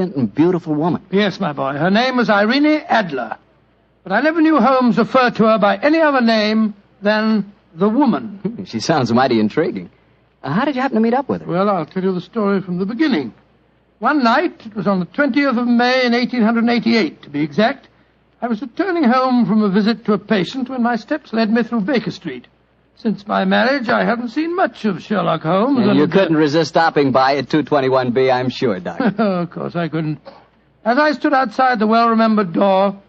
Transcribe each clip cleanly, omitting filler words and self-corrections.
intelligent and beautiful woman. Yes, my boy. Her name was Irene Adler. But I never knew Holmes refer to her by any other name than the woman. She sounds mighty intriguing. How did you happen to meet up with her? Well, I'll tell you the story from the beginning. One night, it was on the 20th of May in 1888, to be exact, I was returning home from a visit to a patient when my steps led me through Baker Street. Since my marriage, I haven't seen much of Sherlock Holmes. And you couldn't resist stopping by at 221B, I'm sure, Doctor. Of course I couldn't. As I stood outside the well-remembered door,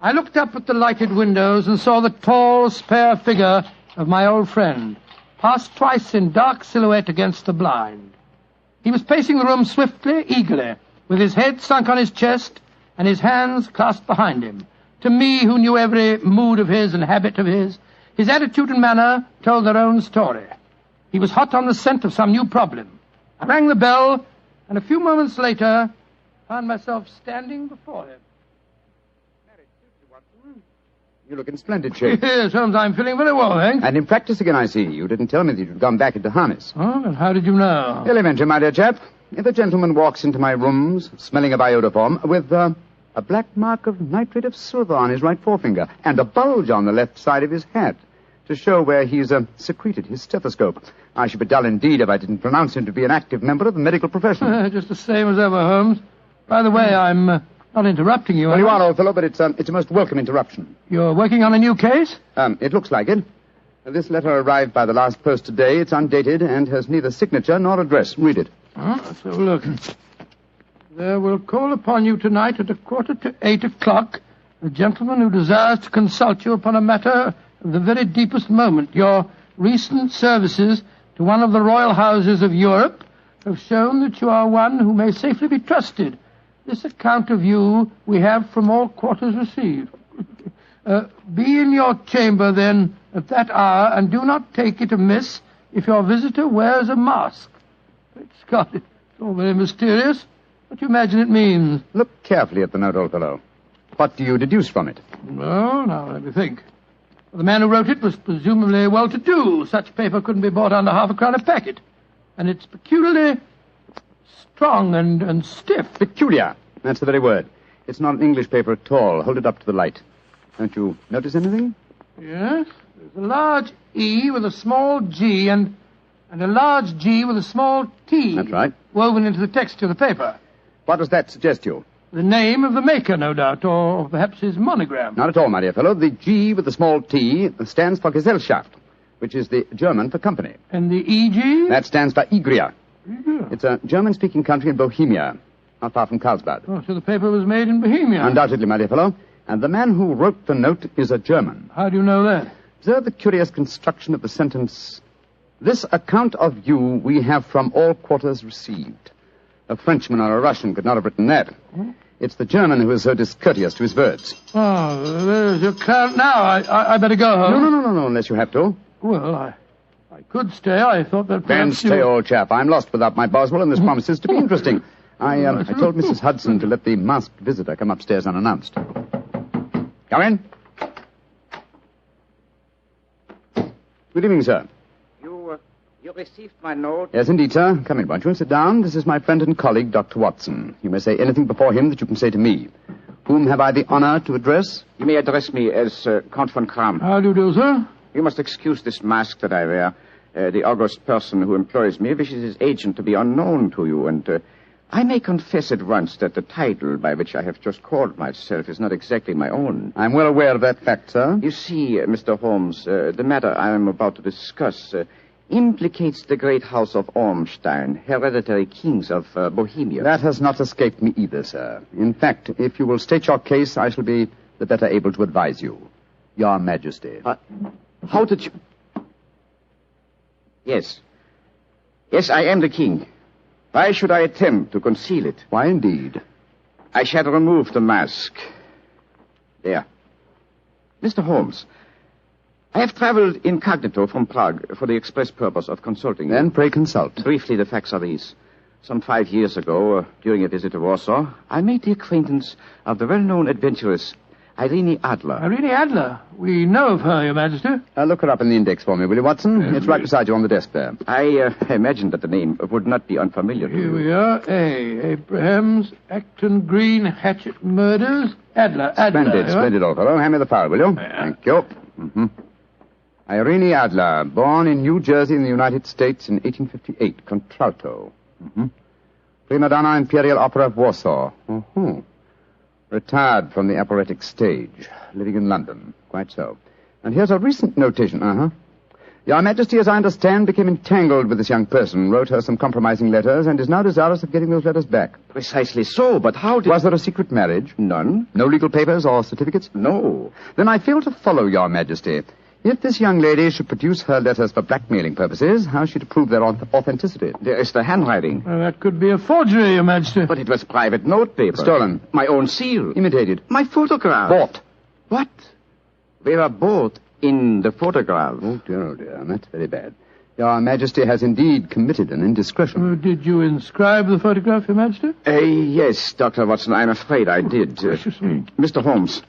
I looked up at the lighted windows and saw the tall, spare figure of my old friend, pass twice in dark silhouette against the blind. He was pacing the room swiftly, eagerly, with his head sunk on his chest and his hands clasped behind him. To me, who knew every mood of his and habit of his attitude and manner told their own story. He was hot on the scent of some new problem. I rang the bell, and a few moments later, found myself standing before him. You look in splendid shape. Yes, Holmes, I'm feeling very well, thanks. And in practice again, I see. You didn't tell me that you'd gone back into harness. Oh, and how did you know? Elementary, my dear chap. If a gentleman walks into my rooms, smelling of iodoform, with a black mark of nitrate of silver on his right forefinger, and a bulge on the left side of his hat, to show where he's secreted his stethoscope, I should be dull indeed if I didn't pronounce him to be an active member of the medical profession. Just the same as ever, Holmes. By the way, I'm not interrupting you. Well, you are, old fellow, but it's a most welcome interruption. You're working on a new case? It looks like it. This letter arrived by the last post today. It's undated and has neither signature nor address. Read it. Let's have a look. There will call upon you tonight at 7:45 a gentleman who desires to consult you upon a matter of the very deepest moment. Your recent services to one of the royal houses of Europe have shown that you are one who may safely be trusted. This account of you we have from all quarters received. Be in your chamber, then, at that hour, and do not take it amiss if your visitor wears a mask. Great Scott, it's all very mysterious. What do you imagine it means? Look carefully at the note, old fellow. What do you deduce from it? Well, now, let me think. Well, the man who wrote it was presumably well-to-do. Such paper couldn't be bought under half a crown a packet. And it's peculiarly strong and stiff. Peculiar. That's the very word. It's not an English paper at all. Hold it up to the light. Don't you notice anything? Yes. There's a large E with a small G and a large G with a small T. That's right. Woven into the texture of the paper. What does that suggest you? The name of the maker, no doubt, or perhaps his monogram. Not at all, my dear fellow. The G with the small T stands for Gesellschaft, which is the German for company. And the EG? That stands for Igria. Yeah. It's a German-speaking country in Bohemia, not far from Casbah. Oh, so the paper was made in Bohemia? Undoubtedly, my dear fellow. And the man who wrote the note is a German. How do you know that? Observe the curious construction of the sentence. This account of you we have from all quarters received. A Frenchman or a Russian could not have written that. Hmm? It's the German who is so discourteous to his words. Oh, there's your count now. I better go home. No, unless you have to. Well, I could stay. I thought that Then perhaps stay, old chap. I'm lost without my Boswell, and this promises to be interesting. I told Mrs. Hudson to let the masked visitor come upstairs unannounced. Come in. Good evening, sir. You received my note? Yes, indeed, sir. Come in, won't you, and sit down. This is my friend and colleague, Dr. Watson. You may say anything before him that you can say to me. Whom have I the honor to address? You may address me as Count von Kram. How do you do, sir? You must excuse this mask that I wear. The august person who employs me wishes his agent to be unknown to you, and I may confess at once that the title by which I have just called myself is not exactly my own. I'm well aware of that fact, sir. You see, Mr. Holmes, the matter I am about to discuss implicates the great house of Ormstein, hereditary kings of Bohemia. That has not escaped me either, sir. In fact, if you will state your case, I shall be the better able to advise you. Your Majesty. How did you... Yes. Yes, I am the king. Why should I attempt to conceal it? Why, indeed? I shall remove the mask. There. Mr. Holmes, I have traveled incognito from Prague for the express purpose of consulting you. Then pray consult. Briefly, the facts are these. Some 5 years ago, during a visit to Warsaw, I made the acquaintance of the well-known adventuress Irene Adler. Irene Adler. We know of her, Your Majesty. Look her up in the index for me, will you, Watson? It's right beside you on the desk there. I imagined that the name would not be unfamiliar to Here you. we are. Abrahams, Acton Green, Hatchet Murders. Adler. Splendid, old fellow. Hand me the file, will you? Yeah. Thank you. Irene Adler, born in New Jersey in the United States in 1858. Contralto. Prima donna Imperial Opera of Warsaw. Retired from the operatic stage. Living in London. Quite so. And here's a recent notation. Your Majesty, as I understand, became entangled with this young person, wrote her some compromising letters, and is now desirous of getting those letters back. Precisely so, but how did... Was there a secret marriage? None. No legal papers or certificates? No. Then I fail to follow, Your Majesty. If this young lady should produce her letters for blackmailing purposes, how is she to prove their authenticity? There is the handwriting. Well, that could be a forgery, Your Majesty. But it was private note paper. Stolen. My own seal. Imitated. My photograph. Bought. What? We were both in the photograph. Oh, dear. That's very bad. Your Majesty has indeed committed an indiscretion. Did you inscribe the photograph, Your Majesty? Yes, Dr. Watson, I'm afraid I did. Gracious me. Mr. Holmes,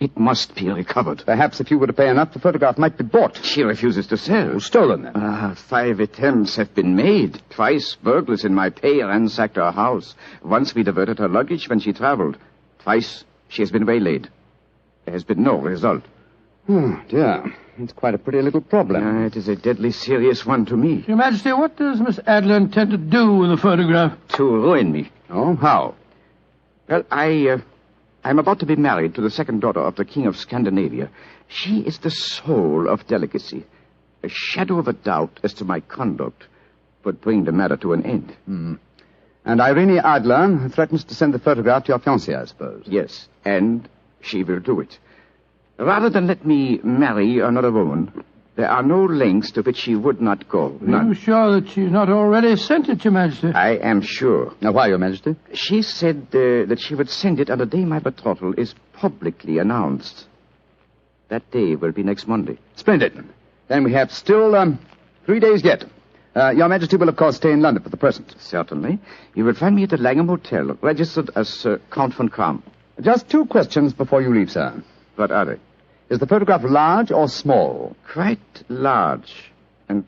it must be recovered. Perhaps if you were to pay enough, the photograph might be bought. She refuses to sell. Stolen, then. 5 attempts have been made. Twice burglars in my pay ransacked her house. Once we diverted her luggage when she traveled. Twice she has been waylaid. There has been no result. Oh, dear. It's quite a pretty little problem. It is a deadly serious one to me. Your Majesty, what does Miss Adler intend to do with the photograph? To ruin me. Oh, how? Well, I'm about to be married to the second daughter of the King of Scandinavia. She is the soul of delicacy. A shadow of a doubt as to my conduct would bring the matter to an end. And Irene Adler threatens to send the photograph to your fiancé, I suppose. Yes, and she will do it. Rather than let me marry another woman, there are no lengths to which she would not go. None. Are you sure that she's not already sent it, Your Majesty? I am sure. Now, why, Your Majesty? She said that she would send it on the day my betrothal is publicly announced. That day will be next Monday. Splendid. Then we have still 3 days yet. Your Majesty will, of course, stay in London for the present. Certainly. You will find me at the Langham Hotel, registered as Count von Kram. Just 2 questions before you leave, sir. What are they? Is the photograph large or small? Quite large. And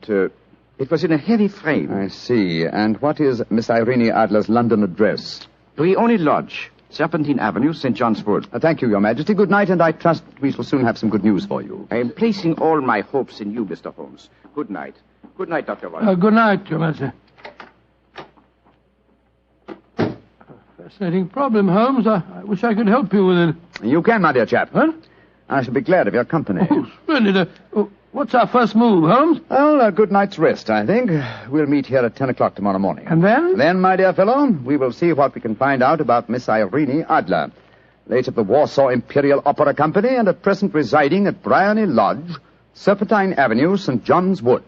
it was in a heavy frame. I see. And what is Miss Irene Adler's London address? Brioni Lodge, Serpentine Avenue, St. John's Wood. Thank you, Your Majesty. Good night, and I trust we shall soon have some good news for you. I am placing all my hopes in you, Mr. Holmes. Good night. Good night, Dr. Watson. Good night, Your Majesty. Fascinating problem, Holmes. I wish I could help you with it. You can, my dear chap. Huh? I shall be glad of your company. Oh, splendid. What's our first move, Holmes? Well, a good night's rest, I think. We'll meet here at 10 o'clock tomorrow morning. And then? Then, my dear fellow, we will see what we can find out about Miss Irene Adler, late of the Warsaw Imperial Opera Company and at present residing at Briony Lodge, Serpentine Avenue, St. John's Wood.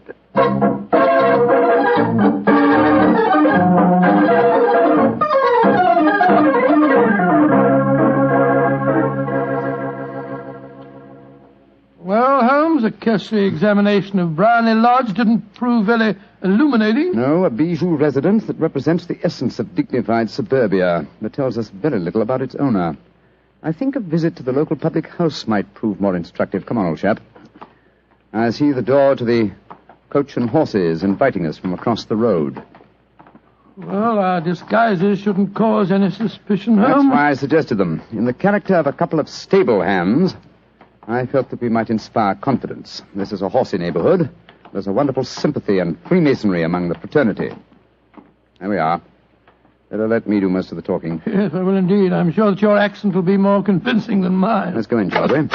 Well, Holmes, a cursory examination of Briony Lodge didn't prove very illuminating. No, a bijou residence that represents the essence of dignified suburbia, but tells us very little about its owner. I think a visit to the local public house might prove more instructive. Come on, old chap. I see the door to the Coach and Horses inviting us from across the road. Well, our disguises shouldn't cause any suspicion, That's Holmes. why I suggested them. In the character of a couple of stable hands, I felt that we might inspire confidence. This is a horsey neighborhood. There's a wonderful sympathy and Freemasonry among the fraternity. There we are. Better let me do most of the talking. Yes, I will indeed. I'm sure that your accent will be more convincing than mine. Let's go in, shall we?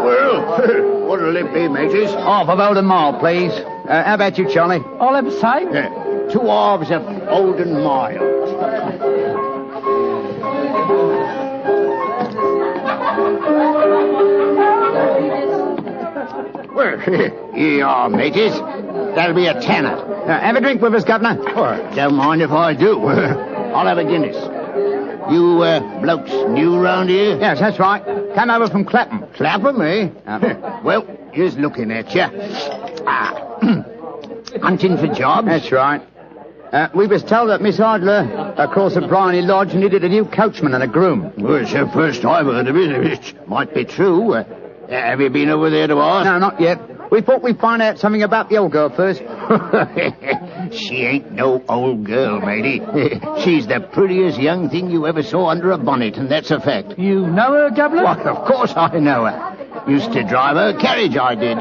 Well, what'll it be, mateys? Half of Old and Mild, please. How about you, Charlie? All upside? Yeah, 2 halves of Old and Mild. Well, here you are, mateys. That'll be a tenner. Have a drink with us, Governor. Well, don't mind if I do. I'll have a Guinness. You blokes new round here? Yes, that's right. Came over from Clapham. Clapham, eh? Well, here's looking at you. Hunting for jobs? That's right. We was told that Miss Adler, across at Bryony Lodge, needed a new coachman and a groom. Well, it's the first I've heard of it. It might be true. Have you been over there to ask? No, not yet. We thought we'd find out something about the old girl first. She ain't no old girl, matey. She's the prettiest young thing you ever saw under a bonnet, and that's a fact. You know her, Governor? Why, of course I know her. Used to drive her carriage, I did.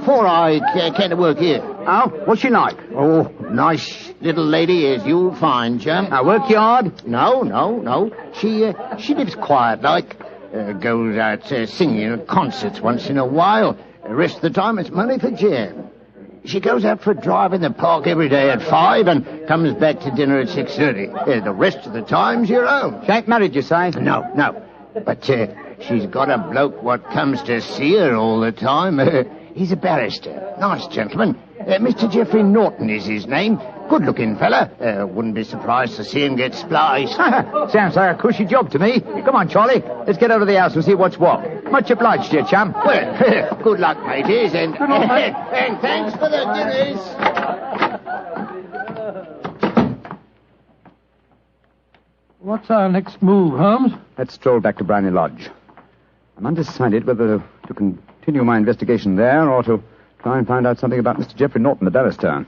Before I came to work here. Oh, what's she like? Oh, nice little lady as you'll find, chum. Work hard? No. She lives quiet like. Goes out singing at concerts once in a while. The rest of the time it's money for jam. She goes out for a drive in the park every day at 5 and comes back to dinner at 6:30. The rest of the time's your own. She ain't married, you say? No. But she's got a bloke what comes to see her all the time. He's a barrister. Nice gentleman. Mr. Geoffrey Norton is his name. Good-looking fella. Wouldn't be surprised to see him get spliced. Sounds like a cushy job to me. Come on, Charlie. Let's get over to the house and see what's what. Much obliged to you, chum. Well, good luck, mateys, and thanks for the dinners. What's our next move, Holmes? Let's stroll back to Bryony Lodge. I'm undecided whether to continue my investigation there or to try and find out something about Mr. Geoffrey Norton, the barrister.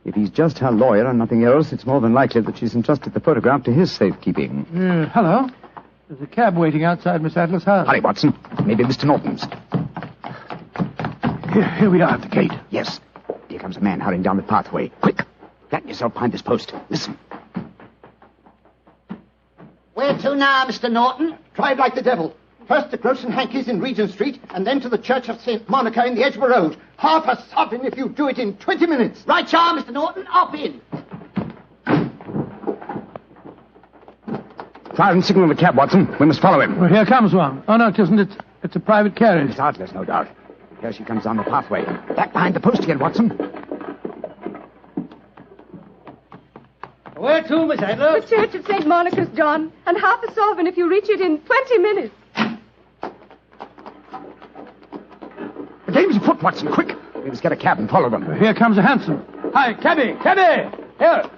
If he's just her lawyer and nothing else, it's more than likely that she's entrusted the photograph to his safekeeping. Hello. There's a cab waiting outside Miss Adler's house. Hurry, Watson. Maybe Mr. Norton's. Here we are at the gate. Yes. Here comes a man hurrying down the pathway. Quick. Flatten yourself behind this post. Listen. Where to now, Mr. Norton? Drive like the devil. First to Gross and Hankey's in Regent Street, and then to the Church of St. Monica in the Edgware Road. Half a sovereign if you do it in 20 minutes. Right, Char, Mr. Norton. Up in. Fire and signal the cab, Watson. We must follow him. Well, here comes one. Oh, no, it isn't. It's a private carriage. Miss Adler's, no doubt. Here she comes down the pathway. Back behind the post again, Watson. Where to, Miss Adler? The Church of St. Monica's, John. And half a sovereign if you reach it in 20 minutes. The dame's afoot, Watson. Quick. We must get a cab and follow them. Here comes a hansom. Hi, cabby! Here!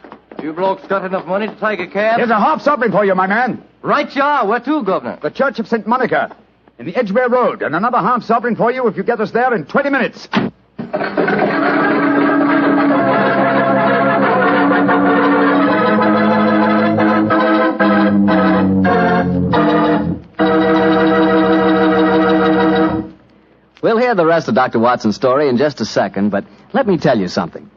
You blokes got enough money to take a cab? Here's a half sovereign for you, my man. Right, Char. Where to, Governor? The Church of St. Monica in the Edgware Road, and another half sovereign for you if you get us there in 20 minutes. We'll hear the rest of Dr. Watson's story in just a second, but let me tell you something.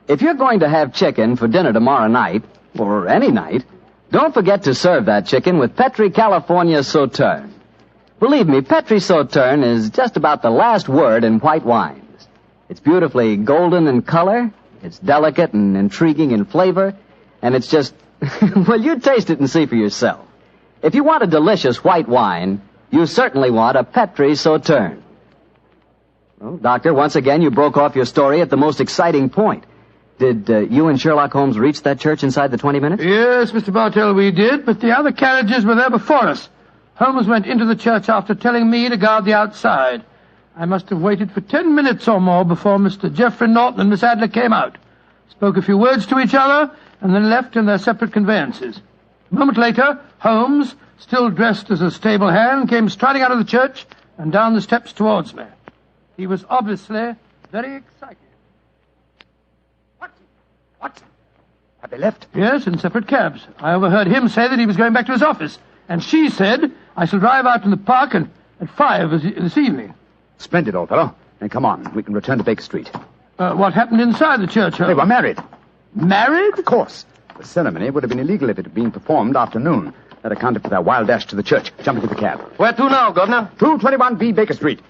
If you're going to have chicken for dinner tomorrow night, or any night, don't forget to serve that chicken with Petri California Sauterne. Believe me, Petri Sauterne is just about the last word in white wines. It's beautifully golden in color, it's delicate and intriguing in flavor, and it's just... well, you taste it and see for yourself. If you want a delicious white wine, you certainly want a Petri Sauterne. Well, Doctor, once again, you broke off your story at the most exciting point. Did you and Sherlock Holmes reach that church inside the 20 minutes? Yes, Mr. Bartell, we did, but the other carriages were there before us. Holmes went into the church after telling me to guard the outside. I must have waited for 10 minutes or more before Mr. Geoffrey Norton and Miss Adler came out, spoke a few words to each other, and then left in their separate conveyances. A moment later, Holmes, still dressed as a stable hand, came striding out of the church and down the steps towards me. He was obviously very excited. What? Have they left? Yes, in separate cabs. I overheard him say that he was going back to his office. And she said, I shall drive out in the park at 5 this evening. Splendid, old fellow. Then come on. We can return to Baker Street. What happened inside the church, Holmes? They were married. Married? Of course. The ceremony would have been illegal if it had been performed after noon. That accounted for their wild dash to the church. Jump into the cab. Where to now, Governor? 221B Baker Street.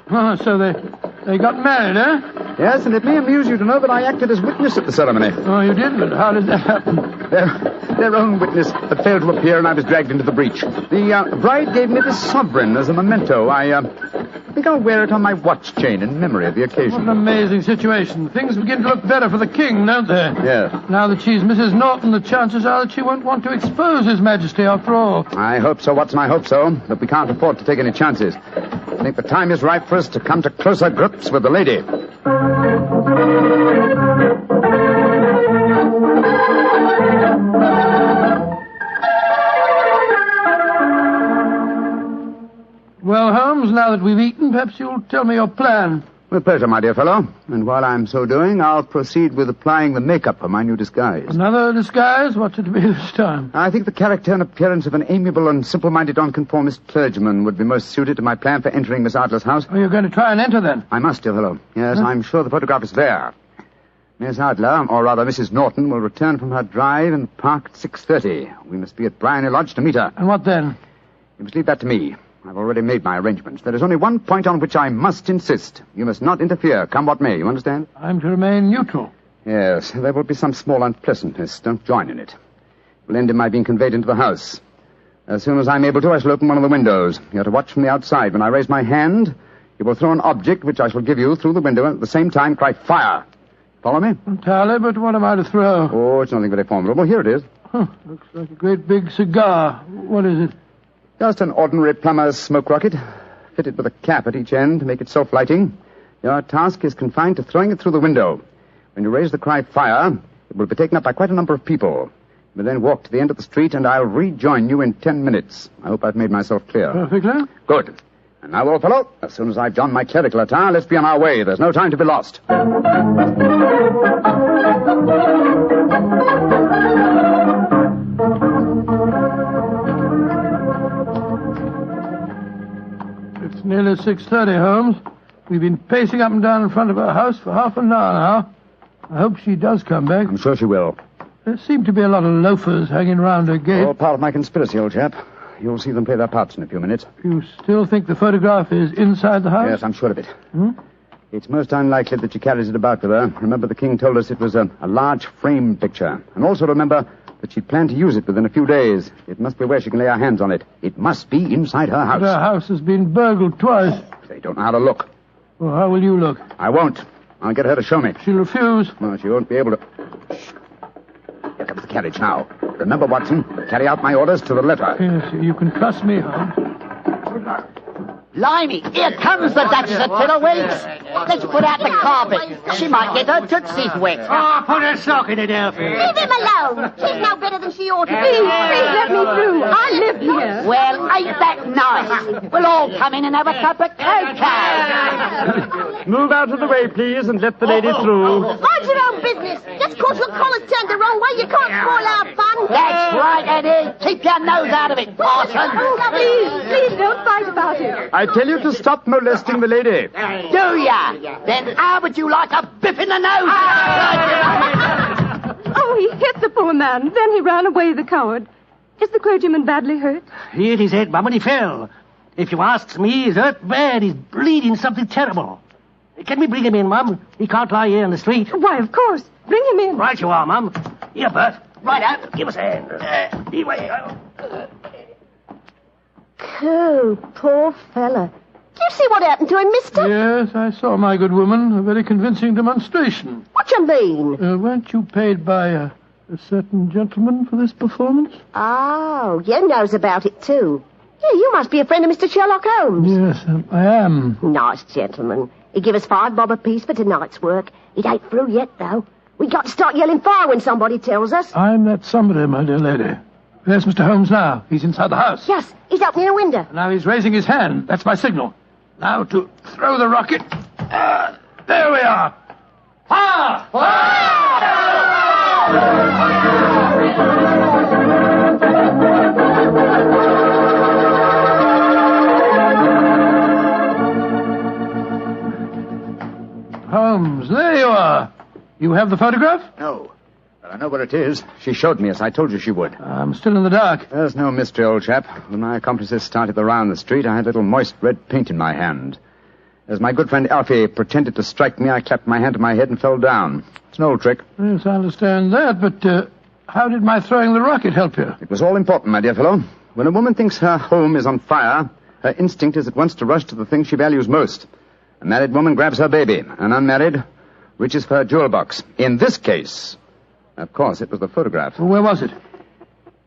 Oh, so they got married, eh? Yes, and it may amuse you to know that I acted as witness at the ceremony. Oh, you did? But how did that happen? Their own witness had failed to appear, and I was dragged into the breach. The bride gave me this sovereign as a memento. I think I'll wear it on my watch chain in memory of the What occasion. an amazing situation. Things begin to look better for the king, don't they? Yes. Now that she's Mrs. Norton, the chances are that she won't want to expose His Majesty after all. I hope so, Watson, I hope so. But we can't afford to take any chances. I think the time is ripe for us to come to closer grips with the lady. Well, Holmes, now that we've eaten, perhaps you'll tell me your plan. With pleasure, my dear fellow. And while I'm so doing, I'll proceed with applying the makeup for my new disguise. Another disguise? What's it to be this time? I think the character and appearance of an amiable and simple-minded nonconformist clergyman would be most suited to my plan for entering Miss Adler's house. Are you going to try and enter, then? I must, dear fellow. Yes, I'm sure the photograph is there. Miss Adler, or rather Mrs. Norton, will return from her drive in the park at 6:30. We must be at Bryony Lodge to meet her. And what then? You must leave that to me. I've already made my arrangements. There is only one point on which I must insist. You must not interfere, come what may. You understand? I'm to remain neutral. Yes, there will be some small unpleasantness. Don't join in it. It will end in my being conveyed into the house. As soon as I'm able to, I shall open one of the windows. You are to watch from the outside. When I raise my hand, you will throw an object which I shall give you through the window and at the same time cry, fire. Follow me? Entirely, but what am I to throw? Oh, it's nothing very formidable. Here it is. Looks like a great big cigar. What is it? Just an ordinary plumber's smoke rocket, fitted with a cap at each end to make it self-lighting. Your task is confined to throwing it through the window. When you raise the cry, fire, it will be taken up by quite a number of people. You will then walk to the end of the street, and I'll rejoin you in 10 minutes. I hope I've made myself clear. Perfectly. Good. And now, old fellow, as soon as I've donned my clerical attire, let's be on our way. There's no time to be lost. It's nearly 6:30, Holmes. We've been pacing up and down in front of her house for half an hour now. I hope she does come back. I'm sure she will. There seem to be a lot of loafers hanging around her gate. All part of my conspiracy, old chap. You'll see them play their parts in a few minutes. You still think the photograph is inside the house? Yes, I'm sure of it. It's most unlikely that she carries it about with her. Remember, the king told us it was a large frame picture. And also remember that she planned to use it within a few days. It must be where she can lay her hands on it. It must be inside her house. But her house has been burgled twice. They don't know how to look. Well, how will you look? I won't. I'll get her to show me. She'll refuse. No, she won't be able to. Shh. Here comes the carriage now. Remember, Watson, carry out my orders to the letter. Yes, you can trust me, Holmes. Blimey, here comes the Duchess of Fiddlewinks. Let's put out the carpet. She might get her tootsies wet. Oh, put a sock in it, Elfie. Leave him alone. She's no better than she ought to be. Please let me through. I live here. Well, ain't that nice? We'll all come in and have a cup of cocoa. Move out of the way, please, and let the lady through. Mind your own business. Just 'cause your collar's turned the wrong way, you can't spoil our fun. That's right, Eddie. Keep your nose out of it, Parson. Please don't fight about it. I tell you to stop molesting the lady. Do ya? Then how would you like a biff in the nose? Oh, he hit the poor man. Then he ran away, the coward. Is the clergyman badly hurt? He hit his head, Mum, and he fell. If you asks me, he's hurt bad. He's bleeding something terrible. Can we bring him in, Mum? He can't lie here in the street. Why, of course. Bring him in. Right you are, Mum. Here, Bert. Right out. Give us a hand. Anyway. Oh, poor fella. Do you see what happened to him, mister? Yes, I saw, my good woman. A very convincing demonstration. What you mean? Weren't you paid by a certain gentleman for this performance? Oh, you knows about it, too. Yeah, you must be a friend of Mr. Sherlock Holmes. Yes, I am. Nice gentleman. He give us $5 bob apiece for tonight's work. It ain't through yet, though. We got to start yelling fire when somebody tells us. I'm that somebody, my dear lady. There's Mr. Holmes now. He's inside the house. Yes, he's opening a window. Now he's raising his hand. That's my signal. Now to throw the rocket. There we are. Fire! Holmes, there you are. You have the photograph? No. But I know where it is. She showed me, as I told you she would. I'm still in the dark. There's no mystery, old chap. When my accomplices started the round the street, I had a little moist red paint in my hand. As my good friend Alfie pretended to strike me, I clapped my hand to my head and fell down. It's an old trick. Yes, I understand that, but how did my throwing the rocket help you? It was all important, my dear fellow. When a woman thinks her home is on fire, her instinct is at once to rush to the thing she values most. A married woman grabs her baby. An unmarried reaches for her jewel box. In this case, of course, it was the photograph. Well, where was it?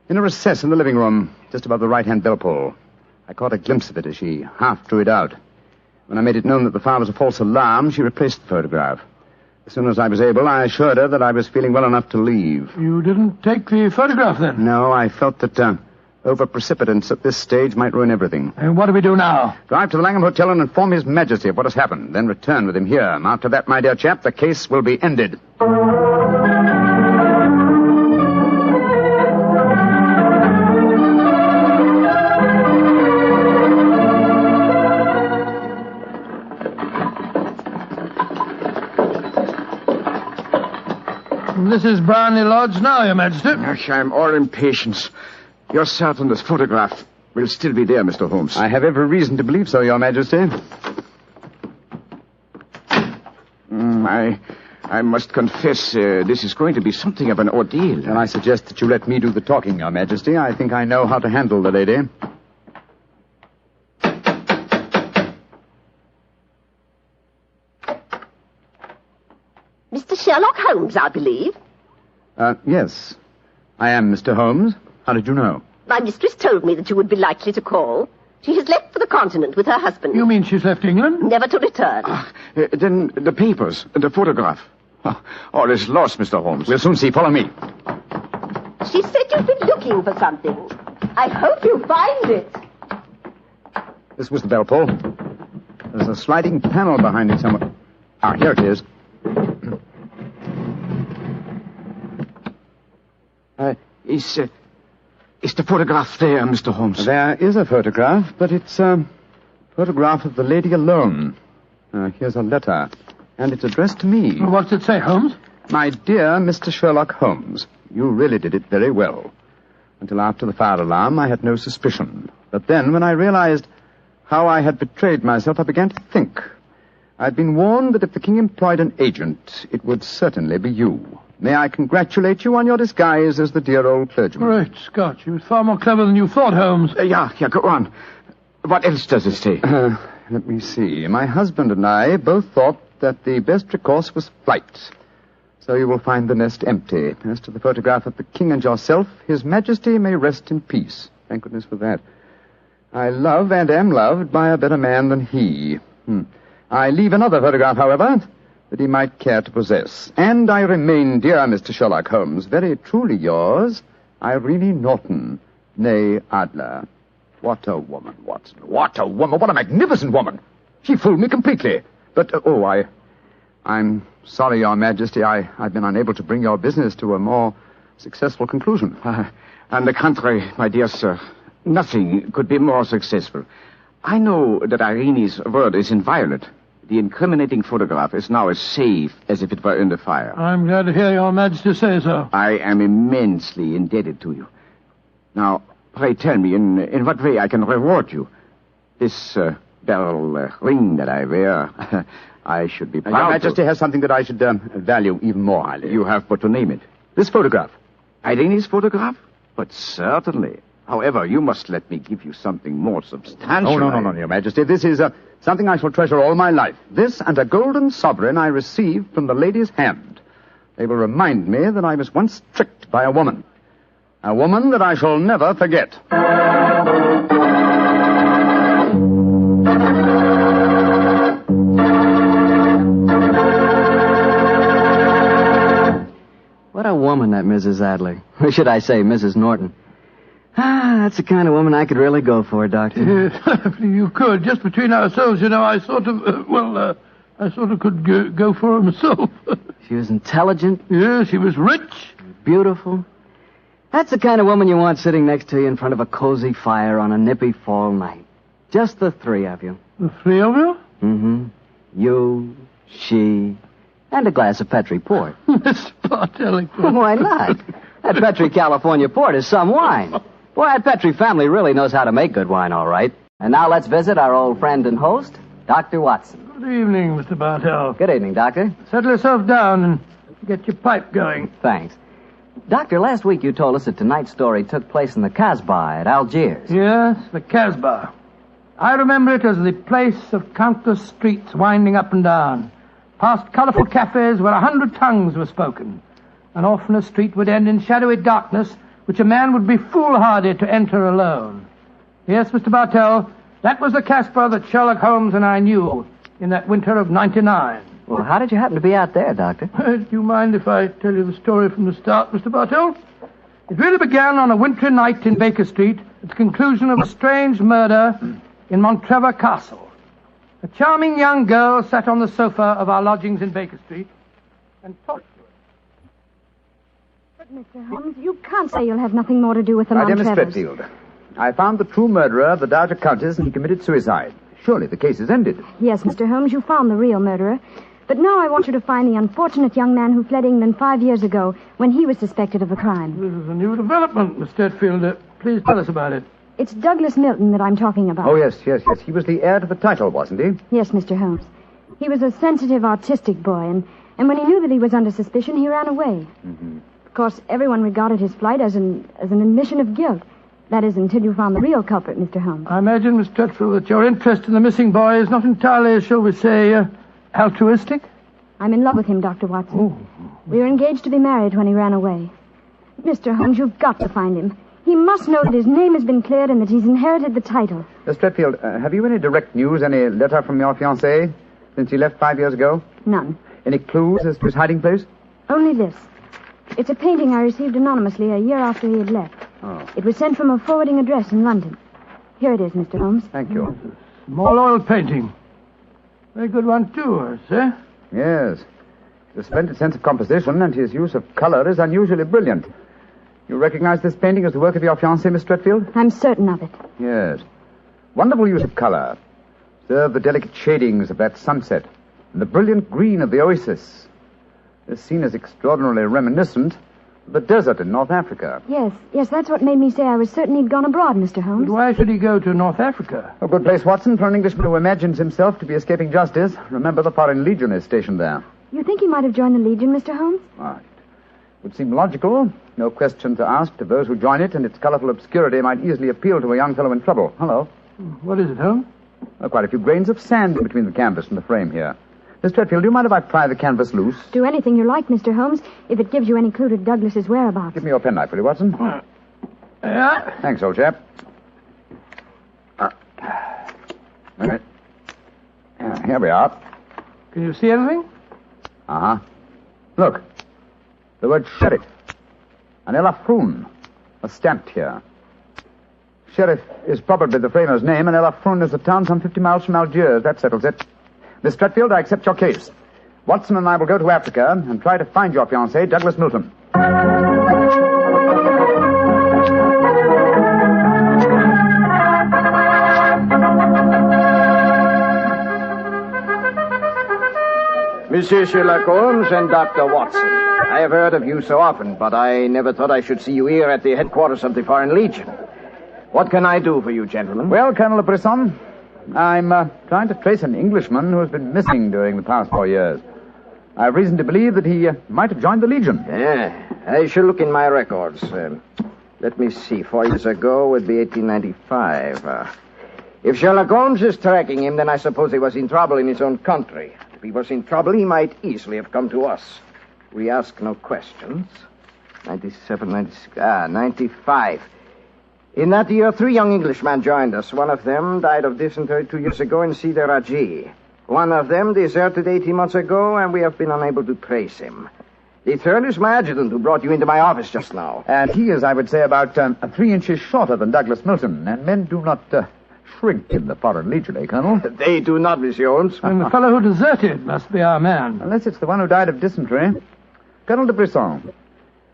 In a recess in the living room, just above the right-hand bell pull. I caught a glimpse of it as she half drew it out. When I made it known that the fire was a false alarm, she replaced the photograph. As soon as I was able, I assured her that I was feeling well enough to leave. You didn't take the photograph, then? No, I felt that over-precipitance at this stage might ruin everything. And what do we do now? Drive to the Langham Hotel and inform His Majesty of what has happened, then return with him here. After that, my dear chap, the case will be ended. This is Brownlee Lodge now, Your Majesty. I'm all impatience. You're certain this photograph will still be there, Mr. Holmes? I have every reason to believe so, Your Majesty. I must confess, this is going to be something of an ordeal. Then I suggest that you let me do the talking, Your Majesty. I think I know how to handle the lady. Mr. Sherlock Holmes, I believe. Yes. I am Mr. Holmes. How did you know? My mistress told me that you would be likely to call. She has left for the continent with her husband. You mean she's left England? Never to return. Then the papers, the photograph. All is lost, Mr. Holmes. We'll soon see. Follow me. She said you've been looking for something. I hope you find it. This was the bell pull. There's a sliding panel behind it somewhere. Ah, here it is. Is the photograph there, Mr. Holmes? There is a photograph, but it's a photograph of the lady alone. Here's a letter, and it's addressed to me. What's it say, Holmes? My dear Mr. Sherlock Holmes, you really did it very well. Until after the fire alarm, I had no suspicion. But then, when I realized how I had betrayed myself, I began to think. I'd been warned that if the king employed an agent, it would certainly be you. May I congratulate you on your disguise as the dear old clergyman? Great Scott, you was far more clever than you thought, Holmes. Yeah, go on. What else does it say? Let me see. My husband and I both thought that the best recourse was flight. So you will find the nest empty. As to the photograph of the king and yourself, His Majesty may rest in peace. Thank goodness for that. I love and am loved by a better man than he. I leave another photograph, however, that he might care to possess. And I remain, dear Mr. Sherlock Holmes, very truly yours, Irene Norton, née Adler. What a woman, Watson. What a woman. What a magnificent woman. She fooled me completely. But, I'm sorry, Your Majesty. I've been unable to bring your business to a more successful conclusion. On the contrary, my dear sir, nothing could be more successful. I know that Irene's word is inviolate. The incriminating photograph is now as safe as if it were in the fire. I'm glad to hear Your Majesty say so. I am immensely indebted to you. Now, pray tell me in what way I can reward you. This beryl ring that I wear, I should be proud Your Majesty has something that I should value even more highly. You have but to name it. This photograph. Irene's photograph? But certainly. However, you must let me give you something more substantial. Oh, no, Your Majesty. This is something I shall treasure all my life. This and a golden sovereign I received from the lady's hand. They will remind me that I was once tricked by a woman. A woman that I shall never forget. What a woman, that Mrs. Adler. Or should I say, Mrs. Norton. That's the kind of woman I could really go for, Doctor. Yes, you could. Just between ourselves, I sort of, I sort of could go for her myself. She was intelligent. Yeah, she was rich. Beautiful. That's the kind of woman you want sitting next to you in front of a cozy fire on a nippy fall night. Just the three of you. The three of you? Mm-hmm. You, she, and a glass of Petri port. Mr. Bartelli. Why not? That Petri California port is some wine. Boy, that Petri family really knows how to make good wine, all right. And now let's visit our old friend and host, Dr. Watson. Good evening, Mr. Bartell. Good evening, Doctor. Settle yourself down and get your pipe going. Thanks. Doctor, last week you told us that tonight's story took place in the Casbah at Algiers. Yes, the Casbah. I remember it as the place of countless streets winding up and down, past colourful cafes where 100 tongues were spoken. And often a street would end in shadowy darkness, which a man would be foolhardy to enter alone. Yes, Mr. Bartell, That was the Casbah that Sherlock Holmes and I knew in that winter of '99. Well, how did you happen to be out there, Doctor? Do you mind if I tell you the story from the start, Mr. Bartell? It really began on a wintry night in Baker Street at the conclusion of a strange murder in Montrevor Castle. A charming young girl sat on the sofa of our lodgings in Baker Street and talked to us. But, Mr. Holmes, you can't say you'll have nothing more to do with the My dear Miss Montrevors. Stretfield, I found the true murderer of the Dowager Countess and he committed suicide. Surely the case is ended. Yes, Mr. Holmes, you found the real murderer. But now I want you to find the unfortunate young man who fled England 5 years ago when he was suspected of a crime. This is a new development, Miss Stretfield. Please tell us about it. It's Douglas Milton that I'm talking about. Oh, yes. He was the heir to the title, wasn't he? Yes, Mr. Holmes. He was a sensitive, artistic boy, and when he knew that he was under suspicion, he ran away. Mm-hmm. Of course, everyone regarded his flight as an admission of guilt. That is, until you found the real culprit, Mr. Holmes. I imagine, Miss Stretfield, that your interest in the missing boy is not entirely, shall we say, altruistic? I'm in love with him, Dr. Watson. Oh. We were engaged to be married when he ran away. Mr. Holmes, you've got to find him. He must know that his name has been cleared and that he's inherited the title. Miss Stretfield, have you any direct news, any letter from your fiancé since he left 5 years ago? None. Any clues as to his hiding place? Only this. It's a painting I received anonymously a year after he had left. Oh. It was sent from a forwarding address in London. Here it is, Mr. Holmes. Thank you. Small oil painting. Very good one, too, I say. Yes. His splendid sense of composition and his use of color is unusually brilliant. You recognize this painting as the work of your fiancé, Miss Stretfield? I'm certain of it. Yes. Wonderful use of color. Observe the delicate shadings of that sunset and the brilliant green of the oasis. This scene is extraordinarily reminiscent of the desert in North Africa. Yes, that's what made me say I was certain he'd gone abroad, Mr. Holmes. But why should he go to North Africa? A good place, Watson, for an Englishman who imagines himself to be escaping justice. Remember, the Foreign Legion is stationed there. You think he might have joined the Legion, Mr. Holmes? Right. Would seem logical. No question to ask to those who join it, and its colorful obscurity might easily appeal to a young fellow in trouble. Hello. What is it, Holmes? Quite a few grains of sand between the canvas and the frame here. Miss Stretfield, do you mind if I pry the canvas loose? Do anything you like, Mr. Holmes, if it gives you any clue to Douglas's whereabouts. Give me your penknife, will you, Watson? Yeah. Thanks, old chap. Here we are. Can you see anything? Uh-huh. Look. The word sheriff. An Elafroun. Stamped here. Sheriff is probably the framer's name, and Elafroun is a town some 50 miles from Algiers. That settles it. Miss Stretfield, I accept your case. Watson and I will go to Africa and try to find your fiancé, Douglas Milton. Monsieur Sherlock Holmes and Dr. Watson. I have heard of you so often, but I never thought I should see you here at the headquarters of the Foreign Legion. What can I do for you, gentlemen? Well, Colonel Brisson, I'm trying to trace an Englishman who has been missing during the past 4 years. I have reason to believe that he might have joined the Legion. I shall look in my records. Let me see. 4 years ago would be 1895. If Sherlock Holmes is tracking him, then I suppose he was in trouble in his own country. If he was in trouble, he might easily have come to us. We ask no questions. 97, 96, 95. In that year, 3 young Englishmen joined us. One of them died of dysentery 2 years ago in Sidi Raji. One of them deserted 18 months ago, and we have been unable to trace him. The third is my adjutant who brought you into my office just now. And he is, I would say, about 3 inches shorter than Douglas Milton. And men do not shrink in the Foreign Legion, eh, Colonel? They do not, Monsieur Holmes. And the fellow who deserted must be our man. Unless it's the one who died of dysentery. Colonel de Brisson,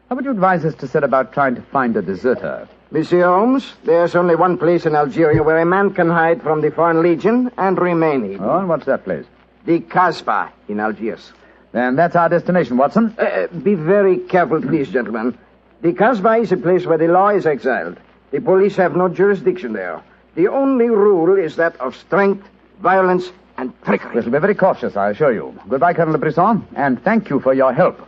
how would you advise us to set about trying to find a deserter? Monsieur Holmes, there's only one place in Algeria where a man can hide from the Foreign Legion and remain hidden. Oh, and what's that place? The Casbah in Algiers. Then that's our destination, Watson. Be very careful, please, gentlemen. The Casbah is a place where the law is exiled. The police have no jurisdiction there. The only rule is that of strength, violence, and trickery. We shall be very cautious, I assure you. Goodbye, Colonel de Brisson, and thank you for your help.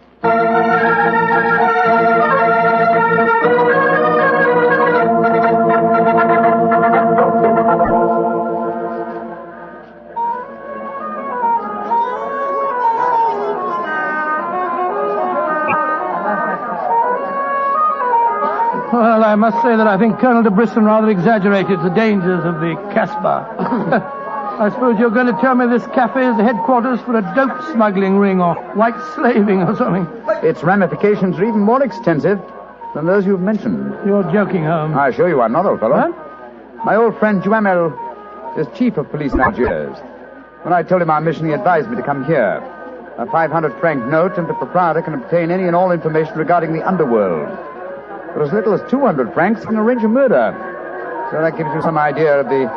Well, I must say that I think Colonel de Brisson rather exaggerated the dangers of the Casbah. I suppose you're going to tell me this cafe is the headquarters for a dope smuggling ring or white slaving or something. Its ramifications are even more extensive than those you've mentioned. You're joking, Holmes. I assure you I'm not, old fellow. What? My old friend Duhamel is chief of police in Algiers. When I told him our mission, he advised me to come here. A 500-franc note, and the proprietor can obtain any and all information regarding the underworld. For as little as 200 francs, he can arrange a murder. So that gives you some idea of the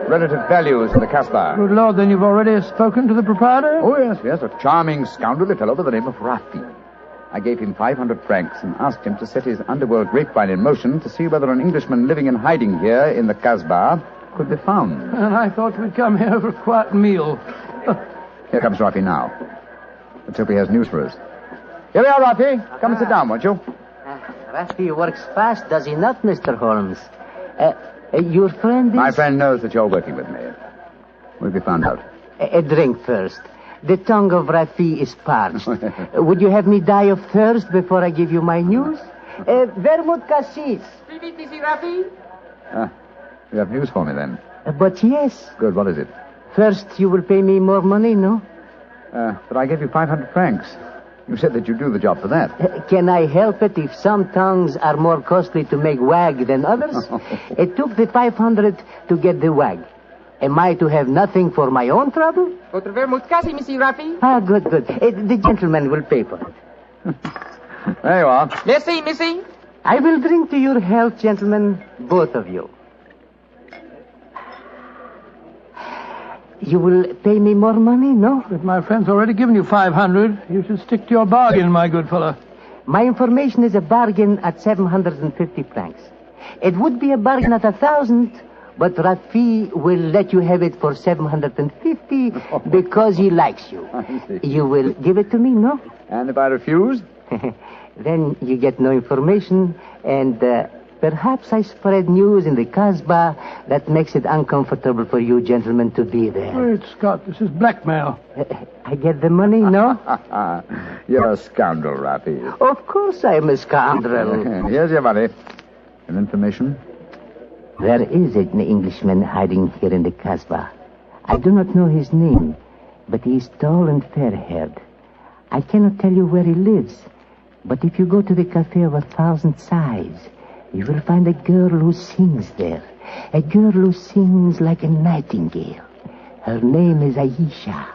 relative values of the Casbah. Good Lord, then you've already spoken to the proprietor? Oh, yes, a charming scoundrelly fellow by the name of Rafi. I gave him 500 francs and asked him to set his underworld grapevine in motion to see whether an Englishman living in hiding here in the Casbah could be found. And I thought we'd come here for a quiet meal. Here comes Rafi now. Let's hope he has news for us. Here we are, Rafi. Come and sit down, won't you? Rafi works fast, does he not, Mr. Holmes? Your friend is... My friend knows that you're working with me. We'll be found out. A drink first. The tongue of Rafi is parched. Would you have me die of thirst before I give you my news? Vermouth cassis. You have news for me, then? But yes. Good, what is it? First, you will pay me more money, no? But I gave you 500 francs. You said that you'd do the job for that. Can I help it if some tongues are more costly to make wag than others? It took the 500 to get the wag. Am I to have nothing for my own trouble? Votre vermouth cassis, Monsieur Rafi. Ah, good. The gentleman will pay for it. There you are. Merci. I will drink to your health, gentlemen, both of you. You will pay me more money, no? But my friend's already given you 500. You should stick to your bargain, my good fellow. My information is a bargain at 750 francs. It would be a bargain at 1,000, but Rafi will let you have it for 750 because he likes you. You will give it to me, no? And if I refuse? Then you get no information, and perhaps I spread news in the Casbah that makes it uncomfortable for you gentlemen to be there. Wait, Scott, this is blackmail. I get the money, no? You're a scoundrel, Rafi. Of course I am a scoundrel. Here's your money. And information? There is an Englishman hiding here in the Casbah. I do not know his name, but he is tall and fair-haired. I cannot tell you where he lives, but if you go to the Cafe of 1,000 Sighs, you will find a girl who sings there. A girl who sings like a nightingale. Her name is Aisha,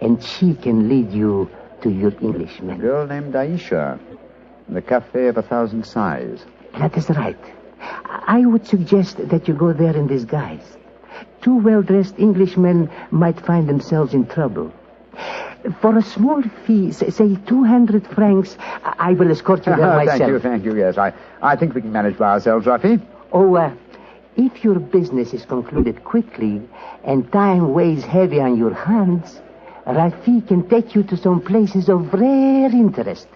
and she can lead you to your Englishman. A girl named Aisha. In the Cafe of 1,000 Sighs. That is right. I would suggest that you go there in disguise. Two well-dressed Englishmen might find themselves in trouble. For a small fee, say 200 francs, I will escort you there myself. Thank you, yes. I think we can manage by ourselves, Rafi. If your business is concluded quickly and time weighs heavy on your hands, Rafi can take you to some places of rare interest.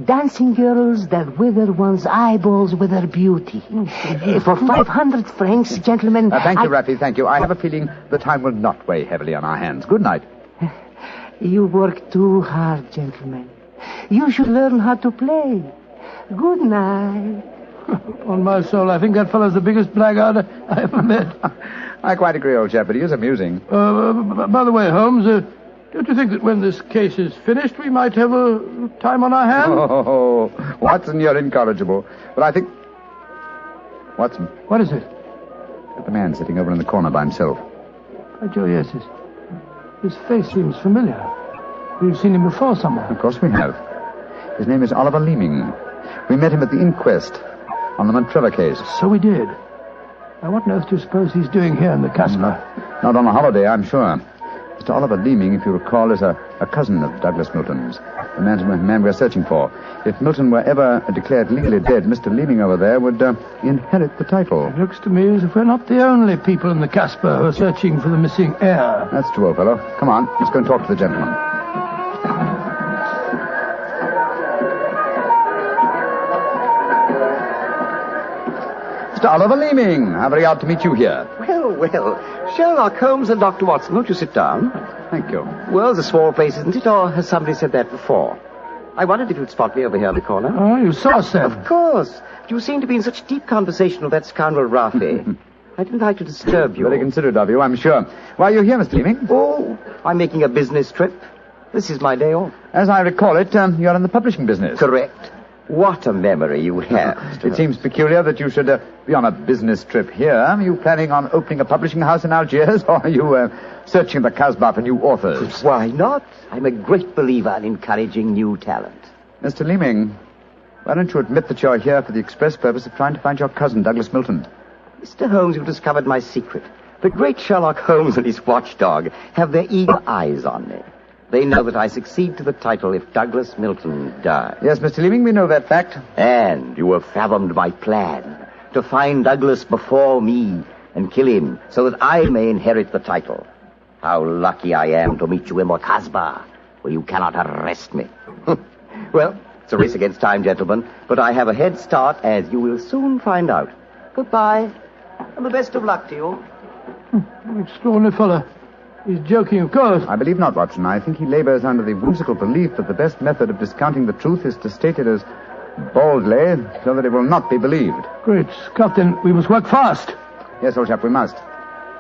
Dancing girls that wither one's eyeballs with their beauty. For 500 francs, gentlemen... Thank you, Rafi, thank you. I have a feeling the time will not weigh heavily on our hands. Good night. You work too hard, gentlemen. You should learn how to play. Good night. On my soul, I think that fellow's the biggest blackguard I ever met. I quite agree, old chap, but he is amusing. By the way, Holmes, don't you think that when this case is finished, we might have a time on our hands? Oh, Watson, you're incorrigible. But I think... Watson. What is it? The man sitting over in the corner by himself. By Joe, yes, his face seems familiar. We've seen him before somewhere. Of course we have. His name is Oliver Leeming. We met him at the inquest on the Montrella case. So we did. Now, what on earth do you suppose he's doing here in the Casbah? Not on a holiday, I'm sure. Mr. Oliver Leeming, if you recall, is a cousin of Douglas Milton's, the man we're searching for. If Milton were ever declared legally dead, Mr. Leeming over there would inherit the title. It looks to me as if we're not the only people in the Casbah who are searching for the missing heir. That's true, old fellow. Come on, let's go and talk to the gentleman. Mr. Oliver Leeming, how very odd to meet you here. Well. Sherlock Holmes and Dr. Watson, won't you sit down? Thank you. World's a small place, isn't it? Or has somebody said that before? I wondered if you'd spot me over here in the corner. Oh, you saw us then? Of course. You seem to be in such deep conversation with that scoundrel Rafi. I didn't like to disturb you. Very considerate of you, I'm sure. Why are you here, Mr. Leeming? Oh, I'm making a business trip. This is my day off. As I recall it, you're in the publishing business. Correct. What a memory you have. It seems peculiar that you should be on a business trip here. Are you planning on opening a publishing house in Algiers, or are you searching the Casbah for new authors? Why not? I'm a great believer in encouraging new talent. Mr. Leeming, why don't you admit that you're here for the express purpose of trying to find your cousin, Douglas Milton? Mr. Holmes, you've discovered my secret. The great Sherlock Holmes and his watchdog have their eager eyes on me. They know that I succeed to the title if Douglas Milton dies. Yes, Mr. Leeming, we know that fact. And you have fathomed my plan to find Douglas before me and kill him so that I may inherit the title. How lucky I am to meet you in Casbah, where you cannot arrest me. Well, it's a race against time, gentlemen, but I have a head start, as you will soon find out. Goodbye, and the best of luck to you. Extraordinary fellow. He's joking, of course. I believe not, Watson. I think he labors under the whimsical belief that the best method of discounting the truth is to state it as boldly, so that it will not be believed. Great Scott, then we must work fast. Yes, old chap, we must.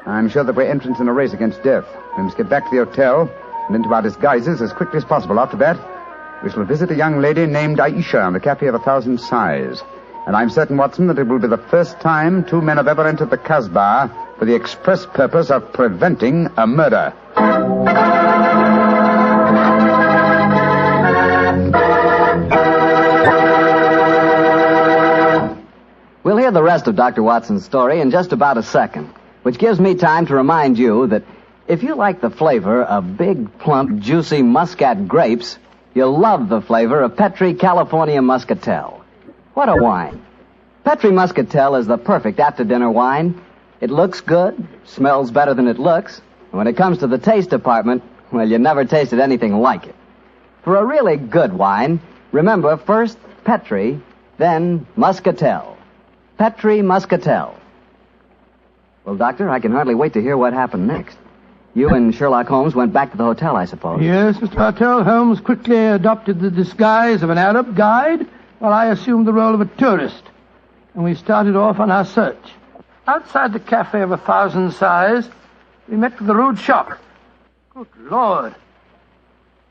I'm sure that we're entrants in a race against death. We must get back to the hotel and into our disguises as quickly as possible. After that, we shall visit a young lady named Aisha in the Cafe of 1,000 Sighs. And I'm certain, Watson, that it will be the first time two men have ever entered the Casbah for the express purpose of preventing a murder. We'll hear the rest of Dr. Watson's story in just about a second, which gives me time to remind you that if you like the flavor of big, plump, juicy Muscat grapes, you'll love the flavor of Petri California Muscatel. What a wine. Petri Muscatel is the perfect after-dinner wine. It looks good, smells better than it looks, and when it comes to the taste department, well, you never tasted anything like it. For a really good wine, remember first Petri, then Muscatel. Petri Muscatel. Well, Doctor, I can hardly wait to hear what happened next. You and Sherlock Holmes went back to the hotel, I suppose. Yes, Mr. Bartell. Holmes quickly adopted the disguise of an Arab guide, while I assumed the role of a tourist. And we started off on our search. Outside the Cafe of 1,000 Sighs, we met with the rude shock. Good Lord.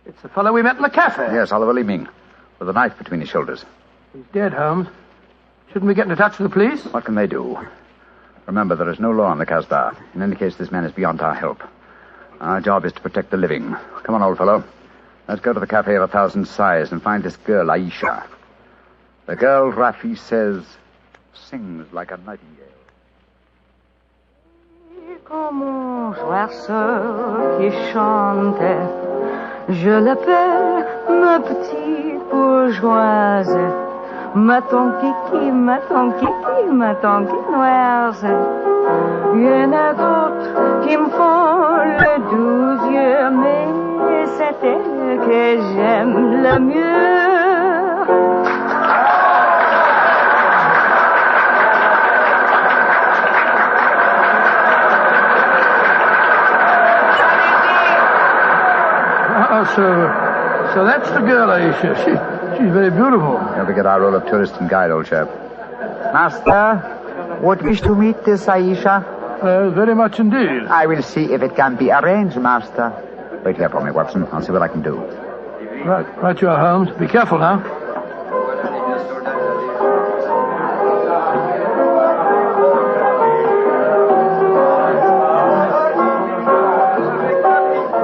It's the fellow we met in the cafe. Yes, Oliver Leeming, with a knife between his shoulders. He's dead, Holmes. Shouldn't we get into touch with the police? What can they do? Remember, there is no law on the Casbah. In any case, this man is beyond our help. Our job is to protect the living. Come on, old fellow. Let's go to the Cafe of 1,000 Sighs and find this girl, Aisha. The girl, Rafi says, sings like a nightingale. Comme un oiseau qui chante, je l'appelle ma petite bourgeoise, ma ton kiki, ma ton kiki, ma ton quinoise. Il y en a d'autres qui me font le doux yeux, mais c'est elle que j'aime le mieux. So that's the girl, Aisha. She's very beautiful. Don't forget our role of tourist and guide, old chap. Master, would wish to meet this Aisha? Very much indeed. I will see if it can be arranged, Master. Wait here for me, Watson. I'll see what I can do. Right you are, Holmes. Be careful now.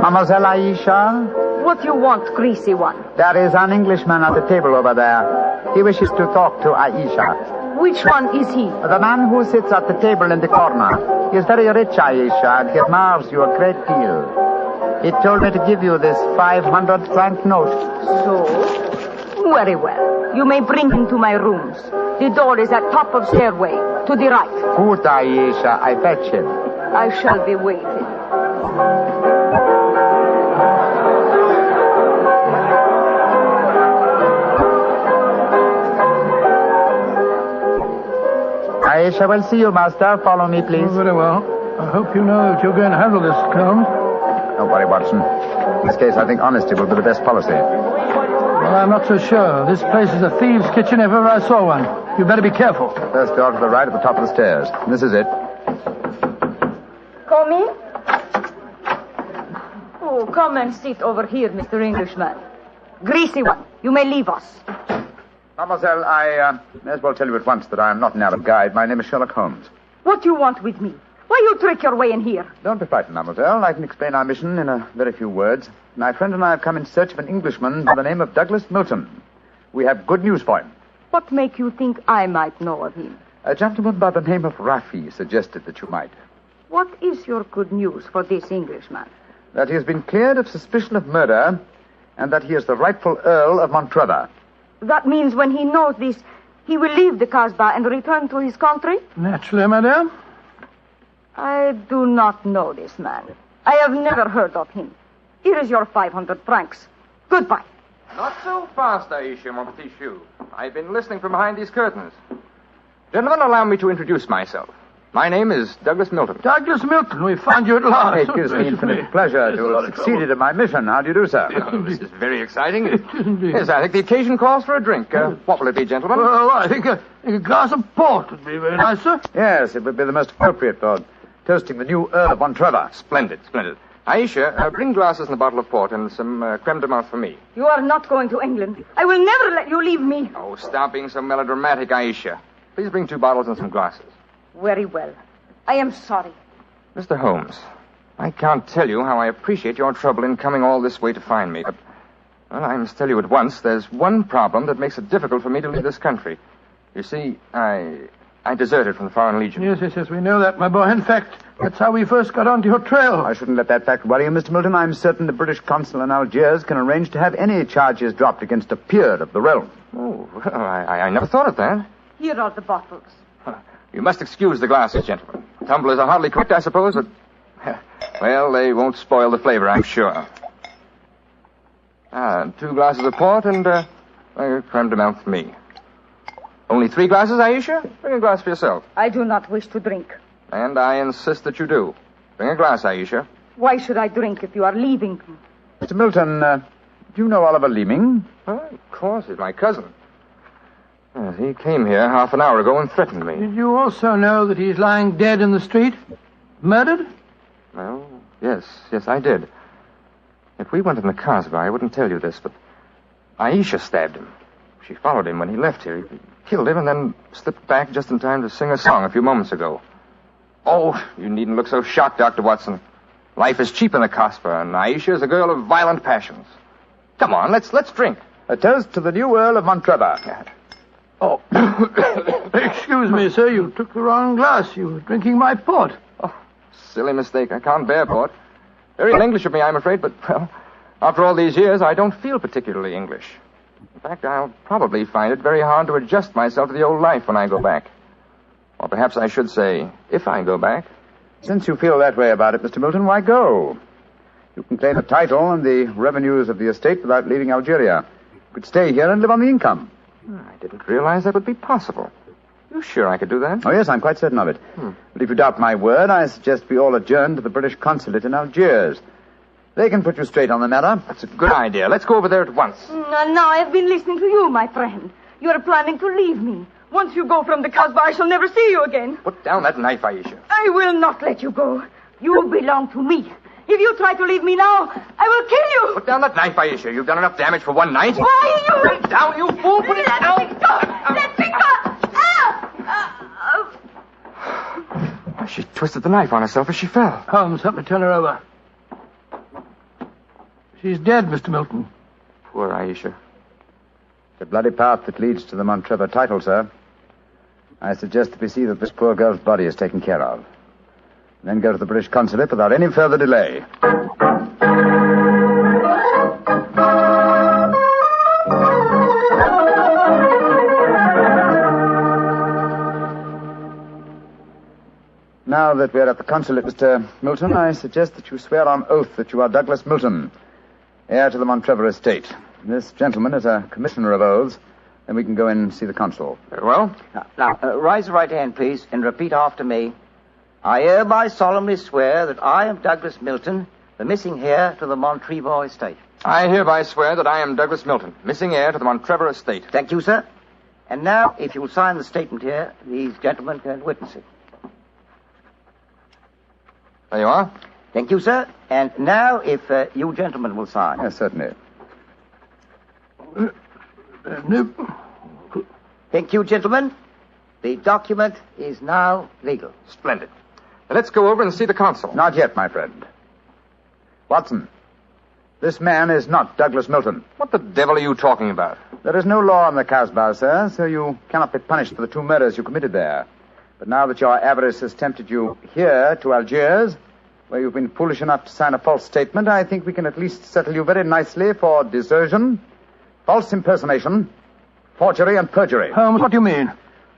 Mademoiselle Aisha? What you want, greasy one? There is an Englishman at the table over there. He wishes to talk to Aisha. Which one is he? The man who sits at the table in the corner. He is very rich, Aisha, and he admires you a great deal. He told me to give you this 500-franc note. So? Very well. You may bring him to my rooms. The door is at top of stairway, to the right. Good, Aisha. I fetch him. I shall be waiting. Aisha will see you, Master. Follow me, please. Oh, very well. I hope you know that you're going to handle this, Holmes. Don't worry, Watson. In this case, I think honesty will be the best policy. Well, I'm not so sure. This place is a thieves' kitchen if ever I saw one. You better be careful. First door to the right at the top of the stairs. This is it. Come in. Oh, come and sit over here, Mr. Englishman. Greasy one, you may leave us. Mademoiselle, I may as well tell you at once that I am not an Arab guide. My name is Sherlock Holmes. What do you want with me? Why you trick your way in here? Don't be frightened, mademoiselle. I can explain our mission in a very few words. My friend and I have come in search of an Englishman by the name of Douglas Milton. We have good news for him. What make you think I might know of him? A gentleman by the name of Rafi suggested that you might. What is your good news for this Englishman? That he has been cleared of suspicion of murder, and that he is the rightful Earl of Montrevor. That means when he knows this, he will leave the Casbah and return to his country? Naturally, madame. I do not know this man. I have never heard of him. Here is your 500 francs. Goodbye. Not so fast, Aisha, mon petit chou. I've been listening from behind these curtains. Gentlemen, allow me to introduce myself. My name is Douglas Milton. Douglas Milton, we found you at last. It gives me infinite pleasure to have succeeded in my mission. How do you do, sir? Oh, this is very exciting. Yes, I think the occasion calls for a drink. What will it be, gentlemen? Well, I think a glass of port would be very nice, sir. Yes, it would be the most appropriate for toasting the new Earl of Montrevor. Splendid, splendid. Aisha, bring glasses and a bottle of port and some creme de menthe for me. You are not going to England. I will never let you leave me. Oh, stop being so melodramatic, Aisha. Please bring 2 bottles and some glasses. Very well. I am sorry. Mr. Holmes, I can't tell you how I appreciate your trouble in coming all this way to find me, but, well, I must tell you at once, there's one problem that makes it difficult for me to leave this country. You see, I deserted from the Foreign Legion. Yes, we know that, my boy. In fact, that's how we first got onto your trail. I shouldn't let that fact worry you, Mr. Milton. I'm certain the British consul in Algiers can arrange to have any charges dropped against a peer of the realm. Oh, well, I never thought of that. Here are the bottles. You must excuse the glasses, gentlemen. Tumblers are hardly cooked, I suppose, but... Well, they won't spoil the flavor, I'm sure. 2 glasses of port and creme de menthe for me. Only 3 glasses, Aisha? Bring a glass for yourself. I do not wish to drink. And I insist that you do. Bring a glass, Aisha. Why should I drink if you are leaving? Mr. Milton, do you know Oliver Leeming? Of course, he's my cousin. Yes, he came here half an hour ago and threatened me. Did you also know that he's lying dead in the street? Murdered? Well, yes, I did. If we went in the Casbah, I wouldn't tell you this, but Aisha stabbed him. She followed him when he left here. He killed him and then slipped back just in time to sing a song a few moments ago. Oh, you needn't look so shocked, Dr. Watson. Life is cheap in the Casbah, and Aisha is a girl of violent passions. Come on, let's drink. A toast to the new Earl of Montrevor. Oh, excuse me, sir. You took the wrong glass. You were drinking my port. Oh, silly mistake. I can't bear port. Very English of me, I'm afraid, but, well, after all these years, I don't feel particularly English. In fact, I'll probably find it very hard to adjust myself to the old life when I go back. Or perhaps I should say, if I go back. Since you feel that way about it, Mr. Milton, why go? You can claim the title and the revenues of the estate without leaving Algeria. You could stay here and live on the income. I didn't realize that would be possible. You sure I could do that? Oh, yes, I'm quite certain of it. But if you doubt my word, I suggest we all adjourn to the British consulate in Algiers. They can put you straight on the matter. That's a good idea. Let's go over there at once. Now I have been listening to you, my friend. You are planning to leave me. Once you go from the Casbah, I shall never see you again. Put down that knife, Aisha. I will not let you go. You belong to me. If you try to leave me now, I will kill you. Put down that knife, Aisha. You've done enough damage for one night. Why, you... Put it down, you fool. Put it down. Let me go. Let me go. She twisted the knife on herself as she fell. Holmes, help me turn her over. She's dead, Mr. Milton. Poor Aisha. The bloody path that leads to the Montrevor title, sir. I suggest that we see that this poor girl's body is taken care of. Then go to the British consulate without any further delay. Now that we're at the consulate, Mr. Milton, I suggest that you swear on oath that you are Douglas Milton, heir to the Montrevor estate. This gentleman is a commissioner of oaths, then we can go in and see the consul. Very well. Now, raise the right hand, please, and repeat after me. I hereby solemnly swear that I am Douglas Milton, The missing heir to the Montrevoix estate. I hereby swear that I am Douglas Milton, missing heir to the Montrevoix estate. Thank you, sir. And now, if you'll sign the statement here, these gentlemen can witness it. There you are. Thank you, sir. And now, if you gentlemen will sign. Yes, certainly. Thank you, gentlemen. The document is now legal. Splendid. Now let's go over and see the consul. Not yet, my friend. Watson, this man is not Douglas Milton. What the devil are you talking about? There is no law in the Casbah, sir, so you cannot be punished for the 2 murders you committed there. But now that your avarice has tempted you here to Algiers, where you've been foolish enough to sign a false statement, I think we can at least settle you very nicely for desertion, false impersonation, forgery, and perjury. Holmes, what do you mean?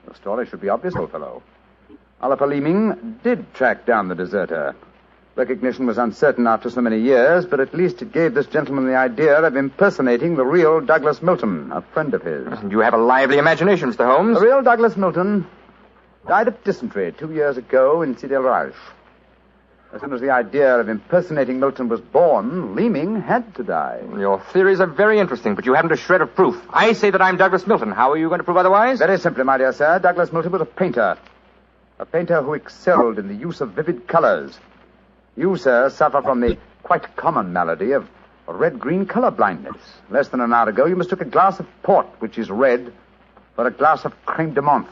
The story should be obvious, old fellow. Oliver Leeming did track down the deserter. Recognition was uncertain after so many years, but at least it gave this gentleman the idea of impersonating the real Douglas Milton, a friend of his. You have a lively imagination, Mr. Holmes. The real Douglas Milton died of dysentery 2 years ago in Sidi El Raj. As soon as the idea of impersonating Milton was born, Leeming had to die. Your theories are very interesting, but you haven't a shred of proof. I say that I'm Douglas Milton. How are you going to prove otherwise? Very simply, my dear sir. Douglas Milton was a painter. A painter who excelled in the use of vivid colors. You, sir, suffer from the quite common malady of red-green color blindness. Less than an hour ago, you mistook a glass of port, which is red, for a glass of creme de menthe,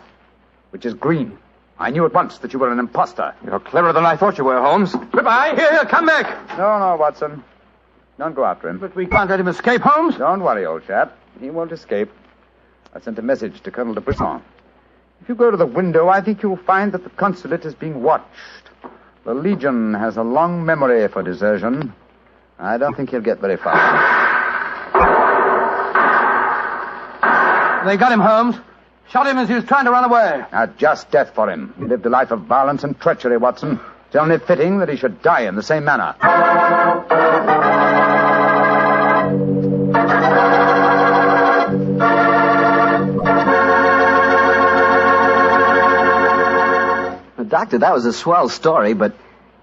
which is green. I knew at once that you were an imposter. You're cleverer than I thought you were, Holmes. Goodbye. Here, come back. No, Watson. Don't go after him. But we can't let him escape, Holmes. Don't worry, old chap. He won't escape. I sent a message to Colonel de Brisson. If you go to the window, I think you'll find that the consulate is being watched. The Legion has a long memory for desertion. I don't think he'll get very far. They got him, Holmes. Shot him as he was trying to run away. A just death for him. He lived a life of violence and treachery, Watson. It's only fitting that he should die in the same manner. Doctor, that was a swell story, but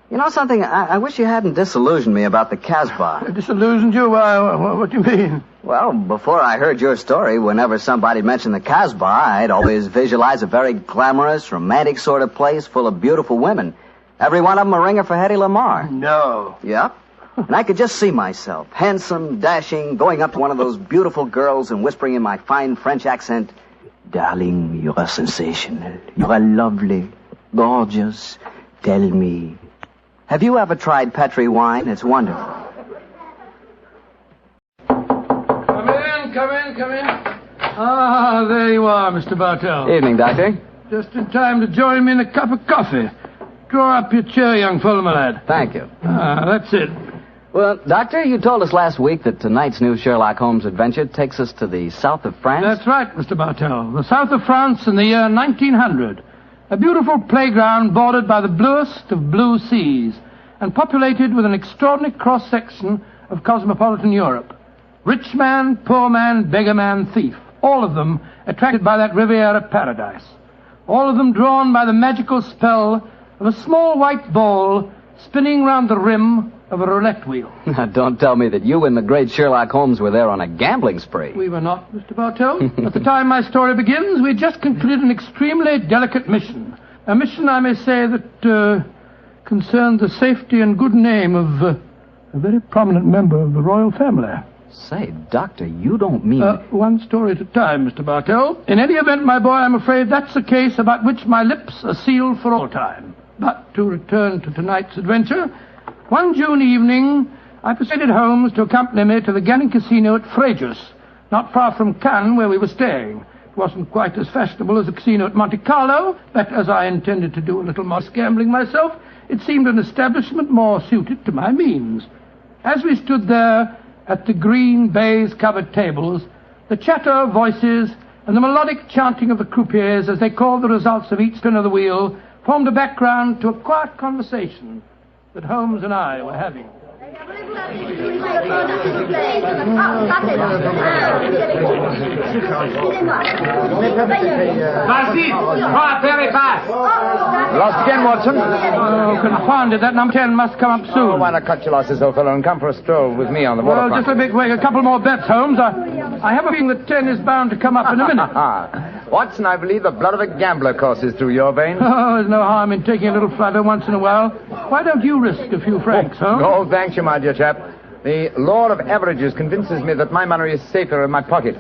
you know something? I wish you hadn't disillusioned me about the Casbah. Disillusioned you? What do you mean? Well, before I heard your story, whenever somebody mentioned the Casbah, I'd always visualize a very glamorous, romantic sort of place full of beautiful women. Every one of them a ringer for Hedy Lamarr. No. Yep. And I could just see myself, handsome, dashing, going up to one of those beautiful girls and whispering in my fine French accent, "Darling, you are sensational. You are lovely. Gorgeous. Tell me. Have you ever tried Petri wine? It's wonderful." Come in. Ah, there you are, Mr. Bartell. Evening, Doctor. Just in time to join me in a cup of coffee. Draw up your chair, young fellow, my lad. Thank you. Ah, that's it. Well, Doctor, you told us last week that tonight's new Sherlock Holmes adventure takes us to the south of France. That's right, Mr. Bartell. The south of France in the year 1900. A beautiful playground bordered by the bluest of blue seas and populated with an extraordinary cross-section of cosmopolitan Europe. Rich man, poor man, beggar man, thief. All of them attracted by that Riviera paradise. All of them drawn by the magical spell of a small white ball spinning round the rim of a roulette wheel. Now, don't tell me that you and the great Sherlock Holmes were there on a gambling spree. We were not, Mr. Bartell. At the time my story begins, we had just concluded an extremely delicate mission. A mission, I may say, that concerned the safety and good name of a very prominent member of the royal family. Say, Doctor, you don't mean... One story at a time, Mr. Bartell. In any event, my boy, I'm afraid that's a case about which my lips are sealed for all time. But to return to tonight's adventure, one June evening, I persuaded Holmes to accompany me to the gambling casino at Fréjus, not far from Cannes, where we were staying. It wasn't quite as fashionable as the casino at Monte Carlo, but as I intended to do a little more gambling myself, it seemed an establishment more suited to my means. As we stood there at the green baize-covered tables, the chatter of voices and the melodic chanting of the croupiers as they called the results of each spin of the wheel formed a background to a quiet conversation that Holmes and I were having. Lost again, Watson? Oh, confounded. That number 10 must come up soon. Oh, why not cut your losses, old fellow, and come for a stroll with me on the waterfront? Well, just let me make a couple more bets, Holmes. I have a feeling that 10 is bound to come up in a minute. Watson, I believe the blood of a gambler courses through your veins. Oh, there's no harm in taking a little flutter once in a while. Why don't you risk a few francs, Holmes? Oh, thank you, my dear chap. The law of averages convinces me that my money is safer in my pocket.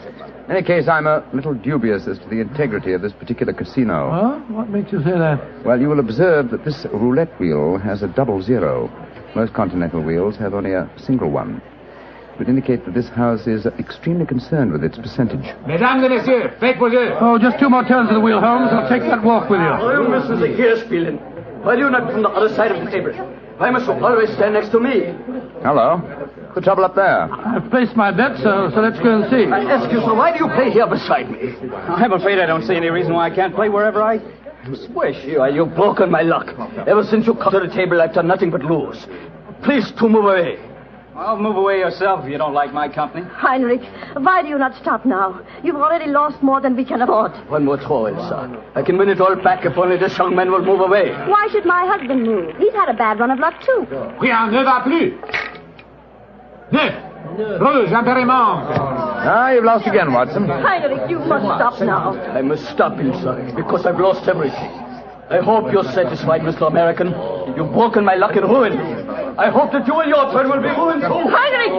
In any case, I'm a little dubious as to the integrity of this particular casino. Huh? What makes you say that? Well, you will observe that this roulette wheel has a 00. Most continental wheels have only a single one. It would indicate that this house is extremely concerned with its percentage. Mesdames et messieurs, faites vos jeux. Oh, just 2 more turns of the wheel, Holmes. I'll take that walk with you. You müssen sich hier spielen. Why do you not from the other side of the table? Why must you always stand next to me? Hello. What's the trouble up there? I've placed my bet, so let's go and see. I ask you, sir, why do you play here beside me? I'm afraid I don't see any reason why I can't play wherever I wish. You've broken my luck. Ever since you come to the table, I've done nothing but lose. Please to move away. Well, move away yourself if you don't like my company. Heinrich, why do you not stop now? You've already lost more than we can afford. One more throw in, sir. I can win it all back if only this young man will move away. Why should my husband move? He's had a bad run of luck, too. Rien ne va plus. Rouge, impériment. Ah, you've lost again, Watson. Heinrich, you must stop now. I must stop him, sir, because I've lost everything. I hope you're satisfied, Mr. American. You've broken my luck and ruined me. I hope that you and your friend will be ruined too. Heinrich,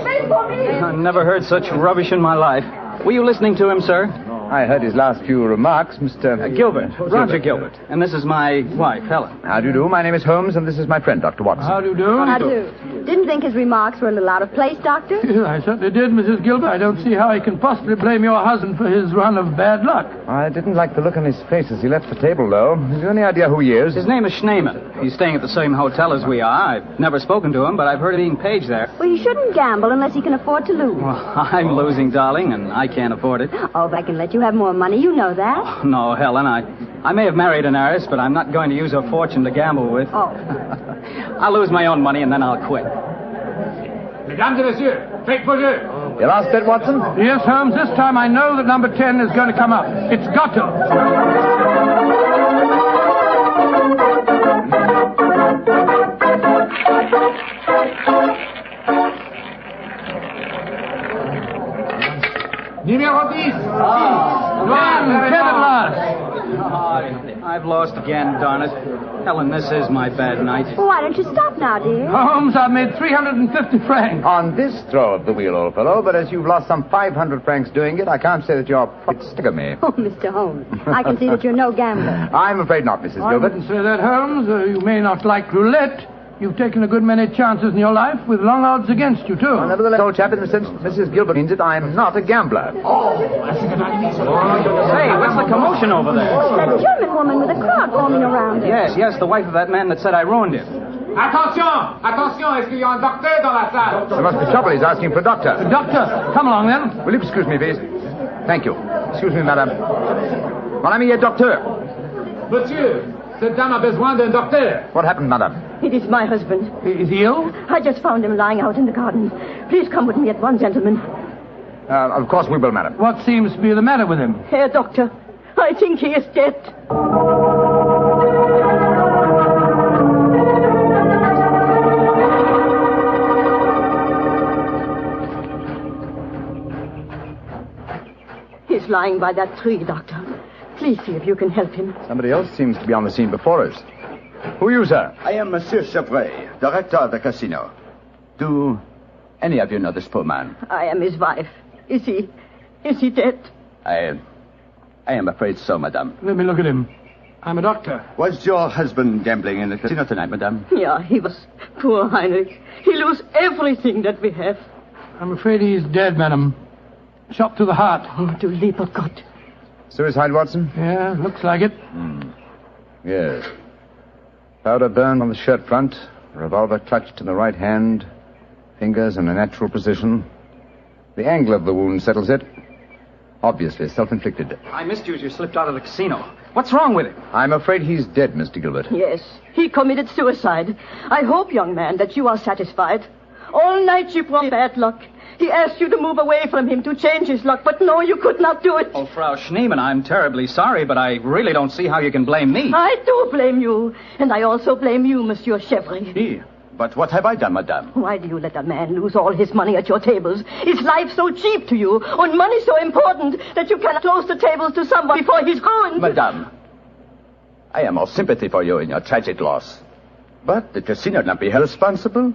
wait for me. I never heard such rubbish in my life. Were you listening to him, sir? I heard his last few remarks, Mr. Gilbert. Roger Gilbert. And this is my wife, Helen. How do you do? My name is Holmes, and this is my friend, Dr. Watson. How do you do? How do you? Didn't think his remarks were a little out of place, Doctor? I certainly did, Mrs. Gilbert. I don't see how he can possibly blame your husband for his run of bad luck. I didn't like the look on his face as he left the table, though. Have you any idea who he is? His name is Schneemann. He's staying at the same hotel as we are. I've never spoken to him, but I've heard of being paged there. Well, you shouldn't gamble unless you can afford to lose. Well, I'm losing, darling, and I can't afford it. Oh, if I can let you have more money, you know that. Oh, no, Helen, I may have married an heiress, but I'm not going to use her fortune to gamble with. Oh. I'll lose my own money, and then I'll quit. Mesdames et messieurs, faites vos jeux. Your last bet, Watson? Yes, Holmes. This time I know that number 10 is going to come up. It's got to. Numéro 10. One, 10 at last. I've lost again, darn it. Helen, this is my bad night. Why don't you stop now, dear? Holmes, I've made 350 francs. On this throw of the wheel, old fellow, but as you've lost some 500 francs doing it, I can't say that your profits stagger me. Oh, Mr. Holmes, I can see that you're no gambler. I'm afraid not, Mrs. I Gilbert. wouldn't say that, Holmes. You may not like roulette. You've taken a good many chances in your life with long odds against you, too. Well, nevertheless, old chap, in the sense Mrs. Gilbert means it, I'm not a gambler. Say, what's the commotion over there? That German woman with a crowd forming around her. Yes, the wife of that man that said I ruined him. Attention! Attention, est-ce qu'il y a un docteur dans la salle? There must be trouble. He's asking for a doctor. Doctor, come along, then. Will you excuse me, please? Thank you. Excuse me, madame. Mon ami est docteur. Monsieur, cette dame a besoin d'un docteur. What happened, madame? It is my husband. Is he ill? I just found him lying out in the garden. Please come with me at once, gentlemen. Of course we will, madam. What seems to be the matter with him? Herr Doctor, I think he is dead. He's lying by that tree, Doctor. Please see if you can help him. Somebody else seems to be on the scene before us. Who are you, sir? I am Monsieur Chevray, director of the casino. Do any of you know this poor man? I am his wife. Is he dead? I am afraid so, madame. Let me look at him. I'm a doctor. Was your husband gambling in the casino tonight, madame? Yeah, he was. Poor Heinrich. He lost everything that we have. I'm afraid he's dead, madam. Shot through the heart. Oh, du lieber Gott. Suicide, Watson? Yeah, looks like it. Yes. Powder burned on the shirt front, revolver clutched in the right hand, fingers in a natural position. The angle of the wound settles it. Obviously self-inflicted. I missed you as you slipped out of the casino. What's wrong with him? I'm afraid he's dead, Mr. Gilbert. Yes, he committed suicide. I hope, young man, that you are satisfied. All night you brought bad luck. He asked you to move away from him to change his luck, but no, you could not do it. Oh, Frau Schneemann, I'm terribly sorry, but I really don't see how you can blame me. I do blame you, and I also blame you, Monsieur Chevry. But what have I done, madame? Why do you let a man lose all his money at your tables? Is life so cheap to you, and money so important, that you cannot close the tables to someone before he's ruined? Madame, I am all sympathy for you in your tragic loss. But the casino cannot be held responsible.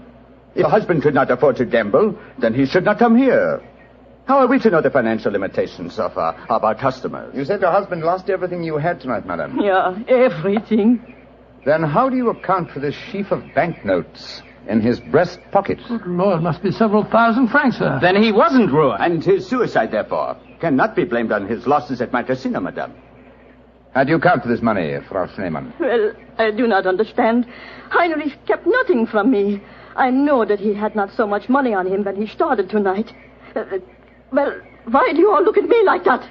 If a husband could not afford to gamble, then he should not come here. How are we to know the financial limitations of our customers? You said your husband lost everything you had tonight, madam. Yeah, everything. Then how do you account for this sheaf of banknotes in his breast pocket? Good Lord, must be several thousand francs, sir. Then he wasn't ruined. And his suicide, therefore, cannot be blamed on his losses at my casino, madame. How do you account for this money, Frau Schneemann? Well, I do not understand. Heinrich kept nothing from me. I know that he had not so much money on him when he started tonight. Well, why do you all look at me like that?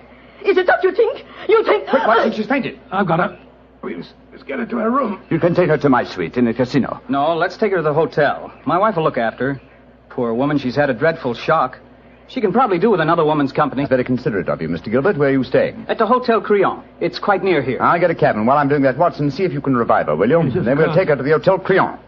Is it that you think? You think... Quick, Watson, she's fainted. I've got her. Let's get her to her room. You can take her to my suite in the casino. No, let's take her to the hotel. My wife will look after her. Poor woman, she's had a dreadful shock. She can probably do with another woman's company. Very considerate of you, Mr. Gilbert. Where are you staying? At the Hotel Crillon. It's quite near here. I'll get a cab, and while I'm doing that, Watson, see if you can revive her, will you? Then we'll take her to the Hotel Crillon.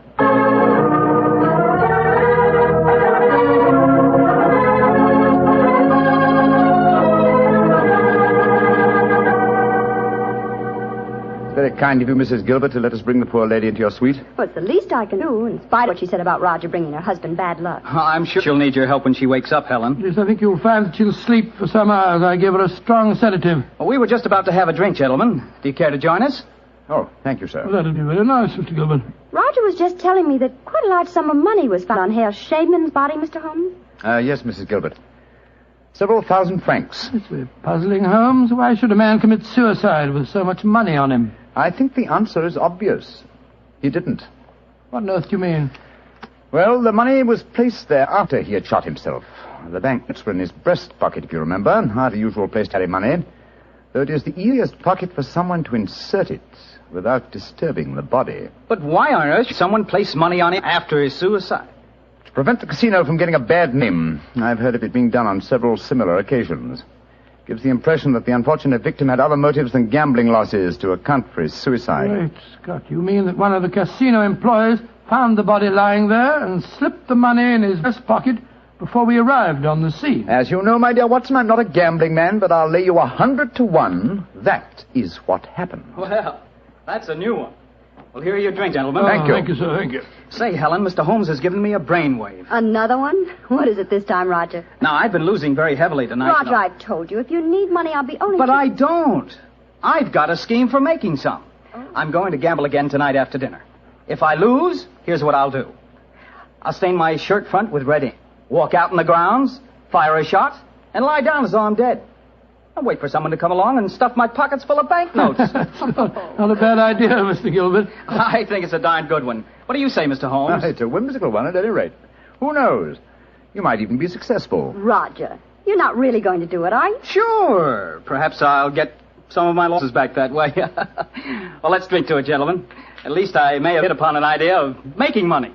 Very kind of you, Mrs. Gilbert, to let us bring the poor lady into your suite. Well, it's the least I can do, in spite of what she said about Roger bringing her husband bad luck. I'm sure she'll need your help when she wakes up, Helen. Yes, I think you'll find that she'll sleep for some hours. I gave her a strong sedative. Well, we were just about to have a drink, gentlemen. Do you care to join us? Oh, thank you, sir. Well, that'll be very nice, Mr. Gilbert. Roger was just telling me that quite a large sum of money was found on Herr Shaman's body, Mr. Holmes. Yes, Mrs. Gilbert. Several thousand francs. It's very puzzling, Holmes. Why should a man commit suicide with so much money on him? I think the answer is obvious. He didn't. What on earth do you mean? Well, the money was placed there after he had shot himself. The banknotes were in his breast pocket, if you remember. Not a usual place to carry money. Though it is the easiest pocket for someone to insert it without disturbing the body. But why on earth should someone place money on him after his suicide? To prevent the casino from getting a bad name. I've heard of it being done on several similar occasions. Gives the impression that the unfortunate victim had other motives than gambling losses to account for his suicide. Great Scott, you mean that one of the casino employees found the body lying there and slipped the money in his vest pocket before we arrived on the scene? As you know, my dear Watson, I'm not a gambling man, but I'll lay you 100 to 1. That is what happened. Well, that's a new one. Well, here are your drink, gentlemen. Thank you. Thank you, sir. Thank you. Say, Helen, Mr. Holmes has given me a brainwave. Another one? What is it this time, Roger? Now, I've been losing very heavily tonight. Roger, I've told you, if you need money, I'll be only... But I don't. I've got a scheme for making some. Oh. I'm going to gamble again tonight after dinner. If I lose, here's what I'll do. I'll stain my shirt front with red ink, walk out in the grounds, fire a shot, and lie down as though I'm dead. I'll wait for someone to come along and stuff my pockets full of banknotes. Not a bad idea, Mr. Gilbert. I think it's a darn good one. What do you say, Mr. Holmes? It's a whimsical one at any rate. Who knows? You might even be successful. Roger, you're not really going to do it, are you? Sure. Perhaps I'll get some of my losses back that way. Well, let's drink to it, gentlemen. At least I may have hit upon an idea of making money.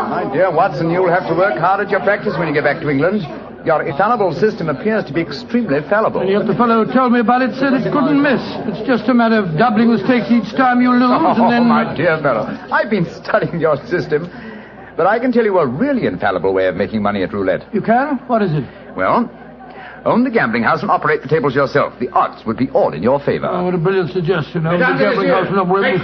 My dear Watson, you'll have to work hard at your practice when you get back to England. Your infallible system appears to be extremely fallible. And yet the fellow who told me about it said it couldn't miss. It's just a matter of doubling the stakes each time you lose, and then... Oh, my dear fellow, I've been studying your system, but I can tell you a really infallible way of making money at roulette. You can? What is it? Well, own the gambling house and operate the tables yourself. The odds would be all in your favor. Oh, what a brilliant suggestion. Own the gambling house and operate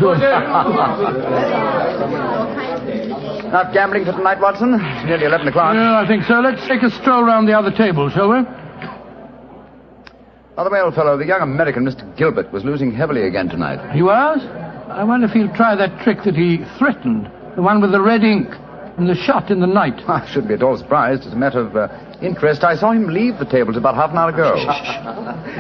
Not gambling for tonight, Watson? It's nearly 11 o'clock. Yeah, I think so. Let's take a stroll round the other table, shall we? By the way, old fellow, the young American, Mr. Gilbert, was losing heavily again tonight. He was? I wonder if he'll try that trick that he threatened. The one with the red ink and the shot in the night. I shouldn't be at all surprised. As a matter of interest, I saw him leave the tables about half an hour ago.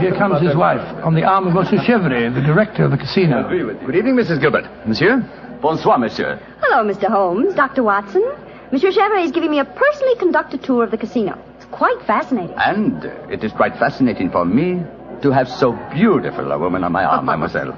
Here comes his wife, on the arm of Monsieur Chevry, the director of the casino. Good evening, Mrs. Gilbert. Monsieur? Bonsoir, monsieur. Hello, Mr. Holmes. Dr. Watson. Monsieur Chevrolet is giving me a personally conducted tour of the casino. It's quite fascinating. And it is quite fascinating for me to have so beautiful a woman on my arm, mademoiselle.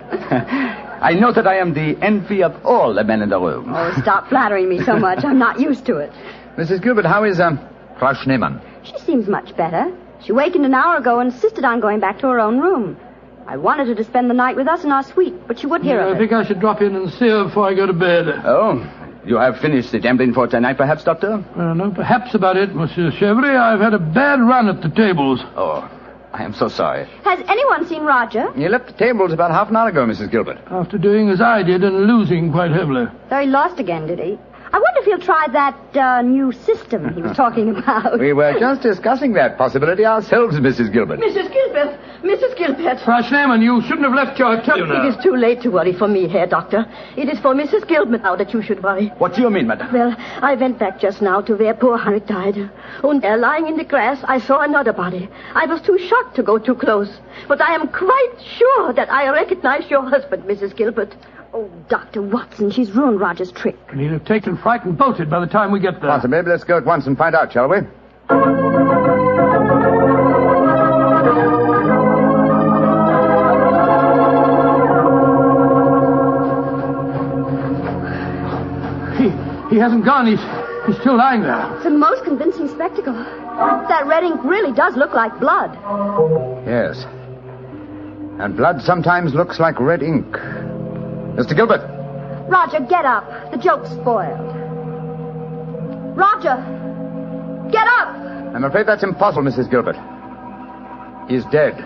I know that I am the envy of all the men in the room. Oh, stop flattering me so much. I'm not used to it. Mrs. Gilbert, how is, Frau Schneemann? She seems much better. She wakened an hour ago and insisted on going back to her own room. I wanted her to spend the night with us in our suite, but she wouldn't hear of it. I think I should drop in and see her before I go to bed. Oh, you have finished the gambling for tonight, perhaps, Doctor? No, perhaps about it, Monsieur Chevrolet. I've had a bad run at the tables. Oh, I am so sorry. Has anyone seen Roger? You left the tables about half an hour ago, Mrs. Gilbert. After doing as I did and losing quite heavily. So he lost again, did he? I wonder if he'll try that new system he was talking about. We were just discussing that possibility ourselves, Mrs. Gilbert. Mrs. Gilbert! Mrs. Gilbert! Frau Schneemann, you shouldn't have left your hotel. It is too late to worry for me, Herr Doctor. It is for Mrs. Gilbert now that you should worry. What do you mean, madame? Well, I went back just now to where poor Henrik died. And there, lying in the grass, I saw another body. I was too shocked to go too close. But I am quite sure that I recognize your husband, Mrs. Gilbert. Oh, Dr. Watson, she's ruined Roger's trick. And he'll have taken fright and bolted by the time we get there. Watson, maybe let's go at once and find out, shall we? He hasn't gone. He's still lying there. It's a most convincing spectacle. That red ink really does look like blood. Yes. And blood sometimes looks like red ink. Mr. Gilbert. Roger, get up. The joke's spoiled. Roger! Get up! I'm afraid that's impossible, Mrs. Gilbert. He's dead.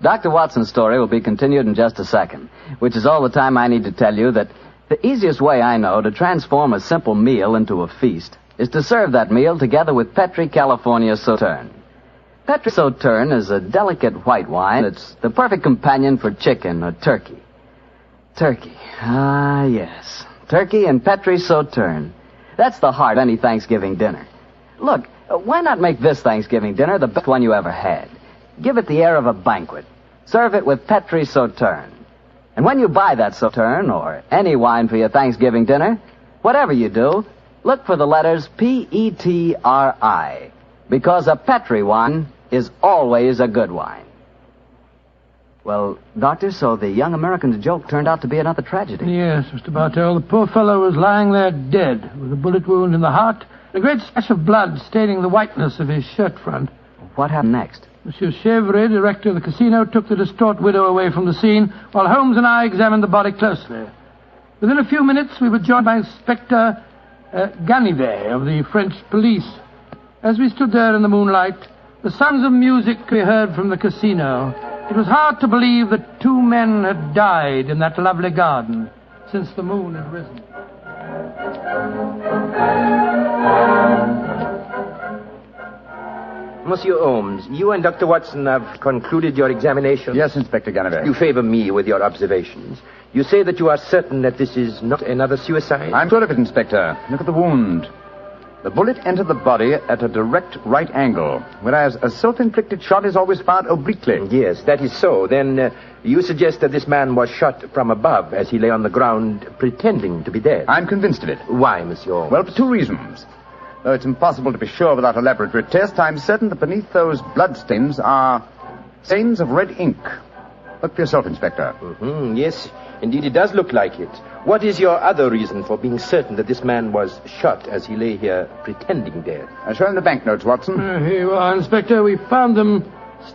Dr. Watson's story will be continued in just a second, which is all the time I need to tell you that the easiest way I know to transform a simple meal into a feast is to serve that meal together with Petri California Sauterne. Petri Sauterne is a delicate white wine that's the perfect companion for chicken or turkey. Turkey. Ah, yes. Turkey and Petri Sauterne. That's the heart of any Thanksgiving dinner. Look, why not make this Thanksgiving dinner the best one you ever had? Give it the air of a banquet. Serve it with Petri Sauterne. And when you buy that Sauterne or any wine for your Thanksgiving dinner, whatever you do, look for the letters P-E-T-R-I, because a Petri wine is always a good wine. Well, Doctor, so the young American's joke turned out to be another tragedy. Yes, Mr. Bartell. The poor fellow was lying there dead, with a bullet wound in the heart, and a great splash of blood staining the whiteness of his shirt front. What happened next? Monsieur Chevrolet, director of the casino, took the distraught widow away from the scene, while Holmes and I examined the body closely. Within a few minutes, we were joined by Inspector Ganivet of the French police. As we stood there in the moonlight, the sounds of music we heard from the casino. It was hard to believe that two men had died in that lovely garden since the moon had risen. Monsieur Holmes, you and Dr. Watson have concluded your examination. Yes, Inspector Ganivet. You favor me with your observations. You say that you are certain that this is not another suicide? I'm sure of it, Inspector. Look at the wound. The bullet entered the body at a direct right angle, whereas a self-inflicted shot is always fired obliquely. Yes, that is so. Then you suggest that this man was shot from above as he lay on the ground pretending to be dead. I'm convinced of it. Why, Monsieur Holmes? Well, for two reasons. Though it's impossible to be sure without a laboratory test, I'm certain that beneath those bloodstains are stains of red ink. Look for yourself, Inspector. Mm-hmm. Yes, indeed it does look like it. What is your other reason for being certain that this man was shot as he lay here pretending dead? Show him the banknotes, Watson. Here you are, Inspector. We found them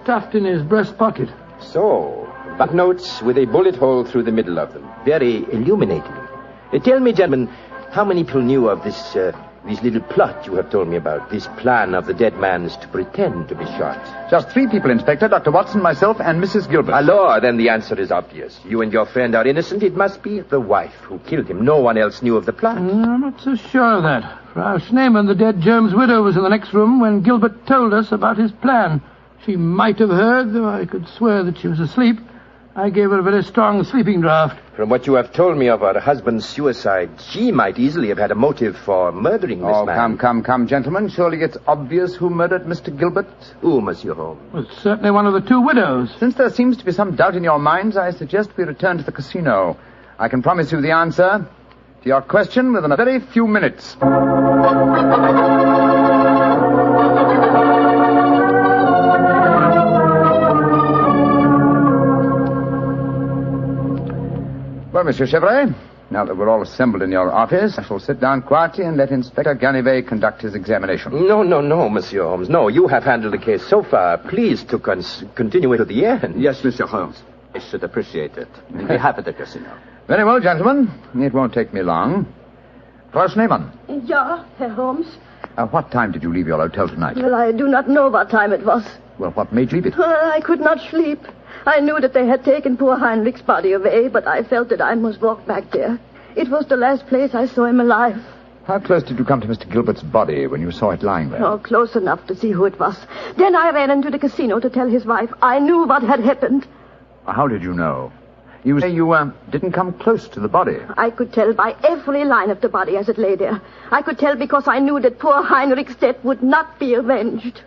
stuffed in his breast pocket. So, banknotes with a bullet hole through the middle of them. Very illuminating. Tell me, gentlemen, how many people knew of this little plot you have told me about, this plan of the dead man's to pretend to be shot? Just 3 people, Inspector. Dr. Watson, myself, and Mrs. Gilbert. Alors, then the answer is obvious. You and your friend are innocent. It must be the wife who killed him. No one else knew of the plot. I'm not so sure of that. Frau Schneemann, the dead Germ's widow, was in the next room when Gilbert told us about his plan. She might have heard, though I could swear that she was asleep. I gave her a very strong sleeping draught. From what you have told me of her husband's suicide, she might easily have had a motive for murdering this man. Come, gentlemen. Surely it's obvious who murdered Mr. Gilbert? Who, Monsieur Holmes? Well, it's certainly one of the two widows. Since there seems to be some doubt in your minds, I suggest we return to the casino. I can promise you the answer to your question within a very few minutes. Well, Monsieur Chevrolet, now that we're all assembled in your office, I shall sit down quietly and let Inspector Ganivet conduct his examination. No, Monsieur Holmes. No, you have handled the case so far. Please to continue it to the end. Yes, Monsieur Holmes. I should appreciate it. On behalf of the casino. Very well, gentlemen. It won't take me long. Frau Schneemann. Ja, Herr Holmes. What time did you leave your hotel tonight? Well, I do not know what time it was. Well, what made you leave it? Well, I could not sleep. I knew that they had taken poor Heinrich's body away, but I felt that I must walk back there. It was the last place I saw him alive. How close did you come to Mr. Gilbert's body when you saw it lying there? Oh, close enough to see who it was. Then I ran into the casino to tell his wife. I knew what had happened. How did you know? You say you didn't come close to the body. I could tell by every line of the body as it lay there. I could tell because I knew that poor Heinrich's death would not be avenged.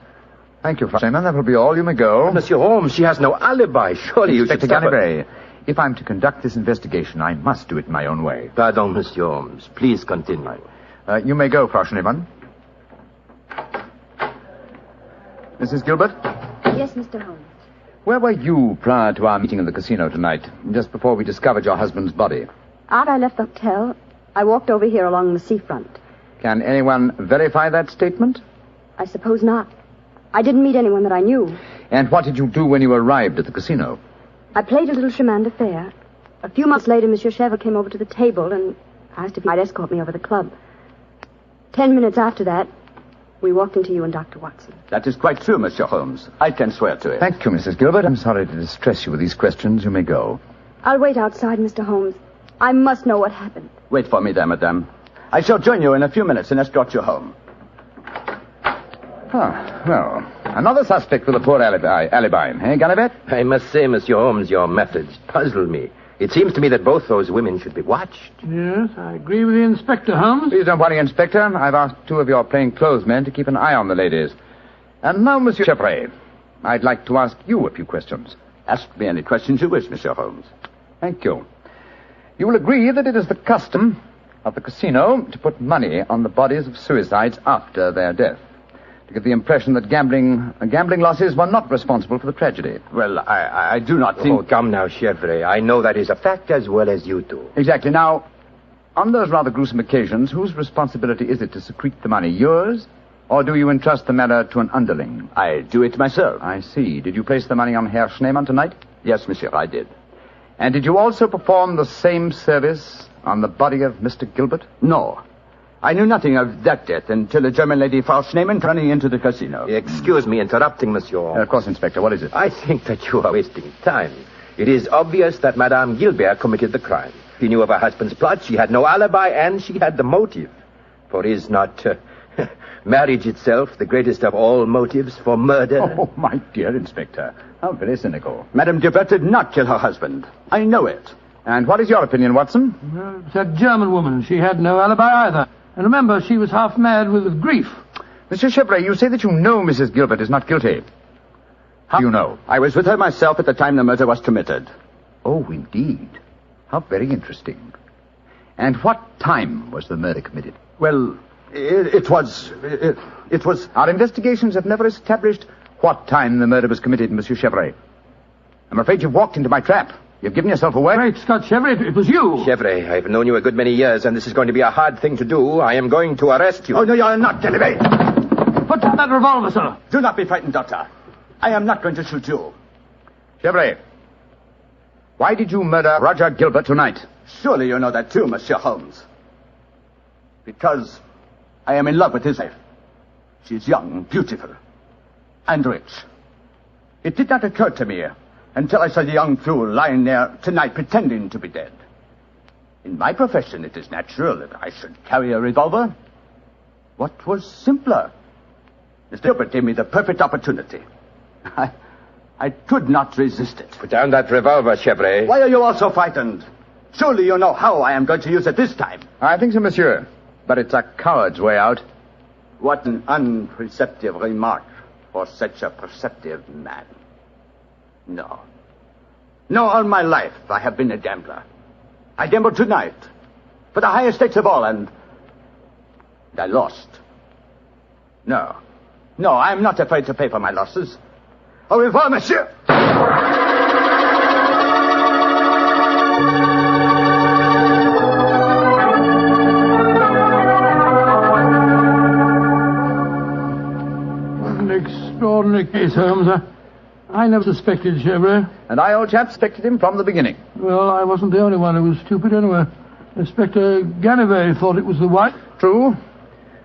Thank you, Frau Schneemann. That will be all. You may go. Monsieur Holmes, she has no alibi. Surely you should stop her. If I'm to conduct this investigation, I must do it in my own way. Pardon, Monsieur Holmes. Please continue. You may go, Frau Schneemann. Mrs. Gilbert? Yes, Mr. Holmes. Where were you prior to our meeting in the casino tonight, just before we discovered your husband's body? After I left the hotel, I walked over here along the seafront. Can anyone verify that statement? I suppose not. I didn't meet anyone that I knew. And what did you do when you arrived at the casino? I played a little chemin de fer. A few months later, Monsieur Chevre came over to the table and asked if he might escort me over the club. 10 minutes after that, we walked into you and Dr. Watson. That is quite true, Monsieur Holmes. I can swear to it. Thank you, Mrs. Gilbert. I'm sorry to distress you with these questions. You may go. I'll wait outside, Mr. Holmes. I must know what happened. Wait for me there, madame. I shall join you in a few minutes and escort you home. Well, another suspect with a poor alibi, eh, Ganivet? I must say, Monsieur Holmes, your methods puzzle me. It seems to me that both those women should be watched. Yes, I agree with the Inspector, Holmes. Please don't worry, Inspector. I've asked two of your plainclothes men to keep an eye on the ladies. And now, Monsieur Chevrolet, I'd like to ask you a few questions. Ask me any questions you wish, Monsieur Holmes. Thank you. You will agree that it is the custom of the casino to put money on the bodies of suicides after their death, to give the impression that gambling losses were not responsible for the tragedy. Well, I do not think... Oh, come now, Chevre. I know that is a fact as well as you do. Exactly. Now, on those rather gruesome occasions, whose responsibility is it to secrete the money? Yours? Or do you entrust the matter to an underling? I do it myself. I see. Did you place the money on Herr Schneemann tonight? Yes, monsieur, I did. And did you also perform the same service on the body of Mr. Gilbert? No. I knew nothing of that death until the German lady Frau Schneemann running into the casino. Excuse me interrupting, monsieur. Of course, Inspector. What is it? I think that you are wasting time. It is obvious that Madame Gilbert committed the crime. She knew of her husband's plot, she had no alibi, and she had the motive. For is not marriage itself the greatest of all motives for murder? Oh, my dear Inspector. How very cynical. Madame Gilbert did not kill her husband. I know it. And what is your opinion, Watson? Well, it's that German woman. She had no alibi either. And remember, she was half mad with grief. Mr. Chevrolet, you say that you know Mrs. Gilbert is not guilty. How do you know? I was with her myself at the time the murder was committed. Oh, indeed. How very interesting. And what time was the murder committed? Well, it was... Our investigations have never established what time the murder was committed, Monsieur Chevrolet. I'm afraid you've walked into my trap. You've given yourself away. Great Scott, Chevrolet, it was you. Chevrolet, I've known you a good many years, and this is going to be a hard thing to do. I am going to arrest you. Oh, no, you're not, Genevieve. Put down that revolver, sir. Do not be frightened, Doctor. I am not going to shoot you. Chevrolet, why did you murder Roger Gilbert tonight? Surely you know that too, Monsieur Holmes. Because I am in love with his wife. She's young, beautiful, and rich. It did not occur to me until I saw the young fool lying there tonight pretending to be dead. In my profession, it is natural that I should carry a revolver. What was simpler? Mr. Gilbert gave me the perfect opportunity. I could not resist it. Put down that revolver, Chevre. Why are you all so frightened? Surely you know how I am going to use it this time. I think so, monsieur. But it's a coward's way out. What an unperceptive remark for such a perceptive man. No. No, all my life I have been a gambler. I gambled tonight for the highest stakes of all, and I lost. No. No, I'm not afraid to pay for my losses. Au revoir, monsieur. An extraordinary case, Holmes. I never suspected Chevre. And I, old chap, suspected him from the beginning. Well, I wasn't the only one who was stupid anyway. Inspector Ganivet thought it was the wife. True.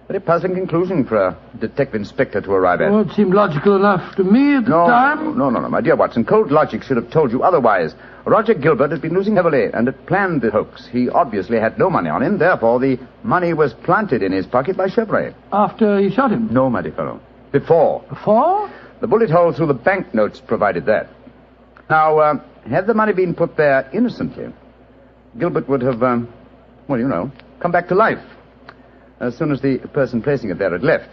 Very puzzling conclusion for a detective inspector to arrive at. Oh, it seemed logical enough to me at the time. No, my dear Watson. Cold logic should have told you otherwise. Roger Gilbert had been losing heavily and had planned the hoax. He obviously had no money on him. Therefore, the money was planted in his pocket by Chevre. After he shot him? No, my dear fellow. Before. Before? The bullet hole through the banknotes provided that. Now, had the money been put there innocently, Gilbert would have, come back to life as soon as the person placing it there had left.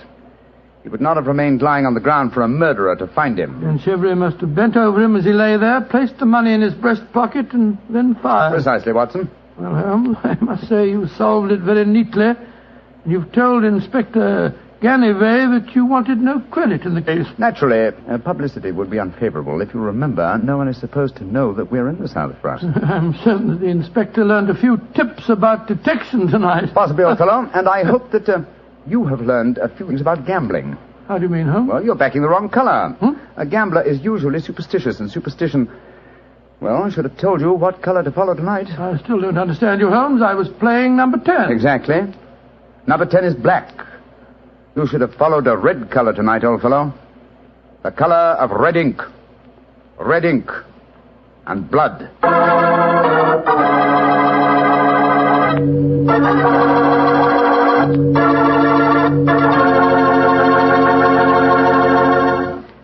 He would not have remained lying on the ground for a murderer to find him. And Chevre must have bent over him as he lay there, placed the money in his breast pocket, and then fired. Precisely, Watson. Well, Holmes, I must say you solved it very neatly. You've told Inspector Ganivet that you wanted no credit in the case. Naturally, publicity would be unfavorable. If you remember, no one is supposed to know that we're in the south of France. I'm certain that the inspector learned a few tips about detection tonight. Possibly, old fellow. And I hope that you have learned a few things about gambling. How do you mean, Holmes? Well, you're backing the wrong color. A gambler is usually superstitious, and superstition... Well, I should have told you what color to follow tonight. I still don't understand you, Holmes. I was playing number 10. Exactly. Number 10 is black. You should have followed a red color tonight, old fellow. The color of red ink. Red ink. And blood.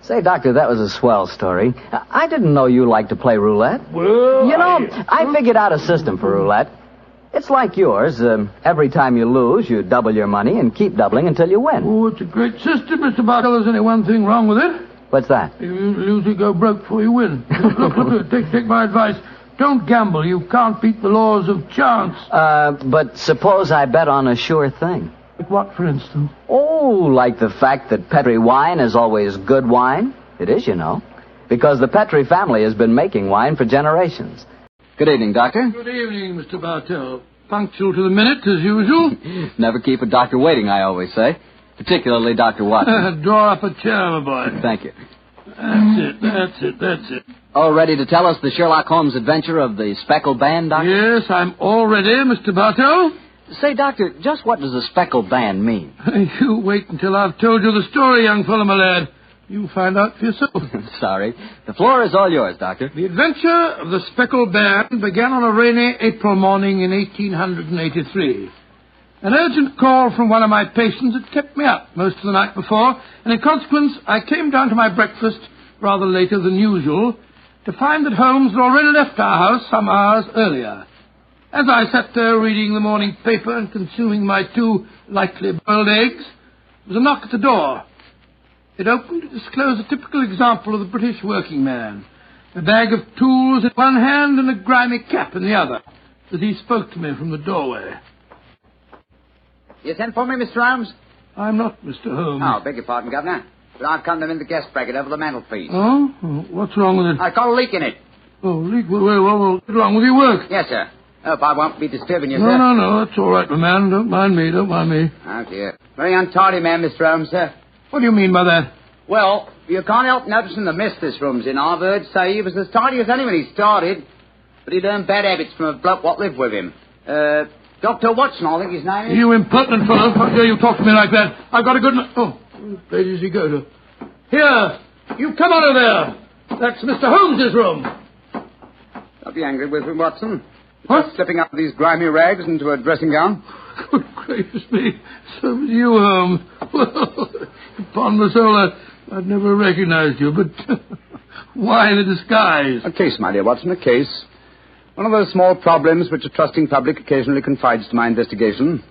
Say, Doctor, that was a swell story. I didn't know you liked to play roulette. Well, I figured out a system for roulette. It's like yours. Every time you lose, you double your money and keep doubling until you win. Oh, it's a great system, Mr. Bartle. There's only one thing wrong with it. What's that? You lose, you go broke before you win. Look, take my advice. Don't gamble. You can't beat the laws of chance. But suppose I bet on a sure thing. Like what, for instance? Oh, like the fact that Petri wine is always good wine. It is, you know. Because the Petri family has been making wine for generations. Good evening, Doctor. Good evening, Mr. Bartell. Punctual to the minute, as usual. Never keep a doctor waiting, I always say. Particularly Dr. Watson. Draw up a chair, my boy. Thank you. That's it. All ready to tell us the Sherlock Holmes adventure of the Speckled Band, Doctor? Yes, I'm all ready, Mr. Bartell. Say, Doctor, just what does a Speckled Band mean? You wait until I've told you the story, young fellow, my lad. You'll find out for yourself. Sorry. The floor is all yours, Doctor. The adventure of the Speckled Band began on a rainy April morning in 1883. An urgent call from one of my patients had kept me up most of the night before, and in consequence I came down to my breakfast rather later than usual to find that Holmes had already left our house some hours earlier. As I sat there reading the morning paper and consuming my 2 lightly boiled eggs, there was a knock at the door. It opened to disclose a typical example of the British working man, a bag of tools in one hand and a grimy cap in the other, as he spoke to me from the doorway. You sent for me, Mr. Holmes? I'm not Mr. Holmes. Oh, beg your pardon, Governor. But I've come them in the guest bracket over the mantelpiece. Oh? What's wrong with it? I've got a leak in it. Oh, leak? Well, what's wrong with your work? Yes, sir. Hope I won't be disturbing you, sir. No, that's all right, my man. Don't mind me. Oh, dear. Very untidy man, Mr. Holmes, sir. What do you mean by that? Well, you can't help noticing the mess this room's in. I've heard say he was as tidy as any when he started, but he learned bad habits from a bloke what lived with him. Dr. Watson, I think his name is. You impertinent fellow. How dare you talk to me like that? I've got a good... Oh, where does he go to? Here, you come out of there. That's Mr. Holmes's room. Don't be angry with him, Watson. What? Slipping up these grimy rags into a dressing gown. Good gracious me. So was you, Holmes. Well, upon my soul, I'd never recognized you, but why the disguise? A case, my dear Watson, a case. One of those small problems which a trusting public occasionally confides to my investigation.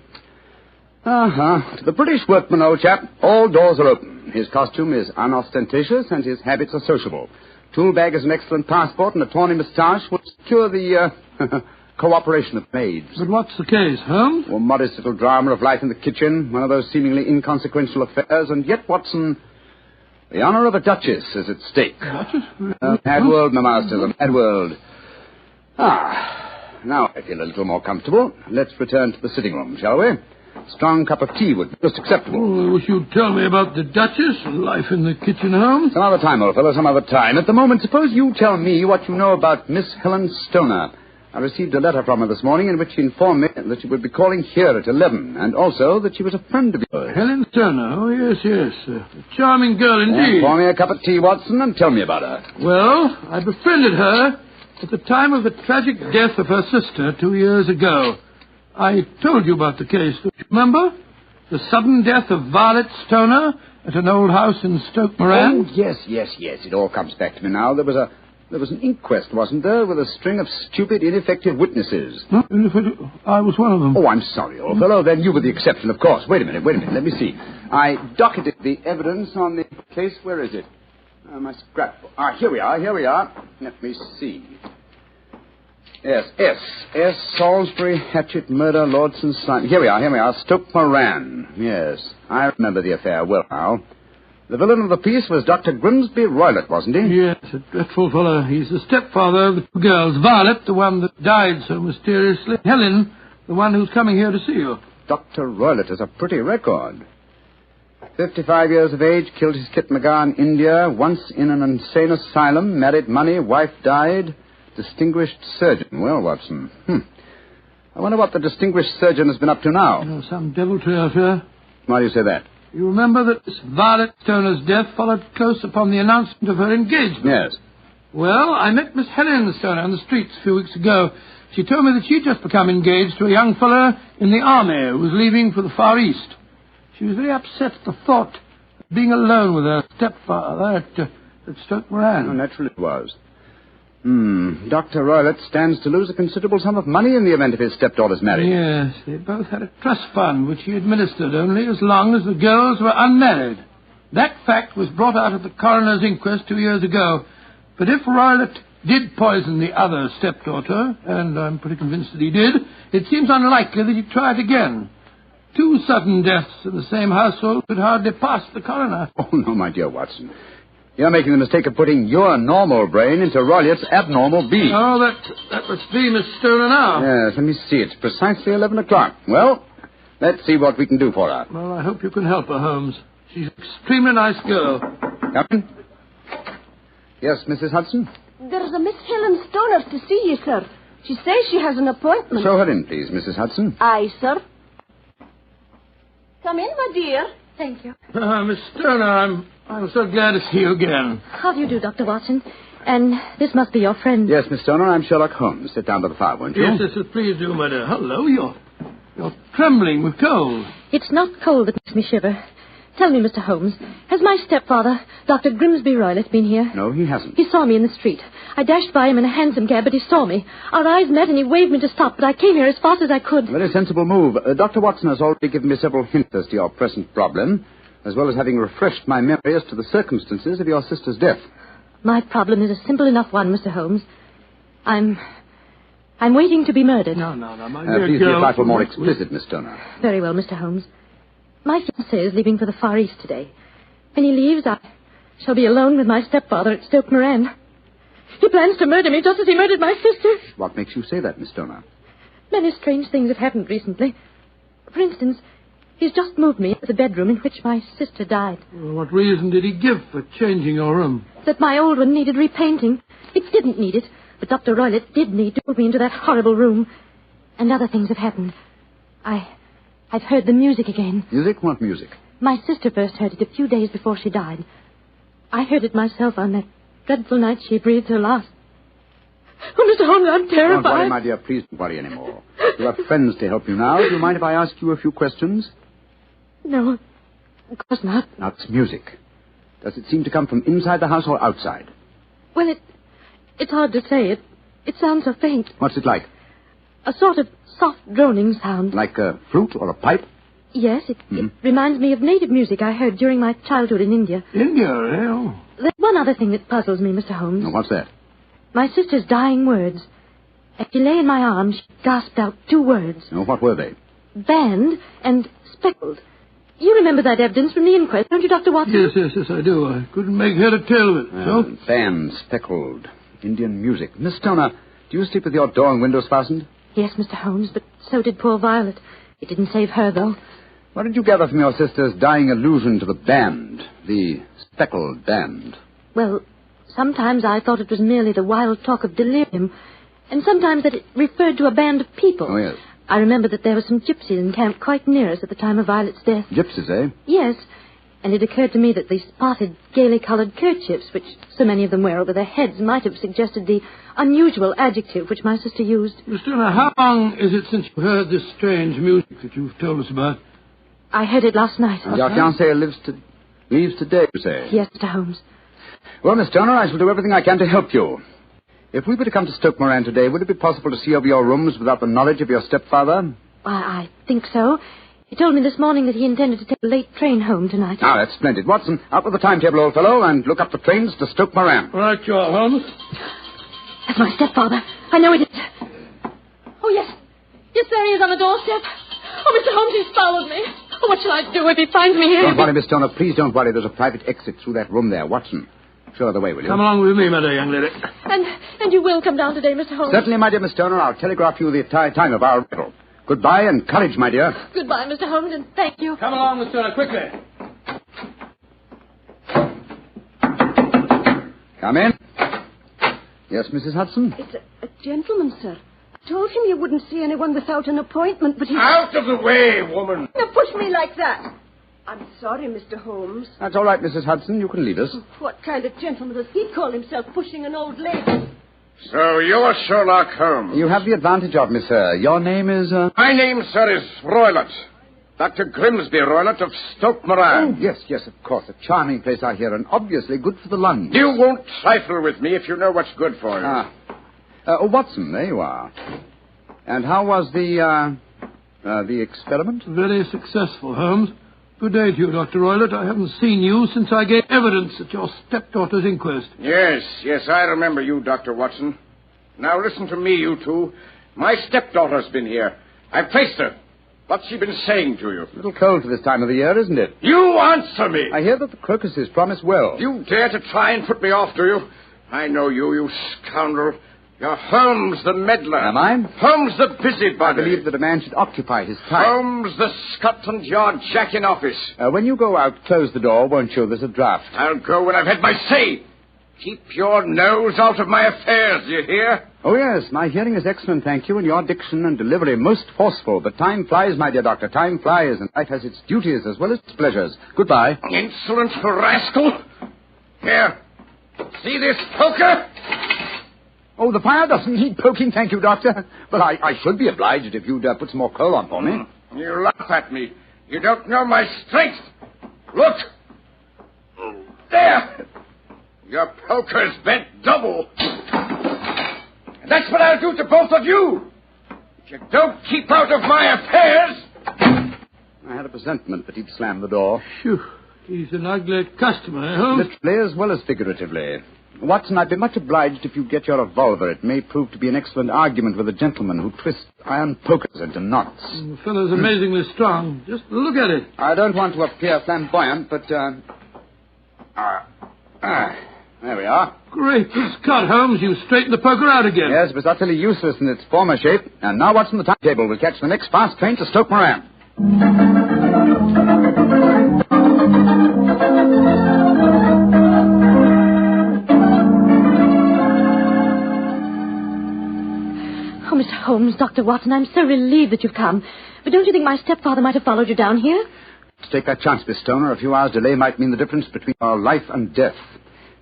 To the British workman, old chap, all doors are open. His costume is unostentatious and his habits are sociable. Tool bag is an excellent passport, and a tawny moustache will secure the cooperation of maids. But what's the case, Holmes? Well, modest little drama of life in the kitchen, one of those seemingly inconsequential affairs, and yet, Watson, the honor of a duchess is at stake. Duchess? Mad world, my master, the mad world. Now I feel a little more comfortable. Let's return to the sitting room, shall we? A strong cup of tea would be just acceptable. Oh, I wish you'd tell me about the Duchess and life in the kitchen, Holmes. Some other time, old fellow, some other time. At the moment, suppose you tell me what you know about Miss Helen Stoner. I received a letter from her this morning in which she informed me that she would be calling here at 11, and also that she was a friend of yours. Helen Stoner, oh, yes. A charming girl indeed. Pour me a cup of tea, Watson, and tell me about her. Well, I befriended her at the time of the tragic death of her sister 2 years ago. I told you about the case, don't you remember? The sudden death of Violet Stoner at an old house in Stoke Moran? Oh, yes. It all comes back to me now. There was an inquest, wasn't there, with a string of stupid, ineffective witnesses. Huh? I was one of them. Oh, I'm sorry, old fellow. Then you were the exception, of course. Wait a minute. Let me see. I docketed the evidence on the case. Where is it? My scrapbook. Here we are. Let me see. Yes, S. Salisbury, Hatchet, Murder, Lordson, Slime. Here we are. Stoke Moran. Yes, I remember the affair well now. The villain of the piece was Dr. Grimsby Roylott, wasn't he? Yes, a dreadful fellow. He's the stepfather of the two girls. Violet, the one that died so mysteriously. Helen, the one who's coming here to see you. Dr. Roylott has a pretty record. 55 years of age, killed his kit Magar in India, once in an insane asylum, married money, wife died... Distinguished surgeon. Well, Watson. I wonder what the distinguished surgeon has been up to now. Oh, some deviltry affair. Why do you say that? You remember that Miss Violet Stoner's death followed close upon the announcement of her engagement? Yes. Well, I met Miss Helen Stoner on the streets a few weeks ago. She told me that she'd just become engaged to a young fellow in the army who was leaving for the Far East. She was very upset at the thought of being alone with her stepfather at Stoke Moran. Oh, naturally it was. Dr. Roylott stands to lose a considerable sum of money in the event of his stepdaughter's marriage. Yes, they both had a trust fund which he administered only as long as the girls were unmarried. That fact was brought out at the coroner's inquest 2 years ago. But if Roylott did poison the other stepdaughter, and I'm pretty convinced that he did, it seems unlikely that he'd try it again. 2 sudden deaths in the same household could hardly pass the coroner. Oh, no, my dear Watson. You're making the mistake of putting your normal brain into Rollitt's abnormal being. Oh, that must be Miss Stoner now. Yes, let me see. It's precisely 11 o'clock. Well, let's see what we can do for her. Well, I hope you can help her, Holmes. She's an extremely nice girl. Come in. Yes, Mrs. Hudson? There's a Miss Helen Stoner to see you, sir. She says she has an appointment. Show her in, please, Mrs. Hudson. Aye, sir. Come in, my dear. Thank you. Miss Stoner, I'm so glad to see you again. How do you do, Dr. Watson? And this must be your friend. Yes, Miss Stoner, I'm Sherlock Holmes. Sit down by the fire, won't you? Yes, please do, my dear. Hello, you're trembling with cold. It's not cold that makes me shiver. Tell me, Mr. Holmes, has my stepfather, Dr. Grimsby Roylott, been here? No, he hasn't. He saw me in the street. I dashed by him in a hansom cab, but he saw me. Our eyes met and he waved me to stop, but I came here as fast as I could. Very sensible move. Dr. Watson has already given me several hints as to your present problem, as well as having refreshed my memory as to the circumstances of your sister's death. My problem is a simple enough one, Mr. Holmes. I'm waiting to be murdered. No, my dear please girl. be a trifle more explicit, Miss Stoner. Very well, Mr. Holmes. My fiancé is leaving for the Far East today. When he leaves, I shall be alone with my stepfather at Stoke Moran. He plans to murder me just as he murdered my sister. What makes you say that, Miss Stoner? Many strange things have happened recently. For instance, he's just moved me into the bedroom in which my sister died. Well, what reason did he give for changing your room? That my old one needed repainting. It didn't need it, but Dr. Roylott did need to move me into that horrible room. And other things have happened. I've heard the music again. Music? What music? My sister first heard it a few days before she died. I heard it myself on that dreadful night she breathed her last. Oh, Mr. Holmes, I'm terrified. Don't worry, my dear. Please don't worry anymore. You have friends to help you now. Do you mind if I ask you a few questions? No, of course not. Now, it's music. Does it seem to come from inside the house or outside? Well, it's hard to say. It sounds so faint. What's it like? A sort of soft droning sound. Like a flute or a pipe? Yes, it reminds me of native music I heard during my childhood in India. India, eh? There's one other thing that puzzles me, Mr. Holmes. Oh, what's that? My sister's dying words. As she lay in my arms, she gasped out 2 words. Oh, what were they? Banned and speckled. You remember that evidence from the inquest, don't you, Dr. Watson? Yes, I do. I couldn't make head or tail of it. So? Band, speckled, Indian music. Miss Stoner, do you sleep with your door and windows fastened? Yes, Mr. Holmes, but so did poor Violet. It didn't save her, though. What did you gather from your sister's dying allusion to the band, the speckled band? Well, sometimes I thought it was merely the wild talk of delirium, and sometimes that it referred to a band of people. Oh, yes. I remember that there were some gypsies encamped quite near us at the time of Violet's death. Gypsies, eh? Yes, and it occurred to me that the spotted, gaily coloured kerchiefs, which so many of them wear over their heads, might have suggested the unusual adjective which my sister used. Miss Turner, how long is it since you heard this strange music that you've told us about? I heard it last night. And your fiancé leaves today, you say? Yes, Mr. Holmes. Well, Miss Turner, I shall do everything I can to help you. If we were to come to Stoke Moran today, would it be possible to see over your rooms without the knowledge of your stepfather? I think so. He told me this morning that he intended to take a late train home tonight. Ah, that's splendid. Watson, out with the timetable, old fellow, and look up the trains to Stoke Moran. Right, you are, Holmes. That's my stepfather. I know it is. Oh, yes. Yes, there he is on the doorstep. Oh, Mr. Holmes, he's followed me. Oh, what shall I do if he finds me here? Don't worry, Miss Turner. Please don't worry. There's a private exit through that room there. Watson, show her the way, will you? Come along with me, my dear young lady. And you will come down today, Mr. Holmes? Certainly, my dear Miss Turner. I'll telegraph you the time of our arrival. Goodbye and courage, my dear. Goodbye, Mr. Holmes, and thank you. Come along, Miss Turner, quickly. Come in. Yes, Mrs. Hudson? It's a gentleman, sir. I told him you wouldn't see anyone without an appointment, but he... Out of the way, woman! Now push me like that. I'm sorry, Mr. Holmes. That's all right, Mrs. Hudson. You can leave us. What kind of gentleman does he call himself, pushing an old lady? So you're Sherlock Holmes. You have the advantage of me, sir. Your name is, My name, sir, is Roylott. Dr. Grimsby Roylott of Stoke Moran. Oh, yes, of course. A charming place, I hear, and obviously good for the lungs. You won't trifle with me if you know what's good for you. Watson, there you are. And how was the experiment? Very successful, Holmes. Good day to you, Dr. Roylott. I haven't seen you since I gave evidence at your stepdaughter's inquest. Yes, I remember you, Dr. Watson. Now listen to me, you two. My stepdaughter's been here. I've traced her. What's she been saying to you? A little cold for this time of the year, isn't it? You answer me! I hear that the crocuses promise well. You dare to try and put me off, do you? I know you, you scoundrel. You're Holmes the meddler. Am I? Holmes the busybody. I believe that a man should occupy his time. Holmes the Scotland Yard Jack in office. When you go out, close the door, won't you? There's a draft. I'll go when I've had my say. Keep your nose out of my affairs, you hear? Oh, yes, my hearing is excellent, thank you, and your diction and delivery most forceful. But time flies, my dear doctor, time flies, and life has its duties as well as its pleasures. Goodbye. Insolent rascal. Here, see this poker? Oh, the fire doesn't need poking, thank you, Doctor. But I should be obliged if you'd put some more coal on for me. You laugh at me. You don't know my strength. Look. There. Your poker's bent double. And that's what I'll do to both of you. If you don't keep out of my affairs. I had a presentiment that he'd slam the door. Phew. He's an ugly customer, eh, Holmes? Literally as well as figuratively. Watson, I'd be much obliged if you'd get your revolver. It may prove to be an excellent argument with a gentleman who twists iron pokers into knots. The fellow's amazingly strong. Just look at it. I don't want to appear flamboyant, but, there we are. Great Scott, Holmes. You straightened the poker out again. Yes, but it's utterly useless in its former shape. And now Watson, the timetable will catch the next fast train to Stoke Moran. Oh, Mr. Holmes, Dr. Watson, I'm so relieved that you've come. But don't you think my stepfather might have followed you down here? Let's take that chance, Miss Stoner. A few hours' delay might mean the difference between our life and death.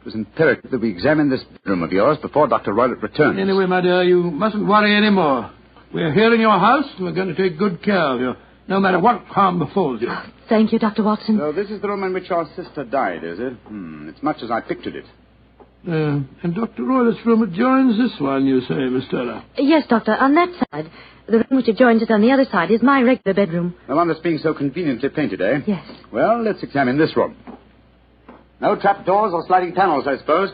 It was imperative that we examine this bedroom of yours before Dr. Roylott returns. Anyway, my dear, you mustn't worry any more. We're here in your house, and we're going to take good care of you, no matter what harm befalls you. Thank you, Dr. Watson. So this is the room in which your sister died, is it? It's much as I pictured it. And Dr. Roylett's room adjoins this one, you say, Miss Turner? Yes, Doctor, on that side. The room which adjoins it on the other side is my regular bedroom. The one that's being so conveniently painted, eh? Yes. Well, let's examine this room. No trapdoors or sliding panels, I suppose.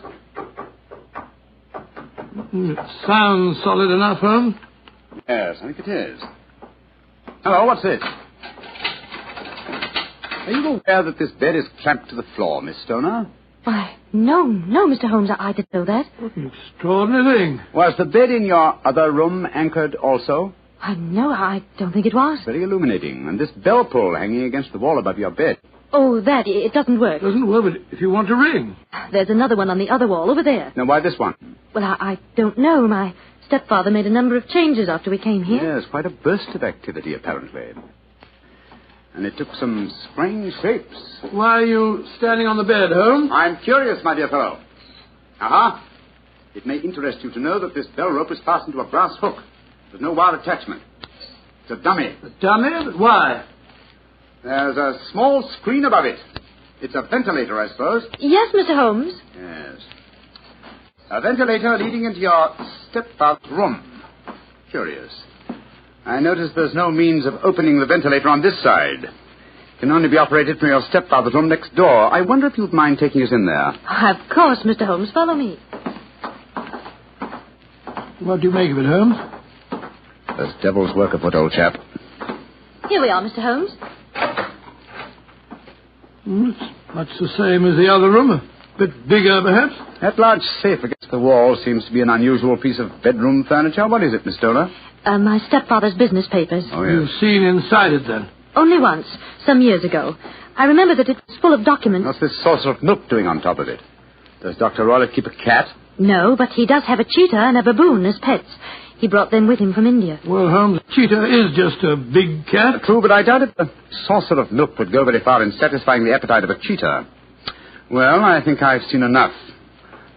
It sounds solid enough, Holmes. Yes, I think it is. Hello, what's this? Are you aware that this bed is clamped to the floor, Miss Stoner? Why, no, Mr. Holmes, I didn't know that. What an extraordinary thing. Was the bed in your other room anchored also? No, I don't think it was. Very illuminating. And this bell pull hanging against the wall above your bed. Oh, that, it doesn't work. It doesn't work, but if you want to ring. There's another one on the other wall over there. Now, why this one? Well, I don't know. My stepfather made a number of changes after we came here. Yes, quite a burst of activity, apparently. And it took some strange shapes. Why are you standing on the bed, Holmes? I'm curious, my dear fellow. Aha. It may interest you to know that this bell rope is fastened to a brass hook. There's no wire attachment. It's a dummy. A dummy? But why? There's a small screen above it. It's a ventilator, I suppose. Yes, Mr. Holmes. Yes. A ventilator leading into your stepfather's room. Curious. I notice there's no means of opening the ventilator on this side. It can only be operated from your stepfather's room next door. I wonder if you'd mind taking us in there. Of course, Mr. Holmes. Follow me. What do you make of it, Holmes? There's devil's work afoot, old chap. Here we are, Mr. Holmes. It's much the same as the other room. A bit bigger, perhaps. That large safe against the wall seems to be an unusual piece of bedroom furniture. What is it, Miss Stoner? My stepfather's business papers. Oh, yes. You've seen inside it, then? Only once, some years ago. I remember that it was full of documents. What's this saucer of milk doing on top of it? Does Dr. Roylott keep a cat? No, but he does have a cheetah and a baboon as pets. He brought them with him from India. Well, Holmes, cheetah is just a big cat. True, but I doubt if a saucer of milk would go very far in satisfying the appetite of a cheetah. Well, I think I've seen enough.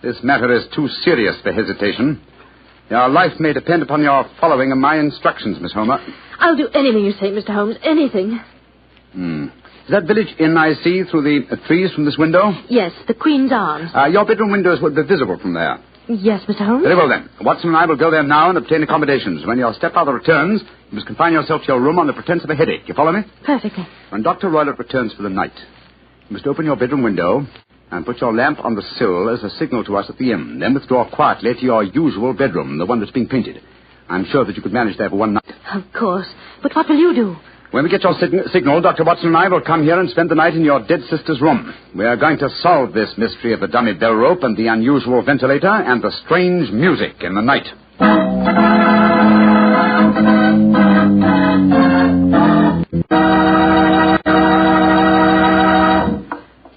This matter is too serious for hesitation. Your life may depend upon your following my instructions, Miss Homer. I'll do anything you say, Mr. Holmes, anything. Is that village inn I see through the trees from this window? Yes, the Queen's Arms. Your bedroom windows would be visible from there. Yes, Mr. Holmes. Very well, then. Watson and I will go there now and obtain accommodations. When your stepfather returns, you must confine yourself to your room on the pretense of a headache. You follow me? Perfectly. When Dr. Roylott returns for the night, you must open your bedroom window and put your lamp on the sill as a signal to us at the inn. Then withdraw quietly to your usual bedroom, the one that's being painted. I'm sure that you could manage there for one night. Of course. But what will you do? When we get your signal, Dr. Watson and I will come here and spend the night in your dead sister's room. We are going to solve this mystery of the dummy bell rope and the unusual ventilator and the strange music in the night.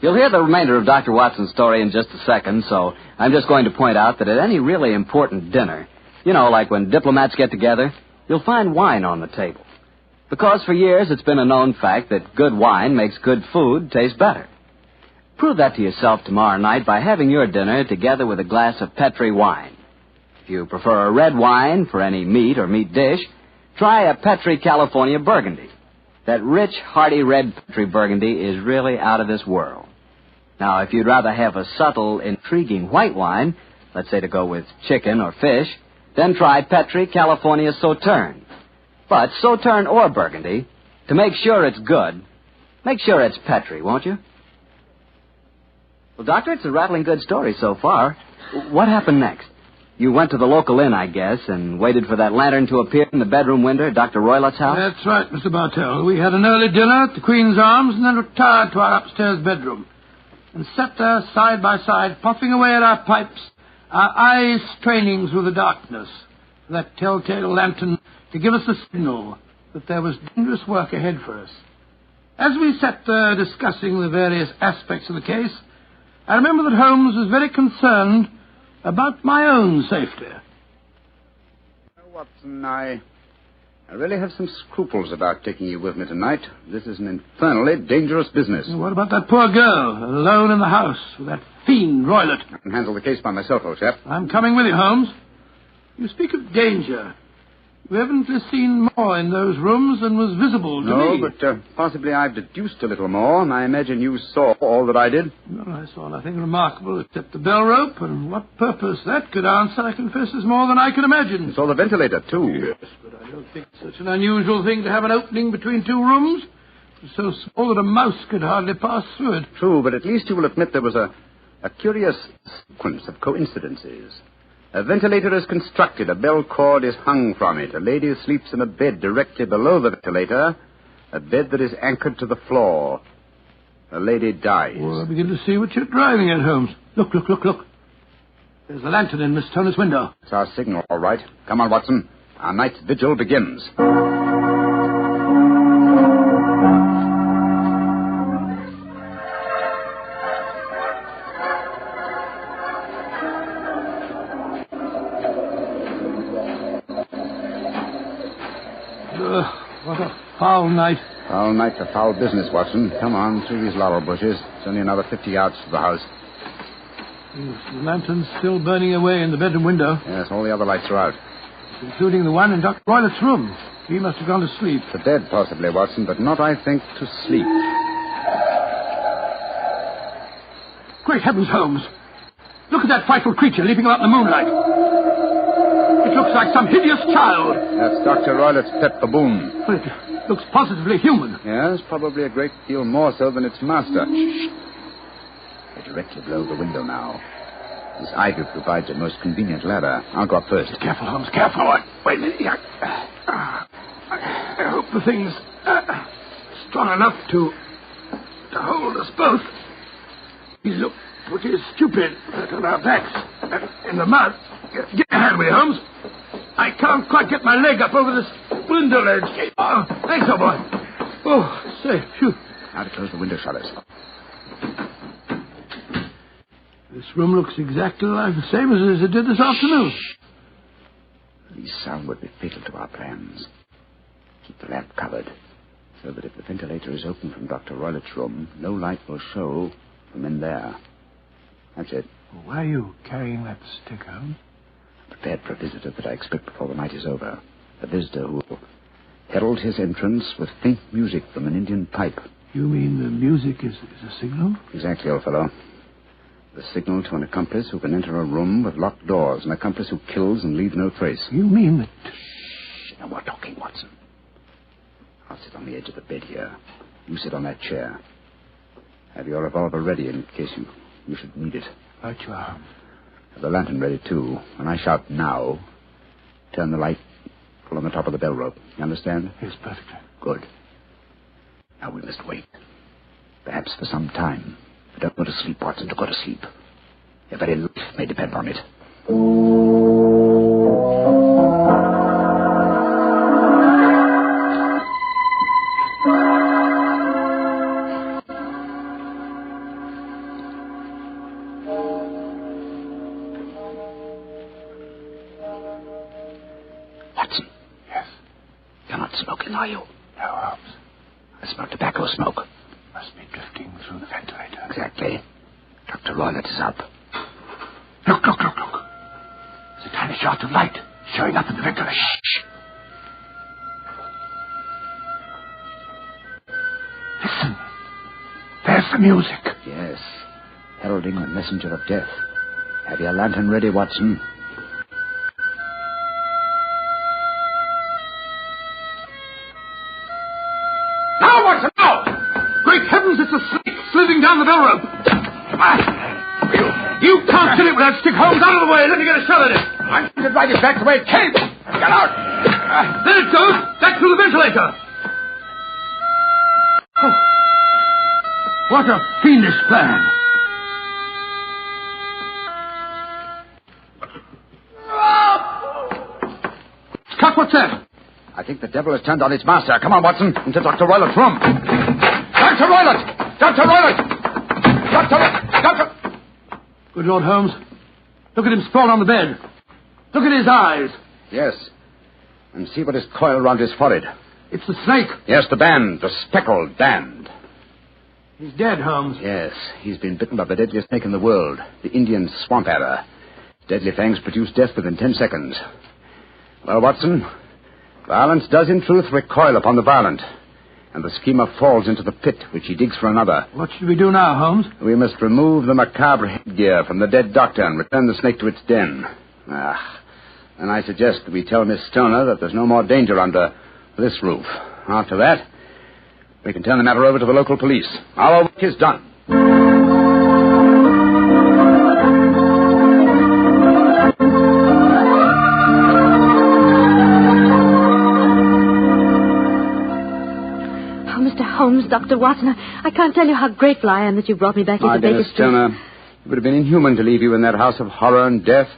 You'll hear the remainder of Dr. Watson's story in just a second, so I'm just going to point out that at any really important dinner, you know, like when diplomats get together, you'll find wine on the table. Because for years it's been a known fact that good wine makes good food taste better. Prove that to yourself tomorrow night by having your dinner together with a glass of Petri wine. If you prefer a red wine for any meat or meat dish, try a Petri California Burgundy. That rich, hearty red Petri Burgundy is really out of this world. Now, if you'd rather have a subtle, intriguing white wine, let's say to go with chicken or fish, then try Petri California Sauterne. But Sauterne or Burgundy, to make sure it's good, make sure it's Petri, won't you? Well, Doctor, it's a rattling good story so far. What happened next? You went to the local inn, I guess, and waited for that lantern to appear in the bedroom window at Dr. Roylott's house? That's right, Mr. Bartell. We had an early dinner at the Queen's Arms and then retired to our upstairs bedroom and sat there side by side, puffing away at our pipes, our eyes straining through the darkness for that telltale lantern to give us the signal that there was dangerous work ahead for us. As we sat there discussing the various aspects of the case, I remember that Holmes was very concerned about my own safety. Watson, I really have some scruples about taking you with me tonight. This is an infernally dangerous business. What about that poor girl, alone in the house with that fiend Roylott? I can handle the case by myself, old chap. I'm coming with you, Holmes. You speak of danger. You haven't seen more in those rooms than was visible to me. No, but possibly I've deduced a little more, and I imagine you saw all that I did. Well, I saw nothing remarkable except the bell rope, and what purpose that could answer, I confess, is more than I can imagine. You saw the ventilator, too. Yes, but I don't think it's such an unusual thing to have an opening between two rooms. It's so small that a mouse could hardly pass through it. True, but at least you will admit there was a curious sequence of coincidences. A ventilator is constructed. A bell cord is hung from it. A lady sleeps in a bed directly below the ventilator, a bed that is anchored to the floor. The lady dies. Well, I begin to see what you're driving at, Holmes. Look. There's the lantern in Miss Toner's window. It's our signal, all right. Come on, Watson. Our night's vigil begins. What a foul night. Foul night for foul business, Watson. Come on, through these laurel bushes. It's only another 50 yards to the house. Yes, the lantern's still burning away in the bedroom window. Yes, all the other lights are out. Including the one in Dr. Roylett's room. He must have gone to sleep. To bed, possibly, Watson, but not, I think, to sleep. Great heavens, Holmes. Look at that frightful creature leaping about in the moonlight. It looks like some hideous child. That's Dr. Roylett's pet baboon. Well, it looks positively human. Yes, probably a great deal more so than its master. Shh. They're directly below the window now. This ivy provides a most convenient ladder. I'll go up first. Careful, Holmes, careful. Wait a minute. I hope the thing's strong enough to hold us both. We look pretty stupid on our backs in the mud. Get your hand with you, Holmes. I can't quite get my leg up over this window ledge. Oh, thanks, old boy. Oh, say, phew. Now to close the window shutters. This room looks exactly like the same as it did this afternoon. These sound would be fatal to our plans. Keep the lamp covered, so that if the ventilator is open from Dr. Roylett's room, no light will show from in there. That's it. Why are you carrying that stick, Holmes? Prepared for a visitor that I expect before the night is over. A visitor who will herald his entrance with faint music from an Indian pipe. You mean the music is a signal? Exactly, old fellow. The signal to an accomplice who can enter a room with locked doors. An accomplice who kills and leaves no trace. You mean that... Shh, no more talking, Watson. I'll sit on the edge of the bed here. You sit on that chair. Have your revolver ready in case you should need it. Right you are. Have the lantern ready, too. When I shout now, turn the light full on the top of the bell rope. You understand? Yes, perfectly. Good. Now we must wait. Perhaps for some time. But don't go to sleep, Watson. Don't go to sleep. Your very life may depend on it. Watson. Yes? You're not smoking, are you? No, Holmes. I smell tobacco smoke. Must be drifting through the ventilator. Exactly. Dr. Roylett is up. Look. There's a tiny shaft of light showing up in the ventilator. Shh. Listen. There's the music. Yes. Heralding the messenger of death. Have your lantern ready, Watson. Now, Watson, now! Great heavens, it's a snake slithing down the bell rope. You can't kill it with that stick, Holmes. Out of the way. Let me get a shot at it. I'm going to drive it back the way it came. Get out. There it goes. Back through the ventilator. Oh. What a fiendish plan. Scott, what's that? I think the devil has turned on its master. Come on, Watson, into Dr. Roylett's room. Dr. Roylett! Dr. Roylett! Dr. Good Lord, Holmes. Look at him sprawled on the bed. Look at his eyes. Yes. And see what is coiled around his forehead. It's the snake. Yes, the band. The speckled band. He's dead, Holmes. Yes. He's been bitten by the deadliest snake in the world. The Indian swamp adder. Deadly fangs produce death within 10 seconds. Well, Watson, Violence does, in truth, recoil upon the violent. And the schemer falls into the pit, which he digs for another. What should we do now, Holmes? We must remove the macabre headgear from the dead doctor and return the snake to its den. And I suggest that we tell Miss Stoner that there's no more danger under this roof. After that, we can turn the matter over to the local police. Our work is done. Holmes, Dr. Watson, I can't tell you how grateful I am that you brought me back into Baker Street. Stoner, it would have been inhuman to leave you in that house of horror and death.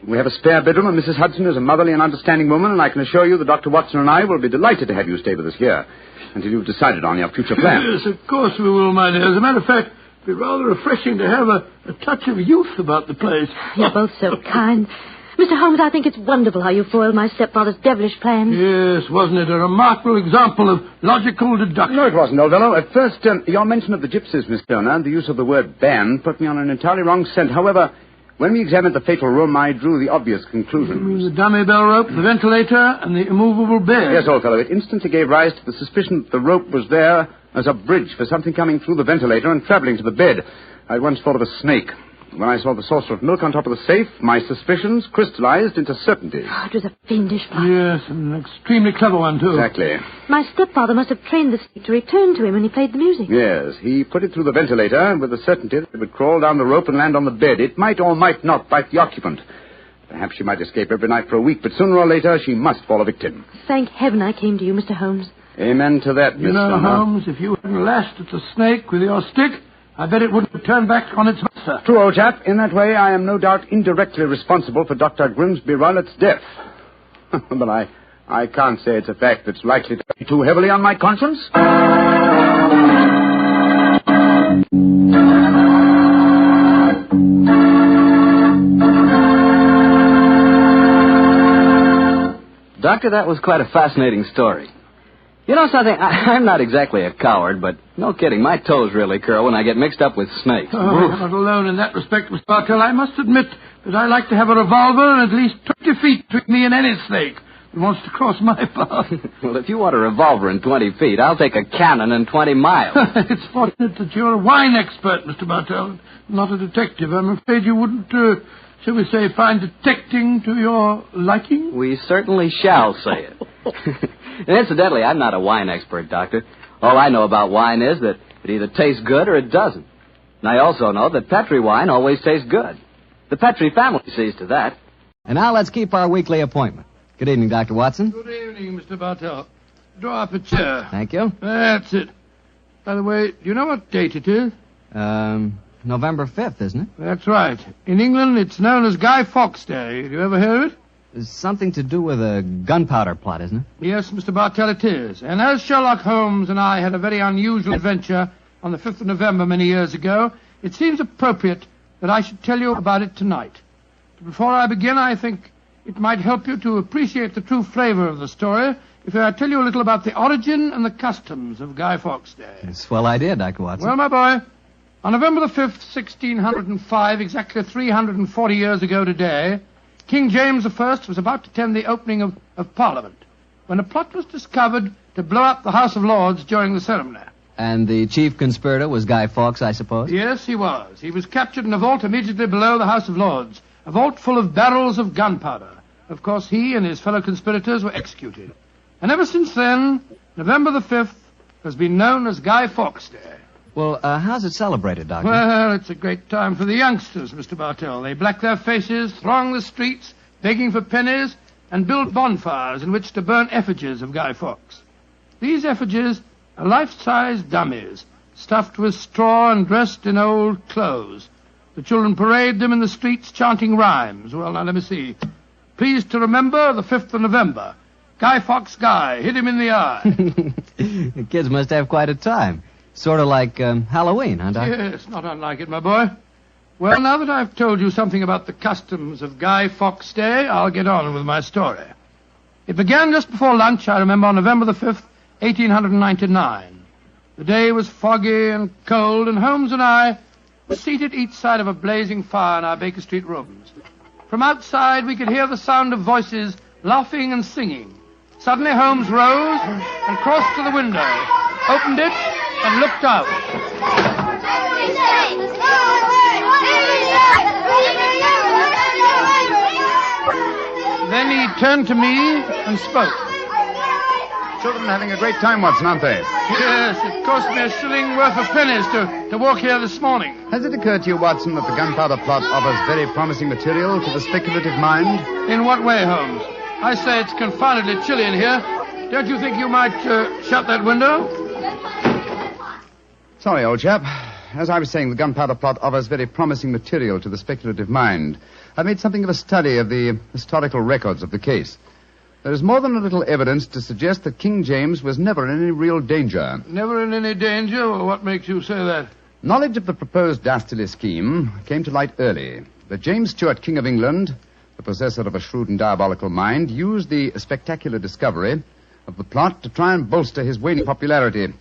We have a spare bedroom, and Mrs. Hudson is a motherly and understanding woman, and I can assure you that Dr. Watson and I will be delighted to have you stay with us here until you've decided on your future plans. Yes, of course we will, my dear. As a matter of fact, it would be rather refreshing to have a touch of youth about the place. You're both so kind. Mr. Holmes, I think it's wonderful how you foiled my stepfather's devilish plans. Yes, wasn't it a remarkable example of logical deduction? No, it wasn't, old fellow. At first, your mention of the gypsies, Miss Stoner, and the use of the word band put me on an entirely wrong scent. However, when we examined the fatal room, I drew the obvious conclusion. You mean the dummy bell rope, the ventilator, and the immovable bed? Yes, old fellow. It instantly gave rise to the suspicion that the rope was there as a bridge for something coming through the ventilator and traveling to the bed. I once thought of a snake. When I saw the saucer of milk on top of the safe, my suspicions crystallized into certainty. Oh, it was a fiendish plot. Yes, and an extremely clever one, too. Exactly. My stepfather must have trained the snake to return to him when he played the music. Yes, he put it through the ventilator with the certainty that it would crawl down the rope and land on the bed. It might or might not bite the occupant. Perhaps she might escape every night for a week, but sooner or later she must fall a victim. Thank heaven I came to you, Mr. Holmes. Amen to that, Miss Stoner. Holmes, if you hadn't lashed at the snake with your stick, I bet it wouldn't turn back on its master. True, old chap. In that way, I am no doubt indirectly responsible for Dr. Grimsby Rowlett's death. But I can't say it's a fact that's likely to be too heavily on my conscience. Doctor, that was quite a fascinating story. You know something? I'm not exactly a coward, but no kidding, my toes really curl when I get mixed up with snakes. Oh, I'm not alone in that respect, Mr. Bartell. I must admit that I like to have a revolver and at least 20 feet between me and any snake that wants to cross my path. Well, if you want a revolver in 20 feet, I'll take a cannon in 20 miles. It's fortunate that you're a wine expert, Mr. Bartell, not a detective. I'm afraid you wouldn't, shall we say, find detecting to your liking? We certainly shall say it. And incidentally, I'm not a wine expert, Doctor. All I know about wine is that it either tastes good or it doesn't. And I also know that Petri wine always tastes good. The Petri family sees to that. And now let's keep our weekly appointment. Good evening, Dr. Watson. Good evening, Mr. Bartell. Draw up a chair. Thank you. That's it. By the way, do you know what date it is? November 5th, isn't it? That's right. In England, it's known as Guy Fawkes Day. Have you ever heard of it? It's something to do with a gunpowder plot, isn't it? Yes, Mr. Bartell, it is. And as Sherlock Holmes and I had a very unusual adventure on the 5th of November many years ago, it seems appropriate that I should tell you about it tonight. But before I begin, I think it might help you to appreciate the true flavor of the story if I tell you a little about the origin and the customs of Guy Fawkes Day. It's a swell idea, Dr. Watson. Well, my boy, on November the 5th, 1605, exactly 340 years ago today, King James I was about to attend the opening of Parliament when a plot was discovered to blow up the House of Lords during the ceremony. And the chief conspirator was Guy Fawkes, I suppose? Yes, he was. He was captured in a vault immediately below the House of Lords, a vault full of barrels of gunpowder. Of course, he and his fellow conspirators were executed. And ever since then, November the 5th has been known as Guy Fawkes Day. Well, how's it celebrated, Doctor? Well, it's a great time for the youngsters, Mr. Bartell. They black their faces, throng the streets, begging for pennies, and build bonfires in which to burn effigies of Guy Fawkes. These effigies are life-size dummies, stuffed with straw and dressed in old clothes. The children parade them in the streets chanting rhymes. Well, now, let me see. Pleased to remember the 5th of November. Guy Fawkes Guy, hit him in the eye. The kids must have quite a time. Sort of like Halloween, huh, Doctor? Yes, not unlike it, my boy. Well, now that I've told you something about the customs of Guy Fawkes Day, I'll get on with my story. It began just before lunch, I remember, on November the 5th, 1899. The day was foggy and cold, and Holmes and I were seated each side of a blazing fire in our Baker Street rooms. From outside, we could hear the sound of voices laughing and singing. Suddenly Holmes rose and crossed to the window, opened it, and looked out. Then he turned to me and spoke. Children are having a great time, Watson, aren't they? Yes, it cost me a shilling worth of pennies to walk here this morning. Has it occurred to you, Watson, that the gunpowder plot offers very promising material to the speculative mind? In what way, Holmes? I say it's confoundedly chilly in here. Don't you think you might shut that window? Sorry, old chap. As I was saying, the gunpowder plot offers very promising material to the speculative mind. I made something of a study of the historical records of the case. There is more than a little evidence to suggest that King James was never in any real danger. Never in any danger? Well, what makes you say that? Knowledge of the proposed dastardly scheme came to light early. But James Stuart, King of England, the possessor of a shrewd and diabolical mind, used the spectacular discovery of the plot to try and bolster his waning popularity,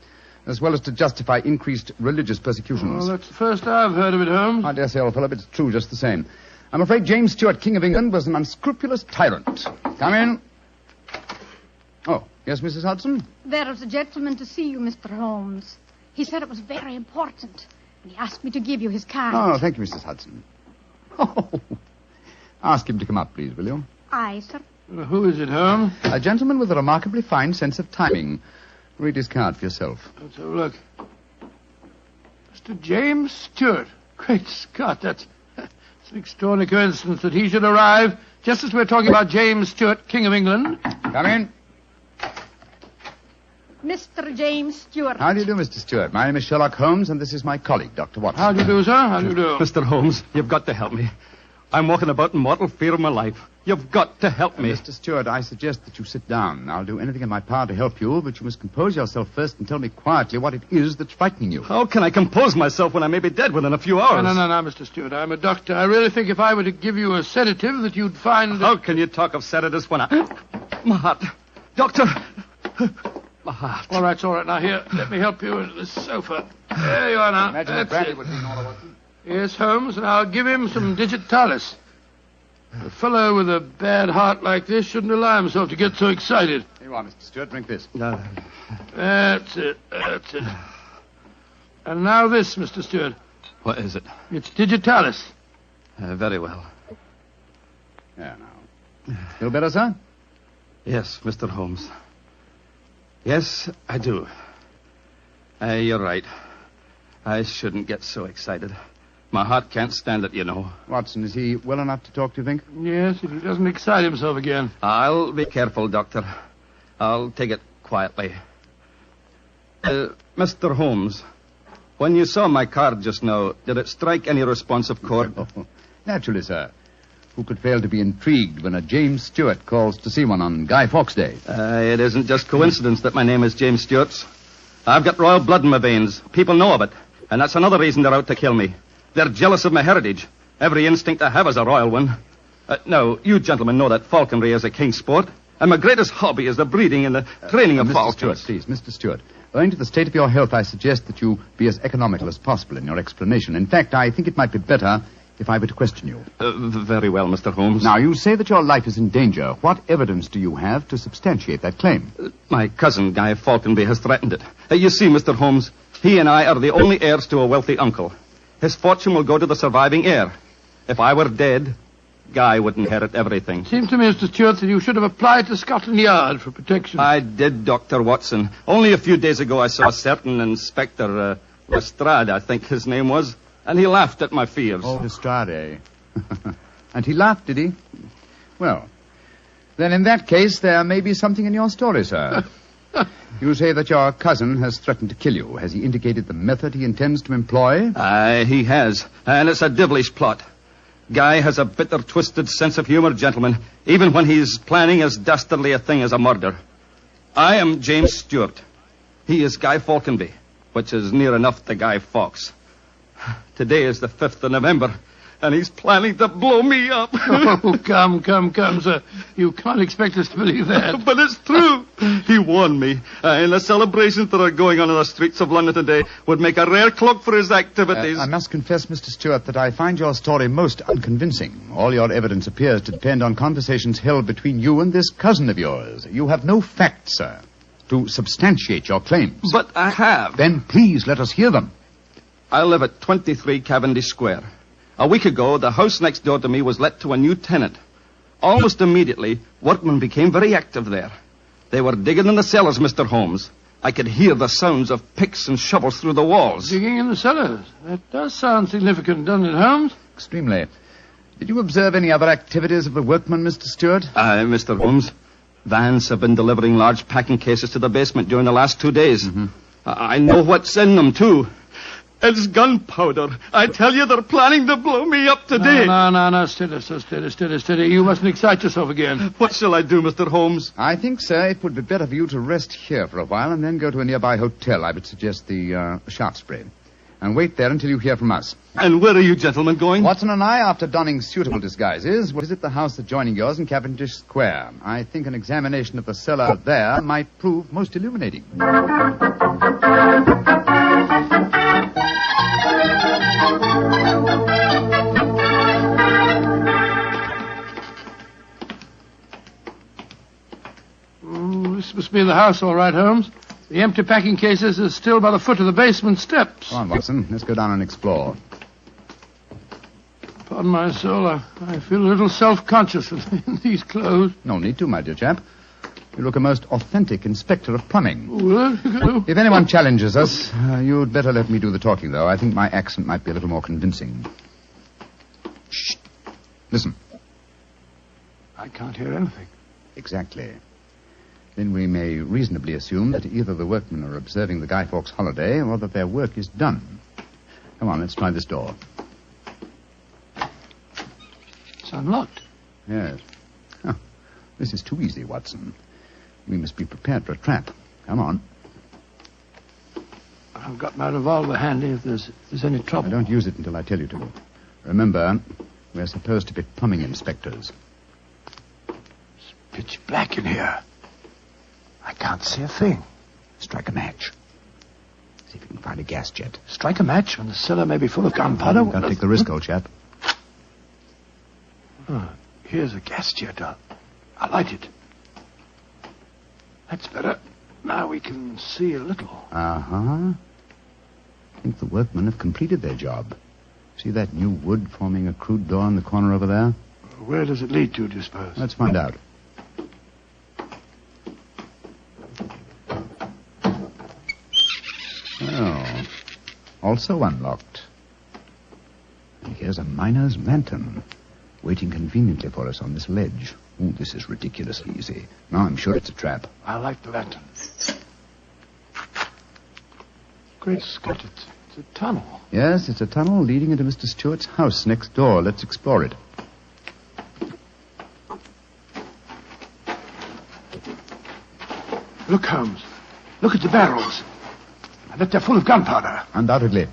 as well as to justify increased religious persecutions. Well, that's the first I've heard of it, Holmes. I dare say, old fellow, but it's true just the same. I'm afraid James Stuart, King of England, was an unscrupulous tyrant. Come in. Oh, yes, Mrs. Hudson? There is a gentleman to see you, Mr. Holmes. He said it was very important. He asked me to give you his card. Oh, thank you, Mrs. Hudson. Oh, ask him to come up, please, will you? Aye, sir. Who is it, Holmes? A gentleman with a remarkably fine sense of timing. Read his card for yourself. Let's have a look. Mr. James Stuart. Great Scott, that's an extraordinary coincidence that he should arrive just as we're talking about James Stuart, King of England. Come in. Mr. James Stuart. How do you do, Mr. Stuart? My name is Sherlock Holmes, and this is my colleague, Dr. Watson. How do you do, sir? How do you do? Mr. Holmes, you've got to help me. I'm walking about in mortal fear of my life. You've got to help me. Mr. Stuart, I suggest that you sit down. I'll do anything in my power to help you, but you must compose yourself first and tell me quietly what it is that's frightening you. How can I compose myself when I may be dead within a few hours? No, Mr. Stuart. I'm a doctor. I really think if I were to give you a sedative that you'd find... How can you talk of sedatives when My heart. Doctor... My heart. All right. Now, here, let me help you into the sofa. There you are now. Imagine That's brandy it. would be in order, Watson. Yes, Holmes, and I'll give him some digitalis. A fellow with a bad heart like this shouldn't allow himself to get so excited. Here you are, Mr. Stuart. Drink this. No. That's it. And now this, Mr. Stuart. What is it? It's digitalis. Very well. There now. Feel better, sir? Yes, Mr. Holmes. Yes, I do. You're right. I shouldn't get so excited. My heart can't stand it, you know. Watson, is he well enough to talk, do you think? Yes, if he doesn't excite himself again. I'll be careful, Doctor. I'll take it quietly. Mr. Holmes, when you saw my card just now, did it strike any responsive chord? Naturally, sir. Who could fail to be intrigued when a James Stuart calls to see one on Guy Fawkes Day? It isn't just coincidence that my name is James Stuart. I've got royal blood in my veins. People know of it. And that's another reason they're out to kill me. They're jealous of my heritage. Every instinct I have is a royal one. Now, you gentlemen know that falconry is a king's sport. And my greatest hobby is the breeding and the training of falcons. Mr. Stuart, please, Mr. Stuart. Owing to the state of your health, I suggest that you be as economical as possible in your explanation. In fact, I think it might be better if I were to question you. Very well, Mr. Holmes. Now, you say that your life is in danger. What evidence do you have to substantiate that claim? My cousin, Guy Falconby, has threatened it. You see, Mr. Holmes, he and I are the only heirs to a wealthy uncle. His fortune will go to the surviving heir. If I were dead, Guy would inherit everything. Seems to me, Mr. Stuart, that you should have applied to Scotland Yard for protection. I did, Dr. Watson. Only a few days ago I saw a certain Inspector Lestrade, I think his name was, and he laughed at my fears. Oh, Lestrade. And he laughed, did he? Well, then in that case, there may be something in your story, sir. You say that your cousin has threatened to kill you. Has he indicated the method he intends to employ? He has, and it's a devilish plot. Guy has a bitter, twisted sense of humor, gentlemen, even when he's planning as dastardly a thing as a murder. I am James Stuart. He is Guy Falconby, which is near enough to Guy Fawkes. Today is the 5th of November, and he's planning to blow me up. Oh, come, sir. You can't expect us to believe that. But it's true. He warned warned me. And the celebrations that are going on in the streets of London today would make a rare cloak for his activities. I must confess, Mr. Stewart, that I find your story most unconvincing. All your evidence appears to depend on conversations held between you and this cousin of yours. You have no facts, sir, to substantiate your claims. But I have. Then please let us hear them. I live at 23 Cavendish Square. A week ago, the house next door to me was let to a new tenant. Almost immediately, workmen became very active there. They were digging in the cellars, Mr. Holmes. I could hear the sounds of picks and shovels through the walls. Digging in the cellars? That does sound significant, doesn't it, Holmes? Extremely. Did you observe any other activities of the workmen, Mr. Stewart? Mr. Holmes. Vans have been delivering large packing cases to the basement during the last 2 days. Mm-hmm. I know what's in them, too. It's gunpowder. I tell you, they're planning to blow me up today. No. Steady. You mustn't excite yourself again. What shall I do, Mr. Holmes? I think, sir, it would be better for you to rest here for a while and then go to a nearby hotel. I would suggest the Shaftesbury. And wait there until you hear from us. And where are you gentlemen going? Watson and I, after donning suitable disguises, will visit the house adjoining yours in Cavendish Square. I think an examination of the cellar there might prove most illuminating. This must be the house, all right, Holmes. The empty packing cases are still by the foot of the basement steps. Come on, Watson. Let's go down and explore. Pardon my soul, I feel a little self-conscious in these clothes. No need to, my dear chap. You look a most authentic inspector of plumbing. Well, if anyone challenges us, you'd better let me do the talking, though. I think my accent might be a little more convincing. Shh. Listen. I can't hear anything. Exactly. Then we may reasonably assume that either the workmen are observing the Guy Fawkes holiday or that their work is done. Come on, let's try this door. It's unlocked. Yes. Oh, this is too easy, Watson. We must be prepared for a trap. Come on. I've got my revolver handy if there's any trouble. I don't use it until I tell you to. Remember, we're supposed to be plumbing inspectors. It's pitch black in here. I can't see a thing. Strike a match. See if you can find a gas jet. Strike a match when the cellar may be full of gunpowder? Don't take the risk, old chap. Oh, here's a gas jet. I'll light it. That's better. Now we can see a little. Uh-huh. I think the workmen have completed their job. See that new wood forming a crude door in the corner over there? Where does it lead to, do you suppose? Let's find out. Oh, also unlocked. And here's a miner's lantern, waiting conveniently for us on this ledge. Oh, this is ridiculously easy. Now I'm sure it's a trap. I like the lantern. Great Scott, it's a tunnel. Yes, it's a tunnel leading into Mr. Stewart's house next door. Let's explore it. Look, Holmes. Look at the barrels. I bet they're full of gunpowder. Undoubtedly.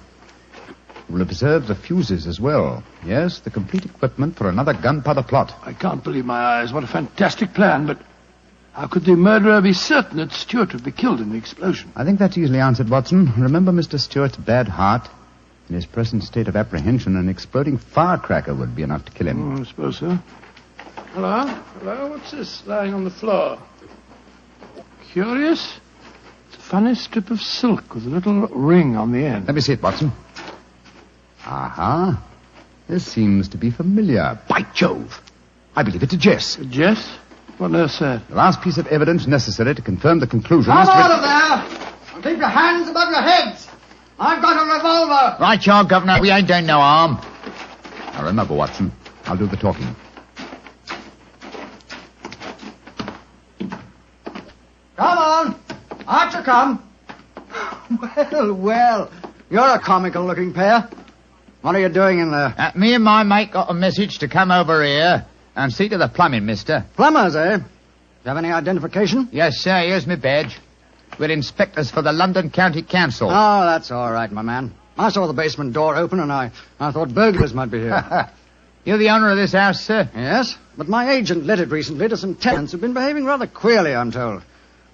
We'll observe the fuses as well. Yes, the complete equipment for another gunpowder plot. I can't believe my eyes. What a fantastic plan, but how could the murderer be certain that Stewart would be killed in the explosion? I think that's easily answered, Watson. Remember Mr. Stewart's bad heart? In his present state of apprehension, an exploding firecracker would be enough to kill him. I suppose so. Hello? What's this lying on the floor? Curious. It's a funny strip of silk with a little ring on the end. Let me see it, Watson. Aha. This seems to be familiar. By Jove! I believe it's a Jess. A Jess? What on earth's that? The last piece of evidence necessary to confirm the conclusion... Come out of there! And keep your hands above your heads! I've got a revolver! Right, you are, Governor. We ain't doing no harm. Now, remember, Watson, I'll do the talking. Come on! Out you come! Well, you're a comical-looking pair. What are you doing in there? Me and my mate got a message to come over here and see to the plumbing, mister. Plumbers, eh? Do you have any identification? Yes, sir. Here's my badge. We're inspectors for the London County Council. Oh, that's all right, my man. I saw the basement door open and I thought burglars might be here. You're the owner of this house, sir? Yes, but my agent let it recently to some tenants who've been behaving rather queerly, I'm told.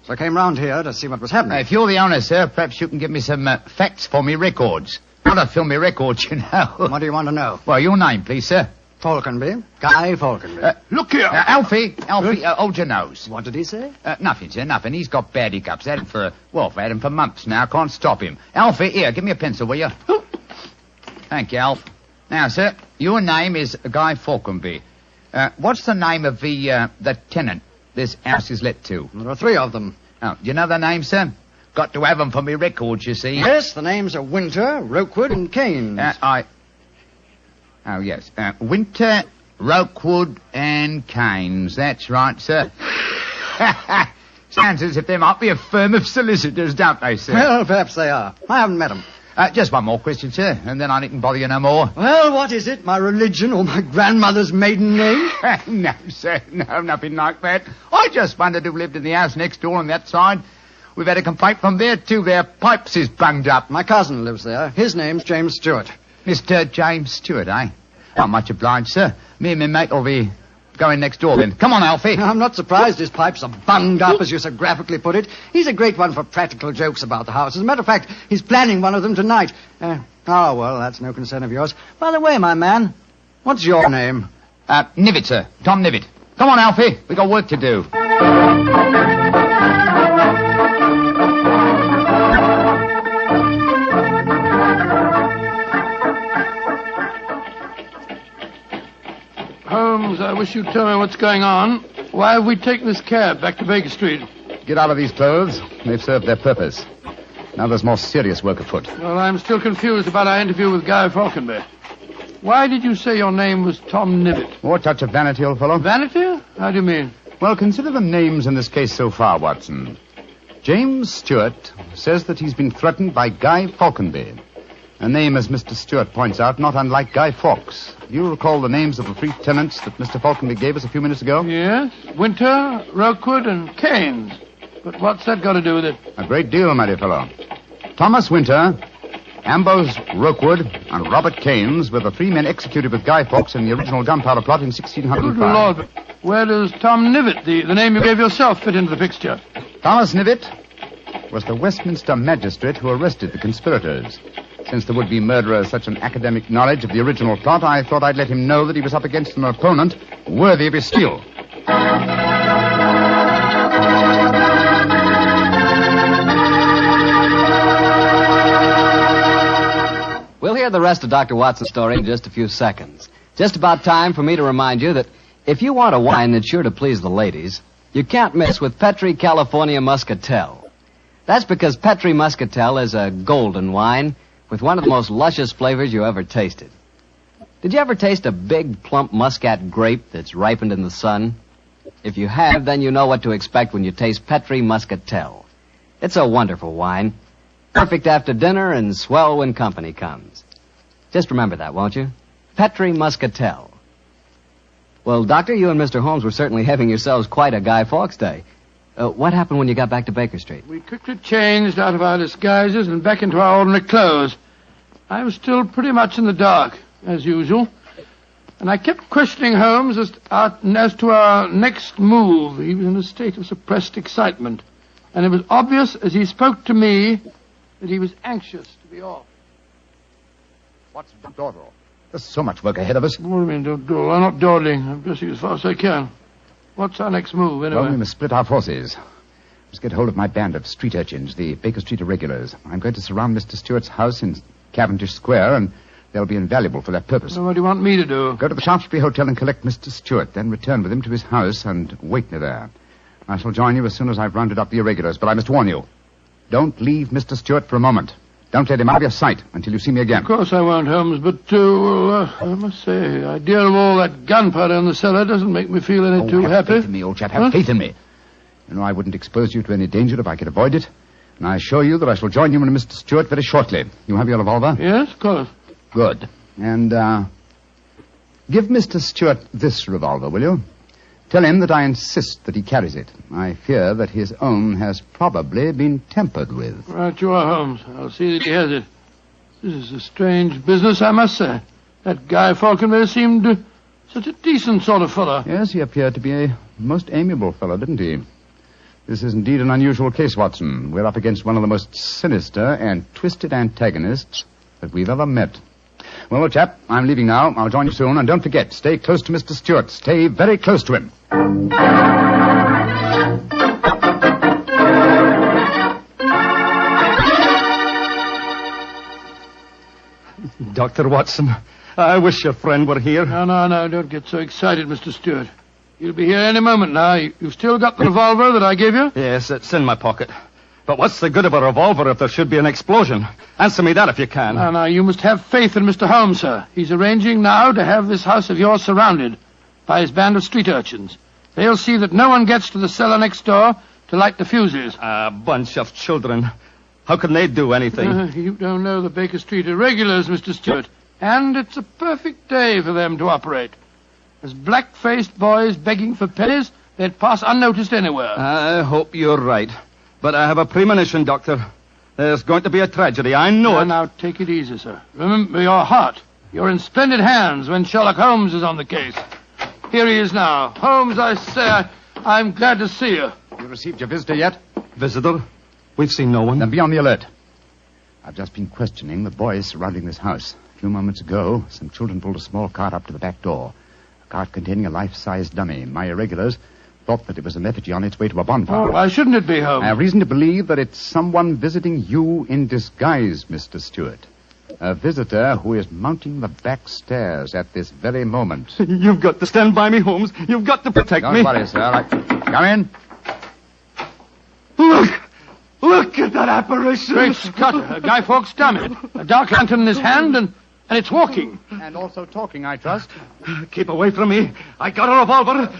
So I came round here to see what was happening. If you're the owner, sir, perhaps you can give me some facts for me records. Not to fill me records, you know. What do you want to know? Well, your name, please, sir. Falconby. Guy Falconby. Look here. Alfie, hold your nose. What did he say? Nothing, sir, nothing. He's got bad hiccups. Had him for months now. Can't stop him. Alfie, here, give me a pencil, will you? Thank you, Alf. Now, sir, your name is Guy Falconby. What's the name of the tenant this house is let to? There are 3 of them. Oh, do you know their names, sir? Got to have them for me records, you see. Yes, the names are Winter, Rokewood, and Keynes. Oh, yes. Winter, Rokewood, and Keynes. That's right, sir. Sounds as if they might be a firm of solicitors, don't they, sir? Well, perhaps they are. I haven't met them. Just one more question, sir, and then I needn't bother you no more. Well, what is it? My religion or my grandmother's maiden name? No, sir. No, nothing like that. I just wondered who lived in the house next door on that side. We've had a complaint from there, too. Their pipes is bunged up. My cousin lives there. His name's James Stewart. Mr. James Stewart, eh? Not much obliged, sir. Me and my mate will be going next door, then. Come on, Alfie. I'm not surprised his pipes are bunged up, as you so graphically put it. He's a great one for practical jokes about the house. As a matter of fact, he's planning one of them tonight. Well, that's no concern of yours. By the way, my man, what's your name? Nivitt, sir. Tom Nivitt. Come on, Alfie. We got work to do. Holmes, I wish you'd tell me what's going on. Why have we taken this cab back to Baker Street? Get out of these clothes. They've served their purpose. Now there's more serious work afoot. Well, I'm still confused about our interview with Guy Falconby. Why did you say your name was Tom Nivitt? More touch of vanity, old fellow. Vanity? How do you mean? Well, consider the names in this case so far, Watson. James Stewart says that he's been threatened by Guy Falconby. A name, as Mr. Stewart points out, not unlike Guy Fawkes. Do you recall the names of the 3 tenants that Mr. Falconby gave us a few minutes ago? Yes. Winter, Rokewood, and Keynes. But what's that got to do with it? A great deal, my dear fellow. Thomas Winter, Ambrose Rokewood, and Robert Keynes were the 3 men executed with Guy Fawkes in the original Gunpowder plot in 1605. Good Lord. Where does Tom Nivitt, the name you gave yourself, fit into the picture? Thomas Nivitt was the Westminster magistrate who arrested the conspirators. Since the would-be murderer has such an academic knowledge of the original plot, I thought I'd let him know that he was up against an opponent worthy of his skill. We'll hear the rest of Dr. Watson's story in just a few seconds. Just about time for me to remind you that if you want a wine that's sure to please the ladies, you can't miss with Petri California Muscatel. That's because Petri Muscatel is a golden wine with one of the most luscious flavors you ever tasted. Did you ever taste a big, plump muscat grape that's ripened in the sun? If you have, then you know what to expect when you taste Petri Muscatel. It's a wonderful wine. Perfect after dinner and swell when company comes. Just remember that, won't you? Petri Muscatel. Well, Doctor, you and Mr. Holmes were certainly having yourselves quite a Guy Fawkes day. What happened when you got back to Baker Street? We quickly changed out of our disguises and back into our ordinary clothes. I was still pretty much in the dark, as usual. And I kept questioning Holmes as to our next move. He was in a state of suppressed excitement. And it was obvious as he spoke to me that he was anxious to be off. What's the dawdle? There's so much work ahead of us. What do you mean, don't dawdle? I'm not dawdling. I'm dressing as fast as I can. What's our next move, anyway? Well, we must split our forces. Let's get hold of my band of street urchins, the Baker Street Irregulars. I'm going to surround Mr. Stewart's house in Cavendish Square, and they'll be invaluable for that purpose. Well, what do you want me to do? Go to the Shaftesbury Hotel and collect Mr. Stewart, then return with him to his house and wait me there. I shall join you as soon as I've rounded up the irregulars, but I must warn you. Don't leave Mr. Stewart for a moment. Don't let him out of your sight until you see me again. Of course I won't, Holmes, but, I must say, the idea of all that gunpowder in the cellar doesn't make me feel any too happy. Have faith in me, old chap. Have faith in me. You know, I wouldn't expose you to any danger if I could avoid it. And I assure you that I shall join you and Mr. Stewart very shortly. You have your revolver? Yes, of course. Good. And, give Mr. Stewart this revolver, will you? Tell him that I insist that he carries it. I fear that his own has probably been tampered with. Right you are, Holmes. I'll see that he has it. This is a strange business, I must say. That Guy Falconby seemed such a decent sort of fellow. Yes, he appeared to be a most amiable fellow, didn't he? This is indeed an unusual case, Watson. We're up against one of the most sinister and twisted antagonists that we've ever met. Well, old chap, I'm leaving now. I'll join you soon. And don't forget, stay close to Mr. Stewart. Stay very close to him. Dr. Watson, I wish your friend were here. No. Don't get so excited, Mr. Stewart. He'll be here any moment now. You've still got the revolver that I gave you? Yes, it's in my pocket. But what's the good of a revolver if there should be an explosion? Answer me that if you can. No. You must have faith in Mr. Holmes, sir. He's arranging now to have this house of yours surrounded by his band of street urchins. They'll see that no one gets to the cellar next door to light the fuses. A bunch of children. How can they do anything? You don't know the Baker Street irregulars, Mr. Stewart. And it's a perfect day for them to operate. As black-faced boys begging for pennies, they'd pass unnoticed anywhere. I hope you're right. But I have a premonition, Doctor. There's going to be a tragedy. I know it. Now, take it easy, sir. Remember your heart. You're in splendid hands when Sherlock Holmes is on the case. Here he is now. Holmes, I say, I'm glad to see you. You received your visitor yet? Visitor? We've seen no one. Then be on the alert. I've just been questioning the boys surrounding this house. A few moments ago, some children pulled a small cart up to the back door. A cart containing a life-size dummy. My irregulars thought that it was an effigy on its way to a bonfire. Why shouldn't it be, Holmes? I have reason to believe that it's someone visiting you in disguise, Mr. Stewart. A visitor who is mounting the back stairs at this very moment. You've got to stand by me, Holmes. You've got to protect me. Don't worry, sir. Come in. Look at that apparition. Great Scott, Guy Fawkes' dummy. A dark lantern in his hand, and it's walking. And also talking, I trust. Keep away from me. I got a revolver.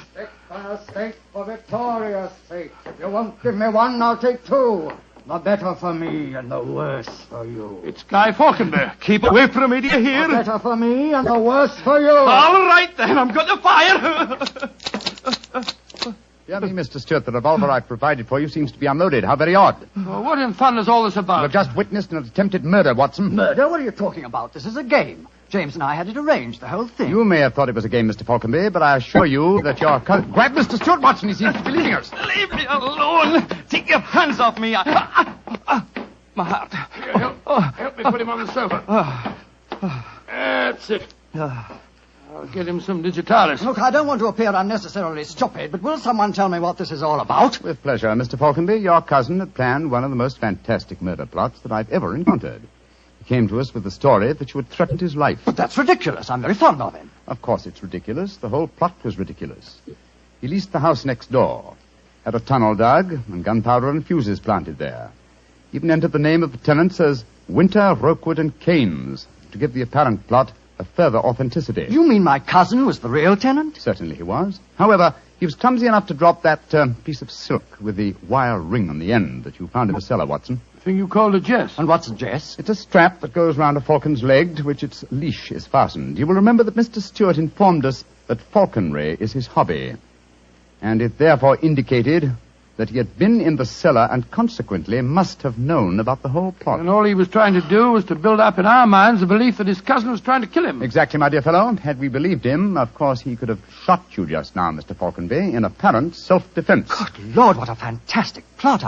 For sake, for Victoria's sake. If you won't give me one, I'll take two. The better for me and the worse for you. It's Guy Falkenberg. Keep away from me, do you hear? The better for me and the worse for you. All right, then. I'm going to fire. Dear me, Mr. Stewart, the revolver I've provided for you seems to be unloaded. How very odd. Well, what in fun is all this about? You've just witnessed an attempted murder, Watson. Murder? What are you talking about? This is a game. James and I had it arranged, the whole thing. You may have thought it was a game, Mr. Falconby, but I assure you that your cousin... Grab Mr. Stewart, Watson. He seems to be leaving us. Leave me alone. Take your hands off me. My heart. Help me put him on the sofa. That's it. I'll get him some digitalis. Look, I don't want to appear unnecessarily stupid, but will someone tell me what this is all about? With pleasure, Mr. Falconby. Your cousin had planned one of the most fantastic murder plots that I've ever encountered. He came to us with the story that you had threatened his life. But that's ridiculous. I'm very fond of him. Of course it's ridiculous. The whole plot was ridiculous. He leased the house next door, had a tunnel dug, and gunpowder and fuses planted there. Even entered the name of the tenants as Winter, Rokewood, and Keynes to give the apparent plot a further authenticity. You mean my cousin was the real tenant? Certainly he was. However, he was clumsy enough to drop that piece of silk with the wire ring on the end that you found in the cellar, Watson. The thing you called a jess. And what's a jess? It's a strap that goes round a falcon's leg to which its leash is fastened. You will remember that Mr. Stewart informed us that falconry is his hobby, and it therefore indicated that he had been in the cellar and consequently must have known about the whole plot. And all he was trying to do was to build up in our minds the belief that his cousin was trying to kill him. Exactly, my dear fellow. Had we believed him, of course he could have shot you just now, Mr. Falconby, in apparent self-defense. Good Lord, what a fantastic plot.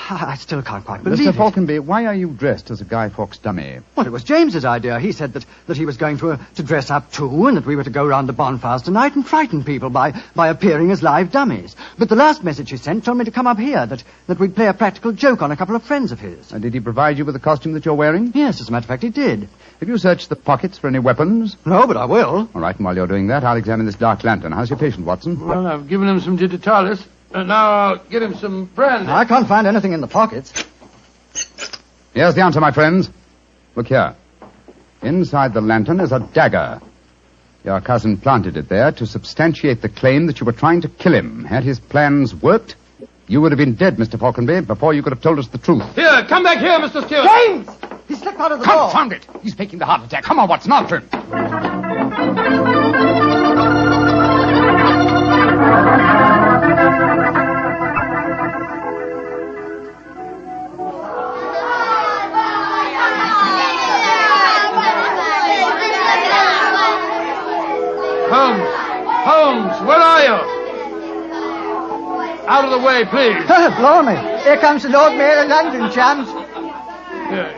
I still can't quite believe it. Mr. Falconby, why are you dressed as a Guy Fawkes dummy? Well, it was James's idea. He said that he was going to dress up too, and that we were to go round the bonfires tonight and frighten people by appearing as live dummies. But the last message he sent told me to come up here, that we'd play a practical joke on a couple of friends of his. And did he provide you with the costume that you're wearing? Yes, as a matter of fact, he did. Have you searched the pockets for any weapons? No, but I will. All right, and while you're doing that, I'll examine this dark lantern. How's your patient, Watson? Well, I've given him some digitalis. And now I'll get him some brandy. I can't find anything in the pockets. Here's the answer, my friends. Look here. Inside the lantern is a dagger. Your cousin planted it there to substantiate the claim that you were trying to kill him. Had his plans worked, you would have been dead, Mr. Falconby, before you could have told us the truth. Here, come back here, Mr. Stewart. James! He slipped out of the door. Confound it! He's faking the heart attack. Come on, Watson, after him. Holmes, where are you? Out of of the way, please. Blimey. Here comes the Lord Mayor of London, chums.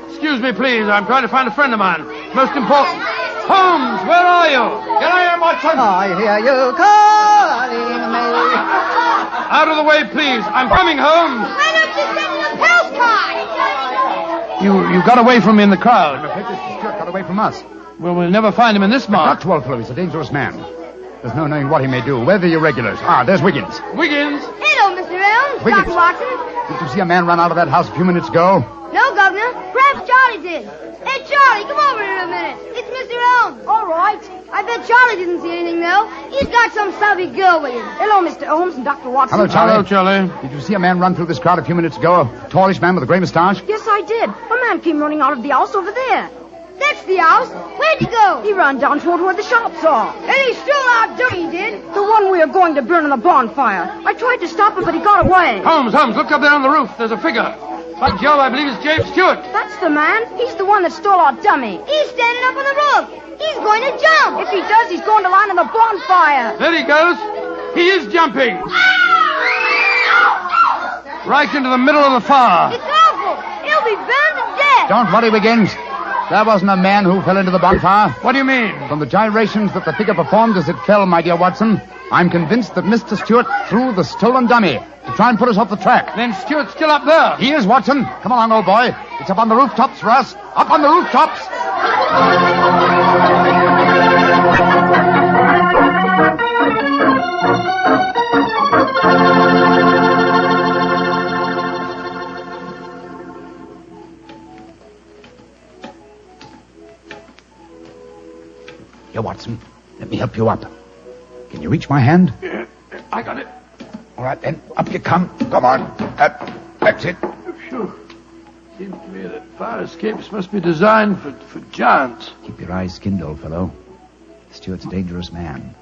Excuse me, please. I'm trying to find a friend of mine. Most important. Holmes, where are you? Here I am, Watson. I hear you calling me. Out of the way, please. I'm coming, Holmes. Why don't you send the post card? You got away from me in the crowd. I'm afraid Mr. Stewart got away from us. Well, we'll never find him in this mark. Not Twelfth, he's a dangerous man. There's no knowing what he may do. Where are the irregulars? There's Wiggins. Wiggins? Hello, Mr. Holmes. Wiggins. Dr. Watson. Did you see a man run out of that house a few minutes ago? No, Governor. Perhaps Charlie did. Hey, Charlie, come over here a minute. It's Mr. Holmes. All right. I bet Charlie didn't see anything, though. He's got some savvy girl with him. Hello, Mr. Holmes and Dr. Watson. Hello, Charlie. Hello, Charlie. Did you see a man run through this crowd a few minutes ago? A tallish man with a grey moustache? Yes, I did. A man came running out of the house over there. That's the house. Where'd he go? He ran down toward where the shops are. And he stole our dummy, he did. The one we are going to burn in the bonfire. I tried to stop him, but he got away. Holmes, look up there on the roof. There's a figure. By Jove, I believe it's James Stewart. That's the man. He's the one that stole our dummy. He's standing up on the roof. He's going to jump. If he does, he's going to land in the bonfire. There he goes. He is jumping. Right into the middle of the fire. It's awful. He'll be burned to death. Don't worry, Wiggins. There wasn't a man who fell into the bonfire. What do you mean? From the gyrations that the figure performed as it fell, my dear Watson, I'm convinced that Mr. Stewart threw the stolen dummy to try and put us off the track. Then Stewart's still up there. He is, Watson. Come along, old boy. It's up on the rooftops for us. Up on the rooftops. Here, Watson. Let me help you up. Can you reach my hand? Yeah, I got it. All right, then. Up you come. Come on. That's it. Phew. Seems to me that fire escapes must be designed for giants. Keep your eyes skinned, old fellow. Stewart's a dangerous man.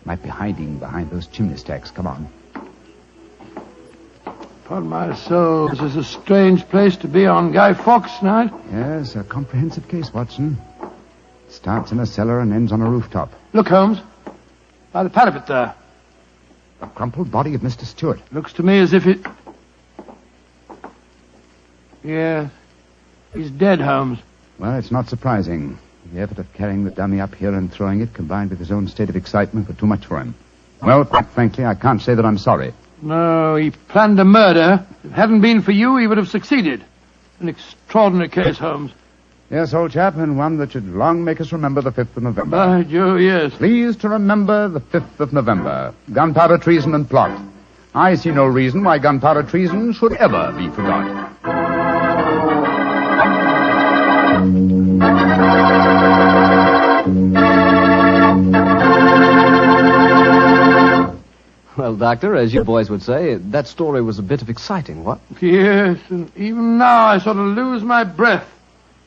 Might be hiding behind those chimney stacks. Come on. Upon my soul, this is a strange place to be on Guy Fawkes night. Yes, a comprehensive case, Watson. Starts in a cellar and ends on a rooftop. Look, Holmes. By the parapet there. The crumpled body of Mr. Stewart. Looks to me as if it... Yeah. He's dead, Holmes. Well, it's not surprising. The effort of carrying the dummy up here and throwing it, combined with his own state of excitement, were too much for him. Well, quite frankly, I can't say that I'm sorry. No, he planned a murder. If it hadn't been for you, he would have succeeded. An extraordinary case, Holmes. Yes, old chap, and one that should long make us remember the 5th of November. By Jove, yes. Please to remember the 5th of November. Gunpowder treason and plot. I see no reason why gunpowder treason should ever be forgot. Well, Doctor, as you boys would say, that story was a bit of exciting, what? Yes, and even now I sort of lose my breath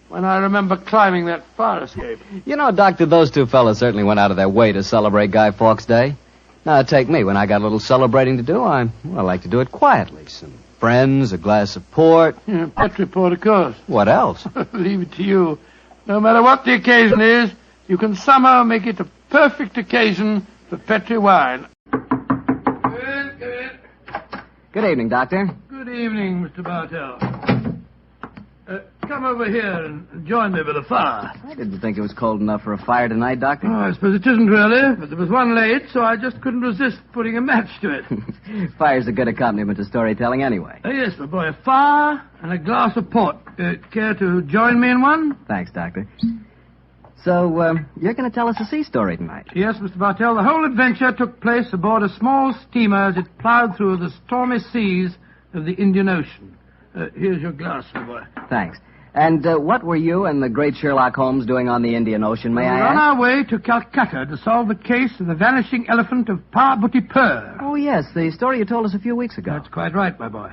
when I remember climbing that fire escape. You know, Doctor, those two fellas certainly went out of their way to celebrate Guy Fawkes Day. Now, take me. When I got a little celebrating to do, I like to do it quietly. Some friends, a glass of port. Yeah, Petri port, of course. What else? Leave it to you. No matter what the occasion is, you can somehow make it a perfect occasion for Petri wine. Good evening, Doctor. Good evening, Mr. Bartell. Come over here and join me by the fire. I didn't think it was cold enough for a fire tonight, Doctor. Oh, I suppose it isn't really, but there was one late, so I just couldn't resist putting a match to it. Fire's a good accompaniment to storytelling anyway. Yes, my boy, a fire and a glass of port. Care to join me in one? Thanks, Doctor. So, you're going to tell us a sea story tonight? Yes, Mr. Bartell. The whole adventure took place aboard a small steamer as it plowed through the stormy seas of the Indian Ocean. Here's your glass, my boy. Thanks. And what were you and the great Sherlock Holmes doing on the Indian Ocean, may I ask? We're on our way to Calcutta to solve the case of the vanishing elephant of Parbhuti-Pur. Oh, yes, the story you told us a few weeks ago. That's quite right, my boy.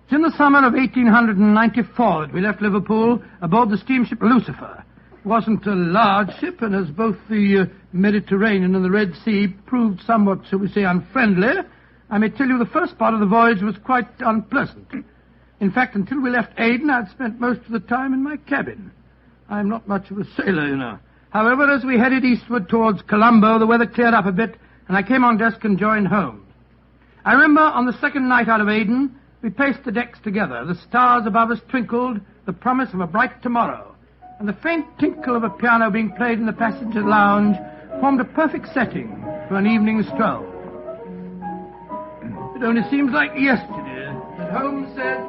It's in the summer of 1894 that we left Liverpool aboard the steamship Lucifer. It wasn't a large ship, and as both the Mediterranean and the Red Sea proved somewhat, shall we say, unfriendly, I may tell you the first part of the voyage was quite unpleasant. In fact, until we left Aden, I'd spent most of the time in my cabin. I'm not much of a sailor, you know. However, as we headed eastward towards Colombo, the weather cleared up a bit, and I came on deck and joined Holmes. I remember on the second night out of Aden, we paced the decks together. The stars above us twinkled, the promise of a bright tomorrow. And the faint tinkle of a piano being played in the passenger lounge formed a perfect setting for an evening stroll. It only seems like yesterday that Holmes said...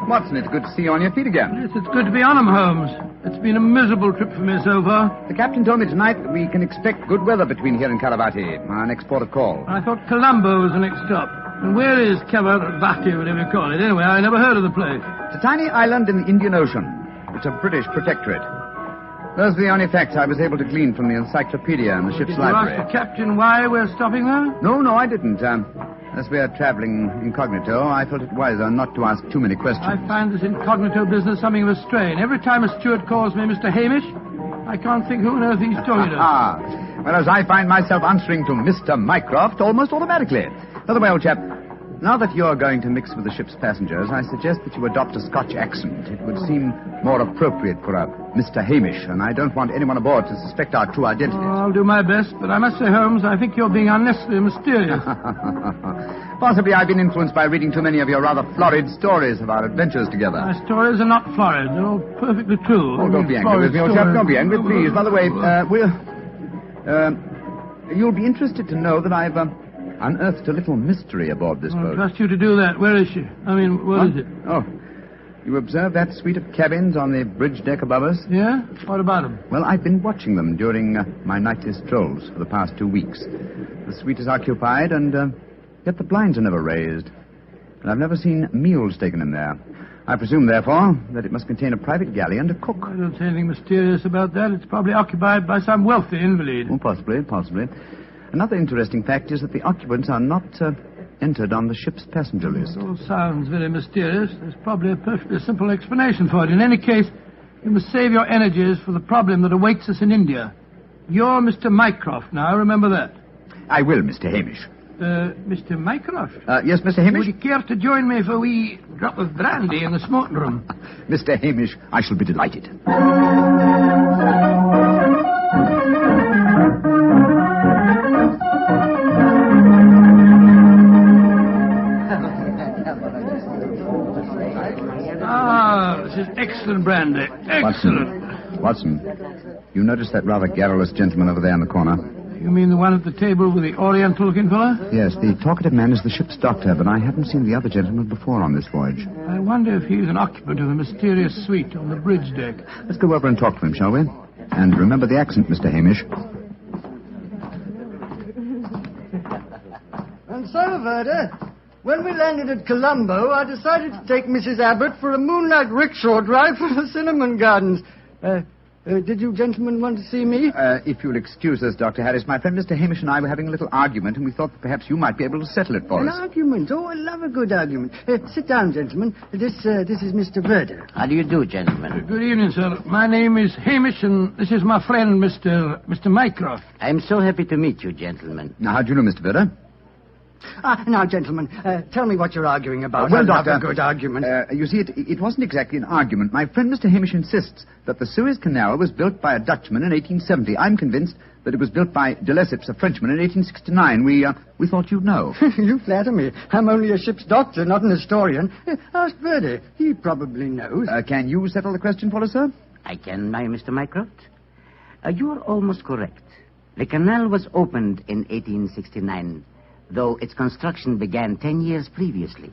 Watson, it's good to see you on your feet again. Yes, it's good to be on 'em, Holmes. It's been a miserable trip for me so far. The captain told me tonight that we can expect good weather between here and Caravati, our next port of call. I thought Colombo was the next stop. And where is Caravati, whatever you call it? Anyway, I never heard of the place. It's a tiny island in the Indian Ocean. It's a British protectorate. Those are the only facts I was able to glean from the encyclopedia in the ship's library. Did you ask the captain why we're stopping there? No, I didn't. As we're traveling incognito, I felt it wiser not to ask too many questions. I find this incognito business something of a strain. Every time a steward calls me Mr. Hamish, I can't think who on earth he's talking to. Whereas I find myself answering to Mr. Mycroft almost automatically. By the way, old chap, now that you're going to mix with the ship's passengers, I suggest that you adopt a Scotch accent. It would seem more appropriate for a Mr. Hamish, and I don't want anyone aboard to suspect our true identities. Oh, I'll do my best, but I must say, Holmes, I think you're being unnecessarily mysterious. Possibly I've been influenced by reading too many of your rather florid stories of our adventures together. My stories are not florid. They're all perfectly true. Oh, don't be angry with me, old chap. Don't be angry, please. By the way, you'll be interested to know that I've unearthed a little mystery aboard this boat. I trust you to do that. Where is she? I mean, what is it? Oh, you observe that suite of cabins on the bridge deck above us? Yeah? What about them? Well, I've been watching them during my nightly strolls for the past 2 weeks. The suite is occupied, and yet the blinds are never raised. And I've never seen meals taken in there. I presume, therefore, that it must contain a private galley and a cook. I don't see anything mysterious about that. It's probably occupied by some wealthy invalid. Oh, possibly. Another interesting fact is that the occupants are not entered on the ship's passenger list. It all sounds very mysterious. There's probably a perfectly simple explanation for it. In any case, you must save your energies for the problem that awaits us in India. You're Mr. Mycroft now, remember that. I will, Mr. Hamish. Mr. Mycroft? Yes, Mr. Hamish? Would you care to join me for a wee drop of brandy in the smoking room? Mr. Hamish, I shall be delighted. This is excellent brandy. Excellent. Watson, you notice that rather garrulous gentleman over there in the corner? You mean the one at the table with the oriental-looking fella? Yes, the talkative man is the ship's doctor, but I haven't seen the other gentleman before on this voyage. I wonder if he's an occupant of the mysterious suite on the bridge deck. Let's go over and talk to him, shall we? And remember the accent, Mr. Hamish. And so, Verda, when we landed at Colombo, I decided to take Mrs. Abbott for a moonlight rickshaw drive through the cinnamon gardens. Did you gentlemen want to see me? If you'll excuse us, Dr. Harris, my friend Mr. Hamish and I were having a little argument, and we thought that perhaps you might be able to settle it for us. An argument? Oh, I love a good argument. Sit down, gentlemen. This is Mr. Verda. How do you do, gentlemen? Good evening, sir. My name is Hamish, and this is my friend, Mr. Mycroft. I'm so happy to meet you, gentlemen. Now, how do you know, Mr. Verda? Now, gentlemen, tell me what you're arguing about. Well, I'll Doctor, have a good argument. You see, it wasn't exactly an argument. My friend Mr. Hamish insists that the Suez Canal was built by a Dutchman in 1870. I'm convinced that it was built by de Lesseps, a Frenchman, in 1869. We thought you'd know. You flatter me. I'm only a ship's doctor, not an historian. Ask Verdi. He probably knows. Can you settle the question for us, sir? I can, Mr. Mycroft. You're almost correct. The canal was opened in 1869. Though its construction began 10 years previously.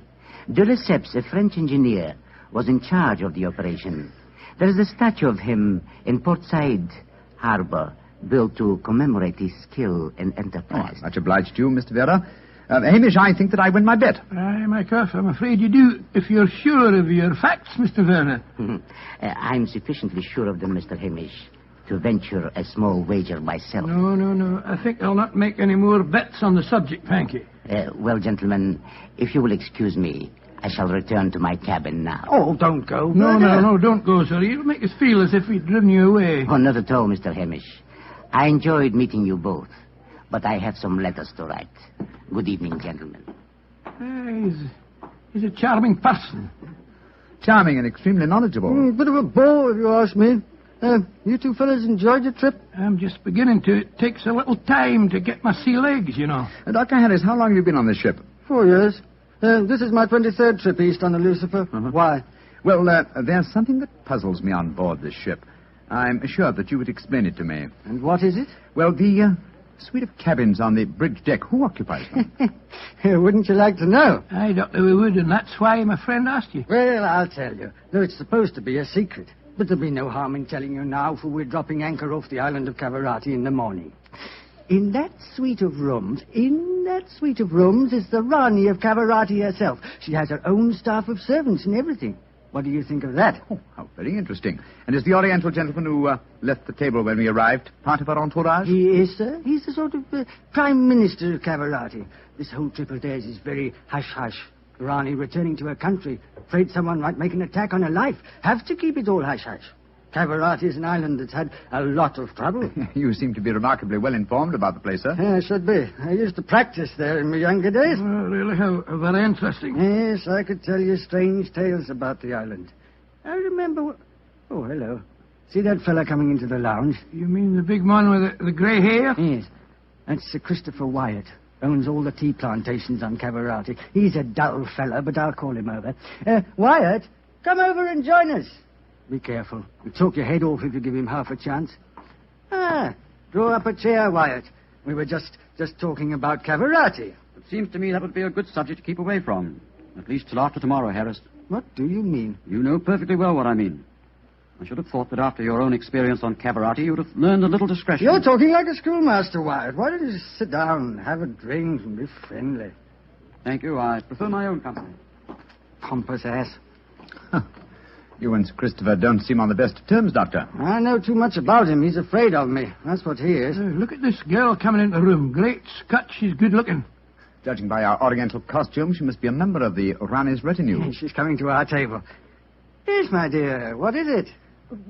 De Lesseps, a French engineer, was in charge of the operation. There is a statue of him in Port Said Harbor, built to commemorate his skill and enterprise. Much obliged to you, Mr. Vera. Hamish, I think that I win my bet. Mycroft, I'm afraid you do, if you're sure of your facts, Mr. Vera. I'm sufficiently sure of them, Mr. Hamish, to venture a small wager myself. No. I think I'll not make any more bets on the subject, thank you. Well, gentlemen, if you will excuse me, I shall return to my cabin now. Oh, don't go. No, don't go, sir. You'll make us feel as if we'd driven you away. Oh, not at all, Mr. Hamish. I enjoyed meeting you both, but I have some letters to write. Good evening, gentlemen. He's a charming person. Charming and extremely knowledgeable. Bit of a bore, if you ask me. You two fellas enjoyed your trip? I'm just beginning to. It takes a little time to get my sea legs, you know. Dr. Harris, how long have you been on this ship? 4 years. This is my 23rd trip east on the Lucifer. Why? Well, there's something that puzzles me on board this ship. I'm sure that you would explain it to me. And what is it? Well, the suite of cabins on the bridge deck. Who occupies them? Wouldn't you like to know? I don't know we would, and that's why my friend asked you. Well, I'll tell you. Though it's supposed to be a secret. But there'll be no harm in telling you now, for we're dropping anchor off the island of Cavarati in the morning. In that suite of rooms is the Rani of Cavarati herself. She has her own staff of servants and everything. What do you think of that? Oh, how very interesting. And is the Oriental gentleman who left the table when we arrived part of our entourage? He is, sir. He's the sort of Prime Minister of Cavarati. This whole trip of theirs is very hush-hush. Rani returning to her country, afraid someone might make an attack on her life. Have to keep it all hush-hush. Cavarati is an island that's had a lot of trouble. You seem to be remarkably well informed about the place, sir. Yeah, should be. I used to practice there in my younger days. Really? How very interesting. Yes, I could tell you strange tales about the island. I remember... Oh, hello. See that fella coming into the lounge? You mean the big man with the grey hair? Yes. That's Sir Christopher Wyatt. Owns all the tea plantations on Cavarati. He's a dull fella, but I'll call him over. Wyatt, come over and join us. Be careful. He'll talk your head off if you give him half a chance. Draw up a chair, Wyatt. We were just talking about Cavarati. It seems to me that would be a good subject to keep away from. At least till after tomorrow, Harris. What do you mean? You know perfectly well what I mean. I should have thought that after your own experience on Cavarati, you would have learned a little discretion. You're talking like a schoolmaster, Wyatt. Why don't you just sit down, have a drink, and be friendly? Thank you. I prefer my own company. Pompous ass. You and Sir Christopher don't seem on the best of terms, Doctor. I know too much about him. He's afraid of me. That's what he is. Look at this girl coming into the room. Great Scott, she's good looking. Judging by our Oriental costume, she must be a member of the Rani's retinue. She's coming to our table. Yes, my dear. What is it?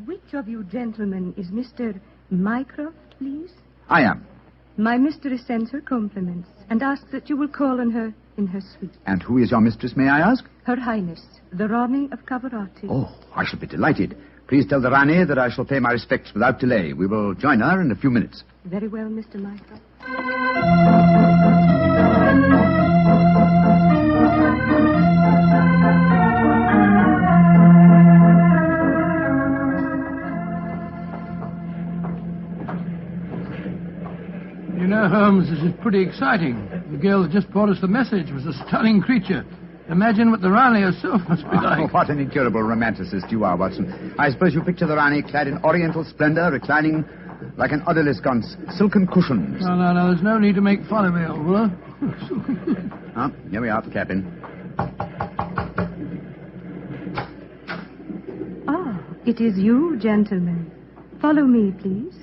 Which of you gentlemen is Mr. Mycroft, please? I am. My mistress sends her compliments and asks that you will call on her in her suite. And who is your mistress, may I ask? Her Highness, the Rani of Cavarati. Oh, I shall be delighted. Please tell the Rani that I shall pay my respects without delay. We will join her in a few minutes. Very well, Mr. Mycroft. You know, Holmes, this is pretty exciting. The girl that just brought us the message was a stunning creature. Imagine what the Rani herself must be like. Oh, what an incurable romanticist you are, Watson. I suppose you picture the Rani clad in oriental splendor, reclining like an odalisque on silken cushions. No, there's no need to make fun of me, old fellow. Here we are at the cabin. Ah, it is you, gentlemen. Follow me, please.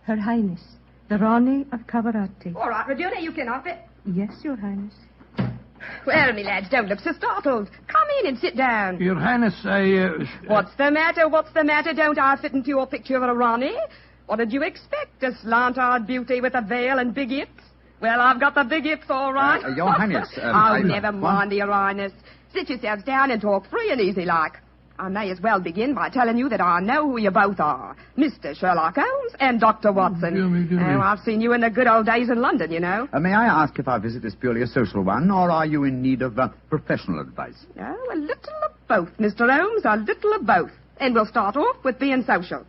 Her Highness, the Rani of Cavarati. All right, Regina, you can off it. Yes, Your Highness. Well, me lads, don't look so startled. Come in and sit down. Your Highness, What's the matter? Don't I fit into your picture of a Rani? What did you expect? A slant-eyed beauty with a veil and big hips? Well, I've got the big hips, all right. Your Highness... never mind, Your Highness. Sit yourselves down and talk free and easy like. I may as well begin by telling you that I know who you both are. Mr. Sherlock Holmes and Dr. Watson. Do me. I've seen you in the good old days in London, you know. May I ask if our visit is purely a social one, or are you in need of professional advice? Oh, a little of both, Mr. Holmes, a little of both. And we'll start off with being social.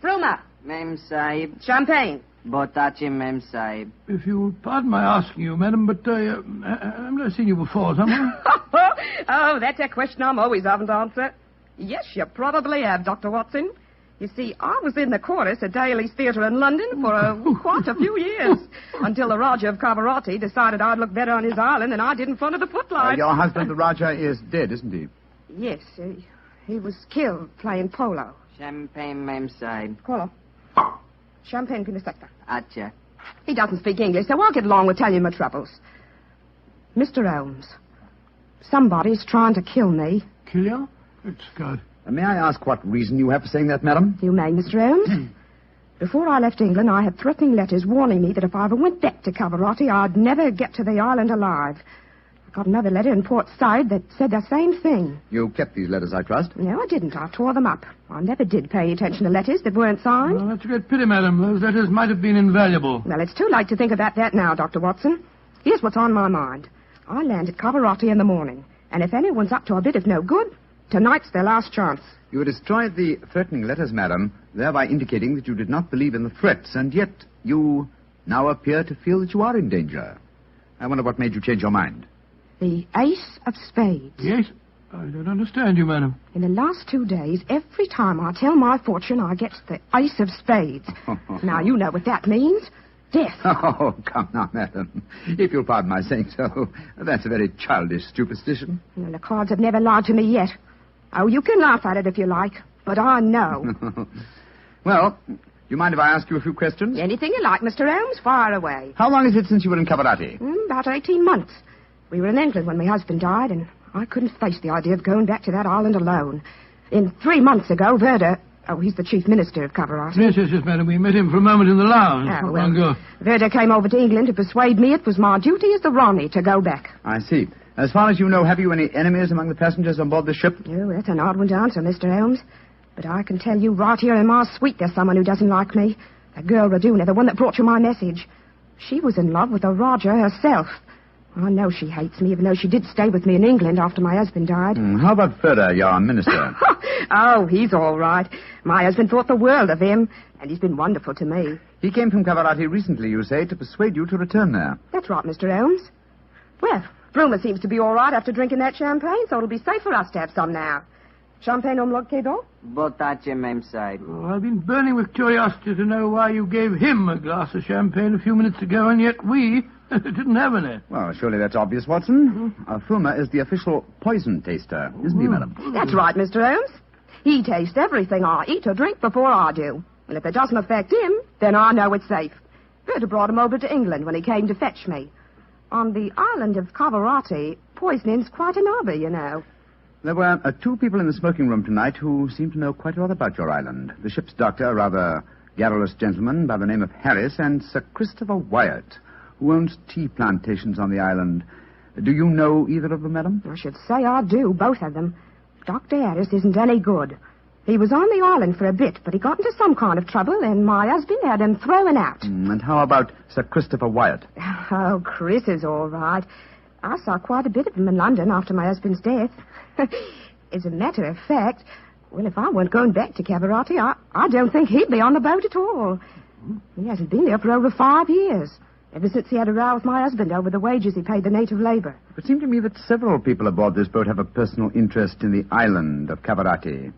Fruma. Mem Sahib. Champagne. Botachi, Mem Sahib. If you'll pardon my asking you, madam, but I've never seen you before, have I? Oh, that's a question I'm always having to answer. Yes, you probably have, Dr. Watson. You see, I was in the chorus at Daly's Theatre in London for quite a few years, until the Raja of Cavarati decided I'd look better on his island than I did in front of the footlights. Your husband, the Raja, is dead, isn't he? Yes, he was killed playing polo. Champagne, Mem Sahib. Polo. Champagne for the sector. Acha. He doesn't speak English, so I'll get along with telling you my troubles. Mr. Holmes, somebody's trying to kill me. Kill you? It's good. May I ask what reason you have for saying that, madam? You may, Mr. Holmes. Before I left England, I had threatening letters warning me that if I ever went back to Cavarati, I'd never get to the island alive. I got another letter in Port Said that said the same thing. You kept these letters, I trust? No, I didn't. I tore them up. I never did pay attention to letters that weren't signed. Well, that's a great pity, madam. Those letters might have been invaluable. Well, it's too late to think about that now, Dr. Watson. Here's what's on my mind. I land at Cavarati in the morning, and if anyone's up to a bit of no good, tonight's their last chance. You destroyed the threatening letters, madam, thereby indicating that you did not believe in the threats, and yet you now appear to feel that you are in danger. I wonder what made you change your mind. The Ace of Spades. Yes? I don't understand you, madam. In the last 2 days, every time I tell my fortune, I get the Ace of Spades. Now, you know what that means. Death. Oh, come now, madam. If you'll pardon my saying so, that's a very childish superstition. Well, the cards have never lied to me yet. Oh, you can laugh at it if you like, but I know. Well, do you mind if I ask you a few questions? Anything you like, Mr. Holmes. Fire away. How long is it since you were in Cavarati? About 18 months. We were in England when my husband died, and I couldn't face the idea of going back to that island alone. 3 months ago, Verder... Oh, he's the chief minister of Cavarati. Yes, madam. We met him for a moment in the lounge. Oh, well, Verder came over to England to persuade me it was my duty as the Ronnie to go back. I see. As far as you know, have you any enemies among the passengers on board the ship? Oh, that's an odd one to answer, Mr. Holmes. But I can tell you right here in my suite there's someone who doesn't like me. That girl Raduna, the one that brought you my message. She was in love with the Roger herself. I know she hates me, even though she did stay with me in England after my husband died. How about Ferder, your minister? Oh, he's all right. My husband thought the world of him, and he's been wonderful to me. He came from Cavarati recently, you say, to persuade you to return there. That's right, Mr. Holmes. Well, Brumer seems to be all right after drinking that champagne, so it'll be safe for us to have some now. Champagne au bloc quedon? Botace même side. Oh, I've been burning with curiosity to know why you gave him a glass of champagne a few minutes ago, and yet we didn't have any. Well, surely that's obvious, Watson. Fulmer is the official poison taster, isn't he, madam? That's right, Mr. Holmes. He tastes everything I eat or drink before I do. And if it doesn't affect him, then I know it's safe. Berta brought him over to England when he came to fetch me. On the island of Cavarati, poisoning's quite an hobby, you know. There were 2 people in the smoking room tonight who seemed to know quite a lot about your island. The ship's doctor, a rather garrulous gentleman by the name of Harris, and Sir Christopher Wyatt, who owns tea plantations on the island. Do you know either of them, madam? I should say I do, both of them. Dr. Harris isn't any good. He was on the island for a bit, but he got into some kind of trouble, and my husband had him thrown out. And how about Sir Christopher Wyatt? Oh, Chris is all right. I saw quite a bit of him in London after my husband's death. As a matter of fact, well, if I weren't going back to Cavarati, I don't think he'd be on the boat at all. He hasn't been there for over 5 years, ever since he had a row with my husband over the wages he paid the native labor. It seemed to me that several people aboard this boat have a personal interest in the island of Cavarati.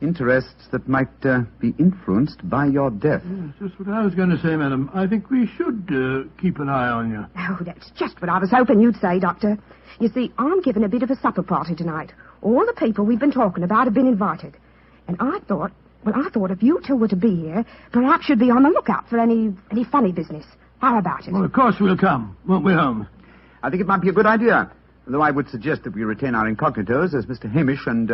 Interests that might be influenced by your death. Yes, just what I was going to say, madam. I think we should keep an eye on you. Oh, that's just what I was hoping you'd say, Doctor. You see, I'm giving a bit of a supper party tonight. All the people we've been talking about have been invited. And I thought if you two were to be here, perhaps you'd be on the lookout for any funny business. How about it? Well, of course we'll come, won't we, Holmes? I think it might be a good idea, though I would suggest that we retain our incognitos as Mr. Hamish and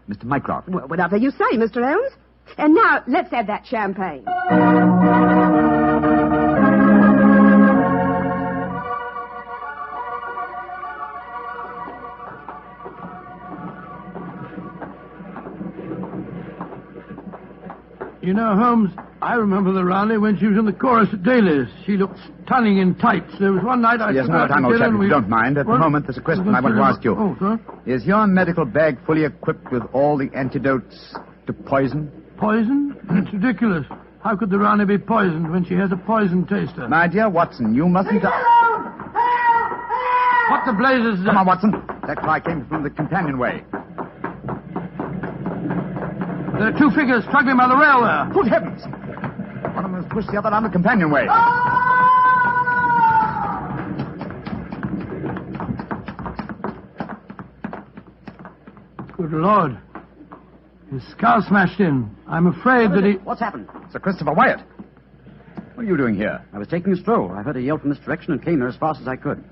Mr. Mycroft. Well, whatever you say, Mr. Holmes. And now, let's have that champagne. You know, Holmes, I remember the Raleigh when she was in the chorus at Daly's. She looked stunning in tights. There was one night I... Yes, no time, old chap, if you don't mind. At the moment, there's a question I want to ask you. Oh, sir? Is your medical bag fully equipped with all the antidotes to poison? Poison? That's ridiculous. How could the Rani be poisoned when she has a poison taster? My dear Watson, you mustn't... What the blazes... Come on, Watson. That cry came from the companionway. There are 2 figures struggling by the rail there. Good heavens! One of them has pushed the other down the companionway. Good Lord. His skull smashed in. I'm afraid that he... What's happened? Sir Christopher Wyatt. What are you doing here? I was taking a stroll. I heard a yell from this direction and came here as fast as I could.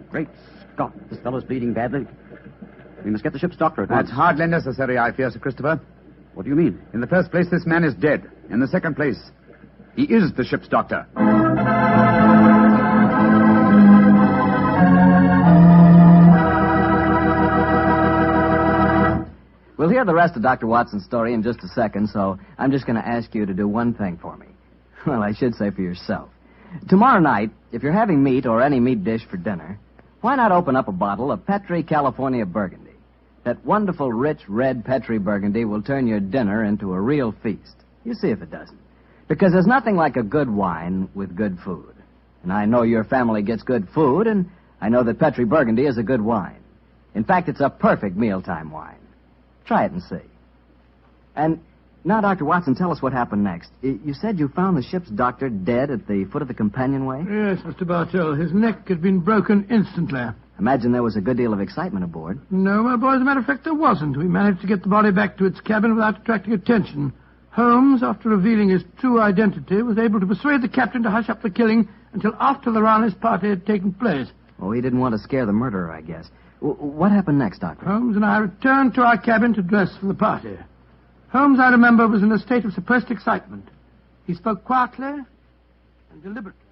Great Scott, this fellow's bleeding badly. We must get the ship's doctor at once. That's hardly necessary, I fear, Sir Christopher. What do you mean? In the first place, this man is dead. In the second place, He is the ship's doctor. We'll hear the rest of Dr. Watson's story in just a second, so I'm just going to ask you to do one thing for me. Well, I should say for yourself. Tomorrow night, if you're having meat or any meat dish for dinner, why not open up a bottle of Petri California Burgundy? That wonderful, rich, red Petri Burgundy will turn your dinner into a real feast. You see if it doesn't. Because there's nothing like a good wine with good food. And I know your family gets good food, and I know that Petri Burgundy is a good wine. In fact, it's a perfect mealtime wine. Try it and see. And now, Dr. Watson, tell us what happened next. You said you found the ship's doctor dead at the foot of the companionway? Yes, Mr. Bartell. His neck had been broken instantly. Imagine there was a good deal of excitement aboard. No, my boy, as a matter of fact, there wasn't. We managed to get the body back to its cabin without attracting attention. Holmes, after revealing his true identity, was able to persuade the captain to hush up the killing until after the Raleigh's party had taken place. Oh, he didn't want to scare the murderer, I guess. What happened next, Doctor? Holmes and I returned to our cabin to dress for the party. Holmes, I remember, was in a state of suppressed excitement. He spoke quietly and deliberately.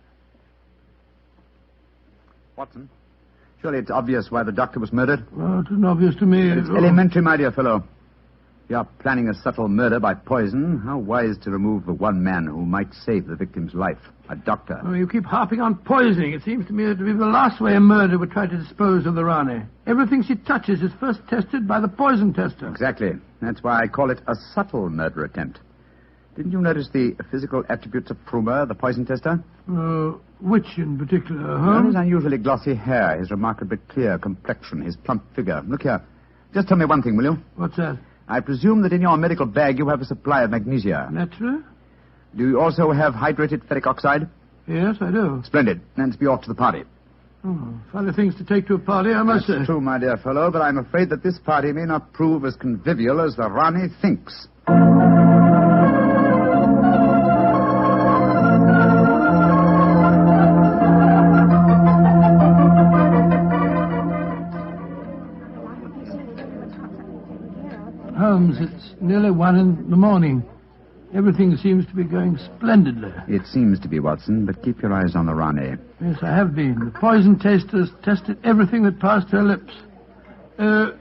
Watson, surely it's obvious why the doctor was murdered? Oh, it isn't obvious to me. It's elementary, my dear fellow. If you are planning a subtle murder by poison, how wise to remove the one man who might save the victim's life, a doctor. Oh, you keep harping on poisoning. It seems to me to be the last way a murderer would try to dispose of the Rani. Everything she touches is first tested by the poison tester. Exactly. That's why I call it a subtle murder attempt. Didn't you notice the physical attributes of Frumer, the poison tester? Which in particular, Well, Holmes? his unusually glossy hair, his remarkably clear complexion, his plump figure. Look here. Just tell me one thing, will you? What's that? I presume that in your medical bag you have a supply of magnesia. Naturally. Do you also have hydrated ferric oxide? Yes, I do. Splendid. Let's be off to the party. Oh, funny things to take to a party, I must say. That's true, my dear fellow, but I'm afraid that this party may not prove as convivial as the Rani thinks. Holmes, it's nearly 1 in the morning. Everything seems to be going splendidly. It seems to be, Watson, but keep your eyes on the Rani. Yes, I have been. The poison testers tested everything that passed her lips.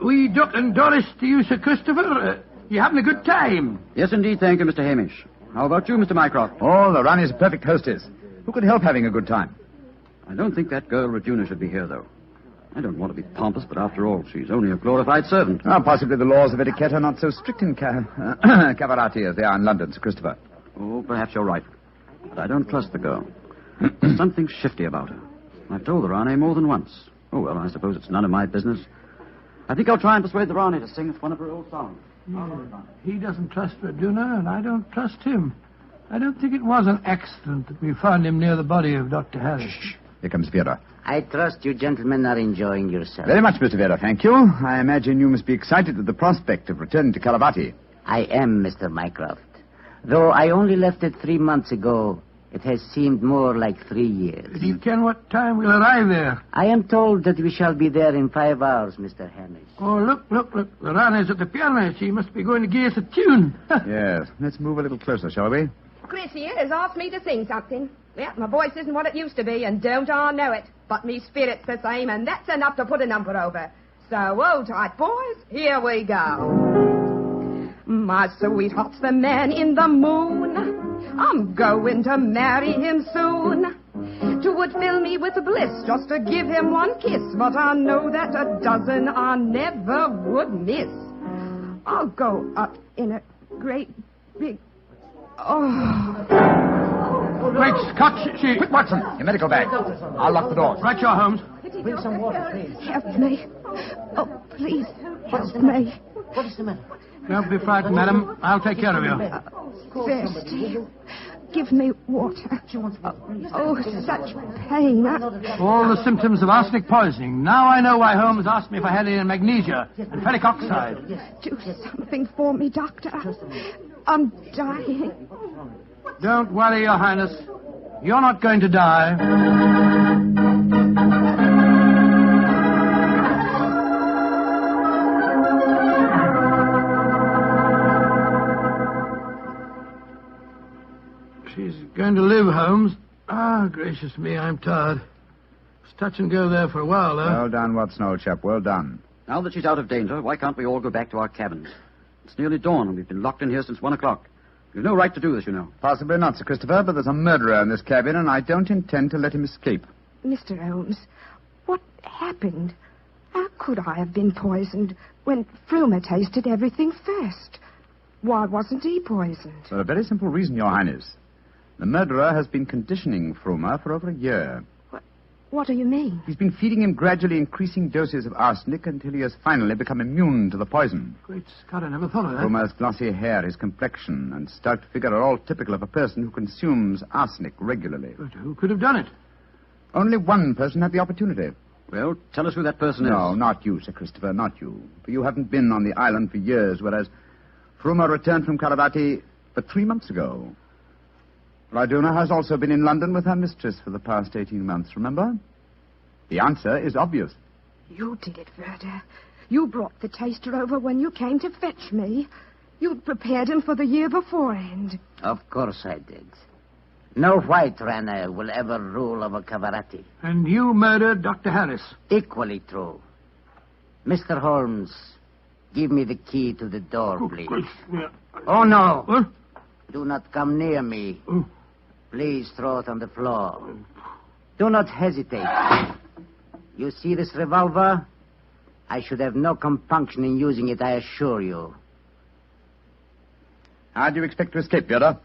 We Duck and Doris to you, Sir Christopher. You having a good time? Yes, indeed, thank you, Mr. Hamish. How about you, Mr. Mycroft? Oh, the Rani's a perfect hostess. Who could help having a good time? I don't think that girl Regina should be here, though. I don't want to be pompous, but after all, she's only a glorified servant. Oh, possibly the laws of etiquette are not so strict in Cavarati as they are in London, Sir Christopher. Oh, perhaps you're right. But I don't trust the girl. There's something shifty about her. I've told the Rani more than once. Oh, well, I suppose it's none of my business. I think I'll try and persuade the Rani to sing us one of her old songs. He doesn't trust Regina, and I don't trust him. I don't think it was an accident that we found him near the body of Dr. Harris. Shh. Here comes Vera. I trust you gentlemen are enjoying yourselves. Very much, Mr. Vera, thank you. I imagine you must be excited at the prospect of returning to Calavati. I am, Mr. Mycroft. Though I only left it 3 months ago, it has seemed more like 3 years. Do you ken what time we'll arrive there? I am told that we shall be there in 5 hours, Mr. Hamish. Oh, look. The Rani's at the piano. She must be going to give us a tune. Yes. Let's move a little closer, shall we? Chris here has asked me to sing something. Yeah, my voice isn't what it used to be, and don't I know it. But me spirit's the same, and that's enough to put a number over. So, hold tight, boys. Here we go. My sweetheart's the man in the moon. I'm going to marry him soon. 'Twould fill me with bliss just to give him one kiss, but I know that a dozen I never would miss. I'll go up in a great big... Great Scott, she... Quick, Watson, your medical bag. I'll lock the door. Right, your Holmes. Bring some water, please. Help me. Oh, please, help me. What is the matter? Don't be frightened, madam. I'll take care of you. Thirsty. Give me water. Oh, such pain. All the symptoms of arsenic poisoning. Now I know why Holmes asked me if I had any magnesia and ferric oxide. Do something for me, Doctor. I'm dying. Don't worry, Your Highness. You're not going to die. She's going to live, Holmes. Ah, gracious me, I'm tired. It's touch and go there for a while, though. Well done, Watson, old chap. Well done. Now that she's out of danger, why can't we all go back to our cabins? It's nearly dawn, and we've been locked in here since 1 o'clock. You've no right to do this, you know. Possibly not, Sir Christopher, but there's a murderer in this cabin, and I don't intend to let him escape. Mr. Holmes, what happened? How could I have been poisoned when Frumer tasted everything first? Why wasn't he poisoned? For a very simple reason, Your Highness. The murderer has been conditioning Frumer for over a year. What do you mean? He's been feeding him gradually increasing doses of arsenic until he has finally become immune to the poison. Great Scott, I never thought of that. Frumer's glossy hair, his complexion, and stout figure are all typical of a person who consumes arsenic regularly. But who could have done it? Only one person had the opportunity. Well, tell us who that person is. No, not you, Sir Christopher, not you. For you haven't been on the island for years, whereas Frumer returned from Caravati but 3 months ago. Raduna has also been in London with her mistress for the past 18 months, remember? The answer is obvious. You did it, Verda. You brought the taster over when you came to fetch me. You'd prepared him for the year beforehand. Of course I did. No white runner will ever rule over Cavarati. And you murdered Dr. Harris. Equally true. Mr. Holmes, give me the key to the door, please. Oh, no. What? Do not come near me. Please throw it on the floor. Do not hesitate. You see this revolver? I should have no compunction in using it, I assure you. How do you expect to escape, Yoda?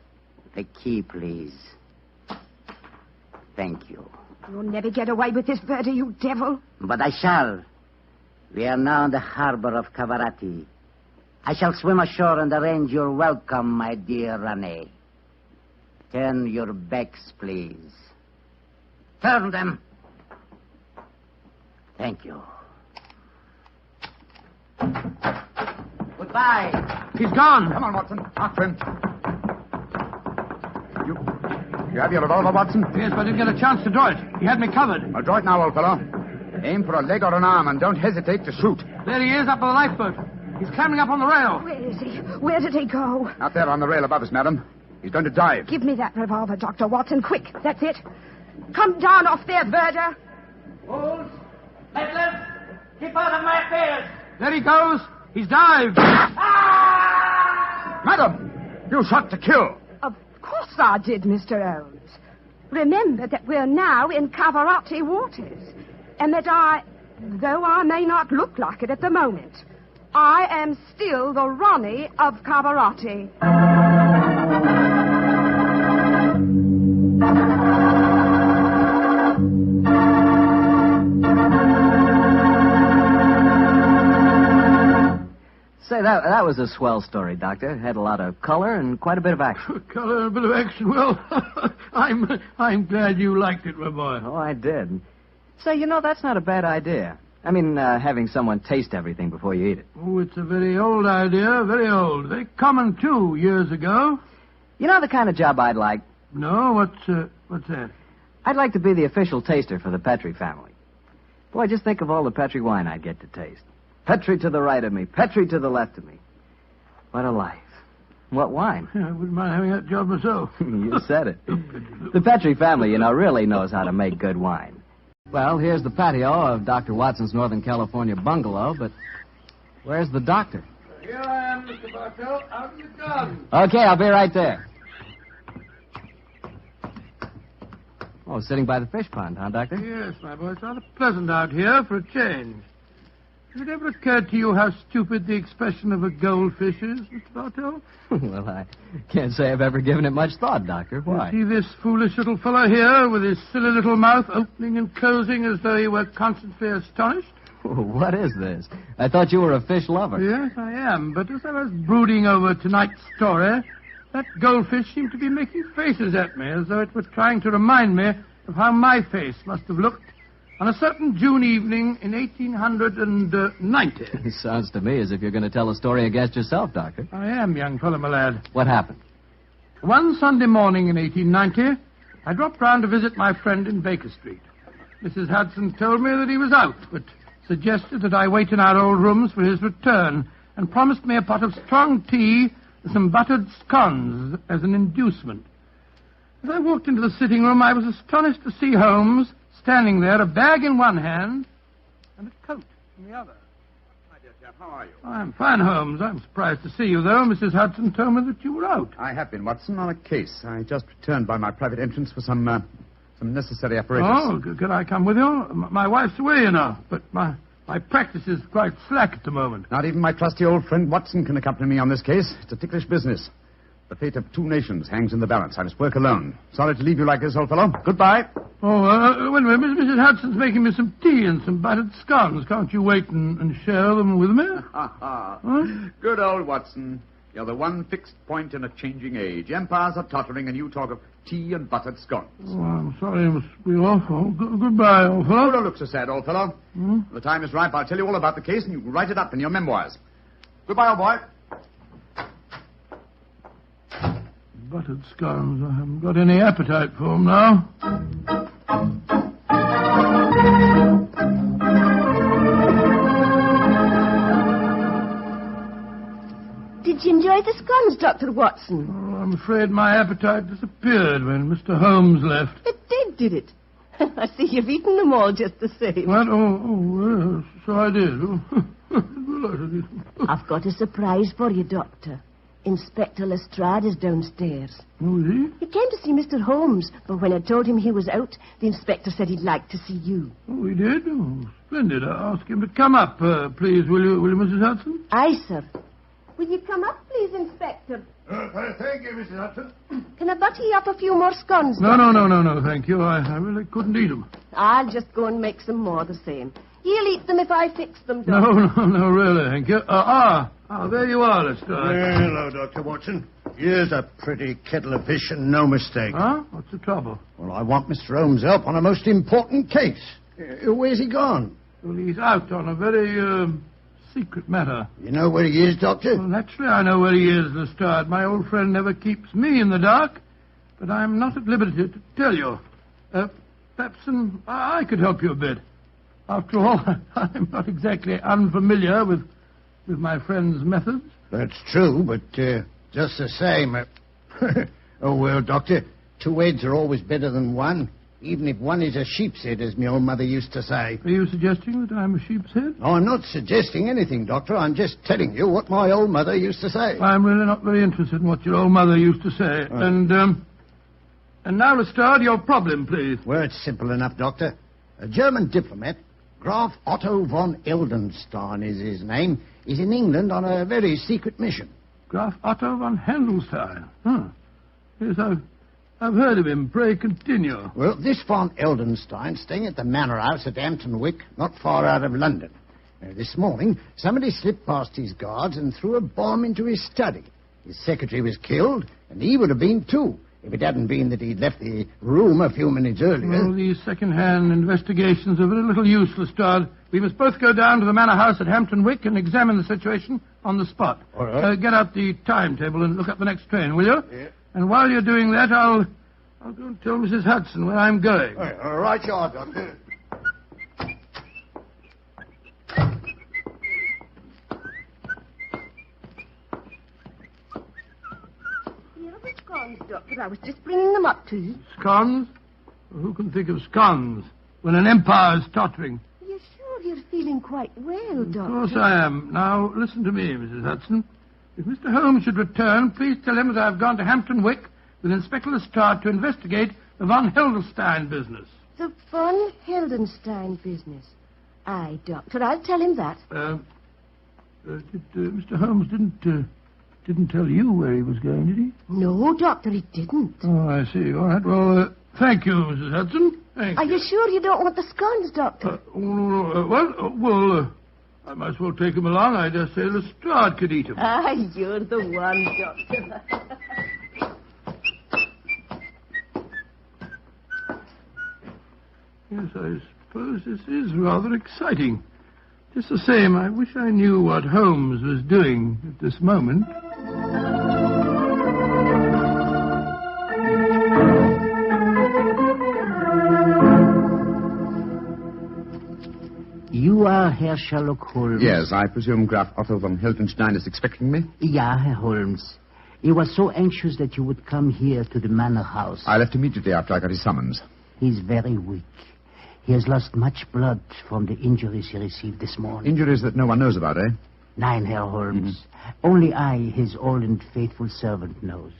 The key, please. Thank you. You'll never get away with this, Verda, you devil. But I shall. We are now in the harbor of Cavarati. I shall swim ashore and arrange your welcome, my dear Rane. Turn your backs, please. Turn them. Thank you. Goodbye. He's gone. Come on, Watson. After him. You have your revolver, Watson? Yes, but I didn't get a chance to draw it. He had me covered. Well, draw it now, old fellow. Aim for a leg or an arm, and don't hesitate to shoot. There he is, up on the lifeboat. He's climbing up on the rail. Where is he? Where did he go? Out there on the rail above us, madam. He's going to dive. Give me that revolver, Dr. Watson, quick. That's it. Come down off there, Verda. Holmes, Headless, keep out of my affairs. There he goes. He's dived. Madam, you shot to kill. Of course I did, Mr. Holmes. Remember that we're now in Cavarati waters, and that though I may not look like it at the moment, I am still the Ronnie of Cavarati. Say, that was a swell story, Doctor. It had a lot of color and quite a bit of action. Color and a bit of action. Well, I'm glad you liked it, my boy. Oh, I did. Say, that's not a bad idea. I mean, having someone taste everything before you eat it. Oh, it's a very old idea, very old. Very common, too, years ago. You know the kind of job I'd like? No, what's that? I'd like to be the official taster for the Petrie family. Boy, just think of all the Petrie wine I'd get to taste. Petrie to the right of me, Petrie to the left of me. What a life. What wine? Yeah, I wouldn't mind having that job myself. You said it. The Petrie family, really knows how to make good wine. Well, here's the patio of Dr. Watson's Northern California bungalow, but where's the doctor? Here I am, Mr. Bartell. Out in the garden. Okay, I'll be right there. Oh, sitting by the fish pond, huh, Doctor? Yes, my boy. It's rather pleasant out here for a change. Has it ever occurred to you how stupid the expression of a goldfish is, Mr. Bartell? Well, I can't say I've ever given it much thought, Doctor. Why? You see this foolish little fellow here with his silly little mouth opening and closing as though he were constantly astonished? What is this? I thought you were a fish lover. Yes, I am. But as I was brooding over tonight's story, that goldfish seemed to be making faces at me as though it was trying to remind me of how my face must have looked on a certain June evening in 1890. It sounds to me as if you're going to tell a story against yourself, Doctor. I am, young fellow, my lad. What happened? One Sunday morning in 1890, I dropped round to visit my friend in Baker Street. Mrs. Hudson told me that he was out, but suggested that I wait in our old rooms for his return, and promised me a pot of strong tea and some buttered scones as an inducement. As I walked into the sitting room, I was astonished to see Holmes standing there, a bag in one hand and a coat in the other. My dear chap, how are you? I'm fine, Holmes. I'm surprised to see you, though. Mrs. Hudson told me that you were out. I have been, Watson, on a case. I just returned by my private entrance for some necessary apparatus. Oh, could I come with you? My wife's away, you know, but my practice is quite slack at the moment. Not even my trusty old friend Watson can accompany me on this case. It's a ticklish business. The fate of 2 nations hangs in the balance. I must work alone. Sorry to leave you like this, old fellow. Goodbye. Oh, wait a minute. Mrs. Hudson's making me some tea and some buttered scones. Can't you wait and share them with me? Good old Watson. You're the one fixed point in a changing age. Empires are tottering, and you talk of tea and buttered scones. Oh, I'm sorry I must be off. Oh, goodbye, old fellow. Oh, don't look so sad, old fellow. When the time is ripe, I'll tell you all about the case, and you can write it up in your memoirs. Goodbye, old boy. Buttered scones. I haven't got any appetite for them now. Did you enjoy the scones, Dr. Watson? Oh, I'm afraid my appetite disappeared when Mr. Holmes left. It did it? I see you've eaten them all just the same. What? Oh, yes, so I did. I've got a surprise for you, Doctor. Inspector Lestrade is downstairs. Oh, is he? He came to see Mr. Holmes, but when I told him he was out, the inspector said he'd like to see you. Oh, he did? Oh, splendid. I'll ask him to come up, please, will you, Mrs. Hudson? Aye, sir. Will you come up, please, Inspector? Thank you, Mrs. Hudson. Can I butter you up a few more scones? No, thank you. I really couldn't eat them. I'll just go and make some more the same. You'll eat them if I fix them, Doctor. No, really, thank you. There you are, Lestrade. Hello, Dr. Watson. Here's a pretty kettle of fish and no mistake. Huh? What's the trouble? Well, I want Mr. Holmes' help on a most important case. Where's he gone? Well, he's out on a very, secret matter. You know where he is, Doctor? Well, naturally I know where he is, Lestrade. My old friend never keeps me in the dark, but I'm not at liberty to tell you. Perhaps I could help you a bit. After all, I'm not exactly unfamiliar with my friend's methods. That's true, but just the same... Oh, well, Doctor, 2 heads are always better than one, even if one is a sheep's head, as my old mother used to say. Are you suggesting that I'm a sheep's head? No, I'm not suggesting anything, Doctor. I'm just telling you what my old mother used to say. I'm really not very interested in what your old mother used to say. And now, Lestrade, your problem, please. Well, it's simple enough, Doctor. A German diplomat, Graf Otto von Heldenstein is his name, is in England on a very secret mission. Graf Otto von Heldenstein? Huh. Yes, I've heard of him. Pray continue. Well, this von Heldenstein staying at the Manor House at Hampton Wick, not far out of London. This morning, somebody slipped past his guards and threw a bomb into his study. His secretary was killed, and he would have been too, if it hadn't been that he'd left the room a few minutes earlier. Well, these second-hand investigations are very little use, Lestrade. We must both go down to the Manor House at Hampton Wick and examine the situation on the spot. All right. Get out the timetable and look up the next train, will you? Yeah. And while you're doing that, I'll go and tell Mrs. Hudson where I'm going. All right, you are, Doctor. Here are the scones, Doctor. I was just bringing them up to you. Scones? Well, who can think of scones when an empire's tottering? Are you sure you're feeling quite well, Doctor? Of course I am. Now, listen to me, Mrs. Hudson. If Mr. Holmes should return, please tell him that I've gone to Hampton Wick with Inspector Lestrade to investigate the von Heldenstein business. The von Heldenstein business. Aye, Doctor, I'll tell him that. Mr. Holmes didn't tell you where he was going, did he? No, Doctor, he didn't. Oh, I see. All right. Well, thank you, Mrs. Hudson. Thank Are you sure you don't want the scones, Doctor? I might as well take him along. I dare say Lestrade could eat him. Aye, you're the one, Doctor. Yes, I suppose this is rather exciting. Just the same, I wish I knew what Holmes was doing at this moment. You are Herr Sherlock Holmes? Yes, I presume Graf Otto von Heldenstein is expecting me? Ja, Herr Holmes. He was so anxious that you would come here to the Manor house. I left immediately after I got his summons. He's very weak. He has lost much blood from the injuries he received this morning. Injuries that no one knows about, eh? 9, Herr Holmes. Only I, his old and faithful servant, knows.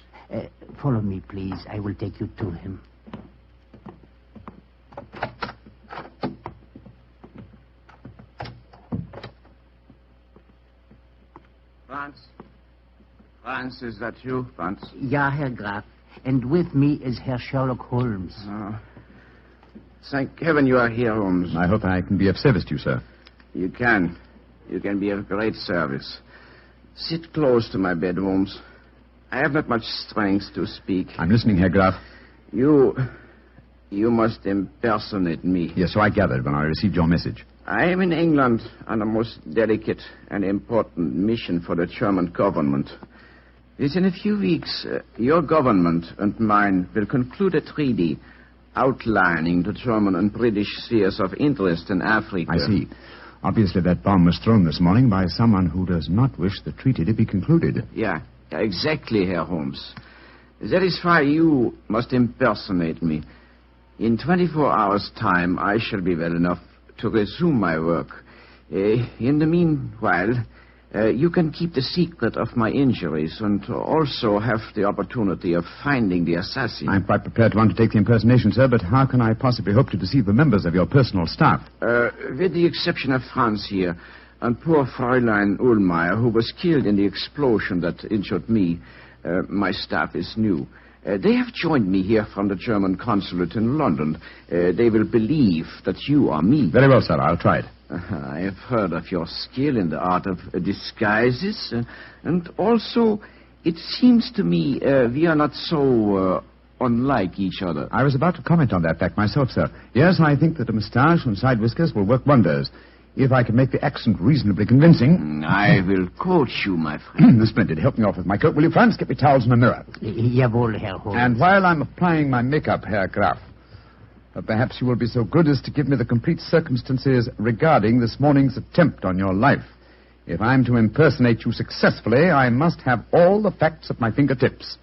Follow me, please. I will take you to him. Franz, is that you, Franz? Ja, Herr Graf. And with me is Herr Sherlock Holmes. Oh. Thank heaven you are here, Holmes. I hope I can be of service to you, sir. You can. You can be of great service. Sit close to my bed, Holmes. I have not much strength to speak. I'm listening, Herr Graf. You must impersonate me. Yes, so I gathered when I received your message. I am in England on a most delicate and important mission for the German government. Within a few weeks, your government and mine will conclude a treaty outlining the German and British spheres of interest in Africa. I see. Obviously, that bomb was thrown this morning by someone who does not wish the treaty to be concluded. Yeah, exactly, Herr Holmes. That is why you must impersonate me. In 24 hours' time, I shall be well enough to resume my work. In the meanwhile, you can keep the secret of my injuries and also have the opportunity of finding the assassin. I'm quite prepared to undertake the impersonation, sir, but how can I possibly hope to deceive the members of your personal staff? With the exception of Franz here and poor Fräulein Ullmeyer, who was killed in the explosion that injured me, my staff is new. They have joined me here from the German consulate in London. They will believe that you are me. Very well, sir. I'll try it. I have heard of your skill in the art of disguises, and also, it seems to me we are not so unlike each other. I was about to comment on that fact myself, sir. Yes, I think that a moustache and side whiskers will work wonders. If I can make the accent reasonably convincing... I will coach you, my friend. Splendid. Help me off with my coat, will you, Franz? Get me towels and a mirror. Jawohl, Herr Holmes. And while I'm applying my makeup, Herr Graf, perhaps you will be so good as to give me the complete circumstances regarding this morning's attempt on your life. If I'm to impersonate you successfully, I must have all the facts at my fingertips.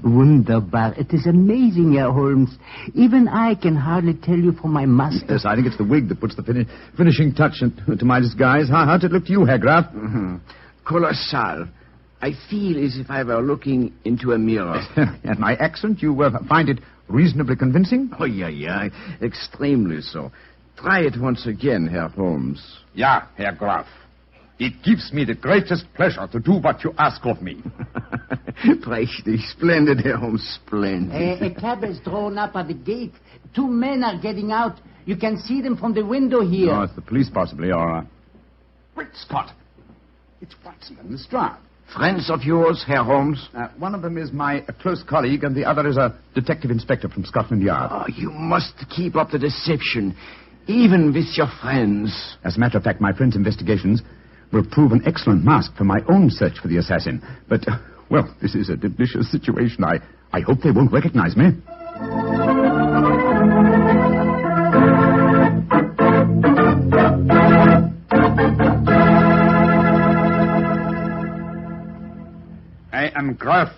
Wunderbar. It is amazing, Herr Holmes. Even I can hardly tell you from my master. Yes, I think it's the wig that puts the finishing touch to my disguise. How did it look to you, Herr Graf? Colossal. I feel as if I were looking into a mirror. And my accent, you find it reasonably convincing? Oh, yeah. Extremely so. Try it once again, Herr Holmes. Ja, Herr Graf. It gives me the greatest pleasure to do what you ask of me. Prächtig. Splendid, Herr Holmes. Splendid. A cab is drawn up at the gate. 2 men are getting out. You can see them from the window here. Oh, it's the police, possibly, or... Great Scott. It's Watson and Lestrade. Friends of yours, Herr Holmes? One of them is my close colleague, and the other is a detective inspector from Scotland Yard. Oh, you must keep up the deception, even with your friends. As a matter of fact, my friend's investigations will prove an excellent mask for my own search for the assassin. But, well, this is a delicious situation. I hope they won't recognize me. I am Graf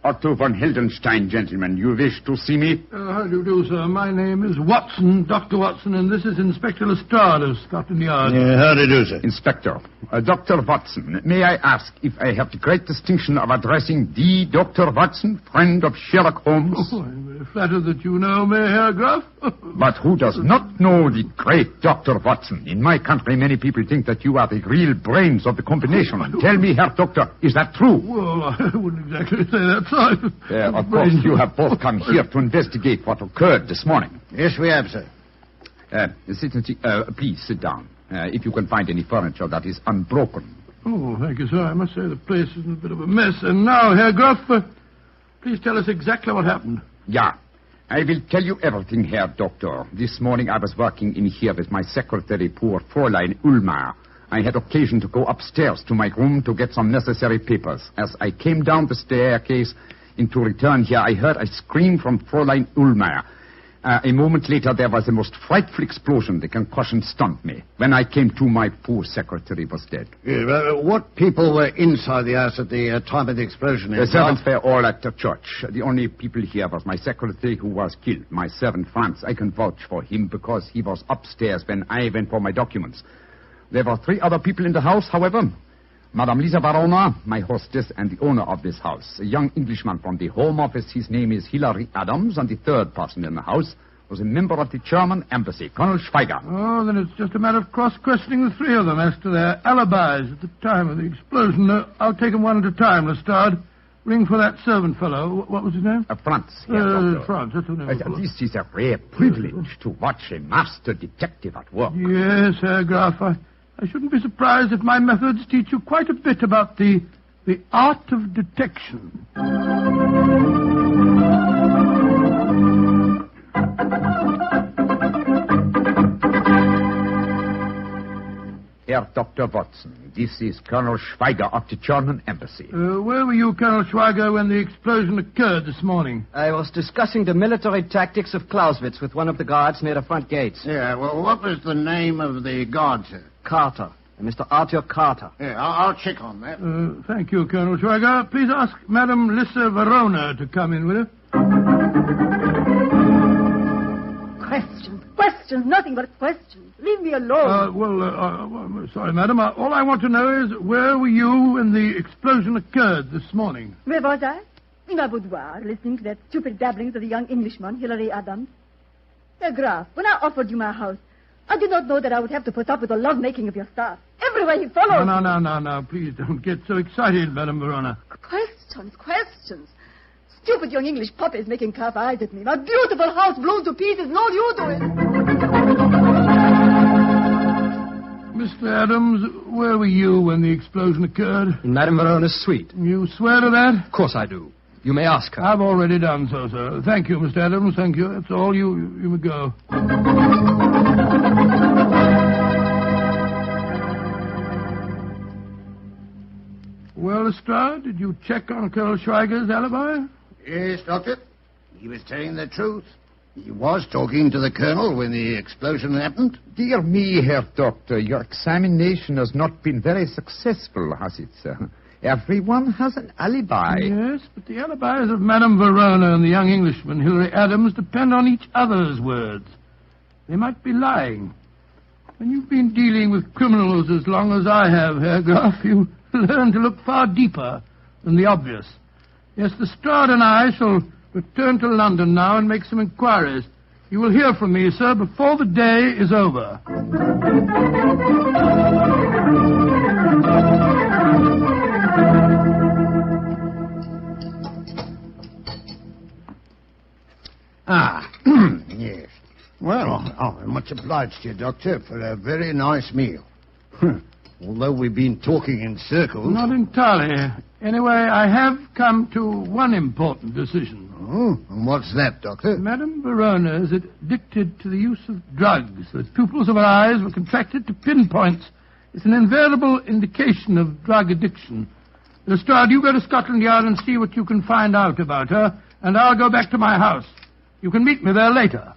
Otto von Hildenstein, gentlemen. You wish to see me? How do you do, sir? My name is Watson, Dr. Watson, and this is Inspector Lestrade of Scotland Yard. How do you do, sir? Inspector, Dr. Watson, may I ask if I have the great distinction of addressing the Dr. Watson, friend of Sherlock Holmes? Oh, I'm very flattered that you know me, Herr Graf. But who does not know the great Dr. Watson? In my country, many people think that you are the real brains of the combination. Tell me, Herr Doctor, is that true? Well, I wouldn't exactly say that, sir. Of course, you have both come here to investigate what occurred this morning. Yes, we have, sir. Please sit down. If you can find any furniture that is unbroken. Oh, thank you, sir. I must say the place is in a bit of a mess. And now, Herr Graf, please tell us exactly what happened. Yeah. I will tell you everything, Herr Doctor. This morning I was working in here with my secretary, poor Fräulein Ullmeyer. I had occasion to go upstairs to my room to get some necessary papers. As I came down the staircase, And to return here, I heard a scream from Fräulein Ullmeier. A moment later, there was a most frightful explosion. The concussion stunned me. When I came to, my poor secretary was dead. What people were inside the house at the time of the explosion? The servants were all at the church. The only people here was my secretary who was killed. My servant, Franz. I can vouch for him because he was upstairs when I went for my documents. There were 3 other people in the house, however. Madame Lisa Varona, my hostess, and the owner of this house. A young Englishman from the Home Office. His name is Hilary Adams, and the 3rd person in the house was a member of the German embassy, Colonel Schweiger. Oh, then it's just a matter of cross-questioning the 3 of them as to their alibis at the time of the explosion. I'll take them one at a time, Lestrade. Ring for that servant fellow. What was his name? Franz. Franz, that's the name. This is a rare privilege to watch a master detective at work. Yes, Herr Graf. I shouldn't be surprised if my methods teach you quite a bit about the art of detection. Herr Dr. Watson, this is Colonel Schweiger of the German embassy. Where were you, Colonel Schweiger, when the explosion occurred this morning? I was discussing the military tactics of Clausewitz with one of the guards near the front gates. Yeah, well, what was the name of the guard, sir? Carter. Mr. Arthur Carter. Yeah, I'll check on that. Thank you, Colonel Schweiger. Please ask Madame Lisa Verona to come in with her. Questions, nothing but questions. Leave me alone. I'm sorry, madam. All I want to know is where were you when the explosion occurred this morning? Where was I? In my boudoir, listening to that stupid babblings of the young Englishman, Hilary Adams. Herr Graf, when I offered you my house, I did not know that I would have to put up with the love-making of your staff. Everywhere he followed. No. Please don't get so excited, Madame Verona. Questions. Stupid young English puppy is making calf eyes at me. My beautiful house blown to pieces, and all you do it. Mr. Adams, where were you when the explosion occurred? In Madame Verona's suite. You swear to that? Of course I do. You may ask her. I've already done so, sir. Thank you, Mr. Adams. Thank you. That's all. You may go. Well, Lestrade, did you check on Colonel Schweiger's alibi? Yes, Doctor. He was telling the truth. He was talking to the Colonel when the explosion happened. Dear me, Herr Doctor, your examination has not been very successful, has it, sir? Everyone has an alibi. Yes, but the alibis of Madame Verona and the young Englishman, Hilary Adams, depend on each other's words. They might be lying. When you've been dealing with criminals as long as I have, Herr Graf, you learn to look far deeper than the obvious. Yes, Lestrade and I shall return to London now and make some inquiries. You will hear from me, sir, before the day is over. Yes. Well, I'm much obliged to you, Doctor, for a very nice meal. Although we've been talking in circles. Not entirely. Anyway, I have come to one important decision. Oh, and what's that, Doctor? Madame Verona is addicted to the use of drugs. The pupils of her eyes were contracted to pinpoints. It's an invariable indication of drug addiction. Lestrade, you go to Scotland Yard and see what you can find out about her, and I'll go back to my house. You can meet me there later.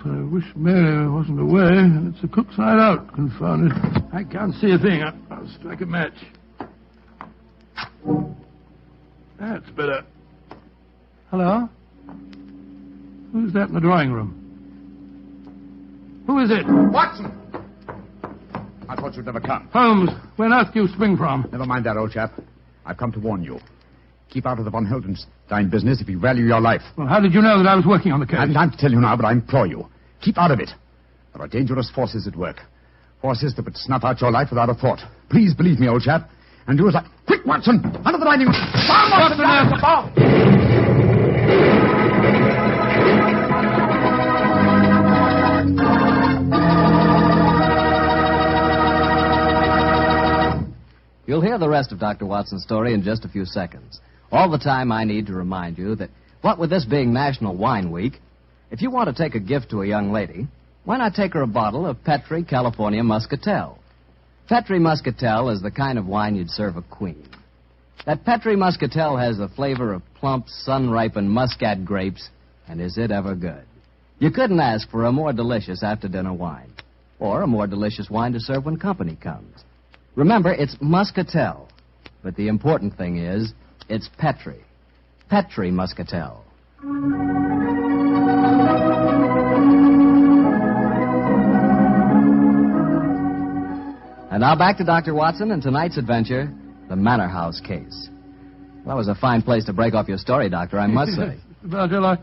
I wish Mary wasn't away. It's the cook's night out, confounded. I can't see a thing. I'll strike a match. That's better. Hello? Who's that in the drawing room? Who is it? Watson! I thought you'd never come. Holmes, where on earth do you spring from? Never mind that, old chap. I've come to warn you. Keep out of the von Heldenstein business if you value your life. Well, how did you know that I was working on the case? I haven't time to tell you now, but I implore you. Keep out of it. There are dangerous forces at work. Forces that would snuff out your life without a thought. Please believe me, old chap. And do as I... Quick, Watson! Under the dining room! You'll hear the rest of Dr. Watson's story in just a few seconds. All the time I need to remind you that, what with this being National Wine Week, if you want to take a gift to a young lady, why not take her a bottle of Petri California Muscatel? Petri Muscatel is the kind of wine you'd serve a queen. That Petri Muscatel has the flavor of plump, sun-ripened Muscat grapes, and is it ever good? You couldn't ask for a more delicious after-dinner wine, or a more delicious wine to serve when company comes. Remember, it's Muscatel, but the important thing is, it's Petri. Petri Muscatel. And now back to Dr. Watson and tonight's adventure, the Manor House case. Well, that was a fine place to break off your story, Doctor, I must say. Virgil, I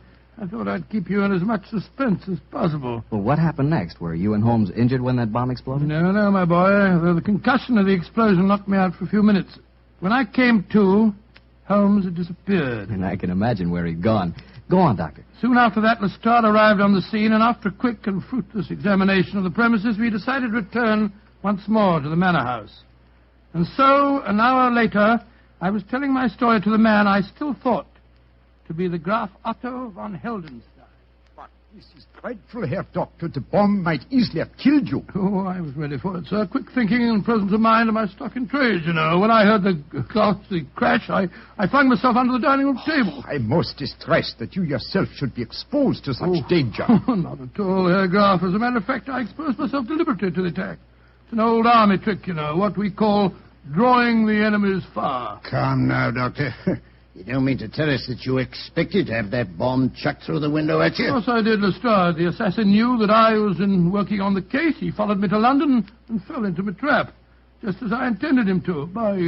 thought I'd keep you in as much suspense as possible. Well, what happened next? Were you and Holmes injured when that bomb exploded? No, my boy. The concussion of the explosion knocked me out for a few minutes. When I came to, Holmes had disappeared. And I can imagine where he'd gone. Go on, Doctor. Soon after that, Lestrade arrived on the scene, and after a quick and fruitless examination of the premises, we decided to return once more to the Manor House. And so, an hour later, I was telling my story to the man I still thought to be the Graf Otto von Heldenstein. But this is dreadful, Herr Doctor. The bomb might easily have killed you. Oh, I was ready for it, sir. Quick thinking and presence of mind are my stock in trade, you know. When I heard the crash, I flung myself under the dining room table. I'm most distressed that you yourself should be exposed to such danger. Not at all, Herr Graf. As a matter of fact, I exposed myself deliberately to the attack. It's an old army trick, you know, what we call drawing the enemy's fire. Calm now, Doctor. You don't mean to tell us that you expected to have that bomb chucked through the window at you? Of course I did, Lestrade. The assassin knew that I was working on the case. He followed me to London and fell into my trap, just as I intended him to, by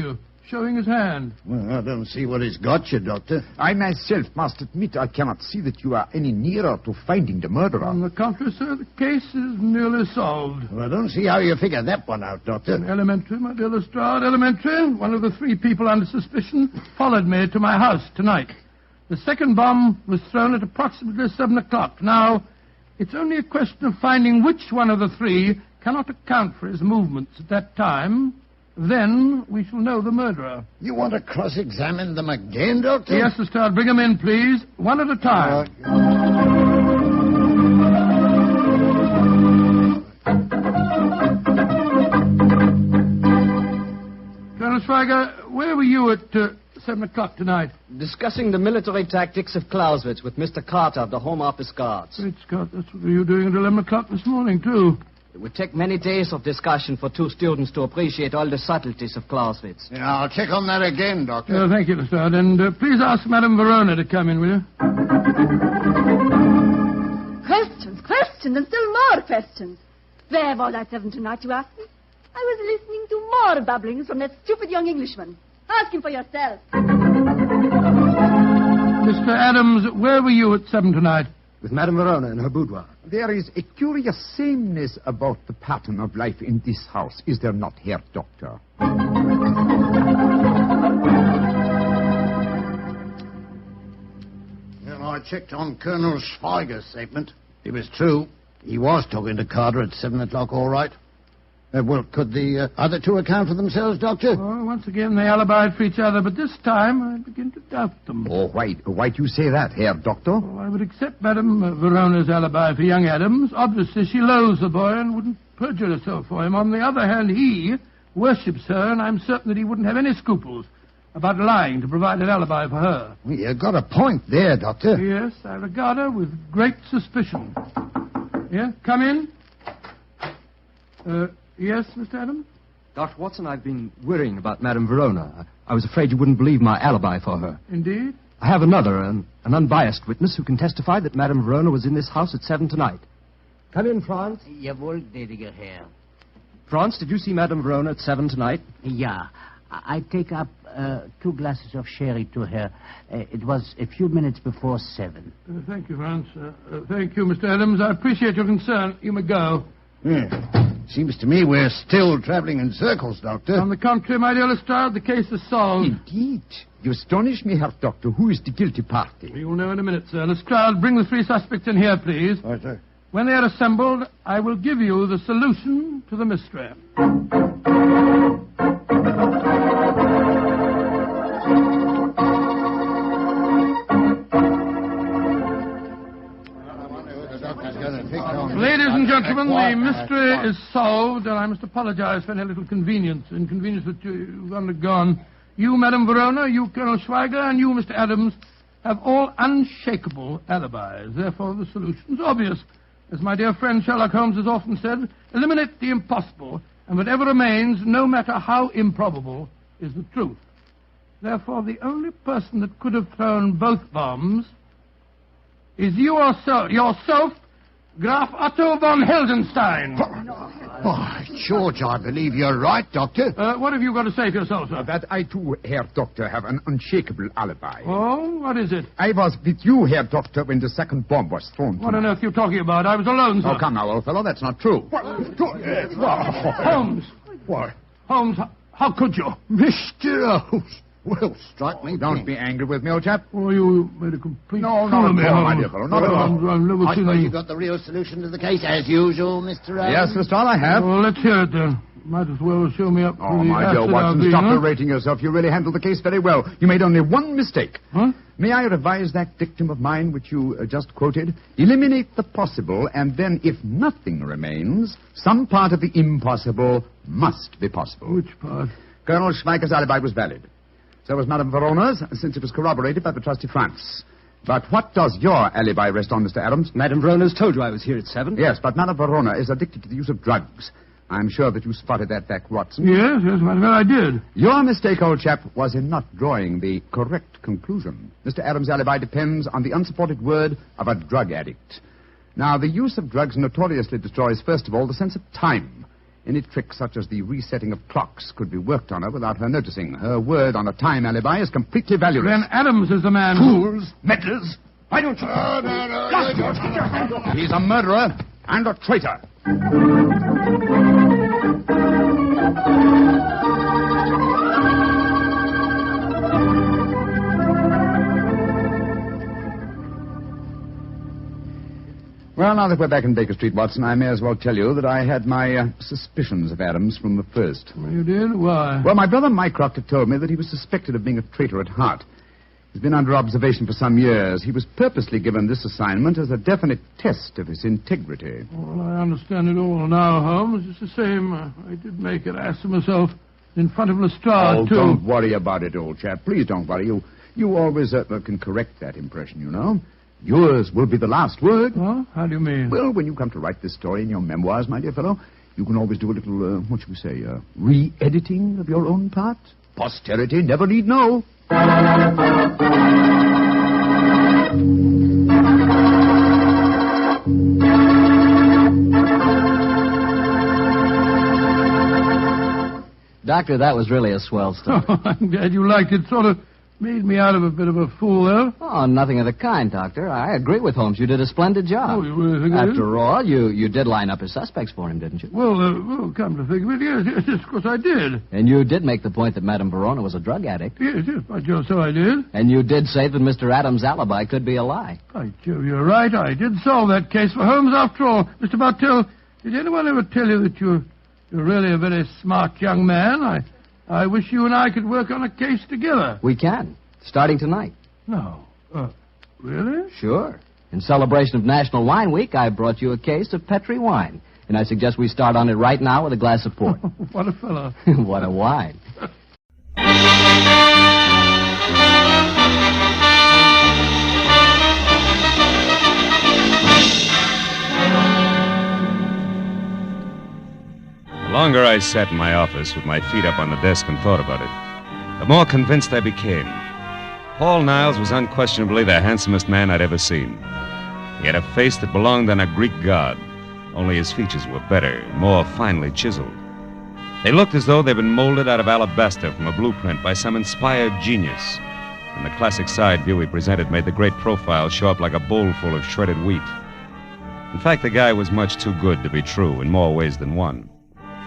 showing his hand. Well, I don't see what he's got you, Doctor. I myself must admit I cannot see that you are any nearer to finding the murderer. On the contrary, sir, the case is nearly solved. Well, I don't see how you figured that one out, Doctor. Elementary, my dear Lestrade, elementary. One of the three people under suspicion followed me to my house tonight. The second bomb was thrown at approximately 7 o'clock. Now, it's only a question of finding which one of the three cannot account for his movements at that time. Then we shall know the murderer. You want to cross-examine them again, Doctor? Yes, Lestrade. Bring them in, please. One at a time. Colonel Schweiger, where were you at 7 o'clock tonight? Discussing the military tactics of Clausewitz with Mr. Carter of the Home Office Guards. Great Scott, that's what you were doing at 11 o'clock this morning, too. It would take many days of discussion for two students to appreciate all the subtleties of Clausewitz. Yeah, I'll check on that again, Doctor. Thank you, Lestrade. And please ask Madame Verona to come in, will you? Questions, and still more questions. Where was I 7 tonight, you ask me? I was listening to more babblings from that stupid young Englishman. Ask him for yourself. Mr. Adams, where were you at 7 tonight? With Madame Verona in her boudoir. There is a curious sameness about the pattern of life in this house, is there not, Herr Doctor? Well, I checked on Colonel Schweiger's statement. It was true. He was talking to Carter at 7 o'clock, all right. Well, could the other two account for themselves, Doctor? Oh, once again, they alibied for each other, but this time I begin to doubt them. Oh, why do you say that, Herr Doctor? Oh, I would accept Madame Verona's alibi for young Adams. Obviously, she loathes the boy and wouldn't perjure herself for him. On the other hand, he worships her, and I'm certain that he wouldn't have any scruples about lying to provide an alibi for her. Well, you got a point there, Doctor. Yes, I regard her with great suspicion. Yeah, come in. Yes, Mr. Adams? Dr. Watson, I've been worrying about Madame Verona. I was afraid you wouldn't believe my alibi for her. Indeed? I have another, an unbiased witness who can testify that Madame Verona was in this house at 7 tonight. Come in, Franz. Jawohl, gnädiger Herr. Franz, did you see Madame Verona at 7 tonight? Yeah. I take up 2 glasses of sherry to her. It was a few minutes before 7. Thank you, Franz. Thank you, Mr. Adams. I appreciate your concern. You may go. Seems to me we're still traveling in circles, Doctor. On the contrary, my dear Lestrade, the case is solved. Indeed. You astonish me, Herr Doctor. Who is the guilty party? You'll know in a minute, sir. Lestrade, bring the 3 suspects in here, please. Right, sir. When they are assembled, I will give you the solution to the mystery. gentlemen, the mystery is solved, and I must apologize for any little inconvenience that you've undergone. You, Madame Verona, you, Colonel Schweiger, and you, Mr. Adams, have all unshakable alibis. Therefore, the solution's obvious. As my dear friend Sherlock Holmes has often said, eliminate the impossible, and whatever remains, no matter how improbable, is the truth. Therefore, the only person that could have thrown both bombs is yourself, Graf Otto von Heldenstein. Oh, George, I believe you're right, Doctor. What have you got to say for yourself, sir? That I too, Herr Doctor, have an unshakable alibi. Oh, what is it? I was with you, Herr Doctor, when the second bomb was thrown. What on earth are you talking about? I was alone, sir. Oh, come now, old fellow, that's not true. Holmes. What? Holmes, how could you? Mr. Holmes. Well, strike me. Don't be angry with me, old chap. Oh, you made a complete No, fool of me, no, my Holmes. dear fellow, not at all. I've never I seen suppose any... you got the real solution to the case, as usual, Mr. Holmes? Yes, Mr. Hall, I have. Well, let's hear it, then. Might as well show me up Oh, to the my dear acid Watson, I've stop been, huh? berating yourself. You really handled the case very well. You made only one mistake. Huh? May I revise that dictum of mine which you just quoted? Eliminate the possible, and then, if nothing remains, some part of the impossible must be possible. Which part? Colonel Schweiger's alibi was valid. So was Madame Verona's, since it was corroborated by the trusty France. But what does your alibi rest on, Mr. Adams? Madame Verona's told you I was here at 7. Yes, but Madame Verona is addicted to the use of drugs. I'm sure that you spotted that fact, Watson. Yes, well, I did. Your mistake, old chap, was in not drawing the correct conclusion. Mr. Adams' alibi depends on the unsupported word of a drug addict. Now, the use of drugs notoriously destroys, first of all, the sense of time. Any trick such as the resetting of clocks could be worked on her without her noticing. Her word on a time alibi is completely valueless. Then Adams is the man... Fools! Meddlers! Why don't you... No. He's a murderer and a traitor. Well, now that we're back in Baker Street, Watson, I may as well tell you that I had my suspicions of Adams from the first. You did? Why? Well, my brother Mycroft had told me that he was suspected of being a traitor at heart. He's been under observation for some years. He was purposely given this assignment as a definite test of his integrity. Well, I understand it all now, Holmes. It's the same. I did make an ass of myself in front of Lestrade, too. Don't worry about it, old chap. Please don't worry. You always can correct that impression, you know. Yours will be the last word. Huh? How do you mean? Well, when you come to write this story in your memoirs, my dear fellow, you can always do a little, what should we say, re-editing of your own part. Posterity never need know. Doctor, that was really a swell story. Oh, I'm glad you liked it. Sort of made me out of a bit of a fool, though. Oh, nothing of the kind, Doctor. I agree with Holmes. You did a splendid job. Oh, you really think I did? After all, you did line up his suspects for him, didn't you? Well, come to think of it, yes, of course I did. And you did make the point that Madame Verona was a drug addict. Yes, by Jove, so I did. And you did say that Mr. Adams' alibi could be a lie. By Jove, you're right. I did solve that case for Holmes after all. Mr. Bartell, did anyone ever tell you that you're really a very smart young man? I wish you and I could work on a case together. We can. Starting tonight. No. Really? Sure. In celebration of National Wine Week, I brought you a case of Petri wine. And I suggest we start on it right now with a glass of port. What a fellow. What a wine. The longer I sat in my office with my feet up on the desk and thought about it, the more convinced I became. Paul Niles was unquestionably the handsomest man I'd ever seen. He had a face that belonged on a Greek god, only his features were better, more finely chiseled. They looked as though they'd been molded out of alabaster from a blueprint by some inspired genius. And the classic side view he presented made the great profile show up like a bowl full of shredded wheat. In fact, the guy was much too good to be true in more ways than one,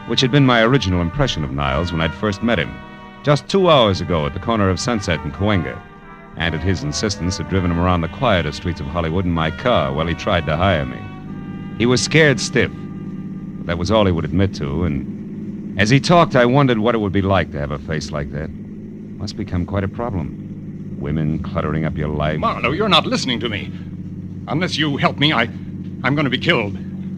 which had been my original impression of Niles when I'd first met him, just 2 hours ago at the corner of Sunset and Cahuenga, and at his insistence had driven him around the quieter streets of Hollywood in my car while he tried to hire me. He was scared stiff, but that was all he would admit to, and as he talked, I wondered what it would be like to have a face like that. Must become quite a problem. Women cluttering up your life. Marlowe, you're not listening to me. Unless you help me, I'm going to be killed.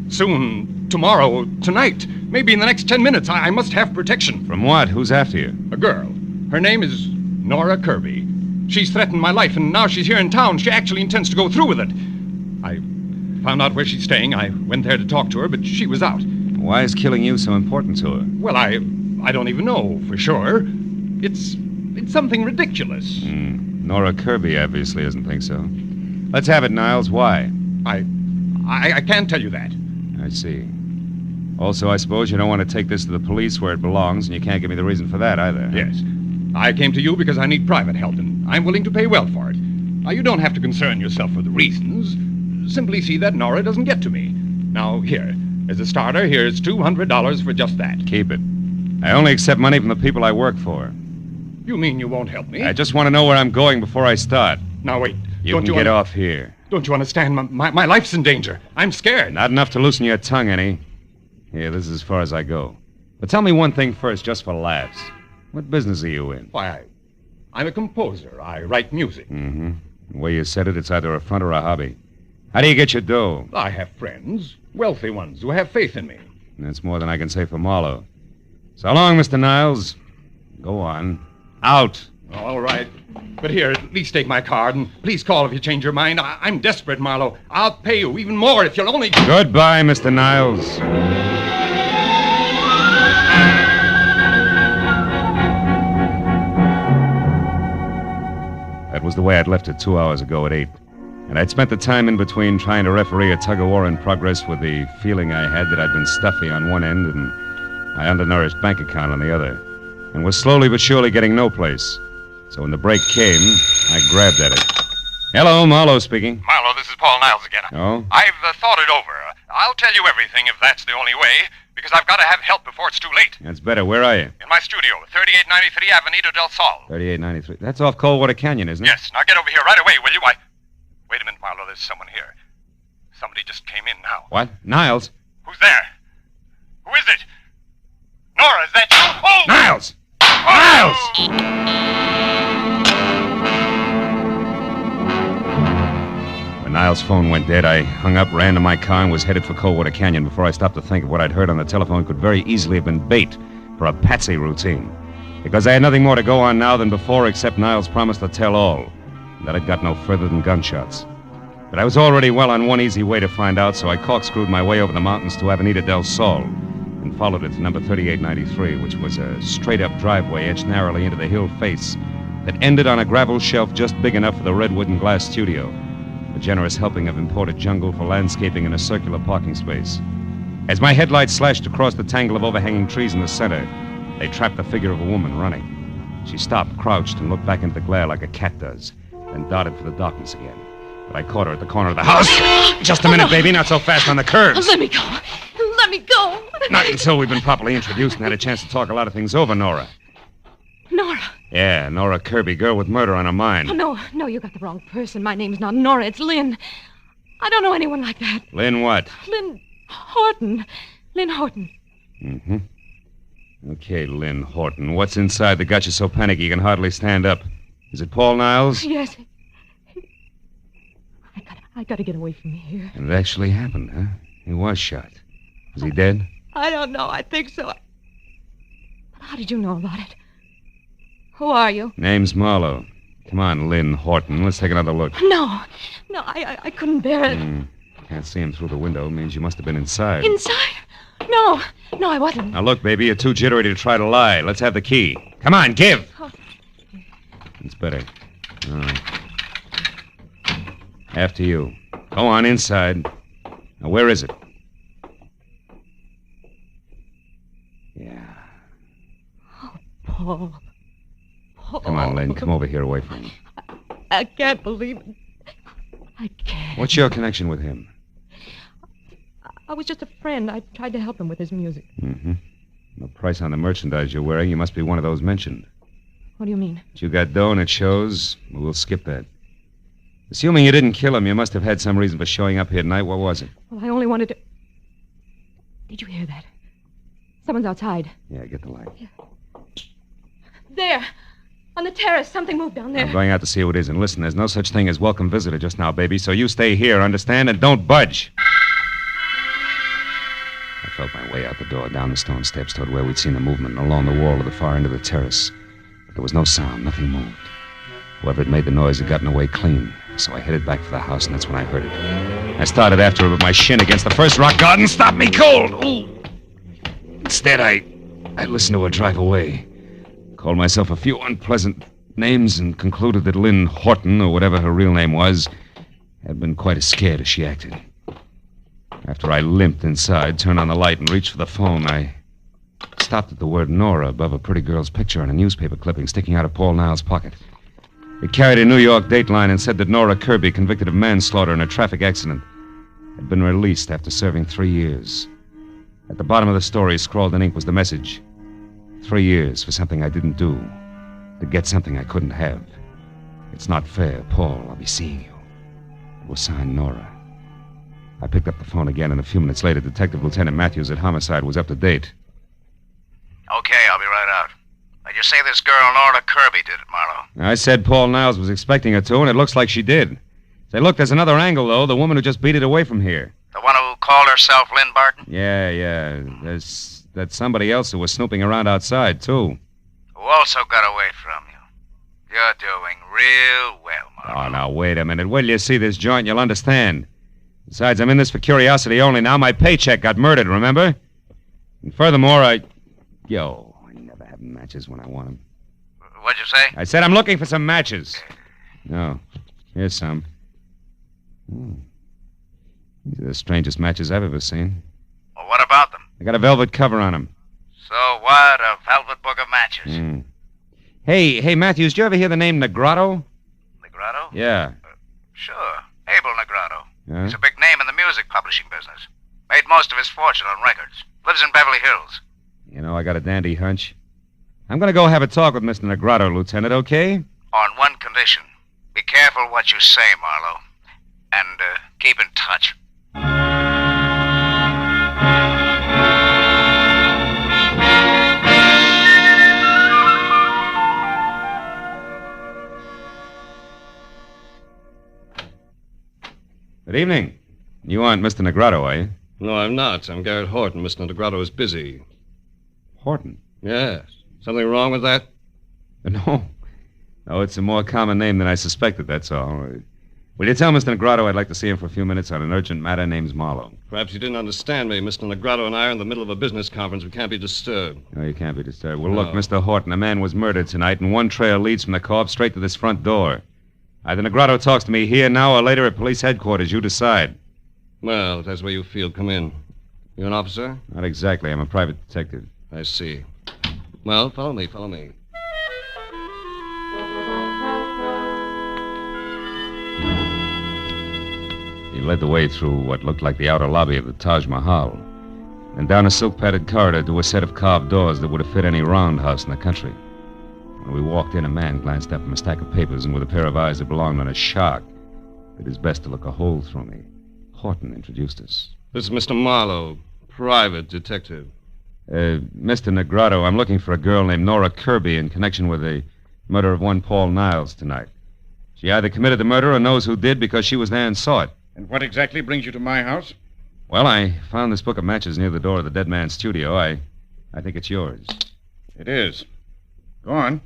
Soon. Tomorrow. Tonight. Maybe in the next 10 minutes. I must have protection. From what? Who's after you? A girl. Her name is Nora Kirby. She's threatened my life, and now she's here in town. She actually intends to go through with it. I found out where she's staying. I went there to talk to her, but she was out. Why is killing you so important to her? Well, I don't even know for sure. It's something ridiculous. Nora Kirby obviously doesn't think so. Let's have it, Niles. Why? I can't tell you that. I see. Also, I suppose you don't want to take this to the police where it belongs, and you can't give me the reason for that either. Yes. I came to you because I need private help, and I'm willing to pay well for it. Now, you don't have to concern yourself with the reasons. Simply see that Nora doesn't get to me. Now, here, as a starter, here's $200 for just that. Keep it. I only accept money from the people I work for. You mean you won't help me? I just want to know where I'm going before I start. Now, wait. You can get off here. Don't you understand? My life's in danger. I'm scared. Not enough to loosen your tongue any. Here, this is as far as I go. But tell me one thing first, just for laughs. What business are you in? Why, I'm a composer. I write music. The way you said it, it's either a front or a hobby. How do you get your dough? I have friends, wealthy ones, who have faith in me. That's more than I can say for Marlowe. So long, Mr. Niles. Go on. Out. All right. But here, at least take my card, and please call if you change your mind. I'm desperate, Marlowe. I'll pay you even more if you'll only... Goodbye, Mr. Niles. That was the way I'd left it 2 hours ago at 8. And I'd spent the time in between trying to referee a tug-of-war in progress with the feeling I had that I'd been stuffy on one end and my undernourished bank account on the other, and was slowly but surely getting no place. So when the break came, I grabbed at it. Hello, Marlowe speaking. Marlowe, this is Paul Niles again. Oh? I've thought it over. I'll tell you everything if that's the only way, because I've got to have help before it's too late. That's better. Where are you? In my studio, 3893 Avenida del Sol. 3893. That's off Coldwater Canyon, isn't it? Yes. Now get over here right away, will you? Wait a minute, Marlowe. There's someone here. Somebody just came in now. What? Niles? Who's there? Who is it? Nora, is that you? Oh! Niles! Niles! When Niles' phone went dead, I hung up, ran to my car, and was headed for Coldwater Canyon before I stopped to think of what I'd heard on the telephone could very easily have been bait for a patsy routine. Because I had nothing more to go on now than before except Niles' promise to tell all, and that I'd got no further than gunshots. But I was already well on one easy way to find out, so I corkscrewed my way over the mountains to Avenida del Sol and followed it to number 3893, which was a straight-up driveway edged narrowly into the hill face that ended on a gravel shelf just big enough for the redwood and glass studio, a generous helping of imported jungle for landscaping in a circular parking space. As my headlights slashed across the tangle of overhanging trees in the center, they trapped the figure of a woman running. She stopped, crouched, and looked back into the glare like a cat does, then darted for the darkness again. But I caught her at the corner of the house. Just a minute, baby, not so fast on the curves. Let me go. Let me go. Not until we've been properly introduced and had a chance to talk a lot of things over, Nora. Nora. Yeah, Nora Kirby, girl with murder on her mind. Oh, no, you got the wrong person. My name's not Nora, it's Lynn. I don't know anyone like that. Lynn what? Lynn Horton. Lynn Horton. Mm-hmm. Okay, Lynn Horton. What's inside that got you so panicky you can hardly stand up? Is it Paul Niles? Yes. I gotta get away from here. And it actually happened, huh? He was shot. Is he dead? I don't know. I think so. But how did you know about it? Who are you? Name's Marlowe. Come on, Lynn Horton. Let's take another look. No, I couldn't bear it. Can't see him through the window. It means you must have been inside. Inside? No, I wasn't. Now look, baby, you're too jittery to try to lie. Let's have the key. Come on, give. Oh. It's better. All right. After you. Go on inside. Now, where is it? Yeah. Oh, Paul. Come on, Lynn. Come over here away from me. I can't believe it. I can't. What's your connection with him? I was just a friend. I tried to help him with his music. Mm-hmm. The price on the merchandise you're wearing, you must be one of those mentioned. What do you mean? But you got dough and it shows. We'll skip that. Assuming you didn't kill him, you must have had some reason for showing up here tonight. What was it? Well, I only wanted to... Did you hear that? Someone's outside. Yeah, get the light. Yeah. There. On the terrace. Something moved down there. I'm going out to see who it is. And listen, there's no such thing as welcome visitor just now, baby. So you stay here, understand? And don't budge. out the door, down the stone steps toward where we'd seen the movement, and along the wall to the far end of the terrace. But there was no sound. Nothing moved. Whoever had made the noise had gotten away clean. So I headed back for the house, and that's when I heard it. I started after her with my shin against the first rock garden. Stop me cold! Ooh! Instead, I listened to her drive away. Called myself a few unpleasant names and concluded that Lynn Horton, or whatever her real name was, had been quite as scared as she acted. After I limped inside, turned on the light, and reached for the phone, I stopped at the word Nora above a pretty girl's picture on a newspaper clipping sticking out of Paul Niles' pocket. It carried a New York dateline and said that Nora Kirby, convicted of manslaughter in a traffic accident, had been released after serving 3 years. At the bottom of the story, scrawled in ink, was the message: 3 years for something I didn't do, to get something I couldn't have. It's not fair, Paul. I'll be seeing you. It was signed Nora. I picked up the phone again, and a few minutes later, Detective Lieutenant Matthews at Homicide was up to date. Okay, I'll be right out. Did you say this girl Nora Kirby did it, Marlowe? I said Paul Niles was expecting her to, and it looks like she did. Say, look, there's another angle, though. The woman who just beat it away from here. The one who called herself Lynn Barton? Yeah. There's somebody else who was snooping around outside, too. Who also got away from you. You're doing real well, Marlowe. Oh, now, wait a minute. Wait till you see this joint, you'll understand. Besides, I'm in this for curiosity only. Now, my paycheck got murdered, remember? And furthermore, I never have matches when I want them. What'd you say? I said I'm looking for some matches. No. Here's some. These are the strangest matches I've ever seen. Well, what about them? They got a velvet cover on them. So what? A velvet book of matches? Hey, Matthews, did you ever hear the name Negrotto? Negrotto? Yeah. Sure. Abel Negrotto. Huh? He's a big name in the music publishing business. Made most of his fortune on records. Lives in Beverly Hills. You know, I got a dandy hunch. I'm going to go have a talk with Mr. Negrotto, Lieutenant, okay? On one condition. Be careful what you say, Marlowe. And keep in touch. Good evening. You aren't Mr. Negrotto, are you? No, I'm not. I'm Garrett Horton. Mr. Negrotto is busy. Horton? Yes. Something wrong with that? No, it's a more common name than I suspected, that's all. Will you tell Mr. Negrotto I'd like to see him for a few minutes on an urgent matter named Marlowe? Perhaps you didn't understand me. Mr. Negrotto and I are in the middle of a business conference. We can't be disturbed. No, you can't be disturbed. Well, No. look, Mr. Horton, a man was murdered tonight, and one trail leads from the corpse straight to this front door. Either Negrotto talks to me here now or later at police headquarters. You decide. Well, if that's where you feel, come in. You're an officer? Not exactly. I'm a private detective. I see. Well, follow me. He led the way through what looked like the outer lobby of the Taj Mahal, and down a silk-padded corridor to a set of carved doors that would have fit any roundhouse in the country. When we walked in, a man glanced up from a stack of papers, and with a pair of eyes that belonged on a shark, did his best to look a hole through me. Horton introduced us. This is Mr. Marlowe, private detective. Mr. Negrotto, I'm looking for a girl named Nora Kirby in connection with the murder of one Paul Niles tonight. She either committed the murder or knows who did because she was there and saw it. And what exactly brings you to my house? Well, I found this book of matches near the door of the dead man's studio. I think it's yours. It is. Go on.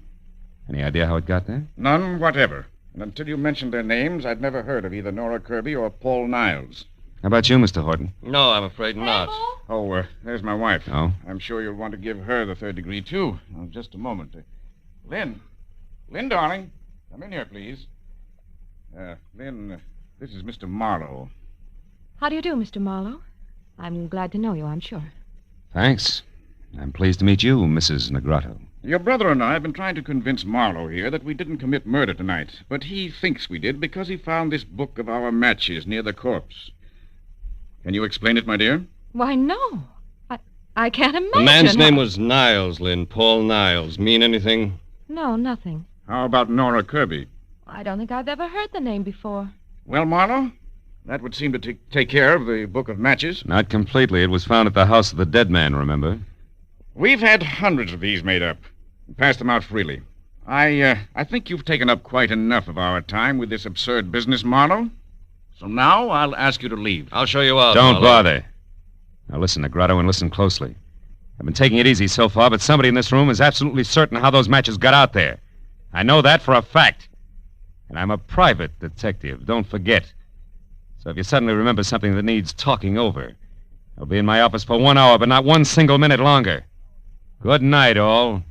Any idea how it got there? None whatever. And until you mentioned their names, I'd never heard of either Nora Kirby or Paul Niles. How about you, Mr. Horton? No, I'm afraid not. Oh, there's my wife. Oh? I'm sure you'll want to give her the third degree, too. Oh, just a moment. Lynn, darling, come in here, please. Lynn, this is Mr. Marlowe. How do you do, Mr. Marlowe? I'm glad to know you, I'm sure. Thanks. I'm pleased to meet you, Mrs. Negrotto. Your brother and I have been trying to convince Marlowe here that we didn't commit murder tonight, but he thinks we did because he found this book of our matches near the corpse. Can you explain it, my dear? Why, no. I can't imagine. The man's name was Niles, Lynn. Paul Niles. Mean anything? No, nothing. How about Nora Kirby? I don't think I've ever heard the name before. Well, Marlowe, that would seem to take care of the book of matches. Not completely. It was found at the house of the dead man, remember? We've had hundreds of these made up. Passed them out freely. I think you've taken up quite enough of our time with this absurd business, Marlowe. So now I'll ask you to leave. I'll show you out. Don't Marlowe. bother. Now listen, Negrado, and listen closely. I've been taking it easy so far, but somebody in this room is absolutely certain how those matches got out there. I know that for a fact. And I'm a private detective, don't forget. So if you suddenly remember something that needs talking over, I'll be in my office for 1 hour, but not 1 single minute longer. Good night, all.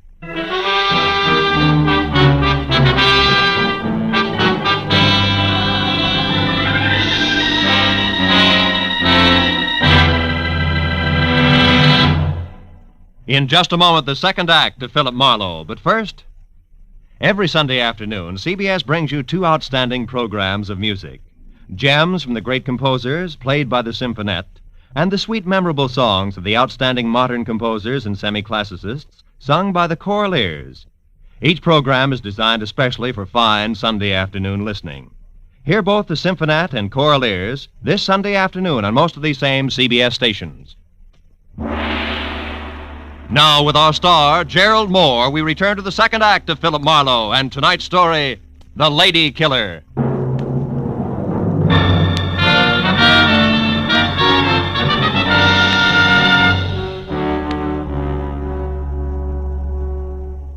In just a moment, the second act of Philip Marlowe. But first, every Sunday afternoon, CBS brings you 2 outstanding programs of music. Gems from the great composers, played by the Symphonette, and the sweet, memorable songs of the outstanding modern composers and semi-classicists, sung by the Choraliers. Each program is designed especially for fine Sunday afternoon listening. Hear both the Symphonette and Choraliers this Sunday afternoon on most of these same CBS stations. Now, with our star, Gerald Moore, we return to the second act of Philip Marlowe and tonight's story, The Lady Killer.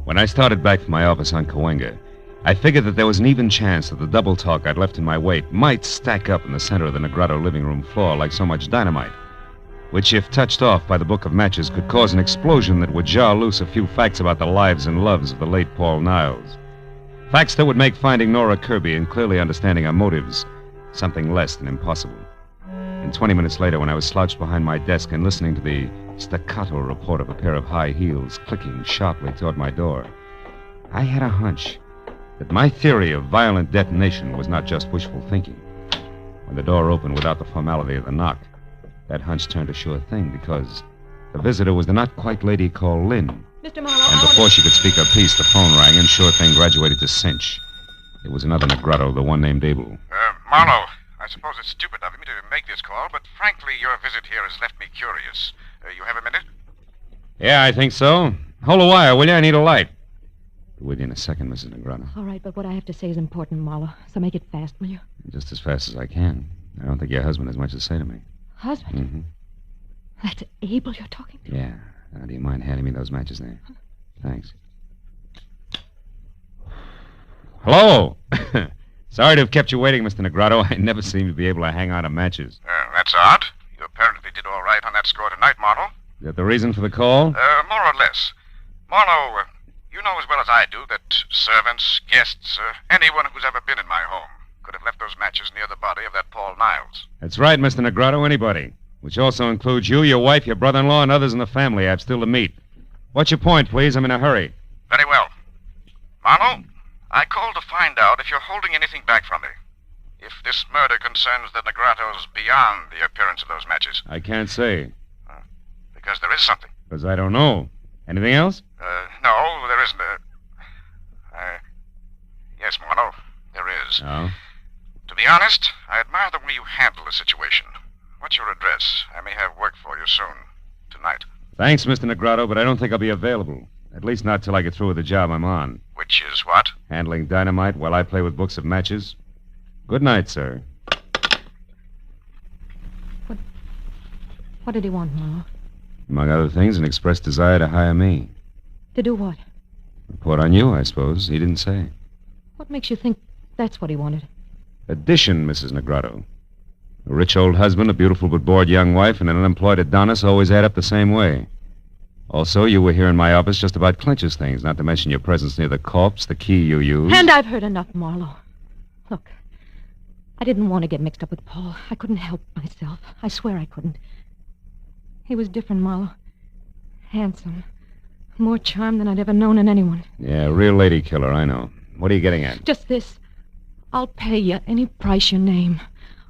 When I started back from my office on Cahuenga, I figured that there was an even chance that the double talk I'd left in my wake might stack up in the center of the Negrado living room floor like so much dynamite, which, if touched off by the book of matches, could cause an explosion that would jar loose a few facts about the lives and loves of the late Paul Niles. Facts that would make finding Nora Kirby and clearly understanding her motives something less than impossible. And 20 minutes later, when I was slouched behind my desk and listening to the staccato report of a pair of high heels clicking sharply toward my door, I had a hunch that my theory of violent detonation was not just wishful thinking. When the door opened without the formality of the knock, that hunch turned a sure thing, because the visitor was the not-quite-lady called Lynn. Mr. Marlowe, And before she could speak her piece, the phone rang, and sure thing graduated to cinch. It was another Negrado, the one named Abel. Marlowe, I suppose it's stupid of me to make this call, but frankly, your visit here has left me curious. You have a minute? Yeah, I think so. Hold a wire, will you? I need a light. Be with you in a second, Mrs. Negrado. All right, but what I have to say is important, Marlowe, so make it fast, will you? Just as fast as I can. I don't think your husband has much to say to me. Husband? Mm-hmm. That's Abel you're talking to? Yeah. Now, do you mind handing me those matches there? Thanks. Hello! Sorry to have kept you waiting, Mr. Negrado. I never seem to be able to hang on to matches. That's odd. You apparently did all right on that score tonight, Marlowe. Is that the reason for the call? More or less. Marlowe, you know as well as I do that servants, guests, anyone who's ever been in my home could have left those matches near the body of that Paul Niles. That's right, Mr. Negrado, anybody. Which also includes you, your wife, your brother-in-law, and others in the family I've still to meet. What's your point, please? I'm in a hurry. Very well. Marlowe, I called to find out if you're holding anything back from me. If this murder concerns the Negrados beyond the appearance of those matches. I can't say. Because there is something. Because I don't know. Anything else? No, there isn't. Yes, Marlowe, there is. Oh? To be honest, I admire the way you handle the situation. What's your address? I may have work for you soon. Tonight. Thanks, Mr. Negrado, but I don't think I'll be available. At least not till I get through with the job I'm on. Which is what? Handling dynamite while I play with books of matches. Good night, sir. What did he want, Marlowe? Among other things, an express desire to hire me. To do what? Report on you, I suppose. He didn't say. What makes you think that's what he wanted? Addition, Mrs. Negrado. A rich old husband, a beautiful but bored young wife, and an unemployed Adonis always add up the same way. Also, you were here in my office just about clinches things, not to mention your presence near the corpse, the key you used. And I've heard enough, Marlowe. Look, I didn't want to get mixed up with Paul. I couldn't help myself. I swear I couldn't. He was different, Marlowe. Handsome. More charm than I'd ever known in anyone. Yeah, real lady killer, I know. What are you getting at? Just this. I'll pay you any price you name.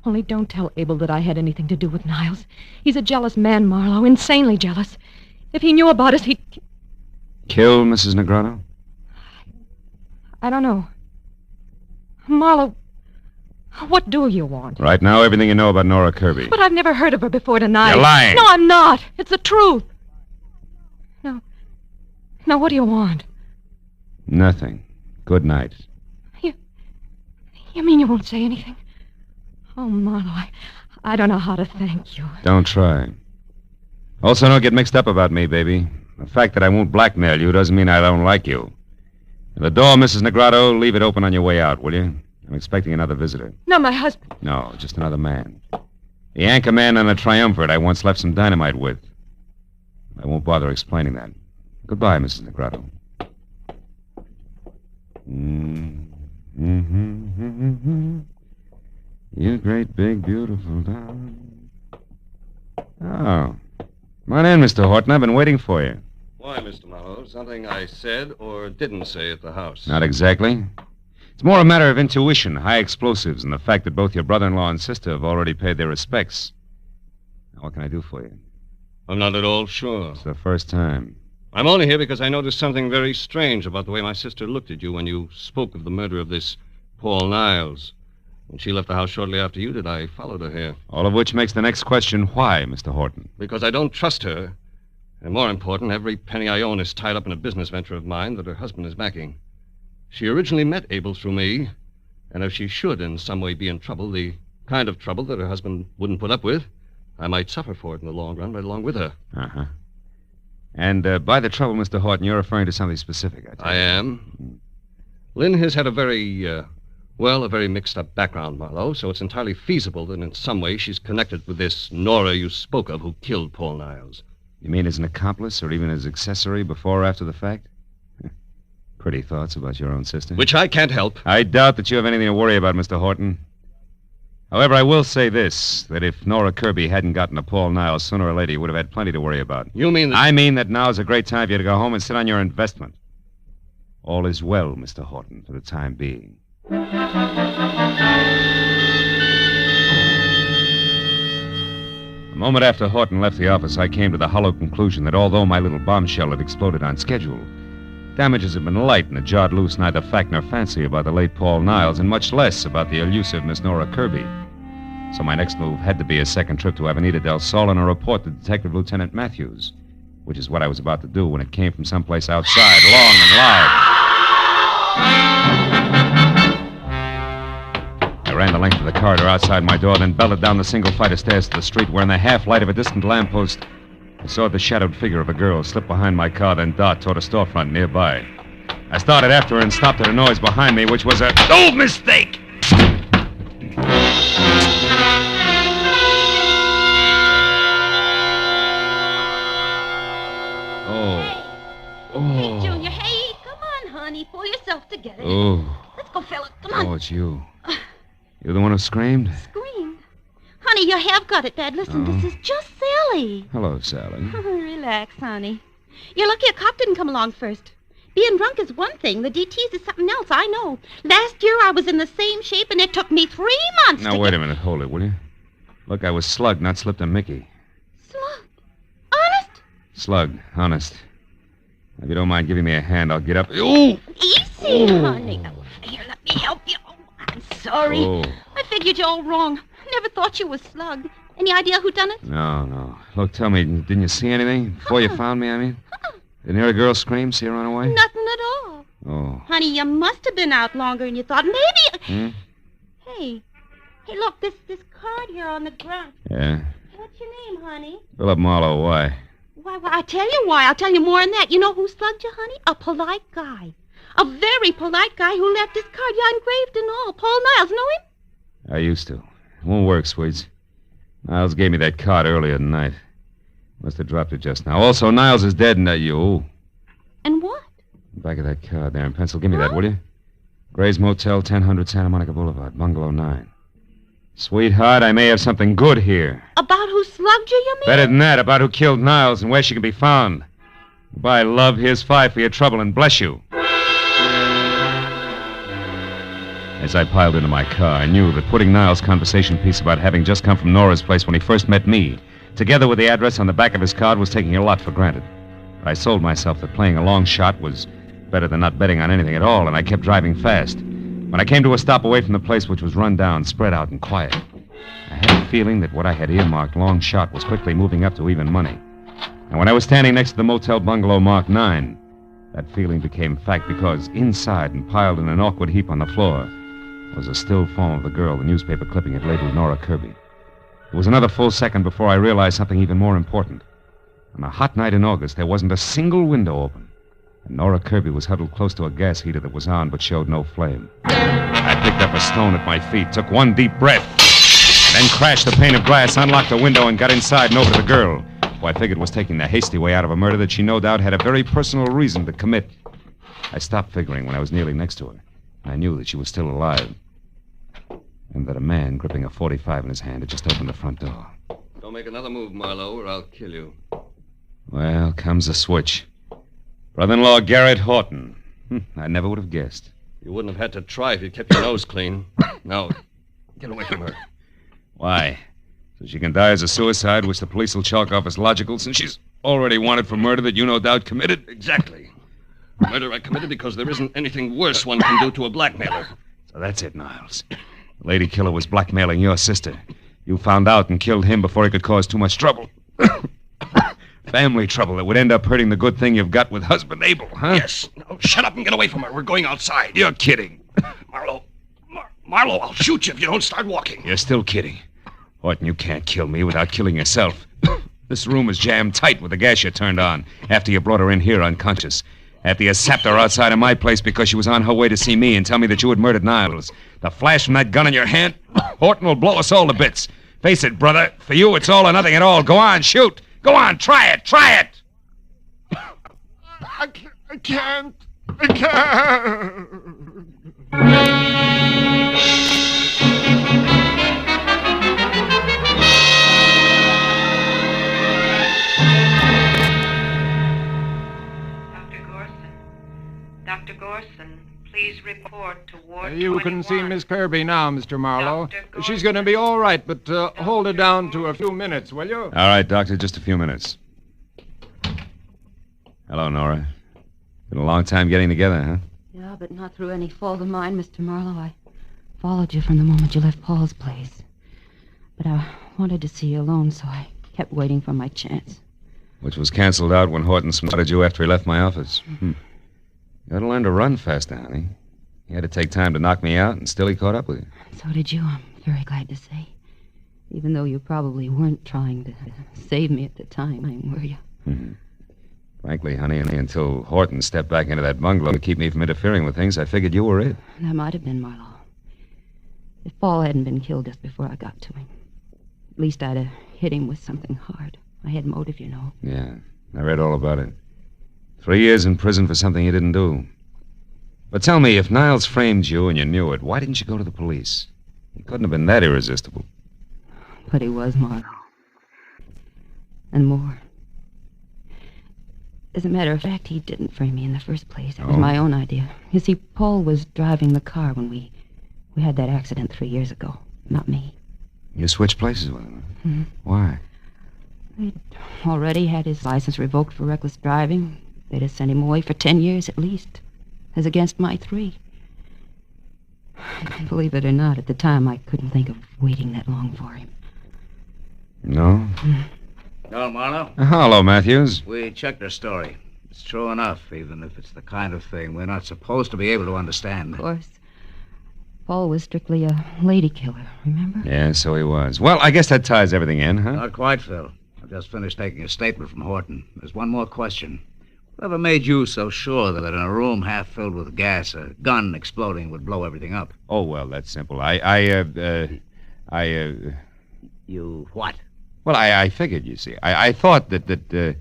Only don't tell Abel that I had anything to do with Niles. He's a jealous man, Marlowe. Insanely jealous. If he knew about us, he'd... Kill Mrs. Negrado? I don't know. Marlowe, what do you want? Right now, everything you know about Nora Kirby. But I've never heard of her before tonight. You're lying. No, I'm not. It's the truth. No. Now, what do you want? Nothing. Good night. You mean you won't say anything? Oh, Marlowe, I don't know how to thank you. Don't try. Also, don't get mixed up about me, baby. The fact that I won't blackmail you doesn't mean I don't like you. The door, Mrs. Negrado, leave it open on your way out, will you? I'm expecting another visitor. No, my husband. No, just another man. The anchor man on a triumvirate I once left some dynamite with. I won't bother explaining that. Goodbye, Mrs. Negrado. You great, big, beautiful town. Oh. Come on in, Mr. Horton. I've been waiting for you. Why, Mr. Marlowe? Something I said or didn't say at the house? Not exactly. It's more a matter of intuition, high explosives, and the fact that both your brother-in-law and sister have already paid their respects. Now, what can I do for you? I'm not at all sure. It's the first time. I'm only here because I noticed something very strange about the way my sister looked at you when you spoke of the murder of this Paul Niles. When she left the house shortly after you did, I followed her here. All of which makes the next question, why, Mr. Horton? Because I don't trust her. And more important, every penny I own is tied up in a business venture of mine that her husband is backing. She originally met Abel through me, and if she should in some way be in trouble, the kind of trouble that her husband wouldn't put up with, I might suffer for it in the long run right along with her. Uh-huh. And by the trouble, Mr. Horton, you're referring to something specific, I take it. I am. Lynn has had a very mixed-up background, Marlowe, so it's entirely feasible that in some way she's connected with this Nora you spoke of who killed Paul Niles. You mean as an accomplice or even as accessory before or after the fact? Pretty thoughts about your own sister. Which I can't help. I doubt that you have anything to worry about, Mr. Horton. However, I will say this, that if Nora Kirby hadn't gotten to Paul Niles, sooner or later you would have had plenty to worry about. You mean that... I mean that now is a great time for you to go home and sit on your investment. All is well, Mr. Horton, for the time being. A moment after Horton left the office, I came to the hollow conclusion that although my little bombshell had exploded on schedule, damages had been light and had jarred loose neither fact nor fancy about the late Paul Niles, and much less about the elusive Miss Nora Kirby. So my next move had to be a second trip to Avenida del Sol and a report to Detective Lieutenant Matthews, which is what I was about to do when it came from someplace outside, long and loud. I ran the length of the corridor outside my door, then belted down the single flight of stairs to the street, where in the half-light of a distant lamppost, I saw the shadowed figure of a girl slip behind my car, then dart toward a storefront nearby. I started after her and stopped at a noise behind me, which was a mistake! Hey, Junior, hey, come on, honey. Pull yourself together. Oh. Let's go, fella. Come on. Oh, it's you. You're the one who screamed? Screamed? Honey, you have got it bad. Listen, This is just Sally. Hello, Sally. Relax, honey. You're lucky a cop didn't come along first. Being drunk is one thing. The DTs is something else, I know. Last year I was in the same shape, and it took me 3 months Now, wait a minute. Hold it, will you? Look, I was slugged, not slipped a Mickey. Slugged? Honest? Slugged, honest. If you don't mind giving me a hand, I'll get up. Ooh! Easy, honey. Oh, here, let me help you. Oh, I'm sorry. Oh. I figured you all wrong. Never thought you was slugged. Any idea who done it? No. Look, tell me, didn't you see anything? Before you found me, I mean? Didn't hear a girl scream, see her run away? Nothing at all. Oh. Honey, you must have been out longer than you thought. Maybe... Hey, look, this card here on the ground. Yeah? What's your name, honey? Philip Marlowe, why? Why, I'll tell you why. I'll tell you more than that. You know who slugged you, honey? A polite guy. A very polite guy who left his card. Yeah, engraved and all. Paul Niles, know him? I used to. It won't work, Sweets. Niles gave me that card earlier tonight. Must have dropped it just now. Also, Niles is dead, and you. And what? Back of that card there in pencil. Give me that, will you? Gray's Motel, 1000 Santa Monica Boulevard, Bungalow 9. Sweetheart, I may have something good here. About who slugged you, you mean? Better than that, about who killed Niles and where she can be found. Goodbye, love. Here's 5 for your trouble, and bless you. As I piled into my car, I knew that putting Niles' conversation piece about having just come from Nora's place when he first met me, together with the address on the back of his card, was taking a lot for granted. But I sold myself that playing a long shot was better than not betting on anything at all, and I kept driving fast. When I came to a stop away from the place, which was run down, spread out, and quiet, I had a feeling that what I had earmarked long shot was quickly moving up to even money. And when I was standing next to the motel bungalow marked 9, that feeling became fact because inside and piled in an awkward heap on the floor was a still form of the girl the newspaper clipping had labeled Nora Kirby. It was another full second before I realized something even more important. On a hot night in August, there wasn't a single window open. And Nora Kirby was huddled close to a gas heater that was on but showed no flame. I picked up a stone at my feet, took one deep breath, then crashed the pane of glass, unlocked the window, and got inside and over to the girl, who I figured was taking the hasty way out of a murder that she no doubt had a very personal reason to commit. I stopped figuring when I was nearly next to her. I knew that she was still alive. And that a man gripping a .45 in his hand had just opened the front door. Don't make another move, Marlowe, or I'll kill you. Well, comes the switch. Brother-in-law Garrett Horton. I never would have guessed. You wouldn't have had to try if you'd kept your nose clean. Now, get away from her. Why? So she can die as a suicide, which the police will chalk off as logical, since she's already wanted for murder that you no doubt committed? Exactly. Murder I committed because there isn't anything worse one can do to a blackmailer. So that's it, Niles. The lady killer was blackmailing your sister. You found out and killed him before he could cause too much trouble. Family trouble that would end up hurting the good thing you've got with husband Abel, huh? Yes. Now, shut up and get away from her. We're going outside. You're kidding. Marlowe, I'll shoot you if you don't start walking. You're still kidding. Horton, you can't kill me without killing yourself. This room is jammed tight with the gas you turned on after you brought her in here unconscious. After you sapped her outside of my place because she was on her way to see me and tell me that you had murdered Niles. The flash from that gun in your hand, Horton will blow us all to bits. Face it, brother. For you, it's all or nothing at all. Go on, shoot. Go on, try it. Try it. I can't. I can't. Dr. Gorson, please report to Ward You 21. can see Miss Kirby now, Mr. Marlowe. She's going to be all right, but hold her down to a few minutes, will you? All right, Doctor, just a few minutes. Hello, Nora. Been a long time getting together, huh? Yeah, but not through any fault of mine, Mr. Marlowe. I followed you from the moment you left Paul's place. But I wanted to see you alone, so I kept waiting for my chance. Which was canceled out when Horton spotted you after he left my office. You ought to learn to run faster, honey. He had to take time to knock me out, and still he caught up with you. So did you, I'm very glad to say. Even though you probably weren't trying to save me at the time, were you? Frankly, honey, until Horton stepped back into that bungalow to keep me from interfering with things, I figured you were it. That might have been Marlowe. If Paul hadn't been killed just before I got to him, at least I'd have hit him with something hard. I had motive, you know. Yeah, I read all about it. 3 years in prison for something you didn't do. But tell me, if Niles framed you and you knew it, why didn't you go to the police? He couldn't have been that irresistible. But he was, Marlowe. And more. As a matter of fact, he didn't frame me in the first place. It was my own idea. You see, Paul was driving the car when we had that accident 3 years ago. Not me. You switched places with him? Why? He'd already had his license revoked for reckless driving. They'd have sent him away for 10 years at least, as against my 3. Believe it or not, at the time I couldn't think of waiting that long for him. No? Hello, Marlowe. Hello, Matthews. We checked her story. It's true enough, even if it's the kind of thing we're not supposed to be able to understand. Of course. Paul was strictly a lady killer, remember? Yeah, so he was. Well, I guess that ties everything in, huh? Not quite, Phil. I've just finished taking a statement from Horton. There's one more question. Whatever made you so sure that in a room half filled with gas, a gun exploding would blow everything up? Oh, well, that's simple. You what? Well, I figured, you see. I thought that...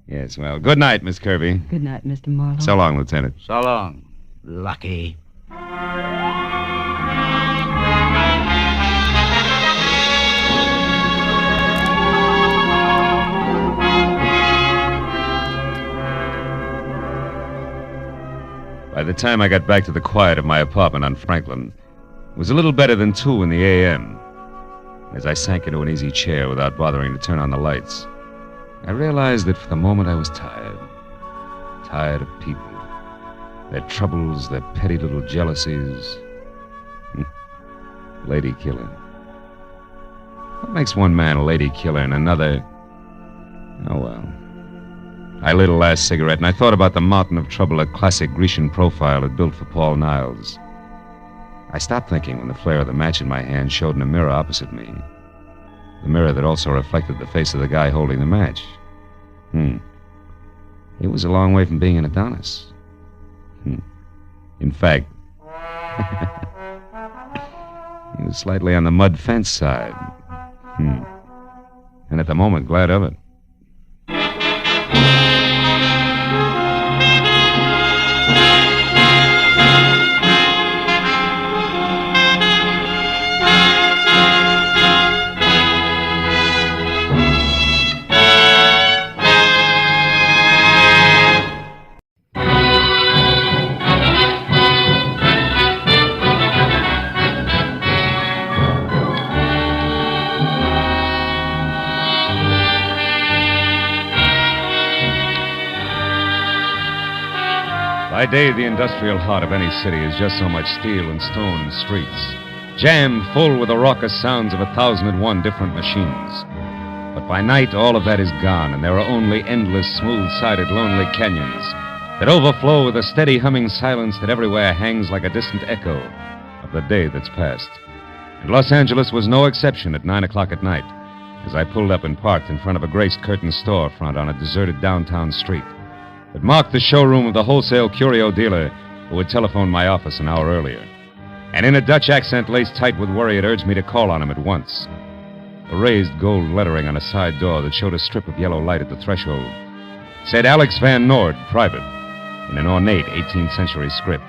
Yes, well, good night, Miss Kirby. Good night, Mr. Marlowe. So long, Lieutenant. So long. Lucky. By the time I got back to the quiet of my apartment on Franklin, it was a little better than 2 in the a.m. As I sank into an easy chair without bothering to turn on the lights, I realized that for the moment I was tired. Tired of people. Their troubles, their petty little jealousies. Lady killer. What makes one man a lady killer and another... Oh, well. I lit a last cigarette, and I thought about the mountain of trouble a classic Grecian profile had built for Paul Niles. I stopped thinking when the flare of the match in my hand showed in a mirror opposite me. The mirror that also reflected the face of the guy holding the match. He was a long way from being an Adonis. In fact, he was slightly on the mud fence side. And at the moment, glad of it. By day, the industrial heart of any city is just so much steel and stone and streets, jammed full with the raucous sounds of 1,001 different machines. But by night, all of that is gone, and there are only endless, smooth-sided, lonely canyons that overflow with a steady humming silence that everywhere hangs like a distant echo of the day that's passed. And Los Angeles was no exception at 9 o'clock at night, as I pulled up and parked in front of a grace-curtain storefront on a deserted downtown street that marked the showroom of the wholesale curio dealer who had telephoned my office an hour earlier. And in a Dutch accent laced tight with worry, it urged me to call on him at once. A raised gold lettering on a side door that showed a strip of yellow light at the threshold said Alex Van Noord, private, in an ornate 18th century script.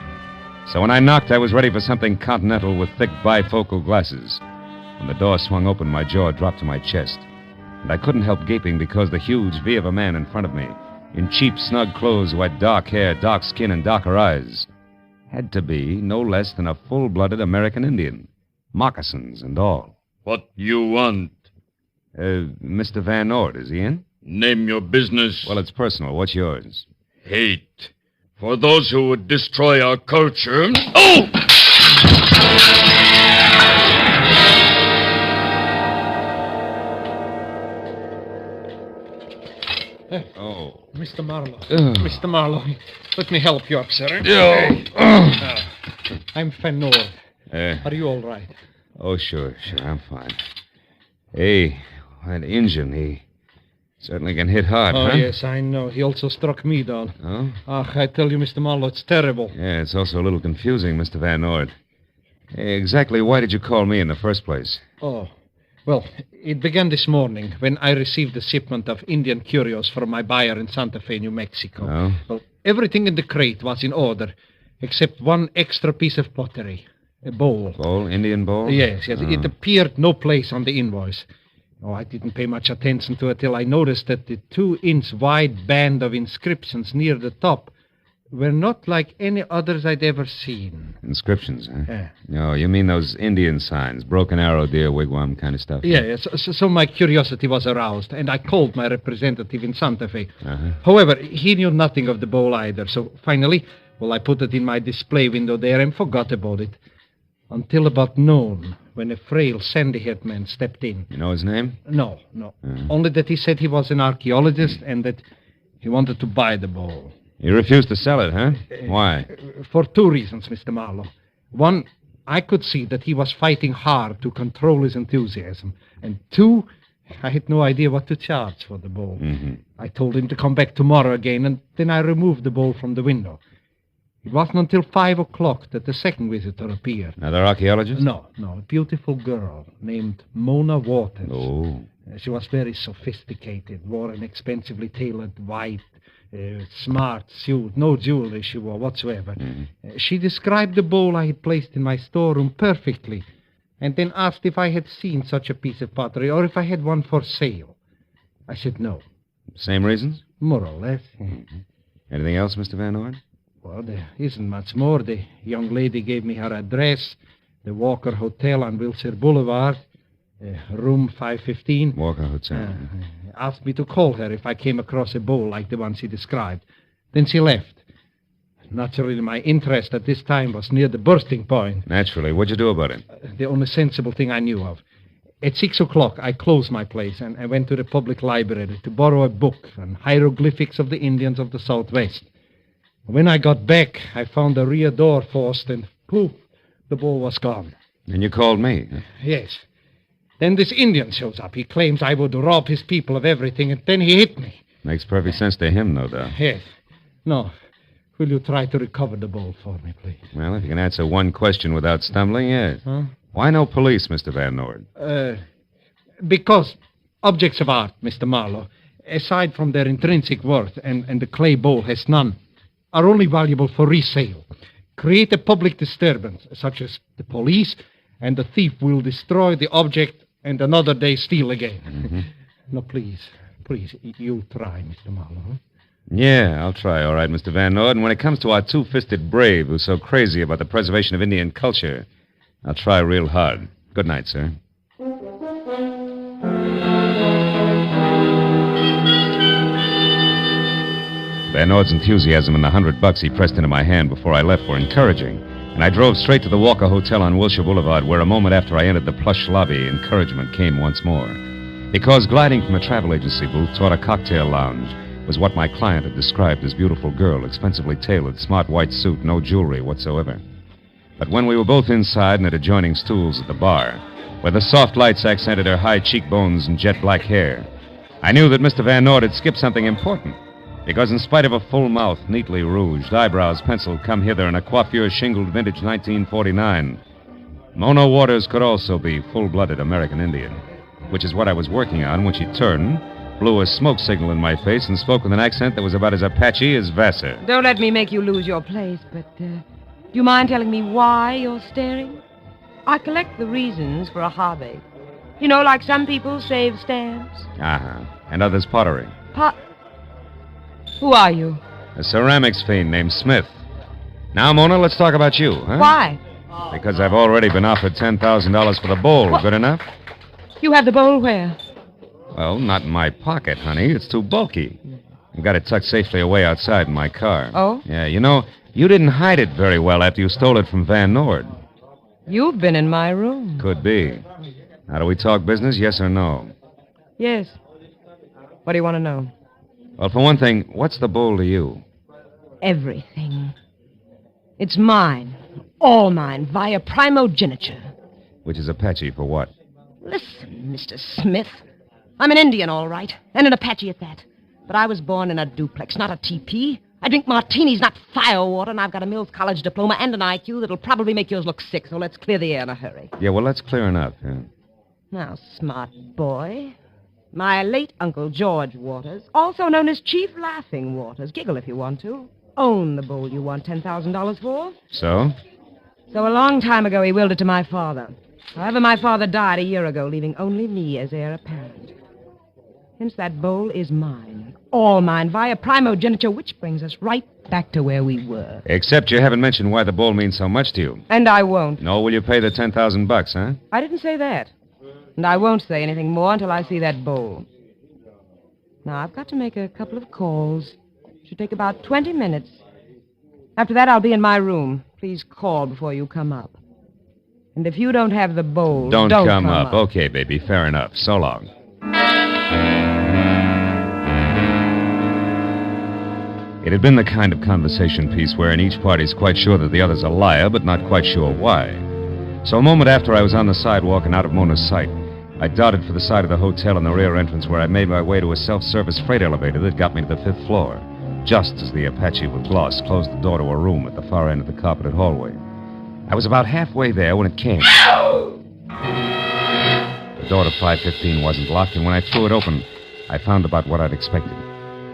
So when I knocked, I was ready for something continental with thick bifocal glasses. When the door swung open, my jaw dropped to my chest, and I couldn't help gaping because the huge V of a man in front of me, in cheap, snug clothes, who had dark hair, dark skin, and darker eyes, had to be no less than a full-blooded American Indian. Moccasins and all. What you want? Mr. Van Noord, is he in? Name your business. Well, it's personal. What's yours? Hate. For those who would destroy our culture. Oh! Oh. Mr. Marlowe. Mr. Marlowe, let me help you up, sir. I'm Van Noord. Are you all right? Oh, sure, I'm fine. Hey, that Injun, he certainly can hit hard, Oh, huh? yes, I know. He also struck me down. Oh? I tell you, Mr. Marlowe, it's terrible. Yeah, it's also a little confusing, Mr. Van Noord. Hey, exactly why did you call me in the first place? Oh, well, it began this morning when I received a shipment of Indian curios from my buyer in Santa Fe, New Mexico. Oh? Well, everything in the crate was in order, except one extra piece of pottery, a bowl. Bowl? Indian bowl? Yes. Oh. It appeared no place on the invoice. Oh, I didn't pay much attention to it till I noticed that the 2-inch wide band of inscriptions near the top were not like any others I'd ever seen. Inscriptions, huh? Yeah. No, you mean those Indian signs, broken arrow, deer wigwam kind of stuff? Yeah, so my curiosity was aroused, and I called my representative in Santa Fe. Uh-huh. However, he knew nothing of the bowl either, so finally, I put it in my display window there and forgot about it. Until about noon, when a frail, sandy-haired man stepped in. You know his name? No. Only that he said he was an archaeologist and that he wanted to buy the bowl. He refused to sell it, huh? Why? For 2 reasons, Mr. Marlowe. One, I could see that he was fighting hard to control his enthusiasm. And 2, I had no idea what to charge for the bowl. Mm-hmm. I told him to come back tomorrow again, and then I removed the bowl from the window. It wasn't until 5 o'clock that the second visitor appeared. Another archaeologist? No. A beautiful girl named Mona Waters. Oh. She was very sophisticated, wore an expensively tailored white, smart suit, no jewelry she wore whatsoever. Mm-hmm. She described the bowl I had placed in my storeroom perfectly, and then asked if I had seen such a piece of pottery or if I had one for sale. I said no. Same reasons? More or less. Mm-hmm. Anything else, Mr. Van Noord? Well, there isn't much more. The young lady gave me her address, the Walker Hotel on Wilshire Boulevard, room 515. Walker Hotel. Asked me to call her if I came across a bowl like the one she described. Then she left. Naturally, my interest at this time was near the bursting point. Naturally. What'd you do about it? The only sensible thing I knew of. At 6 o'clock, I closed my place and I went to the public library to borrow a book on hieroglyphics of the Indians of the Southwest. When I got back, I found the rear door forced and poof, the bowl was gone. And you called me? Yes. Then this Indian shows up. He claims I would rob his people of everything, and then he hit me. Makes perfect sense to him, no doubt. Yes. No. Will you try to recover the bowl for me, please? Well, if you can answer one question without stumbling, yes. Huh? Why no police, Mr. Van Nord? Because objects of art, Mr. Marlowe, aside from their intrinsic worth, and the clay bowl has none, are only valuable for resale. Create a public disturbance, such as the police, and the thief will destroy the object and another day steal again. Mm-hmm. No, please, you try, Mr. Marlowe. Yeah, I'll try, all right, Mr. Van Nord. And when it comes to our two-fisted brave who's so crazy about the preservation of Indian culture, I'll try real hard. Good night, sir. Van Nord's enthusiasm and the $100 he pressed into my hand before I left were encouraging, and I drove straight to the Walker Hotel on Wilshire Boulevard, where a moment after I entered the plush lobby, encouragement came once more. Because gliding from a travel agency booth toward a cocktail lounge was what my client had described as beautiful girl, expensively tailored, smart white suit, no jewelry whatsoever. But when we were both inside and at adjoining stools at the bar, where the soft lights accented her high cheekbones and jet black hair, I knew that Mr. Van Nord had skipped something important. Because in spite of a full mouth, neatly rouged, eyebrows penciled come hither, and a coiffure shingled vintage 1949, Mona Waters could also be full-blooded American Indian, which is what I was working on when she turned, blew a smoke signal in my face, and spoke with an accent that was about as Apache as Vassar. Don't let me make you lose your place, but do you mind telling me why you're staring? I collect the reasons for a hobby. You know, like some people save stamps. Uh-huh. And others pottery. Who are you? A ceramics fiend named Smith. Now, Mona, let's talk about you, huh? Why? Because I've already been offered $10,000 for the bowl. What? Good enough? You have the bowl where? Well, not in my pocket, honey. It's too bulky. I've got it tucked safely away outside in my car. Oh? Yeah, you know, you didn't hide it very well after you stole it from Van Nord. You've been in my room. Could be. Now, do we talk business, yes or no? Yes. What do you want to know? Well, for one thing, what's the bowl to you? Everything. It's mine. All mine, via primogeniture. Which is Apache for what? Listen, Mr. Smith. I'm an Indian, all right, and an Apache at that. But I was born in a duplex, not a teepee. I drink martinis, not firewater, and I've got a Mills College diploma and an IQ that'll probably make yours look sick, so let's clear the air in a hurry. Yeah, well, that's clear enough, yeah. Now, smart boy. My late Uncle George Waters, also known as Chief Laughing Waters, giggle if you want to, owned the bowl you want $10,000 for. So? So a long time ago he willed it to my father. However, my father died a year ago, leaving only me as heir apparent. Hence that bowl is mine, all mine, via primogeniture, which brings us right back to where we were. Except you haven't mentioned why the bowl means so much to you. And I won't. No, will you pay the $10,000, huh? I didn't say that. And I won't say anything more until I see that bowl. Now, I've got to make a couple of calls. Should take about 20 minutes. After that, I'll be in my room. Please call before you come up. And if you don't have the bowl, don't come up. Okay, baby, fair enough. So long. It had been the kind of conversation piece wherein each party's quite sure that the other's a liar, but not quite sure why. So a moment after I was on the sidewalk and out of Mona's sight, I darted for the side of the hotel in the rear entrance, where I made my way to a self-service freight elevator that got me to the 5th floor, just as the Apache with gloss closed the door to a room at the far end of the carpeted hallway. I was about halfway there when it came. The door to 515 wasn't locked, and when I threw it open, I found about what I'd expected.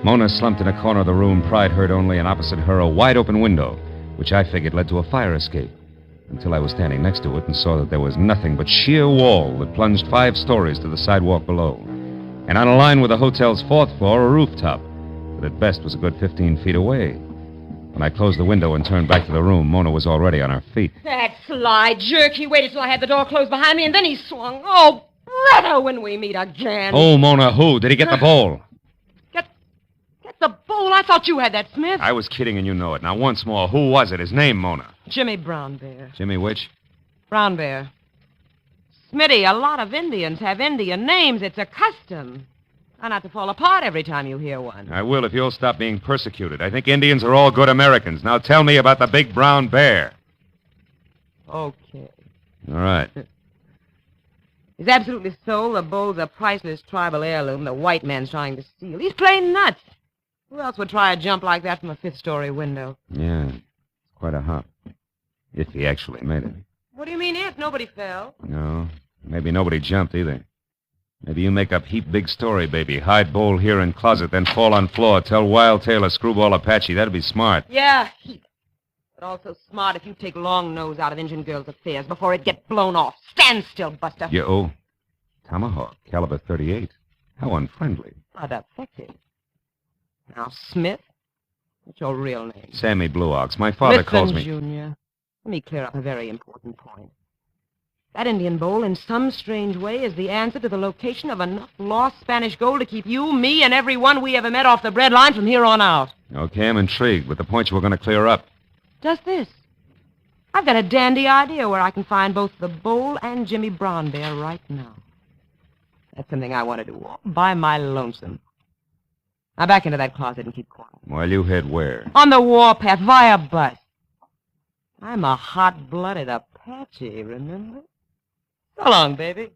Mona slumped in a corner of the room, pride hurt only, and opposite her a wide-open window, which I figured led to a fire escape, until I was standing next to it and saw that there was nothing but sheer wall that plunged 5 stories to the sidewalk below. And on a line with the hotel's 4th floor, a rooftop, that at best was a good 15 feet away. When I closed the window and turned back to the room, Mona was already on her feet. That sly jerk. He waited till I had the door closed behind me, and then he swung. Oh, brother, when we meet again. Oh, Mona, who? Did he get the bowl? Get the bowl? I thought you had that, Smith. I was kidding, and you know it. Now, once more, who was it? His name, Mona? Jimmy Brown Bear. Jimmy which? Brown Bear. Smitty, a lot of Indians have Indian names. It's a custom. Try not to fall apart every time you hear one. I will if you'll stop being persecuted. I think Indians are all good Americans. Now tell me about the big brown bear. Okay. All right. He's absolutely sold the bowl's a priceless tribal heirloom the white man's trying to steal. He's plain nuts. Who else would try a jump like that from a fifth-story window? Yeah, quite a hop. If he actually made it. What do you mean if? Nobody fell. No, maybe nobody jumped either. Maybe you make up heap big story, baby. Hide bowl here in closet, then fall on floor. Tell Wild Tail or Screwball Apache. That'd be smart. Yeah, heap. But also smart if you take Long Nose out of Injun Girl's affairs before it get blown off. Stand still, Buster. Oh, Tomahawk, caliber 38. How unfriendly. Unaffected. Now, Smith, what's your real name? Sammy Blue Ox. My father calls me... Junior. Let me clear up a very important point. That Indian bowl, in some strange way, is the answer to the location of enough lost Spanish gold to keep you, me, and everyone we ever met off the bread line from here on out. Okay, I'm intrigued, but the point you were going to clear up. Just this. I've got a dandy idea where I can find both the bowl and Jimmy Brown Bear right now. That's something I want to do all by my lonesome. Now back into that closet and keep quiet. Well, you head where? On the warpath, via bus. I'm a hot-blooded Apache, remember? So long, baby.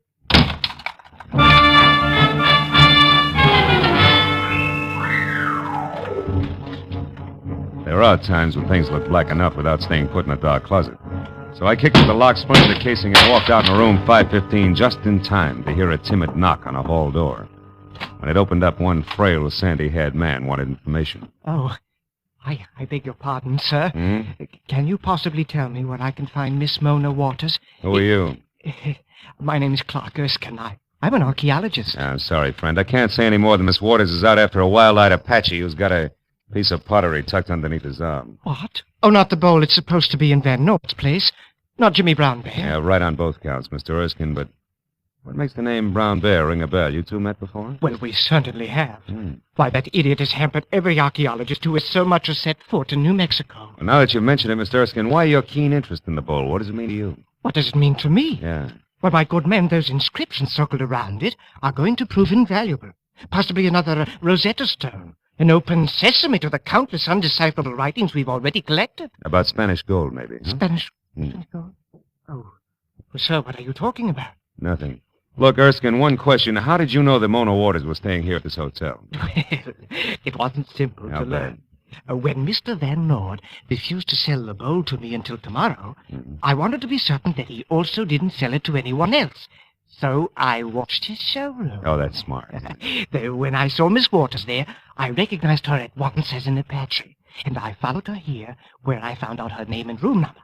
There are times when things look black enough without staying put in a dark closet. So I kicked at the lock, splintered the casing, and walked out in room 515 just in time to hear a timid knock on a hall door. When it opened up, one frail, sandy-haired man wanted information. Oh, I beg your pardon, sir. Can you possibly tell me where I can find Miss Mona Waters? Who are you? My name is Clark Erskine. I'm an archaeologist. I'm sorry, friend. I can't say any more than Miss Waters is out after a wild-eyed Apache who's got a piece of pottery tucked underneath his arm. What? Oh, not the bowl. It's supposed to be in Van Noort's place. Not Jimmy Brown Bear. Yeah, right on both counts, Mr. Erskine, but what makes the name Brown Bear ring a bell? You two met before? Well, we certainly have. Why, that idiot has hampered every archaeologist who has so much as set foot in New Mexico. Well, now that you've mentioned it, Mr. Erskine, why your keen interest in the bowl? What does it mean to you? What does it mean to me? Yeah. Well, my good man, those inscriptions circled around it are going to prove invaluable. Possibly another Rosetta Stone. An open sesame to the countless undecipherable writings we've already collected. About Spanish gold, maybe. Huh? Spanish gold? Oh. Well, sir, what are you talking about? Nothing. Look, Erskine, one question. How did you know that Mona Waters was staying here at this hotel? Well, it wasn't simple to learn. When Mr. Van Noort refused to sell the bowl to me until tomorrow, I wanted to be certain that he also didn't sell it to anyone else. So I watched his showroom. Oh, that's smart. Though when I saw Miss Waters there, I recognized her at once as an Apache, and I followed her here, where I found out her name and room number.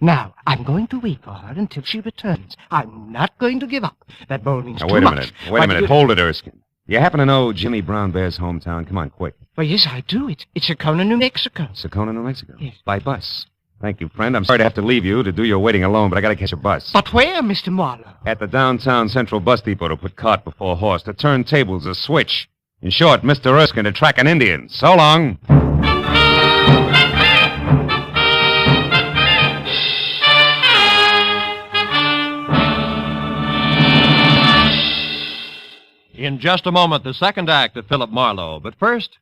Now, I'm going to wait for her until she returns. I'm not going to give up. That bowl means too much. Wait a minute. Hold it, Erskine. You happen to know Jimmy Brown Bear's hometown? Come on, quick. Well, yes, I do. It's Sakona, New Mexico. Sakona, New Mexico? Yes. By bus. Thank you, friend. I'm sorry to have to leave you to do your waiting alone, but I got to catch a bus. But where, Mr. Marlowe? At the downtown Central Bus Depot to put cart before horse, to turn tables, a switch. In short, Mr. Erskine to track an Indian. So long. In just a moment, the second act of Philip Marlowe. But first,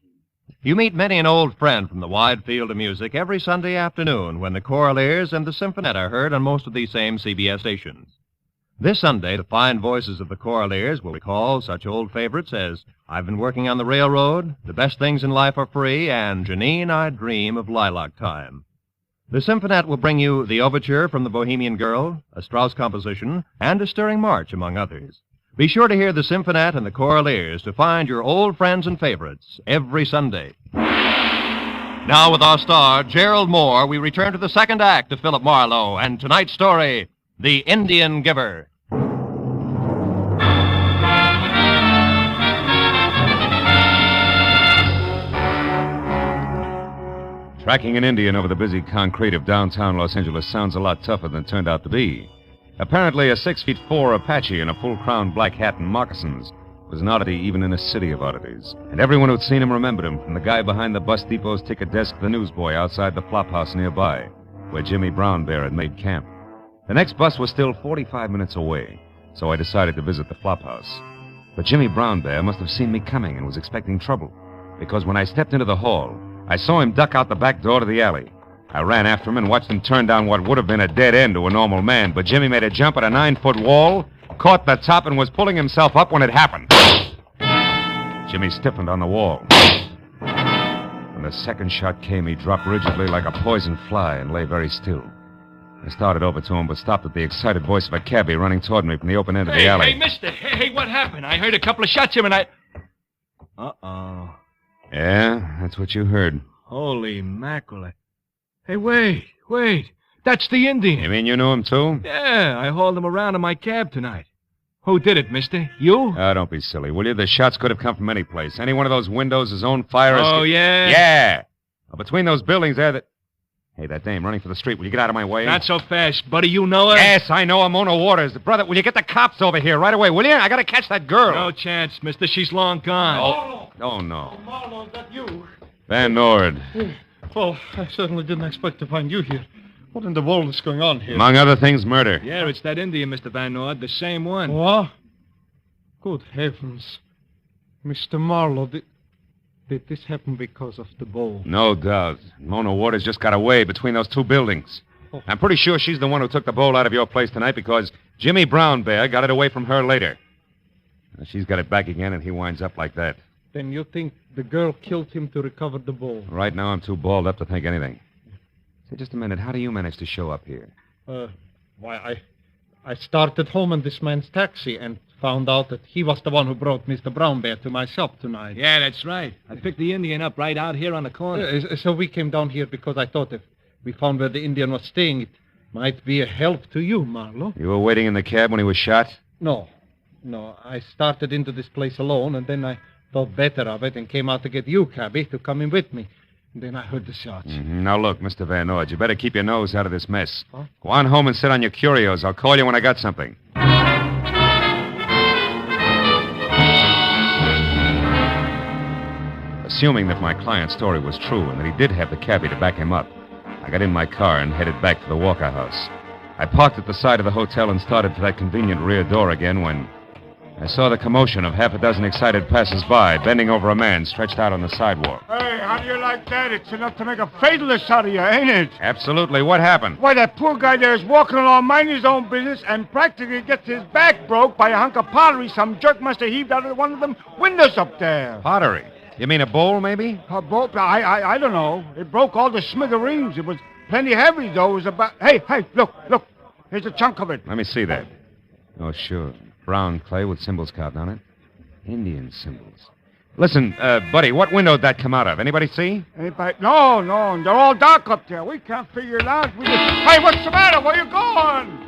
you meet many an old friend from the wide field of music every Sunday afternoon when the Choraleers and the Symphonette are heard on most of these same CBS stations. This Sunday, the fine voices of the Choraleers will recall such old favorites as I've Been Working on the Railroad, The Best Things in Life Are Free, and Janine, I Dream of Lilac Time. The Symphonette will bring you the overture from the Bohemian Girl, a Strauss composition, and a stirring march, among others. Be sure to hear the Symphonette and the Choraleers to find your old friends and favorites every Sunday. Now, with our star, Gerald Moore, we return to the second act of Philip Marlowe and tonight's story, The Indian Giver. Tracking an Indian over the busy concrete of downtown Los Angeles sounds a lot tougher than it turned out to be. Apparently, a 6'4" Apache in a full-crowned black hat and moccasins was an oddity even in a city of oddities. And everyone who'd seen him remembered him, from the guy behind the bus depot's ticket desk to the newsboy outside the flop house nearby, where Jimmy Brown Bear had made camp. The next bus was still 45 minutes away, so I decided to visit the flop house. But Jimmy Brown Bear must have seen me coming and was expecting trouble, because when I stepped into the hall, I saw him duck out the back door to the alley. I ran after him and watched him turn down what would have been a dead end to a normal man, but Jimmy made a jump at a 9-foot wall caught the top and was pulling himself up when it happened. Jimmy stiffened on the wall. When the second shot came, he dropped rigidly like a poisoned fly and lay very still. I started over to him, but stopped at the excited voice of a cabbie running toward me from the open end of the alley. Hey, mister. Hey, what happened? I heard a couple of shots here and I... Uh-oh. Yeah, that's what you heard. Holy mackerel. Hey, wait. That's the Indian. You mean you knew him, too? Yeah, I hauled him around in my cab tonight. Who did it, mister? You? Oh, don't be silly, will you? The shots could have come from any place. Any one of those windows, his own fire escape. Oh, yeah? Yeah. Well, between those buildings there that... Hey, that dame running for the street. Will you get out of my way? Not so fast, buddy. You know her? Yes, I know her. Mona Waters. Brother, will you get the cops over here right away, will you? I gotta catch that girl. No chance, mister. She's long gone. Oh, no. Marlowe, is that you? Van Nord. Well, I certainly didn't expect to find you here. What in the world is going on here? Among other things, murder. Yeah, it's that Indian, Mr. Van Nord. The same one. What? Good heavens. Mr. Marlowe, did this happen because of the bowl? No doubt. Mona Waters just got away between those two buildings. Oh. I'm pretty sure she's the one who took the bowl out of your place tonight because Jimmy Brown Bear got it away from her later. Now, she's got it back again, and he winds up like that. Then you think the girl killed him to recover the bowl? Right now, I'm too balled up to think anything. Say, just a minute. How do you manage to show up here? Why, I started home in this man's taxi and found out that he was the one who brought Mr. Brown Bear to my shop tonight. Yeah, that's right. I picked the Indian up right out here on the corner. So we came down here because I thought if we found where the Indian was staying, it might be a help to you, Marlowe. You were waiting in the cab when he was shot? No. I started into this place alone, and then I thought better of it and came out to get you, cabby, to come in with me. And then I heard the shots. Mm-hmm. Now, look, Mr. Van Nord, you better keep your nose out of this mess. Huh? Go on home and sit on your curios. I'll call you when I got something. Assuming that my client's story was true and that he did have the cabbie to back him up, I got in my car and headed back to the Walker House. I parked at the side of the hotel and started for that convenient rear door again when I saw the commotion of half a dozen excited passers-by bending over a man stretched out on the sidewalk. Hey, how do you like that? It's enough to make a fatalist out of you, ain't it? Absolutely. What happened? Why, that poor guy there is walking along minding his own business and practically gets his back broke by a hunk of pottery some jerk must have heaved out of one of them windows up there. Pottery? You mean a bowl, maybe? A bowl? I don't know. It broke all the smithereens. It was plenty heavy, though. It was about... Hey, look. Here's a chunk of it. Let me see that. Oh, sure. Brown clay with symbols carved on it. Indian symbols. Listen, buddy, what window did that come out of? Anybody see? Anybody? No. They're all dark up there. We can't figure it out. Hey, what's the matter? Where you going?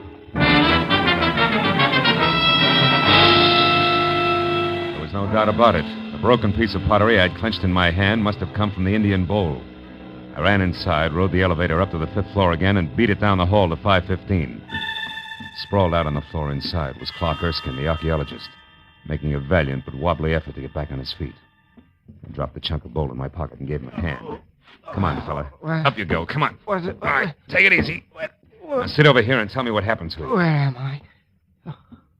There was no doubt about it. The broken piece of pottery I'd clenched in my hand must have come from the Indian bowl. I ran inside, rode the elevator up to the 5th floor again, and beat it down the hall to 515. Sprawled out on the floor inside was Clark Erskine, the archaeologist, making a valiant but wobbly effort to get back on his feet. I dropped the chunk of bowl in my pocket and gave him a hand. Come on, fella. Up you go. Come on. What is it? All right, take it easy. Now sit over here and tell me what happened to you. Where am I?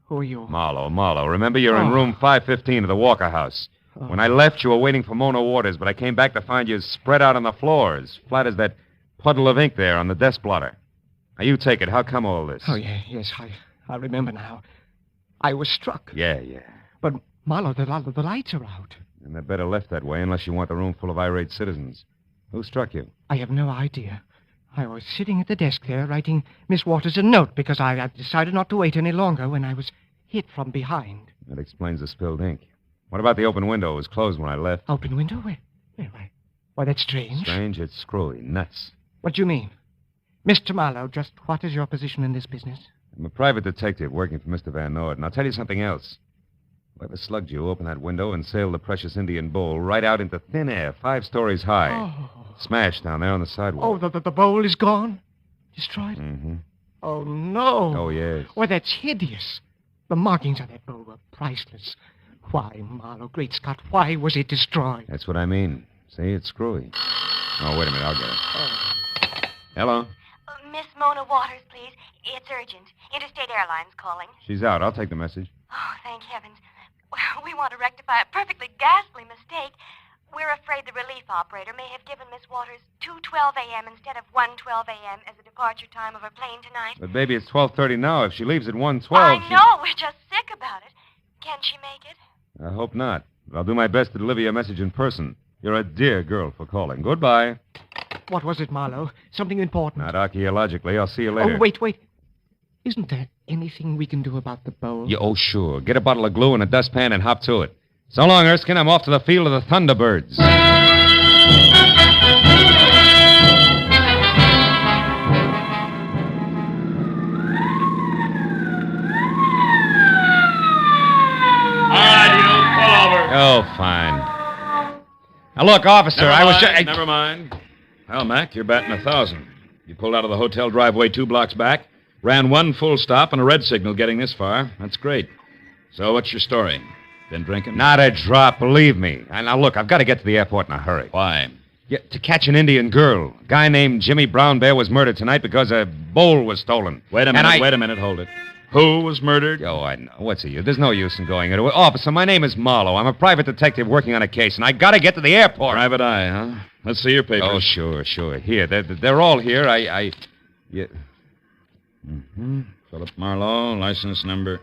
Who are you? Marlowe. Remember, you're in room 515 of the Walker House. When I left, you were waiting for Mona Waters, but I came back to find you spread out on the floor, as flat as that puddle of ink there on the desk blotter. Now, you take it. How come all this? Oh, yes, I remember now. I was struck. Yeah. But, Marlowe, the lights are out. And they're better left that way unless you want the room full of irate citizens. Who struck you? I have no idea. I was sitting at the desk there writing Miss Waters a note because I had decided not to wait any longer when I was hit from behind. That explains the spilled ink. What about the open window? It was closed when I left. Open window? Where? Why, that's strange. Strange? It's screwy. Nuts. What do you mean? Mr. Marlowe, just what is your position in this business? I'm a private detective working for Mr. Van Nord, and I'll tell you something else. Whoever slugged you opened that window and sailed the precious Indian bowl right out into thin air, 5 stories high. Oh. Smashed down there on the sidewalk. Oh, the bowl is gone? Destroyed? Mm-hmm. Oh, no. Oh, yes. Why, that's hideous. The markings on that bowl were priceless. Why, Marlowe, great Scott, why was it destroyed? That's what I mean. See, it's screwy. Oh, wait a minute, I'll get it. Hello? Miss Mona Waters, please. It's urgent. Interstate Airlines calling. She's out. I'll take the message. Oh, thank heavens. We want to rectify a perfectly ghastly mistake. We're afraid the relief operator may have given Miss Waters 2:12 a.m. instead of 1:12 a.m. as the departure time of her plane tonight. But, baby, it's 12:30 now. If she leaves at 1:12... I know. We're just sick about it. Can she make it? I hope not. But I'll do my best to deliver your message in person. You're a dear girl for calling. Goodbye. What was it, Marlowe? Something important? Not archaeologically. I'll see you later. Oh, wait. Isn't there anything we can do about the bowl? Oh, sure. Get a bottle of glue and a dustpan and hop to it. So long, Erskine. I'm off to the field of the Thunderbirds. Oh, fine. Now, look, officer, Never I was mind, just... Never mind. Well, Mac, you're batting 1,000. You pulled out of the hotel driveway 2 blocks back, ran 1 full stop and a red signal getting this far. That's great. So what's your story? Been drinking? Not a drop, believe me. And now, look, I've got to get to the airport in a hurry. Why? Yeah, to catch an Indian girl. A guy named Jimmy Brown Bear was murdered tonight because a bowl was stolen. Wait a minute, hold it. Who was murdered? Oh, I know. What's the use? There's no use in going into it. Officer, my name is Marlowe. I'm a private detective working on a case, and I got to get to the airport. Private eye, huh? Let's see your papers. Oh, sure. Here, they're all here. Yeah. Mm-hmm. Philip Marlowe, license number.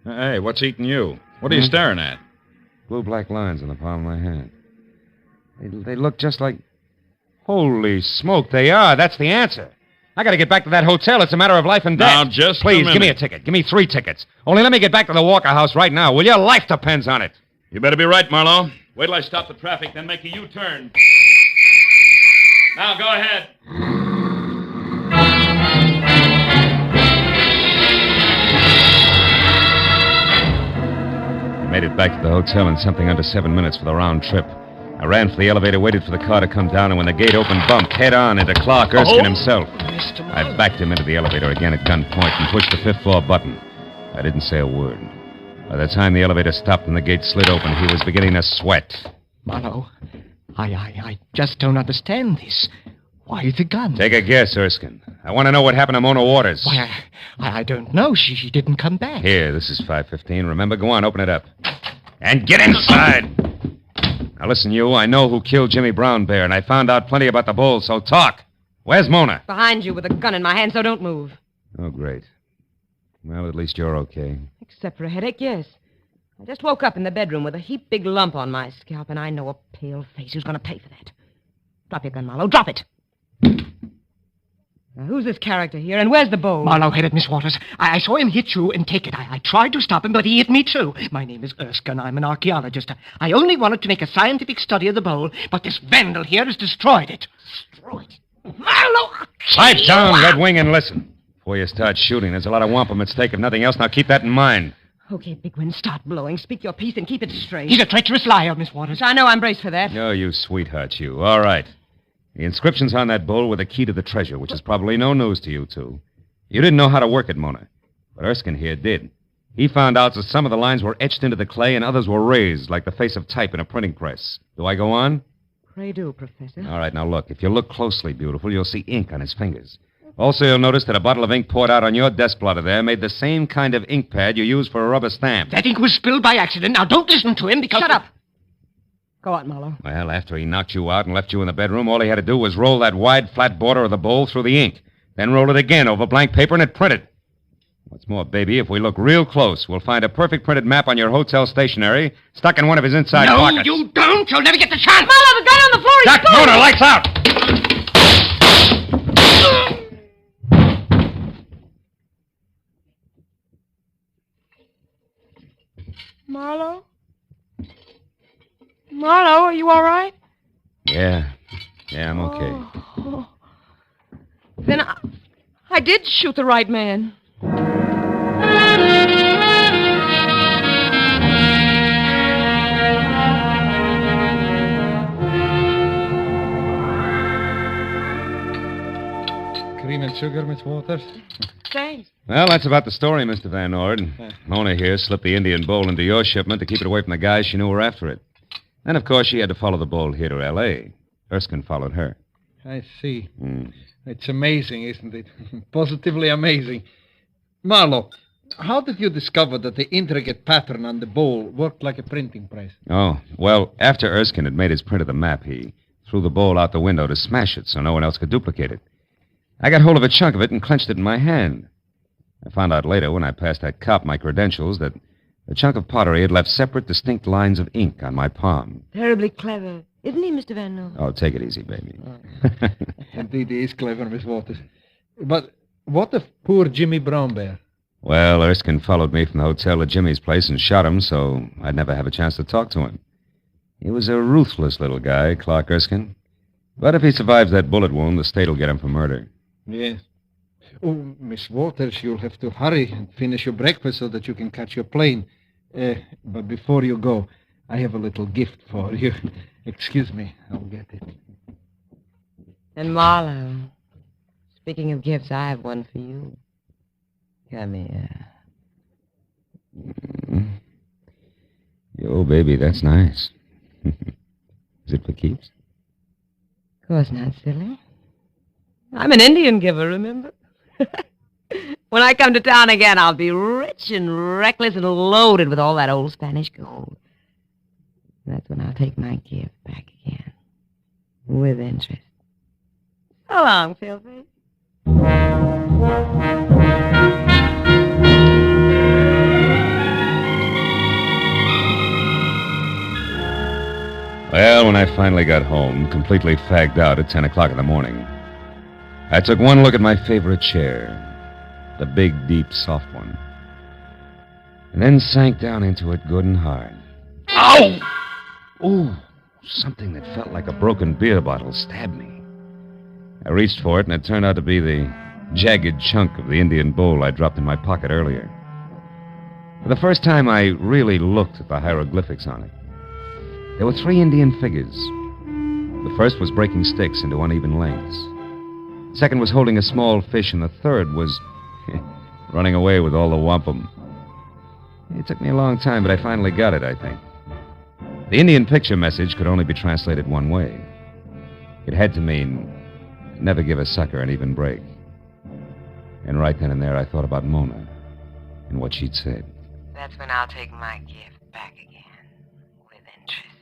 Hey, what's eating you? What are you staring at? Blue black lines on the palm of my hand. They look just like... Holy smoke, they are. That's the answer. I got to get back to that hotel. It's a matter of life and death. Now, just Please, give me a ticket. Give me 3 tickets. Only let me get back to the Walker house right now, will you? Life depends on it. You better be right, Marlowe. Wait till I stop the traffic, then make a U-turn. Now, go ahead. I made it back to the hotel in something under 7 minutes for the round trip. I ran for the elevator, waited for the car to come down, and when the gate opened, bumped head on into Clark Erskine himself. I backed him into the elevator again at gunpoint and pushed the 5th floor button. I didn't say a word. By the time the elevator stopped and the gate slid open, he was beginning to sweat. Marlowe, I just don't understand this. Why the gun? Take a guess, Erskine. I want to know what happened to Mona Waters. Why, I don't know. She didn't come back. Here, this is 515. Remember? Go on, open it up. And get inside! Now listen, you, I know who killed Jimmy Brown Bear, and I found out plenty about the bull, so talk. Where's Mona? Behind you with a gun in my hand, so don't move. Oh, great. Well, at least you're okay. Except for a headache, yes. I just woke up in the bedroom with a heap big lump on my scalp, and I know a pale face who's going to pay for that. Drop your gun, Marlowe. Drop it. Now, who's this character here, and where's the bowl? Marlowe headed Miss Waters. I saw him hit you and take it. I tried to stop him, but he hit me, too. My name is Erskine. I'm an archaeologist. I only wanted to make a scientific study of the bowl, but this vandal here has destroyed it. Destroyed it. Marlowe! Pipe down, Red Wing, and listen. Before you start shooting, there's a lot of wampum at stake, if nothing else. Now keep that in mind. Okay, Big Wind, start blowing. Speak your piece and keep it straight. He's a treacherous liar, Miss Waters. I know I'm braced for that. Oh, you sweetheart, you. All right. The inscriptions on that bowl were the key to the treasure, which is probably no news to you two. You didn't know how to work it, Mona. But Erskine here did. He found out that some of the lines were etched into the clay and others were raised, like the face of type in a printing press. Do I go on? Pray do, Professor. All right, now look. If you look closely, beautiful, you'll see ink on his fingers. Also, you'll notice that a bottle of ink poured out on your desk blotter there made the same kind of ink pad you use for a rubber stamp. That ink was spilled by accident. Now, don't listen to him because... Shut up. Go on, Marlowe. Well, after he knocked you out and left you in the bedroom, all he had to do was roll that wide, flat border of the bowl through the ink. Then roll it again over blank paper and it printed. What's more, baby, if we look real close, we'll find a perfect printed map on your hotel stationery stuck in one of his inside pockets. No, you don't. You'll never get the chance. Marlowe, the gun on the floor. Duck, Mona, lights out! Marlowe? Marlowe, are you all right? Yeah, I'm okay. Oh. Then I did shoot the right man. Cream and sugar, Miss Waters? Thanks. Well, that's about the story, Mr. Van Ord. Mona here slipped the Indian bowl into your shipment to keep it away from the guys she knew were after it. Then, of course, she had to follow the bowl here to L.A. Erskine followed her. I see. It's amazing, isn't it? Positively amazing. Marlowe, how did you discover that the intricate pattern on the bowl worked like a printing press? Oh, well, after Erskine had made his print of the map, he threw the bowl out the window to smash it so no one else could duplicate it. I got hold of a chunk of it and clenched it in my hand. I found out later, when I passed that cop my credentials, that the chunk of pottery had left separate, distinct lines of ink on my palm. Terribly clever. Isn't he, Mr. Van Noo? Oh, take it easy, baby. Indeed, he is clever, Miss Waters. But what of poor Jimmy Brown Bear? Well, Erskine followed me from the hotel to Jimmy's place and shot him, so I'd never have a chance to talk to him. He was a ruthless little guy, Clark Erskine. But if he survives that bullet wound, the state will get him for murder. Yes. Oh, Miss Waters, you'll have to hurry and finish your breakfast so that you can catch your plane. But before you go, I have a little gift for you. Excuse me, I'll get it. And Marlowe, speaking of gifts, I have one for you. Come here. Yo, baby, that's nice. Is it for keeps? Of course not, silly. I'm an Indian giver, remember? When I come to town again, I'll be rich and reckless and loaded with all that old Spanish gold. That's when I'll take my gift back again. With interest. So long, Philby. Well, when I finally got home, completely fagged out at 10 o'clock in the morning, I took one look at my favorite chair, the big, deep, soft one, and then sank down into it good and hard. Ow! Ooh, something that felt like a broken beer bottle stabbed me. I reached for it, and it turned out to be the jagged chunk of the Indian bowl I dropped in my pocket earlier. For the first time, I really looked at the hieroglyphics on it. There were 3 Indian figures. The first was breaking sticks into uneven lengths. The second was holding a small fish, and the third was running away with all the wampum. It took me a long time, but I finally got it, I think. The Indian picture message could only be translated one way. It had to mean, never give a sucker an even break. And right then and there, I thought about Mona and what she'd said. That's when I'll take my gift back again. With interest.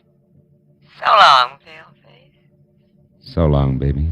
So long, Paleface. So long, baby.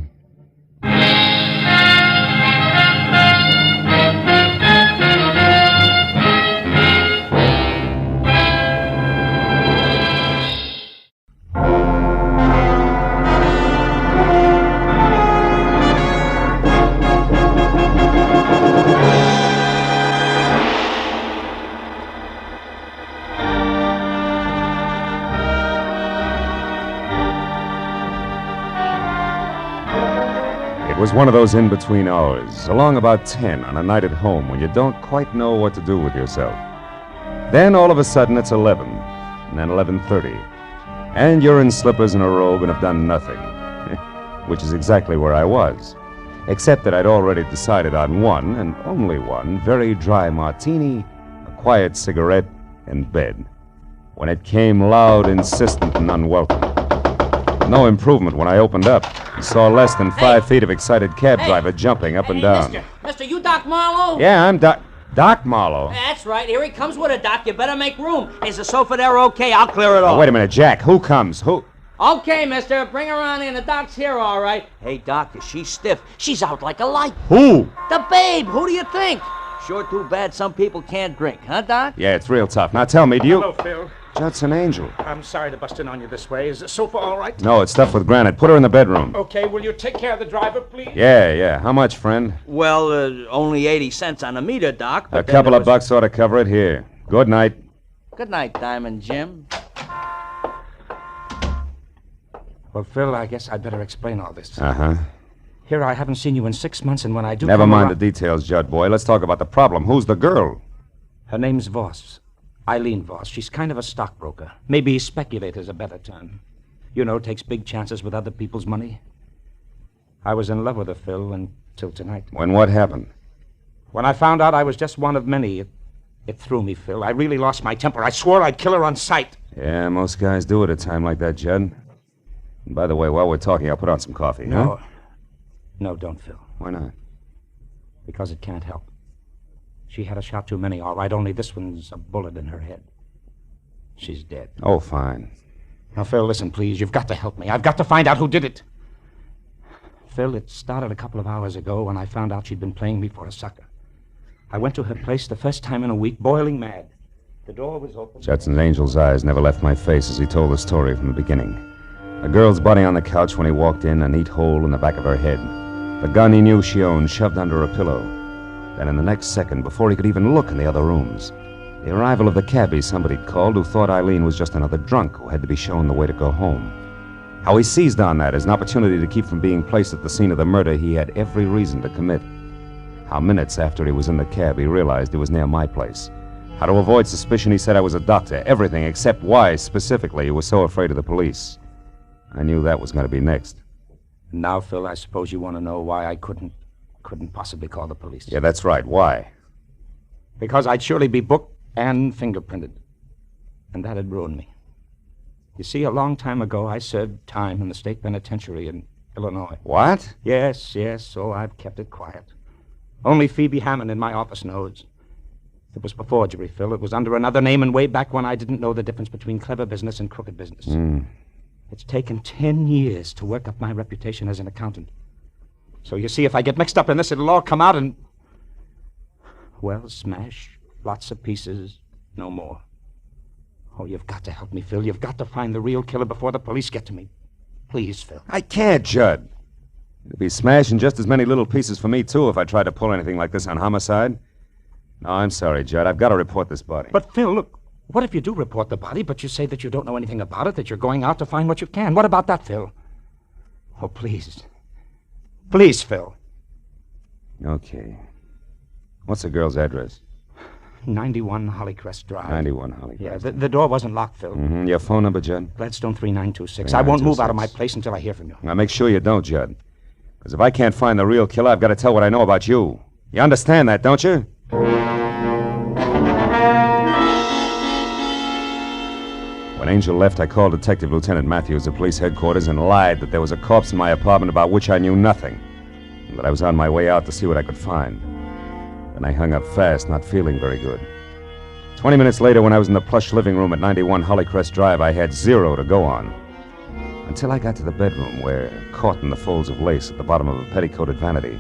It was one of those in-between hours, along about 10 on a night at home when you don't quite know what to do with yourself. Then all of a sudden it's 11, and then 11:30, and you're in slippers and a robe and have done nothing, which is exactly where I was, except that I'd already decided on one, and only one, very dry martini, a quiet cigarette, and bed, when it came loud, insistent, and unwelcome. No improvement when I opened up. I saw less than 5 feet of excited cab driver jumping up and down. Mister, you Doc Marlowe? Yeah, I'm Doc Marlowe. That's right. Here he comes with it, Doc. You better make room. Is the sofa there okay? I'll clear it off. Oh, wait a minute, Jack. Who comes? Who? Okay, mister. Bring her on in. The Doc's here, all right. Hey, Doc, is she stiff? She's out like a light. Who? The babe. Who do you think? Sure too bad some people can't drink, huh, Doc? Yeah, it's real tough. Now tell me, do you... Hello, Phil. Judson Angel. I'm sorry to bust in on you this way. Is the sofa all right? No, it's stuffed with granite. Put her in the bedroom. Okay, will you take care of the driver, please? Yeah. How much, friend? Well, only 80 cents on the meter, Doc. A couple of bucks ought to cover it. Here. Good night. Good night, Diamond Jim. Well, Phil, I guess I'd better explain all this. Uh-huh. Here, I haven't seen you in 6 months, and when I do... Never mind the details, Judd boy. Let's talk about the problem. Who's the girl? Her name's Voss. Eileen Voss. She's kind of a stockbroker. Maybe speculator's a better term. You know, takes big chances with other people's money. I was in love with her, Phil, until tonight. When what happened? When I found out I was just one of many, it threw me, Phil. I really lost my temper. I swore I'd kill her on sight. Yeah, most guys do at a time like that, Judd. And by the way, while we're talking, I'll put on some coffee, No, don't, Phil. Why not? Because it can't help. She had a shot too many, all right, only this one's a bullet in her head. She's dead. Oh, fine. Now, Phil, listen, please. You've got to help me. I've got to find out who did it. Phil, it started a couple of hours ago when I found out she'd been playing me for a sucker. I went to her place the first time in a week, boiling mad. The door was open. Judson's angel's eyes never left my face as he told the story from the beginning. A girl's body on the couch when he walked in, a neat hole in the back of her head. The gun he knew she owned shoved under a pillow. Then in the next second, before he could even look in the other rooms, the arrival of the cabbie somebody'd called who thought Eileen was just another drunk who had to be shown the way to go home. How he seized on that as an opportunity to keep from being placed at the scene of the murder he had every reason to commit. How minutes after he was in the cab he realized he was near my place. How to avoid suspicion he said I was a doctor. Everything except why, specifically, he was so afraid of the police. I knew that was going to be next. Now, Phil, I suppose you want to know why I couldn't possibly call the police. Yeah, that's right. Why? Because I'd surely be booked and fingerprinted. And that'd ruin me. You see, a long time ago, I served time in the state penitentiary in Illinois. What? Yes, so I've kept it quiet. Only Phoebe Hammond in my office knows. It was for forgery, Phil. It was under another name and way back when I didn't know the difference between clever business and crooked business. It's taken 10 years to work up my reputation as an accountant. So you see, if I get mixed up in this, it'll all come out and... well, smash, lots of pieces, no more. Oh, you've got to help me, Phil. You've got to find the real killer before the police get to me. Please, Phil. I can't, Judd. It'd be smashing just as many little pieces for me, too, if I tried to pull anything like this on homicide. No, I'm sorry, Judd. I've got to report this body. But, Phil, look, what if you do report the body, but you say that you don't know anything about it, that you're going out to find what you can? What about that, Phil? Oh, please. Please, Phil. Okay. What's the girl's address? 91 Hollycrest Drive. 91 Hollycrest. Yeah, the door wasn't locked, Phil. Your phone number, Judd? Gladstone 3926. I won't move out of my place until I hear from you. Now, make sure you don't, Judd. Because if I can't find the real killer, I've got to tell what I know about you. You understand that, don't you? When Angel left, I called Detective Lieutenant Matthews at police headquarters and lied that there was a corpse in my apartment about which I knew nothing, and that I was on my way out to see what I could find. Then I hung up fast, not feeling very good. 20 minutes later, when I was in the plush living room at 91 Hollycrest Drive, I had zero to go on. Until I got to the bedroom where, caught in the folds of lace at the bottom of a petticoated vanity,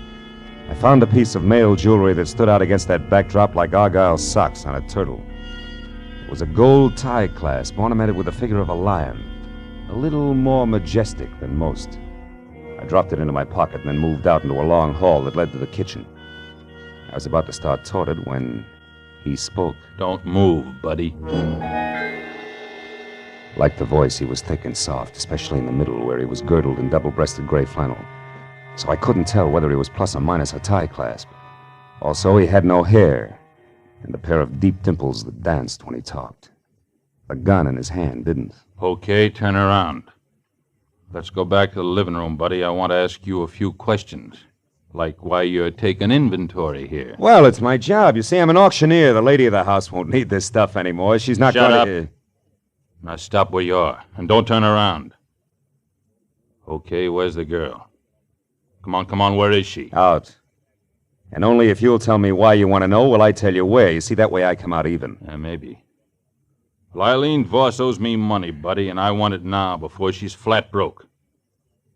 I found a piece of male jewelry that stood out against that backdrop like Argyle socks on a turtle. It was a gold tie clasp ornamented with the figure of a lion, a little more majestic than most. I dropped it into my pocket and then moved out into a long hall that led to the kitchen. I was about to start toward it when he spoke. Don't move, buddy. Like the voice, he was thick and soft, especially in the middle where he was girdled in double-breasted gray flannel. So I couldn't tell whether he was plus or minus a tie clasp. Also, he had no hair, and a pair of deep dimples that danced when he talked. The gun in his hand didn't. Okay, turn around. Let's go back to the living room, buddy. I want to ask you a few questions. Like why you're taking inventory here. Well, it's my job. You see, I'm an auctioneer. The lady of the house won't need this stuff anymore. She's not Shut going to... up. Now stop where you are, and don't turn around. Okay, where's the girl? Come on, where is she? Out. And only if you'll tell me why you want to know will I tell you where. You see, that way I come out even. Maybe. Well, Eileen Voss owes me money, buddy, and I want it now before she's flat broke.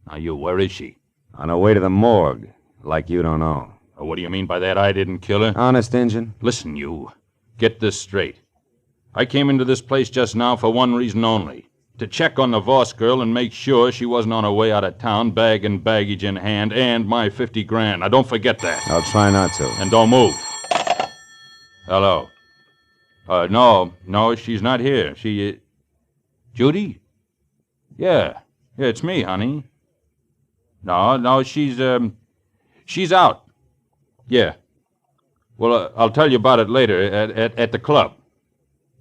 Now where is she? On her way to the morgue. Like you don't know. What do you mean by that? I didn't kill her? Honest, Injun? Listen, you. Get this straight. I came into this place just now for one reason only. To check on the Voss girl and make sure she wasn't on her way out of town, bag and baggage in hand, and my 50 grand. Now, don't forget that. I'll try not to. And don't move. Hello. No, she's not here. Judy? Yeah, it's me, honey. No, she's out. Yeah. Well, I'll tell you about it later at the club.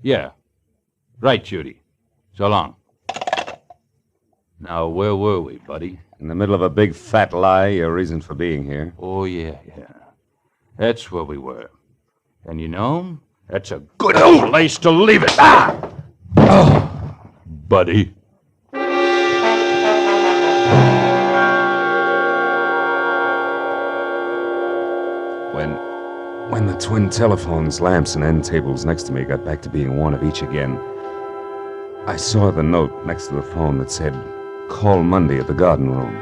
Yeah. Right, Judy. So long. Now, where were we, buddy? In the middle of a big fat lie, your reason for being here. Oh, yeah. That's where we were. And you know, that's a good old place to leave it. Oh, buddy. When the twin telephones, lamps, and end tables next to me got back to being one of each again, I saw the note next to the phone that said, "Call Monday at the garden room,"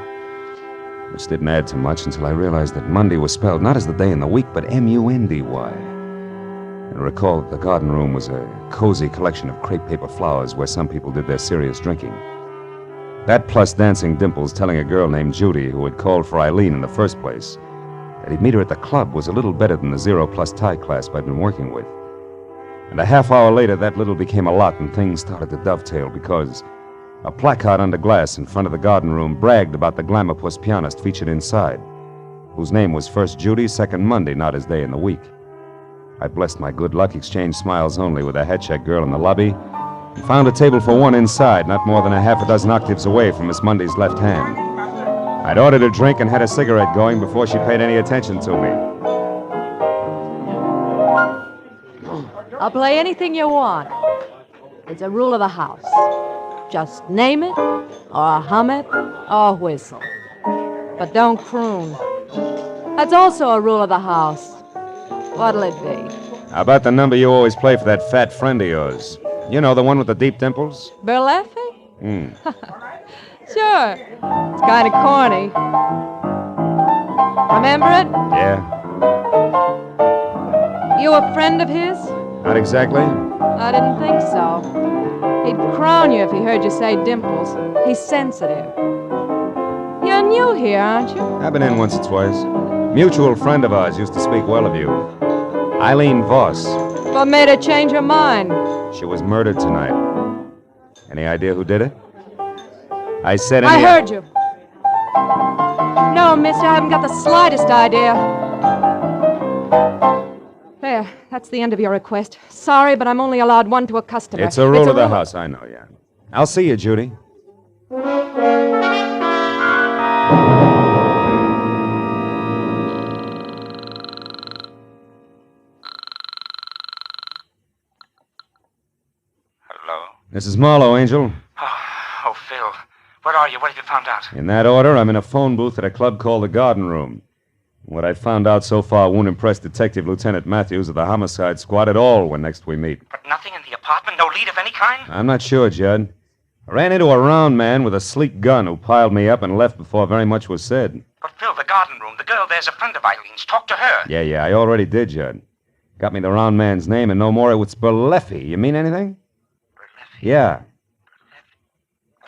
which didn't add to much until I realized that Monday was spelled not as the day in the week, but M-U-N-D-Y. And I recalled that the garden room was a cozy collection of crepe paper flowers where some people did their serious drinking. That plus Dancing Dimples telling a girl named Judy, who had called for Eileen in the first place, that he'd meet her at the club was a little better than the 0+ tie clasp I'd been working with. And a half hour later, that little became a lot, and things started to dovetail because a placard under glass in front of the garden room bragged about the Glamourpuss pianist featured inside, whose name was first Judy, second Monday, not his day in the week. I blessed my good luck, exchanged smiles only with a head-check girl in the lobby, and found a table for one inside, not more than a half a dozen octaves away from Miss Monday's left hand. I'd ordered a drink and had a cigarette going before she paid any attention to me. I'll play anything you want. It's a rule of the house. Just name it, or hum it, or whistle. But don't croon. That's also a rule of the house. What'll it be? How about the number you always play for that fat friend of yours? You know, the one with the deep dimples? Burlesque? Sure. It's kind of corny. Remember it? Yeah. You a friend of his? Not exactly. I didn't think so. He'd crown you if he heard you say Dimples. He's sensitive. You're new here, aren't you? I've been in once or twice. Mutual friend of ours used to speak well of you. Eileen Voss. What made her change her mind? She was murdered tonight. Any idea who did it? I said I heard you. No, mister, I haven't got the slightest idea. There, that's the end of your request. Sorry, but I'm only allowed one to a customer. It's a rule of the house, I know, yeah. I'll see you, Judy. Hello? This is Marlowe, Angel. Oh, Phil. Where are you? What have you found out? In that order, I'm in a phone booth at a club called the Garden Room. What I found out so far won't impress Detective Lieutenant Matthews of the Homicide Squad at all when next we meet. But nothing in the apartment? No lead of any kind? I'm not sure, Judd. I ran into a round man with a sleek gun who piled me up and left before very much was said. But, Phil, the garden room, the girl there's a friend of Eileen's. Talk to her. Yeah, I already did, Judd. Got me the round man's name and no more. It was Burlesque. You mean anything? Burlesque? Yeah.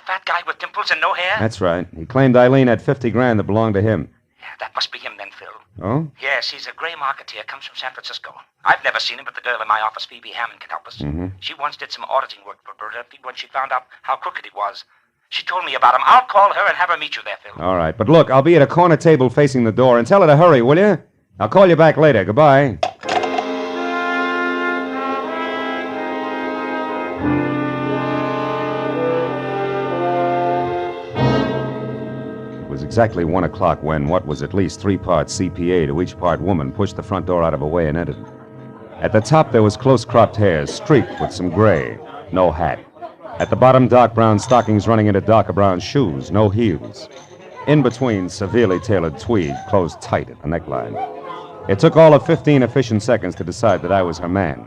Fat guy with dimples and no hair? That's right. He claimed Eileen had $50,000 that belonged to him. Yeah, that must be him then, Phil. Oh? Yes, he's a gray marketeer, comes from San Francisco. I've never seen him, but the girl in my office, Phoebe Hammond, can help us. Mm-hmm. She once did some auditing work for Burlesque when she found out how crooked he was. She told me about him. I'll call her and have her meet you there, Phil. All right, but look, I'll be at a corner table facing the door, and tell her to hurry, will you? I'll call you back later. Goodbye. It was exactly 1 o'clock when what was at least 3 parts CPA to each part woman pushed the front door out of her way and entered. At the top, there was close-cropped hair, streaked with some gray. No hat. At the bottom, dark brown stockings running into darker brown shoes, no heels. In between, severely tailored tweed, closed tight at the neckline. It took all of 15 efficient seconds to decide that I was her man.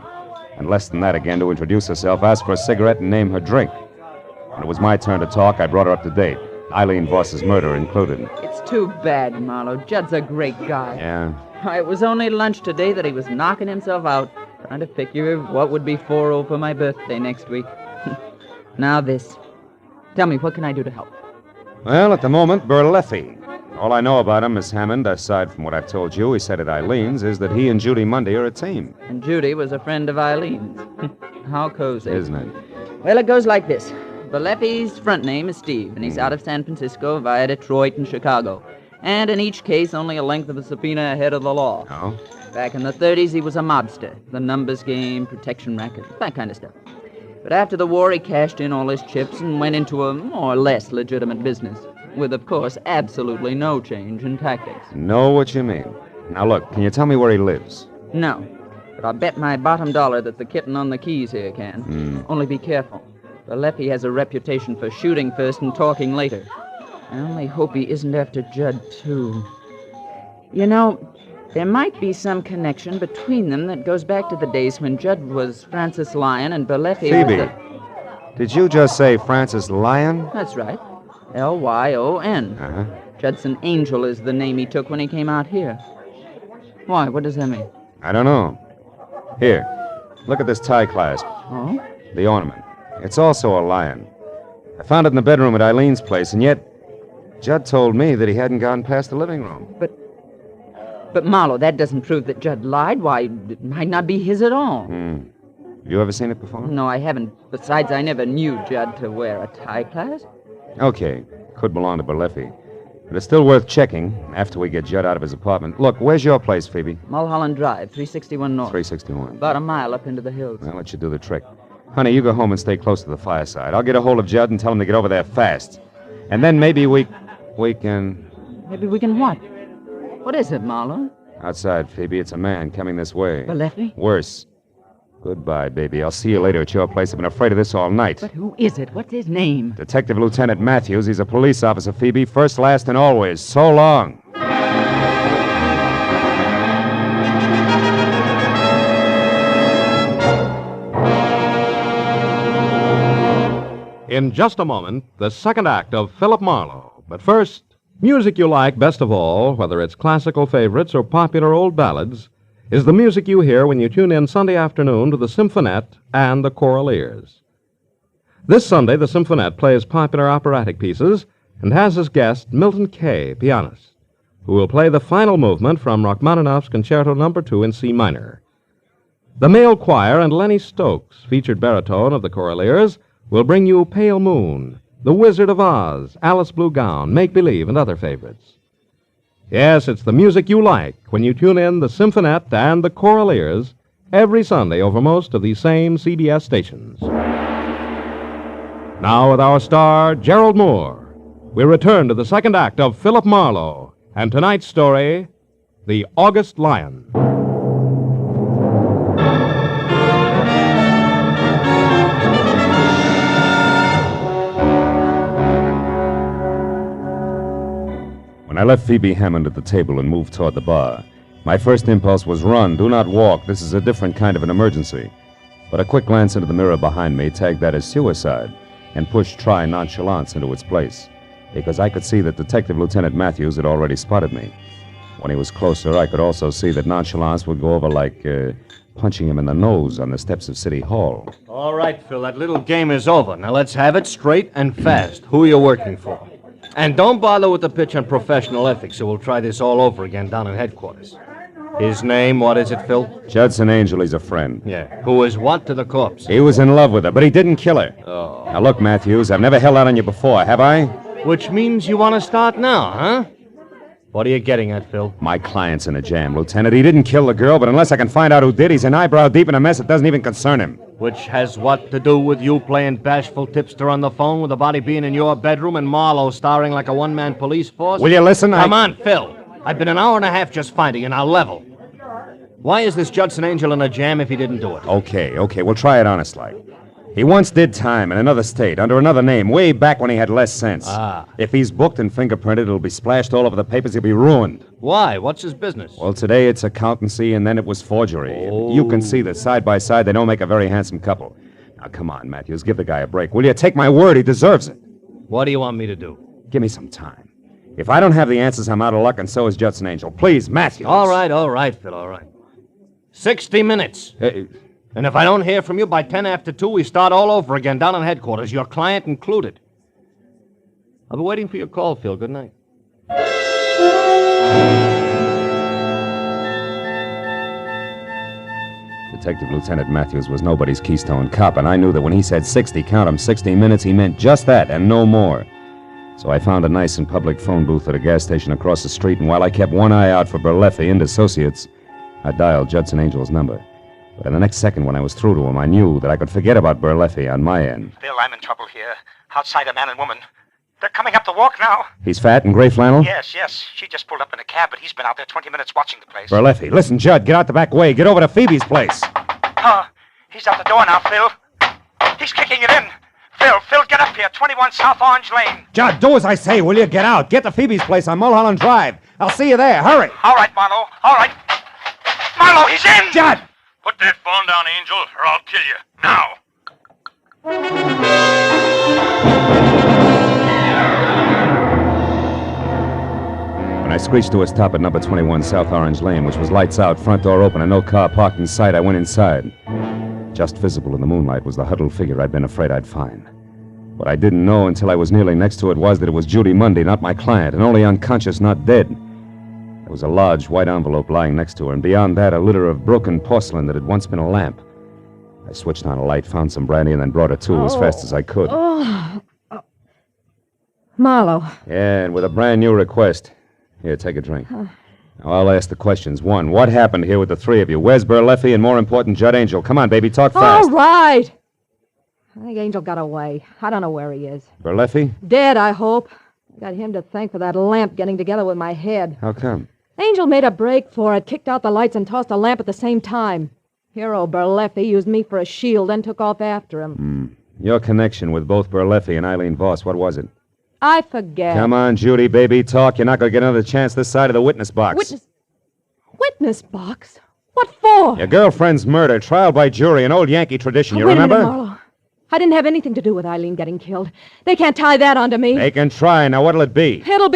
And less than that again to introduce herself, ask for a cigarette, and name her drink. When it was my turn to talk, I brought her up to date. Eileen Voss's murder included. It's too bad, Marlowe. Judd's a great guy. Yeah. It was only lunch today that he was knocking himself out, trying to figure what would be 4-0 for my birthday next week. Now this. Tell me, what can I do to help? Well, at the moment, Burlesque. All I know about him, Miss Hammond, aside from what I've told you, he said at Eileen's, is that he and Judy Monday are a team. And Judy was a friend of Eileen's. How cozy. Isn't it? Well, it goes like this. Burlesque's front name is Steve, and he's out of San Francisco via Detroit and Chicago. And in each case, only a length of a subpoena ahead of the law. Oh? Back in the 30s, he was a mobster. The numbers game, protection racket, that kind of stuff. But after the war, he cashed in all his chips and went into a more or less legitimate business, with, of course, absolutely no change in tactics. Know what you mean. Now, look, can you tell me where he lives? No, but I'll bet my bottom dollar that the kitten on the keys here can. Only be careful. Burlesque has a reputation for shooting first and talking later. I only hope he isn't after Judd, too. You know, There might be some connection between them that goes back to the days when Judd was Francis Lyon and Berleffi was Phoebe, did you just say Francis Lyon? That's right. Lyon. Uh-huh. Judson Angel is the name he took when he came out here. Why? What does that mean? I don't know. Here, look at this tie clasp. Oh? The ornament. It's also a lion. I found it in the bedroom at Eileen's place, and yet Judd told me that he hadn't gotten past the living room. But Marlowe, that doesn't prove that Judd lied. Why, it might not be his at all. You ever seen it before? No, I haven't. Besides, I never knew Judd to wear a tie clasp. Okay, could belong to Berleffi. But it's still worth checking after we get Judd out of his apartment. Look, where's your place, Phoebe? Mulholland Drive, 361 North. 361. About a mile up into the hills. I'll let you do the trick. Honey, you go home and stay close to the fireside. I'll get a hold of Judd and tell him to get over there fast. And then maybe we can... Maybe we can what? What is it, Marlowe? Outside, Phoebe. It's a man coming this way. Berleffi? Worse. Goodbye, baby. I'll see you later at your place. I've been afraid of this all night. But who is it? What's his name? Detective Lieutenant Matthews. He's a police officer, Phoebe. First, last, and always. So long. In just a moment, the second act of Philip Marlowe. But first, music you like best of all, whether it's classical favorites or popular old ballads, is the music you hear when you tune in Sunday afternoon to the Symphonette and the Choral Ears. This Sunday, the Symphonette plays popular operatic pieces and has as guest Milton Kay, pianist, who will play the final movement from Rachmaninoff's Concerto No. 2 in C minor. The male choir and Lenny Stokes, featured baritone of the Choral Ears, will bring you Pale Moon, The Wizard of Oz, Alice Blue Gown, Make Believe, and other favorites. Yes, it's the music you like when you tune in the Symphonette and the Choral Ears every Sunday over most of these same CBS stations. Now with our star, Gerald Moore, we return to the second act of Philip Marlowe and tonight's story, The August Lion. When I left Phoebe Hammond at the table and moved toward the bar, my first impulse was run, do not walk. This is a different kind of an emergency. But a quick glance into the mirror behind me tagged that as suicide and pushed try nonchalance into its place, because I could see that Detective Lieutenant Matthews had already spotted me. When he was closer, I could also see that nonchalance would go over like punching him in the nose on the steps of City Hall. All right, Phil, that little game is over. Now let's have it straight and fast. Who are you working for? And don't bother with the pitch on professional ethics, or we'll try this all over again down in headquarters. His name, what is it, Phil? Judson Angel, he's a friend. Yeah. Who is what to the corpse? He was in love with her, but he didn't kill her. Oh. Now look, Matthews, I've never held out on you before, have I? Which means you want to start now, huh? What are you getting at, Phil? My client's in a jam, Lieutenant. He didn't kill the girl, but unless I can find out who did, he's an eyebrow deep in a mess that doesn't even concern him. Which has what to do with you playing bashful tipster on the phone with the body being in your bedroom and Marlowe starring like a one-man police force? Will you listen? Come on, Phil. I've been an hour and a half just finding you. Now level. Why is this Judson Angel in a jam if he didn't do it? Okay, we'll try it honest-like. He once did time in another state, under another name, way back when he had less sense. If he's booked and fingerprinted, it'll be splashed all over the papers. He'll be ruined. Why? What's his business? Well, today it's accountancy, and then it was forgery. You can see that side by side they don't make a very handsome couple. Now, come on, Matthews, give the guy a break, will you? Take my word, he deserves it. What do you want me to do? Give me some time. If I don't have the answers, I'm out of luck, and so is Judson Angel. Please, Matthews. All right, Phil, all right. 60 minutes. And if I don't hear from you by 10 after 2, we start all over again down in headquarters, your client included. I'll be waiting for your call, Phil. Good night. Detective Lieutenant Matthews was nobody's keystone cop, and I knew that when he said 60, count 'em, 60 minutes, he meant just that and no more. So I found a nice and public phone booth at a gas station across the street, and while I kept one eye out for Berleffi and Associates, I dialed Judson Angel's number. But in the next second, when I was through to him, I knew that I could forget about Berleffi on my end. Phil, I'm in trouble here. Outside a man and woman. They're coming up the walk now. He's fat and gray flannel? Yes. She just pulled up in a cab, but he's been out there 20 minutes watching the place. Berleffi, listen, Judd, get out the back way. Get over to Phoebe's place. He's out the door now, Phil. He's kicking it in. Phil, get up here. 21 South Orange Lane. Judd, do as I say, will you? Get out. Get to Phoebe's place on Mulholland Drive. I'll see you there. Hurry. All right, Marlowe. All right. Marlowe, he's in! Judd! Put that phone down, Angel, or I'll kill you. Now! When I screeched to a stop at number 21 South Orange Lane, which was lights out, front door open, and no car parked in sight, I went inside. Just visible in the moonlight was the huddled figure I'd been afraid I'd find. What I didn't know until I was nearly next to it was that it was Judy Mundy, not my client, and only unconscious, not dead. There was a large white envelope lying next to her, and beyond that, a litter of broken porcelain that had once been a lamp. I switched on a light, found some brandy, and then brought her to as fast as I could. Marlowe. Yeah, and with a brand new request. Here, take a drink. Now, I'll ask the questions. 1, what happened here with the three of you? Where's Burleffi and, more important, Judd Angel? Come on, baby, talk fast. All right. I think Angel got away. I don't know where he is. Burleffi? Dead, I hope. I got him to thank for that lamp getting together with my head. How come? Angel made a break for it, kicked out the lights, and tossed a lamp at the same time. Hero Burleffi used me for a shield, then took off after him. Your connection with both Burleffi and Eileen Voss, what was it? I forget. Come on, Judy, baby, talk. You're not going to get another chance this side of the witness box. Witness box? What for? Your girlfriend's murder, trial by jury, an old Yankee tradition, you Wait remember? a minute, Marlowe. I didn't have anything to do with Eileen getting killed. They can't tie that onto me. They can try. Now, what'll it be? It'll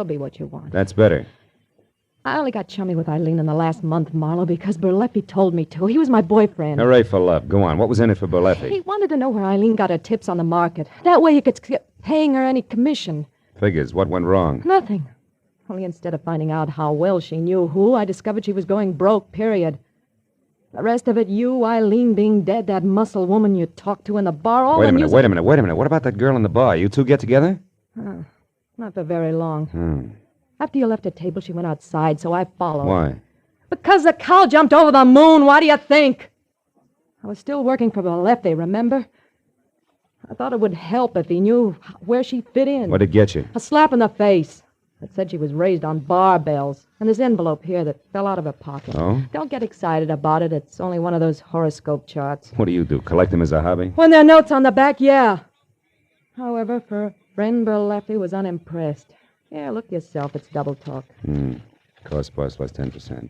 be what you want. That's better. I only got chummy with Eileen in the last month, Marlowe, because Burleffi told me to. He was my boyfriend. Hooray for love. Go on. What was in it for Burleffi? He wanted to know where Eileen got her tips on the market. That way he could skip paying her any commission. Figures. What went wrong? Nothing. Only instead of finding out how well she knew who, I discovered she was going broke, period. The rest of it, you, Eileen being dead, that muscle woman you talked to in the bar, all Wait a the minute, music... wait a minute. What about that girl in the bar? You two get together? Not for very long. After you left her table, she went outside, so I followed. Why? Because the cow jumped over the moon. What do you think? I was still working for Burleffi, remember? I thought it would help if he knew where she fit in. What'd it get you? A slap in the face. It said she was raised on barbells. And this envelope here that fell out of her pocket. Oh? Don't get excited about it. It's only one of those horoscope charts. What do? Collect them as a hobby? When there are notes on the back, yeah. However, friend Burleffi was unimpressed. Yeah, look yourself. It's double talk. Cost plus 10%.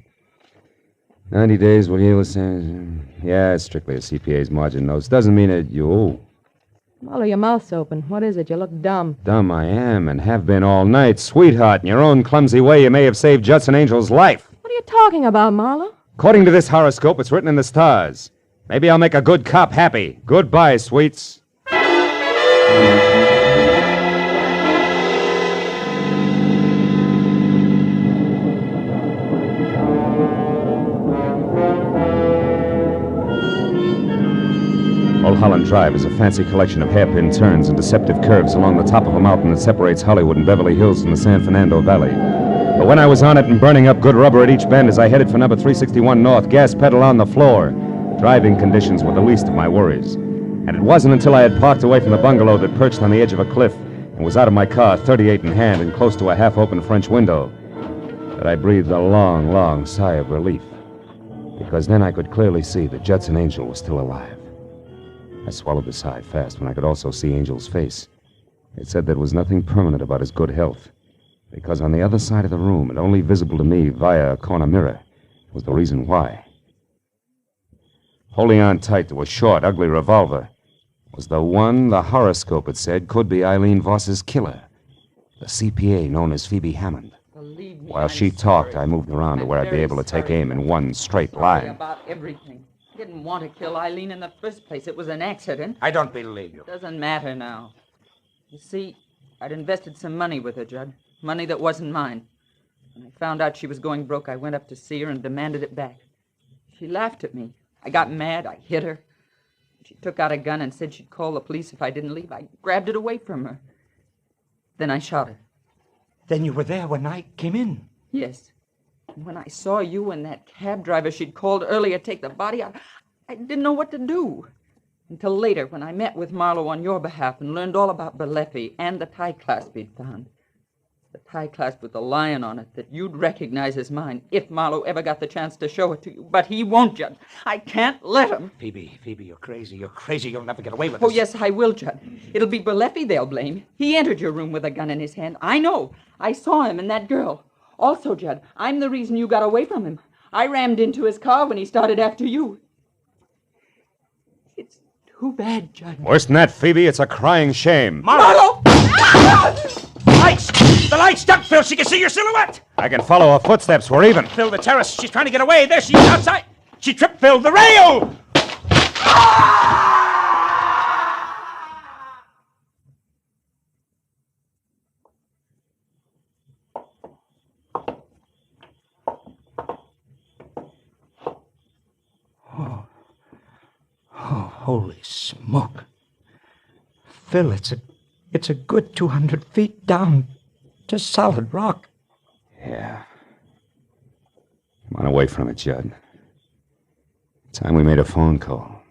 90 days will yield the same. Yeah, it's strictly a CPA's margin notes. Doesn't mean that you owe. Marlowe, your mouth's open. What is it? You look dumb. Dumb I am and have been all night. Sweetheart, in your own clumsy way, you may have saved Judson Angel's life. What are you talking about, Marlowe? According to this horoscope, it's written in the stars. Maybe I'll make a good cop happy. Goodbye, sweets. Mulholland Drive is a fancy collection of hairpin turns and deceptive curves along the top of a mountain that separates Hollywood and Beverly Hills from the San Fernando Valley. But when I was on it and burning up good rubber at each bend as I headed for number 361 North, gas pedal on the floor, driving conditions were the least of my worries. And it wasn't until I had parked away from the bungalow that perched on the edge of a cliff and was out of my car, 38 in hand and close to a half-open French window, that I breathed a long, long sigh of relief. Because then I could clearly see that Judson Angel was still alive. I swallowed the sigh fast when I could also see Angel's face. It said there was nothing permanent about his good health, because on the other side of the room, and only visible to me via a corner mirror, was the reason why. Holding on tight to a short, ugly revolver was the one the horoscope had said could be Eileen Voss's killer, the CPA known as Phoebe Hammond. While she talked, I moved around to where I'd be able to take aim in one straight line. About everything. I didn't want to kill Eileen in the first place. It was an accident. I don't believe you. Doesn't matter now. You see, I'd invested some money with her, Judd. Money that wasn't mine. When I found out she was going broke, I went up to see her and demanded it back. She laughed at me. I got mad. I hit her. She took out a gun and said she'd call the police if I didn't leave. I grabbed it away from her. Then I shot her. Then you were there when I came in? Yes. And when I saw you and that cab driver she'd called earlier take the body, I didn't know what to do. Until later, when I met with Marlowe on your behalf and learned all about Burleffi and the tie clasp he'd found. The tie clasp with the lion on it that you'd recognize as mine if Marlowe ever got the chance to show it to you. But he won't, Judd. I can't let him. Phoebe, you're crazy. You're crazy. You'll never get away with this. Oh, yes, I will, Judd. It'll be Burleffi they'll blame. He entered your room with a gun in his hand. I know. I saw him and that girl. Also, Judd, I'm the reason you got away from him. I rammed into his car when he started after you. It's too bad, Judd. Worse than that, Phoebe, it's a crying shame. Marlowe! Lights! The lights, duck, Phil. She can see your silhouette. I can follow her footsteps. We're even. Phil, the terrace. She's trying to get away. There she is outside. She tripped Phil. The rail! Oh, holy smoke. Phil, it's a good 200 feet down to solid rock. Yeah. Come on away from it, Judd. Time we made a phone call.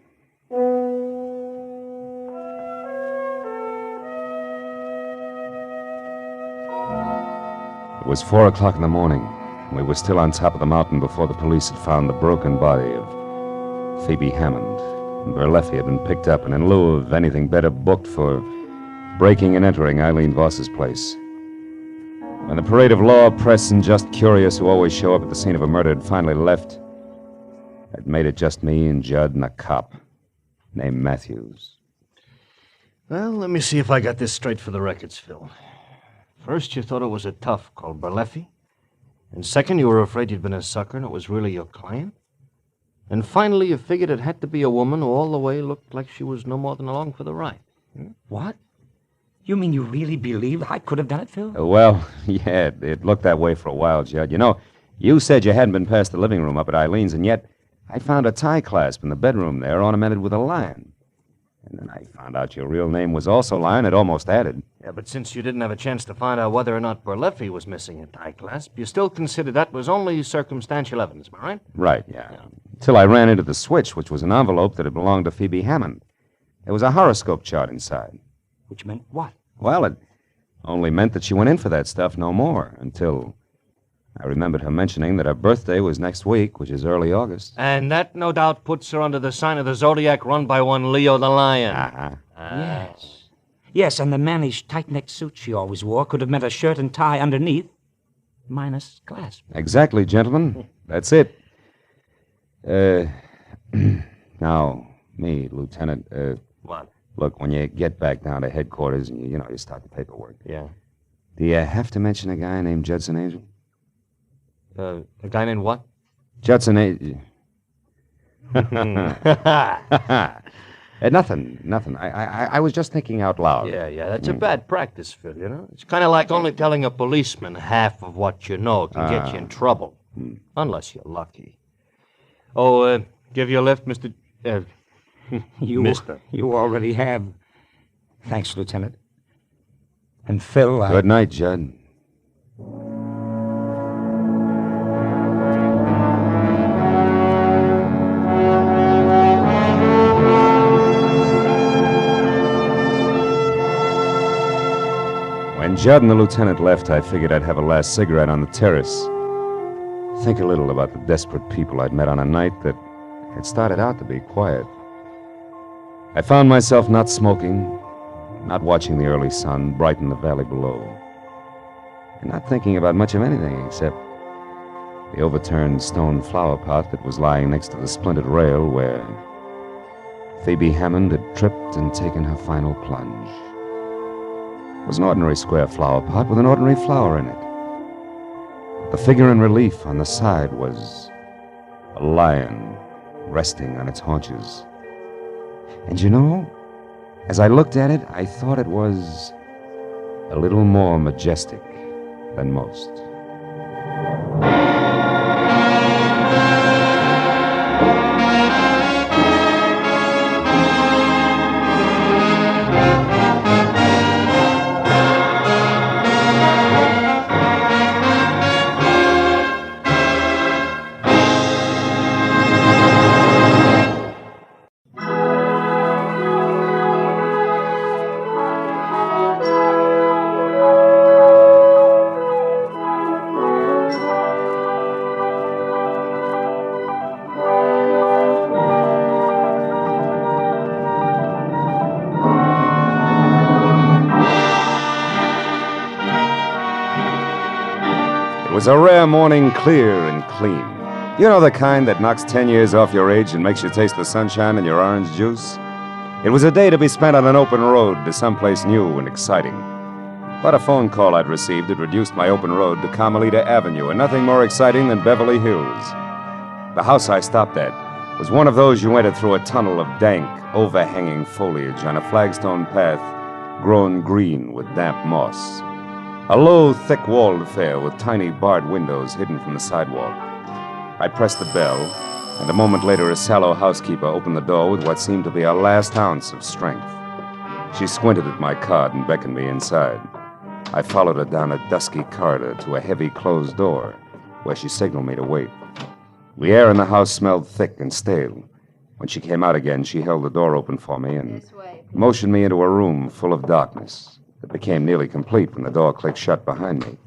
It was 4 o'clock in the morning. We were still on top of the mountain before the police had found the broken body of Phoebe Hammond. And Berleffi had been picked up and in lieu of anything better booked for breaking and entering Eileen Voss's place. When the parade of law, press, and just curious who always show up at the scene of a murder had finally left, it made it just me and Judd and a cop named Matthews. Well, let me see if I got this straight for the records, Phil. First, you thought it was a tough called Berleffi. And second, you were afraid you'd been a sucker and it was really your client. And finally, you figured it had to be a woman who all the way looked like she was no more than along for the ride. What? You mean you really believe I could have done it, Phil? Well, yeah, it looked that way for a while, Judd. You know, you said you hadn't been past the living room up at Eileen's, and yet I found a tie clasp in the bedroom there ornamented with a lion. And then I found out your real name was also Lion. It almost added. Yeah, but since you didn't have a chance to find out whether or not Berleffi was missing a tie clasp, you still considered that was only circumstantial evidence, am I right? Right, yeah. Till I ran into the switch, which was an envelope that had belonged to Phoebe Hammond. There was a horoscope chart inside. Which meant what? Well, it only meant that she went in for that stuff, no more, until I remembered her mentioning that her birthday was next week, which is early August. And that, no doubt, puts her under the sign of the zodiac run by one Leo the Lion. Yes. Yes, and the mannish, tight-necked suit she always wore could have meant a shirt and tie underneath, minus clasp. Exactly, gentlemen. That's it. Now, me, Lieutenant, What? Look, when you get back down to headquarters and, you start the paperwork. Yeah. Do you have to mention a guy named Judson Angel? A guy named what? Judson Angel. Nothing. I was just thinking out loud. Yeah, that's a bad practice, Phil, It's kind of like only telling a policeman half of what you know can get you in trouble. Unless you're lucky. Oh, give you a lift, Mr. Mister. You already have. Thanks, Lieutenant. And Phil, Good night, Judd. When Judd and the lieutenant left, I figured I'd have a last cigarette on the terrace. Think a little about the desperate people I'd met on a night that had started out to be quiet. I found myself not smoking, not watching the early sun brighten the valley below, and not thinking about much of anything except the overturned stone flower pot that was lying next to the splintered rail where Phoebe Hammond had tripped and taken her final plunge. It was an ordinary square flower pot with an ordinary flower in it. The figure in relief on the side was a lion resting on its haunches. And as I looked at it, I thought it was a little more majestic than most. was a rare morning, clear and clean. You know the kind that knocks 10 years off your age and makes you taste the sunshine in your orange juice? It was a day to be spent on an open road to someplace new and exciting. But a phone call I'd received had reduced my open road to Carmelita Avenue, and nothing more exciting than Beverly Hills. The house I stopped at was one of those you entered through a tunnel of dank, overhanging foliage on a flagstone path grown green with damp moss. A low, thick-walled affair with tiny barred windows hidden from the sidewalk. I pressed the bell, and a moment later a sallow housekeeper opened the door with what seemed to be a last ounce of strength. She squinted at my card and beckoned me inside. I followed her down a dusky corridor to a heavy closed door, where she signaled me to wait. The air in the house smelled thick and stale. When she came out again, she held the door open for me and motioned me into a room full of darkness that became nearly complete when the door clicked shut behind me.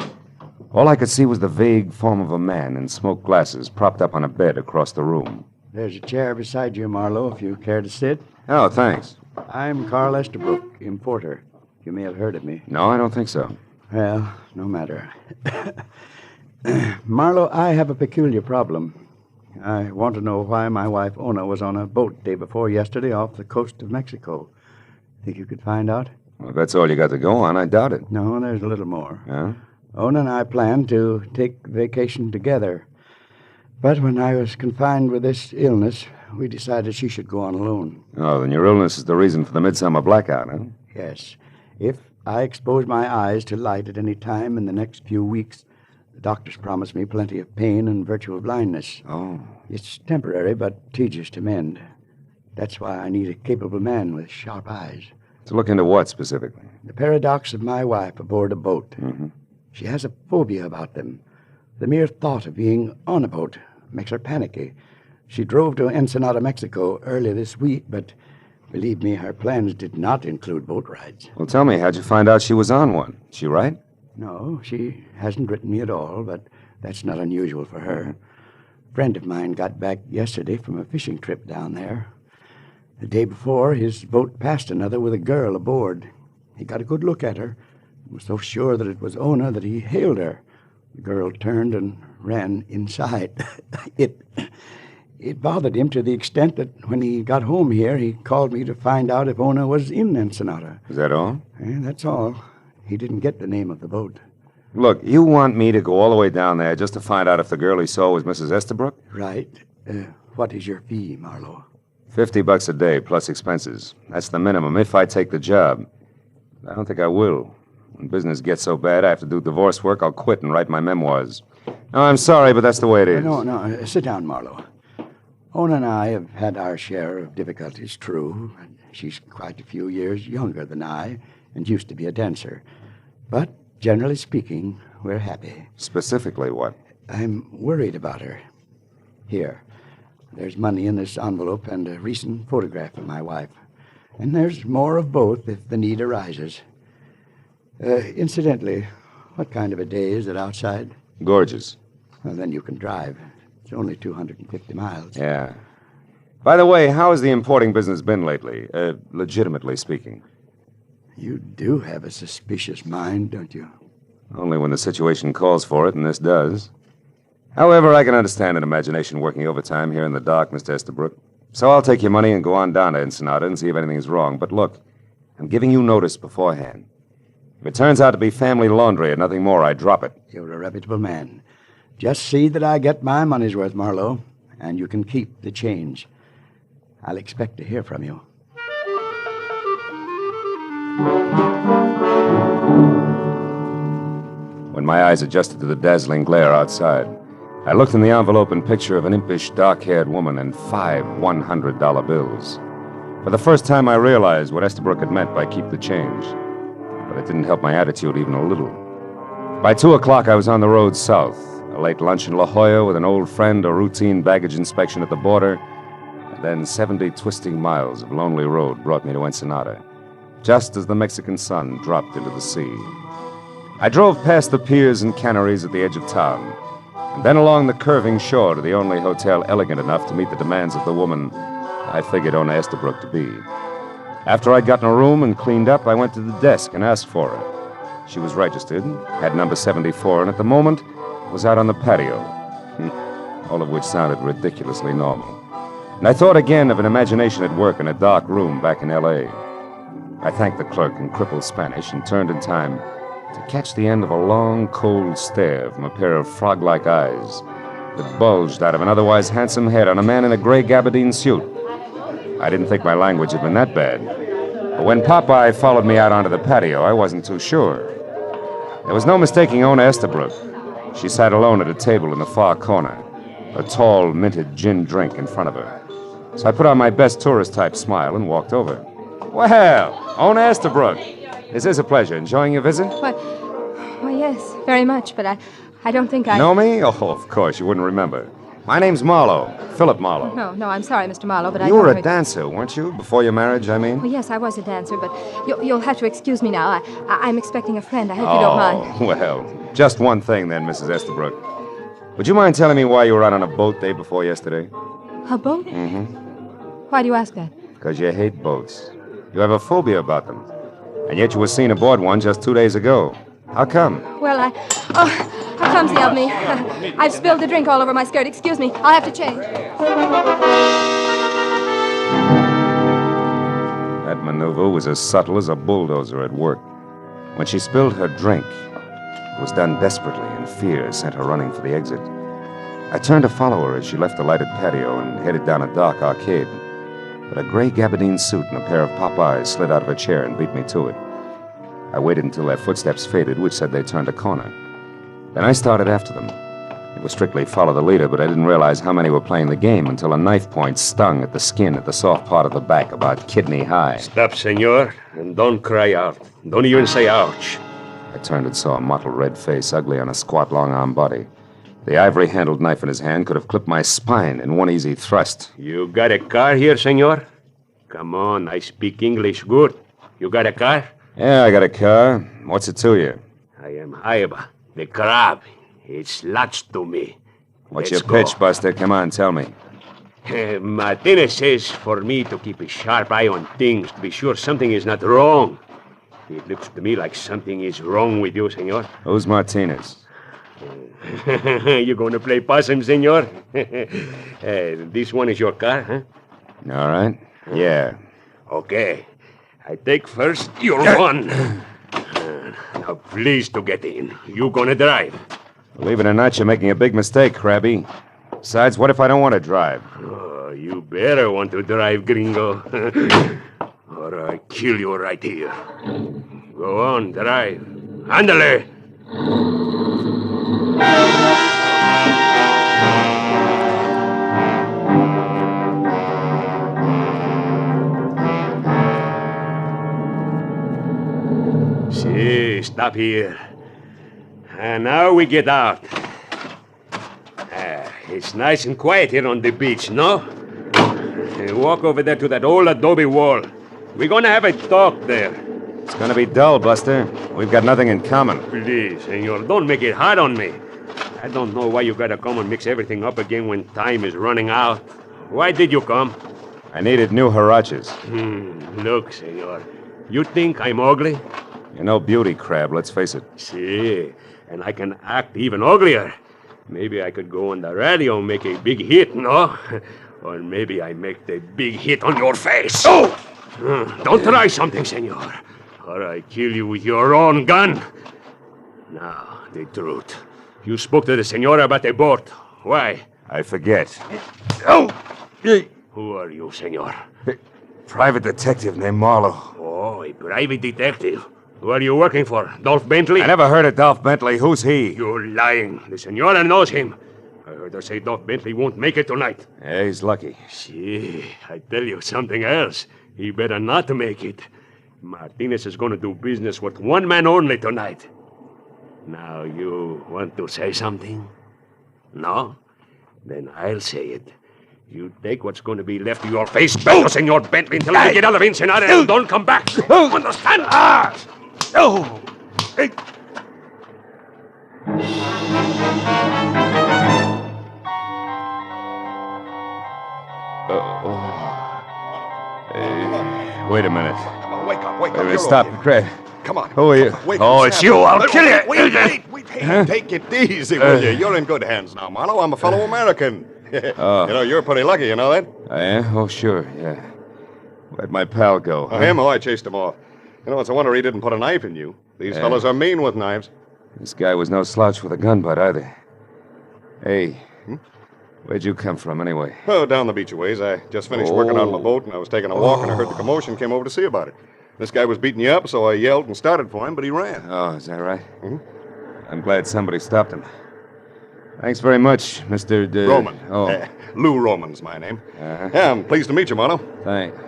All I could see was the vague form of a man in smoked glasses propped up on a bed across the room. There's a chair beside you, Marlowe, if you care to sit. Oh, thanks. I'm Carl Estabrook, importer. You may have heard of me. No, I don't think so. Well, no matter. Marlowe, I have a peculiar problem. I want to know why my wife, Ona, was on a boat day before yesterday off the coast of Mexico. Think you could find out? Well, if that's all you got to go on, I doubt it. No, there's a little more. Yeah? Ona and I planned to take vacation together. But when I was confined with this illness, we decided she should go on alone. Oh, then your illness is the reason for the midsummer blackout, huh? Yes. If I expose my eyes to light at any time in the next few weeks, the doctors promised me plenty of pain and virtual blindness. Oh. It's temporary, but tedious to mend. That's why I need a capable man with sharp eyes. To look into what specifically? The paradox of my wife aboard a boat. Mm-hmm. She has a phobia about them. The mere thought of being on a boat makes her panicky. She drove to Ensenada, Mexico earlier this week, but believe me, her plans did not include boat rides. Well, tell me, how'd you find out she was on one? She right? No, she hasn't written me at all, but that's not unusual for her. A friend of mine got back yesterday from a fishing trip down there. The day before, his boat passed another with a girl aboard. He got a good look at her and was so sure that it was Ona that he hailed her. The girl turned and ran inside. It bothered him to the extent that when he got home here, he called me to find out if Ona was in Ensenada. Is that all? That's all. He didn't get the name of the boat. Look, you want me to go all the way down there just to find out if the girl he saw was Mrs. Estabrook? Right. What is your fee, Marlowe? $50 a day plus expenses. That's the minimum if I take the job. I don't think I will. When business gets so bad I have to do divorce work, I'll quit and write my memoirs. No, I'm sorry, but that's the way it is. No. Sit down, Marlowe. Ona and I have had our share of difficulties, true. She's quite a few years younger than I and used to be a dancer. But generally speaking, we're happy. Specifically what? I'm worried about her. Here. There's money in this envelope and a recent photograph of my wife. And there's more of both if the need arises. Incidentally, what kind of a day is it outside? Gorgeous. Well, then you can drive. It's only 250 miles. Yeah. By the way, how has the importing business been lately, legitimately speaking? You do have a suspicious mind, don't you? Only when the situation calls for it, and this does. However, I can understand an imagination working overtime here in the dark, Mr. Estabrook. So I'll take your money and go on down to Ensenada and see if anything's wrong. But look, I'm giving you notice beforehand. If it turns out to be family laundry and nothing more, I drop it. You're a reputable man. Just see that I get my money's worth, Marlowe, and you can keep the change. I'll expect to hear from you. When my eyes adjusted to the dazzling glare outside, I looked in the envelope and picture of an impish, dark-haired woman and 5 $100 bills. For the first time, I realized what Estabrook had meant by keep the change. But it didn't help my attitude even a little. By 2 o'clock, I was on the road south. A late lunch in La Jolla with an old friend, a routine baggage inspection at the border, and then 70 twisting miles of lonely road brought me to Ensenada, just as the Mexican sun dropped into the sea. I drove past the piers and canneries at the edge of town, and then along the curving shore to the only hotel elegant enough to meet the demands of the woman I figured Ona Estabrook to be. After I'd gotten a room and cleaned up, I went to the desk and asked for her. She was registered, had number 74, and at the moment, was out on the patio. All of which sounded ridiculously normal. And I thought again of an imagination at work in a dark room back in L.A. I thanked the clerk in crippled Spanish and turned in time to catch the end of a long, cold stare from a pair of frog-like eyes that bulged out of an otherwise handsome head on a man in a gray gabardine suit. I didn't think my language had been that bad. But when Popeye followed me out onto the patio, I wasn't too sure. There was no mistaking Ona Estabrook. She sat alone at a table in the far corner, a tall, minted gin drink in front of her. So I put on my best tourist-type smile and walked over. Well, Ona Estabrook, this is a pleasure. Enjoying your visit? Why, yes, very much, but I don't think I... Know me? Oh, of course, you wouldn't remember. My name's Marlowe, Philip Marlowe. No, I'm sorry, Mr. Marlowe, but I... You were a dancer, weren't you? Before your marriage, I mean? Well, yes, I was a dancer, but you'll have to excuse me now. I'm expecting a friend. I hope you don't mind. Oh, well, just one thing then, Mrs. Estabrook. Would you mind telling me why you were out on a boat day before yesterday? A boat? Mm-hmm. Why do you ask that? Because you hate boats. You have a phobia about them. And yet you were seen aboard one just 2 days ago. How come? Well, how clumsy of me. I've spilled the drink all over my skirt. Excuse me. I'll have to change. That maneuver was as subtle as a bulldozer at work. When she spilled her drink, it was done desperately, and fear sent her running for the exit. I turned to follow her as she left the lighted patio and headed down a dark arcade. But a gray gabardine suit and a pair of Popeyes slid out of a chair and beat me to it. I waited until their footsteps faded, which said they turned a corner. Then I started after them. It was strictly follow the leader, but I didn't realize how many were playing the game until a knife point stung at the skin at the soft part of the back, about kidney high. Stop, senor, and don't cry out. Don't even say ouch. I turned and saw a mottled red face, ugly on a squat, long-armed body. The ivory-handled knife in his hand could have clipped my spine in one easy thrust. You got a car here, senor? Come on, I speak English good. You got a car? Yeah, I got a car. What's it to you? I am Haiba, the crab. It's lots to me. What's Let's your pitch, Buster? Come on, tell me. Martinez says for me to keep a sharp eye on things, to be sure something is not wrong. It looks to me like something is wrong with you, senor. Who's Martinez? You going to play possum, senor? This one is your car, huh? All right. Yeah. Okay. I take first your one. Now, please to get in. You gonna drive? Believe it or not, you're making a big mistake, Krabby. Besides, what if I don't want to drive? Oh, you better want to drive, gringo. Or I kill you right here. Go on, drive. Ándale. See, stop here. And now we get out. It's nice and quiet here on the beach, no? Walk over there to that old adobe wall. We're gonna have a talk there. It's gonna be dull, Buster. We've got nothing in common. Please, senor, don't make it hard on me. I don't know why you gotta come and mix everything up again when time is running out. Why did you come? I needed new huaraches. Look, senor. You think I'm ugly? You're no beauty, Crab, let's face it. See, and I can act even uglier. Maybe I could go on the radio and make a big hit, no? Or maybe I make the big hit on your face. Oh! Don't try something, senor, or I kill you with your own gun. Now, the truth. You spoke to the senora about the boat. Why? I forget. Oh! Who are you, senor? Private detective named Marlowe. Oh, a private detective. Who are you working for? Dolph Bentley? I never heard of Dolph Bentley. Who's he? You're lying. The senora knows him. I heard her say Dolph Bentley won't make it tonight. Yeah, he's lucky. See, I tell you something else. He better not make it. Martinez is going to do business with one man only tonight. Now, you want to say something? No? Then I'll say it. You take what's going to be left of your face, better, Senor Bentley, until I get out of Ensenada and don't come back. Understand? Oh! Hey. Wait a minute. Come on, wake up. Wait a minute, stop. Crab. come on. Who are you? Wait, Oh, it's you. I'll kill you. Wait. Hey, take it easy, will you? You're in good hands now, Marlowe. I'm a fellow American. Oh. You know, you're pretty lucky, you know that? Oh, yeah? Oh, sure, yeah. Where'd my pal go? Oh, him? Oh, I chased him off. You know, it's a wonder he didn't put a knife in you. These fellows are mean with knives. This guy was no slouch with a gun butt, either. Hey, where'd you come from, anyway? Oh, down the beach a ways. I just finished working on my boat, and I was taking a walk, and I heard the commotion, came over to see about it. This guy was beating you up, so I yelled and started for him, but he ran. Oh, is that right? I'm glad somebody stopped him. Thanks very much, Mr. Roman. Oh. Lou Roman's my name. Uh-huh. Yeah, I'm pleased to meet you, Marlowe. Thanks.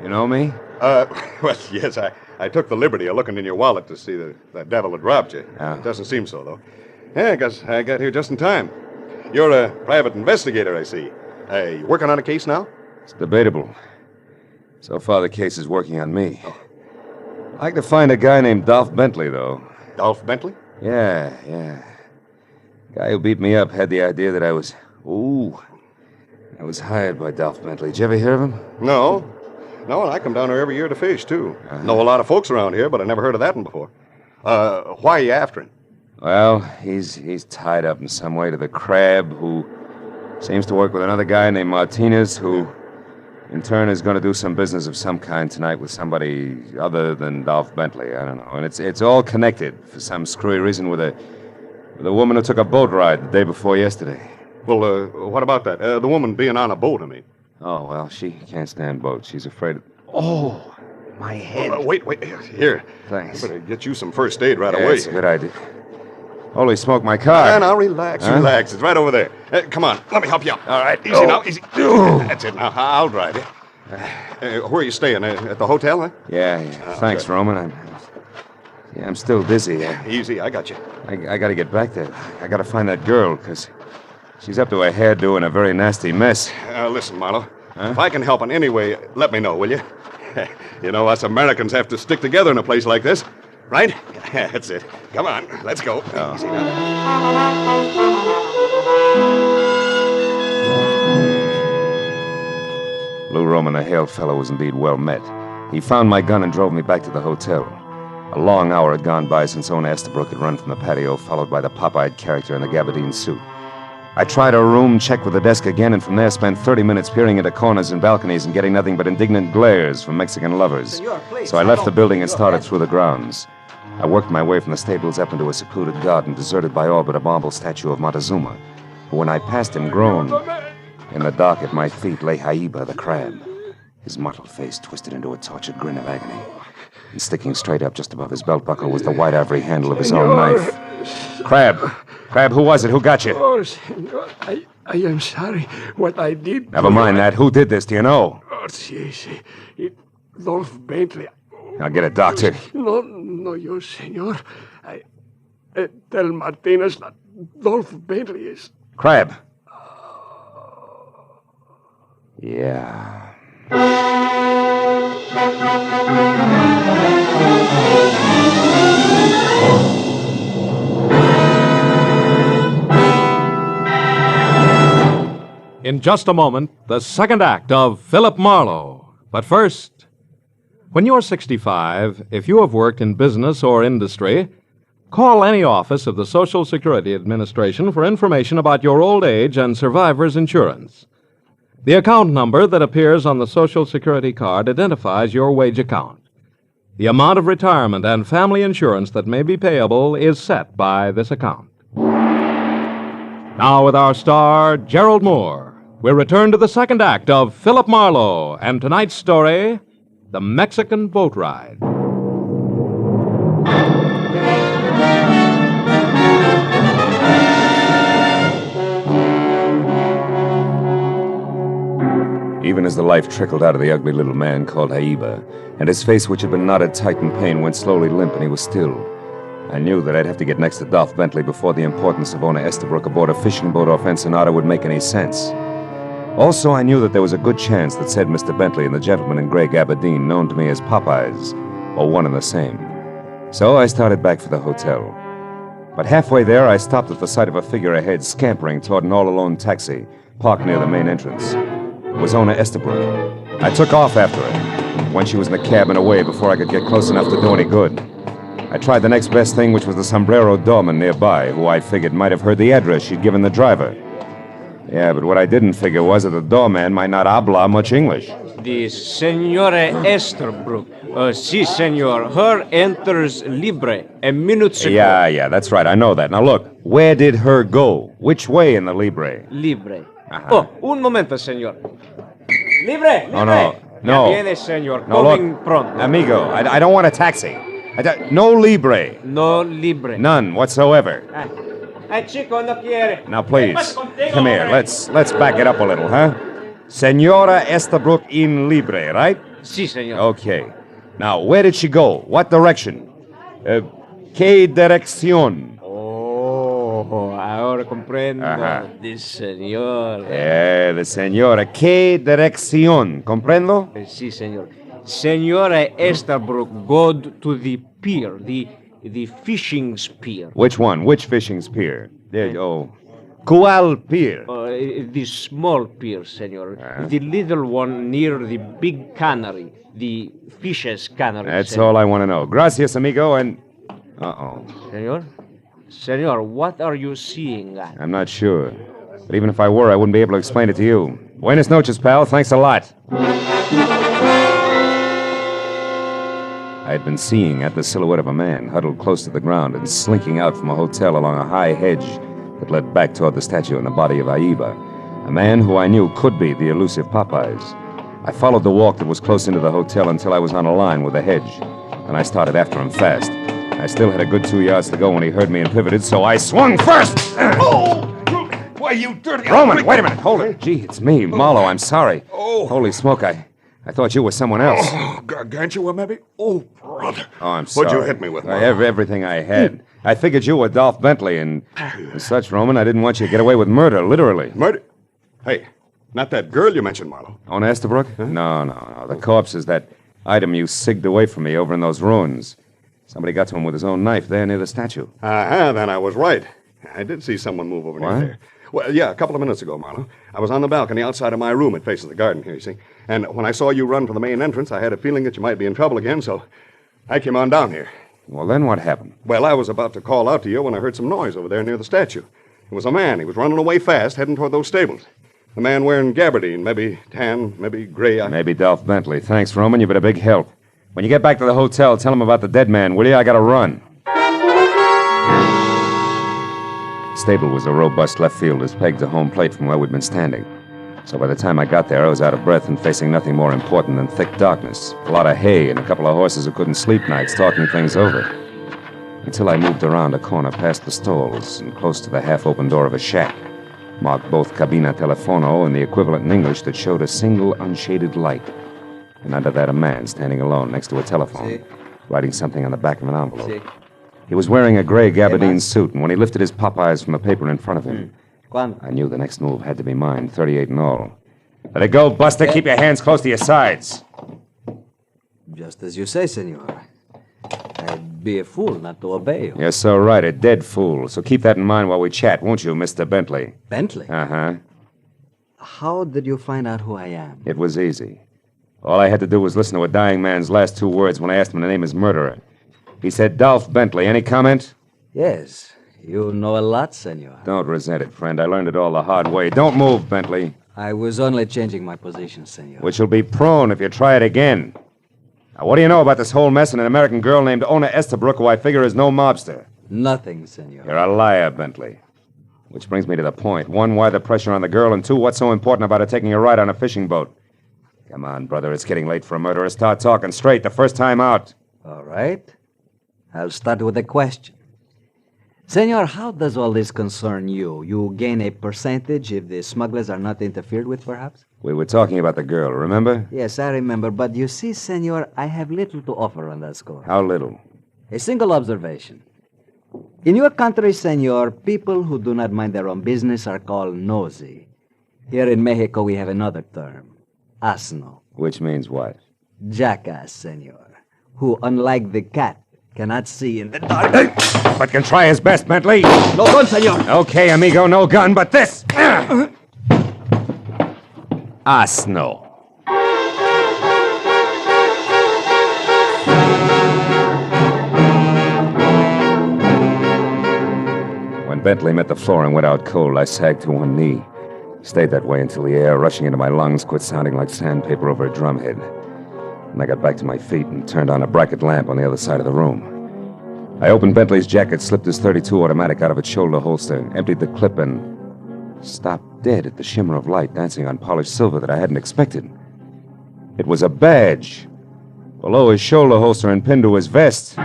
You know me? Well, yes, I took the liberty of looking in your wallet to see that devil that robbed you. Oh. It doesn't seem so, though. Yeah, I guess I got here just in time. You're a private investigator, I see. You working on a case now? It's debatable. So far, the case is working on me. I'd like to find a guy named Dolph Bentley, though. Dolph Bentley? Yeah. Guy who beat me up had the idea that I was hired by Dolph Bentley. Did you ever hear of him? No, and I come down here every year to fish, too. Know a lot of folks around here, but I never heard of that one before. Why are you after him? Well, he's tied up in some way to the Crab, who seems to work with another guy named Martinez, who in turn is going to do some business of some kind tonight with somebody other than Dolph Bentley. I don't know. And it's all connected for some screwy reason with a woman who took a boat ride the day before yesterday. Well, what about that? The woman being on a boat, I mean. Oh, well, she can't stand boats. She's afraid of... Oh, my head. Wait. Here. Thanks. I better get you some first aid right Yeah, away. It's a good idea. Holy smoke, my car. Now, relax. It's right over there. Come on, let me help you out. All right. Easy now, easy. That's it now. I'll drive you. Where are you staying? At the hotel, huh? Yeah. Thanks, good. Roman. I'm still dizzy. Easy, I got you. I got to get back there. I got to find that girl, because she's up to her hairdo in a very nasty mess. Listen, Marlowe. If I can help in any way, let me know, will you? You know, us Americans have to stick together in a place like this, right? That's it. Come on, let's go. Easy now. Lou Roman, the hail fellow, was indeed well met. He found my gun and drove me back to the hotel. A long hour had gone by since Ona Estabrook had run from the patio, followed by the pop-eyed character in the gabardine suit. I tried her room, checked with the desk again, and from there spent 30 minutes peering into corners and balconies and getting nothing but indignant glares from Mexican lovers. So I left the building and started through the grounds. I worked my way from the stables up into a secluded garden deserted by all but a marble statue of Montezuma, who, when I passed him, groaned. In the dark at my feet lay Haiba, the crab, his mottled face twisted into a tortured grin of agony. And sticking straight up just above his belt buckle was the white ivory handle of his own knife. Crab, who was it? Who got you? Oh, senor, I am sorry. What I did... Never mind that. Who did this? Do you know? Oh, sí. Dolph Bentley. I'll get a doctor. No, yo, senor. Tell Martinez that Dolph Bentley is... Crab. Yeah. In just a moment, the second act of Philip Marlowe. But first, when you're 65, if you have worked in business or industry, call any office of the Social Security Administration for information about your old age and survivor's insurance. The account number that appears on the Social Security card identifies your wage account. The amount of retirement and family insurance that may be payable is set by this account. Now with our star, Gerald Moore, we return to the second act of Philip Marlowe and tonight's story, The Mexican Boat Ride. Even as the life trickled out of the ugly little man called Haiba, and his face, which had been knotted tight in pain, went slowly limp and he was still, I knew that I'd have to get next to Dolph Bentley before the importance of Ona Estabrook aboard a fishing boat off Ensenada would make any sense. Also, I knew that there was a good chance that said Mr. Bentley and the gentleman in gray gabardine, known to me as Popeyes, were one and the same. So I started back for the hotel. But halfway there, I stopped at the sight of a figure ahead scampering toward an all-alone taxi parked near the main entrance. It was Ona Estabrook. I took off after her. When she was in the cab and away before I could get close enough to do any good. I tried the next best thing, which was the sombrero doorman nearby, who I figured might have heard the address she'd given the driver. Yeah, but what I didn't figure was that the doorman might not habla much English. The Senora Esterbrook. Si, senor. Her enters libre a minute ago. Yeah, that's right. I know that. Now look, where did her go? Which way in the libre? Libre. Oh, un momento, senor. Libre! Oh, no. Ya viene, senor. No, Coming look, pronto. amigo, I don't want a taxi. No libre. No libre. None whatsoever. Chico, no quiere. Now, please, come here. Let's back it up a little, huh? Senora Estabrook in libre, right? Si, senor. Okay. Now, where did she go? What direction? ¿Qué dirección? Oh, ahora comprendo. The senor. Yeah, the senora. ¿Qué dirección? ¿Comprendo? Si, senor. Senora Estabrook go to the pier, the fishing pier. Which one? Which fishing pier? ¿Cuál pier? The small pier, senor. The little one near the big cannery, the fishes cannery. That's senor. all I want to know. Gracias, amigo, and... Uh-oh. Senor, what are you seeing at? I'm not sure. But even if I were, I wouldn't be able to explain it to you. Buenas noches, pal. Thanks a lot. I had been seeing at the silhouette of a man huddled close to the ground and slinking out from a hotel along a high hedge that led back toward the statue in the body of Aiba, a man who I knew could be the elusive Popeyes. I followed the walk that was close into the hotel until I was on a line with the hedge, and I started after him fast. I still had a good 2 yards to go when he heard me and pivoted, so I swung first! Oh! Why, you dirty... Roman, wait a minute, hold it. Gee, it's me, Marlowe, I'm sorry. Oh. Holy smoke, I thought you were someone else. Oh, Gargantua, maybe? Oh, brother. Oh, I'm sorry. What'd you hit me with, Marlowe? Everything I had. I figured you were Dolph Bentley, and as such, Roman, I didn't want you to get away with murder, literally. Murder? Hey, not that girl you mentioned, Marlowe. Ona Estabrook? Huh? No. The corpse is that item you sigged away from me over in those ruins. Somebody got to him with his own knife there near the statue. Then I was right. I did see someone move over near there. Well, yeah, a couple of minutes ago, Marlowe. I was on the balcony outside of my room. It faces the garden here, you see. And when I saw you run for the main entrance, I had a feeling that you might be in trouble again, so I came on down here. Well, then what happened? Well, I was about to call out to you when I heard some noise over there near the statue. It was a man. He was running away fast, heading toward those stables. A man wearing gabardine, maybe tan, maybe gray. Maybe Dolph Bentley. Thanks, Roman. You've been a big help. When you get back to the hotel, tell him about the dead man, will you? I gotta run. The stable was a robust left field as pegged to home plate from where we'd been standing. So by the time I got there, I was out of breath and facing nothing more important than thick darkness, a lot of hay, and a couple of horses who couldn't sleep nights talking things over. Until I moved around a corner past the stalls and close to the half-open door of a shack, marked both cabina telefono and the equivalent in English that showed a single unshaded light. And under that, a man standing alone next to a telephone, writing something on the back of an envelope. He was wearing a gray gabardine suit, and when he lifted his Popeyes from the paper in front of him, I knew the next move had to be mine, 38 in all. Let it go, Buster. Keep your hands close to your sides. Just as you say, senor. I'd be a fool not to obey you. You're so right, a dead fool. So keep that in mind while we chat, won't you, Mr. Bentley? Bentley? Uh-huh. How did you find out who I am? It was easy. All I had to do was listen to a dying man's last 2 words when I asked him to name his murderer. He said Dolph Bentley. Any comment? Yes. You know a lot, senor. Don't resent it, friend. I learned it all the hard way. Don't move, Bentley. I was only changing my position, senor. Which will be prone if you try it again. Now, what do you know about this whole mess and an American girl named Ona Estabrook, who I figure is no mobster? Nothing, senor. You're a liar, Bentley. Which brings me to the point. 1, why the pressure on the girl? And 2, what's so important about her taking a ride on a fishing boat? Come on, brother. It's getting late for a murderer. Start talking straight the first time out. All right. I'll start with a question. Senor, how does all this concern you? You gain a percentage if the smugglers are not interfered with, perhaps? We were talking about the girl, remember? Yes, I remember. But you see, senor, I have little to offer on that score. How little? A single observation. In your country, senor, people who do not mind their own business are called nosy. Here in Mexico, we have another term. Asno. Which means what? Jackass, senor. Who, unlike the cat, cannot see in the dark. But can try his best, Bentley. No gun, senor. Okay, amigo, no gun, but this. Asno. Bentley met the floor and went out cold, I sagged to one knee. Stayed that way until the air rushing into my lungs quit sounding like sandpaper over a drumhead. And I got back to my feet and turned on a bracket lamp on the other side of the room. I opened Bentley's jacket, slipped his .32 automatic out of its shoulder holster, emptied the clip, and stopped dead at the shimmer of light dancing on polished silver that I hadn't expected. It was a badge. Below his shoulder holster and pinned to his vest.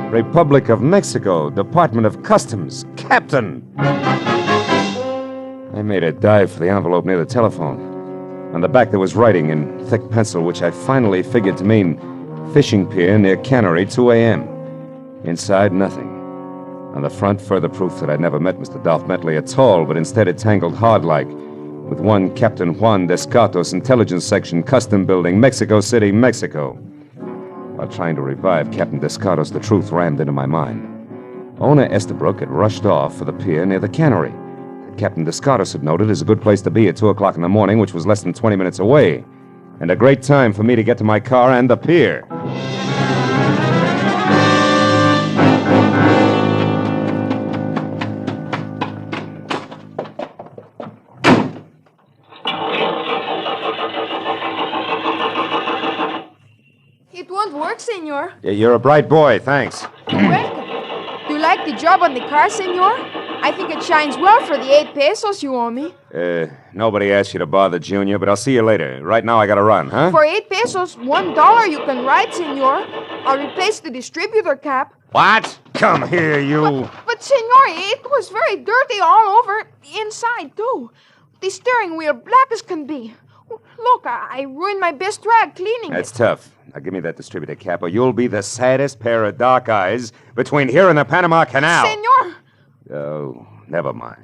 Republic of Mexico, Department of Customs, Captain. I made a dive for the envelope near the telephone. On the back there was writing in thick pencil, which I finally figured to mean fishing pier near Cannery, 2 a.m. Inside, nothing. On the front, further proof that I'd never met Mr. Dolph Bentley at all, but instead it tangled hard-like with one Captain Juan Descartos, Intelligence Section, Custom Building, Mexico City, Mexico. While trying to revive Captain Descartos, the truth rammed into my mind. Owner Estabrook had rushed off for the pier near the Cannery. Captain Descartos had noted is a good place to be at 2 o'clock in the morning, which was less than 20 minutes away, and a great time for me to get to my car and the pier. It won't work, senor. You're a bright boy, thanks. Welcome. Do you like the job on the car, senor? I think it shines well for the 8 pesos you owe me. Nobody asked you to bother, Junior, but I'll see you later. Right now I gotta run, huh? For 8 pesos, $1 you can ride, senor. I'll replace the distributor cap. What? Come here, you. But, senor, it was very dirty all over, inside, too. The steering wheel black as can be. Look, I ruined my best rag cleaning That's it. tough. Now give me that distributor cap, or you'll be the saddest pair of dark eyes between here and the Panama Canal. Senor, Oh, never mind.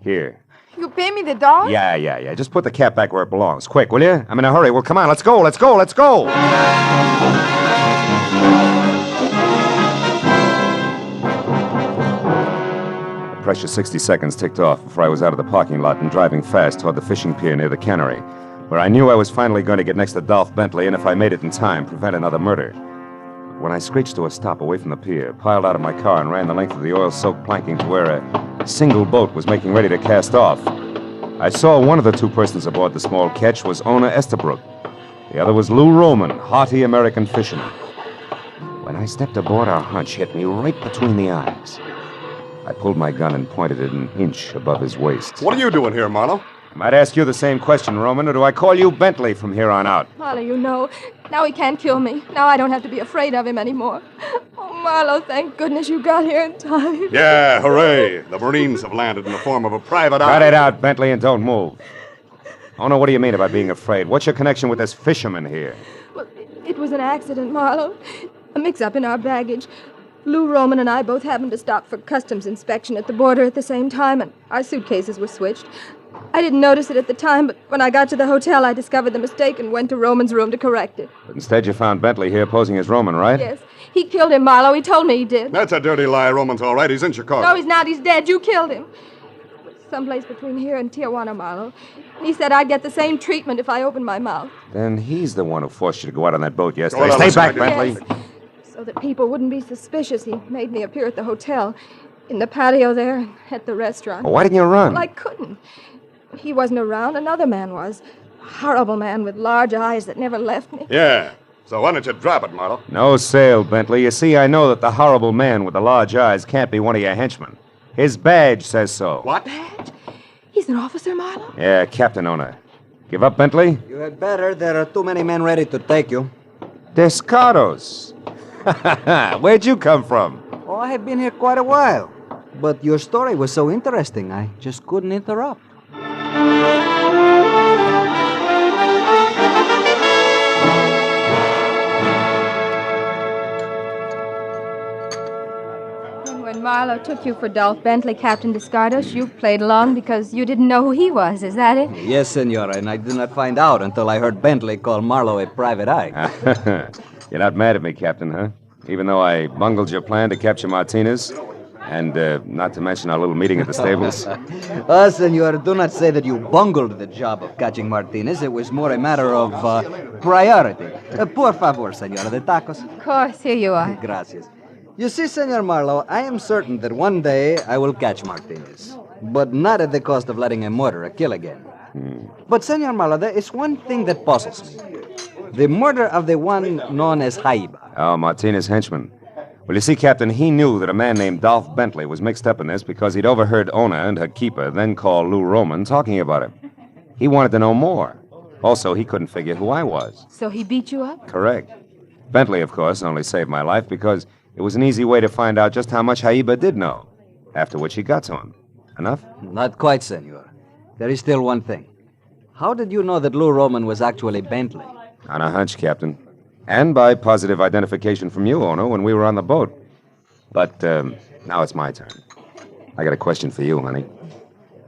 Here. you pay me the dollar? Yeah. Just put the cap back where it belongs. Quick, will you? I'm in a hurry. Well, come on, let's go. The precious 60 seconds ticked off before I was out of the parking lot and driving fast toward the fishing pier near the Cannery, where I knew I was finally going to get next to Dolph Bentley and, if I made it in time, prevent another murder. When I screeched to a stop away from the pier, piled out of my car and ran the length of the oil-soaked planking to where a single boat was making ready to cast off, I saw one of the 2 persons aboard the small ketch was owner Estabrook. The other was Lou Roman, hearty American fisherman. When I stepped aboard, our hunch hit me right between the eyes. I pulled my gun and pointed it an inch above his waist. What are you doing here, Marlowe? I might ask you the same question, Roman, or do I call you Bentley from here on out? Marlowe, you know, now he can't kill me. Now I don't have to be afraid of him anymore. Oh, Marlowe, thank goodness you got here in time. Yeah, hooray. The Marines have landed in the form of a private eye. Cut it out, Bentley, and don't move. Oh, no, what do you mean about being afraid? What's your connection with this fisherman here? Well, it was an accident, Marlowe. A mix-up in our baggage. Lou Roman and I both happened to stop for customs inspection at the border at the same time, and our suitcases were switched. I didn't notice it at the time, but when I got to the hotel, I discovered the mistake and went to Roman's room to correct it. But instead, you found Bentley here posing as Roman, right? Yes. He killed him, Marlowe. He told me he did. That's a dirty lie. Roman's all right. He's in Chicago. No, he's not. He's dead. You killed him. Someplace between here and Tijuana, Marlowe. He said I'd get the same treatment if I opened my mouth. Then he's the one who forced you to go out on that boat yesterday. Go on, Stay back, listen, Bentley. Yes. So that people wouldn't be suspicious, he made me appear at the hotel, in the patio there, and at the restaurant. Well, why didn't you run? Well, I couldn't. He wasn't around. Another man was. A horrible man with large eyes that never left me. Yeah. So why don't you drop it, Marlowe? No sale, Bentley. You see, I know that the horrible man with the large eyes can't be one of your henchmen. His badge says so. What? Badge? He's an officer, Marlowe? Yeah, Captain Owner. Give up, Bentley? You had better. There are too many men ready to take you. Descartos. Where'd you come from? Oh, I have been here quite a while. But your story was so interesting, I just couldn't interrupt. And when Marlowe took you for Dolph Bentley, Captain Descartos, you played along because you didn't know who he was. Is that it? Yes, senora, and I did not find out until I heard Bentley call Marlowe a private eye. You're not mad at me, Captain, huh? Even though I bungled your plan to capture Martinez? And not to mention our little meeting at the stables? Senor, do not say that you bungled the job of catching Martinez. It was more a matter of priority. Por favor, senora, the tacos. Of course, here you are. Gracias. You see, Senor Marlowe, I am certain that one day I will catch Martinez. But not at the cost of letting him murder or kill again. But, Senor Marlowe, there is one thing that puzzles me. The murder of the one known as Jaiba. Oh, Martinez' henchman. Well, you see, Captain, he knew that a man named Dolph Bentley was mixed up in this because he'd overheard Ona and her keeper, then call Lou Roman, talking about him. He wanted to know more. Also, he couldn't figure who I was. So he beat you up? Correct. Bentley, of course, only saved my life because it was an easy way to find out just how much Jaiba did know, after which he got to him. Enough? Not quite, Senor. There is still one thing. How did you know that Lou Roman was actually Bentley? On a hunch, Captain. And by positive identification from you, Ono, when we were on the boat. But now it's my turn. I got a question for you, honey.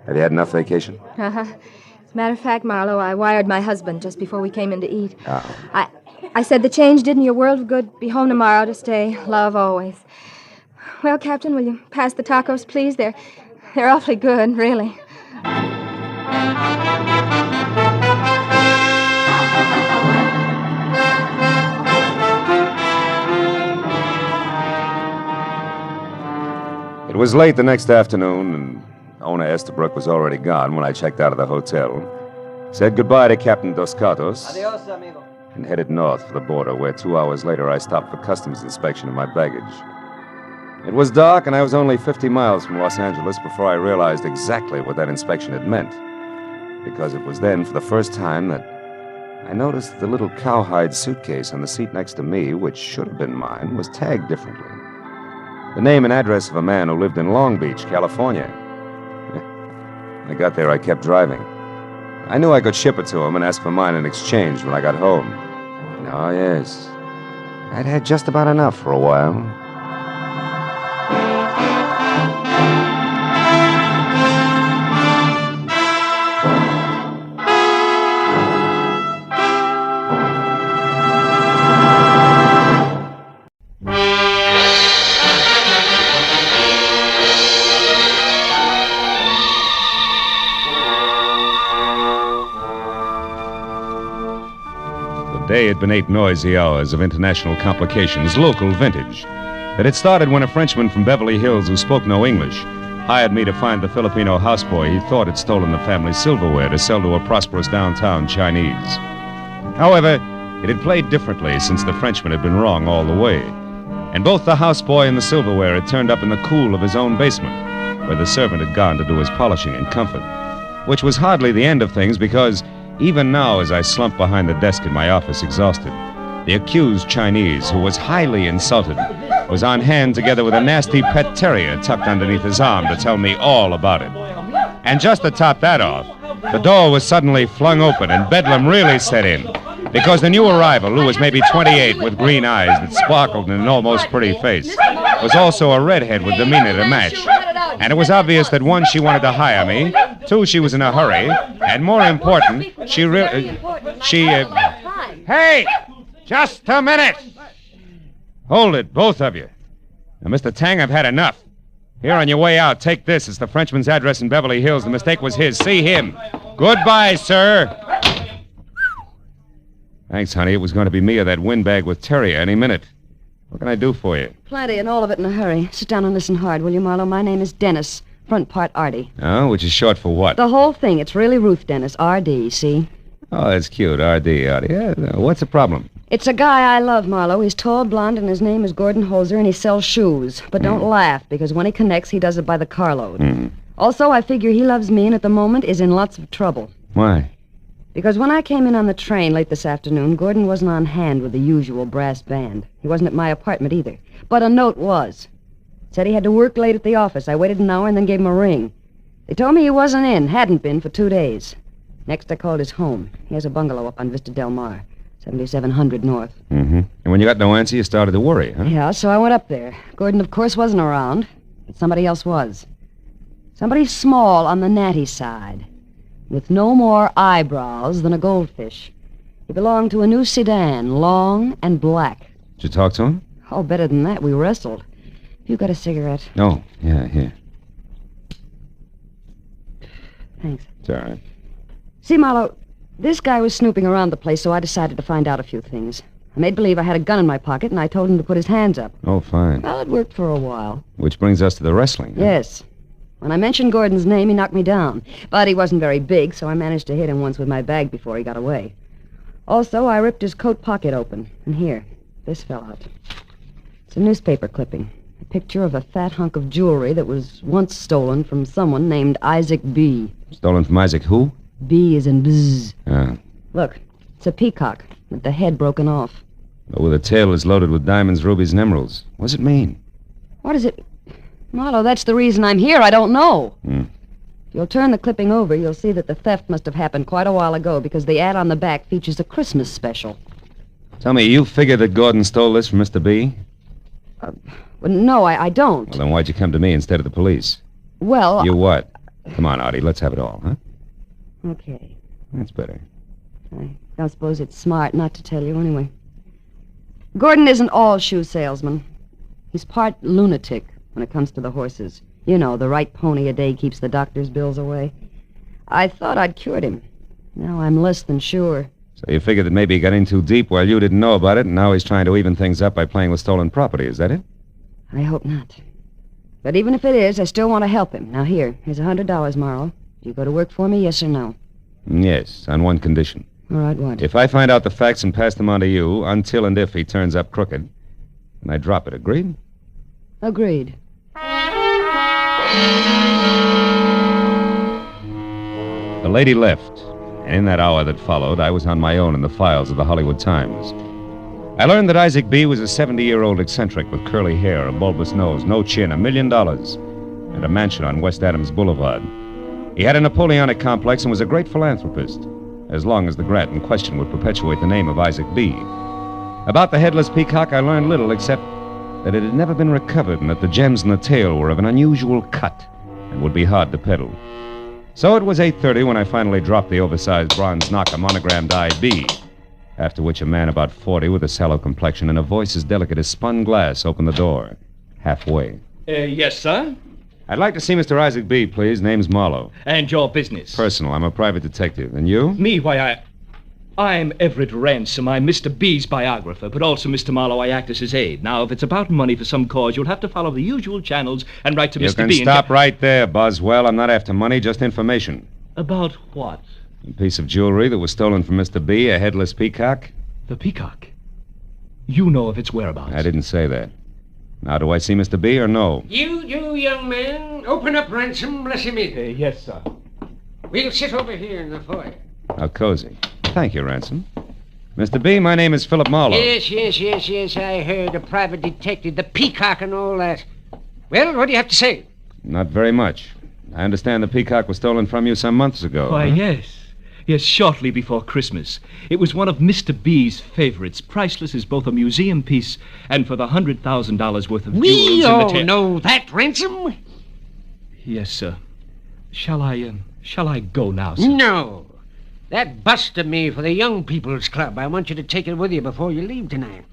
Have you had enough vacation? Uh-huh. As a matter of fact, Marlowe, I wired my husband just before we came in to eat. Oh. I said the change did in your world of good. Be home tomorrow to stay. Love always. Well, Captain, will you pass the tacos, please? They're awfully good, really. It was late the next afternoon, and Ona Estabrook was already gone when I checked out of the hotel. Said goodbye to Captain Dos Gatos. Adios, amigo. And headed north for the border, where 2 hours later I stopped for customs inspection of my baggage. It was dark, and I was only 50 miles from Los Angeles before I realized exactly what that inspection had meant. Because it was then, for the first time, that I noticed the little cowhide suitcase on the seat next to me, which should have been mine, was tagged differently. The name and address of a man who lived in Long Beach, California. When I got there, I kept driving. I knew I could ship it to him and ask for mine in exchange when I got home. Oh, yes. I'd had just about enough for a while. The day had been 8 noisy hours of international complications, local vintage. It had started when a Frenchman from Beverly Hills who spoke no English hired me to find the Filipino houseboy he thought had stolen the family's silverware to sell to a prosperous downtown Chinese. However, it had played differently since the Frenchman had been wrong all the way. And both the houseboy and the silverware had turned up in the cool of his own basement, where the servant had gone to do his polishing in comfort. Which was hardly the end of things because even now, as I slumped behind the desk in my office, exhausted, the accused Chinese, who was highly insulted, was on hand together with a nasty pet terrier tucked underneath his arm to tell me all about it. And just to top that off, the door was suddenly flung open and bedlam really set in, because the new arrival, who was maybe 28 with green eyes that sparkled in an almost pretty face, was also a redhead with demeanor to match. And it was obvious that 1, she wanted to hire me, 2, she was in a hurry, and more important, Hey! Just a minute! Hold it, both of you. Now, Mr. Tang, I've had enough. Here on your way out, take this. It's the Frenchman's address in Beverly Hills. The mistake was his. See him. Goodbye, sir. Thanks, honey. It was going to be me or that windbag with Terrier any minute. What can I do for you? Plenty, and all of it in a hurry. Sit down and listen hard, will you, Marlowe? My name is Dennis. Front part Artie. Oh, which is short for what? The whole thing. It's really Ruth Dennis. R.D., see? Oh, that's cute. R.D., Artie. Yeah, what's the problem? It's a guy I love, Marlowe. He's tall, blonde, and his name is Gordon Holzer, and he sells shoes. But don't laugh, because when he connects, he does it by the carload. Also, I figure he loves me and at the moment is in lots of trouble. Why? Because when I came in on the train late this afternoon, Gordon wasn't on hand with the usual brass band. He wasn't at my apartment either. But a note was. Said he had to work late at the office. I waited an hour and then gave him a ring. They told me he wasn't in, hadn't been for 2 days. Next, I called his home. He has a bungalow up on Vista Del Mar, 7700 North. And when you got no answer, you started to worry, huh? Yeah, so I went up there. Gordon, of course, wasn't around, but somebody else was. Somebody small on the natty side, with no more eyebrows than a goldfish. He belonged to a new sedan, long and black. Did you talk to him? Oh, better than that. We wrestled. You got a cigarette? Oh, yeah, here. Thanks. It's all right. See, Marlowe, this guy was snooping around the place, so I decided to find out a few things. I made believe I had a gun in my pocket, and I told him to put his hands up. Oh, fine. Well, it worked for a while. Which brings us to the wrestling. Yes. When I mentioned Gordon's name, he knocked me down. But he wasn't very big, so I managed to hit him once with my bag before he got away. Also, I ripped his coat pocket open. And here, this fell out. It's a newspaper clipping. A picture of a fat hunk of jewelry that was once stolen from someone named Isaac B. Stolen from Isaac who? B is in bzz. Ah. Look, it's a peacock with the head broken off. But with a tail that's loaded with diamonds, rubies, and emeralds. What does it mean? What is it? Marlowe, that's the reason I'm here. I don't know. Hmm. If you'll turn the clipping over, you'll see that the theft must have happened quite a while ago because the ad on the back features a Christmas special. Tell me, you figure that Gordon stole this from Mr. B? Well, no, I don't. Well, then why'd you come to me instead of the police? Well... You what? Come on, Artie, let's have it all, huh? Okay. That's better. I don't suppose it's smart not to tell you anyway. Gordon isn't all shoe salesman. He's part lunatic when it comes to the horses. You know, the right pony a day keeps the doctor's bills away. I thought I'd cured him. Now I'm less than sure. So you figured that maybe he got in too deep while you didn't know about it, and now he's trying to even things up by playing with stolen property, is that it? I hope not. But even if it is, I still want to help him. Now here's $100, Marlowe. Do you go to work for me, yes or no? Yes, on one condition. All right, what? If I find out the facts and pass them on to you, until and if he turns up crooked, and I drop it, agreed? Agreed. The lady left, and in that hour that followed, I was on my own in the files of the Hollywood Times. I learned that Isaac B. was a 70-year-old eccentric with curly hair, a bulbous nose, no chin, $1 million, and a mansion on West Adams Boulevard. He had a Napoleonic complex and was a great philanthropist, as long as the grant in question would perpetuate the name of Isaac B. About the Headless Peacock, I learned little except that it had never been recovered and that the gems in the tail were of an unusual cut and would be hard to peddle. So it was 8:30 when I finally dropped the oversized bronze knocker monogrammed IB, after which a man about 40 with a sallow complexion and a voice as delicate as spun glass opened the door, halfway. Yes, sir? I'd like to see Mr. Isaac B., please. Name's Marlowe. And your business? Personal. I'm a private detective. And you? Me, why, I'm Everett Ransom. I'm Mr. B's biographer, but also, Mr. Marlowe, I act as his aide. Now, if it's about money for some cause, you'll have to follow the usual channels and write to Mr. B. You can stop right there, Boswell. I'm not after money, just information. About what? A piece of jewelry that was stolen from Mr. B., a headless peacock. The peacock? You know of its whereabouts? I didn't say that. Now, do I see Mr. B. or no? You young man, open up, Ransom. Let him in. Yes, sir. We'll sit over here in the foyer. How cozy. Thank you, Ransom. Mr. B., my name is Philip Marlowe. Yes, I heard. A private detective, the peacock and all that. Well, what do you have to say? Not very much. I understand the peacock was stolen from you some months ago. Why, huh? yes. Yes, shortly before Christmas. It was one of Mr. B's favorites, priceless as both a museum piece and for the $100,000 worth of jewels We in all the know that, Ransom. Yes, sir. Shall I go now, sir? No. That bust of me for the Young People's Club. I want you to take it with you before you leave tonight.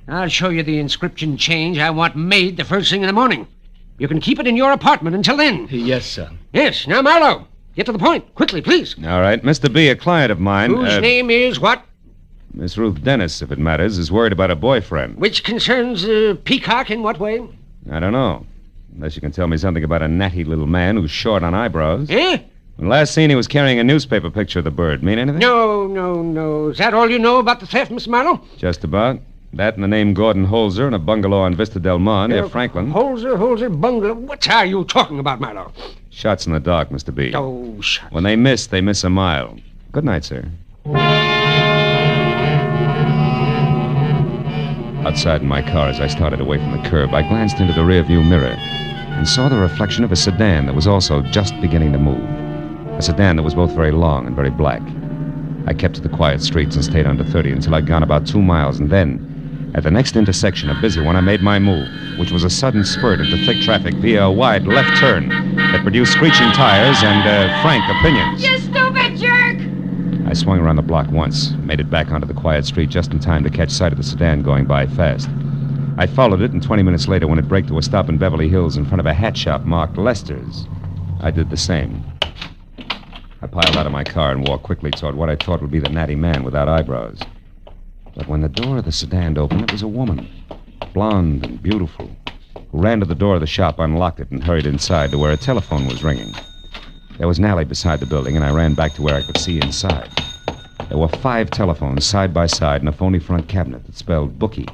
I'll show you the inscription change I want made the first thing in the morning. You can keep it in your apartment until then. Yes, sir. Yes. Now, Marlowe, get to the point. Quickly, please. All right. Mr. B., a client of mine... Whose name is what? Miss Ruth Dennis, if it matters, is worried about a boyfriend. Which concerns Peacock in what way? I don't know. Unless you can tell me something about a natty little man who's short on eyebrows. Eh? When last seen, he was carrying a newspaper picture of the bird. Mean anything? No. Is that all you know about the theft, Miss Marlowe? Just about. That and the name Gordon Holzer and a bungalow on Vista Del Mar near Franklin. Holzer, bungalow. What are you talking about, Marlowe? Shots in the dark, Mr. B. Oh, shots. When they miss a mile. Good night, sir. Outside in my car, as I started away from the curb, I glanced into the rearview mirror and saw the reflection of a sedan that was also just beginning to move. A sedan that was both very long and very black. I kept to the quiet streets and stayed under 30 until I'd gone about 2 miles, and then, at the next intersection, a busy one, I made my move, which was a sudden spurt into thick traffic via a wide left turn that produced screeching tires and frank opinions. You stupid jerk! I swung around the block once, made it back onto the quiet street just in time to catch sight of the sedan going by fast. I followed it, and 20 minutes later, when it braked to a stop in Beverly Hills in front of a hat shop marked Lester's, I did the same. I piled out of my car and walked quickly toward what I thought would be the natty man without eyebrows. But when the door of the sedan opened, it was a woman, blonde and beautiful, who ran to the door of the shop, unlocked it, and hurried inside to where a telephone was ringing. There was an alley beside the building, and I ran back to where I could see inside. There were 5 telephones side by side in a phony front cabinet that spelled bookie.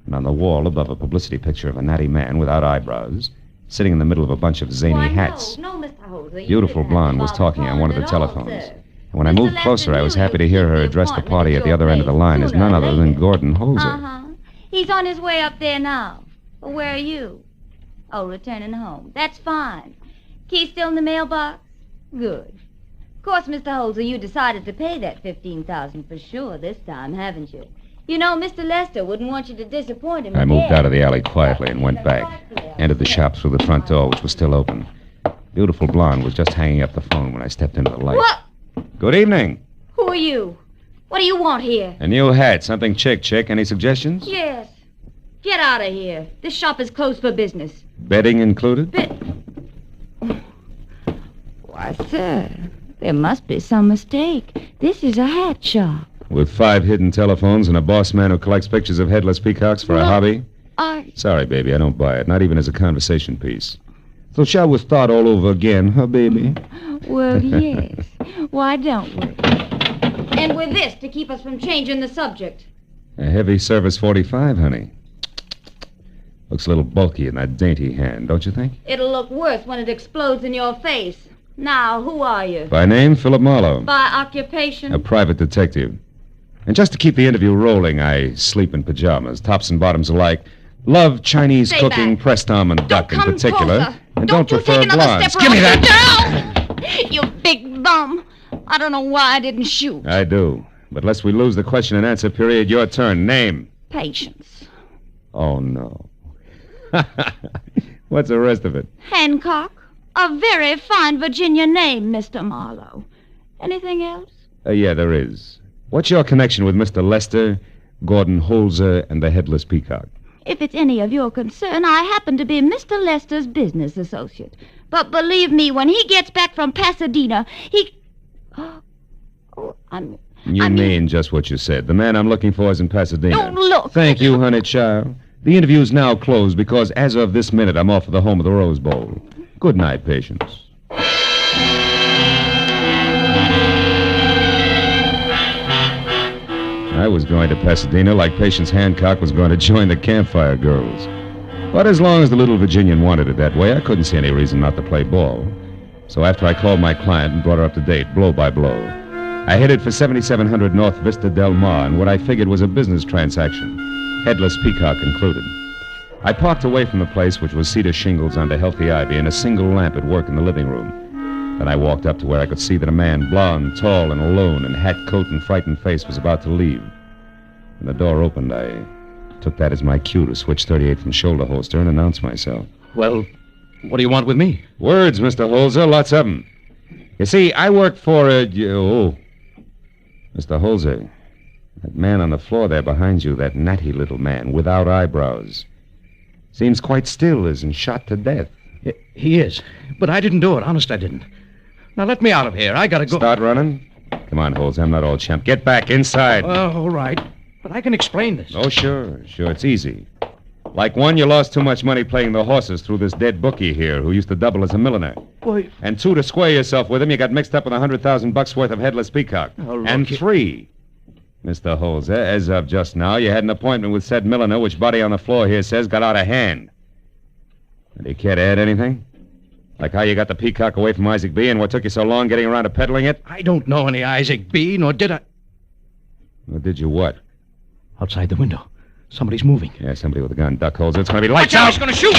And on the wall above a publicity picture of a natty man without eyebrows, sitting in the middle of a bunch of zany hats. No, Mr. Holzer. Beautiful blonde was talking on one of the telephones. And when I moved closer, I was happy to hear her address the party at the other end of the line as none other than Gordon Holzer. Uh-huh. He's on his way up there now. Well, where are you? Oh, returning home. That's fine. Key still in the mailbox? Good. Of course, Mr. Holzer, you decided to pay that $15,000 for sure this time, haven't you? You know, Mr. Lester wouldn't want you to disappoint him. I moved out of the alley quietly and went back. Entered the shop through the front door, which was still open. Beautiful blonde was just hanging up the phone when I stepped into the light. What? Good evening. Who are you? What do you want here? A new hat. Something chick. Any suggestions? Yes. Get out of here. This shop is closed for business. Bedding included? Why, sir, there must be some mistake. This is a hat shop. With 5 hidden telephones and a boss man who collects pictures of headless peacocks for a hobby? Sorry, baby, I don't buy it. Not even as a conversation piece. So shall we start all over again, huh, baby? Well, yes. Why don't we? And with this to keep us from changing the subject. A heavy service 45, honey. Looks a little bulky in that dainty hand, don't you think? It'll look worse when it explodes in your face. Now, who are you? By name, Philip Marlowe. By occupation? A private detective. And just to keep the interview rolling, I sleep in pajamas, tops and bottoms alike. Love Chinese Stay cooking, back. pressed almond duck in particular. Closer. And don't prefer take another blondes. step Give me around. that! You big bum. I don't know why I didn't shoot. I do. But lest we lose the question and answer period, your turn. Name. Patience. Oh, no. What's the rest of it? Hancock. A very fine Virginia name, Mr. Marlowe. Anything else? Yeah, there is. What's your connection with Mr. Lester, Gordon Holzer, and the Headless Peacock? If it's any of your concern, I happen to be Mr. Lester's business associate. But believe me, when he gets back from Pasadena, he... You mean just what you said. The man I'm looking for is in Pasadena. Don't look. Thank you, honey child. The interview's now closed because as of this minute, I'm off for the home of the Rose Bowl. Good night, Patience. I was going to Pasadena like Patience Hancock was going to join the Campfire Girls. But as long as the little Virginian wanted it that way, I couldn't see any reason not to play ball. So after I called my client and brought her up to date, blow by blow, I headed for 7700 North Vista Del Mar in what I figured was a business transaction, Headless Peacock included. I parked away from the place, which was cedar shingles under healthy ivy and a single lamp at work in the living room. Then I walked up to where I could see that a man, blond, tall, and alone, in hat, coat, and frightened face, was about to leave. When the door opened, I took that as my cue to switch 38 from shoulder holster and announce myself. Well, what do you want with me? Words, Mr. Holzer, lots of them. You see, I work for Mr. Holzer, that man on the floor there behind you, that natty little man without eyebrows, seems quite still as in shot to death. He is. But I didn't do it. Honest, I didn't. Now, let me out of here. I gotta go. Start running? Come on, Holzer, I'm not all chump. Get back inside. All right. But I can explain this. Oh, sure. It's easy. Like one, you lost too much money playing the horses through this dead bookie here who used to double as a milliner. Boy. And 2, to square yourself with him, you got mixed up with $100,000 worth of Headless Peacock. Oh, look, and 3, Mr. Holzer, as of just now, you had an appointment with said milliner, which body on the floor here says got out of hand. Do you care to add anything? Like how you got the Peacock away from Isaac B. and what took you so long getting around to peddling it? I don't know any Isaac B., nor did I. Or did you what? Outside the window. Somebody's moving. Yeah, somebody with a gun. Duck holes. It's going to be lights Watch out! out. He's going to shoot!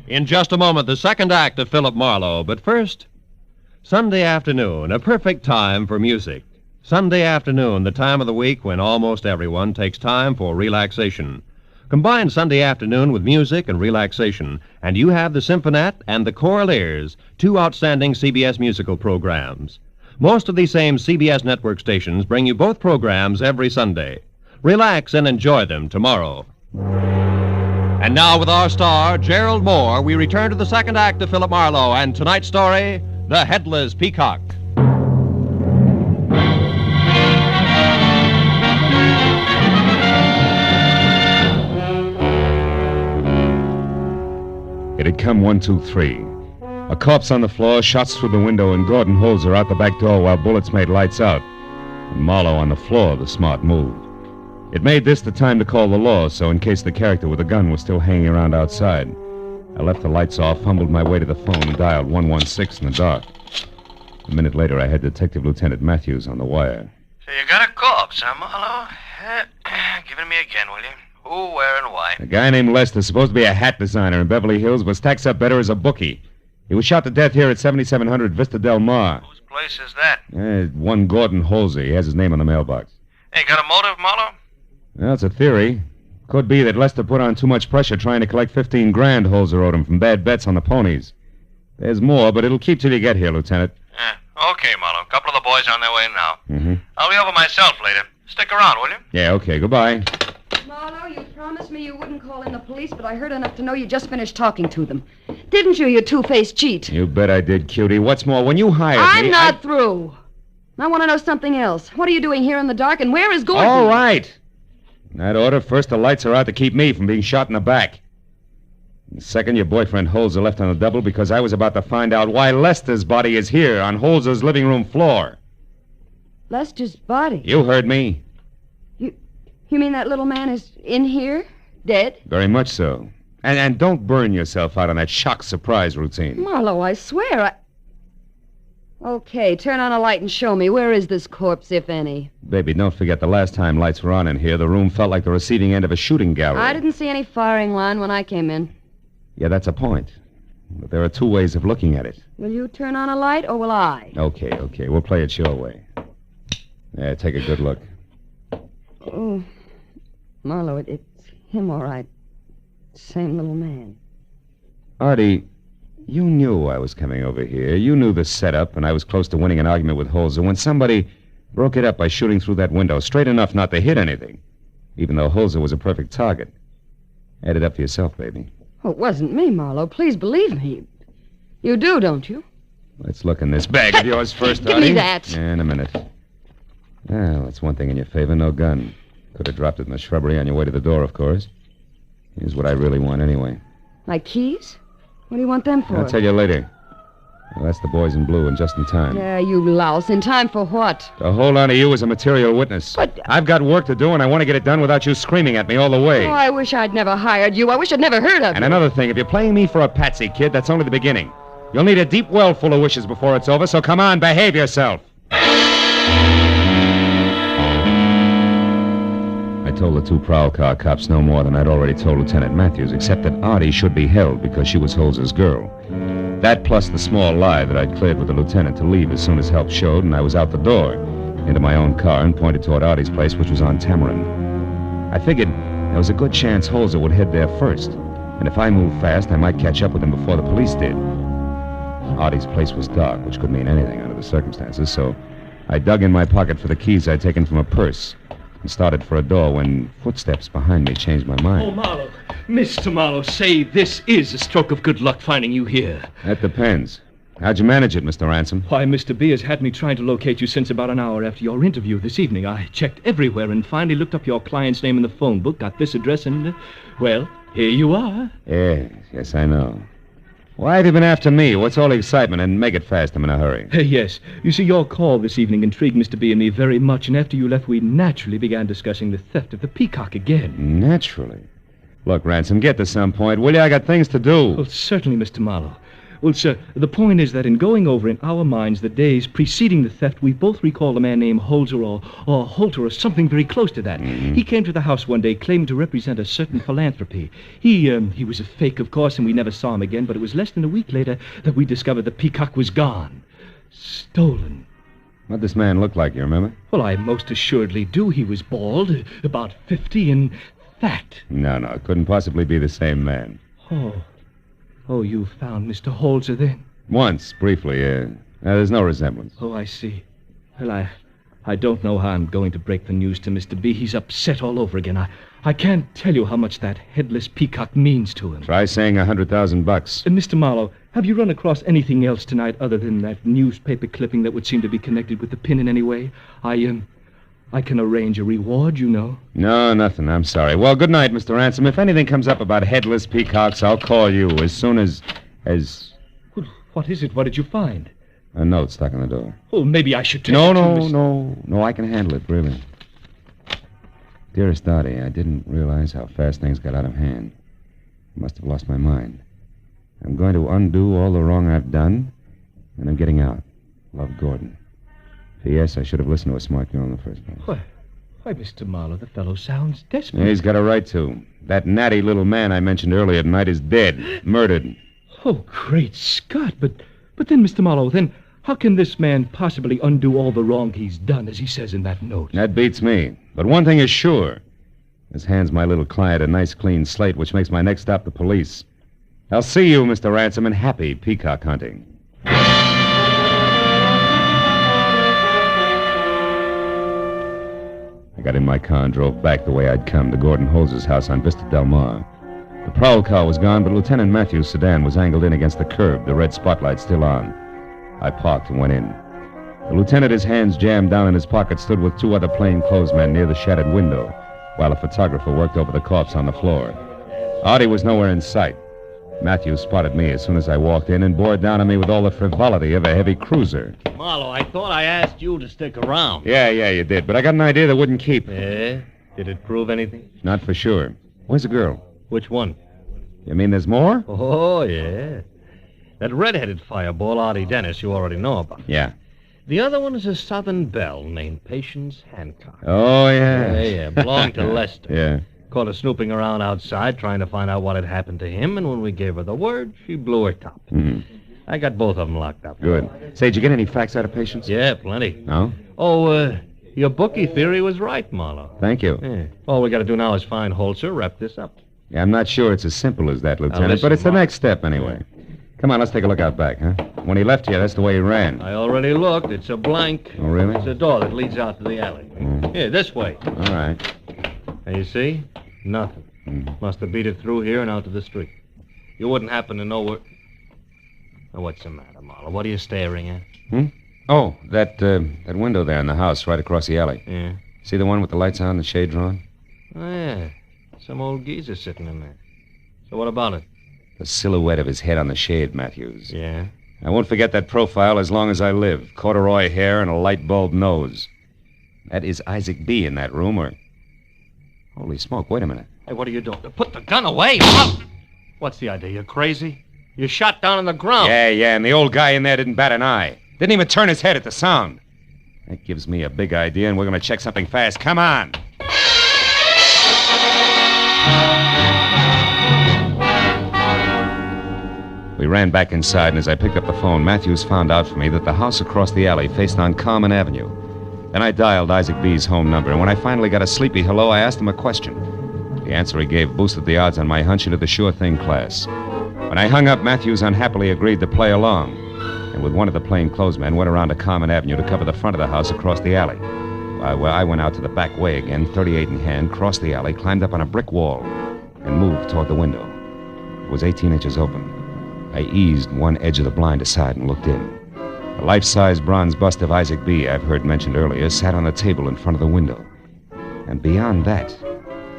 In just a moment, the second act of Philip Marlowe. But first, Sunday afternoon, a perfect time for music. Sunday afternoon, the time of the week when almost everyone takes time for relaxation. Combine Sunday afternoon with music and relaxation, and you have the Symphonette and the Choraleers, 2 outstanding CBS musical programs. Most of these same CBS network stations bring you both programs every Sunday. Relax and enjoy them tomorrow. And now, with our star, Gerald Moore, we return to the second act of Philip Marlowe and tonight's story, The Headless Peacock. It had come 1, 2, 3. A corpse on the floor, shots through the window, and Gordon Holzer out the back door while bullets made lights out. And Marlowe on the floor, the smart move. It made this the time to call the law, so in case the character with the gun was still hanging around outside, I left the lights off, fumbled my way to the phone, and dialed 116 in the dark. A minute later, I had Detective Lieutenant Matthews on the wire. So you got a corpse, huh, Marlowe? Give it me again, will you? Who, where, and why? A guy named Lester, supposed to be a hat designer in Beverly Hills, but stacks up better as a bookie. He was shot to death here at 7700 Vista Del Mar. Whose place is that? One Gordon Holzer. He has his name on the mailbox. Hey, got a motive, Marlowe? Well, it's a theory. Could be that Lester put on too much pressure trying to collect 15 grand Holzer owed him from bad bets on the ponies. There's more, but it'll keep till you get here, Lieutenant. Okay, Marlowe. A couple of the boys on their way now. Mm-hmm. I'll be over myself later. Stick around, will you? Yeah, okay. Goodbye. Marlowe, you promised me you wouldn't call in the police, but I heard enough to know you just finished talking to them. Didn't you, you two-faced cheat? You bet I did, cutie. What's more, when you hired me... I'm not through. I want to know something else. What are you doing here in the dark, and where is Gordon? All right. In that order, first the lights are out to keep me from being shot in the back. And second, your boyfriend Holzer left on the double because I was about to find out why Lester's body is here on Holzer's living room floor. Lester's body? You heard me. You mean that little man is in here, dead? Very much so. And don't burn yourself out on that shock surprise routine. Marlowe, I swear Okay, turn on a light and show me. Where is this corpse, if any? Baby, don't forget the last time lights were on in here, the room felt like the receiving end of a shooting gallery. I didn't see any firing line when I came in. Yeah, that's a point. But there are two ways of looking at it. Will you turn on a light, or will I? Okay. We'll play it your way. Yeah, take a good look. Oh, Marlowe, it's him, all right. Same little man. Artie, you knew I was coming over here. You knew the setup, and I was close to winning an argument with Holzer when somebody broke it up by shooting through that window, straight enough not to hit anything, even though Holzer was a perfect target. Add it up for yourself, baby. Oh, it wasn't me, Marlowe. Please believe me. You do, don't you? Let's look in this bag of yours first, Give Artie. me that. In a minute. Well, that's one thing in your favor, no gun. Could have dropped it in the shrubbery on your way to the door, of course. Here's what I really want anyway. My keys? What do you want them for? I'll tell you later. Well, that's the boys in blue, and just in time. Yeah, you louse. In time for what? To hold on to you as a material witness. But... I've got work to do, and I want to get it done without you screaming at me all the way. Oh, I wish I'd never hired you. I wish I'd never heard of you. And another thing, if you're playing me for a patsy, kid, that's only the beginning. You'll need a deep well full of wishes before it's over, so come on, behave yourself. I told the two prowl car cops no more than I'd already told Lieutenant Matthews, except that Artie should be held because she was Holzer's girl. That plus the small lie that I'd cleared with the lieutenant to leave as soon as help showed, and I was out the door, into my own car, and pointed toward Artie's place, which was on Tamarind. I figured there was a good chance Holzer would head there first, and if I moved fast, I might catch up with him before the police did. Artie's place was dark, which could mean anything under the circumstances, so I dug in my pocket for the keys I'd taken from a purse and started for a door when footsteps behind me changed my mind. Oh, Marlowe. Mr. Marlowe, say this is a stroke of good luck finding you here. That depends. How'd you manage it, Mr. Ransom? Why, Mr. B has had me trying to locate you since about an hour after your interview this evening. I checked everywhere and finally looked up your client's name in the phone book, got this address, and, well, here you are. Yes, I know. Why have you been after me? What's all the excitement? And make it fast, I'm in a hurry. Yes. You see, your call this evening intrigued Mr. B and me very much, and after you left, we naturally began discussing the theft of the Peacock again. Naturally. Look, Ransom, get to some point, will you? I got things to do. Well, certainly, Mr. Marlowe. Well, sir, the point is that in going over in our minds the days preceding the theft, we both recall a man named Holzer or Holter or something very close to that. Mm-hmm. He came to the house one day claiming to represent a certain philanthropy. He was a fake, of course, and we never saw him again, but it was less than a week later that we discovered the Peacock was gone. Stolen. What'd this man look like, you remember? Well, I most assuredly do. He was bald, about 50, and fat. No, it couldn't possibly be the same man. Oh, you found Mr. Holzer then? Once, briefly, yeah. There's no resemblance. Oh, I see. Well, I don't know how I'm going to break the news to Mr. B. He's upset all over again. I can't tell you how much that Headless Peacock means to him. Try saying $100,000. And Mr. Marlowe, have you run across anything else tonight other than that newspaper clipping that would seem to be connected with the pin in any way? I can arrange a reward, you know. No, nothing. I'm sorry. Well, good night, Mr. Ransom. If anything comes up about Headless Peacocks, I'll call you as soon as... What is it? What did you find? A note stuck in the door. Oh, maybe I should take No, it to no, Miss... no, I can handle it, really. Dearest Dottie, I didn't realize how fast things got out of hand. I must have lost my mind. I'm going to undo all the wrong I've done, and I'm getting out. Love, Gordon. P.S. I should have listened to a smart girl in the first place. Why, Mr. Marlowe, the fellow sounds desperate. Yeah, he's got a right to. That natty little man I mentioned earlier tonight is dead, murdered. Oh, great Scott. But then, Mr. Marlowe, then how can this man possibly undo all the wrong he's done, as he says in that note? That beats me. But one thing is sure. This hands my little client a nice clean slate, which makes my next stop the police. I'll see you, Mr. Ransom, and happy peacock hunting. I got in my car and drove back the way I'd come to Gordon Holmes' house on Vista Del Mar. The prowl car was gone, but Lieutenant Matthews' sedan was angled in against the curb, the red spotlight still on. I parked and went in. The lieutenant, his hands jammed down in his pocket, stood with two other plainclothesmen near the shattered window, while a photographer worked over the corpse on the floor. Artie was nowhere in sight. Matthews spotted me as soon as I walked in and bore down on me with all the frivolity of a heavy cruiser. Marlowe, I thought I asked you to stick around. Yeah, you did, but I got an idea that wouldn't keep. Yeah? Did it prove anything? Not for sure. Where's the girl? Which one? You mean there's more? Oh, yeah. That red-headed fireball, Artie Dennis, you already know about. Yeah. The other one is a Southern belle named Patience Hancock. Oh, yeah. Yeah, belonged to Lester. Yeah. Caught her snooping around outside, trying to find out what had happened to him, and when we gave her the word, she blew her top. Mm-hmm. I got both of them locked up. Good. Say, did you get any facts out of Patience? Yeah, plenty. No? Oh, your bookie theory was right, Marlowe. Thank you. Yeah. All we got to do now is find Holzer, wrap this up. Yeah, I'm not sure it's as simple as that, Lieutenant, listen, but it's the Mark. next step anyway. Come on, let's take a look out back, huh? When he left here, that's the way he ran. I already looked. It's a blank. Oh, really? It's a door that leads out to the alley. Here, this way. All right. Now, you see? Nothing. Must have beat it through here and out to the street. You wouldn't happen to know where... Now, what's the matter, Marlowe? What are you staring at? Oh, that window there in the house right across the alley. Yeah. See the one with the lights on and the shade drawn? Oh, yeah. Some old geezer sitting in there. So what about it? The silhouette of his head on the shade, Matthews. Yeah? I won't forget that profile as long as I live. Corduroy hair and a light bulb nose. That is Isaac B. in that room, or... Holy smoke, wait a minute. Hey, what are you doing? Put the gun away! What's the idea? You crazy? You shot down on the ground. Yeah, and the old guy in there didn't bat an eye. Didn't even turn his head at the sound. That gives me a big idea, and we're going to check something fast. Come on! We ran back inside, and as I picked up the phone, Matthews found out for me that the house across the alley faced on Carmen Avenue. Then I dialed Isaac B.'s home number, and when I finally got a sleepy hello, I asked him a question. The answer he gave boosted the odds on my hunch into the sure thing class. When I hung up, Matthews unhappily agreed to play along, and with one of the plainclothesmen went around to Carmen Avenue to cover the front of the house across the alley. I went out to the back way again, 38 in hand, crossed the alley, climbed up on a brick wall, and moved toward the window. It was 18 inches open. I eased one edge of the blind aside and looked in. A life-size bronze bust of Isaac B., I've heard mentioned earlier, sat on the table in front of the window. And beyond that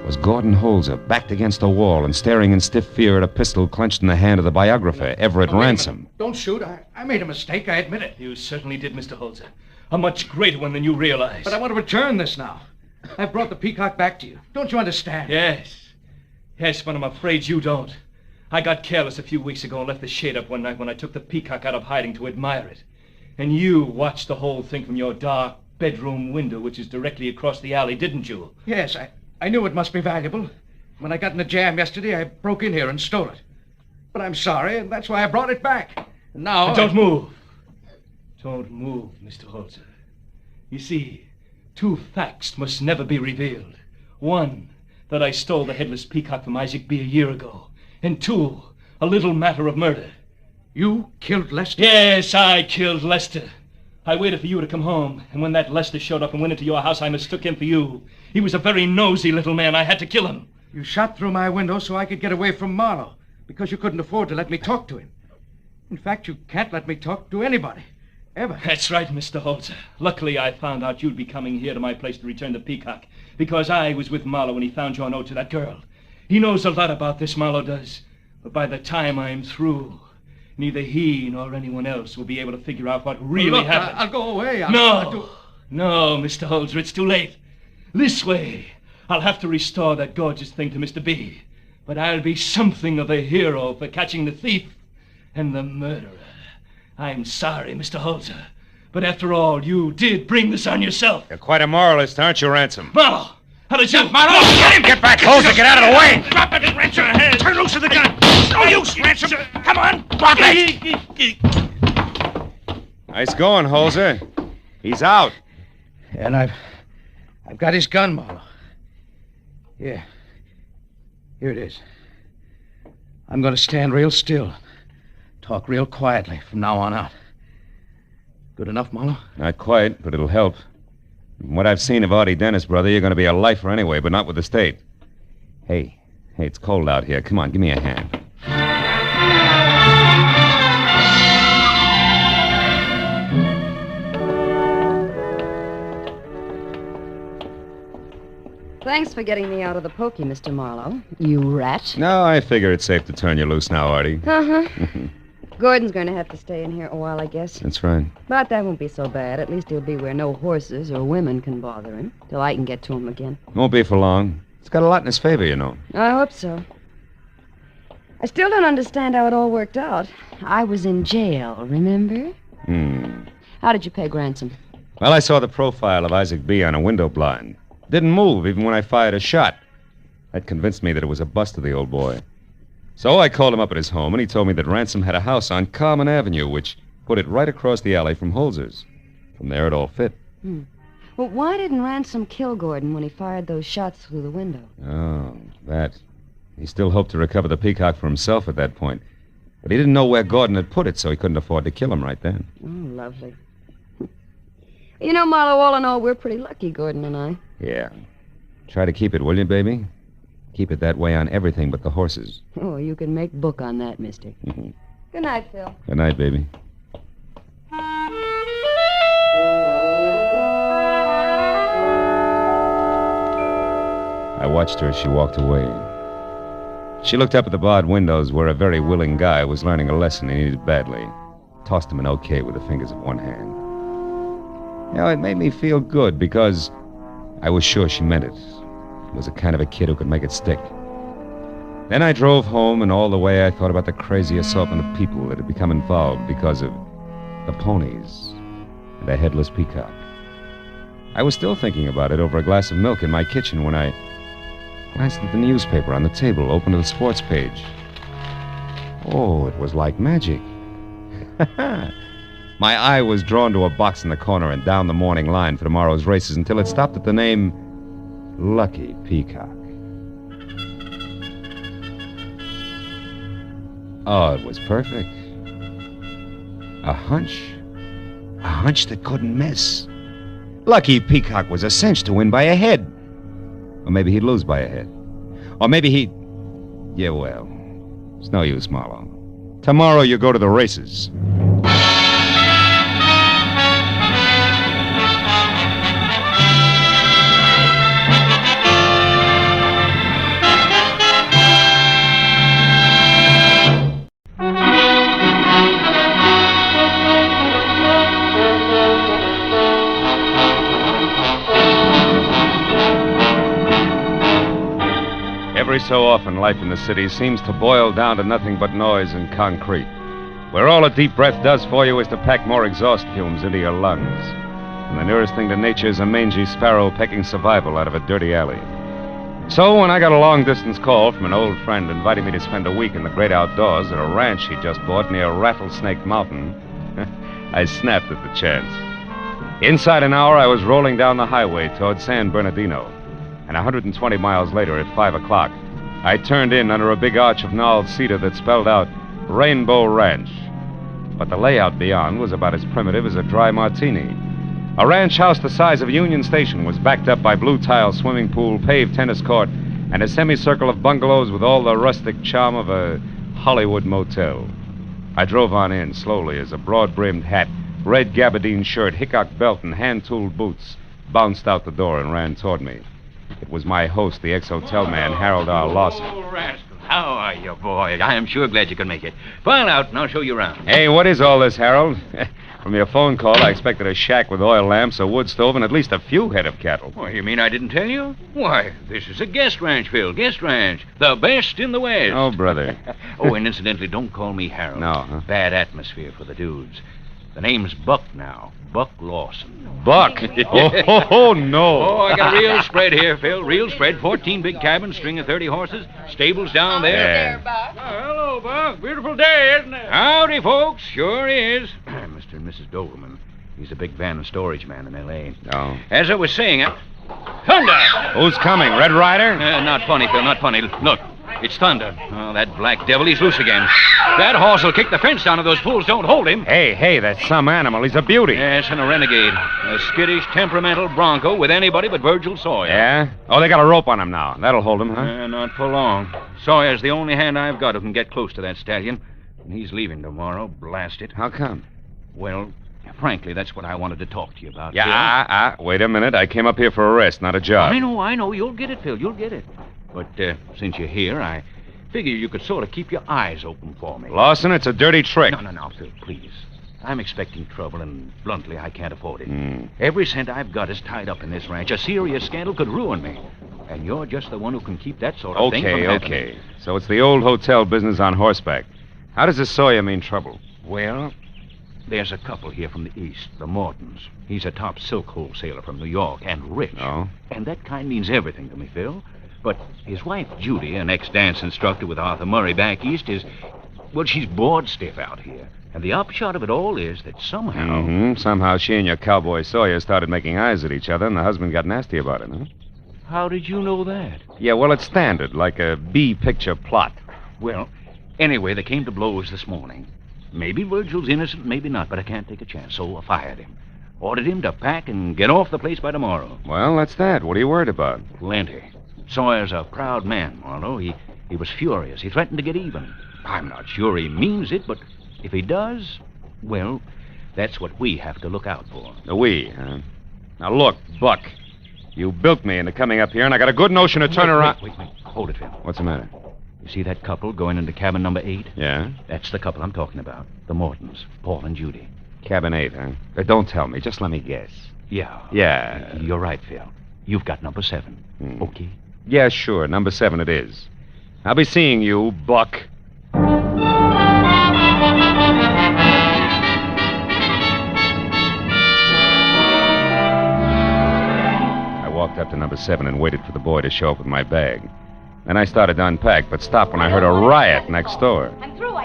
was Gordon Holzer, backed against a wall and staring in stiff fear at a pistol clenched in the hand of the biographer, Everett Ransom. Don't shoot. I made a mistake, I admit it. You certainly did, Mr. Holzer. A much greater one than you realize. But I want to return this now. I've brought the Peacock back to you. Don't you understand? Yes, but I'm afraid you don't. I got careless a few weeks ago and left the shade up one night when I took the Peacock out of hiding to admire it. And you watched the whole thing from your dark bedroom window, which is directly across the alley, didn't you? Yes, I knew it must be valuable. When I got in a jam yesterday, I broke in here and stole it. But I'm sorry, and that's why I brought it back. And now... Don't move. Don't move, Mr. Holzer. You see, two facts must never be revealed. One, that I stole the Headless Peacock from Isaac B. a year ago. And two, a little matter of murder. You killed Lester? Yes, I killed Lester. I waited for you to come home, and when that Lester showed up and went into your house, I mistook him for you. He was a very nosy little man. I had to kill him. You shot through my window so I could get away from Marlowe, because you couldn't afford to let me talk to him. In fact, you can't let me talk to anybody. Ever. That's right, Mr. Holzer. Luckily, I found out you'd be coming here to my place to return the Peacock, because I was with Marlowe when he found your note to that girl. He knows a lot about this, Marlowe does. But by the time I'm through, neither he nor anyone else will be able to figure out what really happened. I'll go away. No, Mr. Holzer, it's too late. This way, I'll have to restore that gorgeous thing to Mr. B. But I'll be something of a hero for catching the thief and the murderer. I'm sorry, Mr. Holzer, but after all, you did bring this on yourself. You're quite a moralist, aren't you, Ransom? Marlowe! How did you... Marlowe, get him! Get back, Holzer! Get out of the way! Drop it, Ransom! Turn loose of the gun! No use, Ransom! Come on! Drop it! Nice going, Holzer. He's out. And I've got his gun, Marlowe. Yeah. Here it is. I'm going to stand real still. Talk real quietly from now on out. Good enough, Marlowe? Not quite, but it'll help. From what I've seen of Artie Dennis, brother, you're going to be a lifer anyway, but not with the state. Hey, it's cold out here. Come on, give me a hand. Thanks for getting me out of the pokey, Mr. Marlowe. You rat. No, I figure it's safe to turn you loose now, Artie. Uh-huh. Gordon's going to have to stay in here a while, I guess. That's right. But that won't be so bad. At least he'll be where no horses or women can bother him, till I can get to him again. Won't be for long. He's got a lot in his favor, you know. I hope so. I still don't understand how it all worked out. I was in jail, remember? How did you pay ransom? Well, I saw the profile of Isaac B. on a window blind. Didn't move even when I fired a shot. That convinced me that it was a bust of the old boy. So I called him up at his home, and he told me that Ransom had a house on Carmen Avenue, which put it right across the alley from Holzer's. From there, it all fit. Well, why didn't Ransom kill Gordon when he fired those shots through the window? Oh, that. He still hoped to recover the Peacock for himself at that point. But he didn't know where Gordon had put it, so he couldn't afford to kill him right then. Oh, lovely. You know, Marlowe, all in all, we're pretty lucky, Gordon and I. Yeah. Try to keep it, will you, baby? Keep it that way on everything but the horses. Oh, you can make book on that, mister. Good night, Phil. Good night, baby. I watched her as she walked away. She looked up at the barred windows where a very willing guy was learning a lesson he needed badly. Tossed him an okay with the fingers of one hand. You know, it made me feel good because I was sure she meant it. Was the kind of a kid who could make it stick. Then I drove home, and all the way I thought about the crazy assortment of people that had become involved because of the ponies and a headless peacock. I was still thinking about it over a glass of milk in my kitchen when I glanced at the newspaper on the table, opened to the sports page. Oh, it was like magic. My eye was drawn to a box in the corner and down the morning line for tomorrow's races until it stopped at the name Lucky Peacock. Oh, it was perfect. A hunch that couldn't miss. Lucky Peacock was a cinch to win by a head. Or maybe he'd lose by a head. Or maybe he'd... Yeah, well, it's no use, Marlowe. Tomorrow you go to the races. Every so often, life in the city seems to boil down to nothing but noise and concrete, where all a deep breath does for you is to pack more exhaust fumes into your lungs. And the nearest thing to nature is a mangy sparrow pecking survival out of a dirty alley. So when I got a long-distance call from an old friend inviting me to spend a week in the great outdoors at a ranch he just bought near Rattlesnake Mountain, I snapped at the chance. Inside an hour, I was rolling down the highway toward San Bernardino. And 120 miles later, at 5 o'clock, I turned in under a big arch of gnarled cedar that spelled out Rainbow Ranch. but the layout beyond was about as primitive as a dry martini. A ranch house the size of Union Station was backed up by blue tile swimming pool, paved tennis court, and a semicircle of bungalows with all the rustic charm of a Hollywood motel. I drove on in slowly as a broad-brimmed hat, red gabardine shirt, Hickok belt, and hand-tooled boots bounced out the door and ran toward me. It was my host, the ex-hotel man, Harold R. Lawson. Oh, rascal. How are you, boy? I am sure glad you could make it. File out, and I'll show you around. Hey, what is all this, Harold? From your phone call, I expected a shack with oil lamps, a wood stove, and at least a few head of cattle. Well, you mean I didn't tell you? Why, this is a guest ranch, Phil. Guest ranch. The best in the West. Oh, brother. Oh, and incidentally, don't call me Harold. No, huh? Bad atmosphere for the dudes. The name's Buck now. Buck Lawson. Buck? Oh, no. Oh, I got a real spread here, Phil. Real spread. 14 big cabins, string of 30 horses, stables down there. Yeah. Hello, Buck. Beautiful day, isn't it? Howdy, folks. Sure is. Mr. and Mrs. Doberman. He's a big van and storage man in L.A. Oh. As I was saying, thunder! Who's coming? Red Ryder? Not funny, Phil. Not funny. Look. It's thunder. Oh, that black devil, he's loose again. That horse will kick the fence down if those fools don't hold him. Hey, that's some animal. He's a beauty. Yes, and a renegade. A skittish, temperamental bronco with anybody but Virgil Sawyer. Yeah? Oh, they got a rope on him now. That'll hold him, huh? Not for long. Sawyer's the only hand I've got who can get close to that stallion. And he's leaving tomorrow. Blast it. How come? Well, frankly, that's what I wanted to talk to you about, Yeah, Phil. wait a minute. I came up here for a rest, not a job. I know. You'll get it, Phil. You'll get it. But since you're here, I figure you could sort of keep your eyes open for me. Lawson, it's a dirty trick. No, Phil, please. I'm expecting trouble, and bluntly, I can't afford it. Every cent I've got is tied up in this ranch. A serious scandal could ruin me. And you're just the one who can keep that sort of thing from happening. Okay. So it's the old hotel business on horseback. How does this Sawyer mean trouble? Well, there's a couple here from the east, the Mortons. He's a top silk wholesaler from New York, and rich. Oh? And that kind means everything to me, Phil. But his wife, Judy, an ex-dance instructor with Arthur Murray back east, she's bored stiff out here. And the upshot of it all is that somehow... Somehow she and your cowboy Sawyer started making eyes at each other, and the husband got nasty about it, huh? How did you know that? Yeah, well, it's standard, like a B-picture plot. Well, anyway, they came to blows this morning. Maybe Virgil's innocent, maybe not, but I can't take a chance, so I fired him. Ordered him to pack and get off the place by tomorrow. Well, that's that. What are you worried about? Plenty. Sawyer's a proud man, Marlowe. He was furious. He threatened to get even. I'm not sure he means it, but if he does, well, that's what we have to look out for. We, huh? Now, look, Buck, you built me into coming up here, and I got a good notion to turn around... Wait. Hold it, Phil. What's the matter? You see that couple going into cabin number 8? Yeah? That's the couple I'm talking about. The Mortons, Paul and Judy. Cabin 8, huh? Don't tell me. Just let me guess. Yeah. Yeah. You're right, Phil. You've got number 7. Okay? Yeah, sure. Number 7 it is. I'll be seeing you, Buck. I walked up to number 7 and waited for the boy to show up with my bag. Then I started to unpack, but stopped when I heard a riot next door.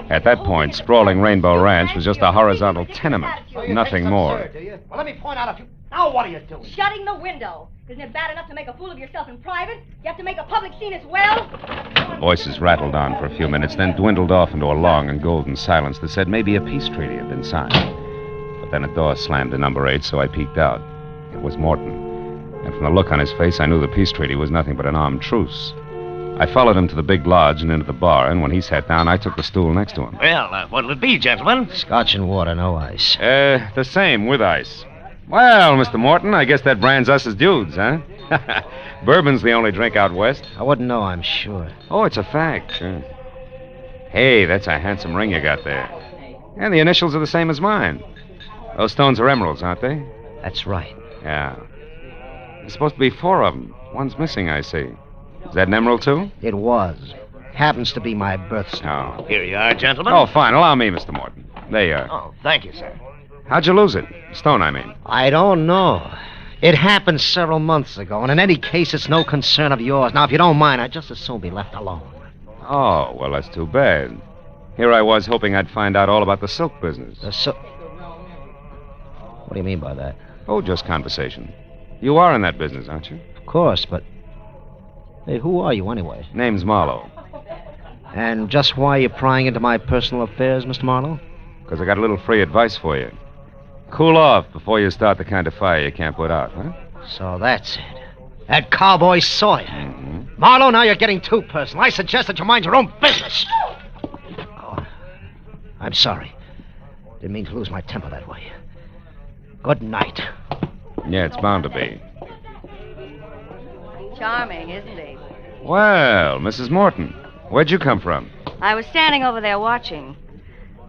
At that point, sprawling Rainbow Ranch was just a horizontal tenement. Nothing more. Well, let me point out a few... Now what are you doing? Shutting the window. Isn't it bad enough to make a fool of yourself in private? You have to make a public scene as well? Voices rattled on for a few minutes, then dwindled off into a long and golden silence that said maybe a peace treaty had been signed. But then a door slammed to number 8, so I peeked out. It was Morton. And from the look on his face, I knew the peace treaty was nothing but an armed truce. I followed him to the big lodge and into the bar, and when he sat down, I took the stool next to him. Well, what'll it be, gentlemen? Scotch and water, no ice. The same, with ice. Well, Mr. Morton, I guess that brands us as dudes, huh? Bourbon's the only drink out west. I wouldn't know, I'm sure. Oh, it's a fact. Hey, that's a handsome ring you got there. And the initials are the same as mine. Those stones are emeralds, aren't they? That's right. Yeah. There's supposed to be 4 of them. One's missing, I see. Is that an emerald, too? It was. Happens to be my birthstone. Oh. Here you are, gentlemen. Oh, fine. Allow me, Mr. Morton. There you are. Oh, thank you, sir. How'd you lose it? Stone, I mean. I don't know. It happened several months ago, and in any case, it's no concern of yours. Now, if you don't mind, I'd just as soon be left alone. Oh, well, that's too bad. Here I was hoping I'd find out all about the silk business. The silk... What do you mean by that? Oh, just conversation. You are in that business, aren't you? Of course, but... Hey, who are you, anyway? Name's Marlowe. And just why are you prying into my personal affairs, Mr. Marlowe? because I got a little free advice for you. Cool off before you start the kind of fire you can't put out, huh? So that's it. That cowboy Sawyer. Mm-hmm. Marlowe, now you're getting too personal. I suggest that you mind your own business. Oh, I'm sorry. Didn't mean to lose my temper that way. Good night. Yeah, it's bound to be. Charming, isn't he? Well, Mrs. Morton, where'd you come from? I was standing over there watching.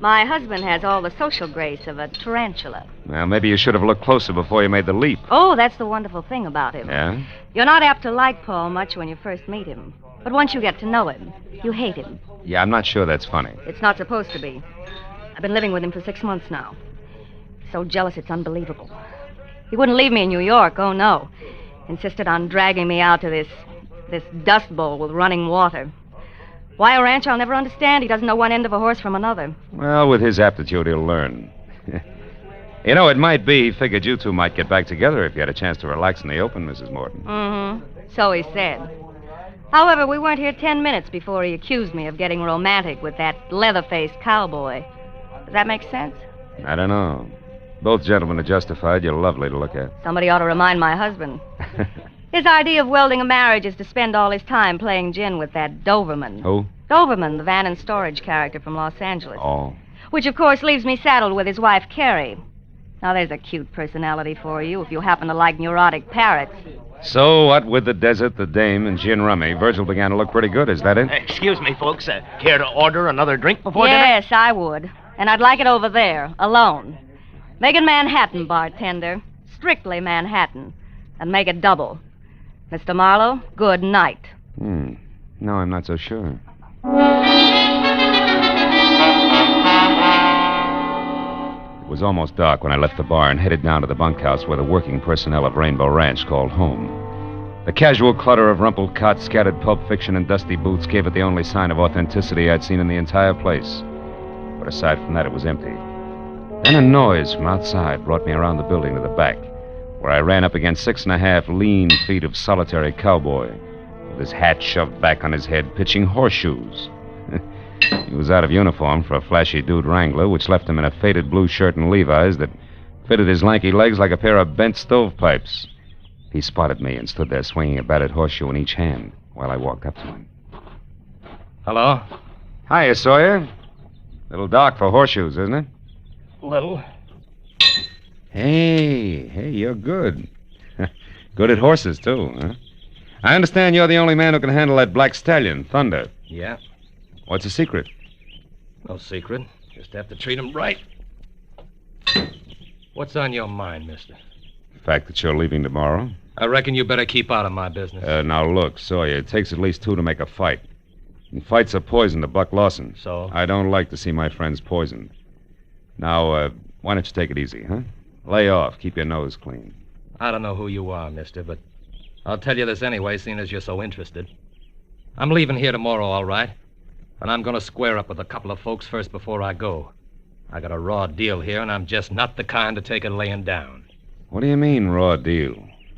My husband has all the social grace of a tarantula. Well, maybe you should have looked closer before you made the leap. Oh, that's the wonderful thing about him. Yeah? You're not apt to like Paul much when you first meet him. But once you get to know him, you hate him. Yeah, I'm not sure that's funny. It's not supposed to be. I've been living with him for 6 months now. So jealous it's unbelievable. He wouldn't leave me in New York, oh no. Insisted on dragging me out to this dust bowl with running water. Why a ranch I'll never understand. He doesn't know one end of a horse from another. Well, with his aptitude, he'll learn. You know, it might be he figured you two might get back together if you had a chance to relax in the open, Mrs. Morton. Mm-hmm. So he said. However, we weren't here 10 minutes before he accused me of getting romantic with that leather-faced cowboy. Does that make sense? I don't know. Both gentlemen are justified. You're lovely to look at. Somebody ought to remind my husband. His idea of welding a marriage is to spend all his time playing gin with that Doberman. Who? Doberman, the van and storage character from Los Angeles. Oh. Which, of course, leaves me saddled with his wife, Carrie. Now, there's a cute personality for you if you happen to like neurotic parrots. So, what with the desert, the dame, and gin rummy, Virgil began to look pretty good. Is that it? Excuse me, folks. Care to order another drink before dinner? Yes, I would. And I'd like it over there, alone. Make it Manhattan, bartender. Strictly Manhattan. And make it double. Mr. Marlowe, good night. No, I'm not so sure. It was almost dark when I left the bar and headed down to the bunkhouse where the working personnel of Rainbow Ranch called home. The casual clutter of rumpled cots, scattered pulp fiction, and dusty booths gave it the only sign of authenticity I'd seen in the entire place. But aside from that, it was empty. Then a noise from outside brought me around the building to the back, where I ran up against 6.5 lean feet of solitary cowboy, with his hat shoved back on his head, pitching horseshoes. He was out of uniform for a flashy dude wrangler, which left him in a faded blue shirt and Levi's that fitted his lanky legs like a pair of bent stovepipes. He spotted me and stood there swinging a battered horseshoe in each hand while I walked up to him. Hello? Hiya, Sawyer. Little dark for horseshoes, isn't it? Little. Hey, you're good. Good at horses, too, huh? I understand you're the only man who can handle that black stallion, Thunder. Yeah. What's the secret? No secret. Just have to treat him right. What's on your mind, mister? The fact that you're leaving tomorrow? I reckon you better keep out of my business. Now, look, Sawyer, it takes at least 2 to make a fight. And fights are poison to Buck Lawson. So? I don't like to see my friends poisoned. Now, why don't you take it easy, huh? Lay off. Keep your nose clean. I don't know who you are, mister, but I'll tell you this anyway, seeing as you're so interested. I'm leaving here tomorrow, all right? And I'm going to square up with a couple of folks first before I go. I got a raw deal here, and I'm just not the kind to take it laying down. What do you mean, raw deal?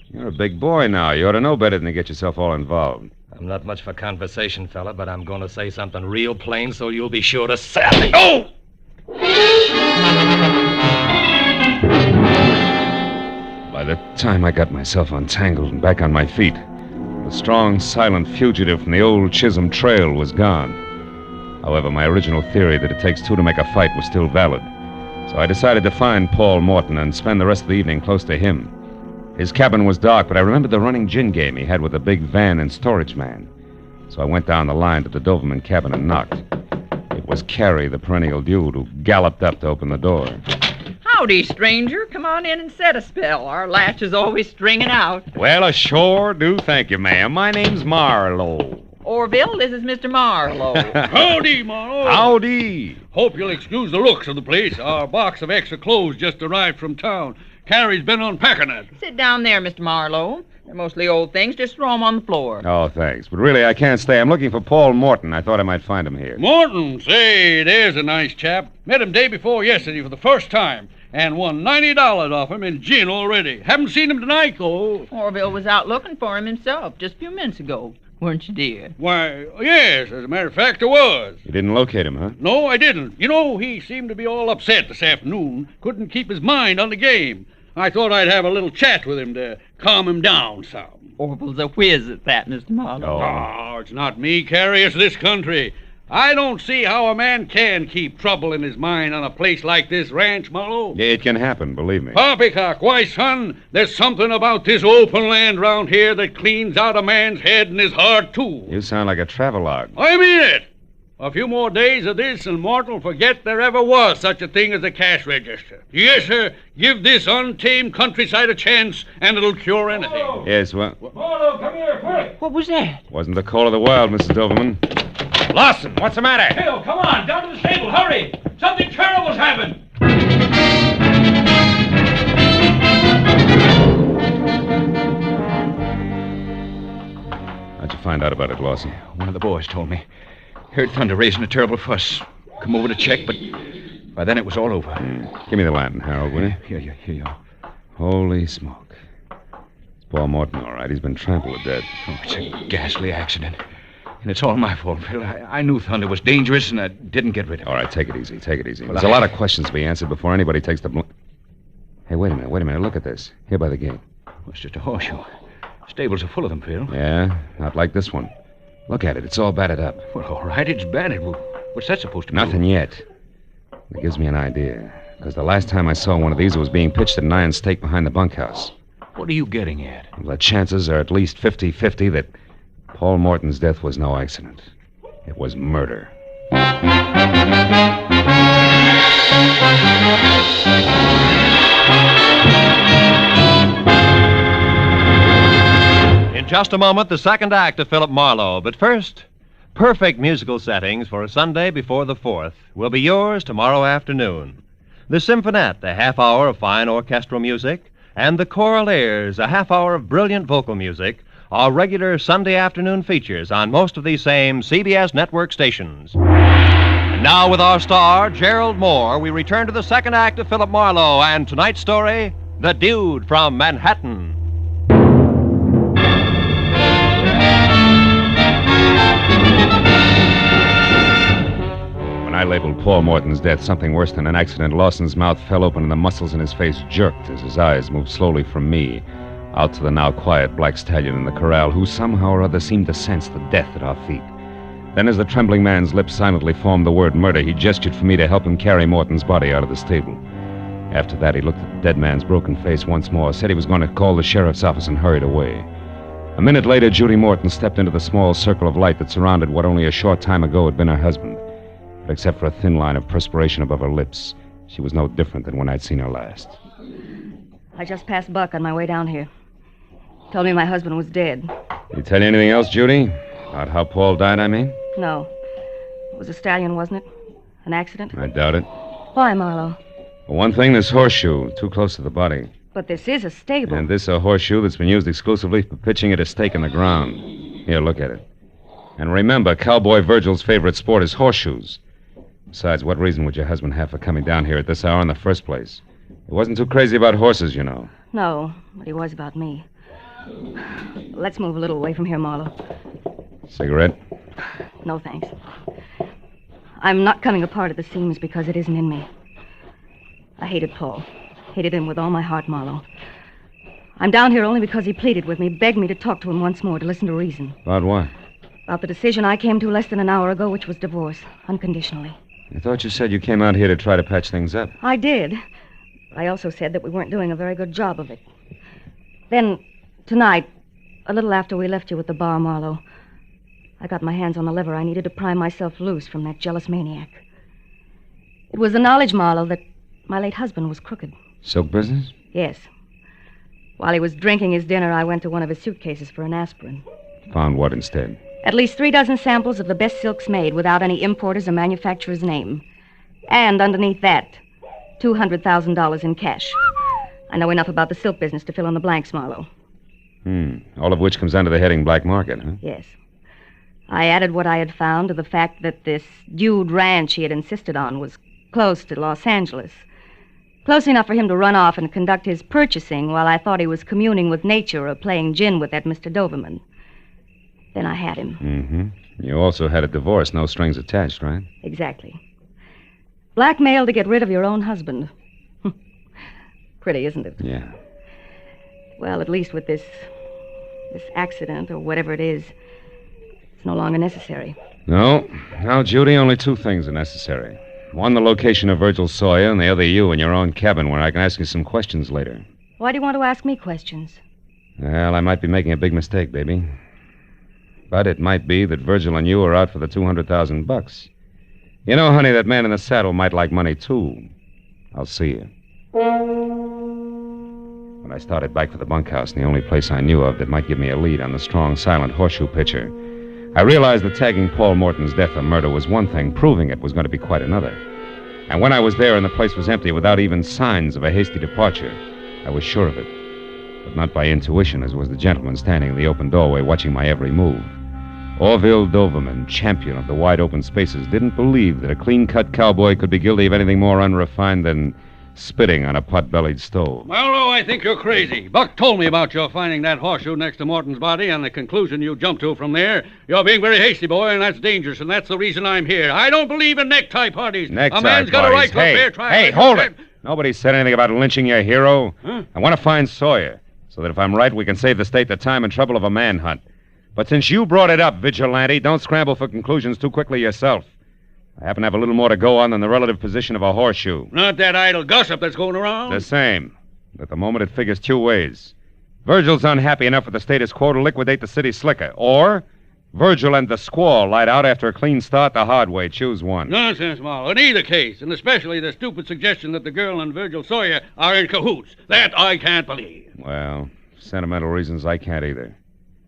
You're a big boy now. You ought to know better than to get yourself all involved. I'm not much for conversation, fella, but I'm going to say something real plain so you'll be sure to sally. Oh! By the time I got myself untangled and back on my feet, the strong, silent fugitive from the old Chisholm Trail was gone. However, my original theory that it takes 2 to make a fight was still valid. So I decided to find Paul Morton and spend the rest of the evening close to him. His cabin was dark, but I remembered the running gin game he had with the big van and storage man. So I went down the line to the Doberman cabin and knocked. It was Carrie, the perennial dude, who galloped up to open the door. Howdy, stranger. Come on in and set a spell. Our latch is always stringing out. Well, I sure do thank you, ma'am. My name's Marlowe. Orville, this is Mr. Marlowe. Howdy, Marlowe. Howdy. Hope you'll excuse the looks of the place. Our box of extra clothes just arrived from town. Carrie's been unpacking it. Sit down there, Mr. Marlowe. They're mostly old things. Just throw them on the floor. Oh, thanks. But really, I can't stay. I'm looking for Paul Morton. I thought I might find him here. Morton, say, there's a nice chap. Met him day before yesterday for the first time. And won $90 off him in gin already. Haven't seen him tonight, though. Orville was out looking for him himself just a few minutes ago. weren't you, dear? Why, yes, as a matter of fact, I was. You didn't locate him, huh? No, I didn't. You know, he seemed to be all upset this afternoon. Couldn't keep his mind on the game. I thought I'd have a little chat with him to calm him down some. Orville's a whiz at that, Mr. Marlowe. Oh, it's not me, Carrie. It's this country. I don't see how a man can keep trouble in his mind on a place like this ranch, Marlowe. Yeah, it can happen, believe me. Poppycock, why, son, there's something about this open land round here that cleans out a man's head and his heart, too. You sound like a travelogue. I mean it. A few more days of this and Mort will forget there ever was such a thing as a cash register. Yes, sir. Give this untamed countryside a chance and it'll cure anything. Yes, well... Marlowe, come here, quick! What was that? Wasn't the call of the wild, Mrs. Doberman. Lawson, what's the matter? Bill, come on, down to the stable, hurry! Something terrible's happened! How'd you find out about it, Lawson? One of the boys told me. Heard Thunder raising a terrible fuss. Come over to check, but by then it was all over. Give me the lantern, Harold, will you? Here you are. Holy smoke. It's Paul Morton, all right. He's been trampled to death. Oh, it's a ghastly accident. And it's all my fault, Phil. I knew Thunder was dangerous, and I didn't get rid of him. All right, take it easy. Take it easy. Well, There's a lot of questions to be answered before anybody takes the blame. Hey, wait a minute. Look at this. Here by the gate. Well, it's just a horseshoe. Stables are full of them, Phil. Yeah, not like this one. Look at it. It's all battered up. Well, all right, it's battered. What's that supposed to be? Nothing yet. It gives me an idea. Because the last time I saw one of these, it was being pitched at an iron stake behind the bunkhouse. What are you getting at? Well, the chances are at least 50-50 that Paul Morton's death was no accident. It was murder. In just a moment, the second act of Philip Marlowe. But first, perfect musical settings for a Sunday before the 4th will be yours tomorrow afternoon. The Symphonette, a half hour of fine orchestral music, and the Choral Airs, a half hour of brilliant vocal music, are regular Sunday afternoon features on most of these same CBS network stations. And now, with our star, Gerald Moore, we return to the second act of Philip Marlowe and tonight's story, The Dude from Manhattan. When I labeled Paul Morton's death something worse than an accident, Lawson's mouth fell open and the muscles in his face jerked as his eyes moved slowly from me out to the now quiet black stallion in the corral, who somehow or other seemed to sense the death at our feet. Then, as the trembling man's lips silently formed the word murder, he gestured for me to help him carry Morton's body out of the stable. After that, he looked at the dead man's broken face once more, said he was going to call the sheriff's office, and hurried away. A minute later, Judy Morton stepped into the small circle of light that surrounded what only a short time ago had been her husband. But except for a thin line of perspiration above her lips, she was no different than when I'd seen her last. I just passed Buck on my way down here. Told me my husband was dead. Did he tell you anything else, Judy? About how Paul died, I mean? No. It was a stallion, wasn't it? An accident? I doubt it. Why, Marlowe? For one thing, this horseshoe, too close to the body. But this is a stable. And this a horseshoe that's been used exclusively for pitching at a stake in the ground. Here, look at it. And remember, Cowboy Virgil's favorite sport is horseshoes. Besides, what reason would your husband have for coming down here at this hour in the first place? He wasn't too crazy about horses, you know. No, but he was about me. Let's move a little away from here, Marlowe. Cigarette? No, thanks. I'm not coming apart at the seams because it isn't in me. I hated Paul. Hated him with all my heart, Marlowe. I'm down here only because he pleaded with me, begged me to talk to him once more, to listen to reason. About what? About the decision I came to less than an hour ago, which was divorce, unconditionally. I thought you said you came out here to try to patch things up. I did. I also said that we weren't doing a very good job of it. Then, tonight, a little after we left you at the bar, Marlowe, I got my hands on the lever I needed to pry myself loose from that jealous maniac. It was the knowledge, Marlowe, that my late husband was crooked. Silk business? Yes. While he was drinking his dinner, I went to one of his suitcases for an aspirin. Found what instead? At least 36 samples of the best silks made without any importer's or manufacturer's name. And underneath that, $200,000 in cash. I know enough about the silk business to fill in the blanks, Marlowe. All of which comes under the heading black market, huh? Yes. I added what I had found to the fact that this Dude ranch he had insisted on was close to Los Angeles. Close enough for him to run off and conduct his purchasing while I thought he was communing with nature or playing gin with that Mr. Doberman. Then I had him. Mm-hmm. You also had a divorce, no strings attached, right? Exactly. Blackmail to get rid of your own husband. Pretty, isn't it? Yeah. Well, at least with this accident, or whatever it is, it's no longer necessary. No. Now, Judy, only two things are necessary. One, the location of Virgil Sawyer, and the other, you in your own cabin where I can ask you some questions later. Why do you want to ask me questions? Well, I might be making a big mistake, baby. But it might be that Virgil and you are out for the $200,000. You know, honey, that man in the saddle might like money, too. I'll see you. When I started back for the bunkhouse, the only place I knew of that might give me a lead on the strong, silent horseshoe pitcher, I realized that tagging Paul Morton's death a murder was one thing, proving it was going to be quite another. And when I was there and the place was empty without even signs of a hasty departure, I was sure of it. But not by intuition, as was the gentleman standing in the open doorway watching my every move. Orville Doverman, champion of the wide-open spaces, didn't believe that a clean-cut cowboy could be guilty of anything more unrefined than spitting on a pot-bellied stove. Marlowe, I think you're crazy. Buck told me about your finding that horseshoe next to Morton's body and the conclusion you jumped to from there. You're being very hasty, boy, and that's dangerous, and that's the reason I'm here. I don't believe in necktie parties. Necktie a man's got a right to a fair trial. Hey, hold it! Nobody said anything about lynching your hero. Huh? I want to find Sawyer, so that if I'm right, we can save the state the time and trouble of a manhunt. But since you brought it up, Vigilante, don't scramble for conclusions too quickly yourself. I happen to have a little more to go on than the relative position of a horseshoe. Not that idle gossip that's going around. The same. At the moment, it figures two ways. Virgil's unhappy enough with the status quo to liquidate the city slicker. Or Virgil and the squaw light out after a clean start the hard way. Choose one. Nonsense, Marlowe. In either case, and especially the stupid suggestion that the girl and Virgil Sawyer are in cahoots. That I can't believe. Well, sentimental reasons I can't either.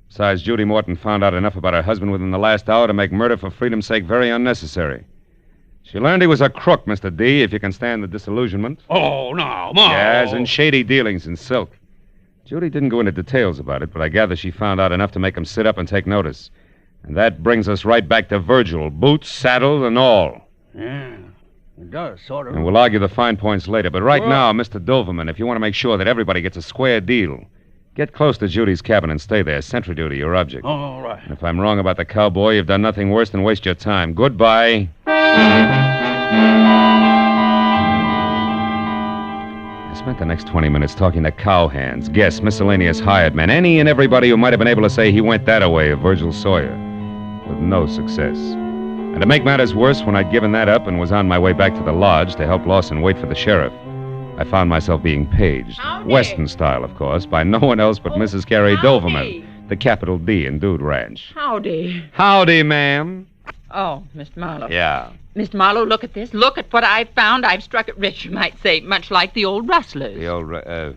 Besides, Judy Morton found out enough about her husband within the last hour to make murder for freedom's sake very unnecessary. She learned he was a crook, Mr. D, if you can stand the disillusionment. Oh, now, Marlowe. Yes, and shady dealings in silk. Judy didn't go into details about it, but I gather she found out enough to make him sit up and take notice. And that brings us right back to Virgil, boots, saddle, and all. Yeah, it does, sort of. And we'll argue the fine points later. But right now, Mr. Doverman, if you want to make sure that everybody gets a square deal, get close to Judy's cabin and stay there. Sentry duty, your object. All right. And if I'm wrong about the cowboy, you've done nothing worse than waste your time. Goodbye. I spent the next 20 minutes talking to cowhands, guests, miscellaneous hired men, any and everybody who might have been able to say he went that away of Virgil Sawyer, with no success. And to make matters worse, when I'd given that up and was on my way back to the lodge to help Lawson wait for the sheriff, I found myself being paged, Western style, of course, by no one else but Mrs. Carrie Doverman, the capital D in Dude Ranch. Howdy. Howdy, ma'am. Oh, Mr. Marlowe. Yeah. Mr. Marlowe, look at this. Look at what I've found. I've struck it rich, you might say, much like the old rustlers. The old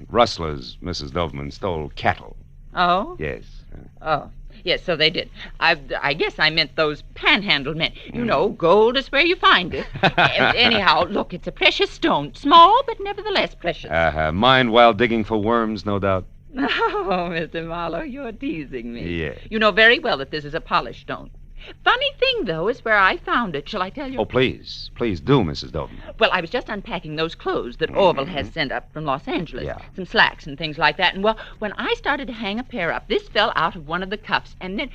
rustlers, Mrs. Doverman, stole cattle. Oh? Yes. Oh. Yes, so they did. I guess I meant those panhandle men. You know, gold is where you find it. Anyhow, look, it's a precious stone. Small, but nevertheless precious. Mined while digging for worms, no doubt. Oh, Mr. Marlowe, you're teasing me. Yeah. You know very well that this is a polished stone. Funny thing, though, is where I found it. Shall I tell you? Oh, please. Please do, Mrs. Doverman. Well, I was just unpacking those clothes that Orville has sent up from Los Angeles. Yeah. Some slacks and things like that. And, well, when I started to hang a pair up, this fell out of one of the cuffs. And then...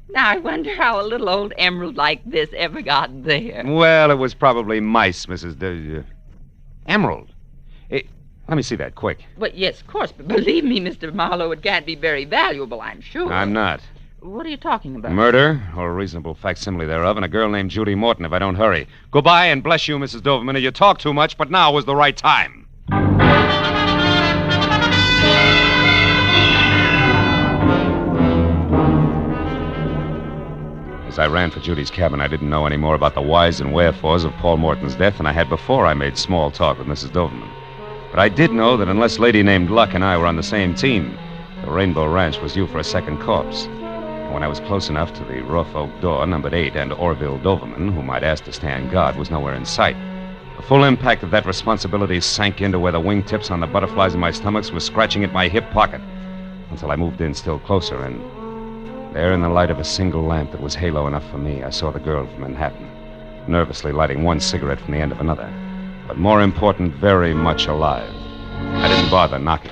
Now, I wonder how a little old emerald like this ever got there. Well, it was probably mice, Mrs. Emerald. Let me see that, quick. Well, yes, of course. But believe me, Mr. Marlowe, it can't be very valuable, I'm sure. I'm not. What are you talking about? Murder, or a reasonable facsimile thereof, and a girl named Judy Morton if I don't hurry. Goodbye, and bless you, Mrs. Doverman. You talk too much, but now is the right time. As I ran for Judy's cabin, I didn't know any more about the whys and wherefores of Paul Morton's death than I had before I made small talk with Mrs. Doverman. But I did know that unless Lady named Luck and I were on the same team, the Rainbow Ranch was due for a second corpse. And when I was close enough to the rough oak door, numbered 8, and Orville Doverman, whom I'd asked to stand guard, was nowhere in sight, the full impact of that responsibility sank into where the wingtips on the butterflies in my stomachs were scratching at my hip pocket, until I moved in still closer, and there in the light of a single lamp that was halo enough for me, I saw the girl from Manhattan, nervously lighting one cigarette from the end of another, but more important, very much alive. I didn't bother knocking.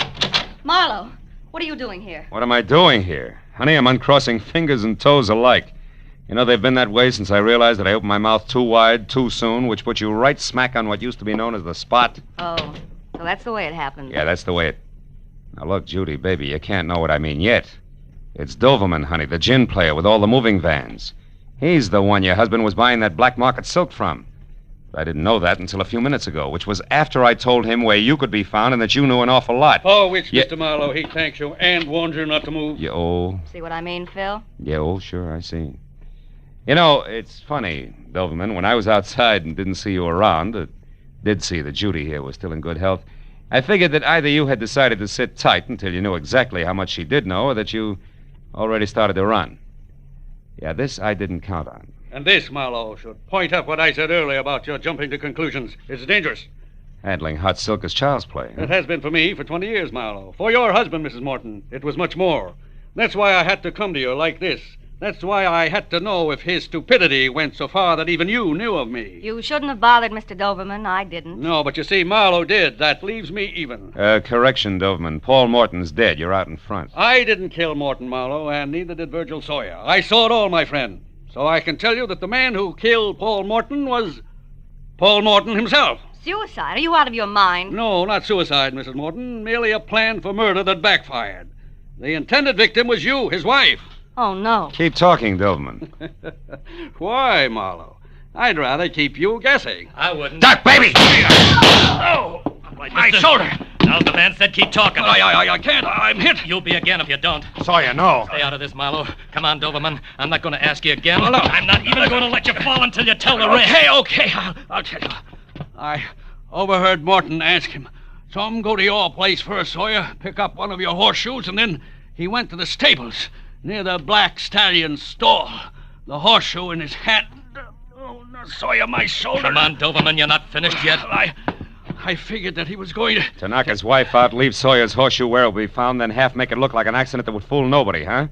Marlowe, what are you doing here? What am I doing here? Honey, I'm uncrossing fingers and toes alike. You know, they've been that way since I realized that I opened my mouth too wide, too soon, which put you right smack on what used to be known as the spot. Oh, so that's the way it happened. Yeah, that's the way it... Now, look, Judy, baby, you can't know what I mean yet. It's Doverman, honey, the gin player with all the moving vans. He's the one your husband was buying that black market silk from. I didn't know that until a few minutes ago, which was after I told him where you could be found and that you knew an awful lot. Oh, which, Mr. Marlowe, he thanks you and warns you not to move. See what I mean, Phil? Sure, I see. You know, it's funny, Doverman, when I was outside and didn't see you around, did see that Judy here was still in good health, I figured that either you had decided to sit tight until you knew exactly how much she did know, or that you already started to run. Yeah, this I didn't count on. And this, Marlowe, should point up what I said earlier about your jumping to conclusions. It's dangerous. Handling hot silk is child's play. Huh? It has been for me for 20 years, Marlowe. For your husband, Mrs. Morton, it was much more. That's why I had to come to you like this. That's why I had to know if his stupidity went so far that even you knew of me. You shouldn't have bothered Mr. Doberman. I didn't. No, but you see, Marlowe did. That leaves me even. Correction, Doverman. Paul Morton's dead. You're out in front. I didn't kill Morton, Marlowe, and neither did Virgil Sawyer. I saw it all, my friend. So I can tell you that the man who killed Paul Morton was Paul Morton himself. Suicide? Are you out of your mind? No, not suicide, Mrs. Morton. Merely a plan for murder that backfired. The intended victim was you, his wife. Oh, no. Keep talking, Doverman. Why, Marlowe? I'd rather keep you guessing. I wouldn't. Duck, baby! Oh! My shoulder! Now the man said keep talking. I can't. I'm hit. You'll be again if you don't. Sawyer, no. Stay out of this, Marlowe. Come on, Doverman. I'm not going to ask you again. Oh, no. I'm not even going to let you fall until you tell the rest. Okay. I'll tell you. I overheard Morton ask him. Some go to your place first, Sawyer, pick up one of your horseshoes, and then he went to the stables near the Black Stallion's stall. The horseshoe in his hand. Oh, no, Sawyer, my shoulder. Come on, Doverman. You're not finished yet. I figured that he was going to... To knock his wife out, leave Sawyer's horseshoe where it will be found, then half make it look like an accident that would fool nobody, huh?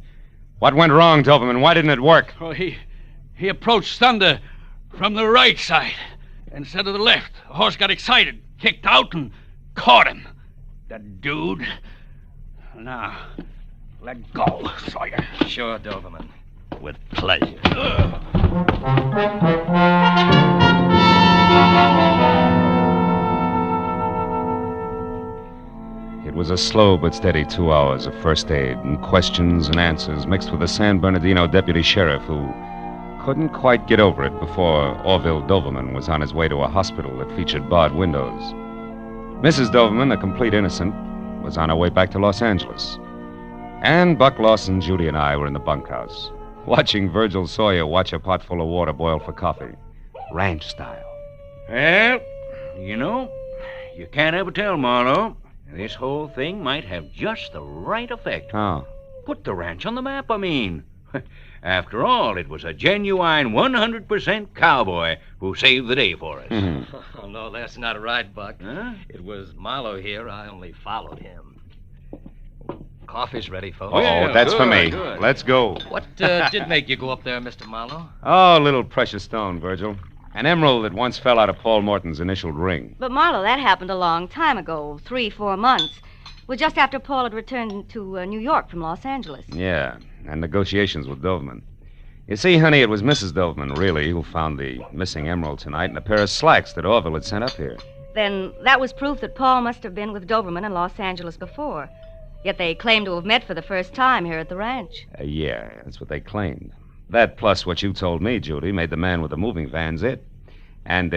What went wrong, Doverman? Why didn't it work? Oh, he approached Thunder from the right side instead of the left. The horse got excited, kicked out, and caught him. The dude. Now, let go, Sawyer. Sure, Doverman. With pleasure. It was a slow but steady 2 hours of first aid and questions and answers mixed with a San Bernardino deputy sheriff who couldn't quite get over it before Orville Doverman was on his way to a hospital that featured barred windows. Mrs. Doverman, a complete innocent, was on her way back to Los Angeles. And Buck Lawson, Judy, and I were in the bunkhouse, watching Virgil Sawyer watch a pot full of water boil for coffee, ranch style. Well, you know, you can't ever tell, Marlowe. This whole thing might have just the right effect. How? Put the ranch on the map, I mean. After all, it was a genuine 100% cowboy who saved the day for us. Mm-hmm. Oh, no, that's not right, Buck. Huh? It was Marlowe here. I only followed him. Coffee's ready, folks. Oh, that's good, for me. good. Let's go. What did make you go up there, Mr. Marlowe? Oh, a little precious stone, Virgil. An emerald that once fell out of Paul Morton's initial ring. But, Marlowe, that happened a long time ago, 3-4 months. It was just after Paul had returned to New York from Los Angeles. Yeah, and negotiations with Doverman. You see, honey, it was Mrs. Doverman, really, who found the missing emerald tonight and a pair of slacks that Orville had sent up here. Then that was proof that Paul must have been with Doberman in Los Angeles before. Yet they claim to have met for the first time here at the ranch. Yeah, that's what they claimed. That plus what you told me, Judy, made the man with the moving vans it. And,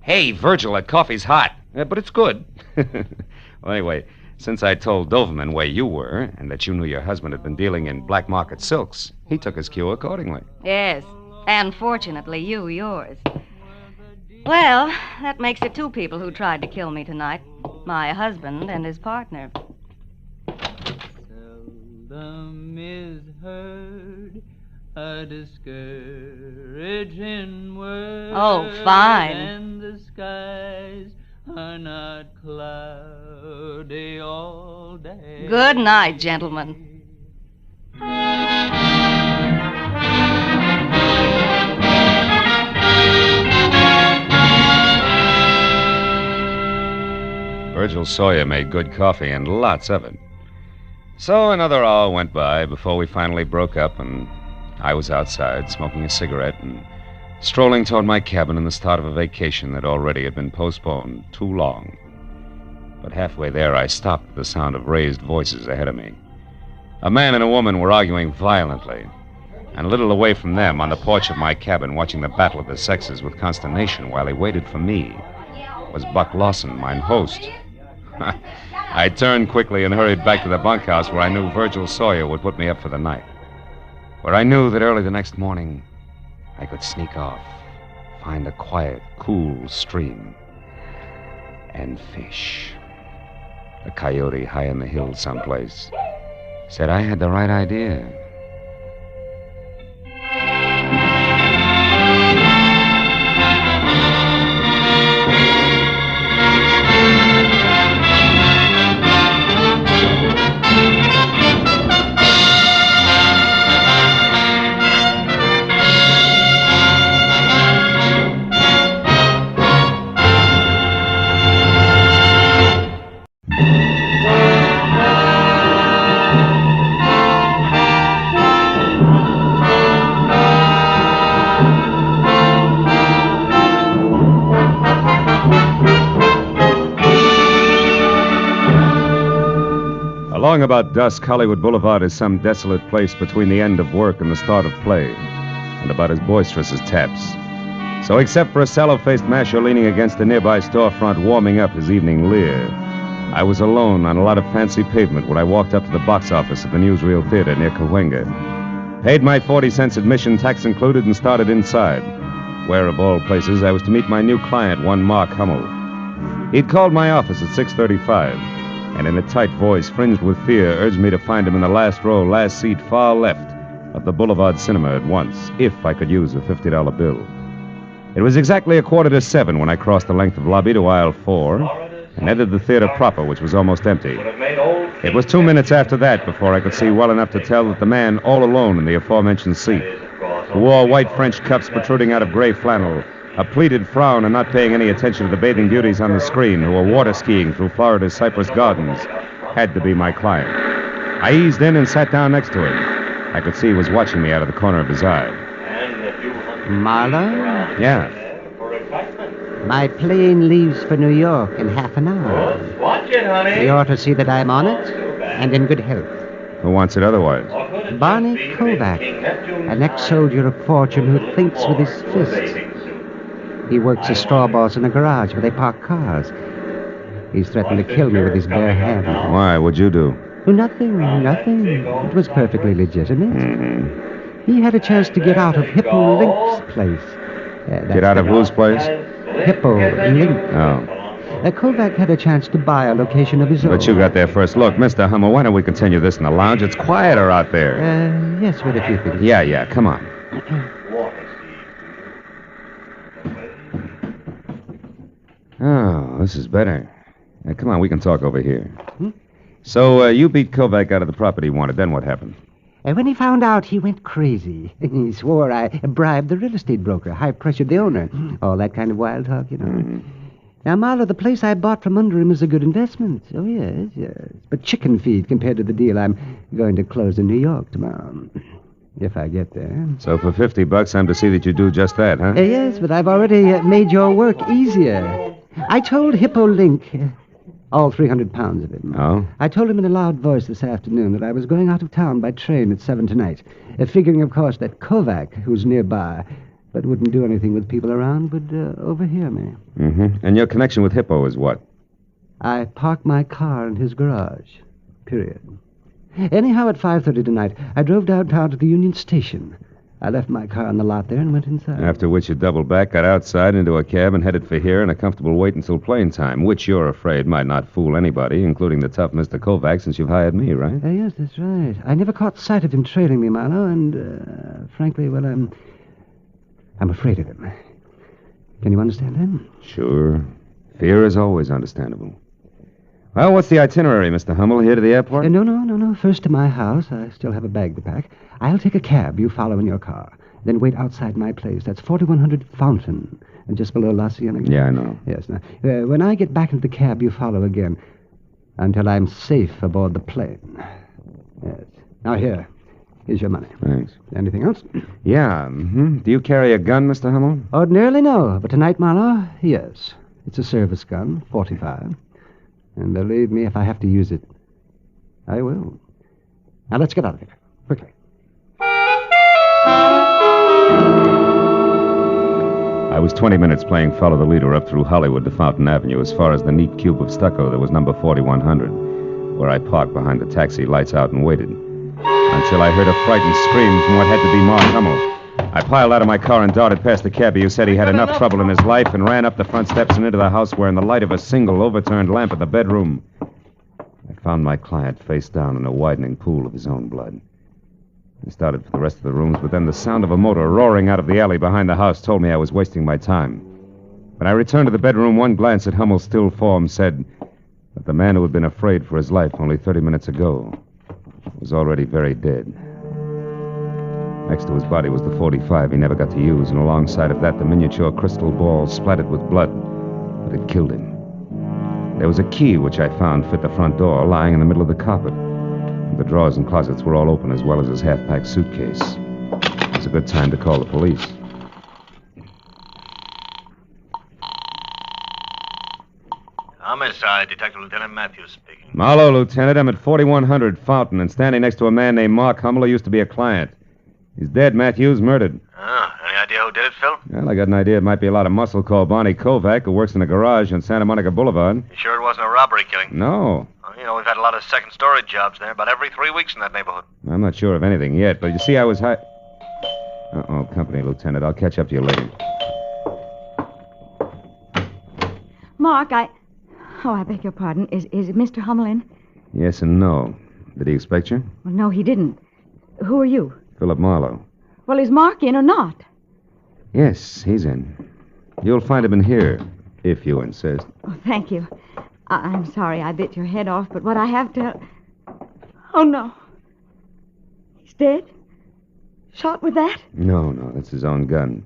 hey, Virgil, that coffee's hot. But it's good. Well, anyway, since I told Doverman where you were and that you knew your husband had been dealing in black market silks, he took his cue accordingly. Yes, and fortunately, yours. Well, that makes it 2 people who tried to kill me tonight. My husband and his partner. Seldom is heard a discouraging word. Oh, fine. And the skies are not cloudy all day. Good night, gentlemen. Virgil Sawyer made good coffee and lots of it. So another hour went by before we finally broke up, and I was outside smoking a cigarette and strolling toward my cabin in the start of a vacation that already had been postponed too long. But halfway there, I stopped at the sound of raised voices ahead of me. A man and a woman were arguing violently, and a little away from them, on the porch of my cabin, watching the battle of the sexes with consternation while he waited for me, was Buck Lawson, mine host. I turned quickly and hurried back to the bunkhouse where I knew Virgil Sawyer would put me up for the night, where I knew that early the next morning I could sneak off, find a quiet, cool stream, and fish. A coyote high in the hills someplace said I had the right idea. Along about dusk, Hollywood Boulevard is some desolate place between the end of work and the start of play, and about as boisterous as taps. So except for a sallow-faced masher leaning against a nearby storefront warming up his evening leer, I was alone on a lot of fancy pavement when I walked up to the box office of the Newsreel Theater near Cahuenga. Paid my 40-cent admission, tax included, and started inside, where, of all places, I was to meet my new client, one Mark Hummel. He'd called my office at 6:35, and in a tight voice, fringed with fear, urged me to find him in the last row, last seat, far left of the Boulevard Cinema at once, if I could use a $50 bill. It was exactly 6:45 when I crossed the length of lobby to aisle 4 and entered the theater proper, which was almost empty. It was 2 minutes after that before I could see well enough to tell that the man all alone in the aforementioned seat, who wore white French cuffs protruding out of gray flannel, a pleated frown, and not paying any attention to the bathing beauties on the screen who were water skiing through Florida's Cypress Gardens, had to be my client. I eased in and sat down next to him. I could see he was watching me out of the corner of his eye. Marlowe? Yeah. My plane leaves for New York in half an hour. Watch it, honey. You ought to see that I'm on it and in good health. Who wants it otherwise? Barney Kovac, an ex-soldier of fortune who thinks with his fists. He works as straw boss in a garage where they park cars. He's threatened to kill me with his bare hands. Why? What'd you do? Nothing. It was perfectly legitimate. Mm-hmm. He had a chance to get out of Hippo Link's place. Get out of whose place? Hippo Link. Oh. Kovac had a chance to buy a location of his own. But you got there first. Look, Mr. Hummel, why don't we continue this in the lounge? It's quieter out there. Yes, what if you think? Yeah, come on. Oh, this is better. Come on, we can talk over here. So, you beat Kovac out of the property he wanted. Then what happened? When he found out, he went crazy. He swore I bribed the real estate broker, high-pressured the owner. All that kind of wild talk, you know. Now, Marlowe, the place I bought from under him is a good investment. Oh, yes. But chicken feed compared to the deal I'm going to close in New York tomorrow. If I get there. So for $50, I'm to see that you do just that, huh? Yes, but I've already made your work easier. I told Hippo Link, all 300 pounds of him. Oh? I told him in a loud voice this afternoon that I was going out of town by train at 7 tonight, figuring, of course, that Kovac, who's nearby, but wouldn't do anything with people around, would overhear me. Mm-hmm. And your connection with Hippo is what? I parked my car in his garage. Period. Anyhow, at 5:30 tonight, I drove downtown to the Union Station. I left my car in the lot there and went inside. After which you doubled back, got outside into a cab, and headed for here in a comfortable wait until plane time, which you're afraid might not fool anybody, including the tough Mr. Kovac, since you've hired me, right? Yes, that's right. I never caught sight of him trailing me, Marlowe, and, frankly, well, I'm afraid of him. Can you understand that? Sure. Fear is always understandable. Well, what's the itinerary, Mr. Hummel? Here to the airport? No. First to my house. I still have a bag to pack. I'll take a cab. You follow in your car. Then wait outside my place. That's 4100 Fountain, and just below La Cienega. Yeah, I know. Yes. Now, when I get back into the cab, you follow again until I'm safe aboard the plane. Yes. Now, here's your money. Thanks. Anything else? Yeah, Do you carry a gun, Mr. Hummel? Ordinarily, no. But tonight, Marlowe, yes. It's a service gun, 45. And believe me, if I have to use it, I will. Now, let's get out of here. Quickly. I was 20 minutes playing Follow the Leader up through Hollywood to Fountain Avenue as far as the neat cube of stucco that was number 4100, where I parked behind the taxi, lights out, and waited. Until I heard a frightened scream from what had to be Mark Hummel. I piled out of my car and darted past the cabbie who said he had enough trouble in his life and ran up the front steps and into the house where in the light of a single overturned lamp in the bedroom, I found my client face down in a widening pool of his own blood. I started for the rest of the rooms, but then the sound of a motor roaring out of the alley behind the house told me I was wasting my time. When I returned to the bedroom, one glance at Hummel's still form said that the man who had been afraid for his life only 30 minutes ago was already very dead. Next to his body was the 45 he never got to use, and alongside of that, the miniature crystal ball splattered with blood that had killed him. There was a key which I found fit the front door, lying in the middle of the carpet. The drawers and closets were all open, as well as his half-packed suitcase. It was a good time to call the police. Homicide, Detective Lieutenant Matthews speaking. Marlowe, Lieutenant. I'm at 4100 Fountain and standing next to a man named Mark Hummel who used to be a client. He's dead, Matthews, murdered. Any idea who did it, Phil? Well, I got an idea it might be a lot of muscle called Barney Kovac, who works in a garage on Santa Monica Boulevard. You sure it wasn't a robbery killing? No. Well, you know, we've had a lot of second-story jobs there, about every 3 weeks in that neighborhood. I'm not sure of anything yet, but you see, I was Uh-oh, company, Lieutenant. I'll catch up to you later. Mark, I beg your pardon. Is Mr. Hummel in? Yes and no. Did he expect you? Well, no, he didn't. Who are you? Philip Marlowe. Well, is Mark in or not? Yes, he's in. You'll find him in here, if you insist. Oh, thank you. I'm sorry I bit your head off, but what I have to... Oh, no. He's dead? Shot with that? No, that's his own gun.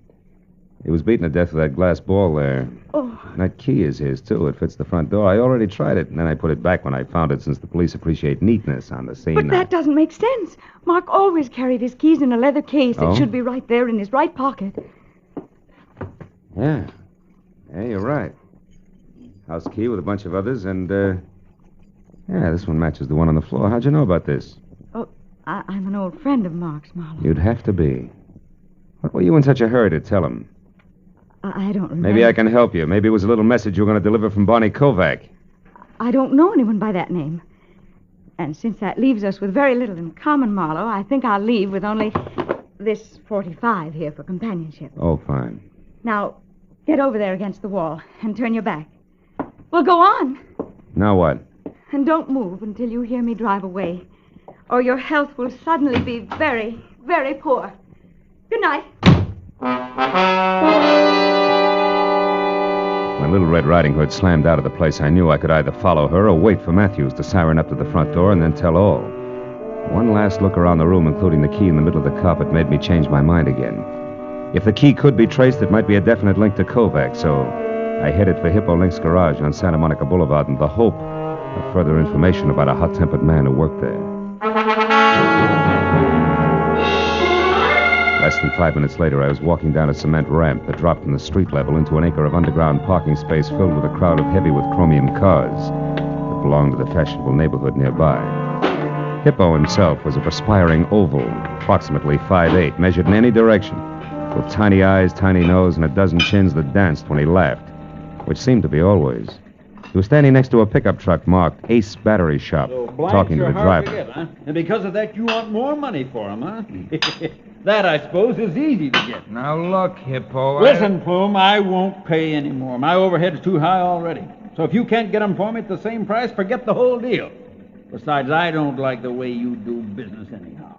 He was beaten to death with that glass ball there. Oh. And that key is his, too. It fits the front door. I already tried it, and then I put it back when I found it, since the police appreciate neatness on the scene. But that doesn't make sense. Mark always carried his keys in a leather case. Oh? It should be right there in his right pocket. Yeah, you're right. House key with a bunch of others, and, yeah, this one matches the one on the floor. How'd you know about this? Oh, I'm an old friend of Mark's, Marlowe. You'd have to be. What were you in such a hurry to tell him? I don't remember. Maybe I can help you. Maybe it was a little message you were going to deliver from Barney Kovac. I don't know anyone by that name. And since that leaves us with very little in common, Marlowe, I think I'll leave with only this 45 here for companionship. Oh, fine. Now, get over there against the wall and turn your back. Well, go on. Now what? And don't move until you hear me drive away, or your health will suddenly be very, very poor. Good night. When Little Red Riding Hood slammed out of the place, I knew I could either follow her or wait for Matthews to siren up to the front door and then tell all. One last look around the room, including the key in the middle of the carpet, made me change my mind again. If the key could be traced, it might be a definite link to Kovac, so I headed for Hippo Link's garage on Santa Monica Boulevard in the hope of further information about a hot-tempered man who worked there. Less than 5 minutes later, I was walking down a cement ramp that dropped from the street level into an acre of underground parking space filled with a crowd of heavy with chromium cars that belonged to the fashionable neighborhood nearby. Hippo himself was a perspiring oval, approximately 5'8", measured in any direction, with tiny eyes, tiny nose, and a dozen chins that danced when he laughed, which seemed to be always. He was standing next to a pickup truck marked Ace Battery Shop, talking to the driver. Get, huh? And because of that, you want more money for him, huh? That, I suppose, is easy to get. Now, look, Hippo. Listen, Plume, I won't pay any more. My overhead's too high already. So if you can't get them for me at the same price, forget the whole deal. Besides, I don't like the way you do business anyhow.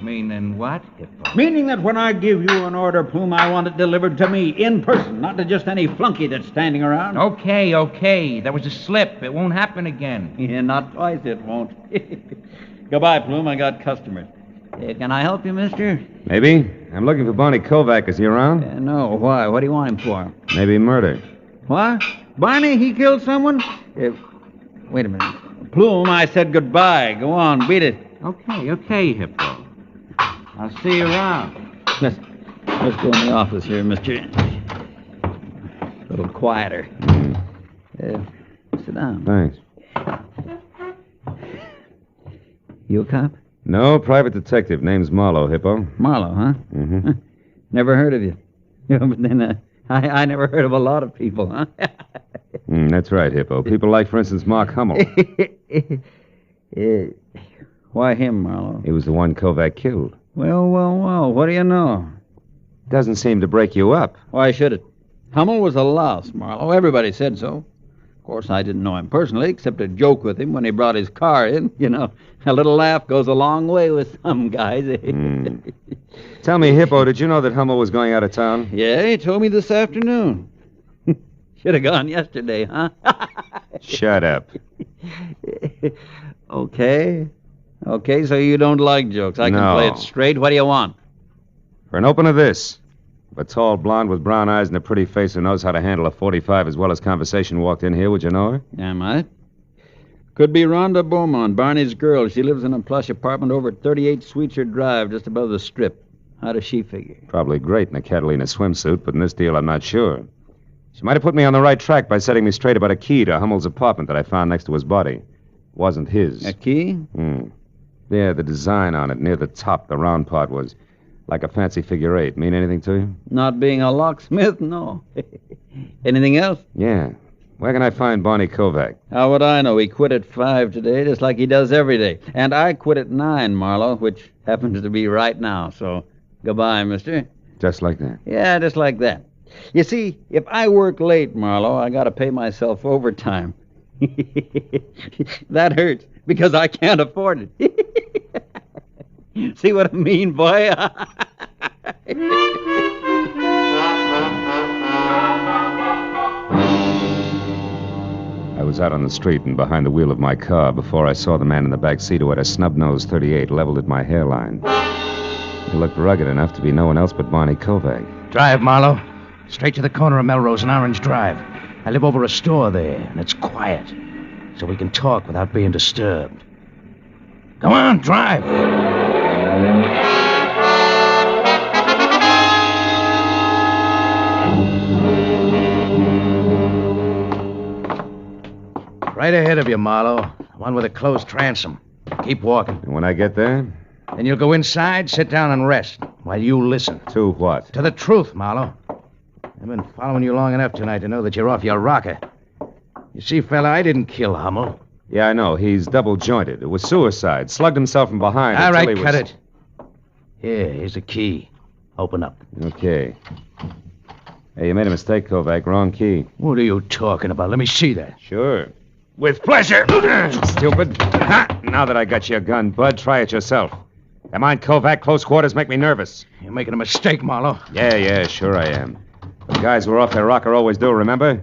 Meaning what, Hippo? Meaning that when I give you an order, Plume, I want it delivered to me in person, not to just any flunky that's standing around. Okay. That was a slip. It won't happen again. Yeah, not twice it won't. Goodbye, Plume. I got customers. Can I help you, mister? Maybe. I'm looking for Barney Kovac. Is he around? No. Why? What do you want him for? Maybe murder. What? Barney, he killed someone? Wait a minute. Plume, I said goodbye. Go on, beat it. Okay, Hippo. I'll see you around. Let's go in the office here, mister. A little quieter. Sit down. Thanks. You a cop? No, private detective. Name's Marlowe, Hippo. Marlowe, huh? Mm-hmm. Never heard of you. But then I never heard of a lot of people, huh? That's right, Hippo. People like, for instance, Mark Hummel. Why him, Marlowe? He was the one Kovac killed. Well, what do you know? Doesn't seem to break you up. Why should it? Hummel was a louse, Marlowe. Everybody said so. Of course, I didn't know him personally, except to joke with him when he brought his car in. You know, a little laugh goes a long way with some guys. Tell me, Hippo, did you know that Hummel was going out of town? Yeah, he told me this afternoon. Should have gone yesterday, huh? Shut up. Okay, so you don't like jokes. I can play it straight. What do you want? For an open of this. If a tall blonde with brown eyes and a pretty face who knows how to handle a .45 as well as conversation walked in here, would you know her? Am I? Could be Rhonda Beaumont, Barney's girl. She lives in a plush apartment over at 38 Sweetser Drive, just above the Strip. How does she figure? Probably great in a Catalina swimsuit, but in this deal I'm not sure. She might have put me on the right track by setting me straight about a key to Hummel's apartment that I found next to his body. It wasn't his. A key? Yeah, the design on it near the top, the round part, was like a fancy figure 8. Mean anything to you? Not being a locksmith, no. Anything else? Yeah. Where can I find Barney Kovac? How would I know? He quit at 5 today, just like he does every day. And I quit at 9, Marlowe, which happens to be right now. So, goodbye, mister. Just like that? Yeah, just like that. You see, if I work late, Marlowe, I gotta pay myself overtime. That hurts, because I can't afford it. See what I mean, boy? I was out on the street and behind the wheel of my car before I saw the man in the back seat who had a snub-nosed .38 leveled at my hairline. He looked rugged enough to be no one else but Barney Kovac. Drive, Marlowe. Straight to the corner of Melrose and Orange Drive. I live over a store there, and it's quiet, so we can talk without being disturbed. Go on, drive. Right ahead of you, Marlowe. One with a closed transom. Keep walking. And when I get there? Then you'll go inside, sit down, and rest while you listen. To what? To the truth, Marlowe. I've been following you long enough tonight to know that you're off your rocker. You see, fella, I didn't kill Hummel. Yeah, I know. He's double-jointed. It was suicide. Slugged himself from behind. All right, cut it. Here, here's a key. Open up. Okay. Hey, you made a mistake, Kovac. Wrong key. What are you talking about? Let me see that. Sure. With pleasure. Stupid. Ha! Now that I got your gun, Bud, try it yourself. Come on, Kovac. Close quarters make me nervous. You're making a mistake, Marlowe. Yeah, sure I am. The guys who are off their rocker always do, remember?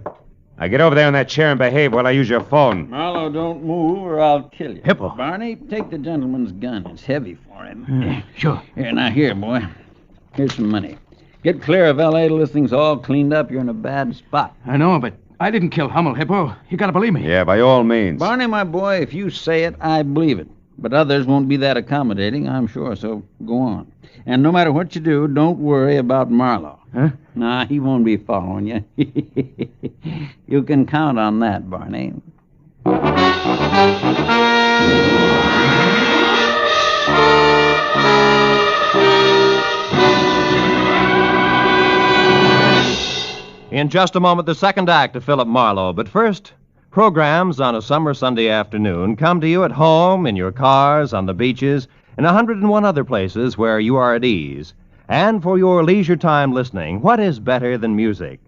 Now get over there in that chair and behave while I use your phone. Marlowe, don't move or I'll kill you. Hippo. Barney, take the gentleman's gun. It's heavy for him. Sure. Here, boy. Here's some money. Get clear of L.A. till this thing's all cleaned up. You're in a bad spot. I know, but I didn't kill Hummel, Hippo. You gotta believe me. Yeah, by all means. Barney, my boy, if you say it, I believe it. But others won't be that accommodating, I'm sure, so go on. And no matter what you do, don't worry about Marlowe. Huh? Nah, he won't be following you. You can count on that, Barney. In just a moment, the second act of Philip Marlowe. But first, programs on a summer Sunday afternoon come to you at home, in your cars, on the beaches, and 101 other places where you are at ease. And for your leisure time listening, what is better than music?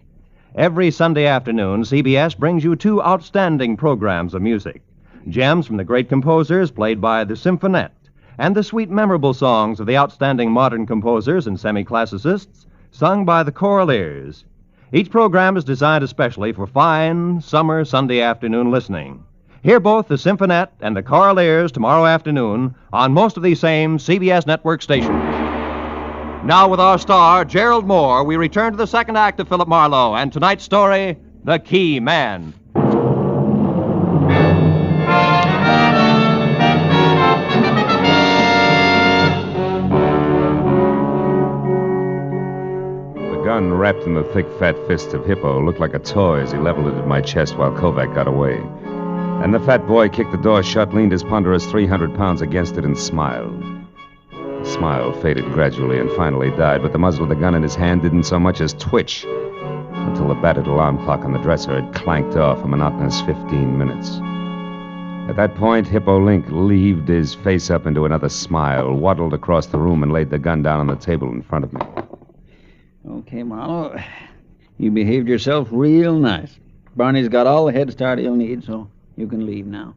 Every Sunday afternoon, CBS brings you 2 outstanding programs of music. Gems from the great composers played by the Symphonette, and the sweet, memorable songs of the outstanding modern composers and semi-classicists sung by the Choraleers. Each program is designed especially for fine, summer Sunday afternoon listening. Hear both the Symphonette and the Choraleers tomorrow afternoon on most of these same CBS network stations. Now, with our star, Gerald Moore, we return to the second act of Philip Marlowe and tonight's story, The Key Man. gun wrapped in the thick, fat fist of Hippo looked like a toy as he leveled it at my chest while Kovac got away. And the fat boy kicked the door shut, leaned his ponderous 300 pounds against it, and smiled. The smile faded gradually and finally died, but the muzzle of the gun in his hand didn't so much as twitch until the battered alarm clock on the dresser had clanked off a monotonous 15 minutes. At that point, Hippo Link leaved his face up into another smile, waddled across the room, and laid the gun down on the table in front of me. Okay, Marlowe. You behaved yourself real nice. Barney's got all the head start he'll need, so you can leave now.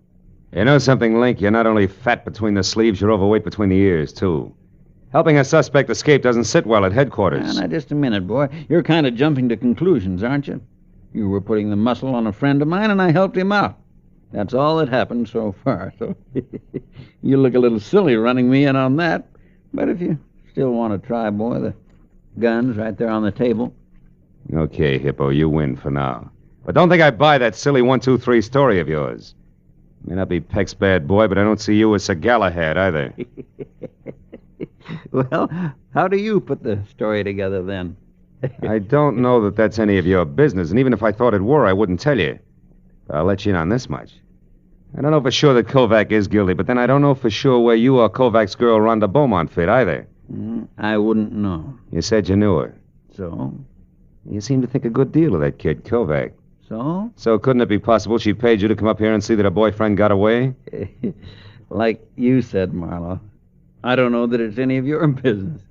You know something, Link? You're not only fat between the sleeves, you're overweight between the ears, too. Helping a suspect escape doesn't sit well at headquarters. Now, just a minute, boy. You're kind of jumping to conclusions, aren't you? You were putting the muscle on a friend of mine, and I helped him out. That's all that happened so far, so you look a little silly running me in on that. But if you still want to try, boy, the gun's right there on the table. Okay, Hippo, you win for now. But don't think I buy that silly 1, 2, 3 story of yours. May not be Peck's bad boy, but I don't see you as Sir Galahad either. Well, how do you put the story together, then? I don't know that that's any of your business, and even if I thought it were, I wouldn't tell you. But I'll let you in on this much. I don't know for sure that Kovac is guilty, but then I don't know for sure where you or Kovac's girl Rhonda Beaumont fit either. I wouldn't know. You said you knew her. So? You seem to think a good deal of that kid, Kovac. So? So couldn't it be possible she paid you to come up here and see that her boyfriend got away? Like you said, Marlowe, I don't know that it's any of your business.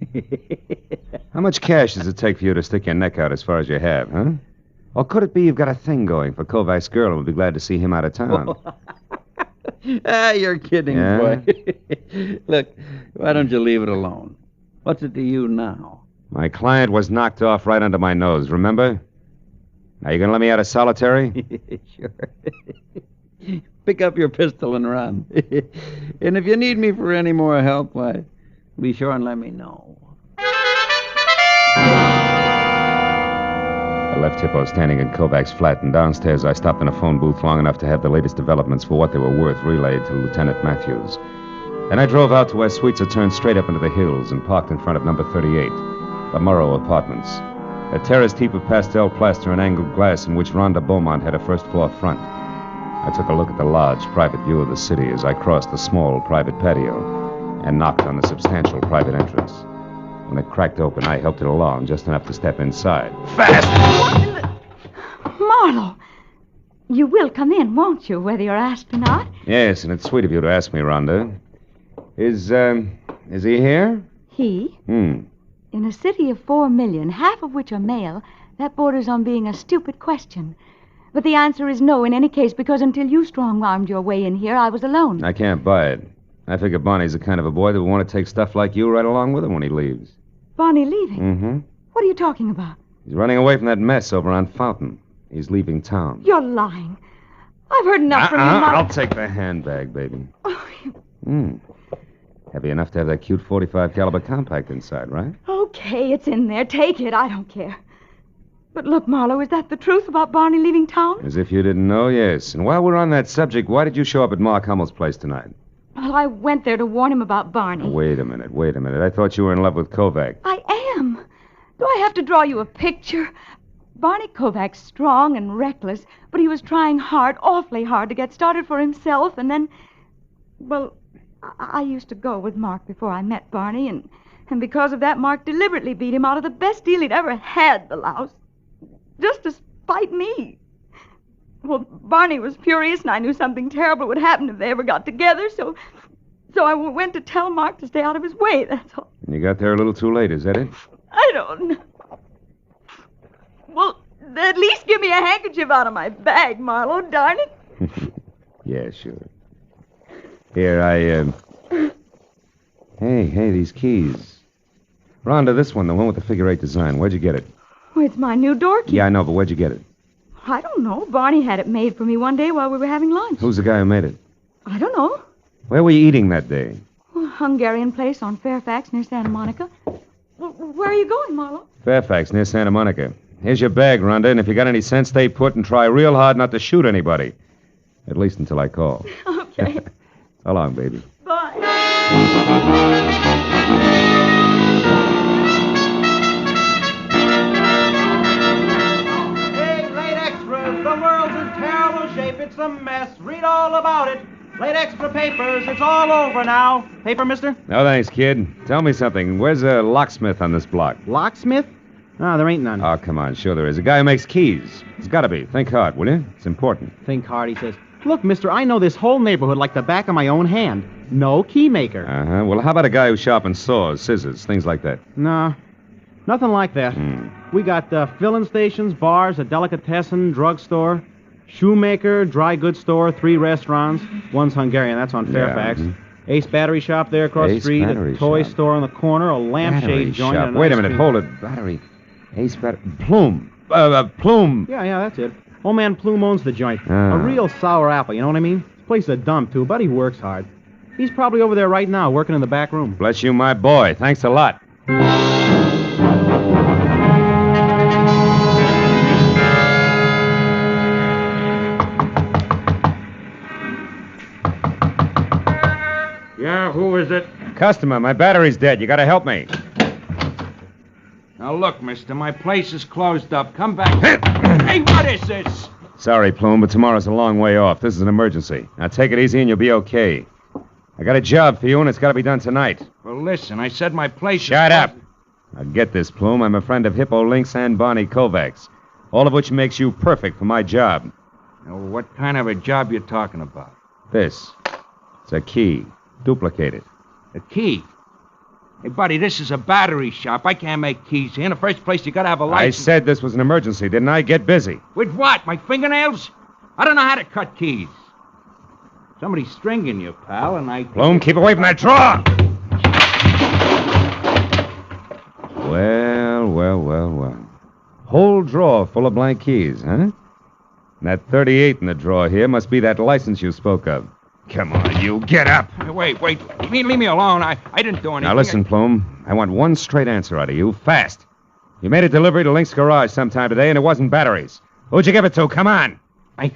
How much cash does it take for you to stick your neck out as far as you have, huh? Or could it be you've got a thing going for Kovac's girl and would be glad to see him out of town? You're kidding, Yeah? boy. Look, why don't you leave it alone? What's it to you now? My client was knocked off right under my nose, remember? Now, you gonna let me out of solitary? Sure. Pick up your pistol and run. And if you need me for any more help, why, be sure and let me know. I left Hippo standing in Kovac's flat, and downstairs I stopped in a phone booth long enough to have the latest developments for what they were worth relayed to Lieutenant Matthews. Then I drove out to where suites are turned straight up into the hills and parked in front of number 38, the Morrow Apartments. A terraced heap of pastel plaster and angled glass in which Rhonda Beaumont had a first-floor front. I took a look at the large, private view of the city as I crossed the small, private patio and knocked on the substantial private entrance. When it cracked open, I helped it along just enough to step inside. Fast! Marlowe, you will come in, won't you, whether you're asked or not? Yes, and it's sweet of you to ask me, Rhonda. Is he here? He? In a city of 4 million, half of which are male, that borders on being a stupid question. But the answer is no in any case, because until you strong-armed your way in here, I was alone. I can't buy it. I figure Barney's the kind of a boy that would want to take stuff like you right along with him when he leaves. Barney leaving? Mm-hmm. What are you talking about? He's running away from that mess over on Fountain. He's leaving town. You're lying. I've heard enough from you. I'll take the handbag, baby. Heavy enough to have that cute .45 caliber compact inside, right? Okay, it's in there. Take it. I don't care. But look, Marlowe, is that the truth about Barney leaving town? As if you didn't know, yes. And while we're on that subject, why did you show up at Mark Hummel's place tonight? Well, I went there to warn him about Barney. Wait a minute. I thought you were in love with Kovac. I am. Do I have to draw you a picture? Barney Kovac's strong and reckless, but he was trying hard, awfully hard, to get started for himself, and then... Well, I used to go with Mark before I met Barney, and because of that, Mark deliberately beat him out of the best deal he'd ever had, the louse. Just to spite me. Well, Barney was furious, and I knew something terrible would happen if they ever got together, so I went to tell Mark to stay out of his way, that's all. You got there a little too late, is that it? I don't know. Well, at least give me a handkerchief out of my bag, Marlowe, darn it. Yeah, sure. Here, Hey, these keys. Rhonda, this one, the one with the figure 8 design. Where'd you get it? Oh, it's my new door key. Yeah, I know, but where'd you get it? I don't know. Barney had it made for me one day while we were having lunch. Who's the guy who made it? I don't know. Where were you eating that day? A Hungarian place on Fairfax near Santa Monica. Where are you going, Marlowe? Fairfax, near Santa Monica. Here's your bag, Rhonda, and if you got any sense, stay put and try real hard not to shoot anybody. At least until I call. Okay. So long, baby. Bye. it's a mess. Read all about it. Late extra papers. It's all over now. Paper, mister? No, thanks, kid. Tell me something. Where's a locksmith on this block? Locksmith? No, there ain't none. Oh, come on. Sure there is. A guy who makes keys. It's got to be. Think hard, will you? It's important. Think hard, he says. Look, mister, I know this whole neighborhood like the back of my own hand. No key maker. Uh-huh. Well, how about a guy who sharpens saws, scissors, things like that? No, nothing like that. We got filling stations, bars, a delicatessen, drugstore, shoemaker, dry goods store, 3 restaurants. One's Hungarian, that's on Fairfax. Ace Battery Shop there across the street, a toy store on the corner, a lampshade joint. Shop. Wait a minute, hold it. Battery. Ace Battery. Plume. Plume. Yeah, that's it. Old man Plume owns the joint. Ah. A real sour apple, you know what I mean? This place is a dump, too, but he works hard. He's probably over there right now, working in the back room. Bless you, my boy. Thanks a lot. Yeah, who is it? Customer, my battery's dead. You gotta help me. Now, look, mister, my place is closed up. Come back. Hey, what is this? Sorry, Plume, but tomorrow's a long way off. This is an emergency. Now take it easy and you'll be okay. I got a job for you, and it's got to be done tonight. Well, listen, I said my place Shut up! Now get this, Plume. I'm a friend of Hippo Lynx and Bonnie Kovacs, all of which makes you perfect for my job. Now, what kind of a job you talking about? This. It's a key. Duplicate it. A key? Hey, buddy, this is a battery shop. I can't make keys here. In the first place, you got to have a license. I said this was an emergency, didn't I? Get busy. With what? My fingernails? I don't know how to cut keys. Somebody's stringing you, pal, and I... Plume, keep away from that drawer! Well. Whole drawer full of blank keys, huh? And that 38 in the drawer here must be that license you spoke of. Come on, you, get up! Wait. Leave me alone. I didn't do anything. Now listen, Plume. I want one straight answer out of you, fast. You made a delivery to Link's garage sometime today, and it wasn't batteries. Who'd you give it to? Come on! I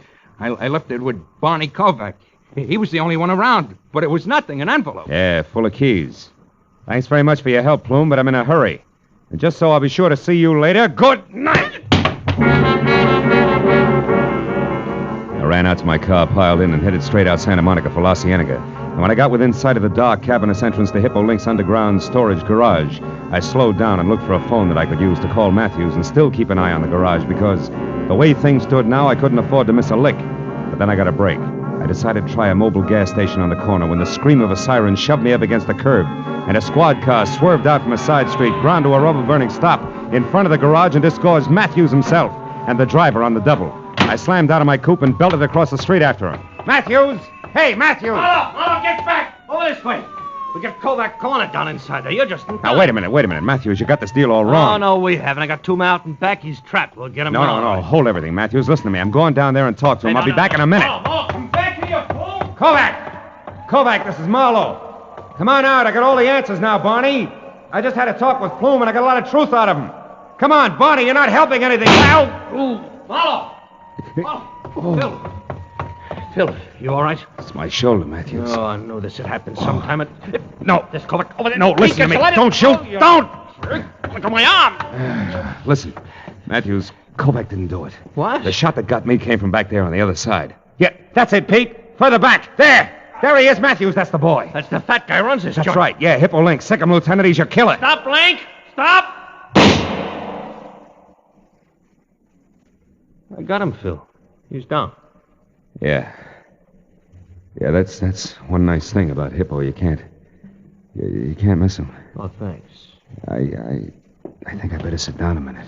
left it with Barney Kovac. He was the only one around, but it was nothing, an envelope. Yeah, full of keys. Thanks very much for your help, Plume, but I'm in a hurry. And just so I'll be sure to see you later, good night! I ran out to my car, piled in, and headed straight out Santa Monica for La Cienega. And when I got within sight of the dark, cavernous entrance to Hippo Link's underground storage garage, I slowed down and looked for a phone that I could use to call Matthews and still keep an eye on the garage because the way things stood now, I couldn't afford to miss a lick. But then I got a break. I decided to try a mobile gas station on the corner when the scream of a siren shoved me up against the curb, and a squad car swerved out from a side street, ground to a rubber-burning stop in front of the garage and disgorged Matthews himself and the driver on the double. I slammed out of my coupe and belted across the street after him. Matthews! Hey, Matthews! Marlowe, get back! Over this way. We got Kovac cornered down inside there. You're just... Now, wait a minute. Matthews, you got this deal all wrong. Oh, no, we haven't. I got 2 men out and back. He's trapped. We'll get him No. Hold everything, Matthews. Listen to me. I'm going down there and talk to him. I'll be back in a minute. Come back here, fool! Kovac, this is Marlowe. Come on out. I got all the answers now, Barney. I just had a talk with Plume, and I got a lot of truth out of him. Come on, Barney. You're not helping anything. Marlowe! Phil, you all right? It's my shoulder, Matthews. Oh, I knew this had happened sometime. No. This Kovac over there. No, listen to me. Don't shoot. Don't! Look at my arm! Listen, Matthews, Kovac didn't do it. What? The shot that got me came from back there on the other side. Yeah, that's it, Pete. Further back. There he is, Matthews. That's the boy. That's the fat guy who runs this That's joint. right. Yeah, Hippo Link. Sick him, Lieutenant. He's your killer. Stop, Link! Stop! I got him, Phil. He's down. Yeah, that's one nice thing about Hippo. You can't miss him. Oh, thanks. I think I better sit down a minute.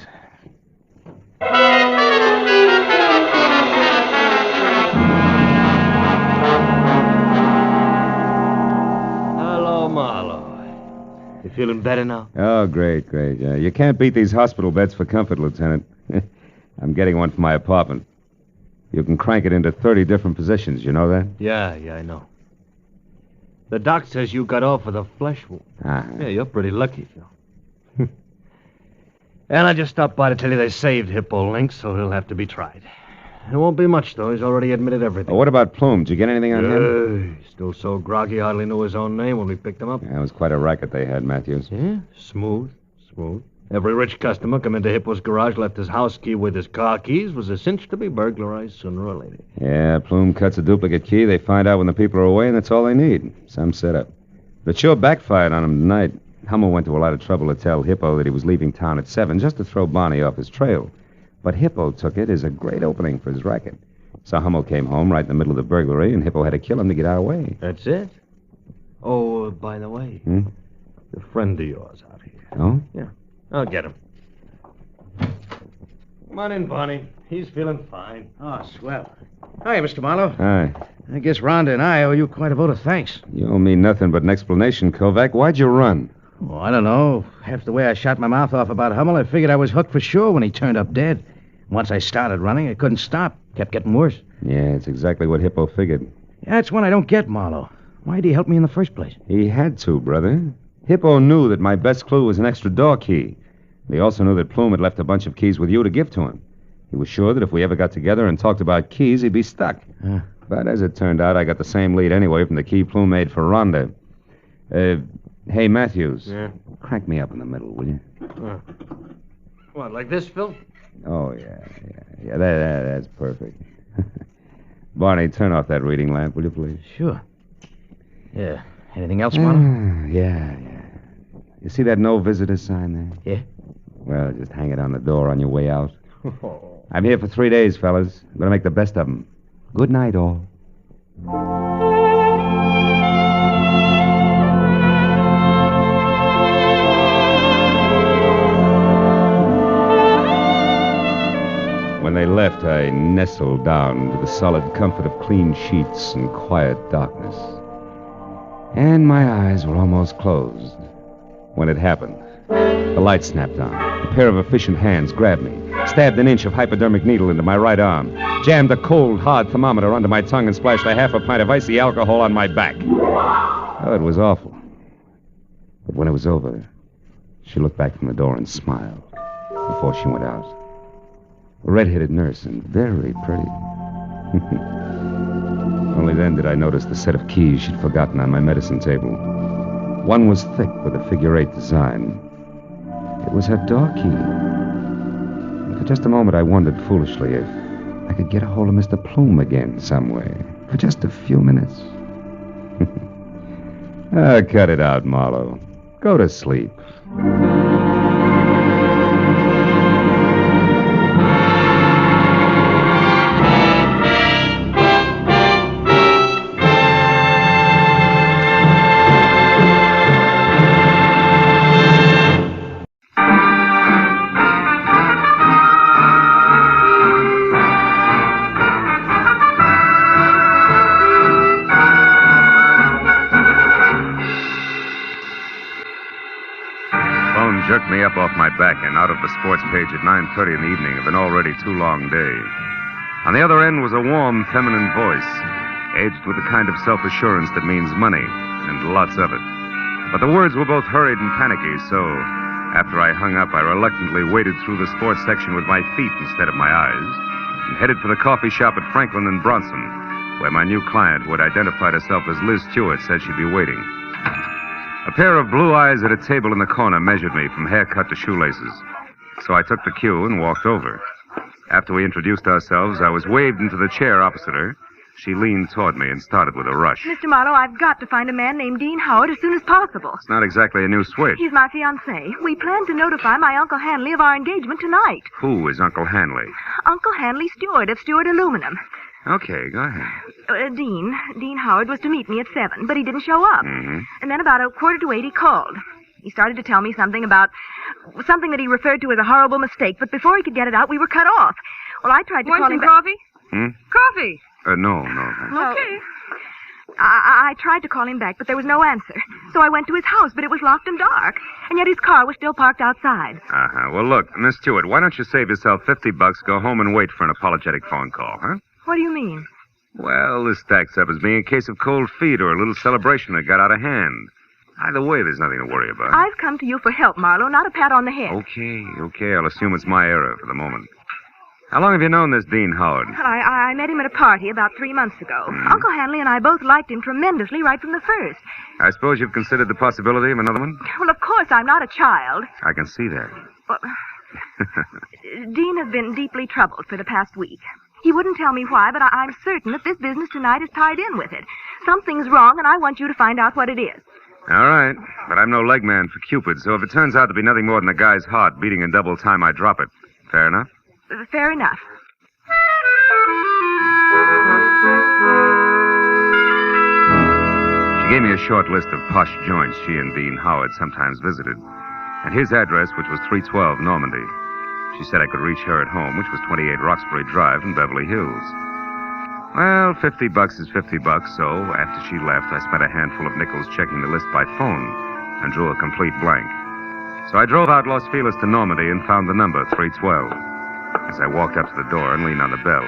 Hello, Marlowe. You feeling better now? Oh, great. You can't beat these hospital beds for comfort, Lieutenant. I'm getting one for my apartment. You can crank it into 30 different positions, you know that? Yeah, I know. The doc says you got off with a flesh wound. Yeah, you're pretty lucky, Phil. And I just stopped by to tell you they saved Hippo Link, so he'll have to be tried. It won't be much, though. He's already admitted everything. Well, what about Plume? Did you get anything on him? He's still so groggy, hardly knew his own name when we picked him up. Yeah, it was quite a racket they had, Matthews. Yeah, smooth. Every rich customer come into Hippo's garage, left his house key with his car keys, was a cinch to be burglarized sooner or later. Yeah, Plume cuts a duplicate key. They find out when the people are away, and that's all they need. Some setup. But sure backfired on him tonight. Hummel went to a lot of trouble to tell Hippo that he was leaving town at 7 just to throw Bonnie off his trail. But Hippo took it as a great opening for his racket. So Hummel came home right in the middle of the burglary, and Hippo had to kill him to get our way. That's it? Oh, by the way, a friend of yours out here. Oh? Yeah, I'll get him. Come on in, Bonnie. He's feeling fine. Oh, swell. Hi, Mr. Marlowe. Hi. I guess Rhonda and I owe you quite a vote of thanks. You owe me nothing but an explanation, Kovac. Why'd you run? Oh, I don't know. After the way I shot my mouth off about Hummel, I figured I was hooked for sure when he turned up dead. Once I started running, I couldn't stop. Kept getting worse. Yeah, it's exactly what Hippo figured. Yeah, that's one I don't get, Marlowe. Why'd he help me in the first place? He had to, brother. Hippo knew that my best clue was an extra door key. He also knew that Plume had left a bunch of keys with you to give to him. He was sure that if we ever got together and talked about keys, he'd be stuck. But as it turned out, I got the same lead anyway from the key Plume made for Rhonda. Hey, Matthews. Yeah? Crank me up in the middle, will you? What, like this, Phil? Oh, yeah. That's perfect. Barney, turn off that reading lamp, will you, please? Sure. Yeah. Anything else, Marlowe? Yeah. You see that no visitor sign there? Yeah. Well, just hang it on the door on your way out. I'm here for 3 days, fellas. I'm going to make the best of them. Good night, all. When they left, I nestled down to the solid comfort of clean sheets and quiet darkness. And my eyes were almost closed when it happened. The light snapped on. A pair of efficient hands grabbed me, stabbed an inch of hypodermic needle into my right arm, jammed a cold, hard thermometer under my tongue, and splashed a half a pint of icy alcohol on my back. Oh, it was awful. But when it was over, she looked back from the door and smiled before she went out. A red-headed nurse and very pretty. Only then did I notice the set of keys she'd forgotten on my medicine table. One was thick with a figure-8 design. It was her door key. And for just a moment, I wondered foolishly if I could get a hold of Mr. Plume again some way. For just a few minutes. Cut it out, Marlowe. Go to sleep. Jerked me up off my back and out of the sports page at 9:30 in the evening of an already too long day. On the other end was a warm, feminine voice, edged with the kind of self-assurance that means money, and lots of it. But the words were both hurried and panicky, so after I hung up, I reluctantly waded through the sports section with my feet instead of my eyes, and headed for the coffee shop at Franklin and Bronson, where my new client, who had identified herself as Liz Stewart, said she'd be waiting. A pair of blue eyes at a table in the corner measured me from haircut to shoelaces. So I took the cue and walked over. After we introduced ourselves, I was waved into the chair opposite her. She leaned toward me and started with a rush. Mr. Marlowe, I've got to find a man named Dean Howard as soon as possible. It's not exactly a new switch. He's my fiancé. We plan to notify my Uncle Hanley of our engagement tonight. Who is Uncle Hanley? Uncle Hanley Stewart of Stewart Aluminum. Okay, go ahead. Dean Howard was to meet me at 7, but he didn't show up. Mm-hmm. And then about 7:45 he called. He started to tell me something that he referred to as a horrible mistake, but before he could get it out, we were cut off. Well, I tried to call him back. coffee? Coffee? No. Okay. I tried to call him back, but there was no answer. So I went to his house, but it was locked and dark. And yet his car was still parked outside. Well, look, Miss Stewart, why don't you save yourself $50, go home and wait for an apologetic phone call, huh? What do you mean? Well, this stacks up as being a case of cold feet or a little celebration that got out of hand. Either way, there's nothing to worry about. I've come to you for help, Marlowe, not a pat on the head. Okay, I'll assume it's my error for the moment. How long have you known this Dean Howard? Well, I met him at a party about 3 months ago. Uncle Hanley and I both liked him tremendously right from the first. I suppose you've considered the possibility of another one? Well, of course, I'm not a child. I can see that. Well, Dean has been deeply troubled for the past week. He wouldn't tell me why, but I'm certain that this business tonight is tied in with it. Something's wrong, and I want you to find out what it is. All right, but I'm no leg man for Cupid, so if it turns out to be nothing more than the guy's heart beating in double time, I drop it. Fair enough? Fair enough. She gave me a short list of posh joints she and Dean Howard sometimes visited, and his address, which was 312 Normandy. She said I could reach her at home, which was 28 Roxbury Drive in Beverly Hills. Well, $50 is $50, so after she left, I spent a handful of nickels checking the list by phone and drew a complete blank. So I drove out Los Feliz to Normandy and found the number, 312. As I walked up to the door and leaned on the bell,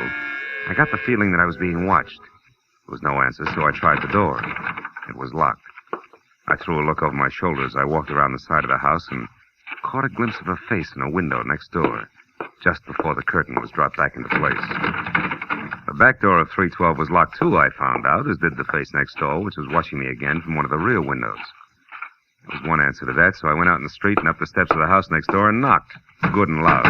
I got the feeling that I was being watched. There was no answer, so I tried the door. It was locked. I threw a look over my shoulder as I walked around the side of the house and caught a glimpse of a face in a window next door, just before the curtain was dropped back into place. The back door of 312 was locked, too, I found out, as did the face next door, which was watching me again from one of the rear windows. There was one answer to that, so I went out in the street and up the steps of the house next door and knocked, good and loud.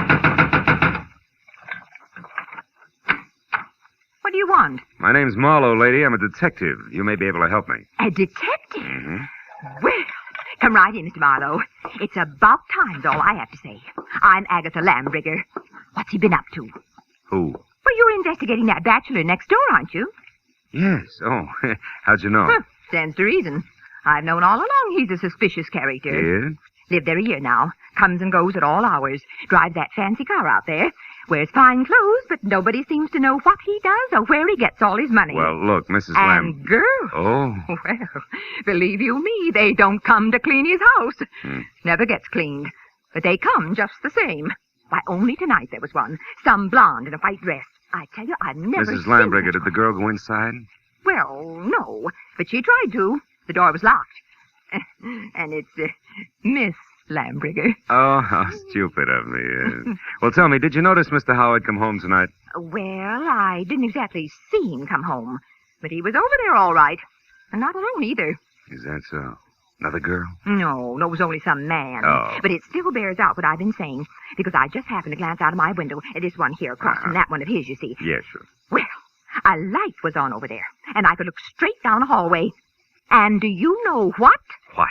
What do you want? My name's Marlowe, lady. I'm a detective. You may be able to help me. A detective? Mm-hmm. Well, come right in, Mr. Marlowe. It's about time's all I have to say. I'm Agatha Lambrigger. What's he been up to? Who? Well, you're investigating that bachelor next door, aren't you? Yes. Oh, how'd you know? Stands to reason. I've known all along he's a suspicious character. Yeah? Lived there a year now. Comes and goes at all hours. Drives that fancy car out there. Wears fine clothes, but nobody seems to know what he does or where he gets all his money. Well, look, Mrs. And girls. Oh. Well, believe you me, they don't come to clean his house. Never gets cleaned. But they come just the same. Why, only tonight there was one. Some blonde in a white dress. I tell you, I've never Mrs. seen... Lambrigger, did the girl go inside? Well, no. But she tried to. The door was locked. And it's Miss Lambrigger. Oh, how stupid of me. Well, tell me, did you notice Mr. Howard come home tonight? Well, I didn't exactly see him come home. But he was over there all right. And not alone either. Is that so? Another girl? No, it was only some man. Oh. But it still bears out what I've been saying, because I just happened to glance out of my window at this one here across from that one of his, you see. Yeah, sure. Well, a light was on over there, and I could look straight down a hallway. And do you know what? What?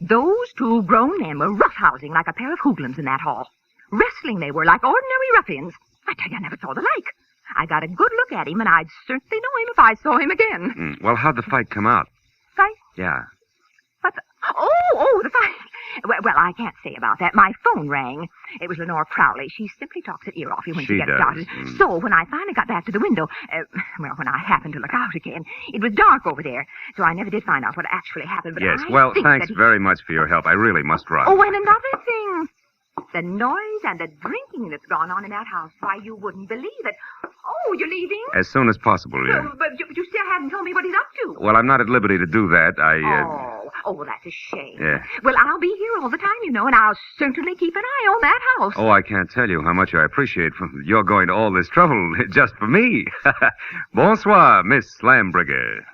Those two grown men were roughhousing like a pair of hoodlums in that hall. Wrestling they were, like ordinary ruffians. I tell you, I never saw the like. I got a good look at him, and I'd certainly know him if I saw him again. Well, how'd the fight come out? Fight? Yeah. What's... Oh, the fight. Well, I can't say about that. My phone rang. It was Lenore Crowley. She simply talks her ear off you when she gets does. started. So when I finally got back to the window, when I happened to look out again, it was dark over there. So I never did find out what actually happened. But Yes, I well, think thanks that very much for your help. I really must run. Oh, and another thing. The noise and the drinking that's gone on in that house. Why, you wouldn't believe it. Oh, you're leaving? As soon as possible, yeah. But you still haven't told me what he's up to. Well, I'm not at liberty to do that. Oh, that's a shame. Yeah. Well, I'll be here all the time, you know, and I'll certainly keep an eye on that house. Oh, I can't tell you how much I appreciate your going to all this trouble just for me. Bonsoir, Miss Lambrigger.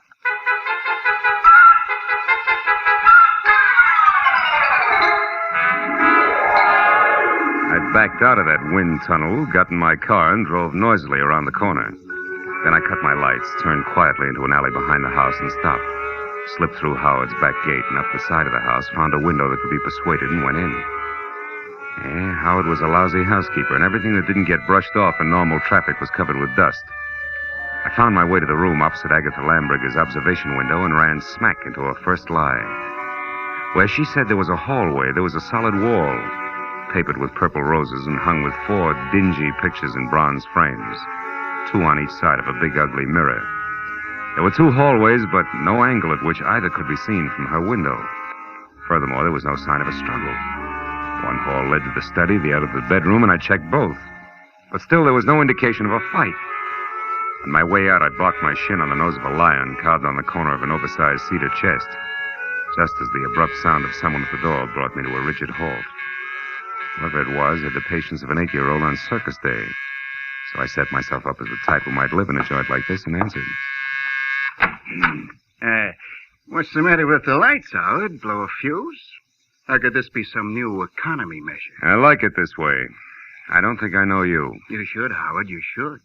I backed out of that wind tunnel, got in my car, and drove noisily around the corner. Then I cut my lights, turned quietly into an alley behind the house, and stopped. Slipped through Howard's back gate and up the side of the house, found a window that could be persuaded, and went in. Yeah, Howard was a lousy housekeeper, and everything that didn't get brushed off in normal traffic was covered with dust. I found my way to the room opposite Agatha Lambrigger's observation window and ran smack into her first lie. Where she said there was a hallway, there was a solid wall, papered with purple roses and hung with 4 dingy pictures in bronze frames, 2 on each side of a big ugly mirror. There were 2 hallways, but no angle at which either could be seen from her window. Furthermore, there was no sign of a struggle. One hall led to the study, the other to the bedroom, and I checked both. But still, there was no indication of a fight. On my way out, I barked my shin on the nose of a lion carved on the corner of an oversized cedar chest, just as the abrupt sound of someone at the door brought me to a rigid halt. Whoever it was had the patience of an 8-year-old on circus day. So I set myself up as the type who might live in a joint like this and answered. What's the matter with the lights, Howard? Blow a fuse? Or could this be some new economy measure? I like it this way. I don't think I know you. You should, Howard, you should.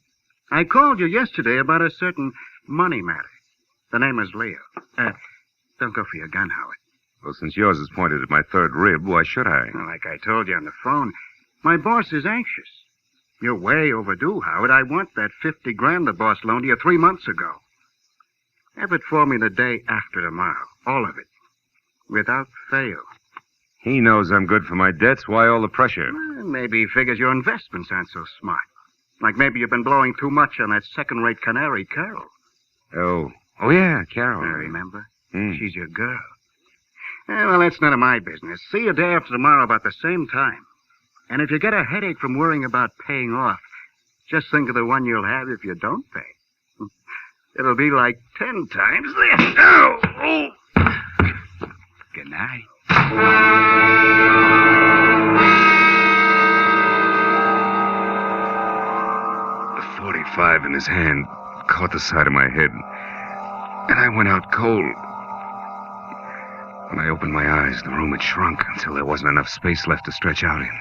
I called you yesterday about a certain money matter. The name is Leo. Don't go for your gun, Howard. Well, since yours is pointed at my third rib, why should I? Well, like I told you on the phone, my boss is anxious. You're way overdue, Howard. I want that $50,000 the boss loaned you 3 months ago. Have it for me the day after tomorrow. All of it. Without fail. He knows I'm good for my debts. Why all the pressure? Well, maybe he figures your investments aren't so smart. Like maybe you've been blowing too much on that second-rate canary, Carol. Oh, yeah, Carol. I remember. She's your girl. Well, that's none of my business. See you day after tomorrow about the same time. And if you get a headache from worrying about paying off, just think of the one you'll have if you don't pay. It'll be like 10 times this. Oh! Good night. The .45 in his hand caught the side of my head, and I went out cold. When I opened my eyes, the room had shrunk until there wasn't enough space left to stretch out in.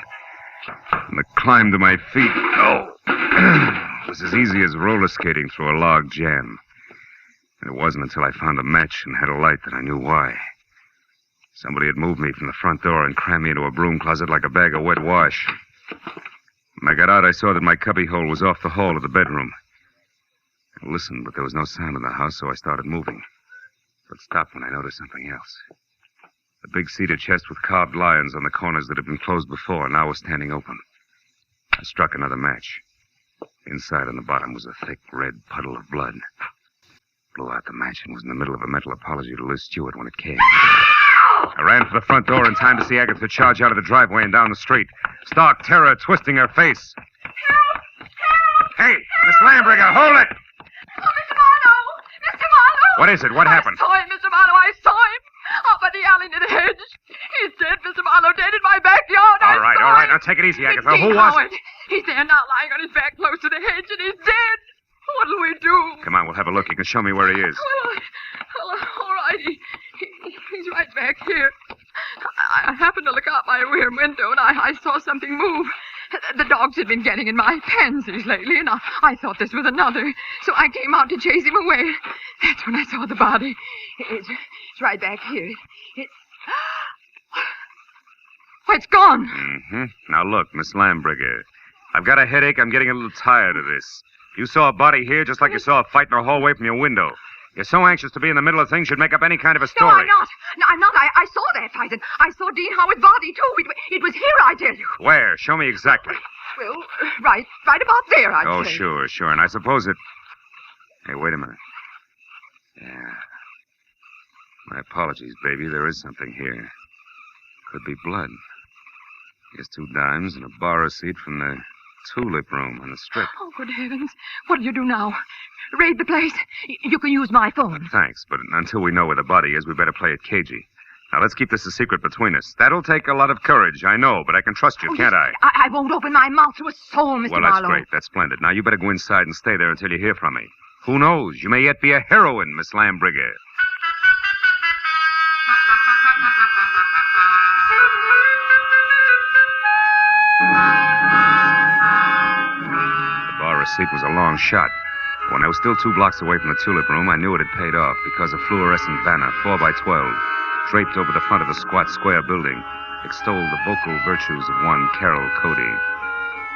And the climb to my feet, was as easy as roller skating through a log jam. And it wasn't until I found a match and had a light that I knew why. Somebody had moved me from the front door and crammed me into a broom closet like a bag of wet wash. When I got out, I saw that my cubbyhole was off the hall of the bedroom. I listened, but there was no sound in the house, so I started moving. But stopped when I noticed something else. A big cedar chest with carved lions on the corners that had been closed before now was standing open. I struck another match. Inside on the bottom was a thick red puddle of blood. Blew out the match and was in the middle of a mental apology to Liz Stewart when it came. I ran for the front door in time to see Agatha charge out of the driveway and down the street. Stark terror twisting her face. Help! Hey, Miss Lambringer, hold it! Oh, Mr. Marlowe! Mr. Marlowe! What is it? What happened? I saw him, Mr. Marlowe. I saw him. Up at the alley near the hedge. He's dead, Mr. Marlowe. Dead in my backyard. All right. Now take it easy, Agatha. Who was it? He's there now, lying on his back close to the hedge, and he's dead. What'll we do? Come on, we'll have a look. You can show me where he is. Well, all right. He's right back here. I happened to look out my rear window, and I saw something move. The dogs had been getting in my pansies lately, and I thought this was another. So I came out to chase him away. That's when I saw the body. It's right back here. It's gone. Mm-hmm. Now look, Miss Lambringer. I've got a headache. I'm getting a little tired of this. You saw a body here just like you saw a fight in a hallway from your window. You're so anxious to be in the middle of things you'd make up any kind of a story. No, I'm not. No, I'm not. I saw that fight, and I saw Dean Howard's body, too. It was here, I tell you. Where? Show me exactly. Well, right about there, I'd say. Sure. And I suppose it... Hey, wait a minute. Yeah. My apologies, baby. There is something here. Could be blood. Here's 2 dimes and a bar receipt from the tulip room on the strip. Oh, good heavens. What'll you do now? Raid the place? You can use my phone. Thanks, but until we know where the body is, we better play it cagey. Now, let's keep this a secret between us. That'll take a lot of courage, I know, but I can trust you, can't I? I won't open my mouth to a soul, Mr. Well, Marlowe. that's great. That's splendid. Now, you better go inside and stay there until you hear from me. Who knows? You may yet be a heroine, Miss Lambringer. The bar receipt was a long shot. When I was still 2 blocks away from the tulip room, I knew it had paid off because a fluorescent banner, 4x12, draped over the front of the squat square building, extolled the vocal virtues of one Carol Cody.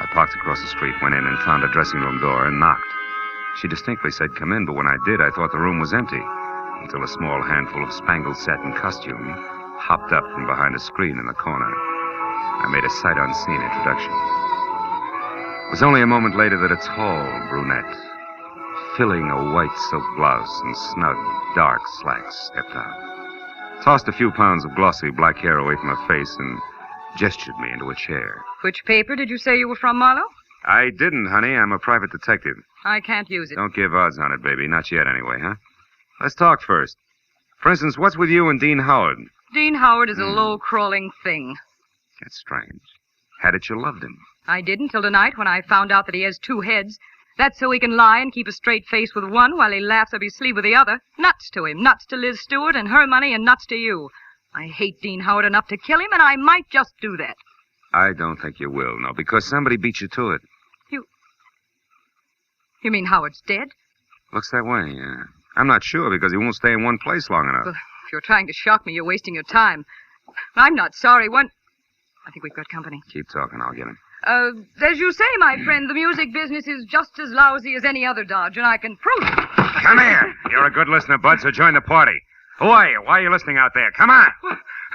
I parked across the street, went in and found a dressing room door and knocked. She distinctly said, "Come in," but when I did, I thought the room was empty, until a small handful of spangled satin costume hopped up from behind a screen in the corner. I made a sight-unseen introduction. It was only a moment later that a tall brunette, filling a white silk blouse and snug, dark slacks, stepped out, tossed a few pounds of glossy black hair away from her face, and gestured me into a chair. Which paper did you say you were from, Marlowe? I didn't, honey. I'm a private detective. I can't use it. Don't give odds on it, baby. Not yet, anyway, huh? Let's talk first. For instance, what's with you and Dean Howard? Dean Howard is a low-crawling thing. That's strange. Had it you loved him? I did until tonight when I found out that he has 2 heads. That's so he can lie and keep a straight face with one while he laughs up his sleeve with the other. Nuts to him. Nuts to Liz Stewart and her money and nuts to you. I hate Dean Howard enough to kill him, and I might just do that. I don't think you will, no, because somebody beat you to it. You mean Howard's dead? Looks that way, yeah. I'm not sure because he won't stay in one place long enough. Well, if you're trying to shock me, you're wasting your time. I'm not sorry. I think we've got company. Keep talking, I'll get him. As you say, my friend, the music business is just as lousy as any other dodge, and I can prove it. Come here. You're a good listener, Bud, so join the party. Who are you? Why are you listening out there? Come on.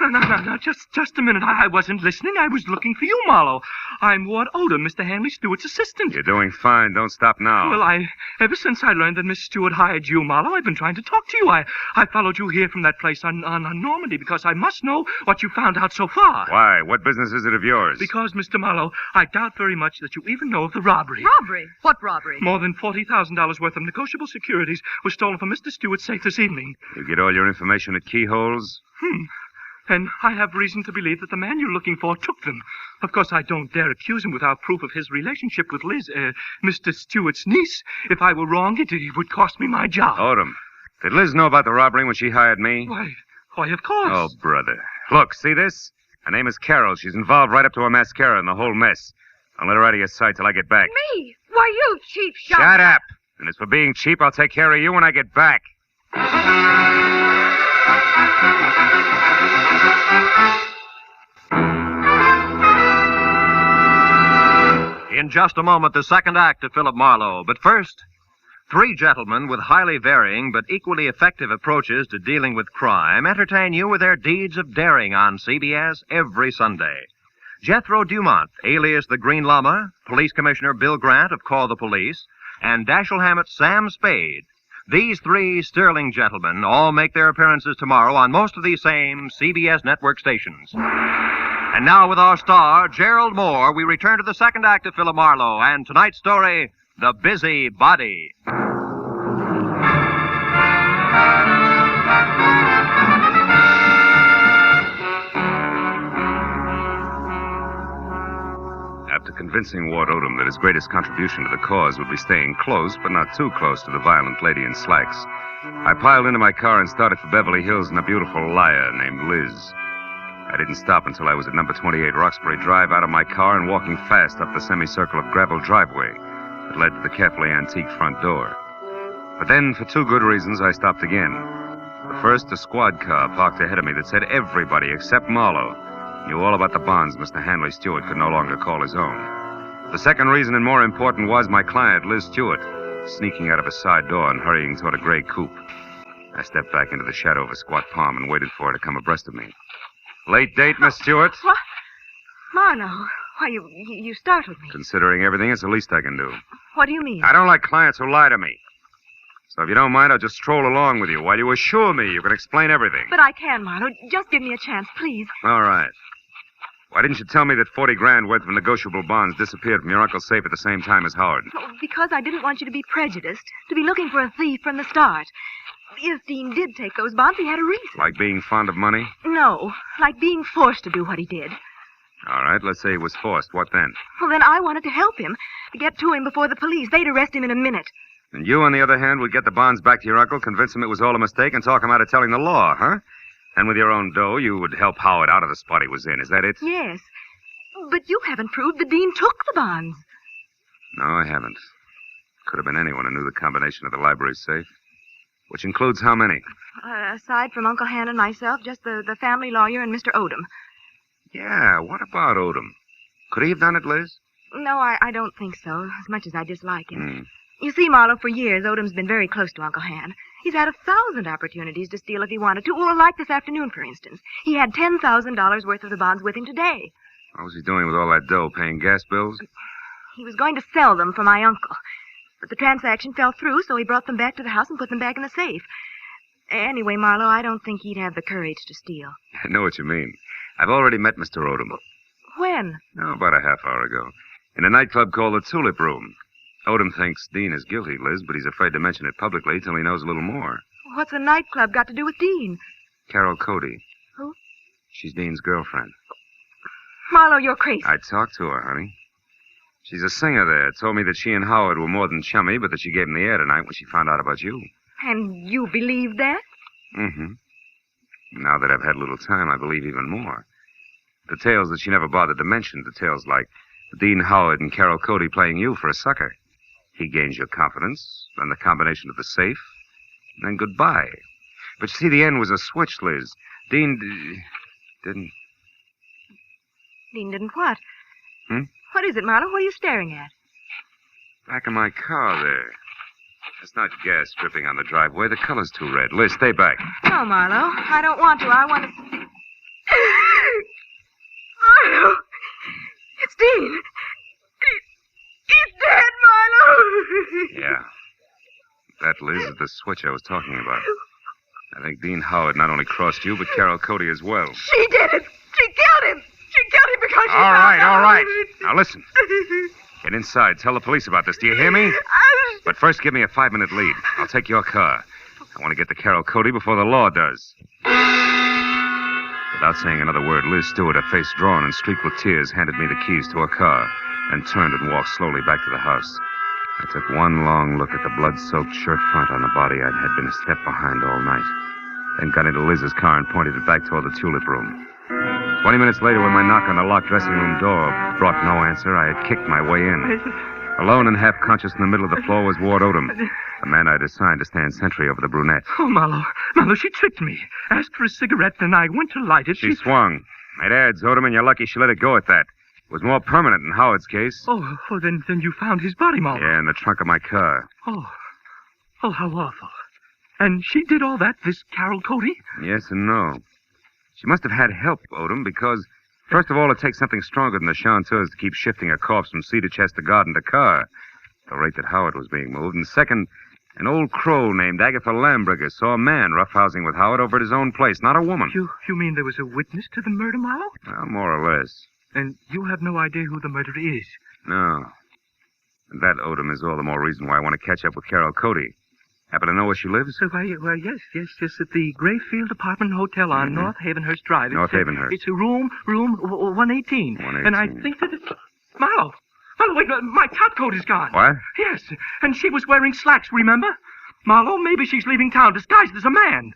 No. Just a minute. I wasn't listening. I was looking for you, Marlowe. I'm Ward Odom, Mr. Hanley Stewart's assistant. You're doing fine. Don't stop now. Well, ever since I learned that Miss Stewart hired you, Marlowe, I've been trying to talk to you. I followed you here from that place on Normandy because I must know what you found out so far. Why? What business is it of yours? Because, Mr. Marlowe, I doubt very much that you even know of the robbery. Robbery? What robbery? More than $40,000 worth of negotiable securities was stolen from Mr. Stewart's safe this evening. You get all your information at keyholes? And I have reason to believe that the man you're looking for took them. Of course, I don't dare accuse him without proof of his relationship with Liz, Mr. Stewart's niece. If I were wrong, it would cost me my job. Odom, did Liz know about the robbery when she hired me? Why, of course. Oh, brother. Look, see this? Her name is Carol. She's involved right up to her mascara in the whole mess. I'll let her out of your sight till I get back. Me? Why, you cheap shot. Shut up. And as for being cheap, I'll take care of you when I get back. In just a moment, the second act of Philip Marlowe. But first, three gentlemen with highly varying but equally effective approaches to dealing with crime entertain you with their deeds of daring on CBS every Sunday. Jethro Dumont, alias the Green Llama, Police Commissioner Bill Grant of Call the Police, and Dashiell Hammett's Sam Spade. These three sterling gentlemen all make their appearances tomorrow on most of these same CBS network stations. And now with our star, Gerald Moore, we return to the second act of Philip Marlowe and tonight's story, The Busy Body. After convincing Ward Odom that his greatest contribution to the cause would be staying close, but not too close to the violent lady in slacks, I piled into my car and started for Beverly Hills in a beautiful liar named Liz. I didn't stop until I was at number 28 Roxbury Drive, out of my car and walking fast up the semicircle of gravel driveway that led to the carefully antique front door. But then, for two good reasons, I stopped again. The first, a squad car parked ahead of me that said everybody except Marlowe knew all about the bonds Mr. Hanley Stewart could no longer call his own. The second reason, and more important, was my client, Liz Stewart, sneaking out of a side door and hurrying toward a gray coupe. I stepped back into the shadow of a squat palm and waited for her to come abreast of me. Late date, Miss Stewart? What? Marlowe, why, you startled me. Considering everything, it's the least I can do. What do you mean? I don't like clients who lie to me. So if you don't mind, I'll just stroll along with you while you assure me you can explain everything. But I can, Marlowe. Just give me a chance, please. All right. Why didn't you tell me that 40 grand worth of negotiable bonds disappeared from your uncle's safe at the same time as Howard? Oh, because I didn't want you to be prejudiced, to be looking for a thief from the start. If Dean did take those bonds, he had a reason. Like being fond of money? No, like being forced to do what he did. All right, let's say he was forced. What then? Well, then I wanted to help him, to get to him before the police. They'd arrest him in a minute. And you, on the other hand, would get the bonds back to your uncle, convince him it was all a mistake, and talk him out of telling the law, huh? And with your own dough, you would help Howard out of the spot he was in. Is that it? Yes. But you haven't proved that Dean took the bonds. No, I haven't. Could have been anyone who knew the combination of the library safe. Which includes how many? Aside from Uncle Han and myself, just the family lawyer and Mr. Odom. Yeah, what about Odom? Could he have done it, Liz? No, I don't think so, as much as I dislike him. You see, Marlowe, for years, Odom's been very close to Uncle Han. He's had 1,000 opportunities to steal if he wanted to, or like this afternoon, for instance. He had $10,000 worth of the bonds with him today. What was he doing with all that dough, paying gas bills? He was going to sell them for my uncle. But the transaction fell through, so he brought them back to the house and put them back in the safe. Anyway, Marlowe, I don't think he'd have the courage to steal. I know what you mean. I've already met Mr. Odom. When? Oh, about a half hour ago. In a nightclub called the Tulip Room. Odom thinks Dean is guilty, Liz, but he's afraid to mention it publicly till he knows a little more. What's a nightclub got to do with Dean? Carol Cody. Who? She's Dean's girlfriend. Marlowe, you're crazy. I talked to her, honey. She's a singer there. Told me that she and Howard were more than chummy, but that she gave him the air tonight when she found out about you. And you believe that? Mm-hmm. Now that I've had a little time, I believe even more. Details that she never bothered to mention. Details like Dean Howard and Carol Cody playing you for a sucker. He gains your confidence, then the combination of the safe, and then goodbye. But you see, the end was a switch, Liz. Dean didn't... Dean didn't what? Hmm? What is it, Marlowe? What are you staring at? Back in my car there. It's not gas dripping on the driveway. The color's too red. Liz, stay back. No, Marlowe. I don't want to. I want to... Marlowe! It's Dean. He's dead, Marlowe! Yeah. That, Liz, is the switch I was talking about. I think Dean Howard not only crossed you, but Carol Cody as well. She did it! She killed him! She killed him because she All found out. right. Now listen. Get inside. Tell the police about this. Do you hear me? But first, give me a 5-minute lead. I'll take your car. I want to get to Carol Cody before the law does. Without saying another word, Liz Stewart, her face drawn and streaked with tears, handed me the keys to her car and turned and walked slowly back to the house. I took one long look at the blood-soaked shirt front on the body I had been a step behind all night, then got into Liz's car and pointed it back toward the tulip room. 20 minutes later, when my knock on the locked dressing room door brought no answer, I had kicked my way in. Alone and half-conscious in the middle of the floor was Ward Odom, the man I'd assigned to stand sentry over the brunette. Oh, Marlowe, she tricked me. Asked for a cigarette, and I went to light it. She swung. Made ads, Odom, and you're lucky she let it go at that. It was more permanent in Howard's case. Oh, then you found his body, Marlowe. Yeah, in the trunk of my car. Oh, how awful. And she did all that, this Carol Cody? Yes and no. She must have had help, Odom, because, first of all, it takes something stronger than the chanteurs to keep shifting a corpse from cedar chest to garden to car, at the rate that Howard was being moved. And second, an old crow named Agatha Lambriger saw a man roughhousing with Howard over at his own place, not a woman. You mean there was a witness to the murder, Marlowe? Well, more or less. And you have no idea who the murderer is? No. And that, Odom, is all the more reason why I want to catch up with Carol Cody. Happen to know where she lives? Well, yes, at the Grayfield Apartment Hotel on North Havenhurst Drive. North Havenhurst. It's a room 118. 118. And I think that it's... Marlowe, wait, my top coat is gone. What? Yes, and she was wearing slacks, remember? Marlowe, maybe she's leaving town disguised as a man.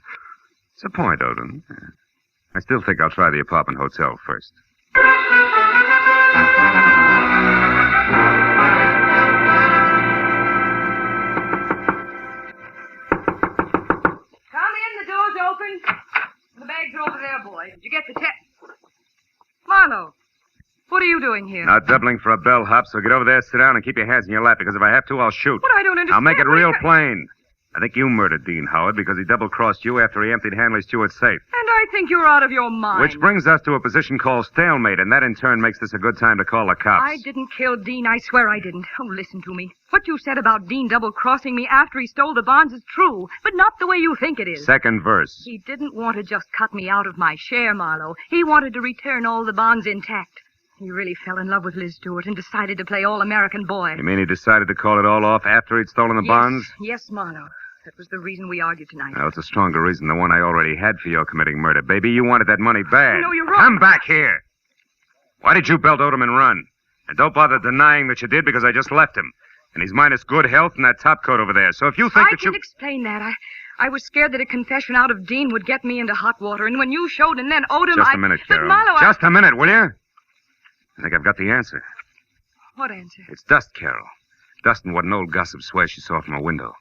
It's a point, Odom. I still think I'll try the apartment hotel first. Open. The bag's over there, boy. Did you get the Marlowe, what are you doing here? Not doubling for a bellhop, so get over there, sit down, and keep your hands in your lap, because if I have to, I'll shoot. But I don't understand. I'll make it real plain. I think you murdered Dean Howard because he double-crossed you after he emptied Hanley Stewart's safe. And I think you're out of your mind. Which brings us to a position called stalemate, and that in turn makes this a good time to call the cops. I didn't kill Dean. I swear I didn't. Oh, listen to me. What you said about Dean double-crossing me after he stole the bonds is true, but not the way you think it is. Second verse. He didn't want to just cut me out of my share, Marlowe. He wanted to return all the bonds intact. He really fell in love with Liz Stewart and decided to play all-American boy. You mean he decided to call it all off after he'd stolen the bonds? Yes, Marlowe. That was the reason we argued tonight. Well, it's a stronger reason than the one I already had for your committing murder, baby. You wanted that money bad. No, you're wrong. Come back here. Why did you belt Odom and run? And don't bother denying that you did, because I just left him. And he's minus good health and that top coat over there. So if you think I can explain that. I was scared that a confession out of Dean would get me into hot water. And when you showed and then Odom, Just a minute, Carol. But Marlowe, Just a minute, will you? I think I've got the answer. What answer? It's dust, Carol. Dust and what an old gossip swears she saw from a window.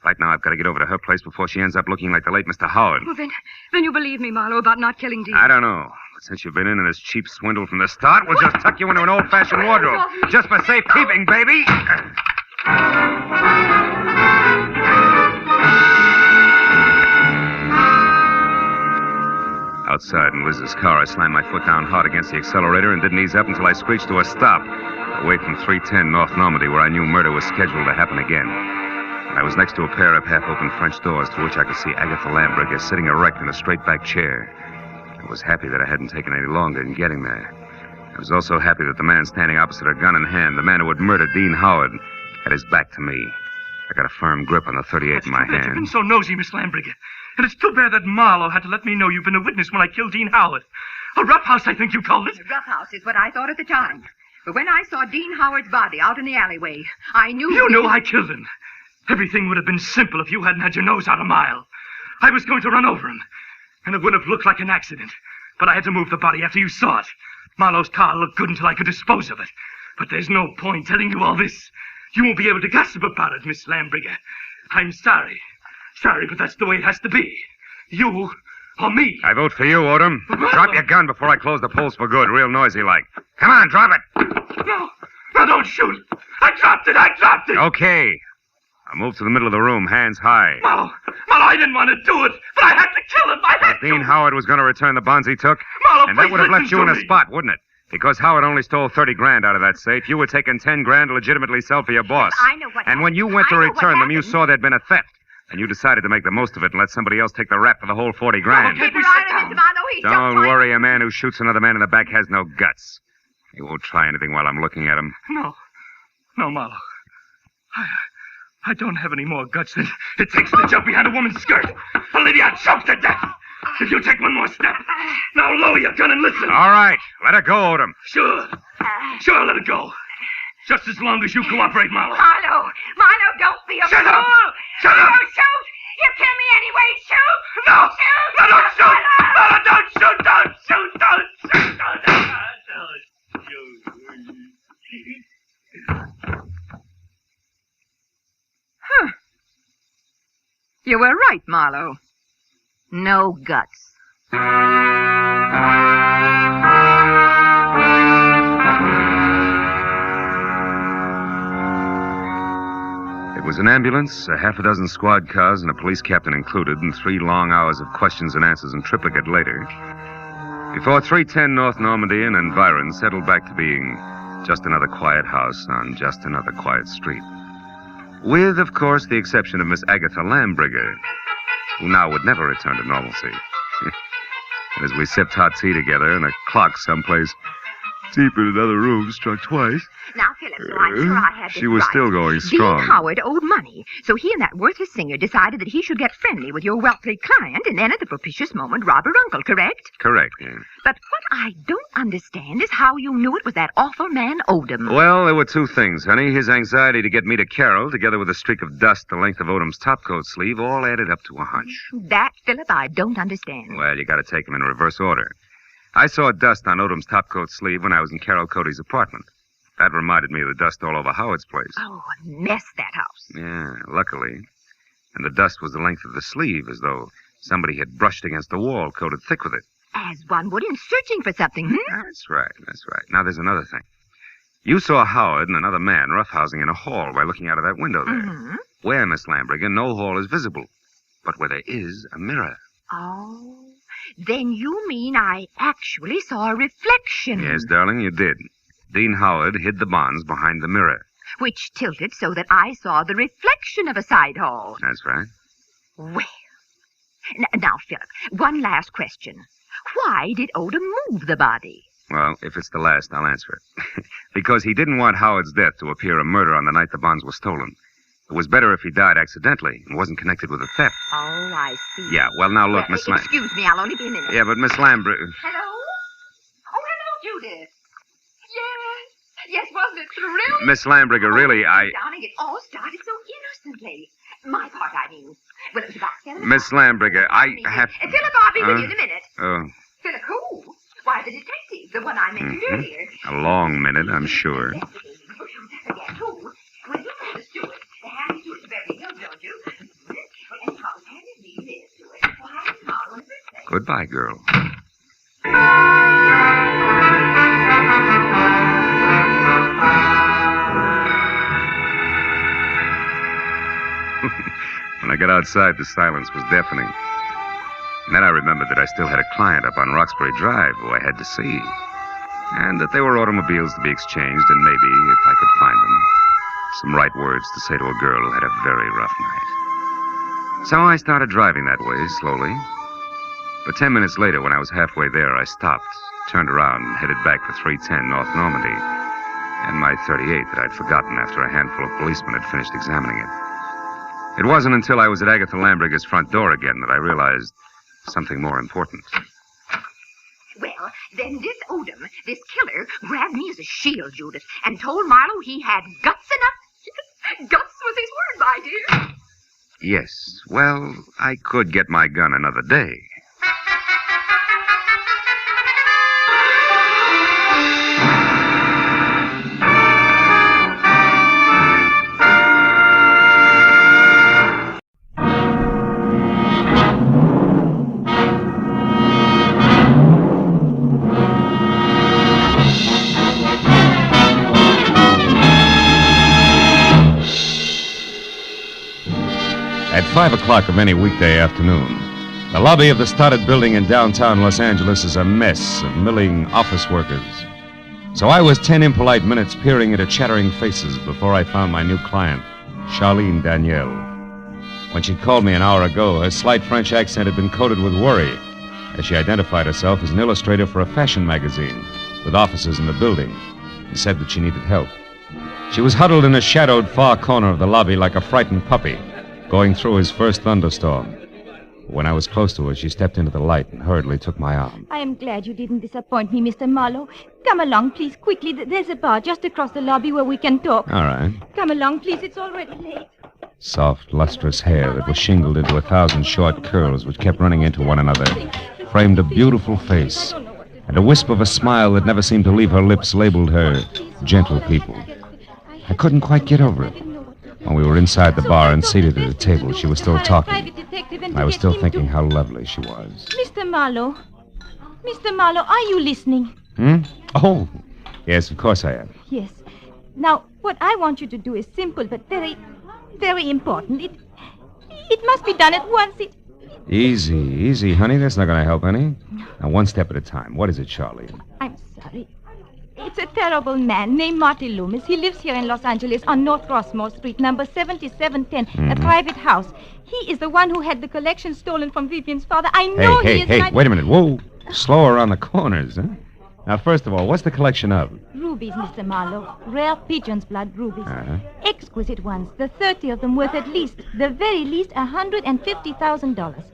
Right now, I've got to get over to her place before she ends up looking like the late Mr. Howard. Well, then you believe me, Marlowe, about not killing Dean. I don't know. But since you've been in this cheap swindle from the start, we'll just tuck you into an old-fashioned wardrobe. Just for safekeeping, baby. Outside in Liz's car, I slammed my foot down hard against the accelerator and didn't ease up until I screeched to a stop, away from 310 North Normandy, where I knew murder was scheduled to happen again. I was next to a pair of half-open French doors through which I could see Agatha Lambriger sitting erect in a straight-back chair. I was happy that I hadn't taken any longer in getting there. I was also happy that the man standing opposite her, gun in hand, the man who had murdered Dean Howard, had his back to me. I got a firm grip on the .38 in my hand. You've been so nosy, Miss Lambriger. And it's too bad that Marlowe had to let me know you've been a witness when I killed Dean Howard. A roughhouse, I think you called it. A roughhouse is what I thought at the time. But when I saw Dean Howard's body out in the alleyway, I knew... You knew I killed him. Everything would have been simple if you hadn't had your nose out a mile. I was going to run over him. and it would have looked like an accident. But I had to move the body after you saw it. Marlowe's car looked good until I could dispose of it. But there's no point telling you all this. You won't be able to gossip about it, Miss Lambriger. I'm sorry. Sorry, but that's the way it has to be. You or me. I vote for you, Odom. Drop your gun before I close the polls for good. Real noisy like. Come on, drop it. No, don't shoot. I dropped it. Okay. I'll move to the middle of the room, hands high. Marlowe, I didn't want to do it, but I had to kill him. Dean Howard was going to return the bonds he took. Marlowe, and that please would have left listen you in to a me. spot, wouldn't it? Because Howard only stole 30 grand out of that safe. You were taking 10 grand to legitimately sell for your boss. I know what And when you went to return them, you saw there'd been a theft. And you decided to make the most of it and let somebody else take the rap for the whole 40 grand. Keep your eye on Mr. Marlowe. He's just Don't trying- worry, a man who shoots another man in the back has no guts. He won't try anything while I'm looking at him. No, Marlowe. I don't have any more guts than it takes to jump behind a woman's skirt. Olivia, choke to death. If you take one more step, now lower your gun and listen. All right, let her go, Odom. Sure, let it go. Just as long as you cooperate, Marlowe. Marlowe, don't be a Shut fool. up! Shut up! Don't shoot! You kill me anyway, shoot! No! Shoot! No, don't shoot! No, don't shoot! Don't shoot! Huh. You were right, Marlowe. No guts. It was an ambulance, a half a dozen squad cars, and a police captain included, and 3 long hours of questions and answers in triplicate later, before 310 North Normandy and environs settled back to being just another quiet house on just another quiet street. With, of course, the exception of Miss Agatha Lambriger, who now would never return to normalcy. And as we sipped hot tea together, and a clock someplace deep in another room struck twice, Now, Philip, so I'm sure I had this she was right. still going strong. Dean Howard owed money, so he and that worthless singer decided that he should get friendly with your wealthy client and then at the propitious moment rob her uncle, correct? Correct, yeah. But what I don't understand is how you knew it was that awful man Odom. Well, there were 2 things, honey. His anxiety to get me to Carol, together with a streak of dust the length of Odom's topcoat sleeve, all added up to a hunch. That, Philip, I don't understand. Well, you gotta take them in reverse order. I saw dust on Odom's topcoat sleeve when I was in Carol Cody's apartment. That reminded me of the dust all over Howard's place. Oh, a mess, that house. Yeah, luckily. And the dust was the length of the sleeve, as though somebody had brushed against the wall, coated thick with it. As one would in searching for something, That's right. Now, there's another thing. You saw Howard and another man roughhousing in a hall by looking out of that window there. Mm-hmm. Where, Miss Lambriger, no hall is visible. But where there is a mirror. Oh, then you mean I actually saw a reflection. Yes, darling, you did. Dean Howard hid the bonds behind the mirror. Which tilted so that I saw the reflection of a side hall. That's right. Well, now, Philip, one last question. Why did Odom move the body? Well, if it's the last, I'll answer it. Because he didn't want Howard's death to appear a murder on the night the bonds were stolen. It was better if he died accidentally and wasn't connected with a theft. Oh, I see. Yeah, well, now look, Miss Lamb. Excuse me, I'll only be a minute. Yeah, but Miss Lambriger... Hello? Oh, hello, Judith. Yes, wasn't it thrilling? Miss Lambriger, really, Darling, it all started so innocently. My part, I mean. Well, it was about 7 o'clock. Miss Lambriger, I have... Philip, I'll be with you in a minute. Oh, Philip, who? Why, the detective, the one I mentioned earlier. a long minute, I'm sure. Forget who? Well, you know the steward, the Harry Stewart of Beverly Hills, don't you? Well, anyhow, it handed me this steward. Well, how did Marlowe and birthday? Goodbye, girl. When I got outside, the silence was deafening. And then I remembered that I still had a client up on Roxbury Drive who I had to see. And that there were automobiles to be exchanged, and maybe, if I could find them, some right words to say to a girl who had a very rough night. So I started driving that way, slowly. But 10 minutes later, when I was halfway there, I stopped, turned around, and headed back for 310 North Normandy, and my .38 that I'd forgotten after a handful of policemen had finished examining it. It wasn't until I was at Agatha Lambriger's front door again that I realized something more important. Well, then this Odom, this killer, grabbed me as a shield, Judith, and told Marlowe he had guts enough. Guts was his word, my dear. Yes, well, I could get my gun another day. At 5 o'clock of any weekday afternoon, the lobby of the studded building in downtown Los Angeles is a mess of milling office workers. So I was 10 impolite minutes peering into chattering faces before I found my new client, Charlene Danielle. When she'd called me an hour ago, her slight French accent had been coated with worry, as she identified herself as an illustrator for a fashion magazine with offices in the building, and said that she needed help. She was huddled in a shadowed far corner of the lobby like a frightened puppy, going through his first thunderstorm. When I was close to her, she stepped into the light and hurriedly took my arm. I am glad you didn't disappoint me, Mr. Marlowe. Come along, please, quickly. There's a bar just across the lobby where we can talk. All right. Come along, please. It's already late. Soft, lustrous hair that was shingled into 1,000 short curls which kept running into one another framed a beautiful face, and a wisp of a smile that never seemed to leave her lips labeled her gentle people. I couldn't quite get over it. When we were inside the bar and seated at a table, she was still talking. I was still thinking how lovely she was. Mr. Marlowe. Mr. Marlowe, are you listening? Oh, yes, of course I am. Yes. Now, what I want you to do is simple but very, very important. It must be done at once. Easy, honey. That's not going to help any. Now, one step at a time. What is it, Charlene? I'm sorry. It's a terrible man named Marty Loomis. He lives here in Los Angeles on North Rossmore Street, number 7710, a private house. He is the one who had the collection stolen from Vivian's father. I know he is... Hey, wait a minute. Whoa. Slow around the corners, huh? Now, first of all, what's the collection of? Rubies, Mr. Marlowe. Rare pigeon's blood rubies. Uh-huh. Exquisite ones. The 30 of them worth at least, the very least, $150,000.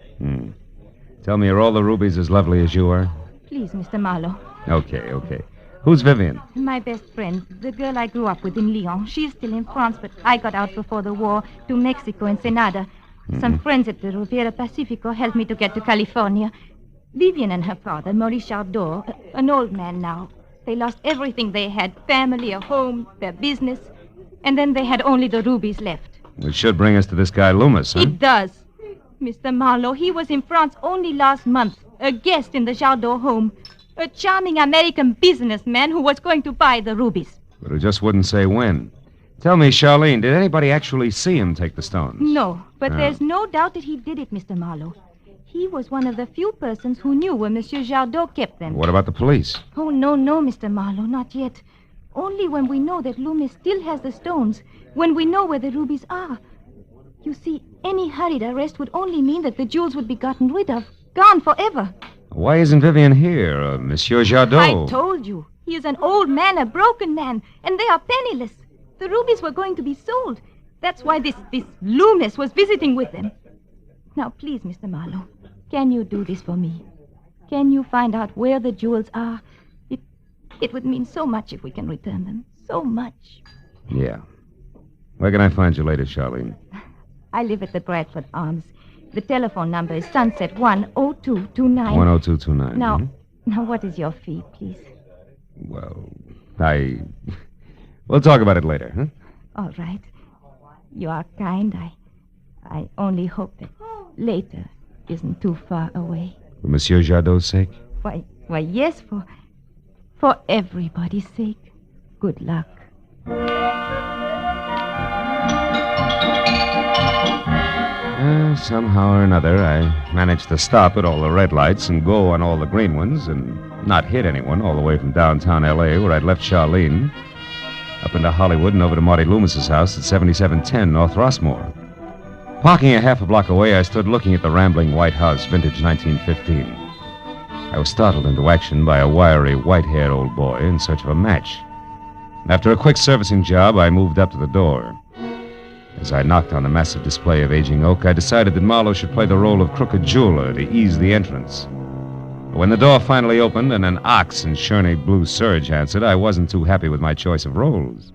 Tell me, are all the rubies as lovely as you are? Please, Mr. Marlowe. Okay. Who's Vivian? My best friend, the girl I grew up with in Lyon. She's still in France, but I got out before the war to Mexico, Ensenada. Some friends at the Riviera Pacifico helped me to get to California. Vivian and her father, Maurice Chardot, an old man now. They lost everything they had, family, a home, their business, and then they had only the rubies left. Which should bring us to this guy Loomis, huh? It does. Mr. Marlowe, he was in France only last month, a guest in the Chardot home. A charming American businessman who was going to buy the rubies. But who just wouldn't say when. Tell me, Charlene, did anybody actually see him take the stones? No, but there's no doubt that he did it, Mr. Marlowe. He was one of the few persons who knew where Monsieur Jardot kept them. What about the police? Oh, no, Mr. Marlowe, not yet. Only when we know that Loomis still has the stones, when we know where the rubies are. You see, any hurried arrest would only mean that the jewels would be gotten rid of, gone forever. Why isn't Vivian here, Monsieur Jardot? I told you. He is an old man, a broken man, and they are penniless. The rubies were going to be sold. That's why this Loomis was visiting with them. Now, please, Mr. Marlowe, can you do this for me? Can you find out where the jewels are? It would mean so much if we can return them. So much. Yeah. Where can I find you later, Charlene? I live at the Bradford Arms. The telephone number is Sunset 10229. 10229. Now, what is your fee, please? Well, we'll talk about it later, huh? All right. You are kind. I only hope that later isn't too far away. For Monsieur Jardot's sake? Why, yes, for everybody's sake. Good luck. Somehow or another, I managed to stop at all the red lights and go on all the green ones and not hit anyone all the way from downtown L.A., where I'd left Charlene, up into Hollywood and over to Marty Loomis's house at 7710 North Rossmore. Parking a half a block away, I stood looking at the rambling white house, vintage 1915. I was startled into action by a wiry, white-haired old boy in search of a match. After a quick servicing job, I moved up to the door. As I knocked on the massive display of aging oak, I decided that Marlowe should play the role of crooked jeweler to ease the entrance. But when the door finally opened and an ox in Sherney blue serge answered, I wasn't too happy with my choice of roles.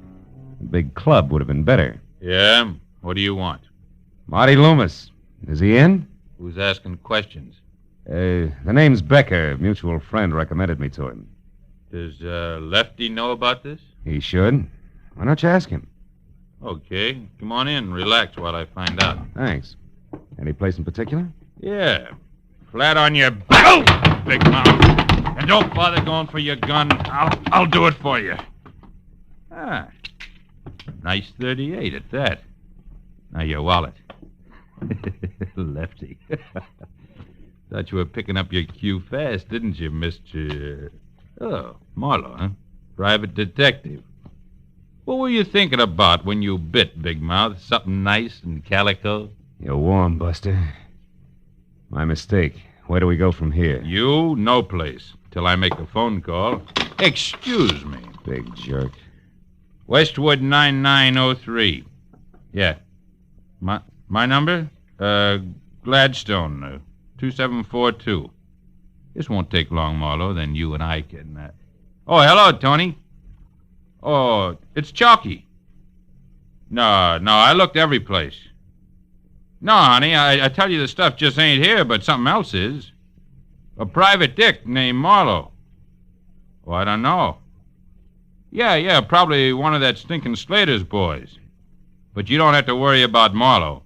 A big club would have been better. Yeah? What do you want? Marty Loomis. Is he in? Who's asking questions? The name's Becker. A mutual friend recommended me to him. Does Lefty know about this? He should. Why don't you ask him? Okay. Come on in. Relax while I find out. Thanks. Any place in particular? Yeah. Flat on your back, big mouth. And don't bother going for your gun. I'll do it for you. Nice 38 at that. Now your wallet. Lefty. Thought you were picking up your cue fast, didn't you, Mr. Oh, Marlowe, huh? Private detective. What were you thinking about when you bit, Big Mouth? Something nice and calico? You're warm, Buster. My mistake. Where do we go from here? You, no place. Till I make a phone call. Excuse me. Big jerk. Westwood 9903. Yeah. My number? Gladstone, 2742. This won't take long, Marlowe. Then you and I can... Oh, hello, Tony. Oh, it's Chalky. No, I looked every place. No, honey, I tell you the stuff just ain't here, but something else is. A private dick named Marlowe. Oh, I don't know. Yeah, probably one of that stinking Slater's boys. But you don't have to worry about Marlowe.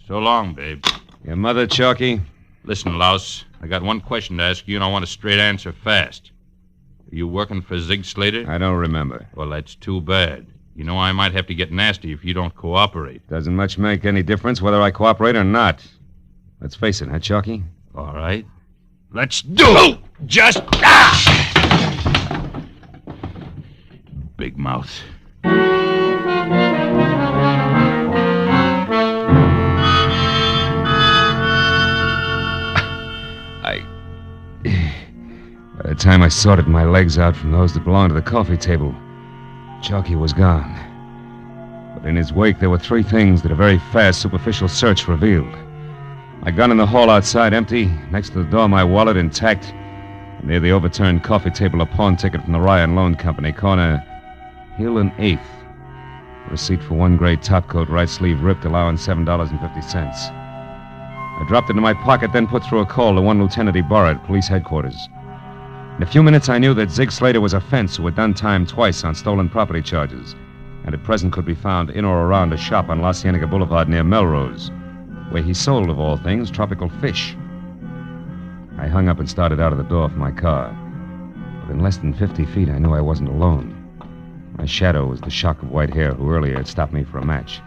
So long, babe. Your mother, Chalky? Listen, Louse, I got one question to ask you, and I want a straight answer fast. Are you working for Zig Slater? I don't remember. Well, that's too bad. You know, I might have to get nasty if you don't cooperate. Doesn't much make any difference whether I cooperate or not. Let's face it, huh, Chalky? All right. Let's do it! Just... Big Mouth. By the time I sorted my legs out from those that belonged to the coffee table, Chalky was gone. But in his wake, there were three things that a very fast, superficial search revealed. My gun in the hall outside empty, next to the door my wallet intact, and near the overturned coffee table a pawn ticket from the Ryan Loan Company, corner Hill and 8th. Receipt for one gray topcoat, right sleeve ripped, allowing $7.50. I dropped it in my pocket, then put through a call to one Lieutenant Ibarra at police headquarters. In a few minutes, I knew that Zig Slater was a fence who had done time twice on stolen property charges, and at present could be found in or around a shop on La Cienega Boulevard near Melrose, where he sold, of all things, tropical fish. I hung up and started out of the door for my car. But in less than 50 feet, I knew I wasn't alone. My shadow was the shock of white hair who earlier had stopped me for a match.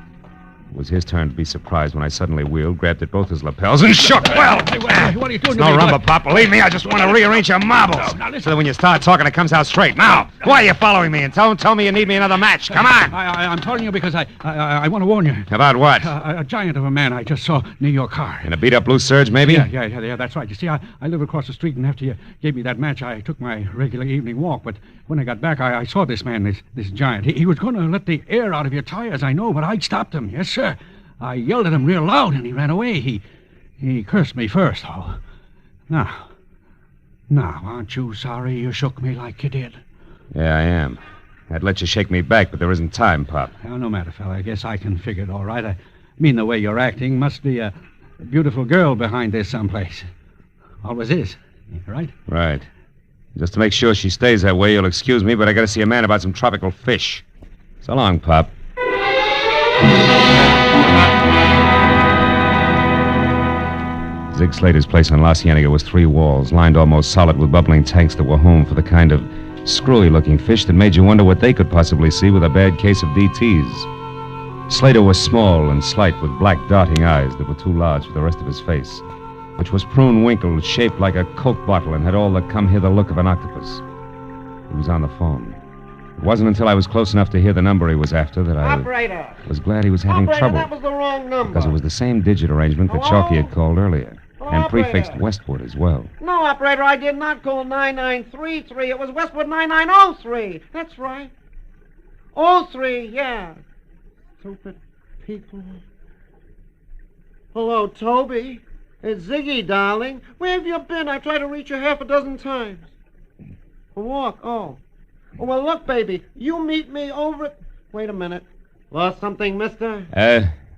It was his turn to be surprised when I suddenly wheeled, grabbed at both his lapels, and shook. Well, what are you doing? It's no rumba, Pop. Believe me, I just want to rearrange your marbles. So that when you start talking, it comes out straight. Now, why are you following me? And don't tell me you need me another match. Come on. I'm telling you because I want to warn you. About what? A giant of a man I just saw near your car. In a beat-up blue Surge, maybe? Yeah, that's right. You see, I live across the street, and after you gave me that match, I took my regular evening walk. But when I got back, I saw this man, this giant. He was going to let the air out of your tires, I know, but I stopped him. Yes, sir. I yelled at him real loud, and he ran away. He cursed me first, though. Now, aren't you sorry you shook me like you did? Yeah, I am. I'd let you shake me back, but there isn't time, Pop. Well, no matter, fella. I guess I can figure it all right. I mean, the way you're acting must be a beautiful girl behind this someplace. Always is, right? Right. Just to make sure she stays that way, you'll excuse me, but I gotta see a man about some tropical fish. So long, Pop. Zig Slater's place on La Cienega was 3 walls, lined almost solid with bubbling tanks that were home for the kind of screwy-looking fish that made you wonder what they could possibly see with a bad case of DTs. Slater was small and slight, with black darting eyes that were too large for the rest of his face, which was prune-winkled, shaped like a Coke bottle, and had all the come-hither look of an octopus. He was on the phone. It wasn't until I was close enough to hear the number he was after that I was glad he was having trouble. That was the wrong number. Because it was the same digit arrangement that Chalky had called earlier. And prefixed Westwood as well. No, operator, I did not call 9933. It was Westwood 9903. That's right. 03, yeah. Stupid people. Hello, Toby. It's Ziggy, darling. Where have you been? I tried to reach you half a dozen times. A walk? Oh, well, look, baby. You meet me over at... Wait a minute. Lost something, mister?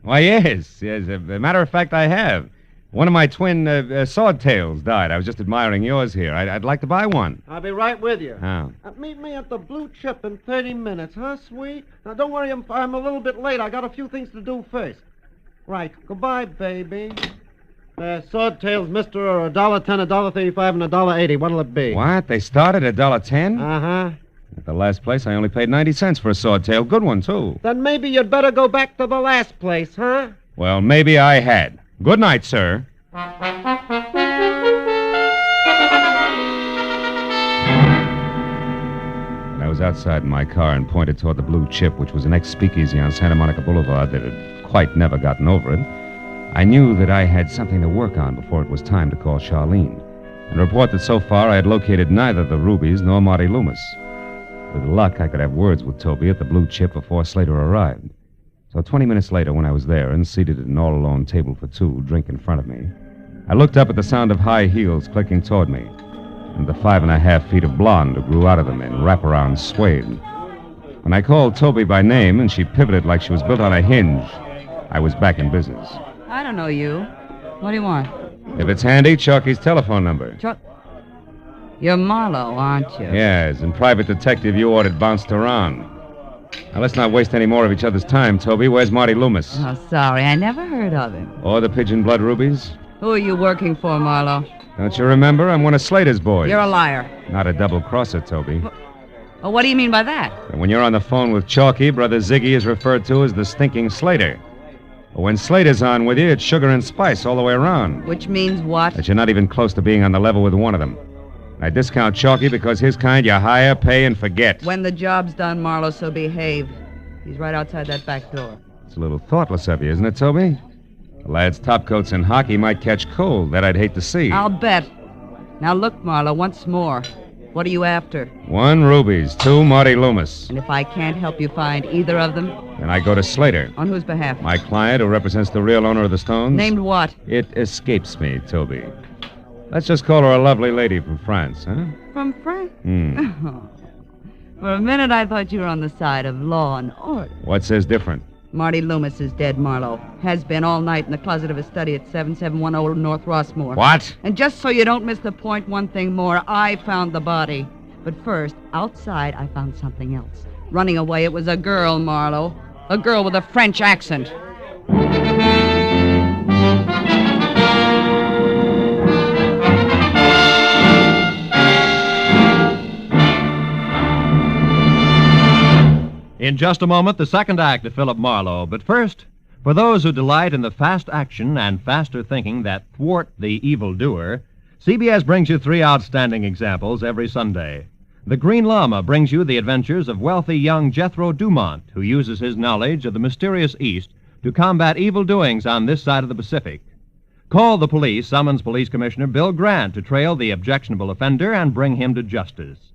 Why, yes. As a matter of fact, I have. One of my twin swordtails died. I was just admiring yours here. I'd like to buy one. I'll be right with you. How? Meet me at the Blue Chip in 30 minutes, huh, sweet? Now, don't worry, I'm a little bit late. I got a few things to do first. Right. Goodbye, baby. Swordtails, mister, are $1.10, $1.35, and $1.80. What'll it be? What? They started at $1.10? Uh-huh. At the last place, I only paid 90 cents for a swordtail. Good one, too. Then maybe you'd better go back to the last place, huh? Well, maybe I had. Good night, sir. I was outside in my car and pointed toward the Blue Chip, which was an ex-speakeasy on Santa Monica Boulevard that had quite never gotten over it. I knew that I had something to work on before it was time to call Charlene and report that so far I had located neither the Rubies nor Marty Loomis. With luck, I could have words with Toby at the Blue Chip before Slater arrived. So 20 minutes later, when I was there and seated at an all-alone table for two, drink in front of me, I looked up at the sound of high heels clicking toward me, and the 5.5 feet of blonde who grew out of them in wraparound suede. When I called Toby by name and she pivoted like she was built on a hinge, I was back in business. I don't know you. What do you want? If it's handy, Chalky's telephone number. You're Marlowe, aren't you? Yes, and private detective you ordered bounced around. Now, let's not waste any more of each other's time, Toby. Where's Marty Loomis? Oh, sorry. I never heard of him. Or the Pigeon Blood Rubies? Who are you working for, Marlowe? Don't you remember? I'm one of Slater's boys. You're a liar. Not a double-crosser, Toby. Well, what do you mean by that? And when you're on the phone with Chalky, Brother Ziggy is referred to as the stinking Slater. But when Slater's on with you, it's sugar and spice all the way around. Which means what? That you're not even close to being on the level with one of them. I discount Chalky because his kind you hire, pay, and forget. When the job's done, Marlowe, so behave. He's right outside that back door. It's a little thoughtless of you, isn't it, Toby? The lad's topcoats in hockey might catch cold. That I'd hate to see. I'll bet. Now look, Marlowe, once more. What are you after? 1 Rubies, 2 Marty Loomis. And if I can't help you find either of them? Then I go to Slater. On whose behalf? My client who represents the real owner of the stones. Named what? It escapes me, Toby. Let's just call her a lovely lady from France, huh? From France? Hmm. For a minute, I thought you were on the side of law and order. What says different? Marty Loomis is dead, Marlowe. Has been all night in the closet of his study at 7710 North Rossmore. What? And just so you don't miss the point, one thing more, I found the body. But first, outside, I found something else. Running away, it was a girl, Marlowe. A girl with a French accent. In just a moment, the second act of Philip Marlowe. But first, for those who delight in the fast action and faster thinking that thwart the evildoer, CBS brings you 3 outstanding examples every Sunday. The Green Llama brings you the adventures of wealthy young Jethro Dumont, who uses his knowledge of the mysterious East to combat evil doings on this side of the Pacific. Call the Police summons Police Commissioner Bill Grant to trail the objectionable offender and bring him to justice.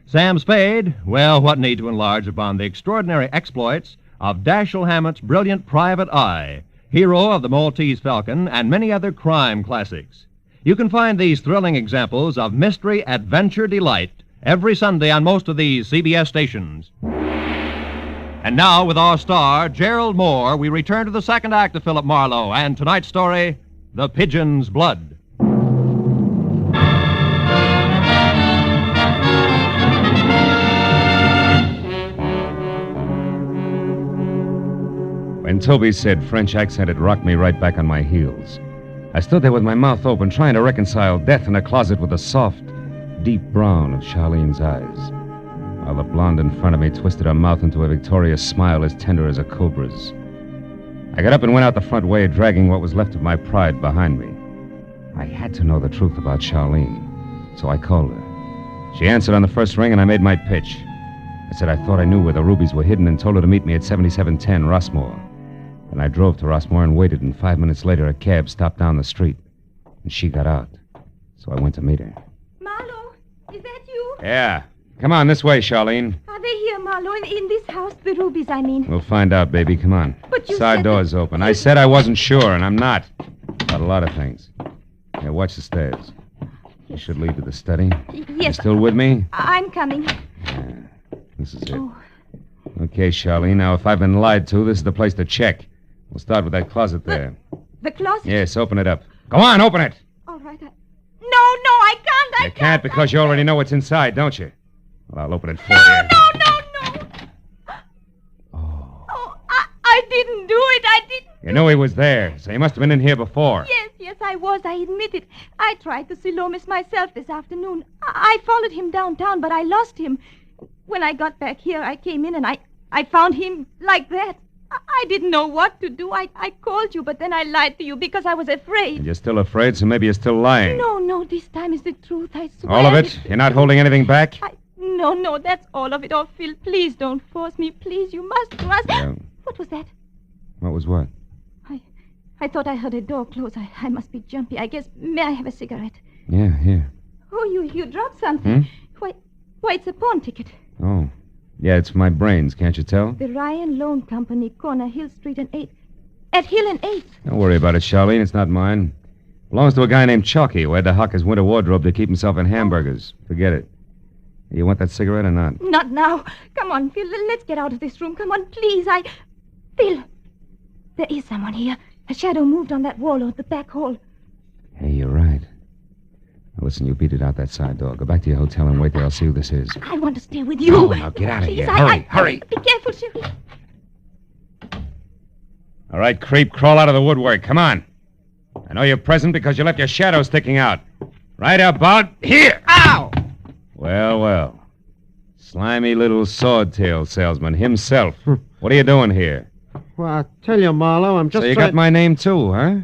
Sam Spade, well, what need to enlarge upon the extraordinary exploits of Dashiell Hammett's brilliant Private Eye, hero of the Maltese Falcon, and many other crime classics. You can find these thrilling examples of mystery, adventure, delight every Sunday on most of these CBS stations. And now, with our star, Gerald Moore, we return to the second act of Philip Marlowe and tonight's story, The Pigeon's Blood. When Toby said French accent, it rocked me right back on my heels. I stood there with my mouth open, trying to reconcile death in a closet with the soft, deep brown of Charlene's eyes, while the blonde in front of me twisted her mouth into a victorious smile as tender as a cobra's. I got up and went out the front way, dragging what was left of my pride behind me. I had to know the truth about Charlene, so I called her. She answered on the first ring, and I made my pitch. I said I thought I knew where the rubies were hidden and told her to meet me at 7710 Rossmore. And I drove to Rossmore and waited, and 5 minutes later a cab stopped down the street. And she got out. So I went to meet her. Marlowe, is that you? Yeah. Come on, this way, Charlene. Are they here, Marlowe? In this house, the rubies, I mean. We'll find out, baby. Come on. But you Side said door's open. I said I wasn't sure, and I'm not. About a lot of things. Here, watch the stairs. You should lead to the study. Yes. You still with me? I'm coming. Yeah. This is it. Oh. Okay, Charlene. Now, if I've been lied to, this is the place to check. We'll start with that closet there. The closet? Yes, open it up. Go on, open it. All right. No, I can't. You can't because you already know what's inside, don't you? Well, I'll open it for you. No. Oh, I didn't do it. I didn't. You knew he was there, so he must have been in here before. Yes, I was. I admit it. I tried to see Loomis myself this afternoon. I followed him downtown, but I lost him. When I got back here, I came in and I found him like that. I didn't know what to do. I called you, but then I lied to you because I was afraid. And you're still afraid, so maybe you're still lying. No, this time is the truth, I swear. All of it? You're not holding anything back? No, that's all of it. Oh, Phil, please don't force me. Please, you must. Yeah. What was that? What was what? I thought I heard a door close. I must be jumpy. I guess. May I have a cigarette? Yeah, here. Oh, you dropped something. Why, it's a pawn ticket. Oh. Yeah, it's my brains, can't you tell? The Ryan Loan Company, corner Hill Street and 8th. At Hill and 8th. Don't worry about it, Charlene. It's not mine. Belongs to a guy named Chalky who had to hock his winter wardrobe to keep himself in hamburgers. Forget it. You want that cigarette or not? Not now. Come on, Phil. Let's get out of this room. Come on, please. Phil, there is someone here. A shadow moved on that wall or the back hall. Hey, you're right. Now, listen, you beat it out that side door. Go back to your hotel and wait there. I'll see who this is. I want to stay with you. No, now get out of here. Hurry. Be careful, Shirley. All right, creep, crawl out of the woodwork. Come on. I know you're present because you left your shadow sticking out. Right about here. Ow! Well. Slimy little sword-tail salesman himself. What are you doing here? Well, I tell you, Marlowe, I'm just So you got my name, too, huh?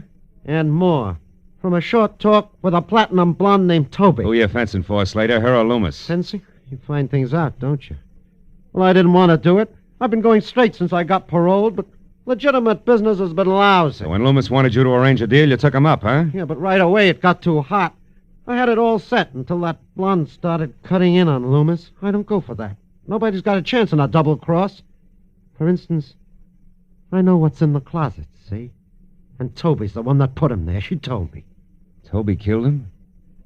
And more. From a short talk with a platinum blonde named Toby. Who are you fencing for, Slater? Her or Loomis? Fencing? You find things out, don't you? Well, I didn't want to do it. I've been going straight since I got paroled, but legitimate business has been lousy. So when Loomis wanted you to arrange a deal, you took him up, huh? Yeah, but right away it got too hot. I had it all set until that blonde started cutting in on Loomis. I don't go for that. Nobody's got a chance in a double cross. For instance, I know what's in the closet, see? And Toby's the one that put him there. She told me. Toby killed him?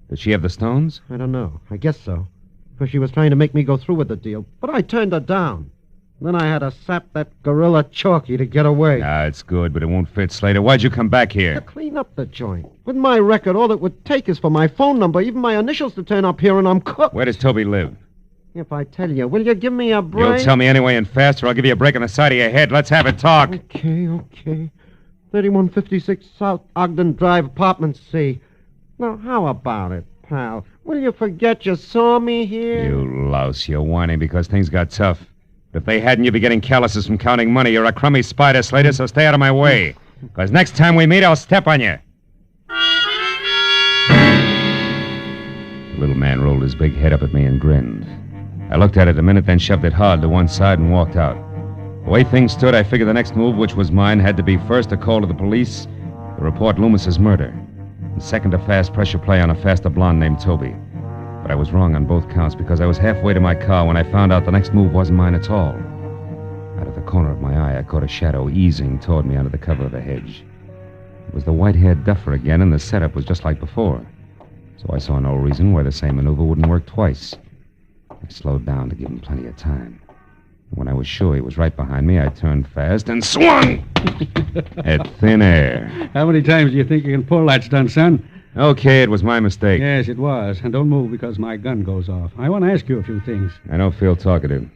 Did she have the stones? I don't know. I guess so. Because she was trying to make me go through with the deal. But I turned her down. Then I had to sap that gorilla Chalky to get away. It's good, but it won't fit, Slater. Why'd you come back here? To clean up the joint. With my record, all it would take is for my phone number, even my initials to turn up here, and I'm cooked. Where does Toby live? If I tell you, will you give me a break? You'll tell me anyway and fast, or I'll give you a break on the side of your head. Let's have it talk. Okay. 3156 South Ogden Drive, Apartment C. Now, how about it, pal? Will you forget you saw me here? You louse, you're whining because things got tough. But if they hadn't, you'd be getting calluses from counting money. You're a crummy spider, Slater, so stay out of my way. Because next time we meet, I'll step on you. The little man rolled his big head up at me and grinned. I looked at it a minute, then shoved it hard to one side and walked out. The way things stood, I figured the next move, which was mine, had to be first a call to the police to report Loomis's murder, and second a fast pressure play on a faster blonde named Toby. But I was wrong on both counts because I was halfway to my car when I found out the next move wasn't mine at all. Out of the corner of my eye, I caught a shadow easing toward me under the cover of a hedge. It was the white-haired duffer again, and the setup was just like before. So I saw no reason why the same maneuver wouldn't work twice. I slowed down to give him plenty of time. When I was sure he was right behind me, I turned fast and swung at thin air. How many times do you think you can pull that stunt, son? Okay, it was my mistake. Yes, it was. And don't move because my gun goes off. I want to ask you a few things. I don't feel talkative.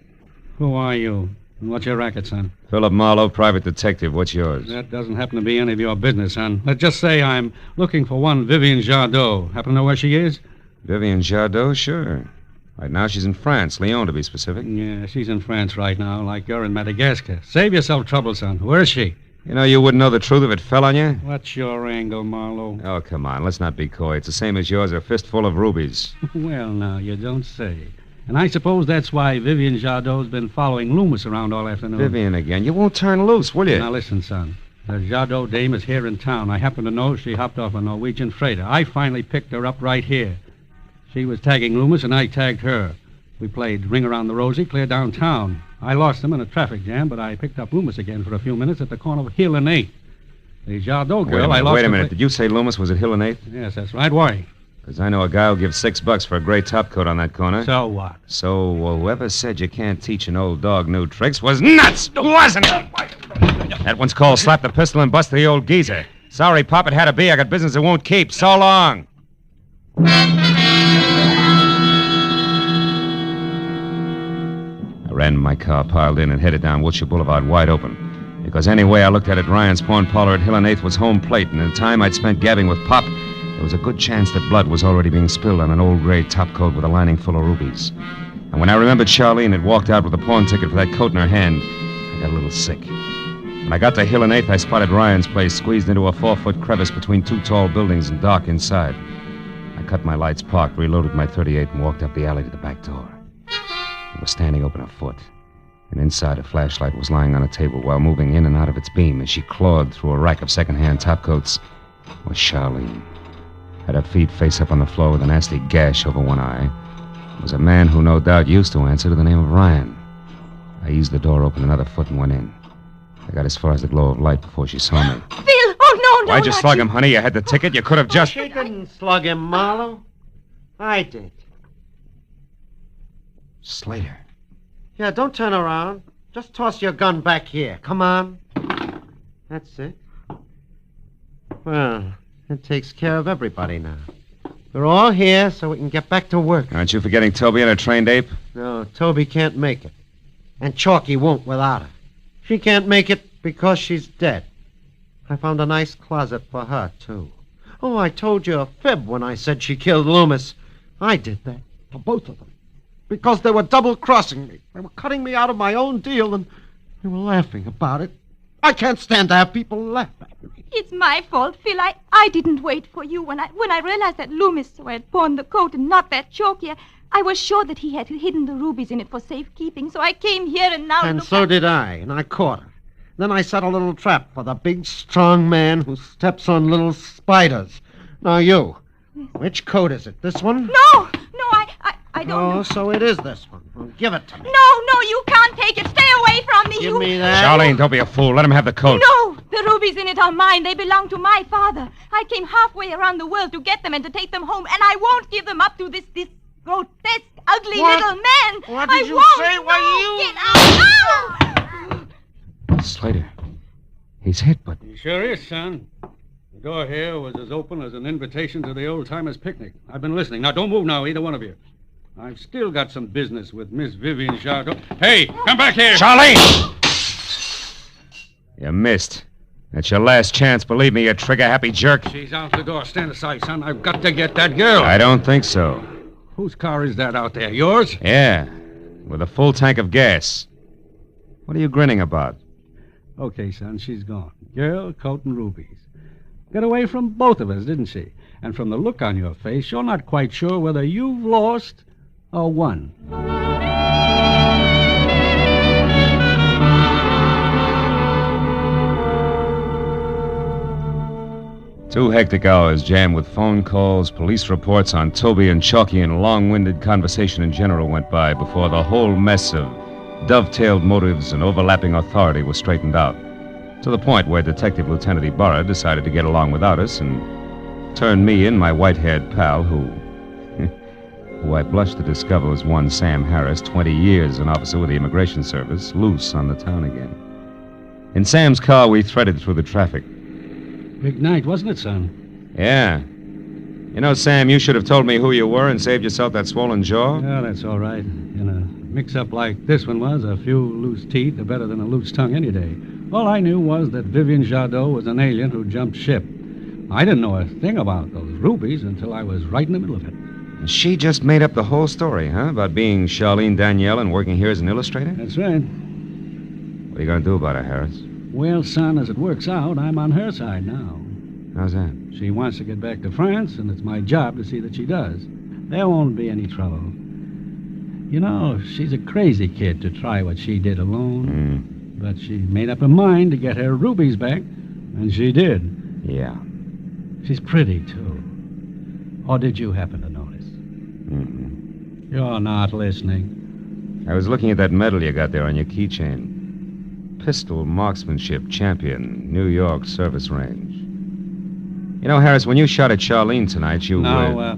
Who are you? And what's your racket, son? Philip Marlowe, private detective. What's yours? That doesn't happen to be any of your business, son. Let's just say I'm looking for one Vivian Jardot. Happen to know where she is? Vivian Jardot? Sure. Right now she's in France. Lyon, to be specific. Yeah, she's in France right now, like you're in Madagascar. Save yourself trouble, son. Where is she? You know, you wouldn't know the truth if it fell on you. What's your angle, Marlowe? Oh, come on. Let's not be coy. It's the same as yours, a fistful of rubies. Well, now, you don't say. And I suppose that's why Vivian Jardot's been following Loomis around all afternoon. Vivian again. You won't turn loose, will you? Now, listen, son. The Jardot dame is here in town. I happen to know she hopped off a Norwegian freighter. I finally picked her up right here. She was tagging Loomis, and I tagged her. We played Ring Around the Rosie clear downtown. I lost him in a traffic jam, but I picked up Loomis again for a few minutes at the corner of Hill and 8th. The Jardot girl I lost... Wait a minute. Did you say Loomis was at Hill and 8th? Yes, that's right. Why? Because I know a guy who'll give $6 for a gray topcoat on that corner. So what? So whoever said you can't teach an old dog new tricks was nuts, wasn't it? That one's called Slap the Pistol and Bust the Old Geezer. Sorry, Pop, it had to be. I got business that won't keep. So long. I ran my car, piled in, and headed down Wilshire Boulevard wide open. Because anyway I looked at it, Ryan's pawn parlor at Hill and 8th was home plate, and in the time I'd spent gabbing with Pop, there was a good chance that blood was already being spilled on an old gray topcoat with a lining full of rubies. And when I remembered Charlene had walked out with a pawn ticket for that coat in her hand, I got a little sick. When I got to Hill and 8th, I spotted Ryan's place squeezed into a 4-foot crevice between 2 tall buildings and dark inside. I cut my lights, parked, reloaded my .38, and walked up the alley to the back door. It was standing open a foot, and inside a flashlight was lying on a table while moving in and out of its beam as she clawed through a rack of second-hand topcoats was Charlene. Had her feet face up on the floor with a nasty gash over one eye. It was a man who no doubt used to answer to the name of Ryan. I eased the door open another foot and went in. I got as far as the glow of light before she saw me. Phil! Oh, no, Why'd you slug him, honey? You had the ticket. You could have just... She didn't slug him, Marlowe. I did. Slater. Yeah, don't turn around. Just toss your gun back here. Come on. That's it. Well, that takes care of everybody now. We're all here so we can get back to work. Aren't you forgetting Toby and her trained ape? No, Toby can't make it. And Chalky won't without her. She can't make it because she's dead. I found a nice closet for her, too. Oh, I told you a fib when I said she killed Loomis. I did that for both of them. Because they were double-crossing me. They were cutting me out of my own deal, and they were laughing about it. I can't stand to have people laugh at me. It's my fault, Phil. I didn't wait for you. When I realized that Loomis had pawned the coat and not that Chalky, I was sure that he had hidden the rubies in it for safekeeping, so I came here and now... And so did I, and I caught her. Then I set a little trap for the big, strong man who steps on little spiders. Now you, which coat is it? This one? No, I don't know. Oh, so it is this one. Well, give it to me. No, you can't take it. Stay away from me. Give me that. Charlene, don't be a fool. Let him have the coat. No, the rubies in it are mine. They belong to my father. I came halfway around the world to get them and to take them home, and I won't give them up to this grotesque, ugly little man. What did I you won't. say? No, Why, get out. No! Slater. He's hit, but... He sure is, son. The door here was as open as an invitation to the old-timers' picnic. I've been listening. Now, don't move now, either one of you. I've still got some business with Miss Vivian Jardot. Hey, come back here! Charlene! You missed. That's your last chance, believe me, you trigger-happy jerk. She's out the door. Stand aside, son. I've got to get that girl. I don't think so. Whose car is that out there? Yours? Yeah, with a full tank of gas. What are you grinning about? Okay, son, she's gone. Girl, coat, and rubies. Got away from both of us, didn't she? And from the look on your face, you're not quite sure whether you've lost or won. 2 hectic hours jammed with phone calls, police reports on Toby and Chalky, and long-winded conversation in general went by before the whole mess of dovetailed motives and overlapping authority was straightened out, to the point where Detective Lieutenant Ibarra decided to get along without us and turned me in, my white-haired pal, who I blushed to discover was one Sam Harris, 20 years an officer with the Immigration Service, loose on the town again. In Sam's car, we threaded through the traffic. Big night, wasn't it, son? Yeah. You know, Sam, you should have told me who you were and saved yourself that swollen jaw. Yeah, that's all right. In a mix-up like this one was, a few loose teeth are better than a loose tongue any day. All I knew was that Vivian Jardot was an alien who jumped ship. I didn't know a thing about those rubies until I was right in the middle of it. She just made up the whole story, huh? About being Charlene Danielle and working here as an illustrator? That's right. What are you going to do about her, Harris? Well, son, as it works out, I'm on her side now. How's that? She wants to get back to France, and it's my job to see that she does. There won't be any trouble. You know, she's a crazy kid to try what she did alone. But she made up her mind to get her rubies back, and she did. Yeah. She's pretty, too. Or did you happen to notice? You're not listening. I was looking at that medal you got there on your keychain. Pistol marksmanship champion, New York service range. You know, Harris, when you shot at Charlene tonight, you... Now,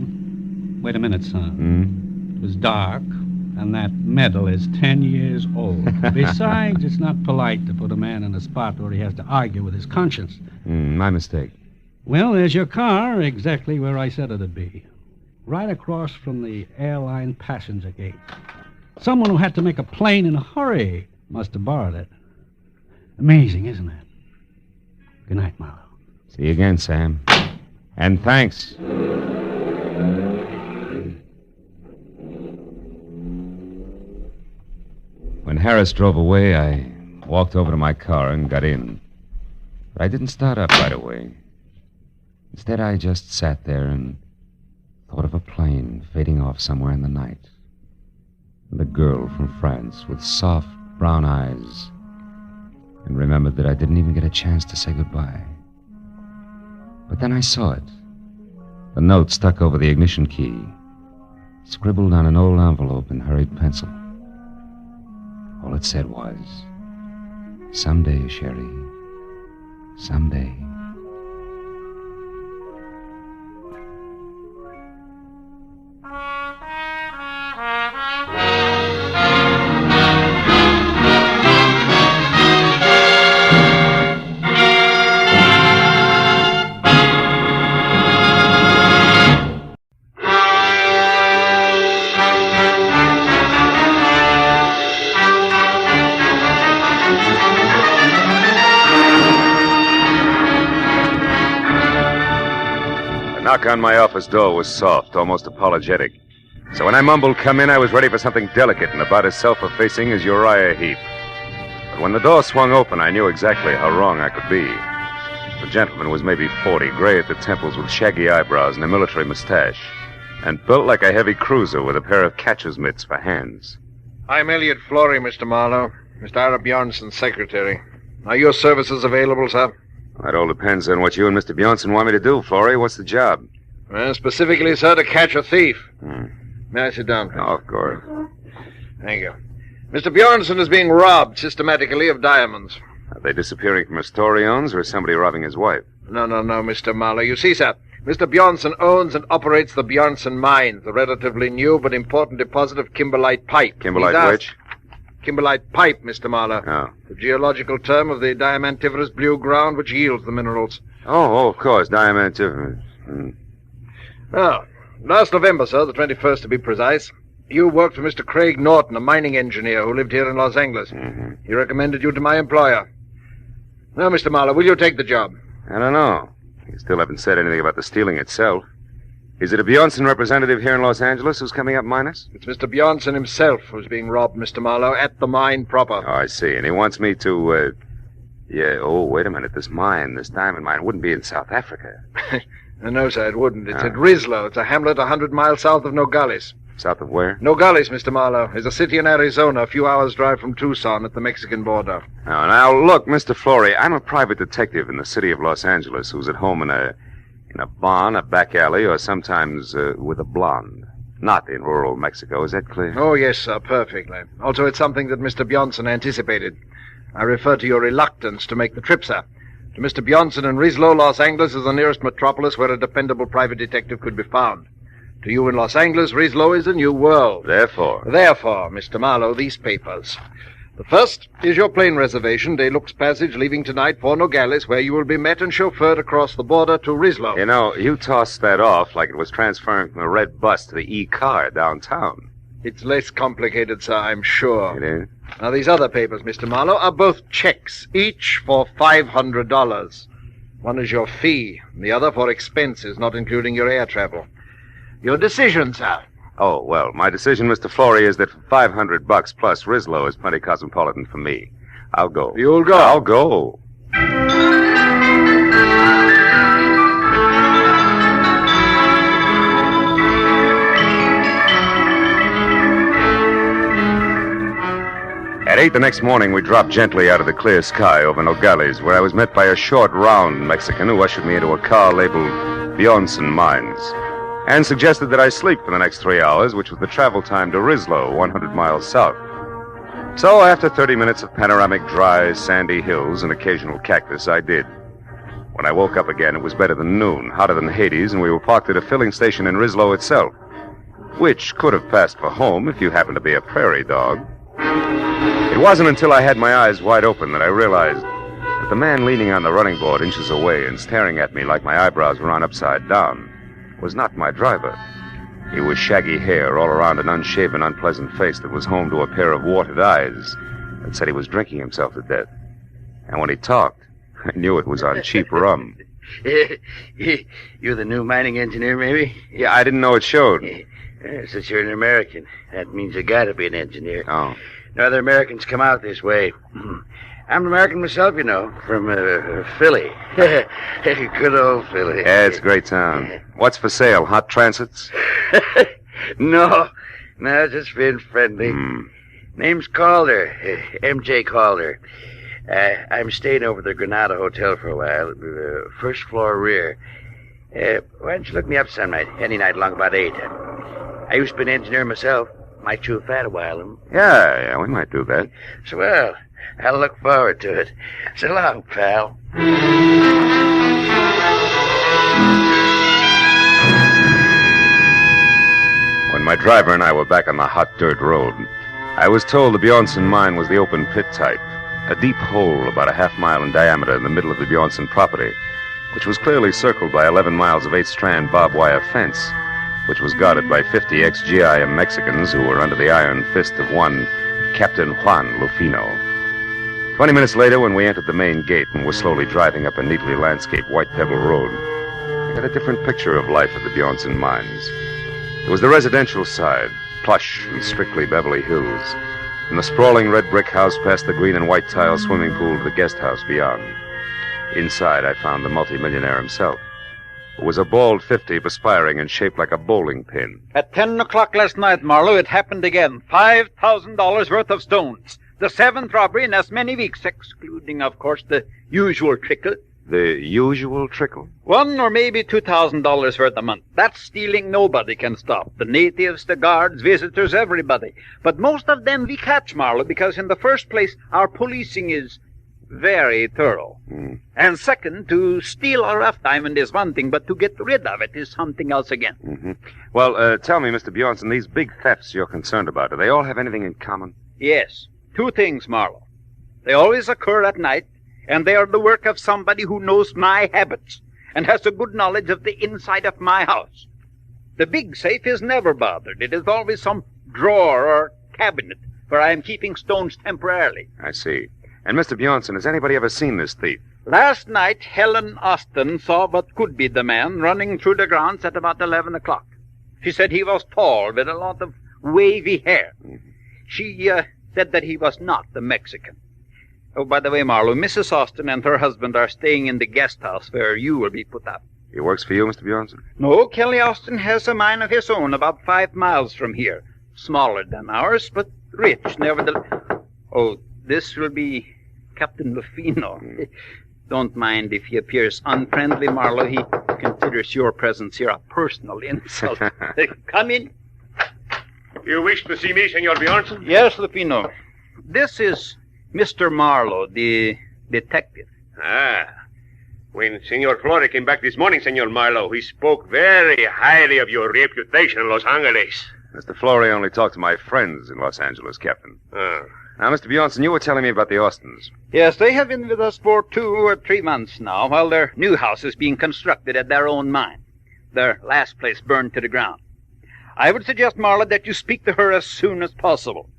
wait a minute, son. It was dark, and that medal is 10 years old. Besides, it's not polite to put a man in a spot where he has to argue with his conscience. My mistake. Well, there's your car, exactly where I said it'd be. Right across from the airline passenger gate. Someone who had to make a plane in a hurry must have borrowed it. Amazing, isn't it? Good night, Marlowe. See you again, Sam. And thanks. When Harris drove away, I walked over to my car and got in. But I didn't start up right away. Instead, I just sat there and thought of a plane fading off somewhere in the night. And a girl from France with soft brown eyes. And remembered that I didn't even get a chance to say goodbye. But then I saw it. The note stuck over the ignition key, scribbled on an old envelope in hurried pencil. All it said was, "Someday, Sherry, someday." The knock on my office door was soft, almost apologetic. So when I mumbled, "Come in," I was ready for something delicate and about as self-effacing as Uriah Heep. But when the door swung open, I knew exactly how wrong I could be. The gentleman was maybe 40, gray at the temples with shaggy eyebrows and a military mustache, and built like a heavy cruiser with a pair of catcher's mitts for hands. I'm Elliot Flory, Mr. Marlowe. Mr. Ira Bjornson's secretary. Are your services available, sir? That all depends on what you and Mr. Bjornson want me to do, Flory. What's the job? Well, specifically, sir, to catch a thief. May I sit down, please? Oh, of course. Thank you. Mr. Bjornson is being robbed systematically of diamonds. Are they disappearing from a store he owns, or is somebody robbing his wife? No, Mr. Marlowe. You see, sir, Mr. Bjornson owns and operates the Bjornson Mines, the relatively new but important deposit of kimberlite pipe. Kimberlite which? Kimberlite pipe, Mr. Marlowe. Oh. The geological term of the diamantiferous blue ground which yields the minerals. Oh, of course, diamantiferous. Well, last November, sir, the 21st to be precise, you worked for Mr. Craig Norton, a mining engineer who lived here in Los Angeles. He recommended you to my employer. Now, Mr. Marlowe, will you take the job? I don't know. You still haven't said anything about the stealing itself. Is it a Bjornson representative here in Los Angeles who's coming up minus? It's Mr. Bjornson himself who's being robbed, Mr. Marlowe, at the mine proper. Oh, I see. And he wants me to, oh, wait a minute. This diamond mine, wouldn't be in South Africa. No, sir, it wouldn't. It's at Rislo. It's a hamlet 100 miles south of Nogales. South of where? Nogales, Mr. Marlowe, is a city in Arizona, a few hours' drive from Tucson at the Mexican border. Oh, now, look, Mr. Flory, I'm a private detective in the city of Los Angeles who's at home in a barn, a back alley, or sometimes with a blonde. Not in rural Mexico. Is that clear? Oh, yes, sir, perfectly. Also, it's something that Mr. Bjornson anticipated. I refer to your reluctance to make the trip, sir. To Mr. Bjornson in Rislo, Los Angeles is the nearest metropolis where a dependable private detective could be found. To you in Los Angeles, Rislo is a new world. Therefore, Mr. Marlowe, these papers. The first is your plane reservation, De Luxe Passage, leaving tonight for Nogales, where you will be met and chauffeured across the border to Rislo. You know, you tossed that off like it was transferring from a red bus to the E-car downtown. It's less complicated, sir, I'm sure. It is? Now, these other papers, Mr. Marlowe, are both checks, each for $500. One is your fee, and the other for expenses, not including your air travel. Your decision, sir. Oh, well, my decision, Mr. Flory, is that for $500 plus Rislo is plenty cosmopolitan for me. I'll go. You'll go? I'll go. At 8 the next morning, we dropped gently out of the clear sky over Nogales, where I was met by a short, round Mexican who ushered me into a car labeled Bjornson Mines, and suggested that I sleep for the next 3 hours, which was the travel time to Rislo, 100 miles south. So after 30 minutes of panoramic, dry, sandy hills and occasional cactus, I did. When I woke up again, it was better than noon, hotter than Hades, and we were parked at a filling station in Rislo itself, which could have passed for home if you happened to be a prairie dog. It wasn't until I had my eyes wide open that I realized that the man leaning on the running board inches away and staring at me like my eyebrows were on upside down was not my driver. He was shaggy hair all around an unshaven, unpleasant face that was home to a pair of watered eyes that said he was drinking himself to death. And when he talked, I knew it was on cheap rum. You're the new mining engineer, maybe? Yeah, I didn't know it showed. Since you're an American, that means you gotta be an engineer. Oh. No other Americans come out this way. I'm an American myself, you know, from Philly. Good old Philly. Yeah, it's a great town. What's for sale? Hot transits? No, just being friendly. Name's Calder, M.J. Calder. I'm staying over at the Granada Hotel for a while, first floor rear. Why don't you look me up some night, any night along about 8? I used to be an engineer myself. Might chew fat a while. Yeah, we might do that. Swell. I'll look forward to it. So long, pal. When my driver and I were back on the hot dirt road, I was told the Bjornson mine was the open pit type, a deep hole about a half-mile in diameter in the middle of the Bjornson property, which was clearly circled by 11 miles of 8-strand barbed wire fence, which was guarded by 50 ex-GIM Mexicans who were under the iron fist of one Captain Juan Lufino. 20 minutes later, when we entered the main gate and were slowly driving up a neatly landscaped white pebble road, I got a different picture of life at the Bjornson mines. It was the residential side, plush and strictly Beverly Hills, from the sprawling red brick house past the green and white tile swimming pool to the guest house beyond. Inside, I found the multimillionaire himself. It was a bald 50 perspiring and shaped like a bowling pin. At 10 o'clock last night, Marlowe, it happened again. $5,000 worth of stones. The 7th robbery in as many weeks, excluding, of course, the usual trickle. The usual trickle? $1,000 or maybe $2,000 worth a month. That stealing nobody can stop. The natives, the guards, visitors, everybody. But most of them we catch, Marlowe, because in the first place, our policing is very thorough. And second, to steal a rough diamond is one thing, but to get rid of it is something else again. Well, tell me, Mr. Bjornson, these big thefts you're concerned about, do they all have anything in common? Yes. 2 things, Marlowe. They always occur at night, and they are the work of somebody who knows my habits and has a good knowledge of the inside of my house. The big safe is never bothered. It is always some drawer or cabinet where I am keeping stones temporarily. I see. And, Mr. Bjornson, has anybody ever seen this thief? Last night, Helen Austin saw what could be the man running through the grounds at about 11 o'clock. She said he was tall with a lot of wavy hair. She said that he was not the Mexican. Oh, by the way, Marlowe, Mrs. Austin and her husband are staying in the guest house where you will be put up. He works for you, Mr. Bjornson? No, Kelly Austin has a mine of his own about 5 miles from here. Smaller than ours, but rich, nevertheless. Oh, this will be Captain Lufino. Don't mind if he appears unfriendly, Marlowe. He considers your presence here a personal insult. Come in. You wish to see me, Senor Bjornson? Yes, Lufino. This is Mr. Marlowe, the detective. Ah. When Senor Flore came back this morning, Senor Marlowe, he spoke very highly of your reputation in Los Angeles. Mr. Flore only talked to my friends in Los Angeles, Captain. Now, Mr. Bjornson, you were telling me about the Austins. Yes, they have been with us for 2 or 3 months now, while their new house is being constructed at their own mine. Their last place burned to the ground. I would suggest, Marlowe, that you speak to her as soon as possible.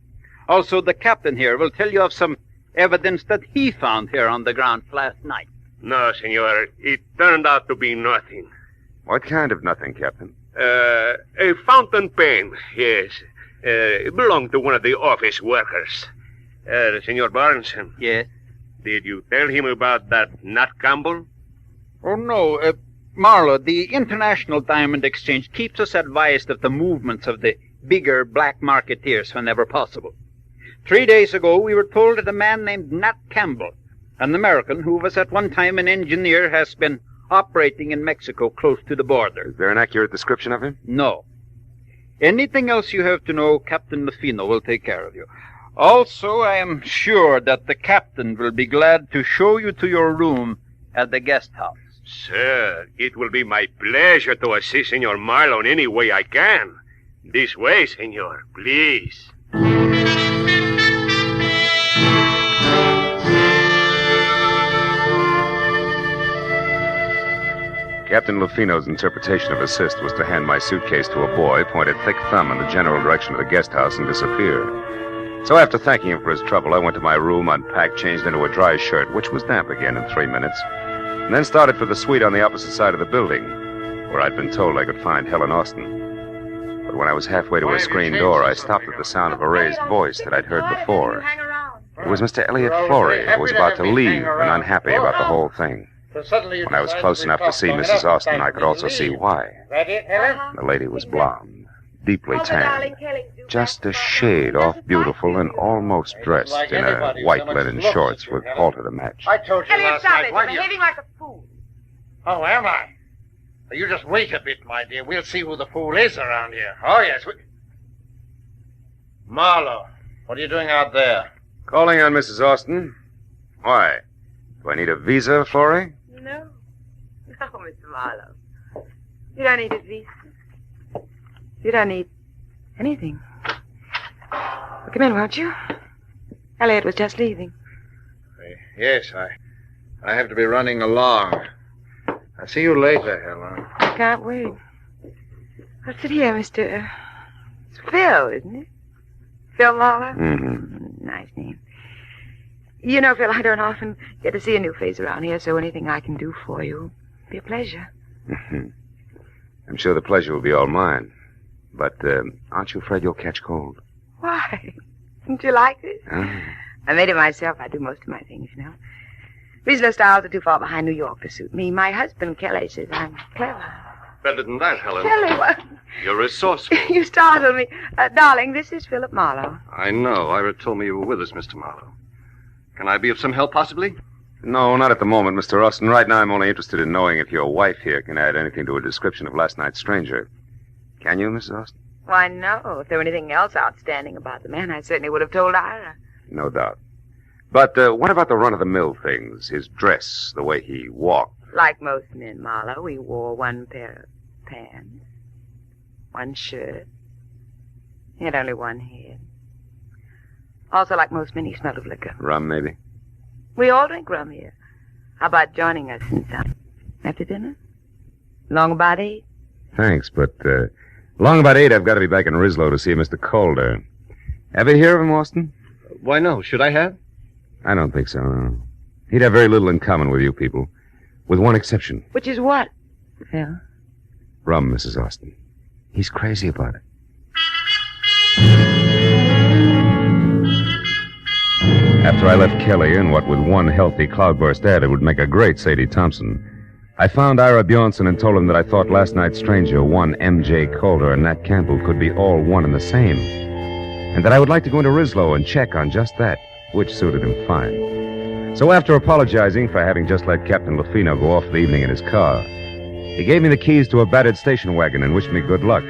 Also, the captain here will tell you of some evidence that he found here on the ground last night. No, Senor. It turned out to be nothing. What kind of nothing, Captain? A fountain pen, yes. It belonged to one of the office workers. Senor Bjornson. Yes? Did you tell him about that Nat Campbell? Oh, no. Marlowe, the International Diamond Exchange keeps us advised of the movements of the bigger black marketeers whenever possible. 3 days ago, we were told that a man named Nat Campbell, an American who was at one time an engineer, has been operating in Mexico close to the border. Is there an accurate description of him? No. Anything else you have to know, Captain Lufino will take care of you. Also, I am sure that the captain will be glad to show you to your room at the guest house. Sir, it will be my pleasure to assist Senor Marlowe in any way I can. This way, Senor, please. Captain Lufino's interpretation of assist was to hand my suitcase to a boy, point a thick thumb in the general direction of the guest house, and disappear. So after thanking him for his trouble, I went to my room, unpacked, changed into a dry shirt, which was damp again in 3 minutes, and then started for the suite on the opposite side of the building, where I'd been told I could find Helen Austin. But when I was halfway to a screen door, I stopped at the sound of a raised voice that I'd heard before. It was Mr. Elliot Flory, who was about to leave and unhappy about the whole thing. When I was close enough to see Mrs. Austin, I could also see why. The lady was blonde, deeply tanned, just a shade off beautiful and almost dressed in a white linen shorts with halter to match. I told you Elliot, last stop night. it. Why You're do you... behaving like a fool. Oh, am I? You just wait a bit, my dear. We'll see who the fool is around here. Oh, yes. Marlowe, what are you doing out there? Calling on Mrs. Austin. Why? Do I need a visa, Flory? No. No, Mr. Marlowe. You don't need a visa. You don't need anything. Well, come in, won't you? Elliot was just leaving. Yes, I have to be running along. I'll see you later, Helen. I can't wait. I'll sit here, Mr. It's Phil, isn't it? Phil Marlowe? Mm-hmm. Nice name. You know, Phil, I don't often get to see a new face around here, so anything I can do for you will be a pleasure. I'm sure the pleasure will be all mine. But aren't you afraid you'll catch cold? Why? Didn't you like it? Ah. I made it myself. I do most of my things, you know. Regional styles are too far behind New York to suit me. My husband, Kelly, says I'm clever. Better than that, Helen. Kelly, what? You're resourceful. You startled me. Darling, this is Philip Marlowe. I know. Ira told me you were with us, Mr. Marlowe. Can I be of some help, possibly? No, not at the moment, Mr. Austin. Right now, I'm only interested in knowing if your wife here can add anything to a description of last night's stranger. Can you, Mrs. Austin? Why, no. If there were anything else outstanding about the man, I certainly would have told Ira. No doubt. But what about the run-of-the-mill things? His dress, the way he walked. Like most men, Marlowe, he wore one pair of pants, one shirt. He had only one head. Also, like most men, he smelled of liquor. Rum, maybe? We all drink rum here. How about joining us in some? After dinner? Long about 8? Thanks, but long about 8, I've got to be back in Rislow to see Mr. Calder. Ever hear of him, Austin? Why, no. Should I have? I don't think so, no. He'd have very little in common with you people. With one exception. Which is what, Phil? Rum, Mrs. Austin. He's crazy about it. After I left Kelly in what with one healthy cloudburst added would make a great Sadie Thompson, I found Ira Bjornson and told him that I thought last night's stranger, one M.J. Calder and Nat Campbell, could be all one and the same. And that I would like to go into Rislow and check on just that, which suited him fine. So after apologizing for having just let Captain Lafino go off for the evening in his car, he gave me the keys to a battered station wagon and wished me good luck.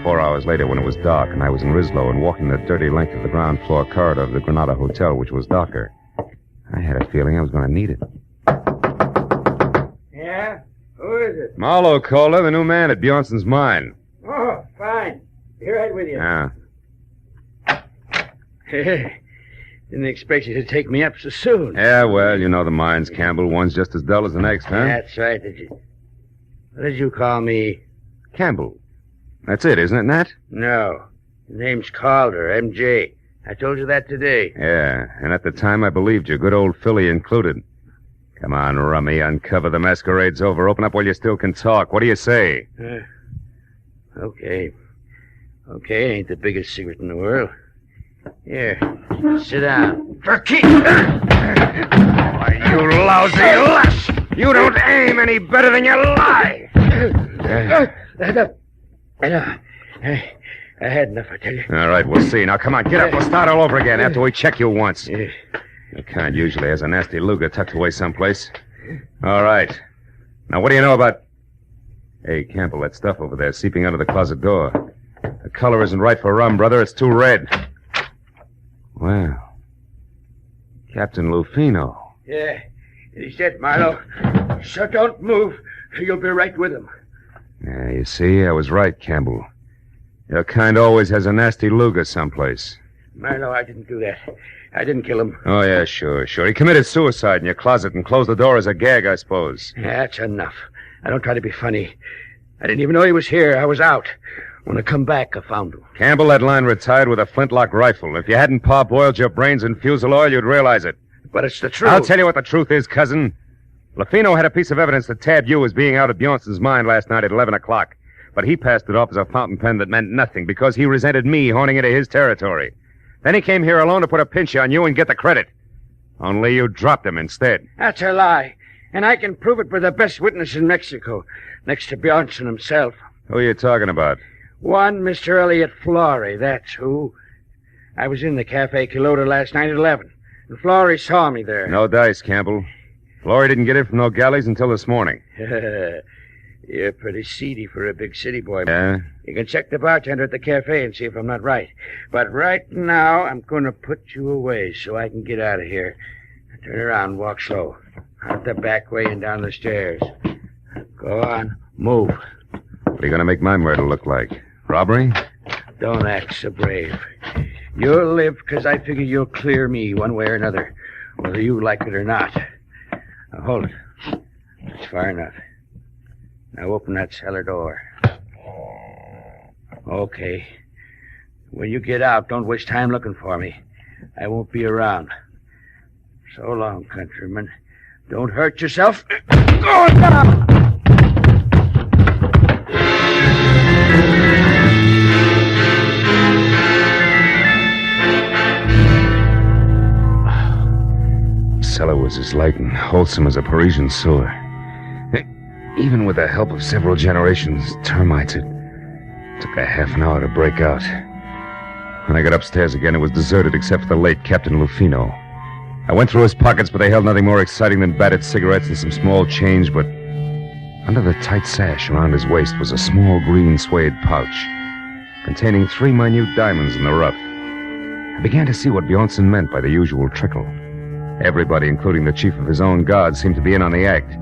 4 hours later, when it was dark and I was in Rislow and walking the dirty length of the ground floor corridor of the Granada Hotel, which was darker, I had a feeling I was going to need it. Yeah? Who is it? Marlowe, Calder, the new man at Bjornson's mine. Oh, fine. Be right with you. Ah. Didn't expect you to take me up so soon. Yeah, well, you know the mines, Campbell. One's just as dull as the next, huh? That's right. What did you call me? Campbell. That's it, isn't it, Nat? No. His name's Calder, M.J. I told you that today. Yeah, and at the time I believed you, good old Philly included. Come on, Rummy, uncover the masquerade's over. Open up while you still can talk. What do you say? Okay. Okay, ain't the biggest secret in the world. Here, sit down. For keeps! Why, you lousy lush! You don't aim any better than you lie! I had enough, I tell you. All right, we'll see. Now, come on, get up. We'll start all over again after we check you once. The kind usually has a nasty Luger tucked away someplace. All right. Now, what do you know about... Hey, Campbell, that stuff over there seeping under the closet door. The color isn't right for rum, brother. It's too red. Well, Captain Lufino. Yeah, he's dead, Marlowe. So don't move. You'll be right with him. Yeah, you see, I was right, Campbell. Your kind always has a nasty Luger someplace. Marlowe, I didn't do that. I didn't kill him. Oh, yeah, sure. He committed suicide in your closet and closed the door as a gag, I suppose. That's enough. I don't try to be funny. I didn't even know he was here. I was out. When I come back, I found him. Campbell, that line retired with a flintlock rifle. If you hadn't parboiled your brains in fusel oil, you'd realize it. But it's the truth. I'll tell you what the truth is, cousin. Lafino had a piece of evidence that tabbed you as being out of Bjornson's mind last night at 11 o'clock. But he passed it off as a fountain pen that meant nothing because he resented me horning into his territory. Then he came here alone to put a pinch on you and get the credit. Only you dropped him instead. That's a lie. And I can prove it with the best witness in Mexico, next to Bjornson himself. Who are you talking about? One Mr. Elliot Flory, that's who. I was in the Cafe Quilota last night at 11, and Flory saw me there. No dice, Campbell. Flory didn't get in from no galleys until this morning. You're pretty seedy for a big city boy. Yeah? You can check the bartender at the cafe and see if I'm not right. But right now, I'm going to put you away so I can get out of here. Turn around and walk slow. Out the back way and down the stairs. Go on. Move. What are you going to make my murder look like? Robbery? Don't act so brave. You'll live because I figure you'll clear me one way or another, whether you like it or not. Now, hold it. That's far enough. Now open that cellar door. Okay. When you get out, don't waste time looking for me. I won't be around. So long, countryman. Don't hurt yourself. Go down! The cellar was as light and wholesome as a Parisian sewer. Even with the help of several generations of termites, it took a half an hour to break out. When I got upstairs again, it was deserted except for the late Captain Lufino. I went through his pockets, but they held nothing more exciting than battered cigarettes and some small change, but under the tight sash around his waist was a small green suede pouch containing 3 minute diamonds in the rough. I began to see what Bjornson meant by the usual trickle. Everybody, including the chief of his own guard, seemed to be in on the act.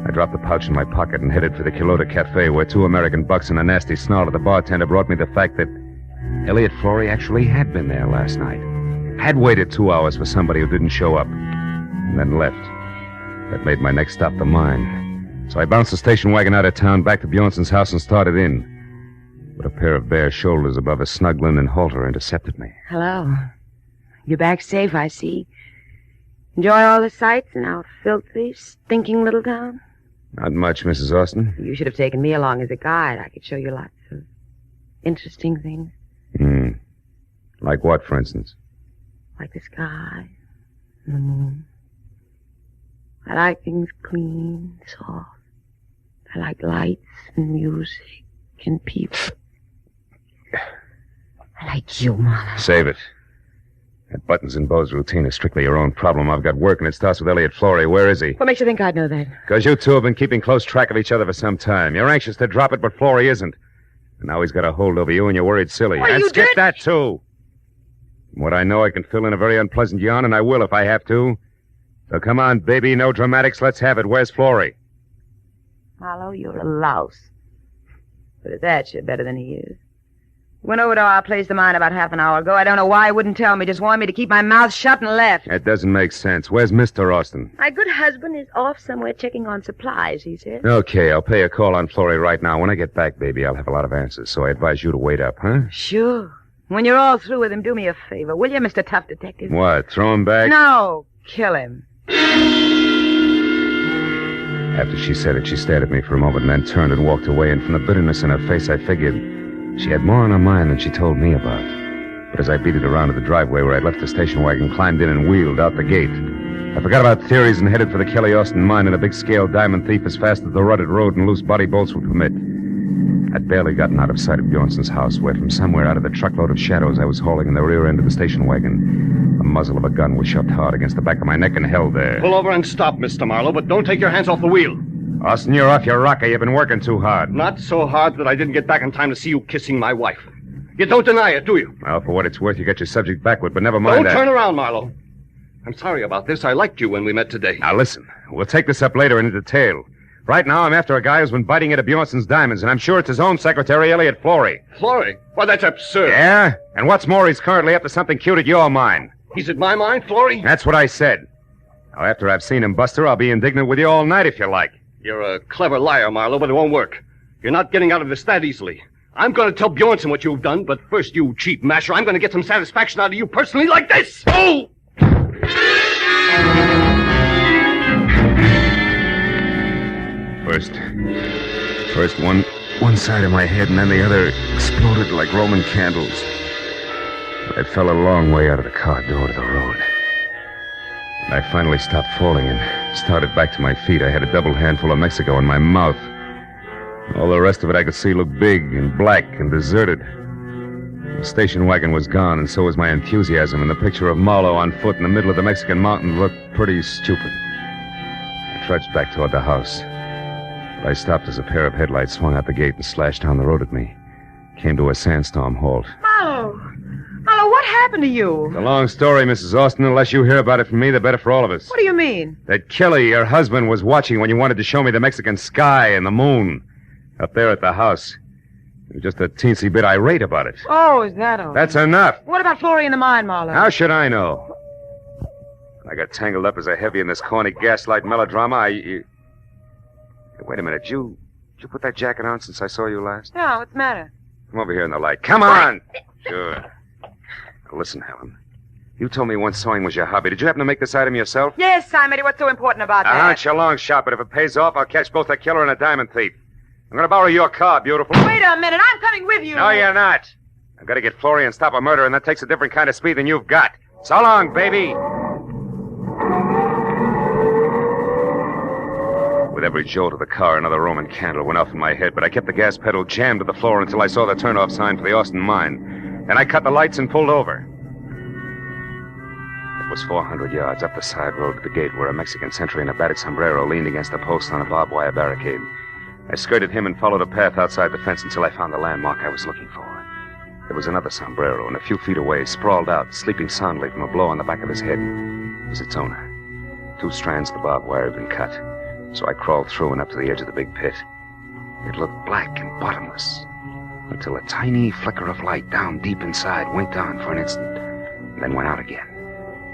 I dropped the pouch in my pocket and headed for the Quilota Cafe, where 2 American bucks and a nasty snarl at the bartender brought me the fact that Elliot Flory actually had been there last night. Had waited 2 hours for somebody who didn't show up, and then left. That made my next stop the mine. So I bounced the station wagon out of town, back to Bjornson's house, and started in. But a pair of bare shoulders above a snug linen halter intercepted me. Hello. You're back safe, I see. Enjoy all the sights in our filthy, stinking little town? Not much, Mrs. Austin. You should have taken me along as a guide. I could show you lots of interesting things. Like what, for instance? Like the sky and the moon. I like things clean, soft. I like lights and music and people. I like you, Marlowe. Save it. That buttons and bows routine is strictly your own problem. I've got work, and it starts with Elliot Flory. Where is he? What makes you think I'd know that? Because you two have been keeping close track of each other for some time. You're anxious to drop it, but Flory isn't. And now he's got a hold over you, and you're worried silly. Well, and you skip did... that, too. From what I know, I can fill in a very unpleasant yarn, and I will if I have to. So come on, baby, no dramatics. Let's have it. Where's Flory? Marlowe, you're a louse. But at that, you're better than he is. Went over to our place of mine about half an hour ago. I don't know why he wouldn't tell me. Just wanted me to keep my mouth shut and left. That doesn't make sense. Where's Mr. Austin? My good husband is off somewhere checking on supplies, he said. Okay, I'll pay a call on Flory right now. When I get back, baby, I'll have a lot of answers. So I advise you to wait up, huh? Sure. When you're all through with him, do me a favor, will you, Mr. Tough Detective? What, throw him back? No, kill him. After she said it, she stared at me for a moment and then turned and walked away, and from the bitterness in her face, I figured she had more on her mind than she told me about. But as I beat it around to the driveway where I'd left the station wagon, climbed in and wheeled out the gate, I forgot about theories and headed for the Kelly Austin mine and a big-scale diamond thief as fast as the rutted road and loose body bolts would permit. I'd barely gotten out of sight of Bjornson's house, where from somewhere out of the truckload of shadows I was hauling in the rear end of the station wagon, the muzzle of a gun was shoved hard against the back of my neck and held there. Pull over and stop, Mr. Marlowe, but don't take your hands off the wheel. Austin, you're off your rocker. You've been working too hard. Not so hard that I didn't get back in time to see you kissing my wife. You don't deny it, do you? Well, for what it's worth, you got your subject backward, but never mind that. Don't turn around, Marlowe. I'm sorry about this. I liked you when we met today. Now, listen. We'll take this up later in detail. Right now, I'm after a guy who's been biting into Bjornson's diamonds, and I'm sure it's his own secretary, Elliot Flory. Flory? Why, that's absurd. Yeah? And what's more, he's currently up to something cute at your mine. He's at my mine, Flory? That's what I said. Now, after I've seen him, Buster, I'll be indignant with you all night if you like. You're a clever liar, Marlowe, but it won't work. You're not getting out of this that easily. I'm going to tell Bjornson what you've done, but first, you cheap masher, I'm going to get some satisfaction out of you personally like this. Oh! First one side of my head, and then the other exploded like Roman candles. I fell a long way out of the car door to the road. And I finally stopped falling and started back to my feet. I had a double handful of Mexico in my mouth. All the rest of it I could see looked big and black and deserted. The station wagon was gone, and so was my enthusiasm, and the picture of Marlowe on foot in the middle of the Mexican mountain looked pretty stupid. I trudged back toward the house. But I stopped as a pair of headlights swung out the gate and slashed down the road at me. Came to a sandstorm halt. Marlowe! Marlowe, what happened to you? It's a long story, Mrs. Austin. The less you hear about it from me, the better for all of us. What do you mean? That Kelly, your husband, was watching when you wanted to show me the Mexican sky and the moon. Up there at the house. He was just a teensy bit irate about it. Oh, is that all? That's enough. What about Flory and the mine, Marlowe? How should I know? I got tangled up as a heavy in this corny gaslight melodrama. Wait a minute. Did you put that jacket on since I saw you last? No, what's the matter? Come over here in the light. Come on! Sure. Now, listen, Helen. You told me once sewing was your hobby. Did you happen to make this item yourself? Yes, Simon. What's so important about A that? hunch, a long shot, but if it pays off, I'll catch both a killer and a diamond thief. I'm going to borrow your car, beautiful. Wait a minute. I'm coming with you. No, you're not. I've got to get Flory and stop a murder, and that takes a different kind of speed than you've got. So long, baby. With every jolt of the car, another Roman candle went off in my head, but I kept the gas pedal jammed to the floor until I saw the turn-off sign for the Austin mine. Then I cut the lights and pulled over. It was 400 yards up the side road to the gate where a Mexican sentry in a battered sombrero leaned against a post on a barbed wire barricade. I skirted him and followed a path outside the fence until I found the landmark I was looking for. There was another sombrero, and a few feet away, sprawled out, sleeping soundly from a blow on the back of his head, was its owner. 2 strands of the barbed wire had been cut, so I crawled through and up to the edge of the big pit. It looked black and bottomless, until a tiny flicker of light down deep inside winked on for an instant, and then went out again.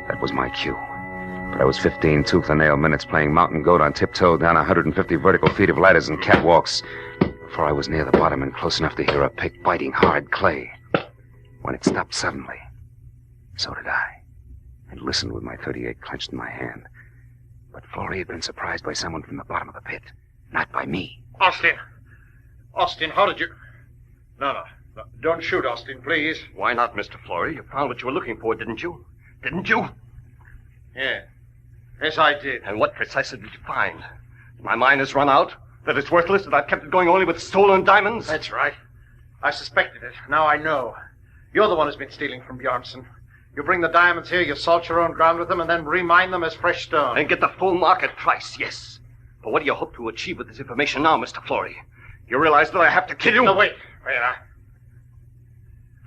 That was my cue. But I was 15 tooth-and-nail minutes playing mountain goat on tiptoe down 150 vertical feet of ladders and catwalks before I was near the bottom and close enough to hear a pick biting hard clay. When it stopped suddenly, so did I, and listened with my .38 clenched in my hand. But Flory had been surprised by someone from the bottom of the pit, not by me. Austin, how did you... No, don't shoot, Austin, please. Why not, Mr. Flory? You found what you were looking for, didn't you? Didn't you? Yeah. Yes, I did. And what precisely did you find? My mine has run out? That it's worthless? That I've kept it going only with stolen diamonds? That's right. I suspected it. Now I know. You're the one who's been stealing from Bjornson. You bring the diamonds here, you salt your own ground with them, and then remine them as fresh stone. And get the full market price, yes. But what do you hope to achieve with this information now, Mr. Flory? You realize that I have to kill you? No, wait.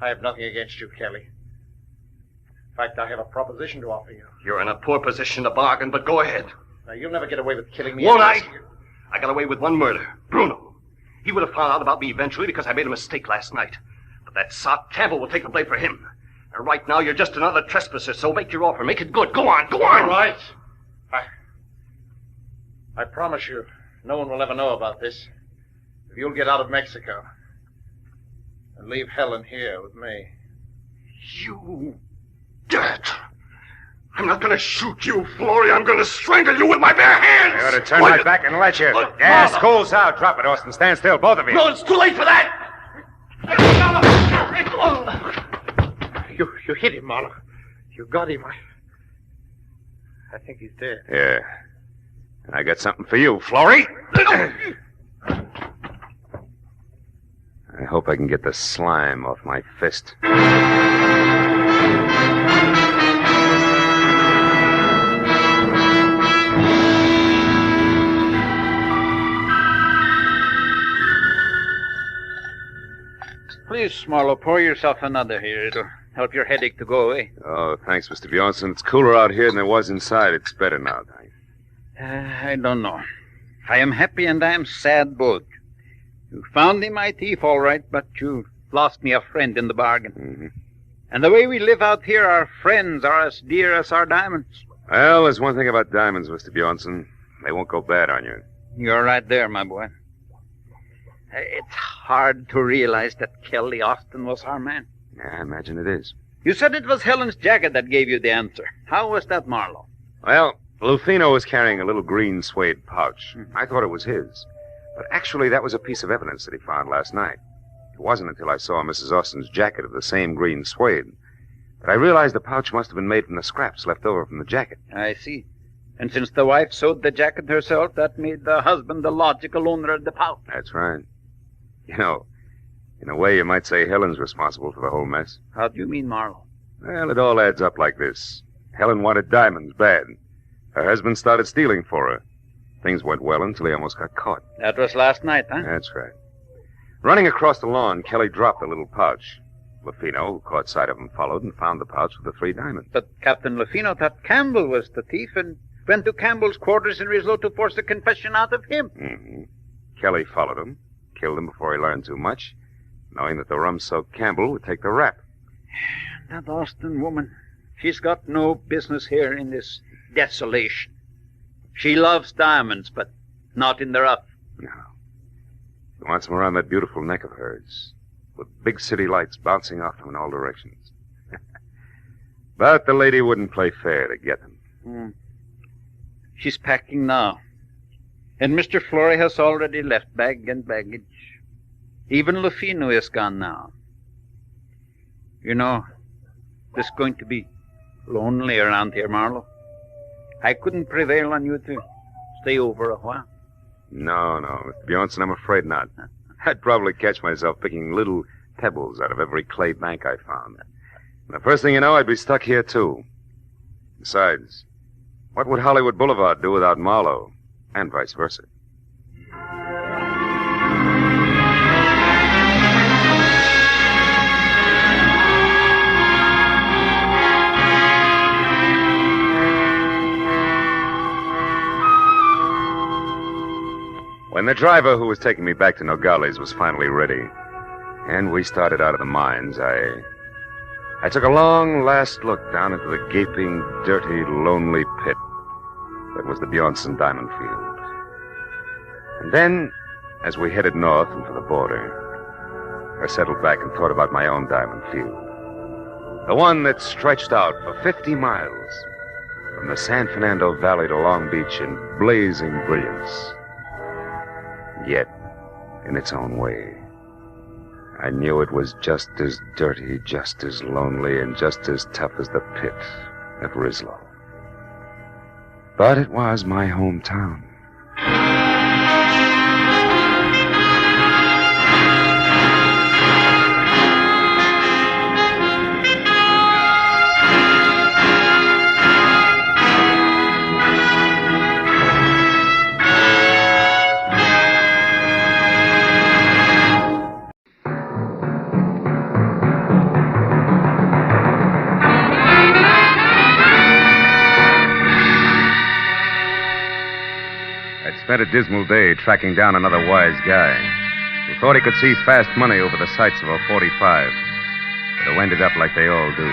I have nothing against you, Kelly. In fact, I have a proposition to offer you. You're in a poor position to bargain, but go ahead. Now, you'll never get away with killing me. Won't I? I got away with one murder. Bruno. He would have found out about me eventually because I made a mistake last night. But that sot Campbell will take the blame for him. And right now, you're just another trespasser, so make your offer. Make it good. Go on, go on. All right. I promise you, no one will ever know about this. If you'll get out of Mexico and leave Helen here with me. You dirt! I'm not going to shoot you, Flory. I'm going to strangle you with my bare hands! I ought to turn my back and let you. Gas goes out. Drop it, Austin. Stand still, both of you. No, it's too late for that! You hit him, Marlowe. You got him. I think he's dead. Yeah. And I got something for you, Flory. I hope I can get the slime off my fist. Please, Marlowe, pour yourself another here. It'll help your headache to go away. Oh, thanks, Mr. Bjornson. It's cooler out here than it was inside. It's better now, thanks. I don't know. I am happy and I am sad both. You found me my thief, all right, but you lost me a friend in the bargain. Mm-hmm. And the way we live out here, our friends are as dear as our diamonds. Well, there's one thing about diamonds, Mr. Bjornson. They won't go bad on you. You're right there, my boy. It's hard to realize that Kelly Austin was our man. Yeah, I imagine it is. You said it was Helen's jacket that gave you the answer. How was that, Marlowe? Well, Lufino was carrying a little green suede pouch. I thought it was his. But actually, that was a piece of evidence that he found last night. It wasn't until I saw Mrs. Austin's jacket of the same green suede. But I realized the pouch must have been made from the scraps left over from the jacket. I see. And since the wife sewed the jacket herself, that made the husband the logical owner of the pouch. That's right. You know, in a way, you might say Helen's responsible for the whole mess. How do you mean, Marlowe? Well, it all adds up like this. Helen wanted diamonds bad. Her husband started stealing for her. Things went well until he almost got caught. That was last night, huh? That's right. Running across the lawn, Kelly dropped the little pouch. Lafino, who caught sight of him, followed and found the pouch with the 3 diamonds. But Captain Lafino thought Campbell was the thief and went to Campbell's quarters in Rislow to force a confession out of him. Mm-hmm. Kelly followed him, killed him before he learned too much, knowing that the rum-soaked Campbell would take the rap. That Austin woman, she's got no business here in this desolation. She loves diamonds, but not in the rough. No. She wants them around that beautiful neck of hers, with big city lights bouncing off them in all directions. But the lady wouldn't play fair to get them. She's packing now. And Mr. Flory has already left bag and baggage. Even Lafino is gone now. You know, it's going to be lonely around here, Marlowe. I couldn't prevail on you to stay over a while. No, Mr. Bjornson, I'm afraid not. I'd probably catch myself picking little pebbles out of every clay bank I found. The first thing you know, I'd be stuck here, too. Besides, what would Hollywood Boulevard do without Marlowe? And vice versa. When the driver who was taking me back to Nogales was finally ready, and we started out of the mines, I took a long last look down into the gaping, dirty, lonely pit that was the Bjornson Diamond Field. And then, as we headed north and for the border, I settled back and thought about my own diamond field. The one that stretched out for 50 miles from the San Fernando Valley to Long Beach in blazing brilliance. Yet, in its own way, I knew it was just as dirty, just as lonely, and just as tough as the pit at Rislow. But it was my hometown. Spent a dismal day tracking down another wise guy who thought he could see fast money over the sights of a 45, but who ended up like they all do.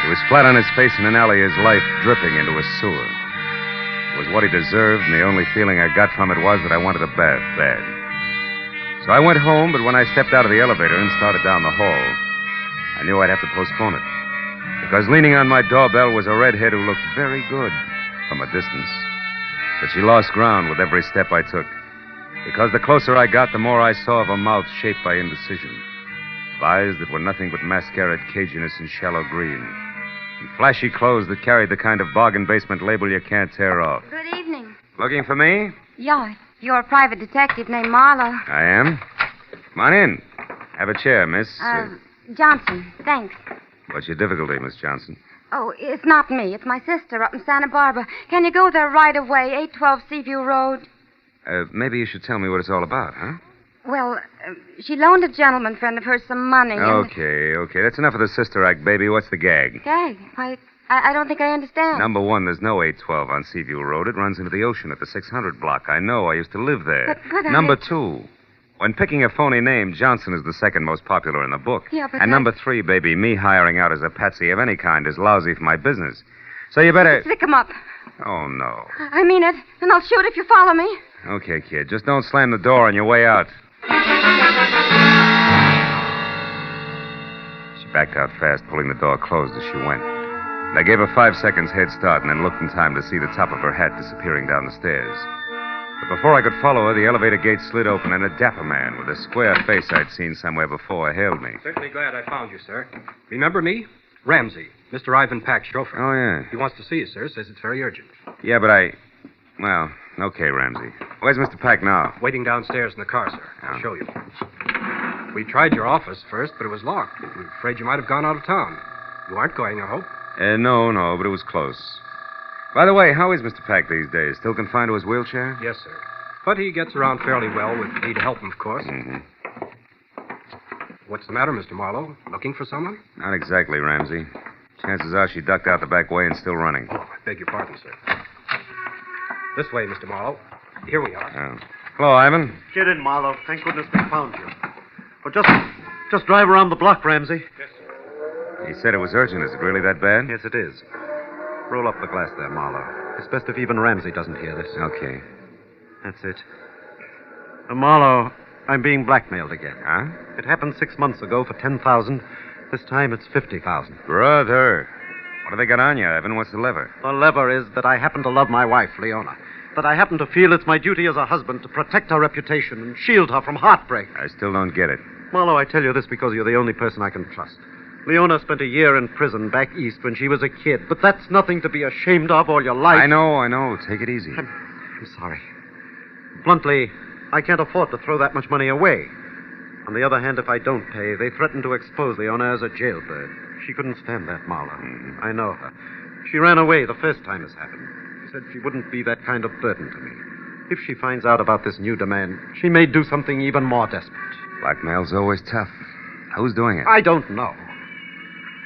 He was flat on his face in an alley, his life dripping into a sewer. It was what he deserved, and the only feeling I got from it was that I wanted a bath bad. So I went home, but when I stepped out of the elevator and started down the hall, I knew I'd have to postpone it, because leaning on my doorbell was a redhead who looked very good from a distance. But she lost ground with every step I took, because the closer I got, the more I saw of a mouth shaped by indecision, of eyes that were nothing but mascaraed caginess and shallow green, and flashy clothes that carried the kind of bargain basement label you can't tear off. Good evening. Looking for me? Yeah, you're a private detective named Marlowe. I am. Come on in. Have a chair, miss. Johnson, thanks. What's your difficulty, Miss Johnson? Oh, it's not me. It's my sister up in Santa Barbara. Can you go there right away, 812 Seaview Road? Maybe you should tell me what it's all about, huh? Well, she loaned a gentleman friend of hers some money. Okay. That's enough of the sister act, baby. What's the gag? Gag? I don't think I understand. Number one, there's no 812 on Seaview Road. It runs into the ocean at the 600 block. I know. I used to live there. But Number two, when picking a phony name, Johnson is the second most popular in the book. Yeah, but and number three, baby, me hiring out as a patsy of any kind is lousy for my business. So you better... Stick 'em up. Oh, no. I mean it, and I'll shoot if you follow me. Okay, kid. Just don't slam the door on your way out. She backed out fast, pulling the door closed as she went. And I gave her 5 seconds head start and then looked in time to see the top of her hat disappearing down the stairs. But before I could follow her, the elevator gate slid open and a dapper man with a square face I'd seen somewhere before hailed me. Certainly glad I found you, sir. Remember me? Ramsey, Mr. Ivan Pack's chauffeur. Oh, yeah. He wants to see you, sir. Says it's very urgent. Yeah, but well, okay, Ramsey. Where's Mr. Pack now? Waiting downstairs in the car, sir. I'll show you. We tried your office first, but it was locked. We're afraid you might have gone out of town. You aren't going, I hope. No, but it was close. By the way, how is Mr. Pack these days? Still confined to his wheelchair? Yes, sir. But he gets around fairly well with me to help him, of course. Mm-hmm. What's the matter, Mr. Marlowe? Looking for someone? Not exactly, Ramsey. Chances are she ducked out the back way and still running. Oh, I beg your pardon, sir. This way, Mr. Marlowe. Here we are. Oh. Hello, Ivan. Get in, Marlowe. Thank goodness we found you. Well, just drive around the block, Ramsey. Yes, sir. He said it was urgent. Is it really that bad? Yes, it is. Roll up the glass there, Marlowe. It's best if even Ramsey doesn't hear this. Okay. That's it. Marlowe, I'm being blackmailed again. Huh? It happened 6 months ago for $10,000. This time it's $50,000. Brother. What have they got on you, Ivan? What's the lever? The lever is that I happen to love my wife, Leona. That I happen to feel it's my duty as a husband to protect her reputation and shield her from heartbreak. I still don't get it. Marlowe, I tell you this because you're the only person I can trust. Leona spent a year in prison back east when she was a kid, but that's nothing to be ashamed of all your life. I know. Take it easy. I'm sorry. Bluntly, I can't afford to throw that much money away. On the other hand, if I don't pay, they threaten to expose Leona as a jailbird. She couldn't stand that, Marlowe. Mm-hmm. I know her. She ran away the first time this happened. She said she wouldn't be that kind of burden to me. If she finds out about this new demand, she may do something even more desperate. Blackmail's always tough. Who's doing it? I don't know.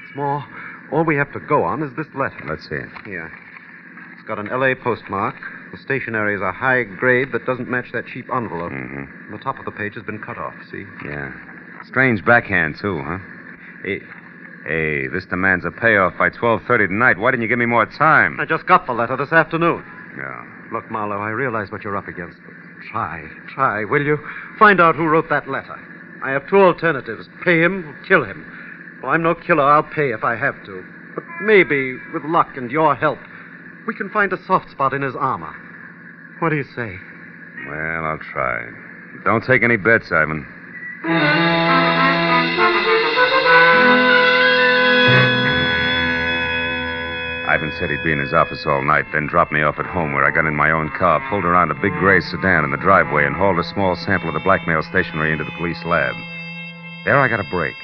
It's more, all we have to go on is this letter. Let's see it. Here. It's got an L.A. postmark. The stationery is a high grade that doesn't match that cheap envelope. Mm-hmm. The top of the page has been cut off, see? Yeah. Strange backhand, too, huh? Hey, this demands a payoff by 12:30 tonight. Why didn't you give me more time? I just got the letter this afternoon. Yeah. Look, Marlowe, I realize what you're up against, but try, will you? Find out who wrote that letter. I have two alternatives. Pay him or kill him. Well, I'm no killer. I'll pay if I have to. But maybe, with luck and your help, we can find a soft spot in his armor. What do you say? Well, I'll try. Don't take any bets, Ivan. Ivan said he'd be in his office all night, then dropped me off at home where I got in my own car, pulled around a big gray sedan in the driveway, and hauled a small sample of the blackmail stationery into the police lab. There I got a break.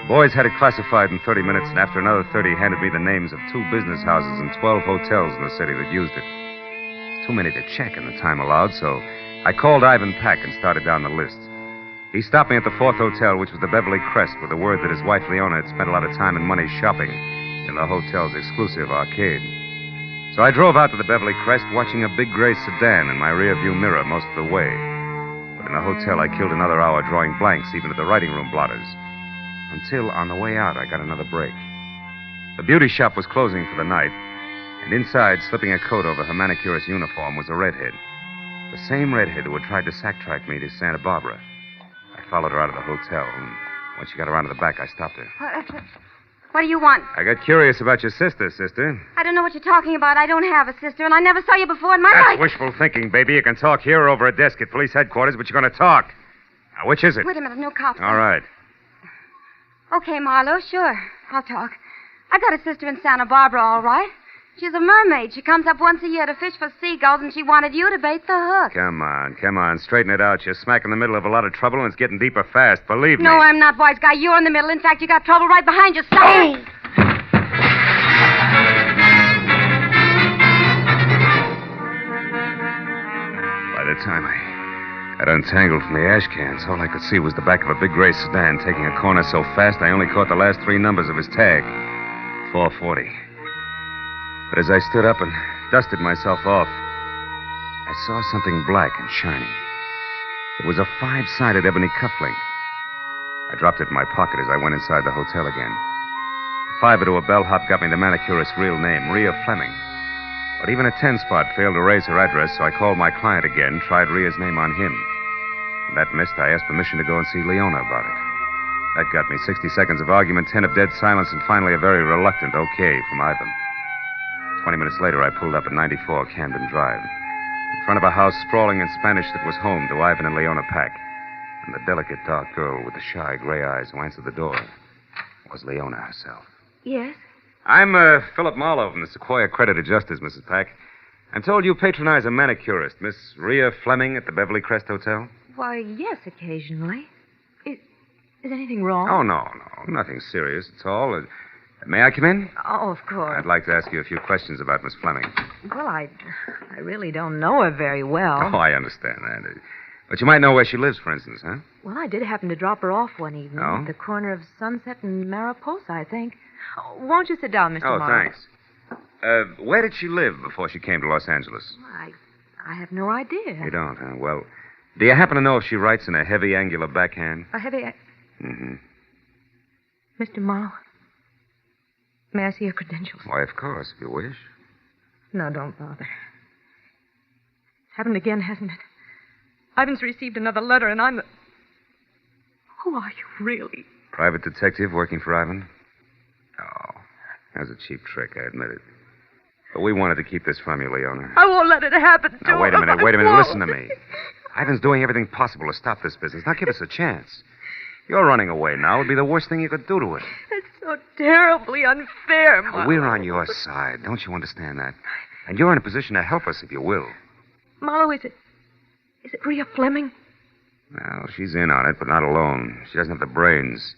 The boys had it classified in 30 minutes, and after another 30, handed me the names of 2 business houses and 12 hotels in the city that used it. It's too many to check in the time allowed, so I called Ivan Pack and started down the list. He stopped me at the 4th hotel, which was the Beverly Crest, with the word that his wife Leona had spent a lot of time and money shopping in the hotel's exclusive arcade. So I drove out to the Beverly Crest, watching a big gray sedan in my rearview mirror most of the way. But in the hotel, I killed another hour drawing blanks, even to the writing room blotters. Until, on the way out, I got another break. The beauty shop was closing for the night, and inside, slipping a coat over her manicurist's uniform, was a redhead. The same redhead who had tried to sack-track me to Santa Barbara. I followed her out of the hotel, and when she got around to the back, I stopped her. What do you want? I got curious about your sister. I don't know what you're talking about. I don't have a sister, and I never saw you before in my life. That's wishful thinking, baby. You can talk here or over a desk at police headquarters, but you're going to talk. Now, which is it? Wait a minute, no cops. All right. Okay, Marlowe, sure. I'll talk. I got a sister in Santa Barbara, all right. She's a mermaid. She comes up once a year to fish for seagulls, and she wanted you to bait the hook. Come on. Straighten it out. You're smack in the middle of a lot of trouble, and it's getting deeper fast. Believe me. No, I'm not, wise guy. You're in the middle. In fact, you got trouble right behind you. Stop. By the time I got untangled from the ash cans, all I could see was the back of a big gray sedan taking a corner so fast I only caught the last 3 numbers of his tag. 440. But as I stood up and dusted myself off, I saw something black and shiny. It was a 5-sided ebony cufflink. I dropped it in my pocket as I went inside the hotel again. The 5 to a bellhop got me the manicurist's real name, Rhea Fleming. But even a 10-spot failed to raise her address, so I called my client again, tried Rhea's name on him. When that missed, I asked permission to go and see Leona about it. That got me 60 seconds of argument, 10 of dead silence, and finally a very reluctant okay from Ivan. 20 minutes later, I pulled up at 94 Camden Drive. In front of a house sprawling in Spanish that was home to Ivan and Leona Pack. And the delicate dark girl with the shy gray eyes who answered the door was Leona herself. Yes? I'm Philip Marlowe from the Sequoia Credit Adjusters, Mrs. Pack. I'm told you patronize a manicurist, Miss Rhea Fleming at the Beverly Crest Hotel. Why, yes, occasionally. Is anything wrong? Oh, no. Nothing serious at all. May I come in? Oh, of course. I'd like to ask you a few questions about Miss Fleming. Well, I really don't know her very well. Oh, I understand that. But you might know where she lives, for instance, huh? Well, I did happen to drop her off one evening Oh? at the corner of Sunset and Mariposa, I think. Oh, won't you sit down, Mr. Oh, Marlowe? thanks. Where did she live before she came to Los Angeles? I have no idea. You don't, huh? Well, do you happen to know if she writes in a heavy, angular backhand? A heavy... Mm-hmm. Mr. Marlowe, may I see your credentials? Why, of course, if you wish. No, don't bother. Happened again, hasn't it? Ivan's received another letter, and I'm the... Who are you, really? Private detective working for Ivan? Oh, that was a cheap trick, I admit it. But we wanted to keep this from you, Leona. I won't let it happen to Now, wait a him. minute, I won't. listen to me. Ivan's doing everything possible to stop this business. Now give us a chance. You're running away now would be the worst thing you could do to it. It's so terribly unfair, Marlowe. We're on your side. Don't you understand that? And you're in a position to help us if you will. Marlowe, is it Rhea Fleming? Well, she's in on it, but not alone. She doesn't have the brains.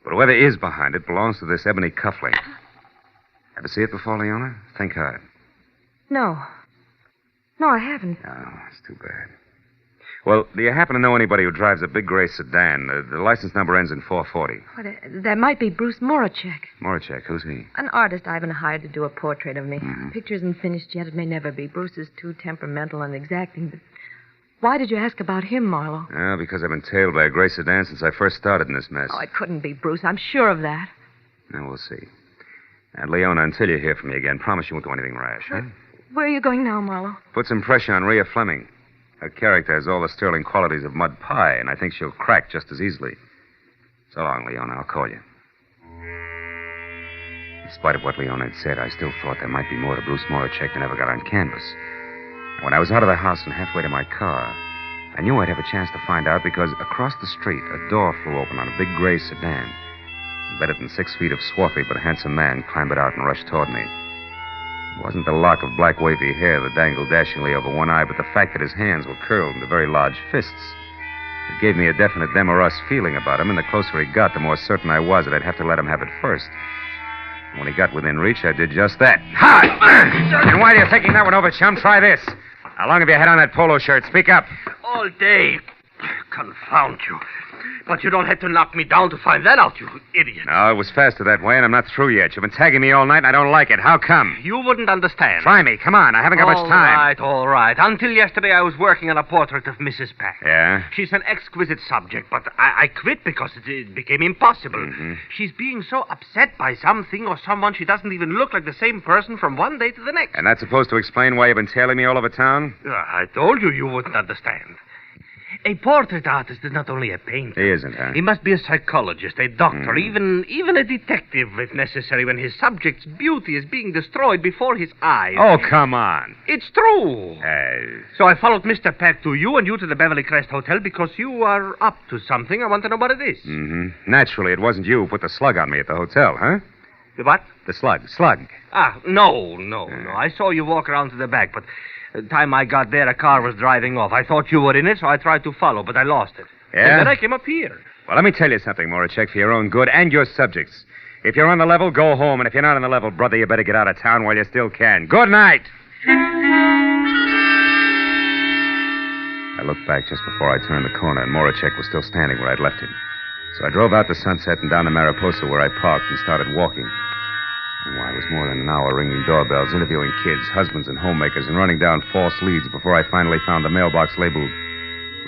But whoever is behind it belongs to this Ebony cufflink. Ever see it before, Leona? Think hard. No, I haven't. Oh, it's too bad. Well, do you happen to know anybody who drives a big gray sedan? The license number ends in 440. Well, that might be Bruce Moracek. Moracek, who's he? An artist Ivan hired to do a portrait of me. Mm-hmm. The picture isn't finished yet. It may never be. Bruce is too temperamental and exacting. But why did you ask about him, Marlowe? Well, because I've been tailed by a gray sedan since I first started in this mess. Oh, it couldn't be Bruce. I'm sure of that. Now, we'll see. And Leona, until you hear from me again, promise you won't do anything rash, huh? Where are you going now, Marlowe? Put some pressure on Rhea Fleming. Her character has all the sterling qualities of mud pie, and I think she'll crack just as easily. So long, Leona. I'll call you. In spite of what Leona had said, I still thought there might be more to Bruce Moracek than ever got on canvas. When I was out of the house and halfway to my car, I knew I'd have a chance to find out because across the street, a door flew open on a big gray sedan. Better than 6 feet of swarthy but handsome man clambered out and rushed toward me. It wasn't the lock of black wavy hair that dangled dashingly over one eye, but the fact that his hands were curled into very large fists. It gave me a definite them or us feeling about him, and the closer he got, the more certain I was that I'd have to let him have it first. When he got within reach, I did just that. Hi! And while you're thinking that one over, chum, try this. How long have you had on that polo shirt? Speak up. All day. Confound you. But you don't have to knock me down to find that out, you idiot. No, it was faster that way, and I'm not through yet. You've been tagging me all night, and I don't like it. How come? You wouldn't understand. Try me. Come on. I haven't got much time. All right. Until yesterday, I was working on a portrait of Mrs. Pack. Yeah? She's an exquisite subject, but I quit because it became impossible. Mm-hmm. She's being so upset by something or someone she doesn't even look like the same person from one day to the next. And that's supposed to explain why you've been tailing me all over town? I told you wouldn't understand. A portrait artist is not only a painter. He isn't, huh? He must be a psychologist, a doctor, even a detective, if necessary, when his subject's beauty is being destroyed before his eyes. Oh, come on. It's true. So I followed Mr. Pack to you and you to the Beverly Crest Hotel because you are up to something. I want to know what it is. Mm-hmm. Naturally, it wasn't you who put the slug on me at the hotel, huh? The what? The slug. Slug. No. I saw you walk around to the back, but the time I got there, a car was driving off. I thought you were in it, so I tried to follow, but I lost it. Yeah? And then I came up here. Well, let me tell you something, Moracek, for your own good and your subjects. If you're on the level, go home, and if you're not on the level, brother, you better get out of town while you still can. Good night! I looked back just before I turned the corner, and Moracek was still standing where I'd left him. So I drove out to Sunset and down to Mariposa, where I parked, and started walking. And I was more than an hour ringing doorbells, interviewing kids, husbands, and homemakers, and running down false leads before I finally found the mailbox labeled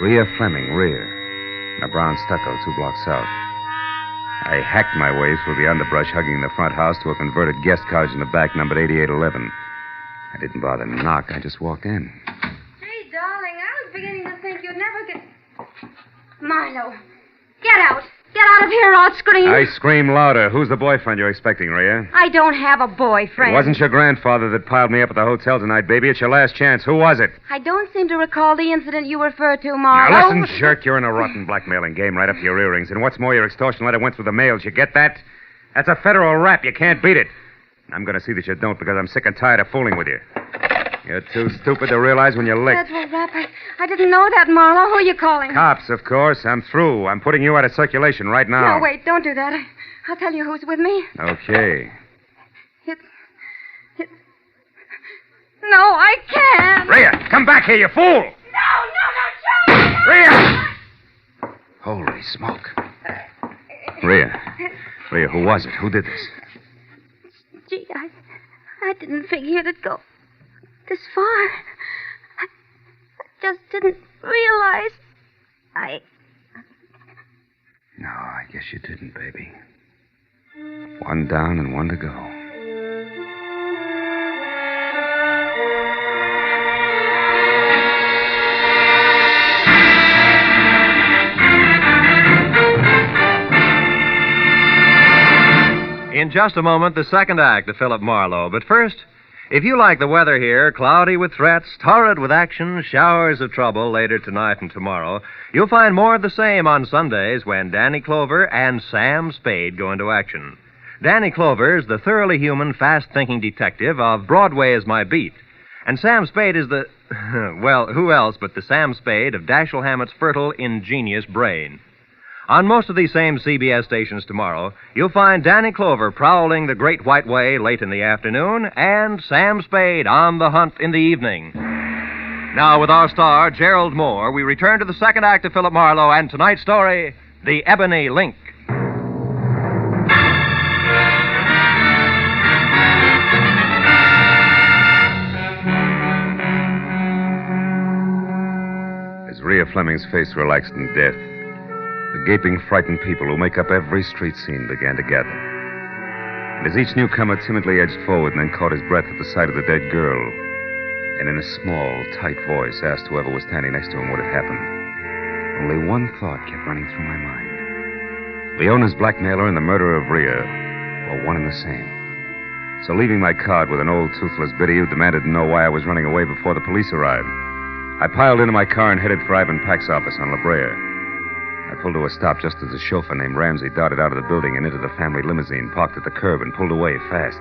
Rhea Fleming, rear, in a brown stucco 2 blocks south. I hacked my way through the underbrush hugging the front house to a converted guest cottage in the back numbered 8811. I didn't bother to knock. I just walked in. Hey, darling, I was beginning to think you'd never get... Marlowe, get out. Get out of here or I'll scream. I scream louder. Who's the boyfriend you're expecting, Rhea? I don't have a boyfriend. It wasn't your grandfather that piled me up at the hotel tonight, baby. It's your last chance. Who was it? I don't seem to recall the incident you refer to, Marlowe. Now, listen, jerk. You're in a rotten blackmailing game right up to your earrings. And what's more, your extortion letter went through the mail. Did you get that? That's a federal rap. You can't beat it. I'm going to see that you don't because I'm sick and tired of fooling with you. You're too stupid to realize when you're licked. Federal rap. I didn't know that, Marlowe. Who are you calling? Cops, of course. I'm through. I'm putting you out of circulation right now. No, wait. Don't do that. I'll tell you who's with me. Okay. No, I can't. Rhea, come back here, you fool! No, Joe! Rhea! Holy smoke. Rhea, who was it? Who did this? Gee, I didn't figure it'd go this far. I just didn't realize. No, I guess you didn't, baby. One down and one to go. In just a moment, the second act of Philip Marlowe. But first, if you like the weather here, cloudy with threats, torrid with action, showers of trouble later tonight and tomorrow, you'll find more of the same on Sundays when Danny Clover and Sam Spade go into action. Danny Clover is the thoroughly human, fast-thinking detective of Broadway Is My Beat. And Sam Spade is the... well, who else but the Sam Spade of Dashiell Hammett's fertile, ingenious brain. On most of these same CBS stations tomorrow, you'll find Danny Clover prowling the Great White Way late in the afternoon and Sam Spade on the hunt in the evening. Now, with our star, Gerald Moore, we return to the second act of Philip Marlowe and tonight's story, The Ebony Link. As Rhea Fleming's face relaxed in death, the gaping, frightened people who make up every street scene began to gather. And as each newcomer timidly edged forward and then caught his breath at the sight of the dead girl, and in a small, tight voice asked whoever was standing next to him what had happened, only one thought kept running through my mind. Leona's blackmailer and the murderer of Rhea were one and the same. So leaving my card with an old, toothless biddy who demanded to know why I was running away before the police arrived, I piled into my car and headed for Ivan Pack's office on La Brea. I pulled to a stop just as a chauffeur named Ramsey darted out of the building and into the family limousine, parked at the curb, and pulled away fast.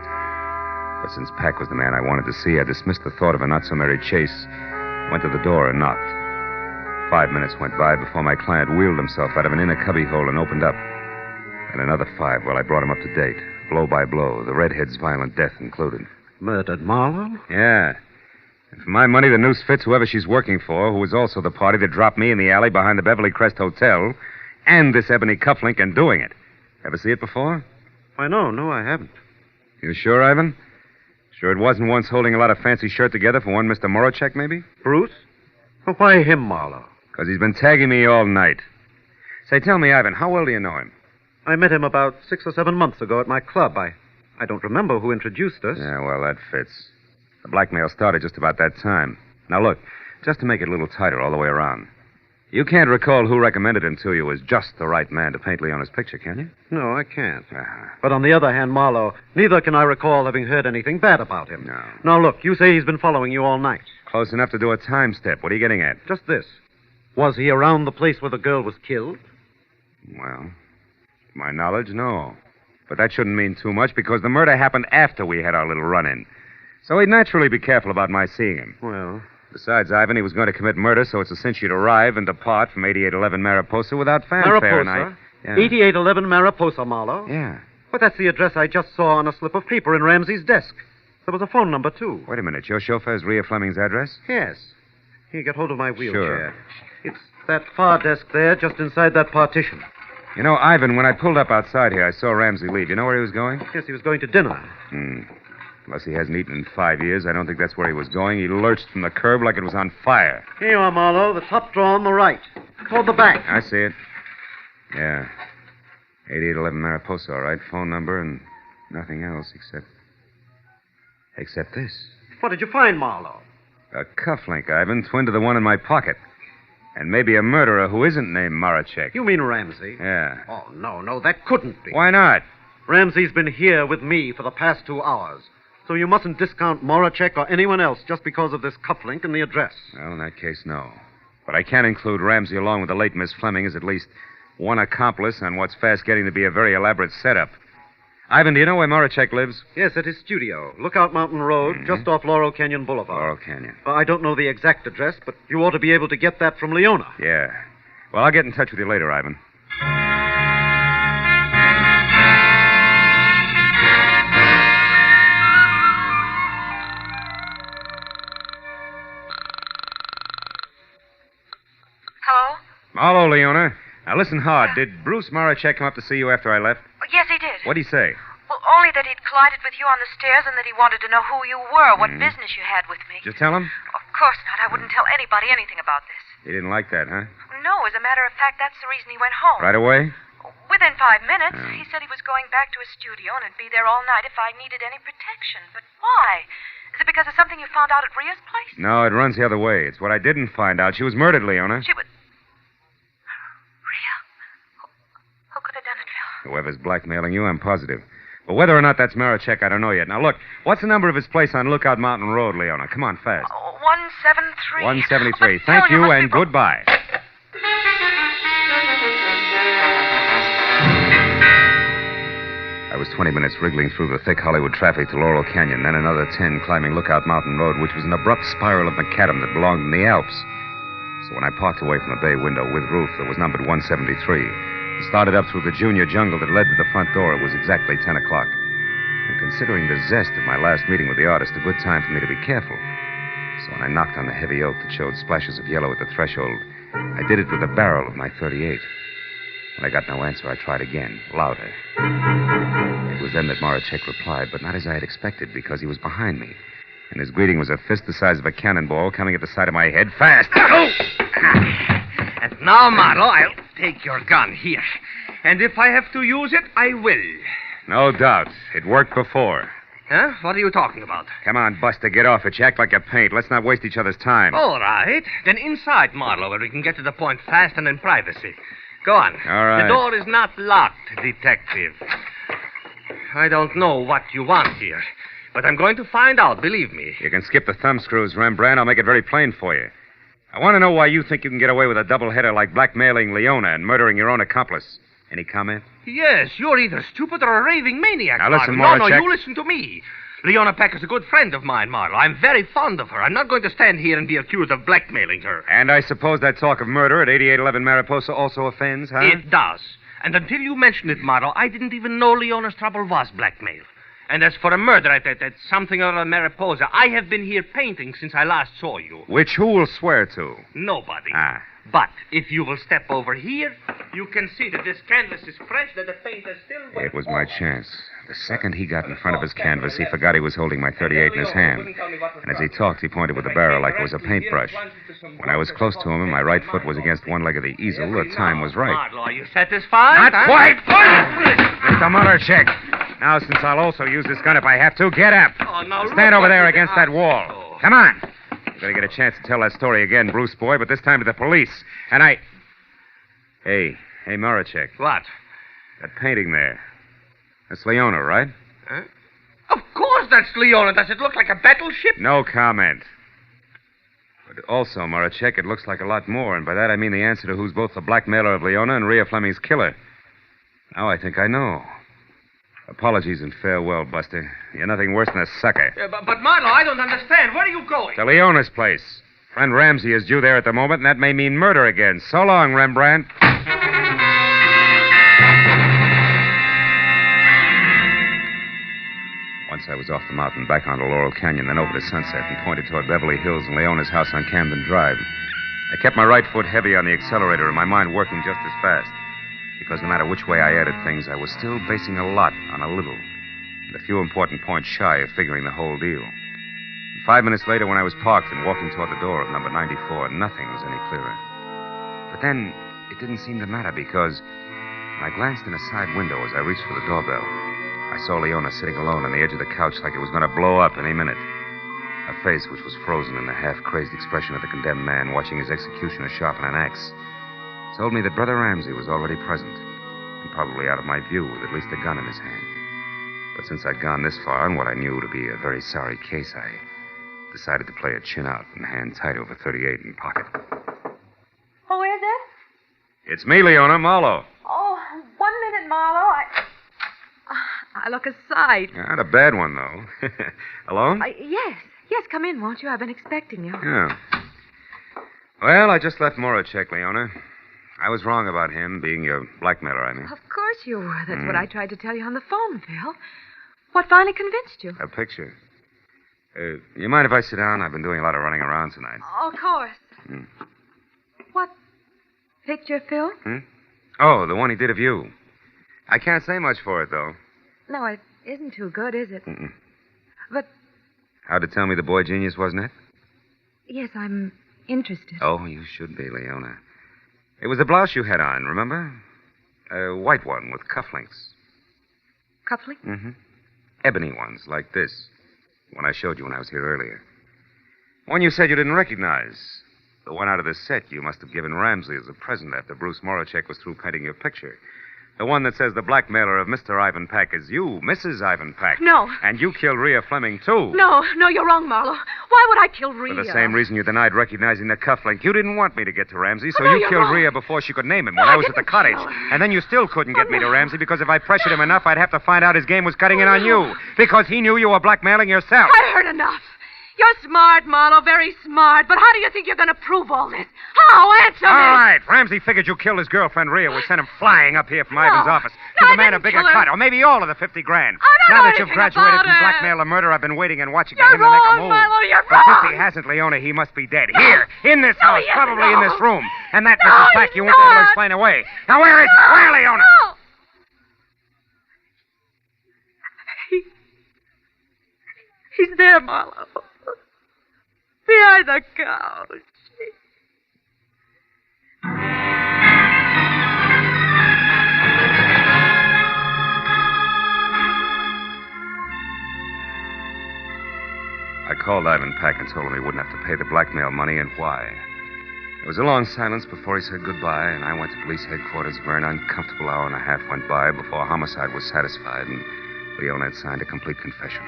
But since Pack was the man I wanted to see, I dismissed the thought of a not-so-merry chase, went to the door, and knocked. 5 minutes went by before my client wheeled himself out of an inner cubbyhole and opened up. And another 5 while I brought him up to date, blow by blow, the redhead's violent death included. Murdered Marlowe? Yeah. And for my money, the noose fits whoever she's working for, who was also the party that dropped me in the alley behind the Beverly Crest Hotel, and this ebony cufflink in doing it. Ever see it before? Why, no, I haven't. You sure, Ivan? Sure it wasn't once holding a lot of fancy shirt together for one Mr. Morocek, maybe? Bruce? Well, why him, Marlowe? Because he's been tagging me all night. Say, tell me, Ivan, how well do you know him? I met him about 6 or 7 months ago at my club. I don't remember who introduced us. Yeah, well, that fits. The blackmail started just about that time. Now, look, just to make it a little tighter all the way around. You can't recall who recommended him to you as just the right man to paint Leona's picture, can you? No, I can't. But on the other hand, Marlowe, neither can I recall having heard anything bad about him. No. Now, look, you say he's been following you all night. Close enough to do a time step. What are you getting at? Just this. Was he around the place where the girl was killed? Well, to my knowledge, no. But that shouldn't mean too much because the murder happened after we had our little run-in. So he'd naturally be careful about my seeing him. Well... Besides, Ivan, he was going to commit murder, so it's a cinch he'd arrive and depart from 8811 Mariposa without fanfare. Mariposa? Yeah. 8811 Mariposa, Marlowe? Yeah. Well, that's the address I just saw on a slip of paper in Ramsey's desk. There was a phone number, too. Wait a minute. Your chauffeur's Rhea Fleming's address? Yes. Here, get hold of my wheelchair. Sure. It's that far desk there, just inside that partition. You know, Ivan, when I pulled up outside here, I saw Ramsey leave. You know where he was going? Yes, he was going to dinner. Unless he hasn't eaten in 5 years, I don't think that's where he was going. He lurched from the curb like it was on fire. Here you are, Marlowe. The top drawer on the right. Toward the back. I see it. Yeah. 8811 Mariposa, all right. Phone number and nothing else except this. What did you find, Marlowe? A cufflink, Ivan, twin to the one in my pocket. And maybe a murderer who isn't named Morocek. You mean Ramsey? Yeah. Oh, no, that couldn't be. Why not? Ramsey's been here with me for the past 2 hours. So you mustn't discount Morocek or anyone else just because of this cufflink and the address. Well, in that case, no. But I can include Ramsey along with the late Miss Fleming as at least one accomplice on what's fast getting to be a very elaborate setup. Ivan, do you know where Marachek lives? Yes, at his studio. Lookout Mountain Road, just off Laurel Canyon Boulevard. Laurel Canyon. I don't know the exact address, but you ought to be able to get that from Leona. Yeah. Well, I'll get in touch with you later, Ivan. Hello? Marlowe, Leona. Now, listen hard. Did Bruce Marachek come up to see you after I left? Yes, he did. What'd he say? Well, only that he'd collided with you on the stairs and that he wanted to know who you were, what business you had with me. Did you tell him? Of course not. I wouldn't tell anybody anything about this. He didn't like that, huh? No, as a matter of fact, that's the reason he went home. Right away? Within 5 minutes. He said he was going back to his studio and would be there all night if I needed any protection. But why? Is it because of something you found out at Rhea's place? No, it runs the other way. It's what I didn't find out. She was murdered, Leona. She was... Rhea? Who could have done it, Phil? Whoever's blackmailing you, I'm positive. But whether or not that's Marachek, I don't know yet. Now, look, what's the number of his place on Lookout Mountain Road, Leona? Come on, fast. 173. 173. Thank you, and goodbye. I was 20 minutes wriggling through the thick Hollywood traffic to Laurel Canyon, then another 10 climbing Lookout Mountain Road, which was an abrupt spiral of macadam that belonged in the Alps. So when I parked away from the bay window with roof that was numbered 173, and started up through the junior jungle that led to the front door, it was exactly 10 o'clock. And considering the zest of my last meeting with the artist, a good time for me to be careful. So when I knocked on the heavy oak that showed splashes of yellow at the threshold, I did it with the barrel of my .38. When I got no answer, I tried again, louder. It was then that Marachek replied, but not as I had expected, because he was behind me. And his greeting was a fist the size of a cannonball coming at the side of my head fast. And now, Marlowe, I'll take your gun here. And if I have to use it, I will. No doubt. It worked before. Huh? What are you talking about? Come on, Buster, get off it. You act like a paint. Let's not waste each other's time. All right. Then inside, Marlowe, where we can get to the point fast and in privacy. Go on. All right. The door is not locked, detective. I don't know what you want here, but I'm going to find out, believe me. You can skip the thumb screws, Rembrandt. I'll make it very plain for you. I want to know why you think you can get away with a doubleheader like blackmailing Leona and murdering your own accomplice. Any comment? Yes, you're either stupid or a raving maniac. Now listen, Marlowe. No, Marachek. you listen to me. Leona Peck is a good friend of mine, Marlowe. I'm very fond of her. I'm not going to stand here and be accused of blackmailing her. And I suppose that talk of murder at 8811 Mariposa also offends, huh? It does. And until you mentioned it, Marlowe, I didn't even know Leona's trouble was blackmail. And as for a murder at something or other Mariposa, I have been here painting since I last saw you. Which who will swear to? Nobody. Ah. But if you will step over here, you can see that this canvas is fresh, that the paint is still wet. It was my chance. The second he got in front of his canvas, he forgot he was holding my .38 in his hand. And as he talked, he pointed with the barrel like it was a paintbrush. When I was close to him and my right foot was against one leg of the easel, the time was right. Marlowe, are you satisfied? Not quite! Mr. Marachek. Now, since I'll also use this gun if I have to, get up. Stand over there against that wall. Come on. You're going to get a chance to tell that story again, Bruce boy, but this time to the police. And I... Hey, Marachek. What? That painting there. That's Leona, right? Huh? Of course that's Leona. Does it look like a battleship? No comment. But also, Marachek, it looks like a lot more, and by that I mean the answer to who's both the blackmailer of Leona and Rhea Fleming's killer. Now I think I know. Apologies and farewell, Buster. You're nothing worse than a sucker. But Marlowe, I don't understand. Where are you going? To Leona's place. Friend Ramsey is due there at the moment, and that may mean murder again. So long, Rembrandt. Once I was off the mountain, back onto Laurel Canyon, then over to Sunset, and pointed toward Beverly Hills and Leona's house on Camden Drive. I kept my right foot heavy on the accelerator and my mind working just as fast. Because no matter which way I added things, I was still basing a lot on a little. And a few important points shy of figuring the whole deal. And 5 minutes later, when I was parked and walking toward the door of number 94, nothing was any clearer. But then, it didn't seem to matter because when I glanced in a side window as I reached for the doorbell, I saw Leona sitting alone on the edge of the couch like it was going to blow up any minute. Her face, which was frozen in the half-crazed expression of the condemned man watching his executioner sharpen an axe, told me that Brother Ramsey was already present, and probably out of my view with at least a gun in his hand. But since I'd gone this far in what I knew to be a very sorry case, I decided to play it chin out and hand tight over 38 in pocket. Who is it? It's me, Leona, Marlowe. Oh, 1 minute, Marlowe. I look a sight. Not a bad one, though. Alone? Yes. Yes, come in, won't you? I've been expecting you. Yeah. Well, I just left Moracek, Leona. I was wrong about him being your blackmailer, I mean. Of course you were. That's what I tried to tell you on the phone, Phil. What finally convinced you? A picture. You mind if I sit down? I've been doing a lot of running around tonight. Oh, of course. What picture, Phil? Oh, the one he did of you. I can't say much for it, though. No, it isn't too good, is it? But, How'd it tell me the boy genius, wasn't it? yes, I'm interested. Oh, you should be, Leona. It was the blouse you had on, remember? A white one with cufflinks. Cufflink? Ebony ones, like this. One I showed you when I was here earlier. One you said you didn't recognize. The one out of the set you must have given Ramsey as a present after Bruce Moracek was through painting your picture. The one that says the blackmailer of Mr. Ivan Pack is you, Mrs. Ivan Pack. No. And you killed Rhea Fleming, too. No, you're wrong, Marlowe. Why would I kill Rhea? For the same reason you denied recognizing the cufflink. You didn't want me to get to Ramsey, so Oh, no, you you're killed wrong. Rhea before she could name him when I was at the cottage. And then you still couldn't get me to Ramsey because if I pressured him enough, I'd have to find out his game was cutting in on you. Because he knew you were blackmailing yourself. I heard enough. You're smart, Marlowe, very smart. But how do you think you're going to prove all this? How? Answer me. All right. Ramsey figured you killed his girlfriend, Rhea. We sent him flying up here from Ivan's office to demand a bigger cut, or maybe all of the 50 grand. Now that you've graduated from blackmail to murder, I've been waiting and watching for him to make a move. Marlowe, you're But wrong. since he hasn't, Leona, he must be dead. Here, in this house, he isn't, probably in this no. room. And that No, Mrs. Pack you won't be able to explain away. Now, where is he? Where, Leona? He's there, Marlowe. Behind the couch. I called Ivan Pack and told him he wouldn't have to pay the blackmail money and why. There was a long silence before he said goodbye, and I went to police headquarters where an uncomfortable hour and a half went by before homicide was satisfied and Leona had signed a complete confession.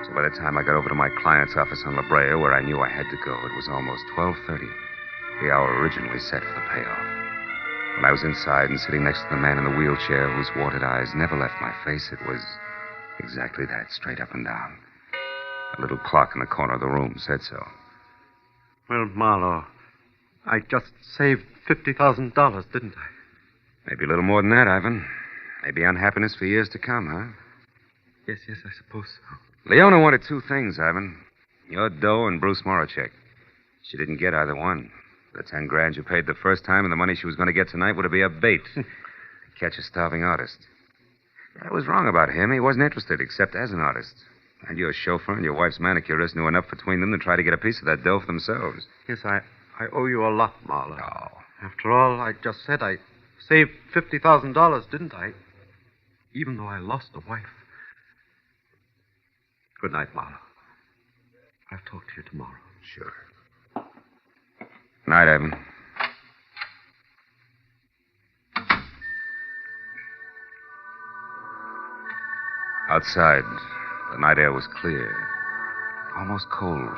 So by the time I got over to my client's office on La Brea, where I knew I had to go, it was almost 12:30, the hour originally set for the payoff. When I was inside and sitting next to the man in the wheelchair whose watered eyes never left my face, it was exactly that, straight up and down. A little clock in the corner of the room said so. Well, Marlowe, I just saved $50,000, didn't I? Maybe a little more than that, Ivan. Maybe unhappiness for years to come, huh? Yes, I suppose so. Leona wanted two things, Ivan. Your dough and Bruce Moracek. She didn't get either one. The 10 grand you paid the first time and the money she was going to get tonight would be a bait to catch a starving artist. I was wrong about him. He wasn't interested except as an artist. And your chauffeur and your wife's manicurist knew enough between them to try to get a piece of that dough for themselves. Yes, I owe you a lot, Marlowe. Oh. After all, I just said I saved $50,000, didn't I? Even though I lost a wife. Good night, Marlowe. I'll talk to you tomorrow. Sure. Night, Evan. Outside, the night air was clear, almost cold.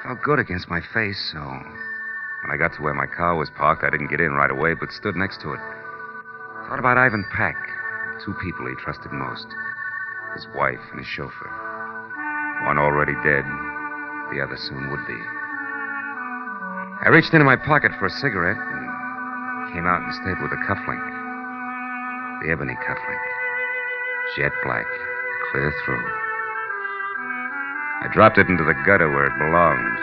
Felt good against my face, so when I got to where my car was parked, I didn't get in right away, but stood next to it. Thought about Ivan Pack, two people he trusted most, his wife and his chauffeur. One already dead, the other soon would be. I reached into my pocket for a cigarette and came out and stayed with the cufflink. The ebony cufflink. Jet black, clear through. I dropped it into the gutter where it belongs,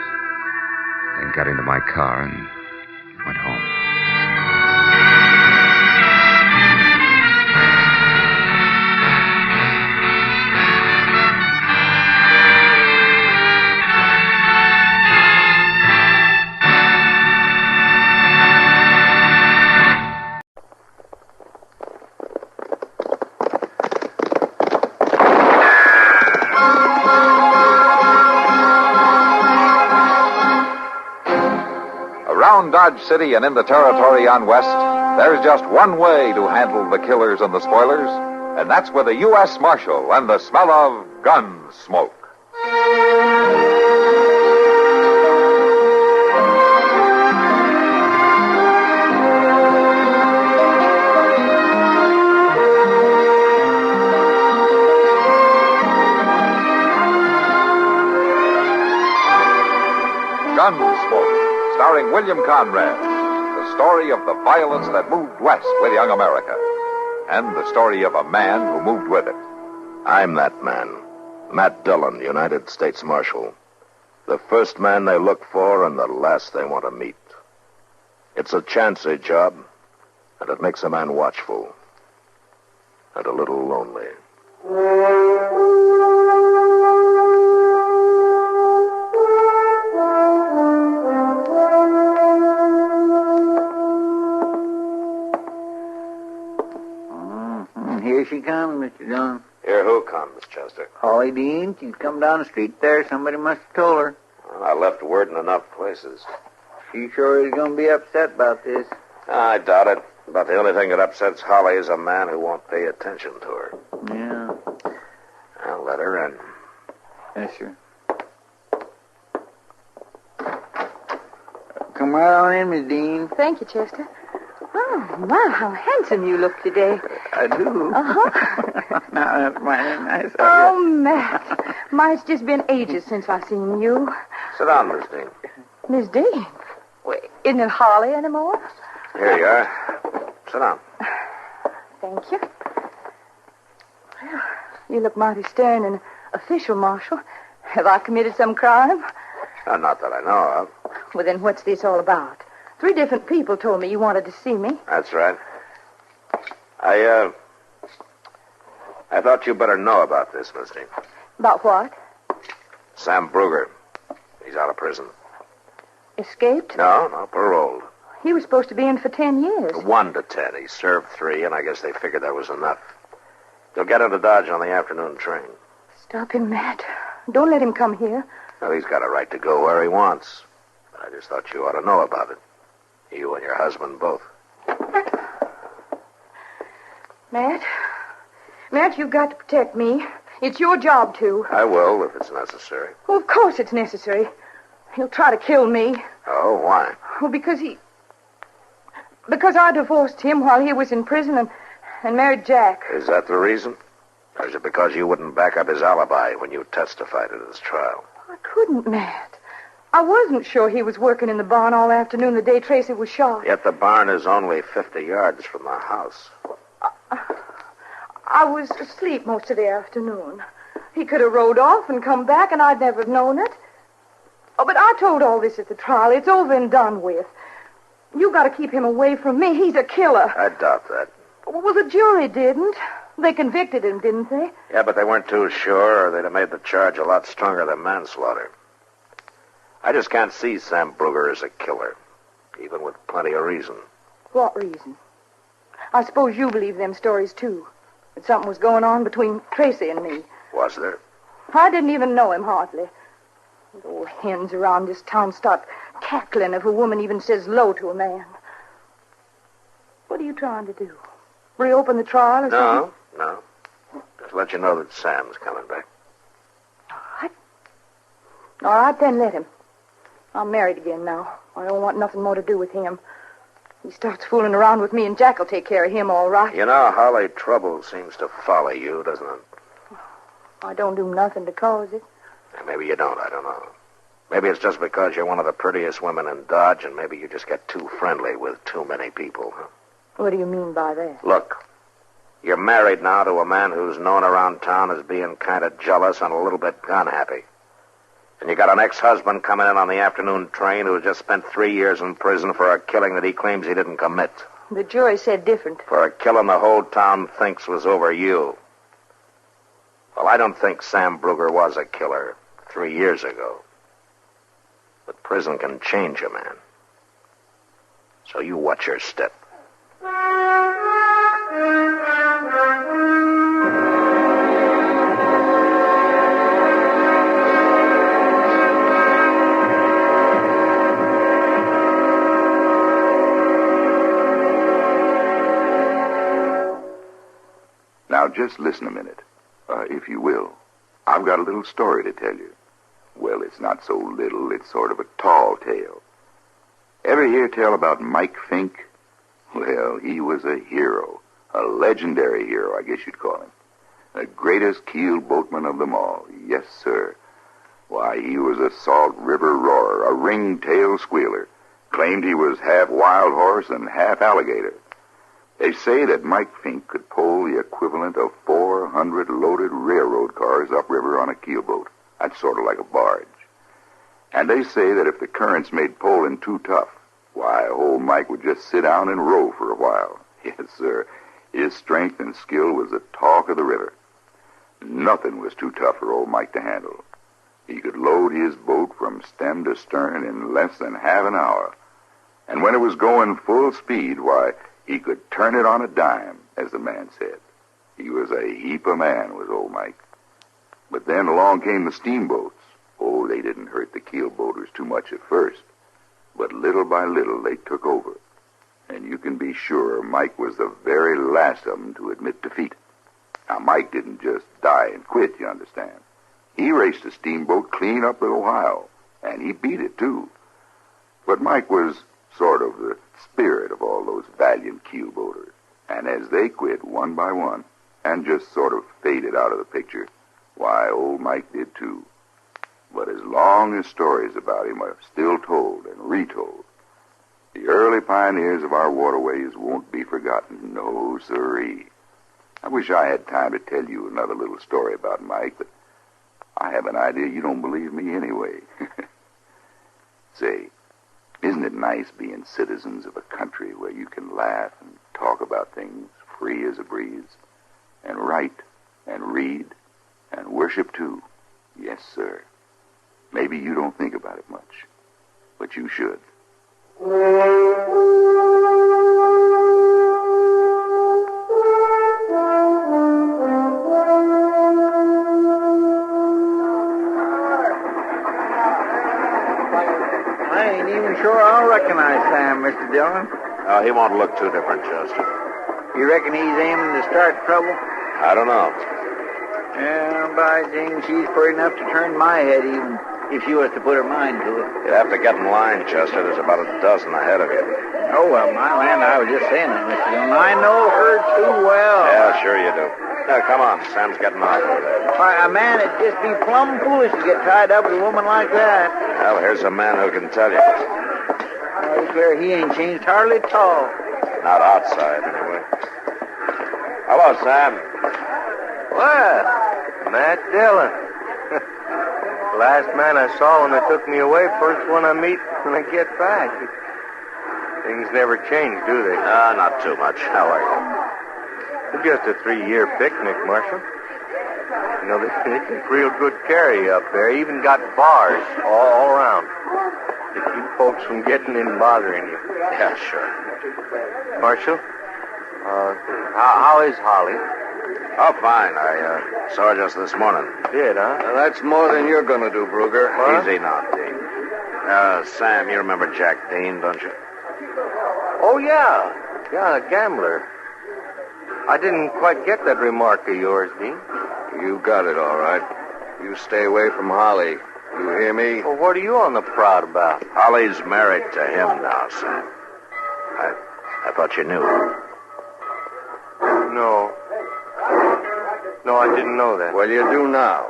then got into my car and went home. Around Dodge City and in the territory on West, there's just one way to handle the killers and the spoilers, and that's with a U.S. Marshal and the smell of Gunsmoke. William Conrad, the story of the violence that moved west with young America, and the story of a man who moved with it. I'm that man, Matt Dillon, United States Marshal. The first man they look for and the last they want to meet. It's a chancy job, and it makes a man watchful and a little lonely. Here she comes, Mr. Dillon. Here who comes, Chester? Holly Dean. She's come down the street there. Somebody must have told her. Well, I left word in enough places. She sure is going to be upset about this. I doubt it. But the only thing that upsets Holly is a man who won't pay attention to her. Yeah. I'll let her in. Yes, sir. Come right on in, Miss Dean. Thank you, Chester. Oh, my, how handsome you look today. I do. Uh-huh. Now, that's mighty nice of Oh, you. Matt. My, it's just been ages since I've seen you. Sit down, Miss Dean. Miss Dean? Wait, isn't it Holly anymore? Here you are. Sit down. Thank you. Well, you look mighty stern and official, Marshal. Have I committed some crime? Not that I know of. Well, then what's this all about? 3 different people told me you wanted to see me. That's right. I thought you better know about this, Miss Dean. About what? Sam Bruger. He's out of prison. Escaped? No, paroled. He was supposed to be in for 10 years. 1 to 10. He served 3, and I guess they figured that was enough. He'll get into Dodge on the afternoon train. Stop him, Matt. Don't let him come here. Well, he's got a right to go where he wants. I just thought you ought to know about it. You and your husband both. Matt? Matt, you've got to protect me. It's your job, too. I will, if it's necessary. Well, of course it's necessary. He'll try to kill me. Oh, why? Well, because I divorced him while he was in prison and married Jack. Is that the reason? Or is it because you wouldn't back up his alibi when you testified at his trial? I couldn't, Matt. I wasn't sure he was working in the barn all afternoon the day Tracy was shot. Yet the barn is only 50 yards from the house. I was asleep most of the afternoon. He could have rode off and come back, and I'd never have known it. Oh, but I told all this at the trial. It's over and done with. You got to keep him away from me. He's a killer. I doubt that. Well, the jury didn't. They convicted him, didn't they? Yeah, but they weren't too sure, or they'd have made the charge a lot stronger than manslaughter. I just can't see Sam Bruger as a killer, even with plenty of reason. What reason? I suppose you believe them stories, too. That something was going on between Tracy and me. Was there? I didn't even know him, hardly. The old hens around this town start cackling if a woman even says low to a man. What are you trying to do? Reopen the trial or something? No. Just let you know that Sam's coming back. All right, then let him. I'm married again now. I don't want nothing more to do with him. He starts fooling around with me, and Jack will take care of him all right. You know, Holly, trouble seems to follow you, doesn't it? I don't do nothing to cause it. Maybe you don't, I don't know. Maybe it's just because you're one of the prettiest women in Dodge, and maybe you just get too friendly with too many people. Huh? What do you mean by that? Look, you're married now to a man who's known around town as being kind of jealous and a little bit gun-happy. And you got an ex-husband coming in on the afternoon train who just spent 3 years in prison for a killing that he claims he didn't commit. The jury said different. For a killing the whole town thinks was over you. Well, I don't think Sam Bruger was a killer 3 years ago. But prison can change a man. So you watch your step. Now, just listen a minute, if you will. I've got a little story to tell you. Well, it's not so little, it's sort of a tall tale. Ever hear tell about Mike Fink? Well, he was a hero, a legendary hero, I guess you'd call him. The greatest keel boatman of them all, yes, sir. Why, he was a Salt River roarer, a ringtail squealer, Claimed he was half wild horse and half alligator. They say that Mike Fink could pull the equivalent of 400 loaded railroad cars upriver on a keelboat. That's sort of like a barge. And they say that if the currents made poling too tough, why, old Mike would just sit down and row for a while. Yes, sir. His strength and skill was the talk of the river. Nothing was too tough for old Mike to handle. He could load his boat from stem to stern in less than half an hour. And when it was going full speed, why, he could turn it on a dime, as the man said. He was a heap of man, was old Mike. But then along came the steamboats. Oh, they didn't hurt the keelboaters too much at first. But little by little, they took over. And you can be sure Mike was the very last of them to admit defeat. Now, Mike didn't just die and quit, you understand. He raced a steamboat clean up the Ohio, and he beat it, too. But Mike was sort of the spirit of all those valiant keelboaters. And as they quit one by one and just sort of faded out of the picture, why, old Mike did, too. But as long as stories about him are still told and retold, the early pioneers of our waterways won't be forgotten. No, sirree. I wish I had time to tell you another little story about Mike, but I have an idea you don't believe me anyway. Say, isn't it nice being citizens of a country where you can laugh and talk about things free as a breeze, and write and read and worship too? Yes, sir. Maybe you don't think about it much, but you should. I ain't even sure I'll recognize Sam, Mr. Dillon. Oh, he won't look too different, Chester. You reckon he's aiming to start trouble? I don't know. Yeah, by jing, she's pretty enough to turn my head even if she was to put her mind to it. You'd have to get in line, Chester. There's about a dozen ahead of you. Oh, well, my land, I was just saying that, Mr. Dillon. I know her too well. Yeah, sure you do. Now, come on. Sam's getting off over there. Why, a man would just be plumb foolish to get tied up with a woman like that. Well, here's a man who can tell you. I declare he ain't changed hardly at all. Not outside, anyway. Hello, Sam. Well, Matt Dillon. Last man I saw when they took me away, first one I meet when I get back. Things never change, do they? Not too much. How are you? It's just a 3-year picnic, Marshal. You know, they take real good care of you up there. Even got bars all around to keep folks from getting in and bothering you. Yeah, sure. Marshal, how is Holly? Oh, fine. I saw her just this morning. You did, huh? That's more than you're going to do, Bruger. What? Easy now, Dean. Sam, you remember Jack Dean, don't you? Oh, yeah. Yeah, a gambler. I didn't quite get that remark of yours, Dean. You got it, all right. You stay away from Holly. You hear me? Well, what are you on the proud about? Holly's married to him now, Sam. I thought you knew. No. No, I didn't know that. Well, you do now.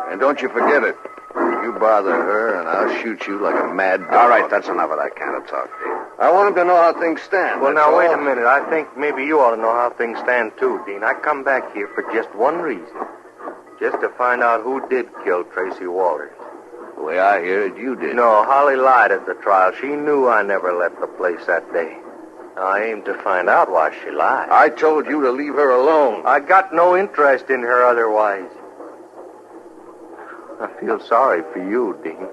And don't you forget it. You bother her, and I'll shoot you like a mad dog. All right, that's enough of that kind of talk, Dean. I want him to know how things stand. Well, now, wait a minute. I think maybe you ought to know how things stand, too, Dean. I come back here for just one reason. Just to find out who did kill Tracy Walters. The way I hear it, you did. No, Holly lied at the trial. She knew I never left the place that day. I aim to find out why she lied. I told you to leave her alone. I got no interest in her otherwise. I feel sorry for you, Dean.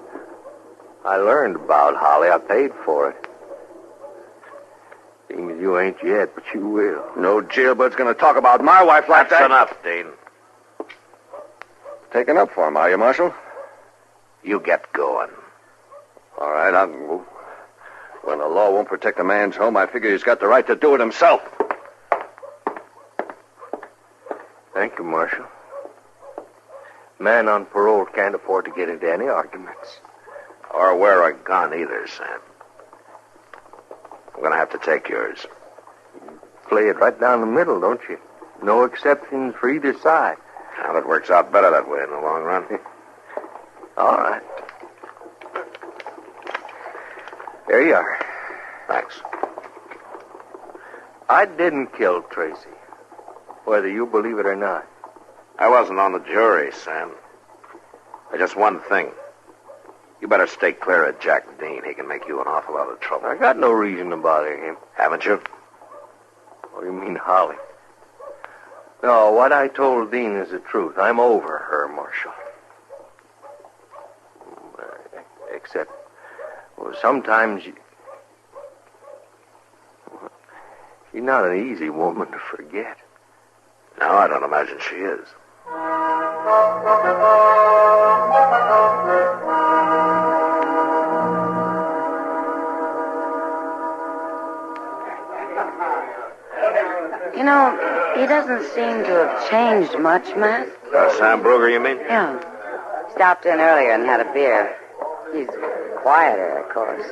I learned about Holly. I paid for it. Seems you ain't yet, but you will. No jailbird's going to talk about my wife like that. That's enough, Dean. Taking up for him, are you, Marshal? You get going. All right, I'll move. When the law won't protect a man's home, I figure he's got the right to do it himself. Thank you, Marshal. Man on parole can't afford to get into any arguments. Or wear a gun either, Sam. I'm going to have to take yours. Play it right down the middle, don't you? No exceptions for either side. Well, it works out better that way in the long run. All right. There Here you are. Thanks. I didn't kill Tracy, whether you believe it or not. I wasn't on the jury, Sam. There's just one thing. You better stay clear of Jack Dean. He can make you an awful lot of trouble. I got no reason to bother him. Haven't you? What do you mean, Holly? No, what I told Dean is the truth. I'm over her, Marshal. Except, well, sometimes she's not an easy woman to forget. No, I don't imagine she is. You know, he doesn't seem to have changed much, Matt. Sam Bruger, you mean? Yeah. Stopped in earlier and had a beer. He's quieter, of course.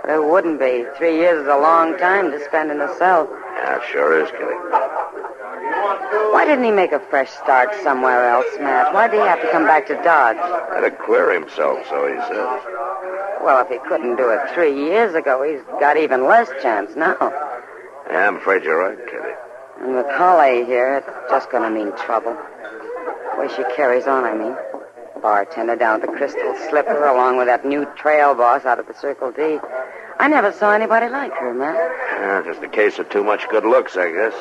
But it wouldn't be. 3 years is a long time to spend in a cell. Yeah, it sure is, Kitty. Why didn't he make a fresh start somewhere else, Matt? Why did he have to come back to Dodge? Had to clear himself, so he says. Well, if he couldn't do it 3 years ago, he's got even less chance now. Yeah, I'm afraid you're right, Kitty. And with Holly here, it's just going to mean trouble. The way she carries on, I mean. Bartender down at the Crystal Slipper, along with that new trail boss out at the Circle D. I never saw anybody like her, Matt. Yeah, just a case of too much good looks, I guess.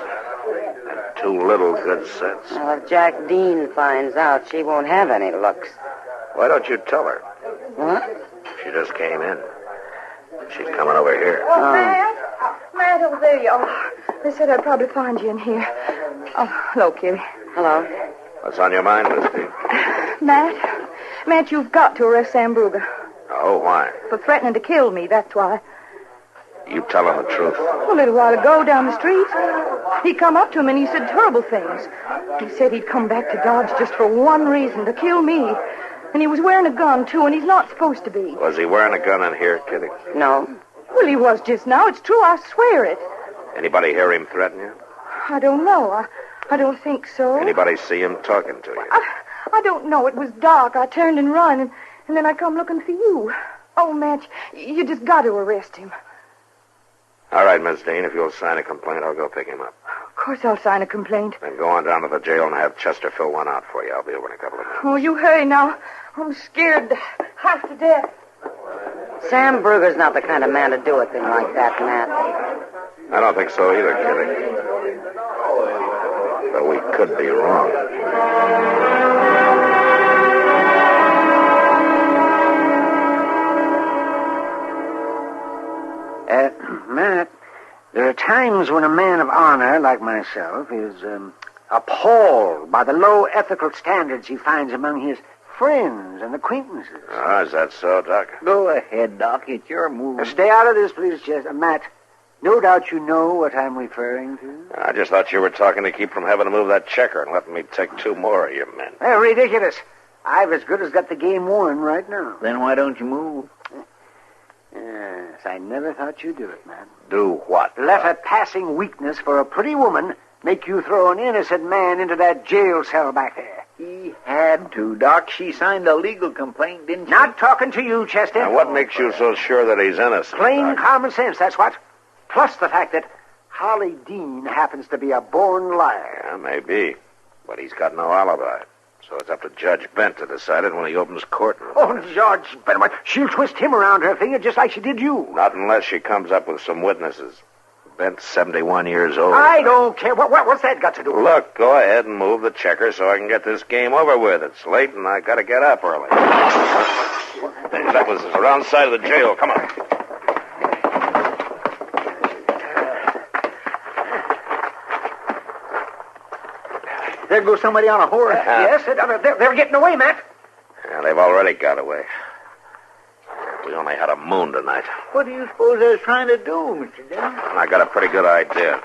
And too little good sense. Well, if Jack Dean finds out, she won't have any looks. Why don't you tell her? What? She just came in. She's coming over here. Matt, over there you are. They said I'd probably find you in here. Oh, hello, Kitty. Hello. What's on your mind, Miss Dean? Matt, you've got to arrest Sam Bruger. Oh, why? For threatening to kill me, that's why. You tell him the truth. A little while ago, down the street, he come up to him and he said terrible things. He said he'd come back to Dodge just for one reason, to kill me. And he was wearing a gun, too, and he's not supposed to be. Was he wearing a gun in here, Kitty? No. Well, he was just now. It's true, I swear it. Anybody hear him threaten you? I don't know. I don't think so. Anybody see him talking to you? I don't know. It was dark. I turned and run, and then I come looking for you. Oh, Matt, you just got to arrest him. All right, Miss Dean, if you'll sign a complaint, I'll go pick him up. Of course I'll sign a complaint. Then go on down to the jail and have Chester fill one out for you. I'll be over in a couple of minutes. Oh, you hurry now. I'm scared half to death. Sam Bruger's not the kind of man to do a thing like that, Matt. I don't think so either, Kitty. But we could be wrong. Matt, there are times when a man of honor like myself is appalled by the low ethical standards he finds among his friends and acquaintances. Oh, is that so, Doc? Go ahead, Doc. It's your move. Stay out of this, please, Chester. Matt, no doubt you know what I'm referring to. I just thought you were talking to keep from having to move that checker and letting me take 2 more of your men. They're ridiculous. I've as good as got the game won right now. Then why don't you move? Yes, I never thought you'd do it, man. Do what? Let a passing weakness for a pretty woman make you throw an innocent man into that jail cell back there. He had to, Doc. She signed a legal complaint, didn't she? Not talking to you, Chester. Now, what makes you so sure that he's innocent? Plain Doc? common sense, that's what. Plus the fact that Holly Dean happens to be a born liar. Yeah, maybe. But he's got no alibi. So it's up to Judge Bent to decide it when he opens court. Oh, Judge Bent, she'll twist him around her finger just like she did you. Not unless she comes up with some witnesses. Bent's 71 years old. I don't care. What's that got to do with it? Look, go ahead and move the checker so I can get this game over with. It's late and I gotta get up early. That was the wrong side of the jail. Come on. There goes somebody on a horse. Yes, they're getting away, Matt. Yeah, they've already got away. We only had a moon tonight. What do you suppose they're trying to do, Mr. Dillon? I got a pretty good idea.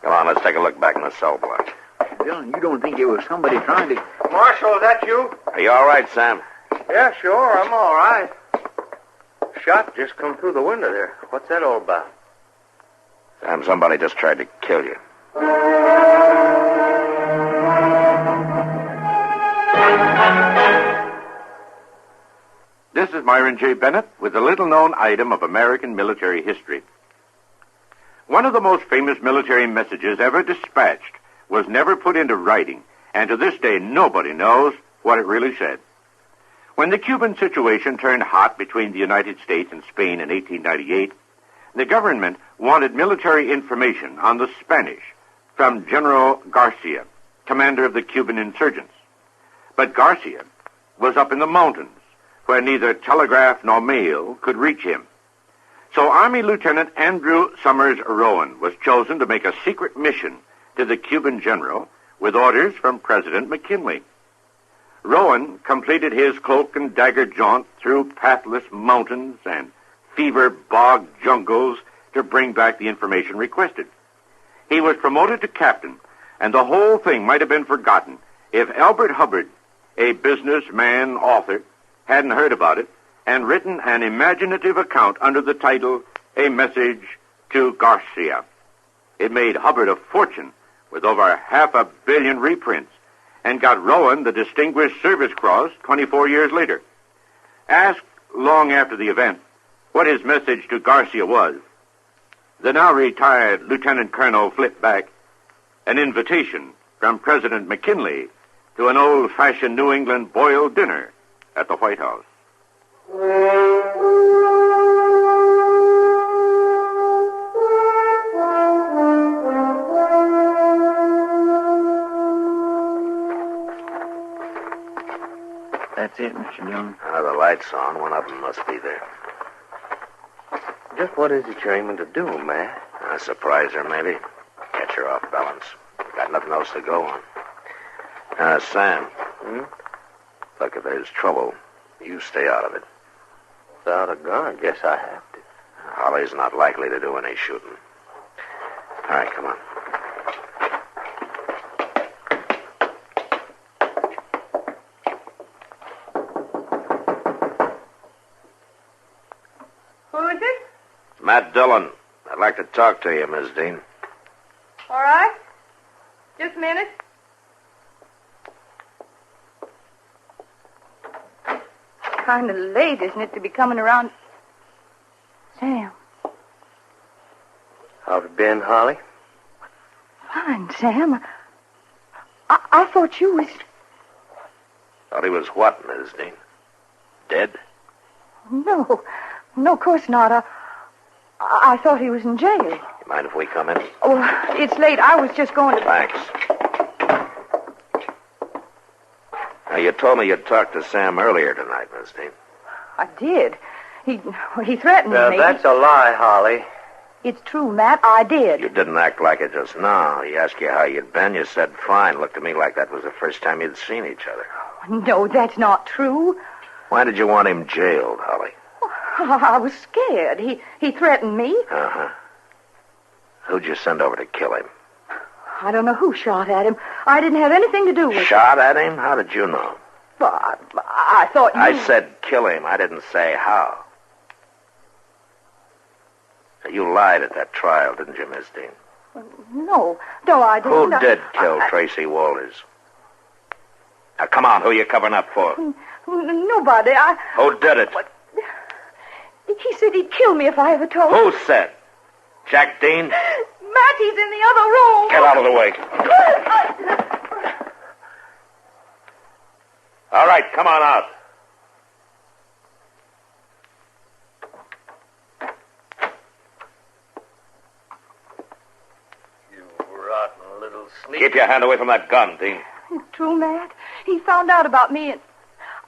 Come on, let's take a look back in the cell block. Dillon, you don't think it was somebody trying to... Marshal, is that you? Are you all right, Sam? Yeah, sure, I'm all right. Shot just come through the window there. What's that all about? Sam, somebody just tried to kill you. This is Myron J. Bennett with a little-known item of American military history. One of the most famous military messages ever dispatched was never put into writing, and to this day nobody knows what it really said. When the Cuban situation turned hot between the United States and Spain in 1898, the government wanted military information on the Spanish from General Garcia, commander of the Cuban insurgents. But Garcia was up in the mountains, where neither telegraph nor mail could reach him. So Army Lieutenant Andrew Summers Rowan was chosen to make a secret mission to the Cuban general with orders from President McKinley. Rowan completed his cloak and dagger jaunt through pathless mountains and fever-bogged jungles to bring back the information requested. He was promoted to captain, and the whole thing might have been forgotten if Albert Hubbard, a businessman author, hadn't heard about it and written an imaginative account under the title, A Message to Garcia. It made Hubbard a fortune with over 500 million reprints and got Rowan the Distinguished Service Cross 24 years later. Asked long after the event what his message to Garcia was, the now retired Lieutenant Colonel flipped back, an invitation from President McKinley to an old-fashioned New England boiled dinner at the White House. That's it, Mr. Dillon. The light's on. One of them must be there. Just what is it you're aiming to do, Matt? Surprise her, maybe. Catch her off balance. Got nothing else to go on. Sam. Look, if there's trouble, you stay out of it. Without a gun, I guess I have to. Holly's not likely to do any shooting. All right, come on. Who is it? Matt Dillon. I'd like to talk to you, Miss Dean. All right. Just a minute. Kind of late, isn't it, to be coming around? Sam. How've you been, Holly? Fine, Sam. I thought you was... Thought he was what, Miss Dean? Dead? No, of course not. I thought he was in jail. You mind if we come in? Oh, it's late. I was just going to... Thanks. Now, you told me you'd talked to Sam earlier tonight, Miss Dean. I did. He threatened me. That's a lie, Holly. It's true, Matt. I did. You didn't act like it just now. He asked you how you'd been. You said fine. Looked to me like that was the first time you'd seen each other. No, that's not true. Why did you want him jailed, Holly? I was scared. He threatened me. Uh-huh. Who'd you send over to kill him? I don't know who shot at him. I didn't have anything to do with it. Shot at him? How did you know? Well, I thought you... I said kill him. I didn't say how. You lied at that trial, didn't you, Miss Dean? No, I didn't. Who did kill Tracy Walters? Now, come on. Who are you covering up for? Nobody. Who did it? What? He said he'd kill me if I ever told. Who said? Jack Dean? Mattie's in the other room. Get out of the way. All right, come on out. You rotten little sneak. Keep your hand away from that gun, Dean. It's true, Matt. He found out about me, and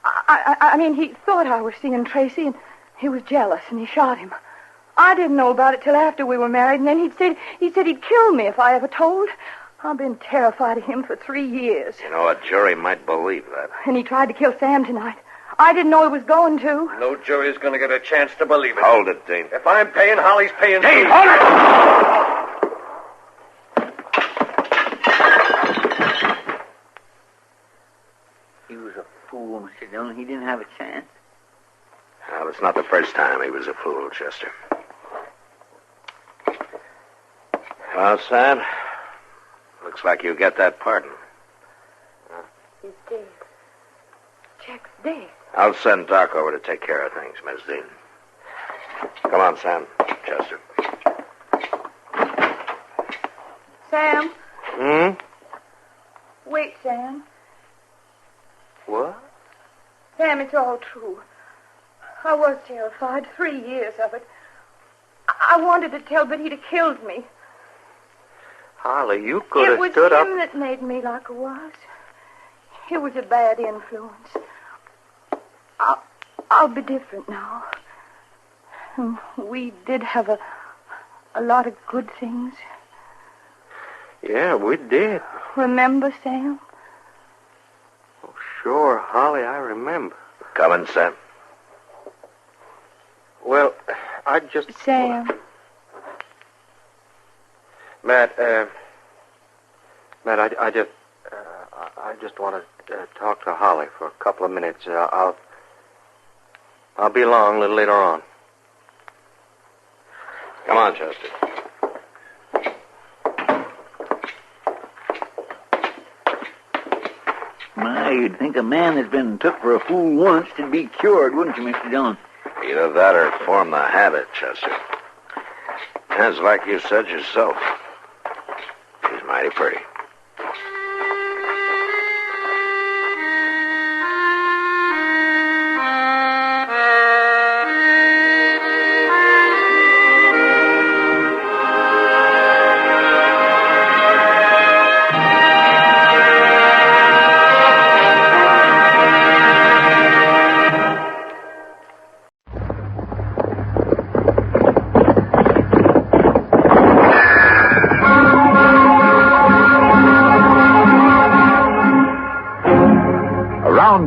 I mean, he thought I was seeing Tracy, and he was jealous, and he shot him. I didn't know about it till after we were married, and then he said he'd kill me if I ever told. I've been terrified of him for 3 years. You know, a jury might believe that. And he tried to kill Sam tonight. I didn't know he was going to. No jury's going to get a chance to believe it. Hold it, Dean. If I'm paying, Holly's paying. Dean, too. hold it! He was a fool, Mr. Dillon. He didn't have a chance. Well, it's not the first time he was a fool, Chester. Well, Sam, looks like you get that pardon. He's dead. Jack's dead. I'll send Doc over to take care of things, Miss Dean. Come on, Sam. Chester. Sam. Hmm? Wait, Sam. What? Sam, it's all true. I was terrified. 3 years of it. I wanted to tell, but he'd have killed me. Holly, you could have stood It up. was him that made me like I was. It was a bad influence. I'll be different now. We did have a lot of good things. Yeah, we did. Remember, Sam? Oh, sure, Holly, I remember. Come in, Sam. Well, I just... Sam. Matt, I just want to talk to Holly for a couple of minutes. I'll be along a little later on. Come on, Chester. My, you'd think a man that's been took for a fool once should be cured, wouldn't you, Mr. Dillon? Either that or form the habit, Chester. That's like you said yourself. She's mighty pretty.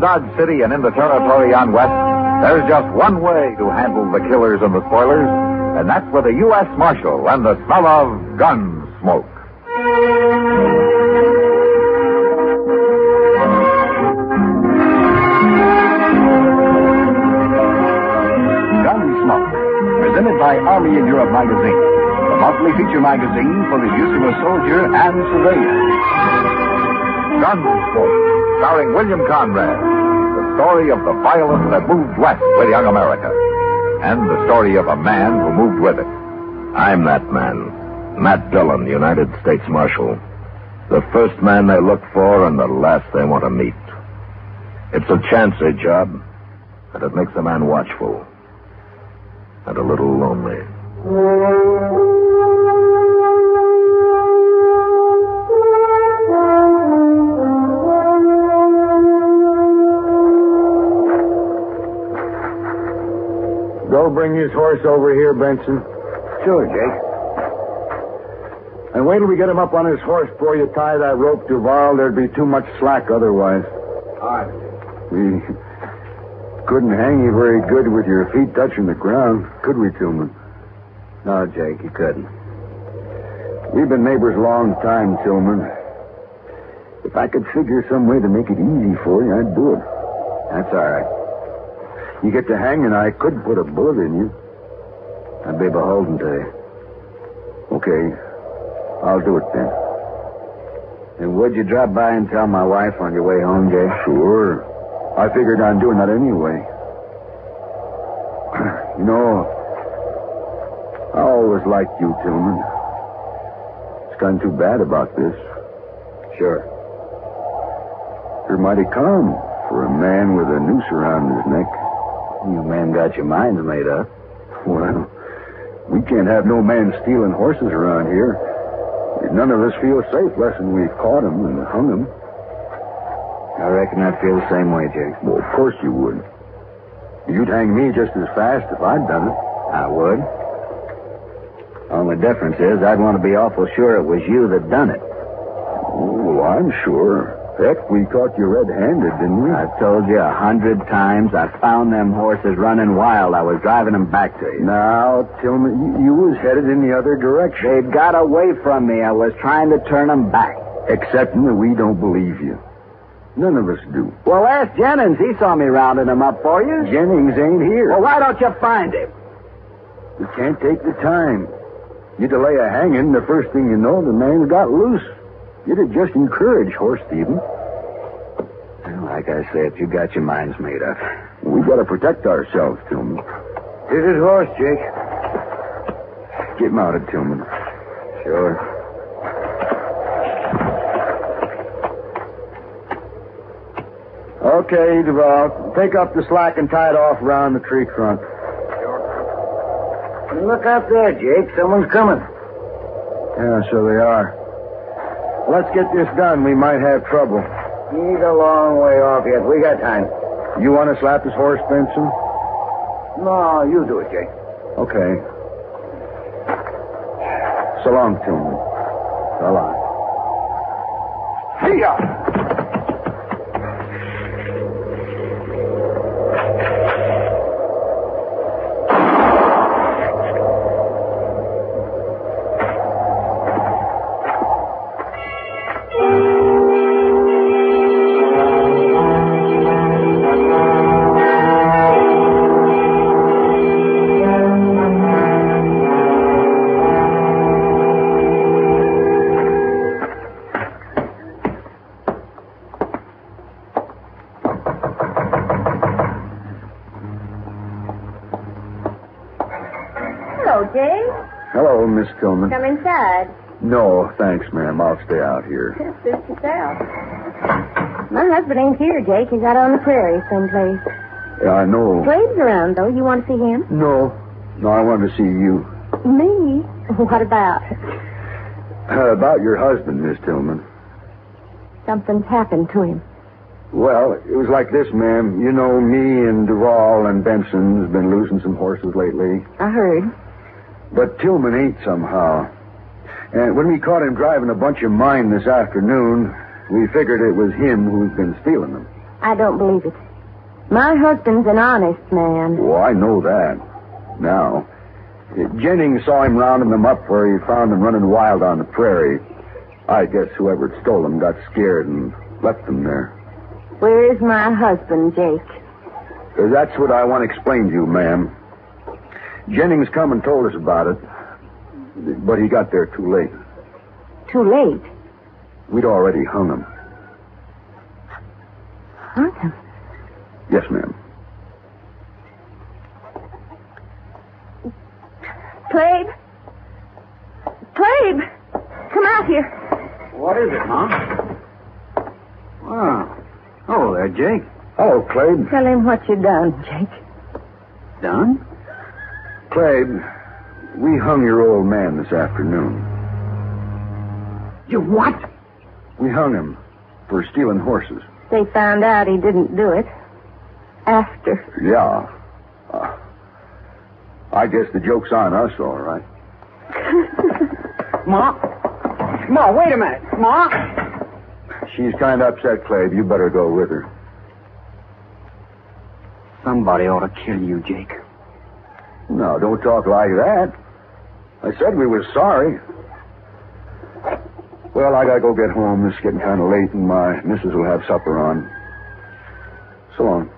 Dodge City and in the territory on West, there's just one way to handle the killers and the spoilers, and that's with a U.S. Marshal and the smell of Gunsmoke. Gunsmoke, presented by Army in Europe magazine, the monthly feature magazine for the use of a soldier and civilian. Gunsmoke, starring William Conrad, the story of the violence that moved west with young America, and the story of a man who moved with it. I'm that man, Matt Dillon, United States Marshal. The first man they look for and the last they want to meet. It's a chancy job, and it makes a man watchful and a little lonely. Go bring his horse over here, Benson. Sure, Jake. And wait till we get him up on his horse before you tie that rope, Duval. There'd be too much slack otherwise. All right. We couldn't hang you very good with your feet touching the ground, could we, Tillman? No, Jake, you couldn't. We've been neighbors a long time, Tillman. If I could figure some way to make it easy for you, I'd do it. That's all right. You get to hanging, I could put a bullet in you. I'd be beholden to you. Okay. I'll do it then. And would you drop by and tell my wife on your way home, Jay? Sure. I figured on doing that anyway. You know, I always liked you, Tillman. It's gotten too bad about this. Sure. You're mighty calm for a man with a noose around his neck. You men got your minds made up. Well, we can't have no man stealing horses around here. None of us feel safe less than we've caught him and hung him. I reckon I'd feel the same way, Jake. Well, of course you would. You'd hang me just as fast if I'd done it. I would. Only difference is I'd want to be awful sure it was you that done it. Oh, well, I'm sure. Heck, we caught you red-handed, didn't we? I've told you 100 times. I found them horses running wild. I was driving them back to you. Now, Tillman, you was headed in the other direction. They'd got away from me. I was trying to turn them back. Excepting that we don't believe you. None of us do. Well, ask Jennings. He saw me rounding them up for you. Jennings ain't here. Well, why don't you find him? We can't take the time. You delay a hanging, the first thing you know, the man's got loose. You'd have just encouraged horse thieving. Well, like I said, you got your minds made up. We gotta protect ourselves, Tillman. Here's his horse, Jake. Get mounted, Tillman. Sure. Okay, Duval. Take up the slack and tie it off around the tree trunk. Look out there, Jake. Someone's coming. Yeah, so they are. Let's get this done. We might have trouble. He's a long way off yet. We got time. You want to slap his horse, Benson? No, you do it, Jake. Okay. So long, Tillman. So long. Hey-ya! Hello, Miss Tillman. Come inside. No, thanks, ma'am. I'll stay out here. Suit yourself. My husband ain't here, Jake. He's out on the prairie someplace. Yeah, I know. Slade's around, though. You want to see him? No, I wanted to see you. Me? What about? About your husband, Miss Tillman. Something's happened to him. Well, it was like this, ma'am. You know, me and Duval and Benson's been losing some horses lately. I heard. But Tillman ain't somehow. And when we caught him driving a bunch of mine this afternoon, we figured it was him who's been stealing them. I don't believe it. My husband's an honest man. Oh, I know that. Now, Jennings saw him rounding them up where he found them running wild on the prairie. I guess whoever had stole them got scared and left them there. Where's my husband, Jake? That's what I want to explain to you, ma'am. Jennings come and told us about it, but he got there too late. Too late? We'd already hung him. Hung him? Yes, ma'am. Plague? Plague! Come out here. What is it, Mom? Oh. Hello there, Jake. Hello, Clabe. Tell him what you done, Jake. Done? Clabe, we hung your old man this afternoon. You what? We hung him for stealing horses. They found out he didn't do it. After. Yeah. I guess the joke's on us, all right. Ma, wait a minute. Ma? She's kind of upset, Clabe. You better go with her. Somebody ought to kill you, Jake. No, don't talk like that. I said we were sorry. Well, I gotta go get home. It's getting kind of late, and my missus will have supper on. So long.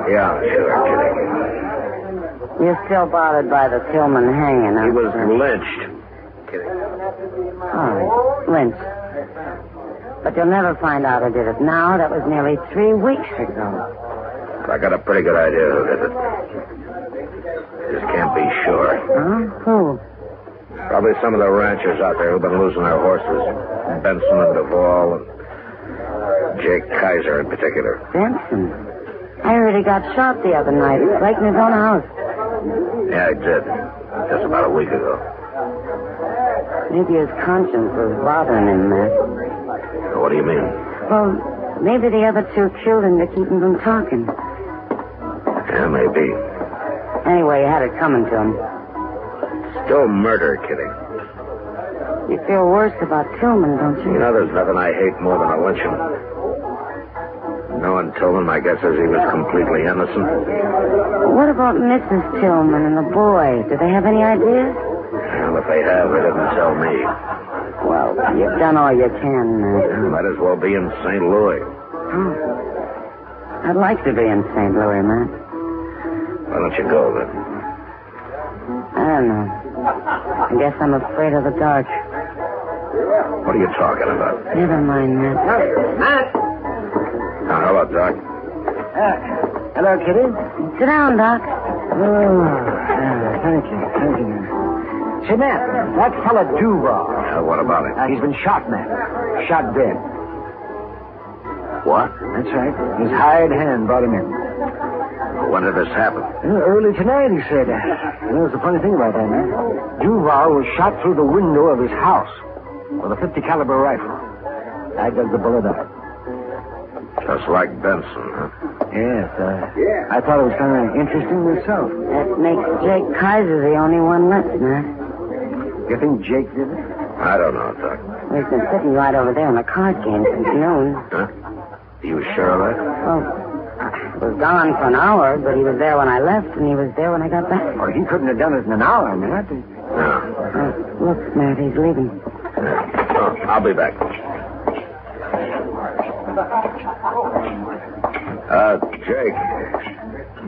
Yeah, sure, Kitty. You're still bothered by the Tillman hanging, huh? He was lynched. Kitty. Oh, lynched. But you'll never find out who did it now. That was nearly 3 weeks ago. I got a pretty good idea who did it. Just can't be sure. Huh? Who? Probably some of the ranchers out there who've been losing their horses. Benson and Duval and Jake Kaiser in particular. Benson? I heard he got shot the other night, right in his own house. Yeah, he did. Just about a week ago. Maybe his conscience was bothering him, Matt. What do you mean? Well, maybe the other two killed him to keep him from talking. Yeah, maybe. Anyway, he had it coming to him. Still murder, Kitty. You feel worse about Tillman, don't you? You know, there's nothing I hate more than a lynching. Knowing Tillman, my guess is he was completely innocent. What about Mrs. Tillman and the boy? Do they have any ideas? Well, if they have, they didn't tell me. Well, you've done all you can, Might as well be in St. Louis. Oh. I'd like to be in St. Louis, Matt. Why don't you go, then? I don't know. I guess I'm afraid of the dark. What are you talking about? Never mind, Matt. Matt! Hello, Doc. Hello, Kitty. Sit down, Doc. Thank you. Say, Matt, that fella Duval. What about it? He's been shot, Matt. Shot dead. What? That's right. His hired hand brought him in. When did this happen? Early tonight, he said. There's the funny thing about that, man. Duval was shot through the window of his house with a .50 caliber rifle. I dug the bullet out. Just like Benson, huh? Yes, I thought it was kind of interesting myself. That makes Jake Kaiser the only one left, Matt. You think Jake did it? I don't know, Doc. He's been sitting right over there in the card game since noon. Huh? You sure of that? Well, he was gone for an hour, but he was there when I left, and he was there when I got back. Well, he couldn't have done it in an hour, Matt. No. Look, Matt, he's leaving. Oh, I'll be back. Jake.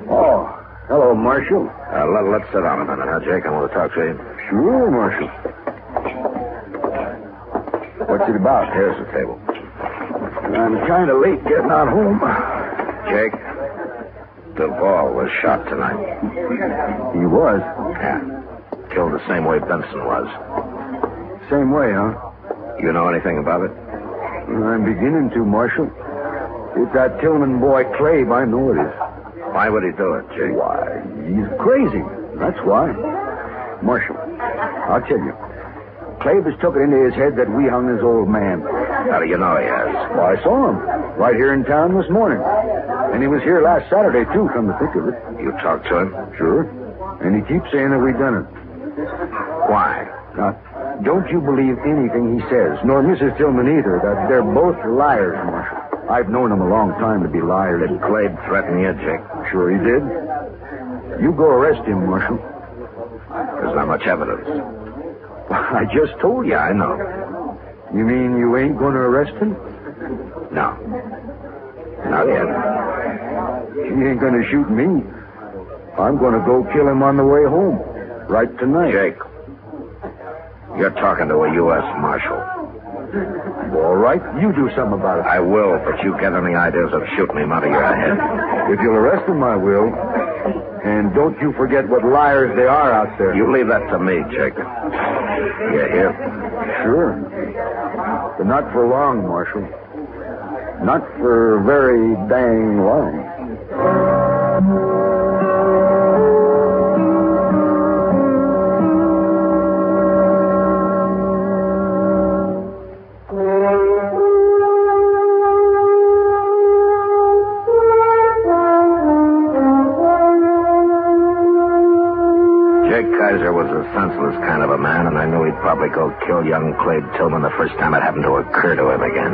Oh, hello, Marshal. Let's sit down a minute, huh, Jake? I want to talk to you. Sure, Marshal. What's it about? Here's the table. I'm kind of late getting out home. Jake, Duvall was shot tonight. He was? Yeah. Killed the same way Benson was. Same way, huh? You know anything about it? I'm beginning to, Marshal. It's that Tillman boy, Clave. I know it is. Why would he do it, Jake? Why, he's crazy. That's why. Marshal, I'll tell you. Clave has took it into his head that we hung his old man. How do you know he has? Well, I saw him right here in town this morning. And he was here last Saturday, too, come to think of it. You talked to him? Sure. And he keeps saying that we done it. Why? Now, don't you believe anything he says, nor Mrs. Tillman either, that they're both liars, Marshal. I've known them a long time to be liars. Did Clave threaten you, Jake? Sure he did. You go arrest him, Marshal. There's not much evidence. I just told you. Yeah, I know. You mean you ain't going to arrest him? No. Not yet. He ain't going to shoot me. I'm going to go kill him on the way home. Right tonight. Jake, you're talking to a U.S. Marshal. All right, you do something about it. I will, but you get any ideas of shooting him out of your head. If you'll arrest him, I will. And don't you forget what liars they are out there. You leave that to me, Jake. You hear? Sure. But not for long, Marshal. Not for very dang long. Was a senseless kind of a man, and I knew he'd probably go kill young Clave Tillman the first time it happened to occur to him again.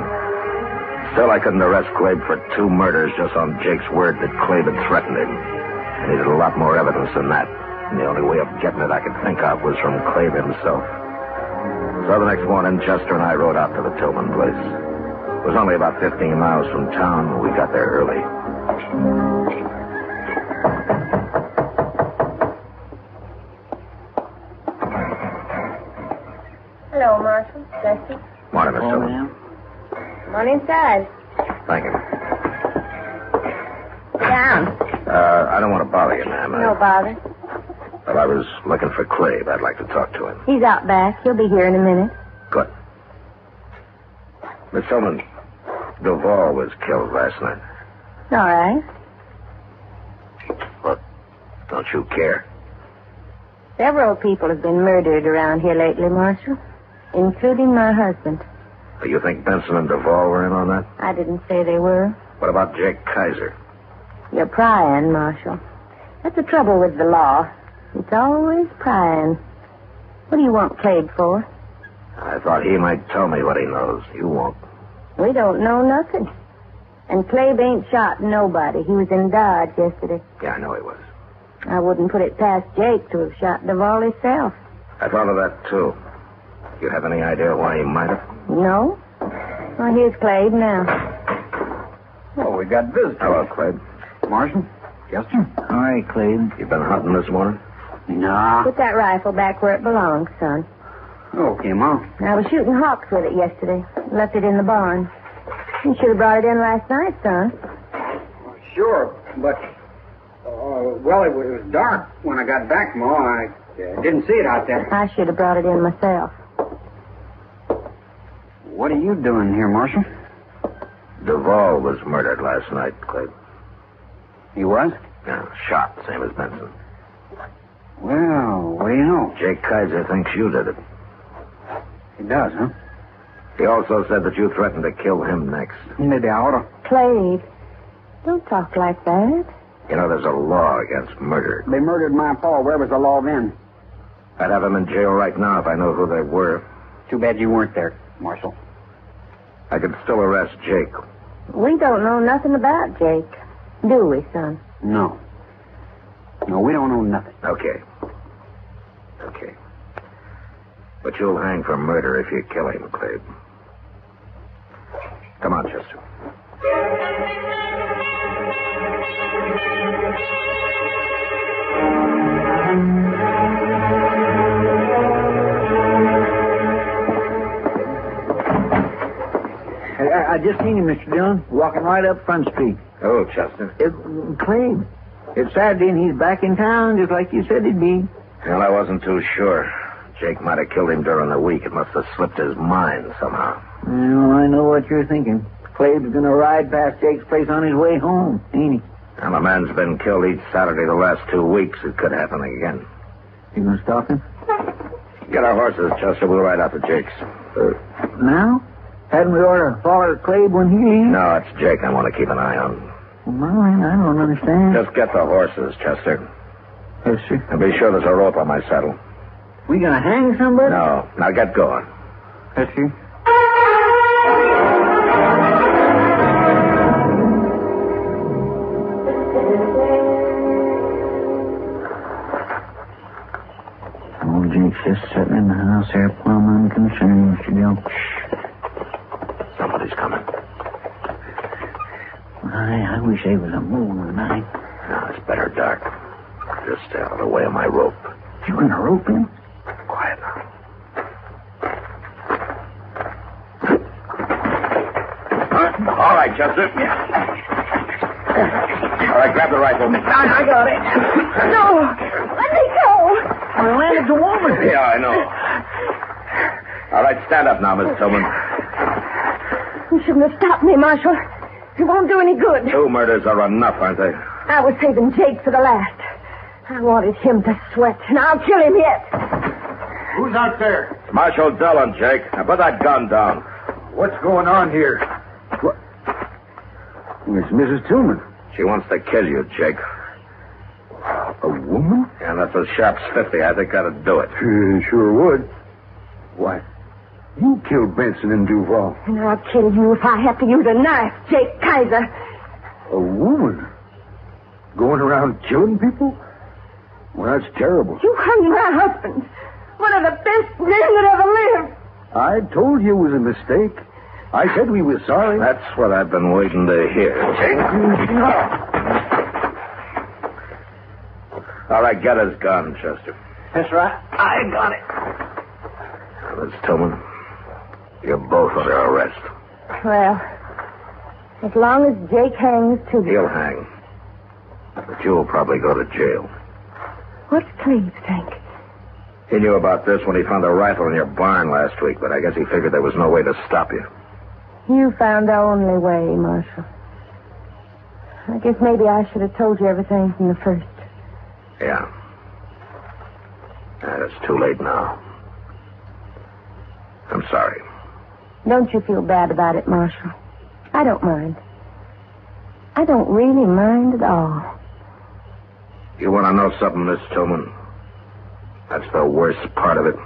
Still, I couldn't arrest Clave for 2 murders just on Jake's word that Clave had threatened him. I needed a lot more evidence than that, and the only way of getting it I could think of was from Clave himself. So the next morning, Chester and I rode out to the Tillman place. It was only about 15 miles from town, and we got there early. Hello, Marshal. Bless you. Morning, Miss Tillman. Come on inside. Thank you. Sit down. I don't want to bother you, ma'am. No bother. Well, I was looking for Clave. I'd like to talk to him. He's out back. He'll be here in a minute. Good. Miss Tillman, Duvall was killed last night. All right. Look, don't you care? Several people have been murdered around here lately, Marshal, including my husband. You think Benson and Duvall were in on that? I didn't say they were. What about Jake Kaiser? You're prying, Marshal. That's the trouble with the law. It's always prying. What do you want Clave for? I thought he might tell me what he knows. You won't. We don't know nothing. And Clabe ain't shot nobody. He was in Dodge yesterday. Yeah, I know he was. I wouldn't put it past Jake to have shot Duvall himself. I thought of that, too. You have any idea why he might have? No? Well, here's Clabe now. Oh, we got visitors. Hello, Clabe. Marshal? Yes, sir? All right, Clabe. You been hunting this morning? Nah. Put that rifle back where it belongs, son. Okay, Mom. I was shooting hawks with it yesterday. Left it in the barn. You should have brought it in last night, son. Sure, but... well, it was dark when I got back, Ma. I didn't see it out there. I should have brought it in myself. What are you doing here, Marshal? Duvall was murdered last night, Clabe. He was? Yeah, shot, same as Benson. Well, what do you know? Jake Kaiser thinks you did it. He does, huh? He also said that you threatened to kill him next. Maybe I ought to. Clabe, don't talk like that. You know, there's a law against murder. They murdered my pa. Where was the law then? I'd have him in jail right now if I knew who they were. Too bad you weren't there, Marshal. I could still arrest Jake. We don't know nothing about Jake, do we, son? No. No, we don't know nothing. Okay. But you'll hang for murder if you kill him, Clabe. Come on, Chester. I just seen him, Mr. Dillon, walking right up Front Street. Oh, Chester. Clabe. It's Saturday and he's back in town, just like you said he'd be. Well, I wasn't too sure. Jake might have killed him during the week. It must have slipped his mind somehow. Well, I know what you're thinking. Clabe's gonna ride past Jake's place on his way home, ain't he? Well, a man's been killed each Saturday the last 2 weeks. It could happen again. You gonna stop him? Get our horses, Chester. We'll ride out to Jake's. Now? Hadn't we ought to follow Clabe when he leaves? No, it's Jake I want to keep an eye on. Well, I don't understand. Just get the horses, Chester. Yes, sir. And be sure there's a rope on my saddle. We gonna hang somebody? No. Now get going. Yes, sir. Old Jake's just sitting in the house there, plumb unconcerned, Mr. Dill. Somebody's coming. I wish there was a moon tonight. No, it's better dark. Just stay out of the way of my rope. You gonna rope him? Quiet now. All right, Chester. All right, grab the rifle. I got it. No! Let me go! I landed the woman. Yeah, I know. All right, stand up now, Miss Tillman. You shouldn't have stopped me, Marshal. It won't do any good. 2 murders are enough, aren't they? I was saving Jake for the last. I wanted him to sweat, and I'll kill him yet. Who's out there? It's Marshal Dillon, Jake. Now put that gun down. What's going on here? What? It's Mrs. Tillman. She wants to kill you, Jake. A woman? Yeah, that's a sharp's 50. I think that'd do it. Sure would. Why? You killed Benson and Duvall. And I'll kill you if I have to use a knife, Jake Kaiser. A woman? Going around killing people? Well, that's terrible. You hung my husband. One of the best men that ever lived. I told you it was a mistake. I said we were sorry. That's what I've been waiting to hear, Jake. All right, get his gun, Chester. That's right. I got it. Now, Miss Tillman, you're both under arrest. Well, as long as Jake hangs, too. He'll hang. But you'll probably go to jail. What's Cleve think? He knew about this when he found a rifle in your barn last week, but I guess he figured there was no way to stop you. You found the only way, Marshal. I guess maybe I should have told you everything from the first. Yeah. It's too late now. I'm sorry. Don't you feel bad about it, Marshal. I don't mind. I don't really mind at all. You want to know something, Miss Tillman? That's the worst part of it.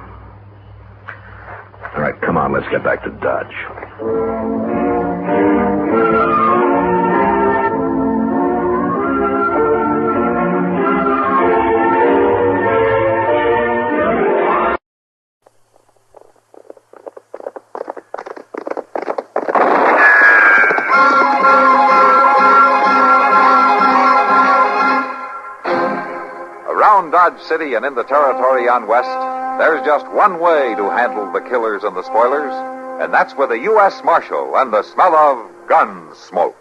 All right, come on, let's get back to Dodge. Around Dodge City and in the territory on West, there's just one way to handle the killers and the spoilers, and that's with a U.S. Marshal and the smell of Gunsmoke.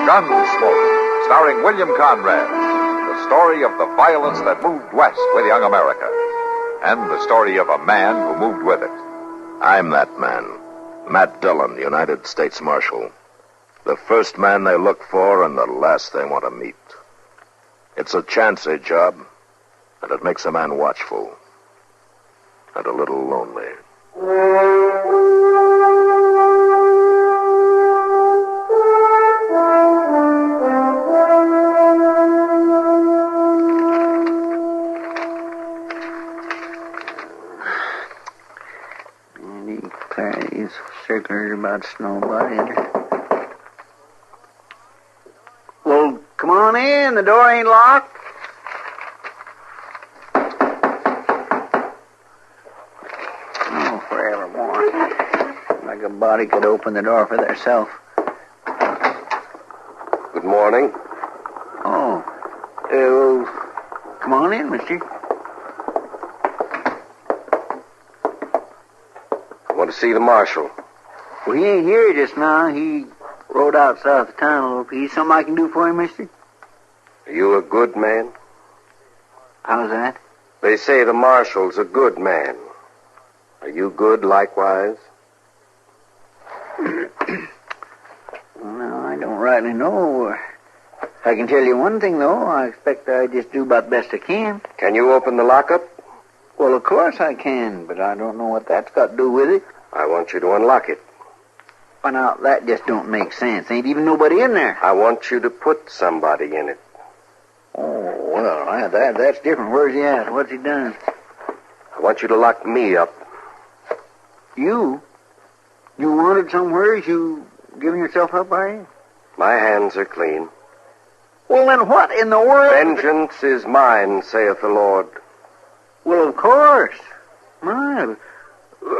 Gunsmoke, starring William Conrad, the story of the violence that moved west with young America, and the story of a man who moved with it. I'm that man, Matt Dillon, United States Marshal. The first man they look for and the last they want to meet. It's a chancy job, and it makes a man watchful and a little lonely. These circulars about Snowbody. Well, come on in. The door ain't locked. Oh, forevermore. Like a body could open the door for theirself. Good morning. Oh. Well, come on in, mister. I want to see the marshal. Well, he ain't here just now. He rode out south of town a little piece. Something I can do for him, mister? Are you a good man? How's that? They say the marshal's a good man. Are you good likewise? Well, no, I don't rightly know. I can tell you one thing, though. I expect I just do about the best I can. Can you open the lockup? Well, of course I can, but I don't know what that's got to do with it. I want you to unlock it. Well, now, that just don't make sense. Ain't even nobody in there. I want you to put somebody in it. Oh, well, that's different. Where's he at? What's he done? I want you to lock me up. You? You wanted somewhere? You giving yourself up, are you? My hands are clean. Well, then what in the world... Vengeance is mine, saith the Lord. Well, of course. My...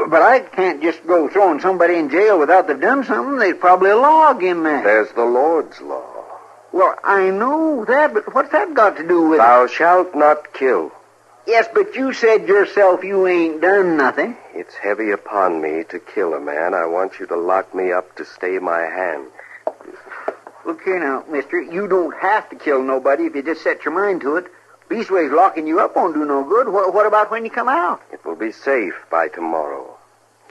But I can't just go throwing somebody in jail without they've done something. There's probably a log in there. There's the Lord's law. Well, I know that, but what's that got to do with Thou shalt not kill. Yes, but you said yourself you ain't done nothing. It's heavy upon me to kill a man. I want you to lock me up to stay my hand. Look here now, mister. You don't have to kill nobody if you just set your mind to it. Leastways, locking you up won't do no good. What about when you come out? It will be safe by tomorrow.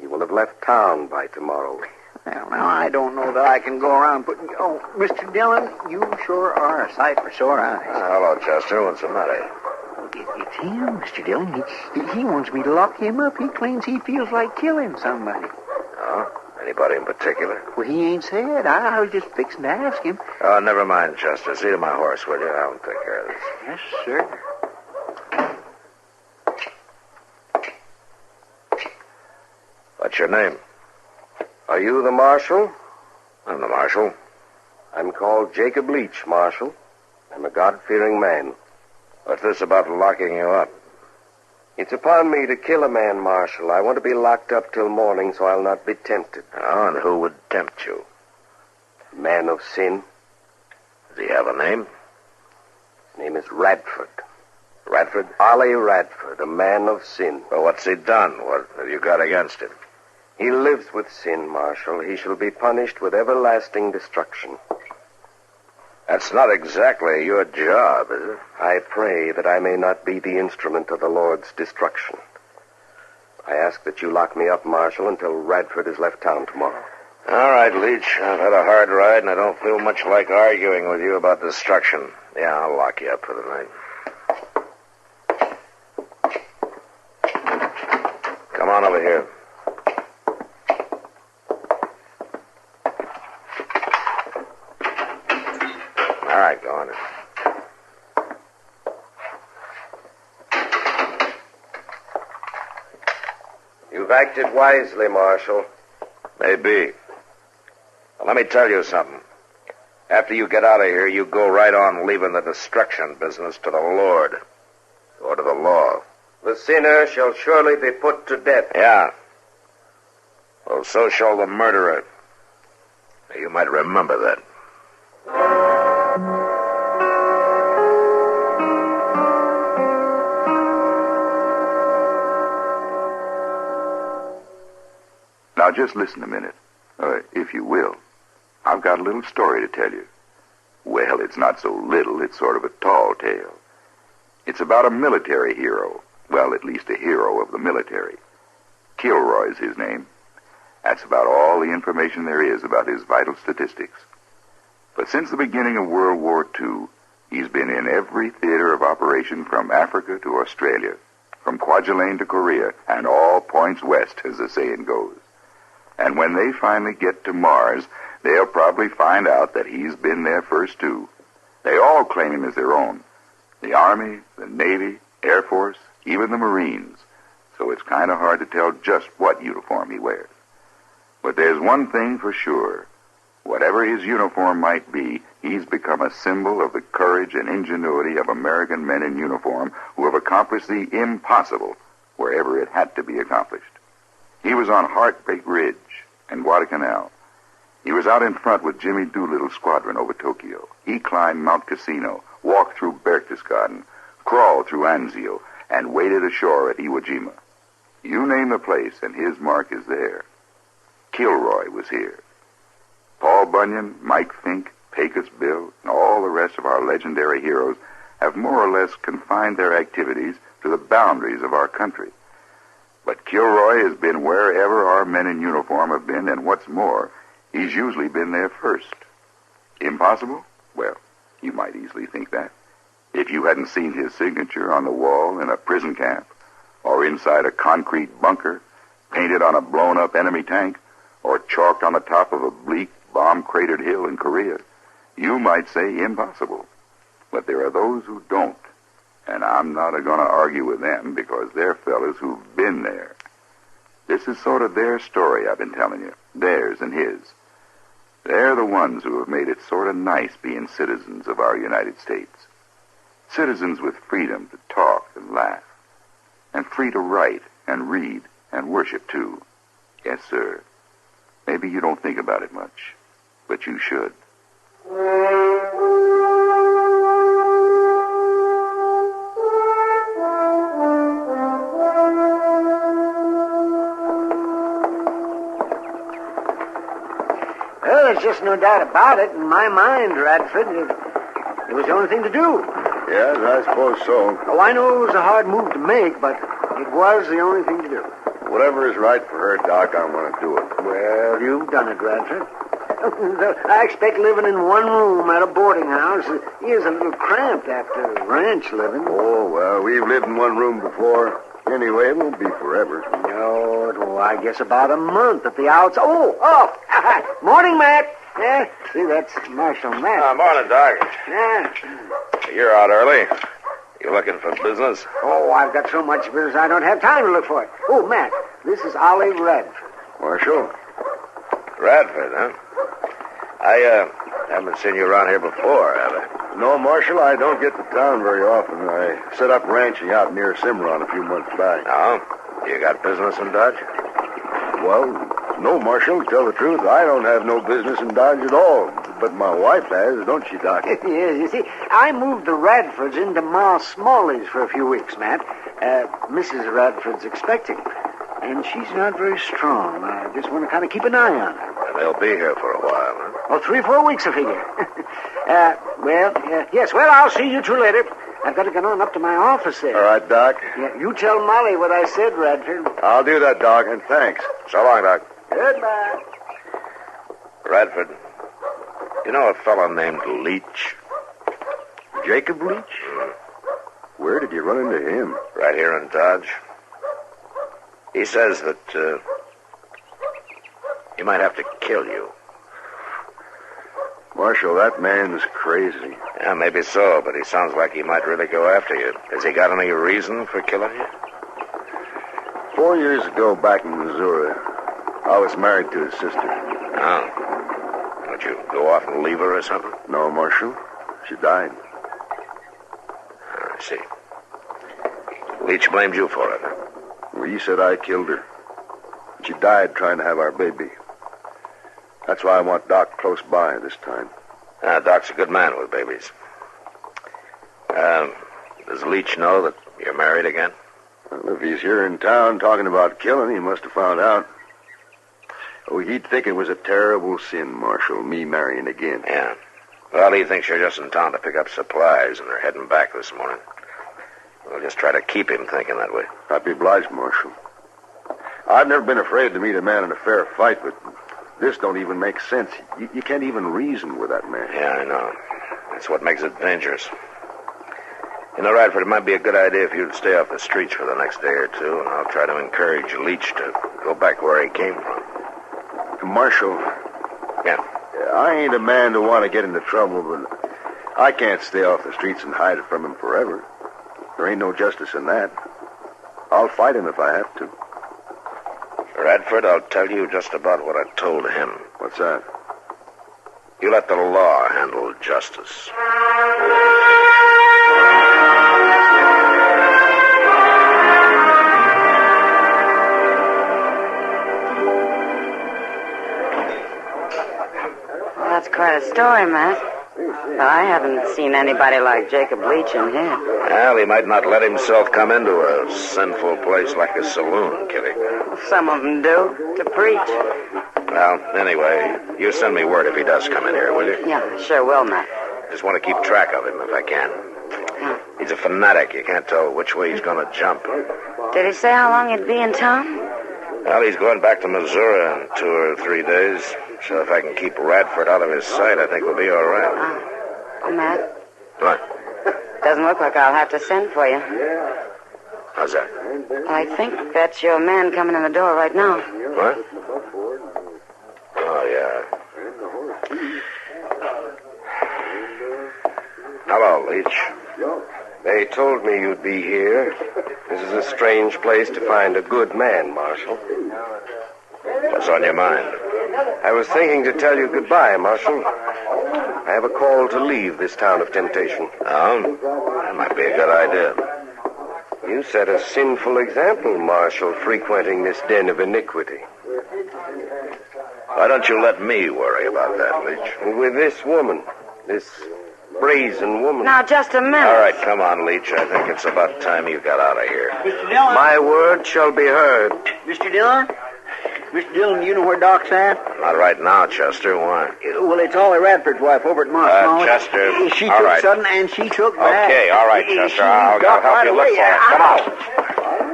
You will have left town by tomorrow. Well, now, I don't know that I can go around putting... Oh, Mr. Dillon, you sure are a sight for sore eyes. Hello, Chester. What's the matter? It's him, Mr. Dillon. He wants me to lock him up. He claims he feels like killing somebody. Oh? Anybody in particular? Well, he ain't said. I was just fixing to ask him. Oh, never mind, Chester. See to my horse, will you? I'll take care of this. Yes, sir. What's your name? Are you the marshal? I'm the marshal. I'm called Jacob Leach, Marshal. I'm a God-fearing man. What's this about locking you up? It's upon me to kill a man, Marshal. I want to be locked up till morning so I'll not be tempted. Oh, and who would tempt you? A man of sin. Does he have a name? His name is Radford. Radford? Ollie Radford, a man of sin. Well, what's he done? What have you got against him? He lives with sin, Marshal. He shall be punished with everlasting destruction. That's not exactly your job, is it? I pray that I may not be the instrument of the Lord's destruction. I ask that you lock me up, Marshal, until Radford has left town tomorrow. All right, Leach. I've had a hard ride, and I don't feel much like arguing with you about destruction. Yeah, I'll lock you up for the night. Come on over here. All right, go on in. You've acted wisely, Marshal. Maybe. Well, let me tell you something. After you get out of here, you go right on leaving the destruction business to the Lord. Or to the law. The sinner shall surely be put to death. Yeah. Well, so shall the murderer. You might remember that. Now, just listen a minute, if you will. I've got a little story to tell you. Well, it's not so little, it's sort of a tall tale. It's about a military hero. Well, at least a hero of the military. Kilroy's his name. That's about all the information there is about his vital statistics. But since the beginning of World War II, he's been in every theater of operation from Africa to Australia, from Kwajalein to Korea, and all points west, as the saying goes. And when they finally get to Mars, they'll probably find out that he's been there first, too. They all claim him as their own. The Army, the Navy, Air Force, even the Marines. So it's kind of hard to tell just what uniform he wears. But there's one thing for sure. Whatever his uniform might be, he's become a symbol of the courage and ingenuity of American men in uniform who have accomplished the impossible wherever it had to be accomplished. He was on Heartbreak Ridge and Guadalcanal. He was out in front with Jimmy Doolittle's squadron over Tokyo. He climbed Mount Cassino, walked through Berchtesgaden, crawled through Anzio, and waded ashore at Iwo Jima. You name the place, and his mark is there. Kilroy was here. Paul Bunyan, Mike Fink, Pecos Bill, and all the rest of our legendary heroes have more or less confined their activities to the boundaries of our country. But Kilroy has been wherever our men in uniform have been, and what's more, he's usually been there first. Impossible? Well, you might easily think that. If you hadn't seen his signature on the wall in a prison camp, or inside a concrete bunker, painted on a blown-up enemy tank, or chalked on the top of a bleak, bomb-cratered hill in Korea, you might say impossible. But there are those who don't. And I'm not going to argue with them because they're fellas who've been there. This is sort of their story I've been telling you, theirs and his. They're the ones who have made it sort of nice being citizens of our United States. Citizens with freedom to talk and laugh. And free to write and read and worship too. Yes, sir. Maybe you don't think about it much, but you should. Well, there's just no doubt about it. In my mind, Radford, it was the only thing to do. Yes, I suppose so. Oh, I know it was a hard move to make, but it was the only thing to do. Whatever is right for her, Doc, I want to do it. Well, you've done it, Radford. I expect living in one room at a boarding house is a little cramped after ranch living. Oh, well, we've lived in one room before. Anyway, it won't be forever. No, I guess about a month at the outside. Oh! Morning, Matt. Yeah, see, that's Marshal Matt. Morning, Doc. Yeah. You're out early. You looking for business? Oh, I've got so much business I don't have time to look for it. Oh, Matt, this is Ollie Radford. Marshal? Radford, huh? I haven't seen you around here before, have I? No, Marshal, I don't get to town very often. I set up ranching out near Cimarron a few months back. No? You got business in Dodge? Well, no, Marshal. To tell the truth, I don't have no business in Dodge at all. But my wife has, don't she, Doc? Yes, you see, I moved the Radfords into Ma Smalley's for a few weeks, Matt. Mrs. Radford's expecting, and she's not very strong. I just want to kind of keep an eye on her. And they'll be here for a while, huh? Oh, 3-4 weeks, I figure. Yes, well, I'll see you two later. I've got to get on up to my office there. All right, Doc. Yeah, you tell Molly what I said, Radford. I'll do that, Doc, and thanks. So long, Doc. Goodbye. Radford, you know a fellow named Leach? Jacob Leach? Where did you run into him? Right here in Dodge. He says that he might have to kill you. Marshal, that man's crazy. Yeah, maybe so, but he sounds like he might really go after you. Has he got any reason for killing you? 4 years ago, back in Missouri, I was married to his sister. Oh. Well, you go off and leave her or something? No, Marshal. She died. I see. Leach blamed you for it. Well, he said I killed her. She died trying to have our baby. That's why I want Doc close by this time. Doc's a good man with babies. Does Leach know that you're married again? Well, if he's here in town talking about killing, he must have found out. Oh, he'd think it was a terrible sin, Marshal, me marrying again. Yeah. Well, he thinks you're just in town to pick up supplies, and they're heading back this morning. We'll just try to keep him thinking that way. I'd be obliged, Marshal. I've never been afraid to meet a man in a fair fight, but this don't even make sense. You can't even reason with that man. Yeah, I know. That's what makes it dangerous. You know, Radford, it might be a good idea if you'd stay off the streets for the next day or two, and I'll try to encourage Leach to go back where he came from. Marshal. Yeah? I ain't a man to want to get into trouble, but I can't stay off the streets and hide from him forever. There ain't no justice in that. I'll fight him if I have to. Radford, I'll tell you just about what I told him. What's that? You let the law handle justice. That's quite a story, Matt. But I haven't seen anybody like Jacob Leach in here. Well, he might not let himself come into a sinful place like a saloon, Kitty. Some of them do, to preach. Well, anyway, you send me word if he does come in here, will you? Yeah, sure will, Matt. Just want to keep track of him if I can. Yeah. He's a fanatic. You can't tell which way he's going to jump. Did he say how long he'd be in town? Well, he's going back to Missouri in 2 or 3 days. So if I can keep Radford out of his sight, I think we'll be all right. Oh, Matt. What? Doesn't look like I'll have to send for you. How's that? I think that's your man coming in the door right now. What? Oh, yeah. Hello, Leach. They told me you'd be here. This is a strange place to find a good man, Marshal. What's on your mind? I was thinking to tell you goodbye, Marshal. I have a call to leave this town of temptation. Oh? That might be a good idea. You set a sinful example, Marshal, frequenting this den of iniquity. Why don't you let me worry about that, Leach? With this woman, this brazen woman. Now, just a minute. All right, come on, Leach. I think it's about time you got out of here. Mr. Dillon? My word shall be heard. Mr. Dillon? Mr. Dillon, do you know where Doc's at? Not right now, Chester. Why? Well, it's Ollie Radford's wife over at Moss. Chester. She all took right. sudden and she took back. Okay, all right, Chester. I'll help you look for it. Come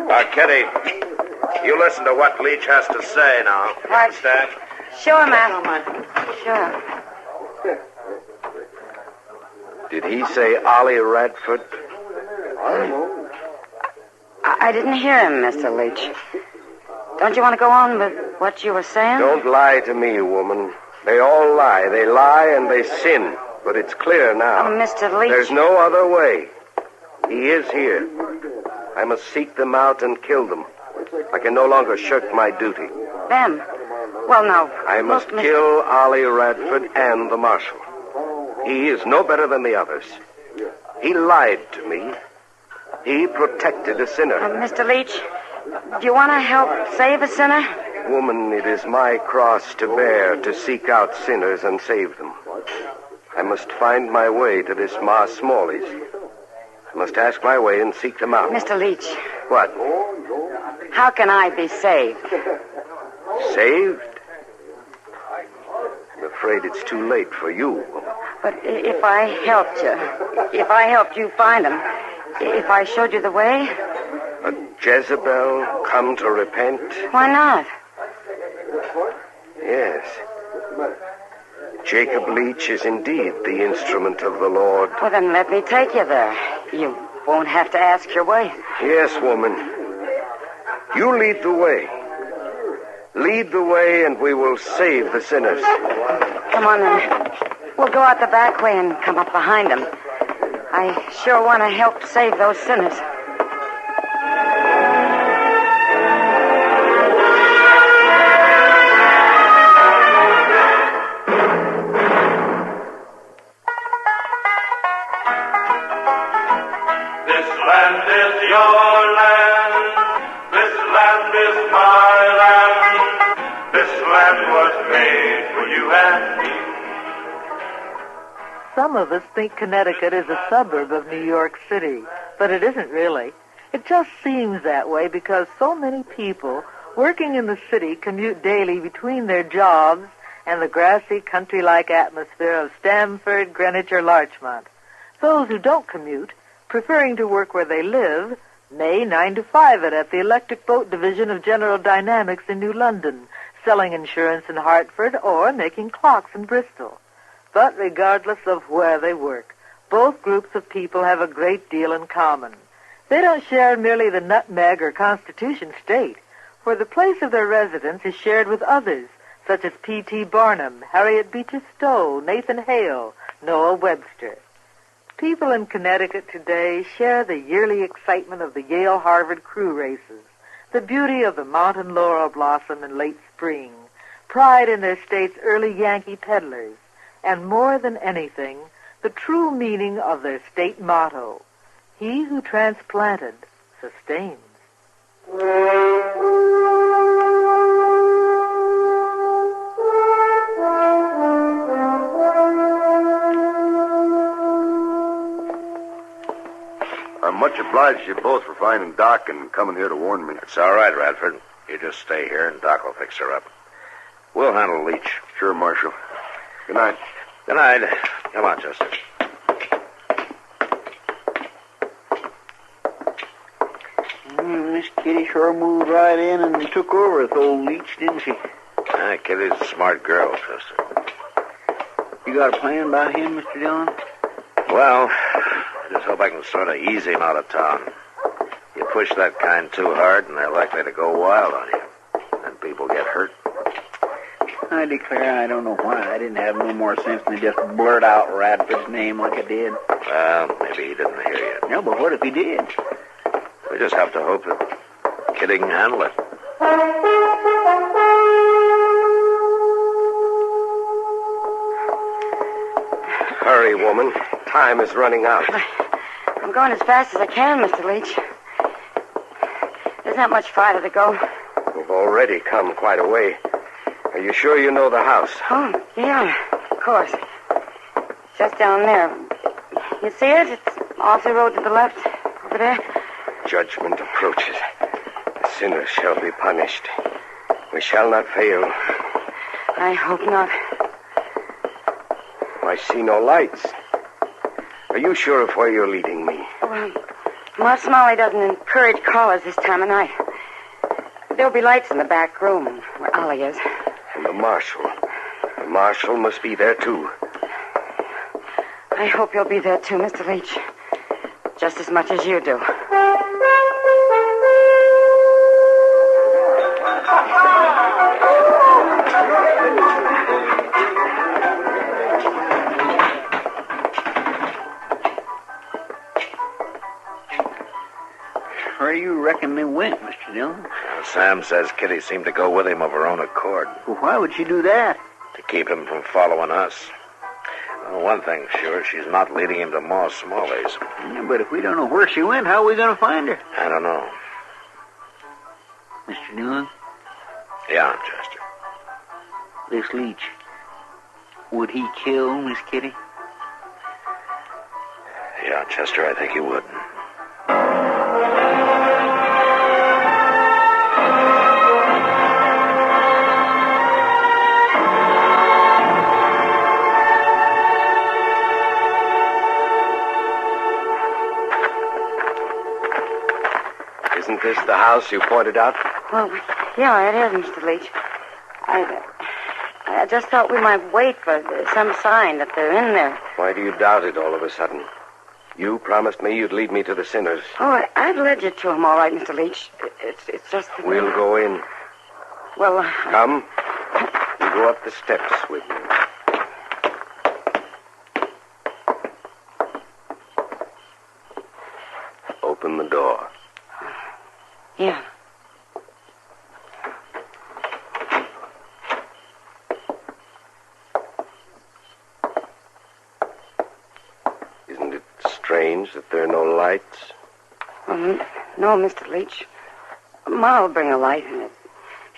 on. Kitty, you listen to what Leach has to say now. You understand? Sure, Matt. Sure. Did he say Ollie Radford? I didn't hear him, Mr. Leach. Don't you want to go on with what you were saying? Don't lie to me, woman. They all lie. They lie and they sin. But it's clear now. Oh, Mr. Leach. There's no other way. He is here. I must seek them out and kill them. I can no longer shirk my duty. Them? Well, no. I must kill Ollie Radford and the marshal. He is no better than the others. He lied to me. He protected a sinner. Mr. Leach, do you want to help save a sinner? Woman, it is my cross to bear to seek out sinners and save them. I must find my way to this Ma Smalley's. I must ask my way and seek them out. Mr. Leach. What? How can I be saved? Saved? I'm afraid it's too late for you. But if I helped you find them, if I showed you the way? A Jezebel come to repent? Why not? Yes. Jacob Leach is indeed the instrument of the Lord. Well, then let me take you there. You won't have to ask your way. Yes, woman. You lead the way. Lead the way and we will save the sinners. Come on, then. We'll go out the back way and come up behind them. I sure want to help save those sinners. land is your land. This land is my land. This land was made for you and me. Some of us think Connecticut is a suburb of New York City, but it isn't really. It just seems that way because so many people working in the city commute daily between their jobs and the grassy country-like atmosphere of Stamford, Greenwich, or Larchmont. Those who don't commute, preferring to work where they live, may 9 to 5 it at the Electric Boat Division of General Dynamics in New London, selling insurance in Hartford or making clocks in Bristol. But regardless of where they work, both groups of people have a great deal in common. They don't share merely the nutmeg or Constitution state, for the place of their residence is shared with others, such as P.T. Barnum, Harriet Beecher Stowe, Nathan Hale, Noah Webster. People in Connecticut today share the yearly excitement of the Yale-Harvard crew races, the beauty of the mountain laurel blossom in late spring, pride in their state's early Yankee peddlers, and more than anything, the true meaning of their state motto, he who transplanted sustains. I'm much obliged to you both for finding Doc and coming here to warn me. It's all right, Radford. You just stay here and Doc will fix her up. We'll handle Leach. Sure, Marshal. Good night. Good night. Come on, Chester. Miss Kitty sure moved right in and took over with old Leach, didn't she? Kitty's a smart girl, Chester. You got a plan about him, Mr. Dillon? Well, I just hope I can sort of ease him out of town. You push that kind too hard, and they're likely to go wild on you. And people get hurt. I declare I don't know why I didn't have no more sense than to just blurt out Radford's name like I did. Well, maybe he didn't hear you. No, but what if he did? We just have to hope that Kitty can handle it. Hurry, woman. Time is running out. I'm going as fast as I can, Mr. Leach. There's not much farther to go. We've already come quite a way. Are you sure you know the house? Oh, yeah, of course. Just down there. You see it? It's off the road to the left, over there. Judgment approaches. The sinners shall be punished. We shall not fail. I hope not. I see no lights. Are you sure of where you're leading me? Well, Ma Smalley doesn't encourage callers this time of night. There'll be lights in the back room where Ollie is. And the marshal. The marshal must be there, too. I hope you'll be there, too, Mr. Leach. Just as much as you do. Where do you reckon they went, Mr. Dillon? Sam says Kitty seemed to go with him of her own accord. Well, why would she do that? To keep him from following us. Well, one thing's sure, she's not leading him to Ma Smalley's. Yeah, but if we don't know where she went, how are we going to find her? I don't know. Mr. Dillon? Yeah, Chester. This Leach, would he kill Miss Kitty? Yeah, Chester, I think he would. Isn't this the house you pointed out? Well, yeah, it is, Mr. Leach. I just thought we might wait for some sign that they're in there. Why do you doubt it all of a sudden? You promised me you'd lead me to the sinners. Oh, I've led you to them all right, Mr. Leach. It's just that... We'll go in. Well, Come. You go up the steps with me. Open the door. Yeah. Isn't it strange that there are no lights? No, Mr. Leach. Ma will bring a light.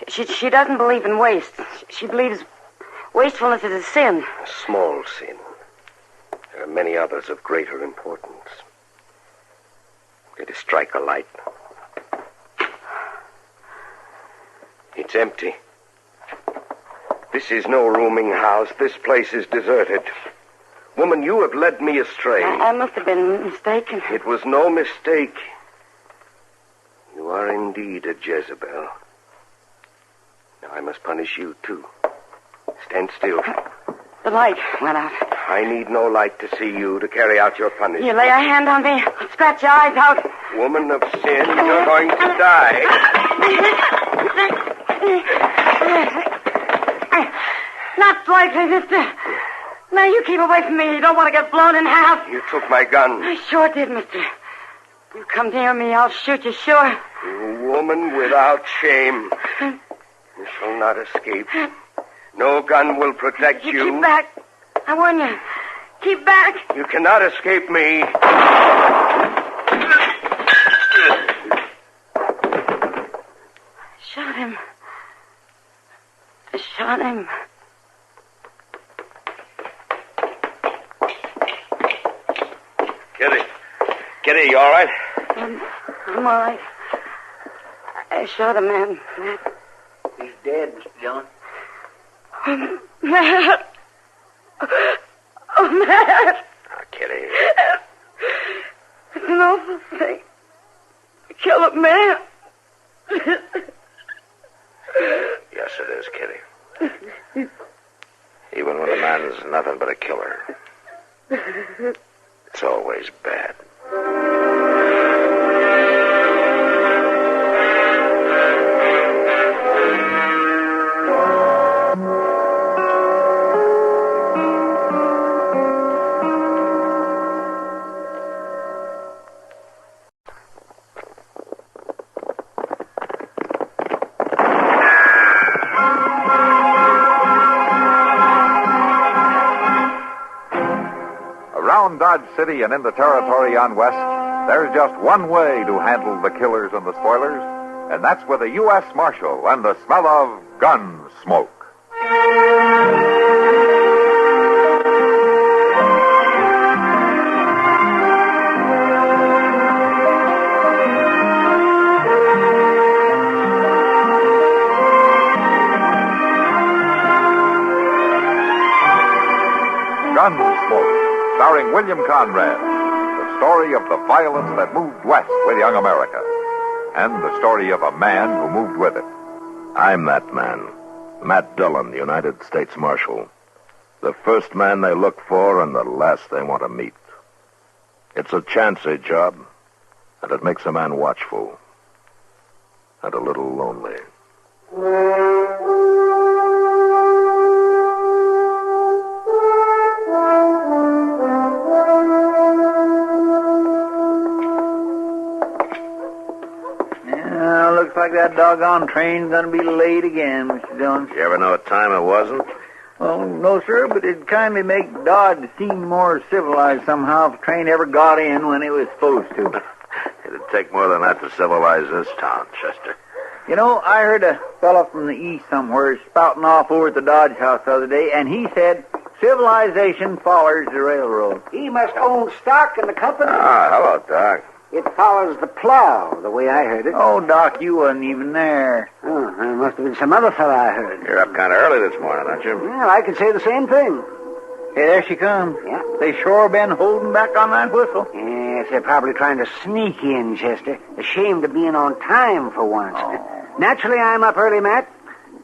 She doesn't believe in waste. She believes wastefulness is a sin. A small sin. There are many others of greater importance. Let us strike a light. It's empty. This is no rooming house. This place is deserted. Woman, you have led me astray. I must have been mistaken. It was no mistake. You are indeed a Jezebel. Now I must punish you, too. Stand still. The light went out. I need no light to see you to carry out your punishment. You lay a hand on me, I'll scratch your eyes out. Woman of sin, you're going to die. Not likely, mister. Now, you keep away from me. You don't want to get blown in half. You took my gun. I sure did, mister. You come near me, I'll shoot you, sure. You woman without shame. You shall not escape. No gun will protect you. Keep back. I warn you. Keep back. You cannot escape me. Shot him. I shot him. Kitty, you all right? I'm all right. I shot a man, Matt. He's dead, Mr. Dillon. Matt. Oh, Matt. Oh, Kitty. It's an awful thing. To kill a man. Yes, it is, Kitty. Even when a man's nothing but a killer, it's always bad. Around Dodge City and in the territory on West, there's just one way to handle the killers and the spoilers, and that's with a U.S. Marshal and the smell of Gunsmoke. Gunsmoke, starring William Conrad, the story of the violence that moved west with young America, and the story of a man who moved with it. I'm that man, Matt Dillon, United States Marshal. The first man they look for and the last they want to meet. It's a chancy job, and it makes a man watchful and a little lonely. Looks like that doggone train's gonna be late again, Mr. Dillon. You ever know what time it wasn't? Well, no, sir, but it'd kindly make Dodge seem more civilized somehow if the train ever got in when it was supposed to. It'd take more than that to civilize this town, Chester. You know, I heard a fellow from the east somewhere spouting off over at the Dodge house the other day, and he said civilization follows the railroad. He must own stock in the company. Ah, hello, Doc. It follows the plow, the way I heard it. Oh, Doc, you wasn't even there. Oh, there must have been some other fella I heard. You're up kind of early this morning, aren't you? Well, I could say the same thing. Hey, there she comes. Yeah. They sure been holding back on that whistle. Yes, they're probably trying to sneak in, Chester. Ashamed of being on time for once. Oh. Naturally, I'm up early, Matt.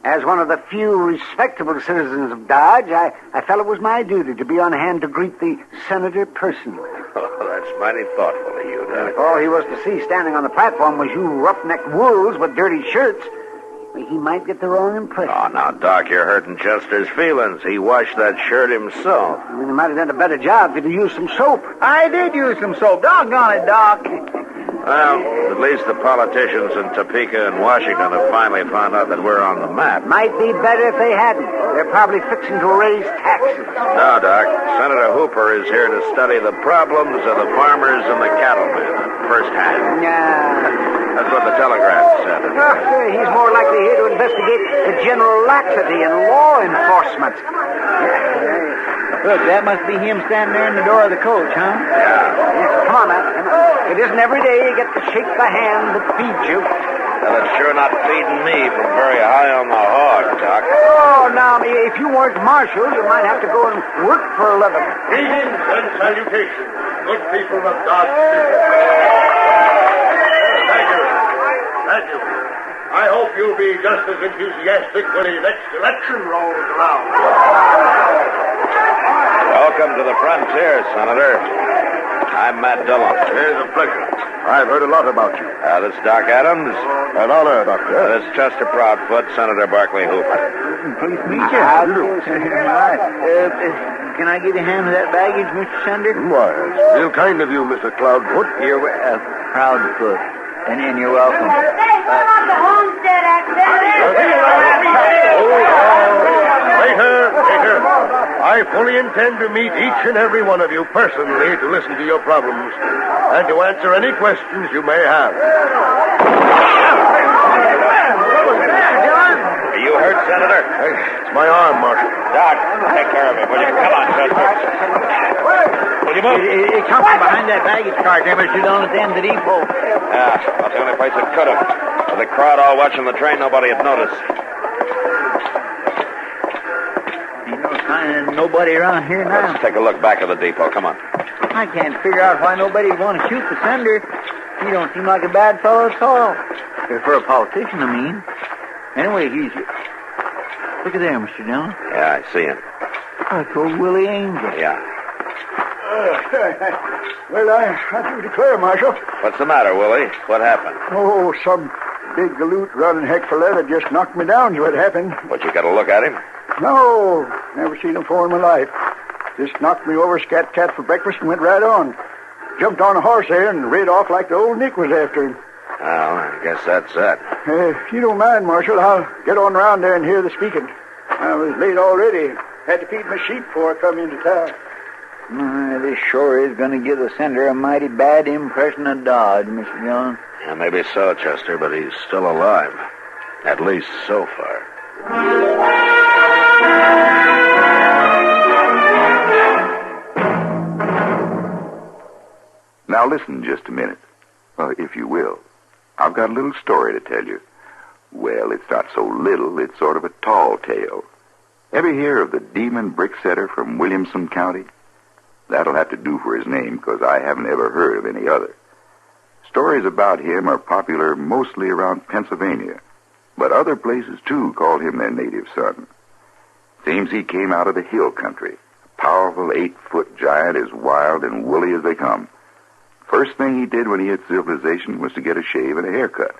As one of the few respectable citizens of Dodge, I felt it was my duty to be on hand to greet the senator personally. Oh, that's mighty thoughtful of you, Doc. If all he was to see standing on the platform was you roughneck wolves with dirty shirts, he might get the wrong impression. Oh, now, Doc, you're hurting Chester's feelings. He washed that shirt himself. I mean, he might have done a better job if he'd used some soap. I did use some soap. Doggone it, Doc. Well, at least the politicians in Topeka and Washington have finally found out that we're on the map. Might be better if they hadn't. They're probably fixing to raise taxes. No, Doc. Senator Hooper is here to study the problems of the farmers and the cattlemen at first hand. That's what the telegram said. He's more likely here to investigate the general laxity in law enforcement. Look, that must be him standing there in the door of the coach, huh? Yes, come on, man. Come on. It isn't every day you get to shake the hand that feeds you. Well, it's sure not feeding me from very high on the hog, Doc. Oh, now, if you weren't marshal, you might have to go and work for a living. Greetings and salutations, good people of God's city. Thank you. I hope you'll be just as enthusiastic when the next election rolls around. Welcome to the frontier, Senator. I'm Matt Dillon. Here's a pleasure. I've heard a lot about you. This is Doc Adams. An honor, Doctor. This is Chester Proudfoot, Senator Barclay Hooper. Pleased to meet you. How do you do? Can I give you a hand with that baggage, Mr. Senator? Why, it's real kind of you, Mr. Cloudfoot. You're Proudfoot. And you're welcome. Waiter. I fully intend to meet each and every one of you personally to listen to your problems and to answer any questions you may have. Are you hurt, Senator? It's my arm, Marshal. Doc, take care of him, will you? Come on, Chester. Will you move? It comes from behind that baggage cart there, Mr. Dillon, at the end of the depot. Yeah, well, the only place it could have. With the crowd all watching the train, nobody had noticed. Nobody around here now. Let's take a look back at the depot. Come on. I can't figure out why nobody would want to shoot the senator. He don't seem like a bad fellow at all. For a politician, I mean. Anyway, he's... Look at there, Mr. Dillon. Yeah, I see him. That's old Willie Angel. Yeah. Well, I do declare, Marshal. What's the matter, Willie? What happened? Oh, some big galoot running heck for leather just knocked me down is what happened. What, you got a look at him? No, never seen him before in my life. Just knocked me over scat-cat for breakfast and went right on. Jumped on a horse there and rid off like the old Nick was after him. Well, I guess that's that. If you don't mind, Marshal, I'll get on around there and hear the speaking. I was late already. Had to feed my sheep before I come into town. This sure is going to give the senator a mighty bad impression of Dodge, Mr. Dillon. Yeah, maybe so, Chester, but he's still alive. At least so far. Now listen just a minute, if you will. I've got a little story to tell you. Well, it's not so little, it's sort of a tall tale. Ever hear of the demon brick setter from Williamson County? That'll have to do for his name, because I haven't ever heard of any other. Stories about him are popular mostly around Pennsylvania, but other places, too, call him their native son. Seems he came out of the hill country, a powerful 8-foot giant as wild and woolly as they come. First thing he did when he hit civilization was to get a shave and a haircut.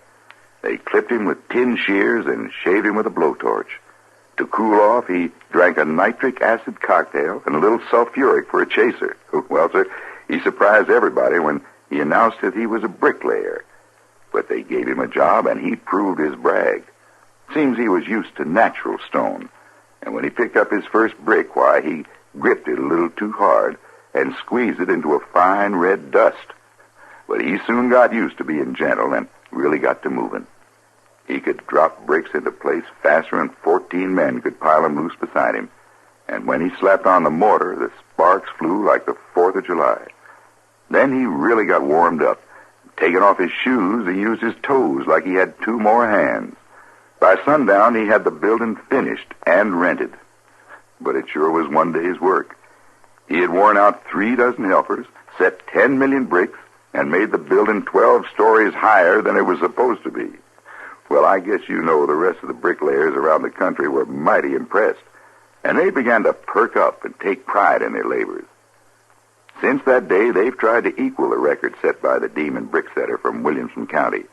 They clipped him with tin shears and shaved him with a blowtorch. To cool off, he drank a nitric acid cocktail and a little sulfuric for a chaser. Well, sir, he surprised everybody when he announced that he was a bricklayer. But they gave him a job, and he proved his brag. Seems he was used to natural stone. And when he picked up his first brick, why, he gripped it a little too hard and squeezed it into a fine red dust. But he soon got used to being gentle and really got to moving. He could drop bricks into place faster than 14 men could pile them loose beside him. And when he slapped on the mortar, the sparks flew like the 4th of July. Then he really got warmed up. Taking off his shoes, he used his toes like he had 2 more hands. By sundown, he had the building finished and rented. But it sure was one day's work. He had worn out 3 dozen helpers, set 10 million bricks, and made the building 12 stories higher than it was supposed to be. Well, I guess you know the rest of the bricklayers around the country were mighty impressed, and they began to perk up and take pride in their labors. Since that day, they've tried to equal the record set by the demon brick setter from Williamson County.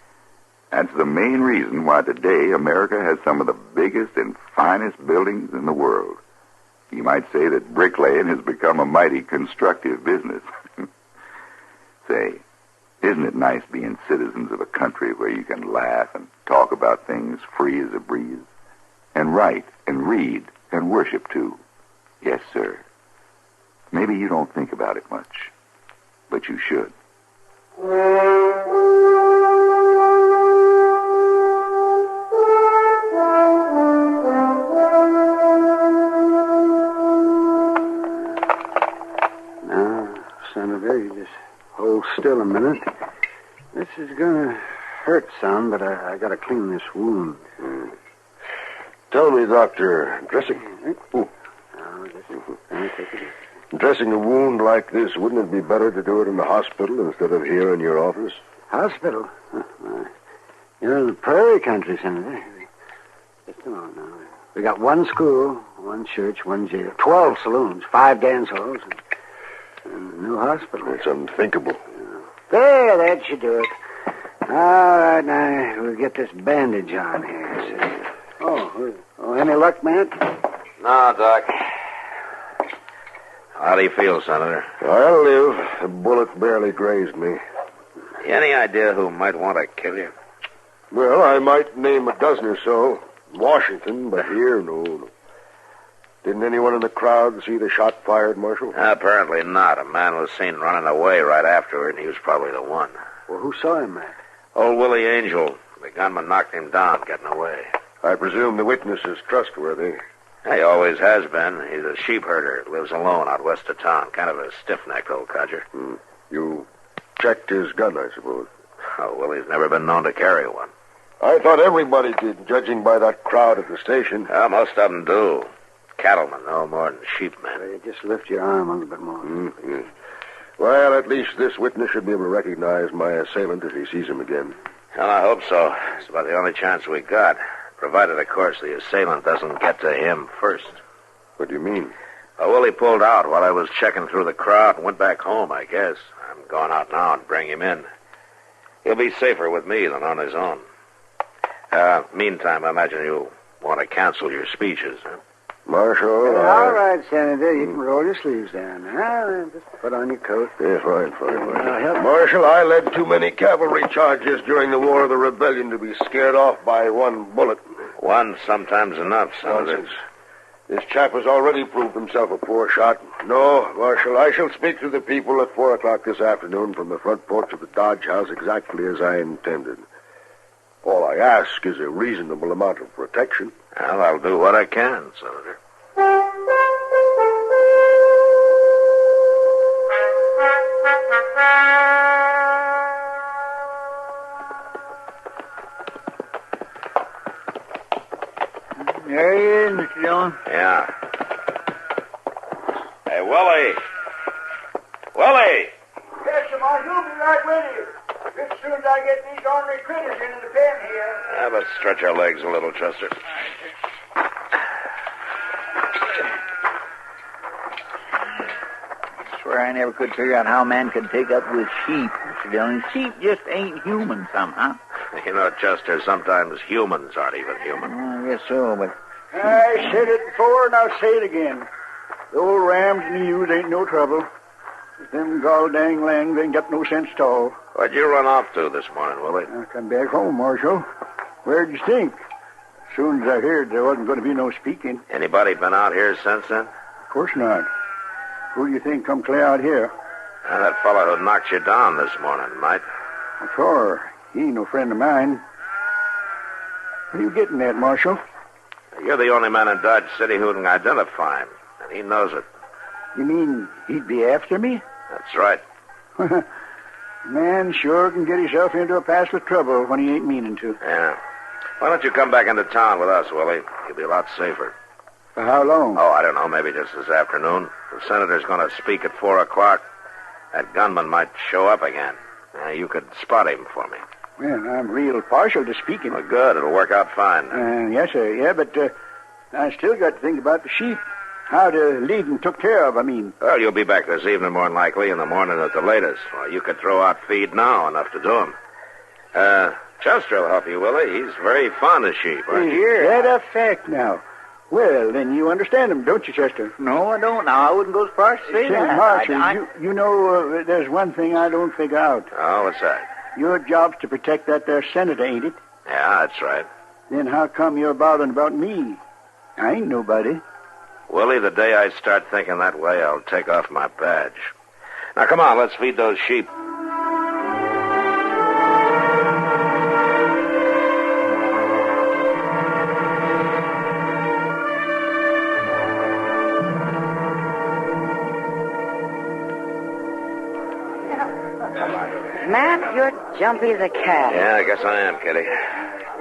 That's the main reason why today America has some of the biggest and finest buildings in the world. You might say that bricklaying has become a mighty constructive business. Say, isn't it nice being citizens of a country where you can laugh and talk about things free as a breeze? And write and read and worship, too. Yes, sir. Maybe you don't think about it much, but you should. still a minute. This is gonna hurt some, but I gotta clean this wound. Tell me, Doctor, dressing... Dressing a wound like this, wouldn't it be better to do it in the hospital instead of here in your office? Hospital? You're in the prairie country, Senator. Just a moment now. We got one school, one church, one jail, 12 saloons, 5 dance halls, and no hospital. It's unthinkable. There, that should do it. All right, now we'll get this bandage on here. Oh, any luck, Matt? No, Doc. How do you feel, Senator? I'll live. A bullet barely grazed me. Any idea who might want to kill you? Well, I might name a dozen or so. Washington, but here, no. Didn't anyone in the crowd see the shot fired, Marshal? Apparently not. A man was seen running away right afterward, and he was probably the one. Well, who saw him, Matt? Old Willie Angel. The gunman knocked him down, getting away. I presume the witness is trustworthy. He always has been. He's a sheep herder. Lives alone out west of town. Kind of a stiff-necked old codger. You checked his gun, I suppose. Oh, Willie's never been known to carry one. I thought everybody did, judging by that crowd at the station. Most of them do. Cattlemen, no more than sheepmen. Well, just lift your arm a little bit more. Yes. Well, at least this witness should be able to recognize my assailant if he sees him again. Well, I hope so. It's about the only chance we got. Provided, of course, the assailant doesn't get to him first. What do you mean? Willie pulled out while I was checking through the crowd and went back home, I guess. I'm going out now and bring him in. He'll be safer with me than on his own. Meantime, I imagine you'll want to cancel your speeches, huh? Marshal, all right, Senator. You can roll your sleeves down. Now, just put on your coat. Yes, fine. Marshal, I led too many cavalry charges during the War of the Rebellion to be scared off by one bullet. One sometimes enough, Senator. Nonsense. This chap has already proved himself a poor shot. No, Marshal, I shall speak to the people at 4 o'clock this afternoon from the front porch of the Dodge House exactly as I intended. All I ask is a reasonable amount of protection. Well, I'll do what I can, Senator. There he is, Mr. Dillon. Yeah. Hey, Willie. Willie! Yes, sir, Marshal. I'll be right with you. Just as soon as I get these ornery critters into the pen here. Let's stretch our legs a little, Chester. I swear I never could figure out how a man could take up with sheep, Mr. Dillon. Sheep just ain't human somehow. You know, Chester, sometimes humans aren't even human. I guess so, but... I said it before, and I'll say it again. The old rams and the ewes ain't no trouble. Them gall dang lambs ain't got no sense at all. What'd you run off to this morning, Willie? I come back home, Marshal. Where'd you think? As soon as I heard there wasn't going to be no speaking. Anybody been out here since then? Of course not. Who do you think come clear out here? That fellow who knocked you down this morning, might. Sure. He ain't no friend of mine. What are you getting at, Marshal? You're the only man in Dodge City who can identify him, and he knows it. You mean he'd be after me? That's right. Man sure can get himself into a passel of trouble when he ain't meaning to. Yeah. Why don't you come back into town with us, Willie? You'll be a lot safer. For how long? Oh, I don't know. Maybe just this afternoon. The senator's going to speak at 4 o'clock. That gunman might show up again. You could spot him for me. Well, I'm real partial to speaking. Well, good. It'll work out fine. Yes, sir. Yeah, but I still got to think about the sheep. How to leave them took care of, I mean. Well, you'll be back this evening, more than likely, in the morning at the latest. Well, you could throw out feed now, enough to do 'em. Chester will help you, Willie. He's very fond of sheep, aren't you? Here, that a fact now. Well, then you understand him, don't you, Chester? No, I don't. Now, I wouldn't go as far as to say that. Marshal, you know, there's one thing I don't figure out. Oh, what's that? Your job's to protect that there senator, ain't it? Yeah, that's right. Then how come you're bothering about me? I ain't nobody. Willie, the day I start thinking that way, I'll take off my badge. Now, come on, let's feed those sheep. Matt, you're jumpy as a cat. Yeah, I guess I am, Kitty.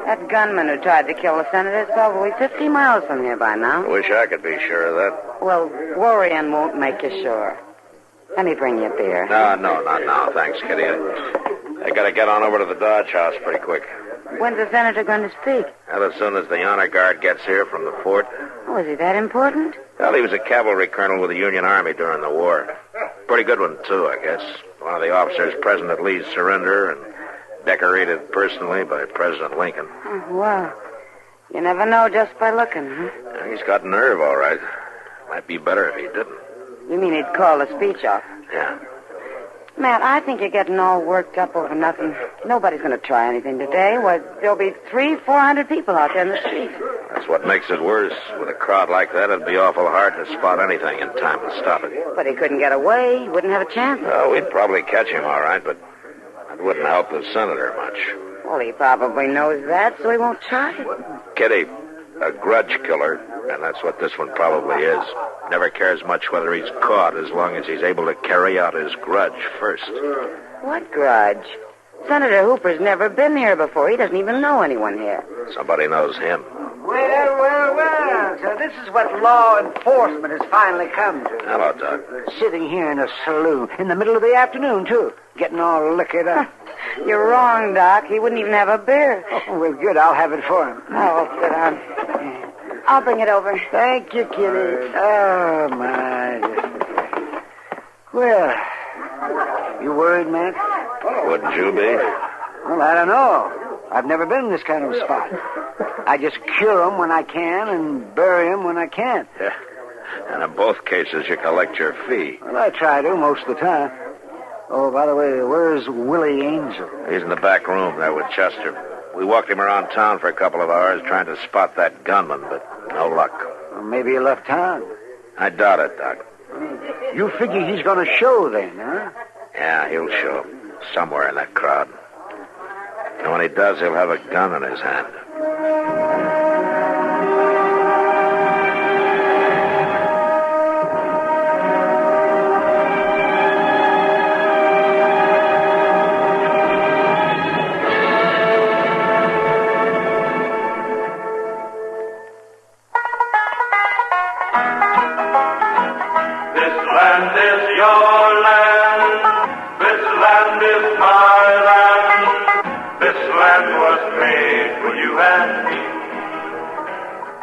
That gunman who tried to kill the senator is probably 50 miles from here by now. I wish I could be sure of that. Well, worrying won't make you sure. Let me bring you a beer. No, not now. Thanks, Kitty. I gotta get on over to the Dodge House pretty quick. When's the senator going to speak? Well, as soon as the honor guard gets here from the fort. Oh, is he that important? Well, he was a cavalry colonel with the Union Army during the war. Pretty good one, too, I guess. One of the officers present at Lee's surrender and decorated personally by President Lincoln. Oh, well, you never know just by looking, huh? Yeah, he's got nerve, all right. Might be better if he didn't. You mean he'd call the speech off? Yeah. Matt, I think you're getting all worked up over nothing. Nobody's going to try anything today. Why, there'll be 300-400 people out there in the street. That's what makes it worse. With a crowd like that, it'd be awful hard to spot anything in time to stop it. But he couldn't get away. He wouldn't have a chance. Oh, we'd probably catch him, all right, but it wouldn't help the senator much. Well, he probably knows that, so he won't try. Kitty, a grudge killer, and that's what this one probably is. Never cares much whether he's caught as long as he's able to carry out his grudge first. What grudge? Senator Hooper's never been here before. He doesn't even know anyone here. Somebody knows him. Well. So this is what law enforcement has finally come to. Hello, Doc. Sitting here in a saloon in the middle of the afternoon, too. Getting all liquored up. You're wrong, Doc. He wouldn't even have a beer. Oh, well, good. I'll have it for him. Oh, sit down. I'll bring it over. Thank you, Kitty. Oh, my. Well, you worried, Matt? Wouldn't you be? Well, I don't know. I've never been in this kind of a spot. I just cure them when I can and bury them when I can't. Yeah. And in both cases, you collect your fee. Well, I try to most of the time. Oh, by the way, where's Willie Angel? He's in the back room there with Chester. We walked him around town for a couple of hours trying to spot that gunman, but no luck. Well, maybe he left town. I doubt it, Doc. You figure he's going to show then, huh? Yeah, he'll show. Somewhere in that crowd. And when he does, he'll have a gun in his hand.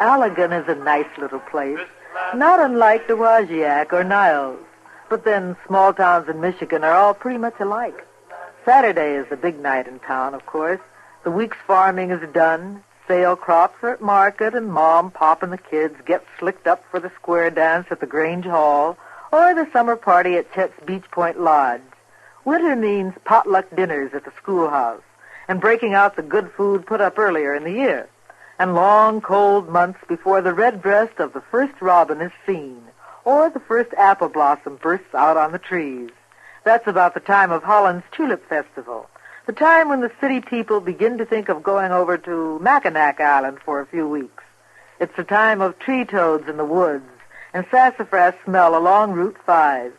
Allegan is a nice little place, not unlike Dowagiac or Niles. But then small towns in Michigan are all pretty much alike. Saturday is the big night in town, of course. The week's farming is done. Sale crops are at market, and Mom, Pop, and the kids get slicked up for the square dance at the Grange Hall or the summer party at Chet's Beach Point Lodge. Winter means potluck dinners at the schoolhouse and breaking out the good food put up earlier in the year, and long, cold months before the red breast of the first robin is seen, or the first apple blossom bursts out on the trees. That's about the time of Holland's Tulip Festival, the time when the city people begin to think of going over to Mackinac Island for a few weeks. It's the time of tree toads in the woods and sassafras smell along Route 5.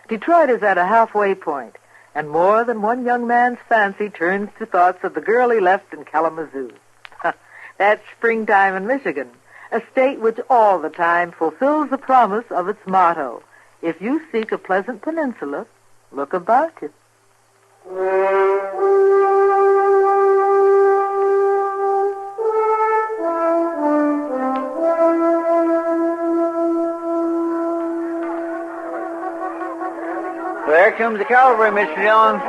Detroit is at a halfway point, and more than one young man's fancy turns to thoughts of the girl he left in Kalamazoo. That's springtime in Michigan, a state which all the time fulfills the promise of its motto, if you seek a pleasant peninsula, look about you. There comes the cavalry, Mr. Dillon.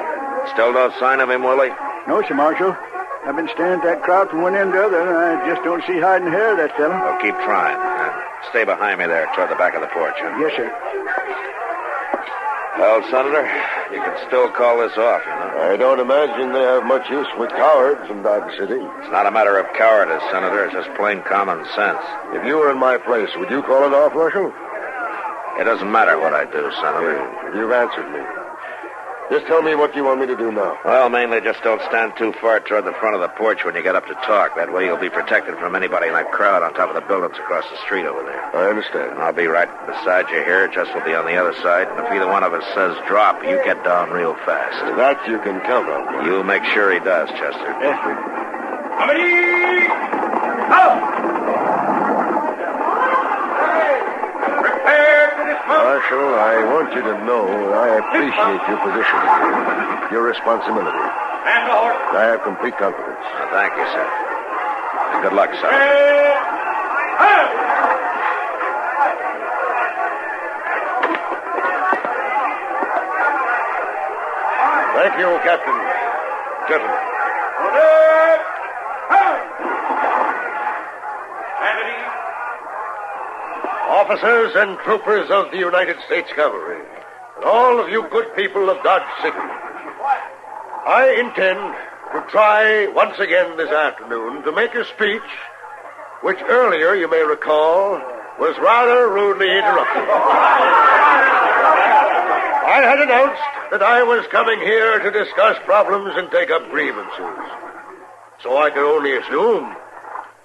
Still no sign of him, Willie? No, sir, Marshal. I've been staring at that crowd from one end to the other, and I just don't see hide and hair of that fellow. Well, keep trying. Stay behind me there toward the back of the porch, huh? Yes, sir. Well, Senator, you can still call this off, you know. I don't imagine they have much use with cowards in Dodge City. It's not a matter of cowardice, Senator. It's just plain common sense. If you were in my place, would you call it off, Marshal? It doesn't matter what I do, Senator. You've answered me. Just tell me what you want me to do now. Well, mainly just don't stand too far toward the front of the porch when you get up to talk. That way you'll be protected from anybody in that crowd on top of the buildings across the street over there. I understand. And I'll be right beside you here. Jess will be on the other side. And if either one of us says drop, you get down real fast. That you can count on. You make sure he does, Chester. Yes, sir. Ebony! Out! Prepare to dismount. Marshal, I want you to know that I appreciate your position here, your responsibility. And the horse. I have complete confidence. Thank you, sir. And good luck, sir. Thank you, Captain. Gentlemen. Officers and troopers of the United States Cavalry, and all of you good people of Dodge City, I intend to try once again this afternoon to make a speech which earlier, you may recall, was rather rudely interrupted. I had announced that I was coming here to discuss problems and take up grievances. So I can only assume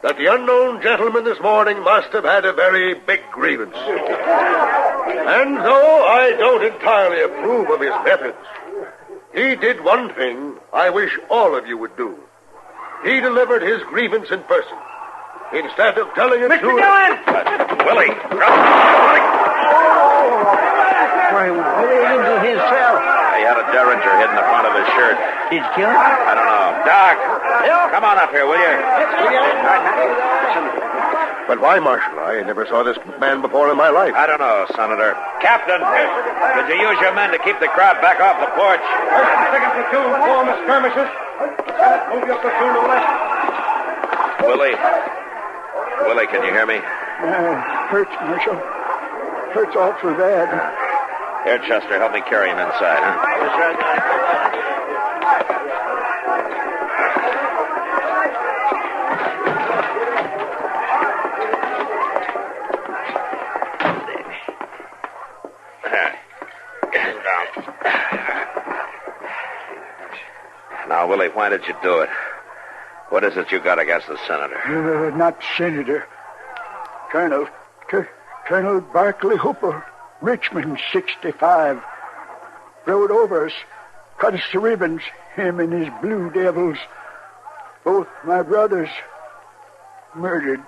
that the unknown gentleman this morning must have had a very big grievance. And though I don't entirely approve of his methods, he did one thing I wish all of you would do. He delivered his grievance in person, instead of telling it to... Mr. Dillon! Willie! Why, what did he do himself? He had a derringer hidden in the front of his shirt. Did you kill him? I don't know. Doc! Come on up here, will you? But why, Marshal? I never saw this man before in my life. I don't know, Senator. Captain, did you use your men to keep the crowd back off the porch? First and second platoon, form the skirmishers. Lieutenant, move your platoon to the left. Willie, can you hear me? Hurts, Marshal. Hurts awful bad. Here, Chester, help me carry him inside, huh? Yes, sir. Now, Willie, why did you do it? What is it you got against the senator? Not senator. Colonel Barclay Hooper, Richmond, 65. Rode over us, cut us to ribbons, him and his blue devils. Both my brothers murdered,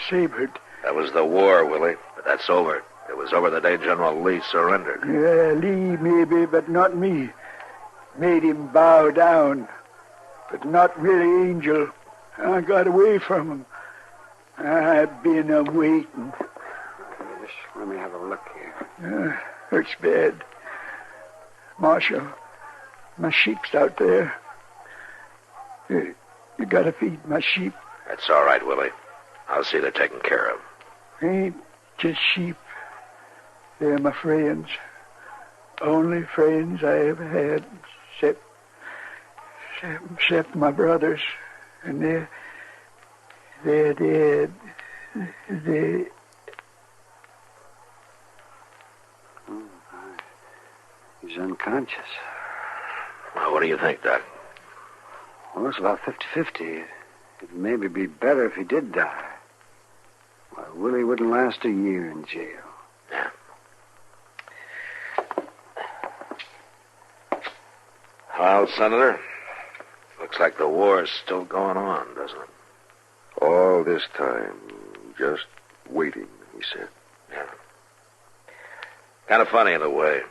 sabred. That was the war, Willie, but that's over. It was over the day General Lee surrendered. Yeah, Lee maybe, but not me. Made him bow down, but not really Angel. I got away from him. I've been waiting. Just let me have a look here. Hurts bad. Marshal, my sheep's out there. You gotta feed my sheep. That's all right, Willie. I'll see they're taken care of. Ain't just sheep. They're my friends. Only friends I ever had, except my brothers. And they're dead. He's unconscious. Well, what do you think, Doc? Well, it's about 50-50. It'd maybe be better if he did die. Why, Willie wouldn't last a year in jail. Yeah. Well, Senator, looks like the war's still going on, doesn't it? All this time, just waiting, he said. Yeah. Kind of funny in a way.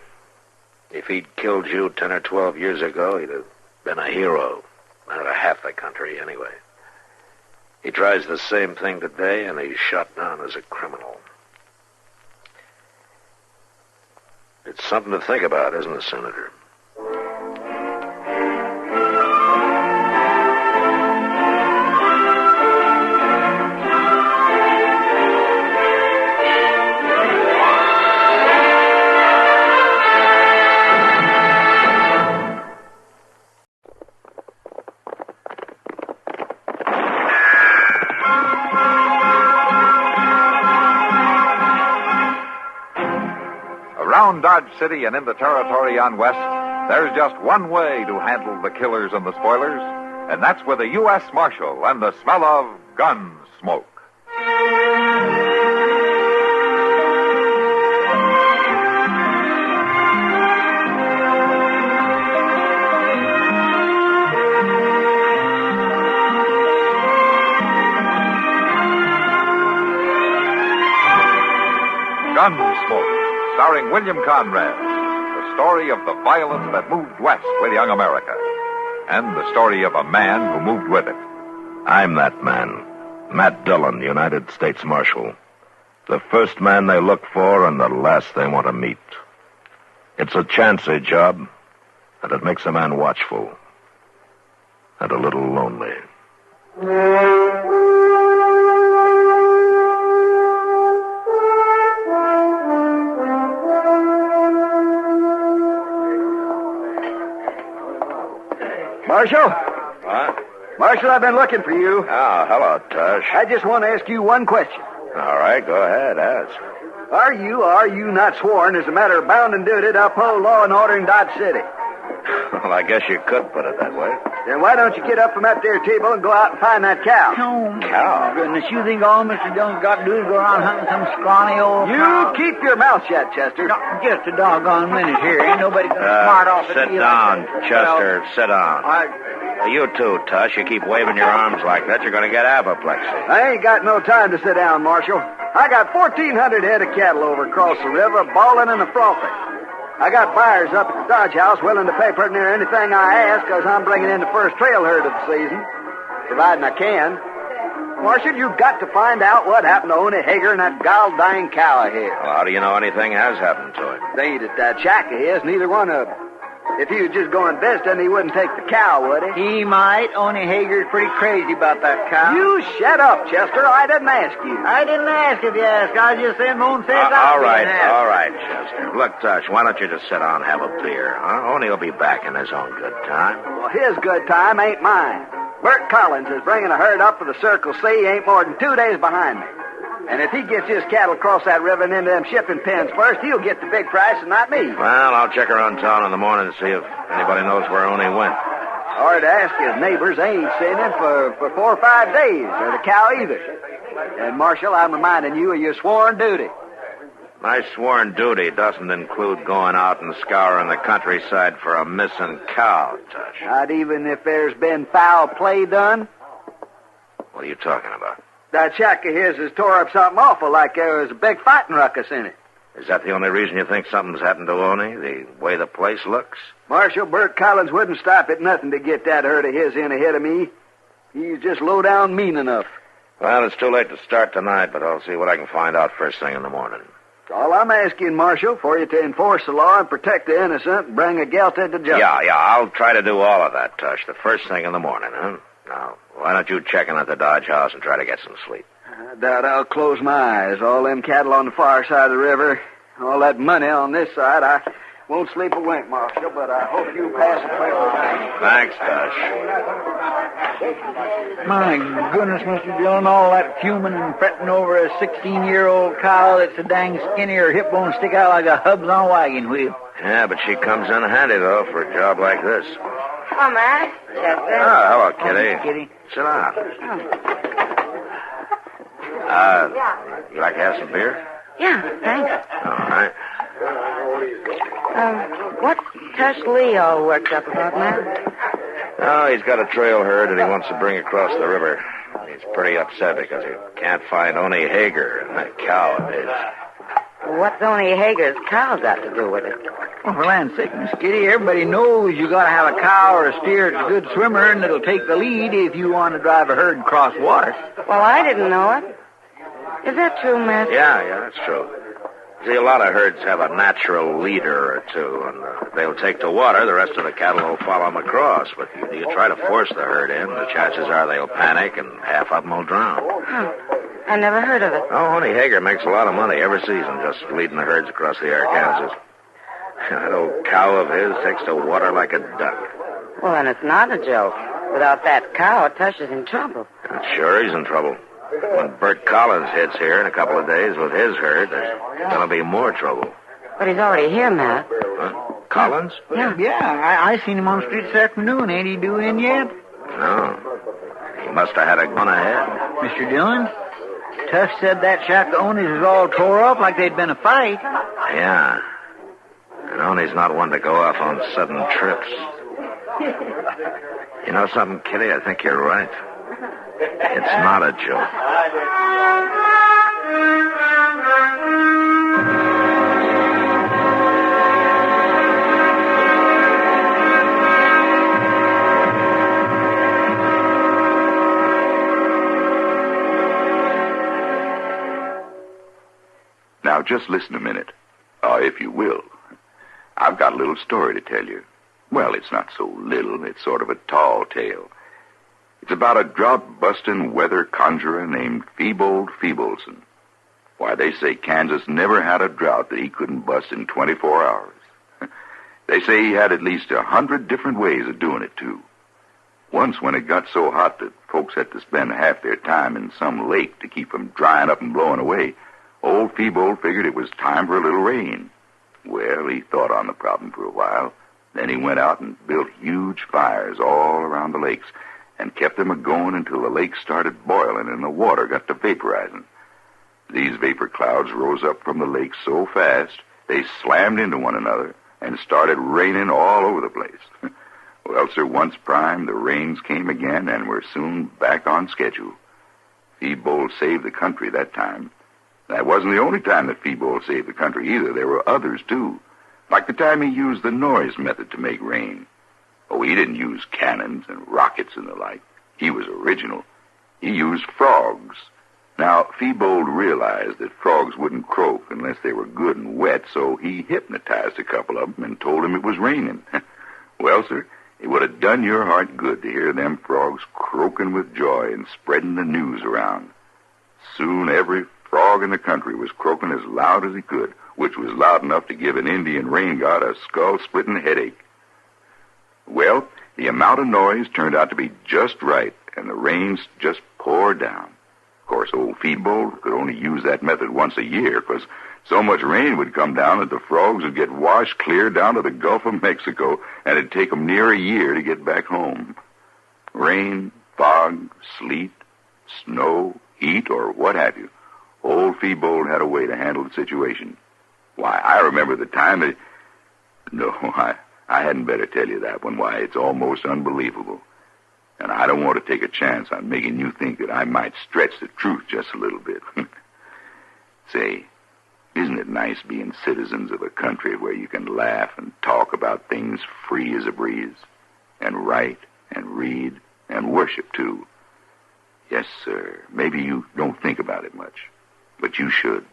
If he'd killed you 10 or 12 years ago, he'd have been a hero. Not a half the country, anyway. He tries the same thing today, and he's shot down as a criminal. It's something to think about, isn't it, Senator? Around Dodge City and in the territory on west, There's just one way to handle the killers and the spoilers, and that's with a U.S. Marshal and the smell of Gunsmoke. Gunsmoke, starring William Conrad. The story of the violence that moved west with young America. And the story of a man who moved with it. I'm that man. Matt Dillon, United States Marshal. The first man they look for and the last they want to meet. It's a chancy job, and it makes a man watchful. And a little lonely. Marshal? What? Marshal, I've been looking for you. Oh, hello, Tush. I just want to ask you one question. All right, go ahead, ask. Are you not sworn as a matter of bound and duty to uphold law and order in Dodge City? Well, I guess you could put it that way. Then why don't you get up from that there table and go out and find that cow? Cow? Goodness, you think all Mr. Dillon's got to do is go around hunting some scrawny old cow? You keep your mouth shut, Chester. Just a doggone minute here. Ain't nobody gonna smart off at Sit me down, like that. Chester, sit down. You too, Tush. You keep waving your arms like that, you're going to get apoplexy. I ain't got no time to sit down, Marshal. I got 1,400 head of cattle over across the river, bawling and a-frothing. I got buyers up at the Dodge House willing to pay pretty near anything I ask because I'm bringing in the first trail herd of the season, providing I can. Marshal, you've got to find out what happened to Oney Hager and that gall-dying cow of his. Well, how do you know anything has happened to him? They ain't at that shack of his, neither one of them. If he was just going visiting, he wouldn't take the cow, would he? He might. Oney Hager's pretty crazy about that cow. You shut up, Chester. I didn't ask you. I didn't ask if you asked. I just said Moon says all right, Chester. Look, Tush, why don't you just sit down and have a beer, huh? Oney will be back in his own good time. Well, his good time ain't mine. Bert Collins is bringing a herd up for the Circle C. He ain't more than 2 days behind me. And if he gets his cattle across that river and into them shipping pens first, he'll get the big price and not me. Well, I'll check around town in the morning to see if anybody knows where Oney went. Or to ask his neighbors, they ain't seen him for 4 or 5 days, or the cow either. And, Marshal, I'm reminding you of your sworn duty. My sworn duty doesn't include going out and scouring the countryside for a missing cow, Tush. Not even if there's been foul play done? What are you talking about? That shack of his has tore up something awful, like there was a big fighting ruckus in it. Is that the only reason you think something's happened to Oney, the way the place looks? Marshal, Bert Collins wouldn't stop at nothing to get that herd of his in ahead of me. He's just low down mean enough. Well, it's too late to start tonight, but I'll see what I can find out first thing in the morning. All I'm asking, Marshal, for you to enforce the law and protect the innocent and bring a guilty to justice. Yeah, I'll try to do all of that, Tush, the first thing in the morning, huh? Now, why don't you check in at the Dodge House and try to get some sleep? I doubt I'll close my eyes. All them cattle on the far side of the river, all that money on this side, I won't sleep a wink, Marshal, but I hope you pass the favor. Thanks, Tush. My goodness, Mr. Dillon, all that fuming and fretting over a 16-year-old cow that's a dang skinny or hip bone stick out like a hubs on a wagon wheel. Yeah, but she comes in handy, though, for a job like this. Hello, Matt. Chester. Oh, hello, Kitty. Oh, Kitty. Sit down. You like to have some beer? Yeah, thanks. All right. What's Tush Lee all worked up about, Matt? Oh, he's got a trail herd that he wants to bring across the river. He's pretty upset because he can't find Oney Hager and that cow of his. What's Oney Hager's cow got to do with it? Well, for land's sake, Miss Kitty, everybody knows you got to have a cow or a steer that's a good swimmer and it'll take the lead if you want to drive a herd across water. Well, I didn't know it. Is that true, Master? Yeah, that's true. See, a lot of herds have a natural leader or two, and they'll take to water. The rest of the cattle will follow them across. But you try to force the herd in, the chances are they'll panic and half of them will drown. Huh. I never heard of it. Oh, Oney Hager makes a lot of money every season just leading the herds across the Arkansas. That old cow of his takes to water like a duck. Well, then it's not a joke. Without that cow, Tush is in trouble. Sure he's in trouble. When Bert Collins hits here in a couple of days with his herd, there's going to be more trouble. But he's already here, Matt. Huh? Collins? Yeah. I seen him on the street this afternoon. Ain't he due in yet? No. He must have had a gun ahead. Mr. Dillon, Tuff said that shack owners is all tore up like they'd been a fight. Yeah. And Oney's not one to go off on sudden trips. You know something, Kitty? I think you're right. It's not a joke. Now, just listen a minute. If you will. I've got a little story to tell you. Well, it's not so little. It's sort of a tall tale. It's about a drought-busting weather conjurer named Feebold Feebleson. Why, they say Kansas never had a drought that he couldn't bust in 24 hours. They say he had at least 100 different ways of doing it, too. Once, when it got so hot that folks had to spend half their time in some lake to keep from drying up and blowing away, old Feebold figured it was time for a little rain. Well, he thought on the problem for a while. Then he went out and built huge fires all around the lakes and kept them a-going until the lakes started boiling and the water got to vaporizing. These vapor clouds rose up from the lakes so fast they slammed into one another and started raining all over the place. Well, sir, once primed, the rains came again and were soon back on schedule. Feebold saved the country that time. That wasn't the only time that Feebold saved the country either. There were others, too. Like the time he used the noise method to make rain. Oh, he didn't use cannons and rockets and the like. He was original. He used frogs. Now, Feebold realized that frogs wouldn't croak unless they were good and wet, so he hypnotized a couple of them and told them it was raining. Well, sir, it would have done your heart good to hear them frogs croaking with joy and spreading the news around. Soon every frog in the country was croaking as loud as he could, which was loud enough to give an Indian rain god a skull-splitting headache. Well, the amount of noise turned out to be just right, and the rains just poured down. Of course, old Feebold could only use that method once a year, because so much rain would come down that the frogs would get washed clear down to the Gulf of Mexico, and it'd take them near a year to get back home. Rain, fog, sleet, snow, heat, or what have you. Old Feebold had a way to handle the situation. Why, I remember the time that... No, I hadn't better tell you that one. Why, it's almost unbelievable. And I don't want to take a chance on making you think that I might stretch the truth just a little bit. Say, isn't it nice being citizens of a country where you can laugh and talk about things free as a breeze? And write and read and worship, too. Yes, sir. Maybe you don't think about it much. But you should.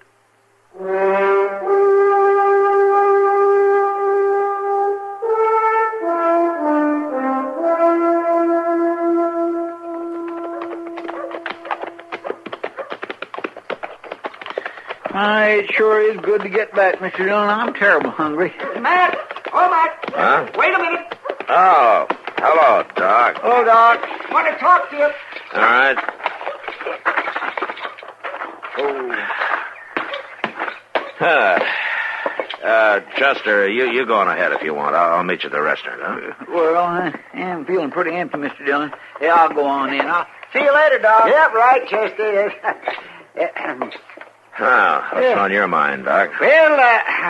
It sure is good to get back, Mr. Dillon. I'm terrible hungry. Matt! Oh, Matt! Huh? Wait a minute. Oh, hello, Doc. Oh, Doc. Want to talk to you. All right. Chester, you go on ahead if you want. I'll meet you at the restaurant, huh? Well, I am feeling pretty empty, Mr. Dillon. Yeah, I'll go on in. I'll see you later, Doc. Yep, right, Chester. What's on your mind, Doc? Well,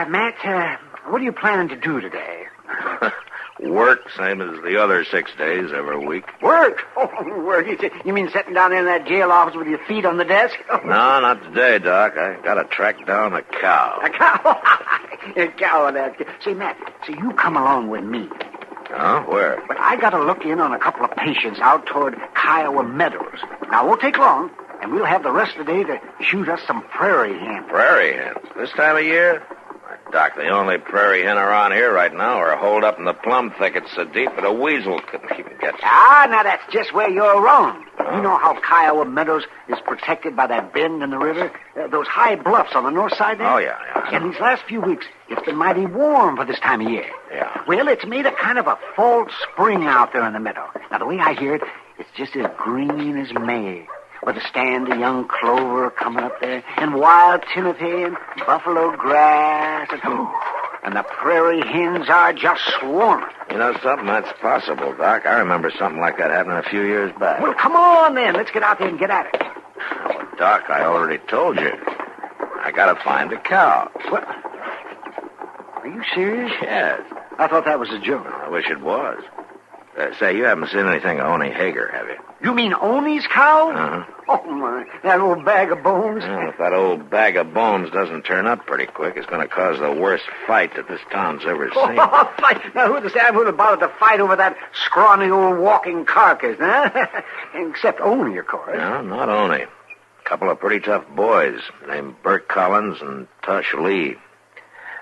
Matt, what are you planning to do today? Work, same as the other 6 days every week. Work? Oh, work. You mean sitting down there in that jail office with your feet on the desk? No, not today, Doc. I gotta track down a cow. A cow? A cow, that. See, Matt, you come along with me. Oh, where? But I gotta look in on a couple of patients out toward Kiowa Meadows. Now, it won't take long, and we'll have the rest of the day to shoot us some prairie hens. Prairie hens? This time of year? Doc, the only prairie hen around here right now are holed up in the plum thickets so deep that a weasel couldn't even get to. Now that's just where you're wrong. You know how Kiowa Meadows is protected by that bend in the river? Those high bluffs on the north side there? Oh, yeah. And these last few weeks, it's been mighty warm for this time of year. Yeah. Well, it's made a kind of a false spring out there in the meadow. Now, the way I hear it, it's just as green as May, with a stand of young clover coming up there, and wild timothy and buffalo grass, and And the prairie hens are just swarming. You know something? That's possible, Doc. I remember something like that happening a few years back. Well, come on, then. Let's get out there and get at it. Well, Doc, I already told you. I gotta find a cow. What? Are you serious? Yes. I thought that was a joke. I wish it was. Say, you haven't seen anything of Oni Hager, have you? You mean Oni's cow? Uh-huh. Oh, my. That old bag of bones. Well, if that old bag of bones doesn't turn up pretty quick, it's going to cause the worst fight that this town's ever seen. Oh, fight. Now, who'd have bothered to fight over that scrawny old walking carcass, huh? Except Oni, of course. No, not Oni. A couple of pretty tough boys named Bert Collins and Tush Lee.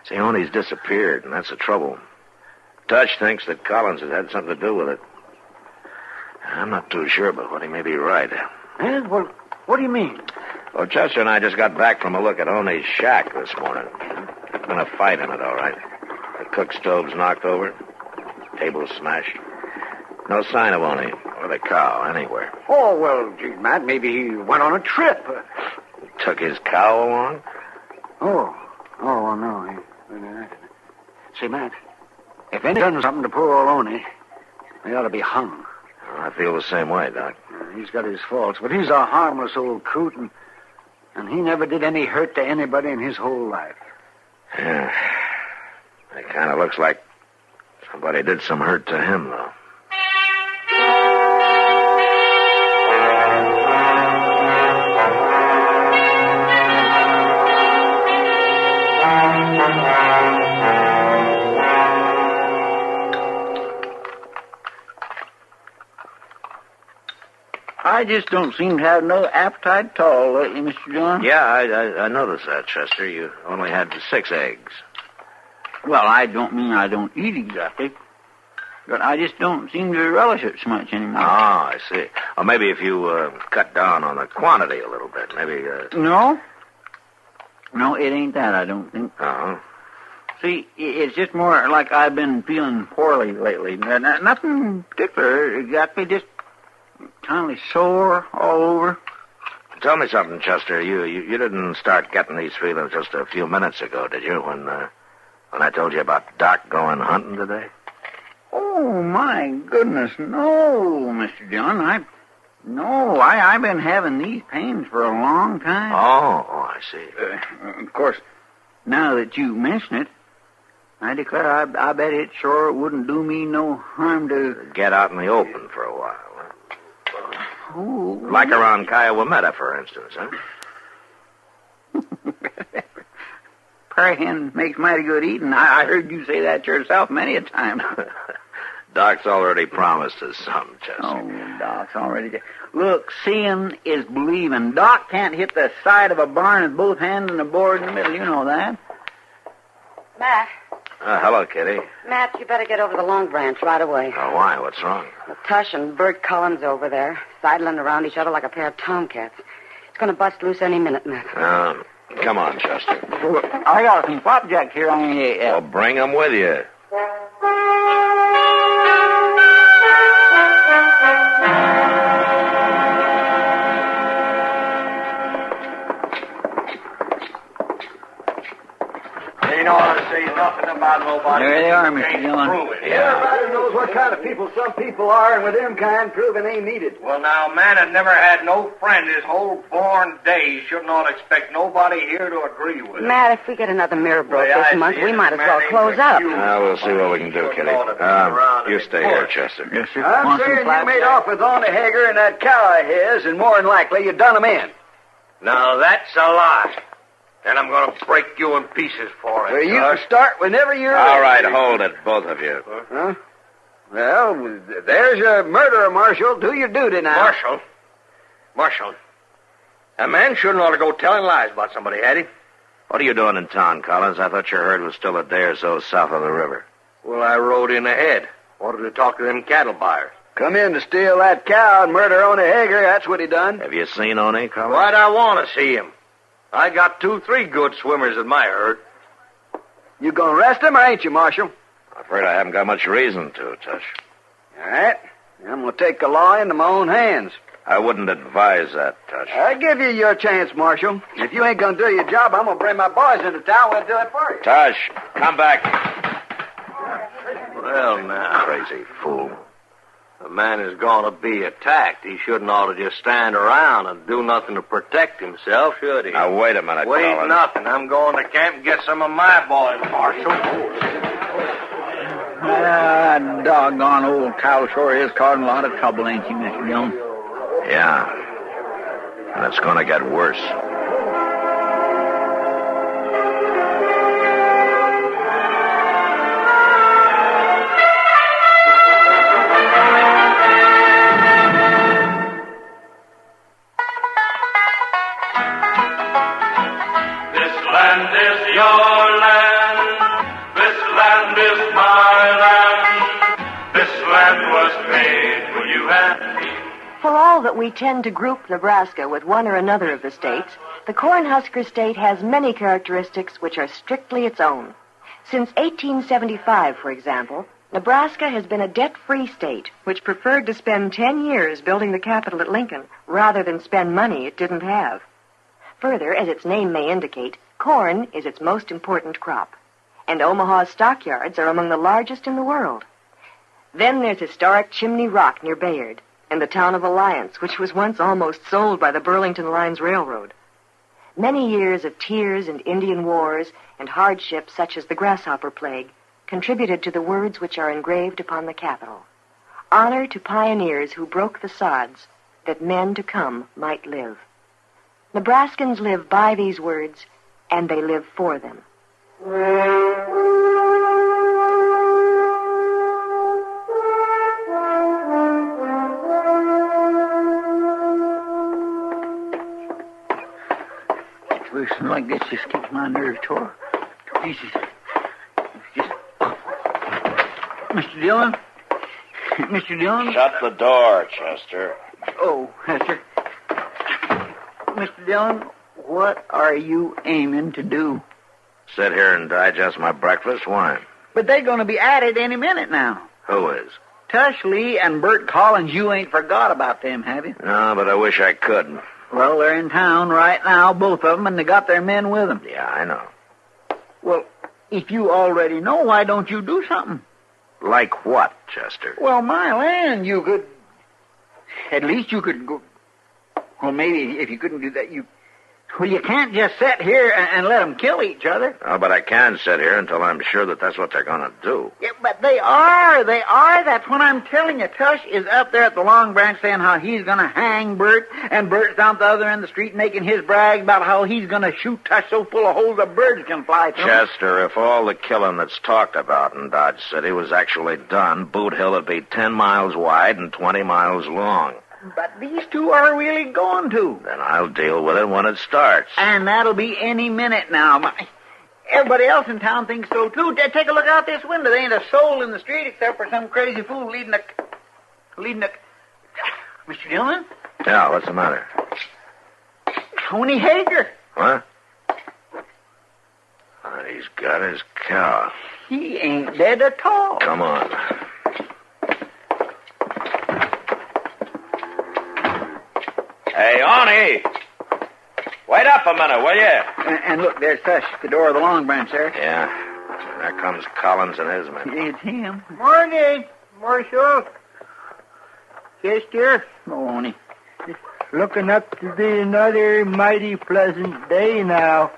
See, Oni's disappeared, and that's the trouble. Tush thinks that Collins has had something to do with it. I'm not too sure, but what he may be right. Huh? Well, what do you mean? Well, Chester and I just got back from a look at Oni's shack this morning. There's been a fight in it, all right. The cook stove's knocked over. Table's smashed. No sign of Oni or the cow anywhere. Oh, well, gee, Matt, maybe he went on a trip. Took his cow along? Oh, well, no. Say, Matt, if anyone done something to poor old Oni, he ought to be hung. I feel the same way, Doc. He's got his faults, but he's a harmless old coot, and he never did any hurt to anybody in his whole life. Yeah. It kind of looks like somebody did some hurt to him, though. I just don't seem to have no appetite at all, lately, Mr. John. Yeah, I noticed that, Chester. You only had 6 eggs. Well, I don't mean I don't eat exactly, but I just don't seem to relish it so much anymore. Ah, I see. Or maybe if you cut down on the quantity a little bit, maybe... No, it ain't that, I don't think. Uh-huh. See, it's just more like I've been feeling poorly lately. Nothing particular, exactly, just kind of sore all over. Tell me something, Chester. You didn't start getting these feelings just a few minutes ago, did you, when I told you about Doc going hunting today? Oh, my goodness, no, Mr. John. I've been having these pains for a long time. Oh, I see. Of course, now that you mention it, I declare I bet it sure wouldn't do me no harm to... Get out in the open for a while. Oh. Like around Kiowa, for instance, huh? Prairie hen makes mighty good eating. I heard you say that yourself many a time. Doc's already promised us something, Chester. Oh, Doc's already... Look, seeing is believing. Doc can't hit the side of a barn with both hands and a board in the middle. You know that. Matt. Hello, Kitty. Matt, you better get over the Long Branch right away. Oh, why? What's wrong? Well, Tush and Bert Collins over there, sidling around each other like a pair of tomcats. It's going to bust loose any minute, Matt. Come on, Chester. I got some flapjacks here. Well, bring them with you. Ain't ought to say nothing about nobody. There they are, Mr. Dillon. Everybody knows what kind of people some people are, and with them kind, proving ain't needed. Well, now, man had never had no friend his whole born days. Should not expect nobody here to agree with him. Matt, if we get another mirror broke this month, we might as well close up. We'll see what we can do, Kitty. You stay here, Chester. Yes, sir. I'm saying you made off with Oni Hager and that cow of his, and more than likely you done him in. Now, that's a lie. And I'm going to break you in pieces for it. Well, you can start whenever you're All ready. right, hold it, both of you. Huh? Well, there's your murderer, Marshal. Do your duty now. Marshal. A man shouldn't ought to go telling lies about somebody, had he? What are you doing in town, Collins? I thought your herd was still a day or so south of the river. Well, I rode in ahead. Wanted to talk to them cattle buyers. Come in to steal that cow and murder Oni Hager. That's what he done. Have you seen Oni, Collins? Why'd I want to see him? I got 2-3 good swimmers in my herd. You gonna arrest him or ain't you, Marshal? I'm afraid I haven't got much reason to, Tush. All right. I'm gonna take the law into my own hands. I wouldn't advise that, Tush. I give you your chance, Marshal. If you ain't gonna do your job, I'm gonna bring my boys into town. We'll do it for you. Tush, come back. Well, now. Crazy fool. The man is going to be attacked. He shouldn't ought to just stand around and do nothing to protect himself, should he? Now, wait a minute, Wait Collins. nothing. I'm going to camp and get some of my boys, Marshal. Doggone old cow sure is causing a lot of trouble, ain't she, Mr. Dillon? Yeah. And it's going to get worse. For all that we tend to group Nebraska with one or another of the states, the Cornhusker State has many characteristics which are strictly its own. Since 1875, for example, Nebraska has been a debt-free state which preferred to spend 10 years building the Capitol at Lincoln rather than spend money it didn't have. Further, as its name may indicate, corn is its most important crop, and Omaha's stockyards are among the largest in the world. Then there's historic Chimney Rock near Bayard, and the town of Alliance, which was once almost sold by the Burlington Lines Railroad. Many years of tears and Indian wars and hardships such as the grasshopper plague contributed to the words which are engraved upon the Capitol. Honor to pioneers who broke the sods that men to come might live. Nebraskans live by these words, and they live for them. Situation like this just keeps my nerves tore to pieces. Mr. Dillon? Mr. Dillon? Shut the door, Chester. Oh, Hester. Mr. Dillon, what are you aiming to do? Sit here and digest my breakfast? Why? But they're going to be at it any minute now. Who is? Tush Lee and Bert Collins, you ain't forgot about them, have you? No, but I wish I could. Well, they're in town right now, both of them, and they got their men with them. Yeah, I know. Well, if you already know, why don't you do something? Like what, Chester? Well, my land, you could... At least you could go... Well, maybe if you couldn't do that, you... Well, you can't just sit here and let them kill each other. Oh, but I can sit here until I'm sure that that's what they're going to do. Yeah, but they are. That's what I'm telling you. Tush is up there at the Long Branch saying how he's going to hang Bert, and Bert's down at the other end of the street making his brag about how he's going to shoot Tush so full of holes the birds can fly through. Chester, if all the killing that's talked about in Dodge City was actually done, Boot Hill would be 10 miles wide and 20 miles long. But these two are really going to. Then I'll deal with it when it starts. And that'll be any minute now. Everybody else in town thinks so, too. Take a look out this window. There ain't a soul in the street except for some crazy fool leading a... Mr. Dillon? Yeah, what's the matter? Tony Hager. What? Oh, he's got his cow. He ain't dead at all. Come on. Hey, Arnie! Wait up a minute, will you? And look, there's Tush at the door of the Long Branch there. Yeah. There comes Collins and his men. It's him. Morning, Marshal. Chester. Morning. Looking up to be another mighty pleasant day now.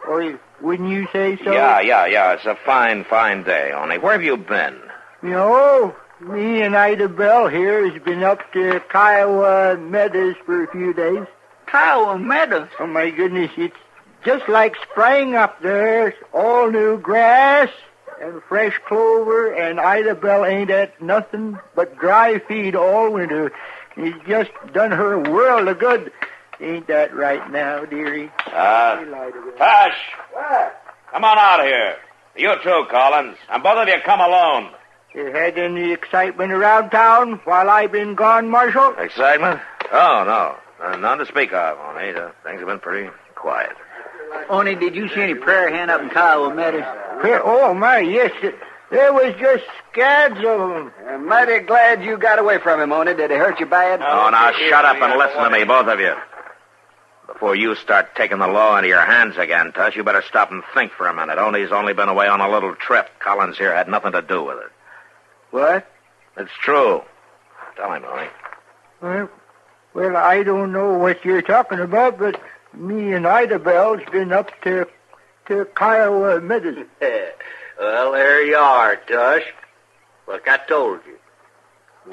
Or wouldn't you say so? Yeah. It's a fine day, Arnie. Where have you been? You know, me and Ida Bell here has been up to Kiowa Meadows for a few days. Kiowa Meadows? Oh, my goodness, it's just like spring up there. It's all new grass and fresh clover, and Ida Bell ain't at nothing but dry feed all winter. It's just done her a world of good. Ain't that right now, dearie? Tush! What? Come on out here. You too, Collins. And both of you come alone. You had any excitement around town while I've been gone, Marshal? Excitement? Oh, no. None to speak of, Oni. Things have been pretty quiet. Oni, did you see any prayer hand up in Kiowa Meadows? Oh, my, yes. There was just scads of them. I'm mighty glad you got away from him, Oni. Did he hurt you bad? Oh, now shut up and listen to me, both of you. Before you start taking the law into your hands again, Tush, you better stop and think for a minute.Oni's only been away on a little trip. Collins here had nothing to do with it. What? It's true. Tell him, Oni. Well, I don't know what you're talking about, but me and Ida Bell's been up to Kiowa Meadows. Well, there you are, Tush. Like I told you.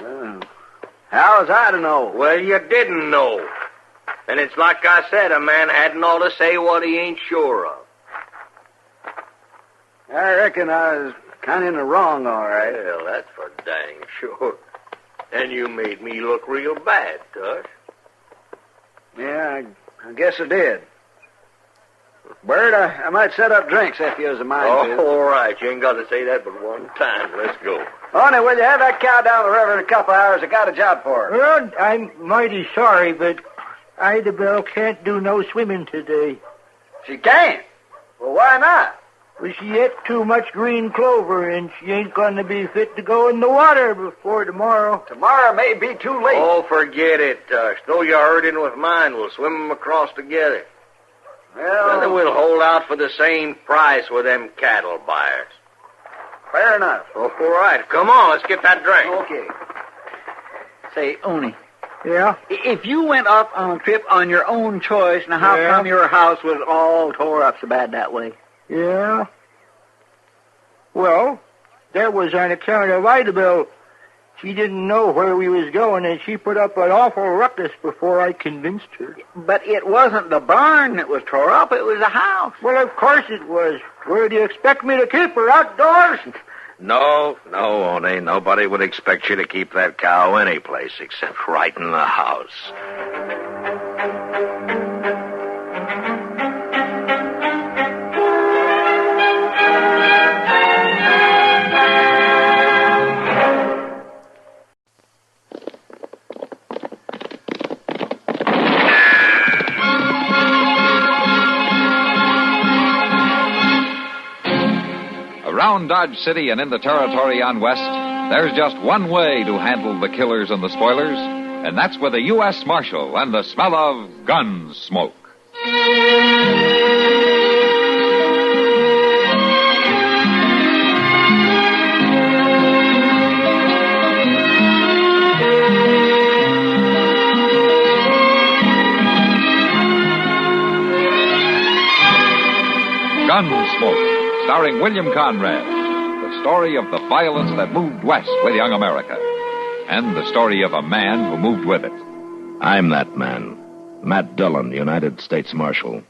Well, how was I to know? Well, you didn't know. And it's like I said, a man hadn't ought to say what he ain't sure of. I reckon I was kind of in the wrong, all right. Well, that's for dang sure. And you made me look real bad, Tush. Yeah, I guess I did. Bert, I might set up drinks if you was a mind to. All right. You ain't got to say that but one time. Let's go. Oni, will you have that cow down the river in a couple hours? I got a job for her. Well, I'm mighty sorry, but Ida Bell can't do no swimming today. She can't? Well, why not? Well, she ate too much green clover, and she ain't going to be fit to go in the water before tomorrow. Tomorrow may be too late. Oh, forget it, Tush. Throw your herd in with mine. We'll swim them across together. Well, then we'll hold out for the same price with them cattle buyers. Fair enough. Oh, all right. Come on, let's get that drink. Okay. Say, Oni. Yeah? If you went off on a trip on your own choice, now how come your house was all tore up so bad that way? Yeah? Well, that was on account of Ida Bell. She didn't know where we was going, and she put up an awful ruckus before I convinced her. But it wasn't the barn that was tore up, it was the house. Well, of course it was. Where do you expect me to keep her, outdoors? No, Oni. Nobody would expect you to keep that cow any place except right in the house. Around Dodge City and in the territory on West, there's just one way to handle the killers and the spoilers, and that's with a U.S. Marshal and the smell of Gunsmoke. Gunsmoke, starring William Conrad, the story of the violence that moved west with young America, and the story of a man who moved with it. I'm that man, Matt Dillon, United States Marshal.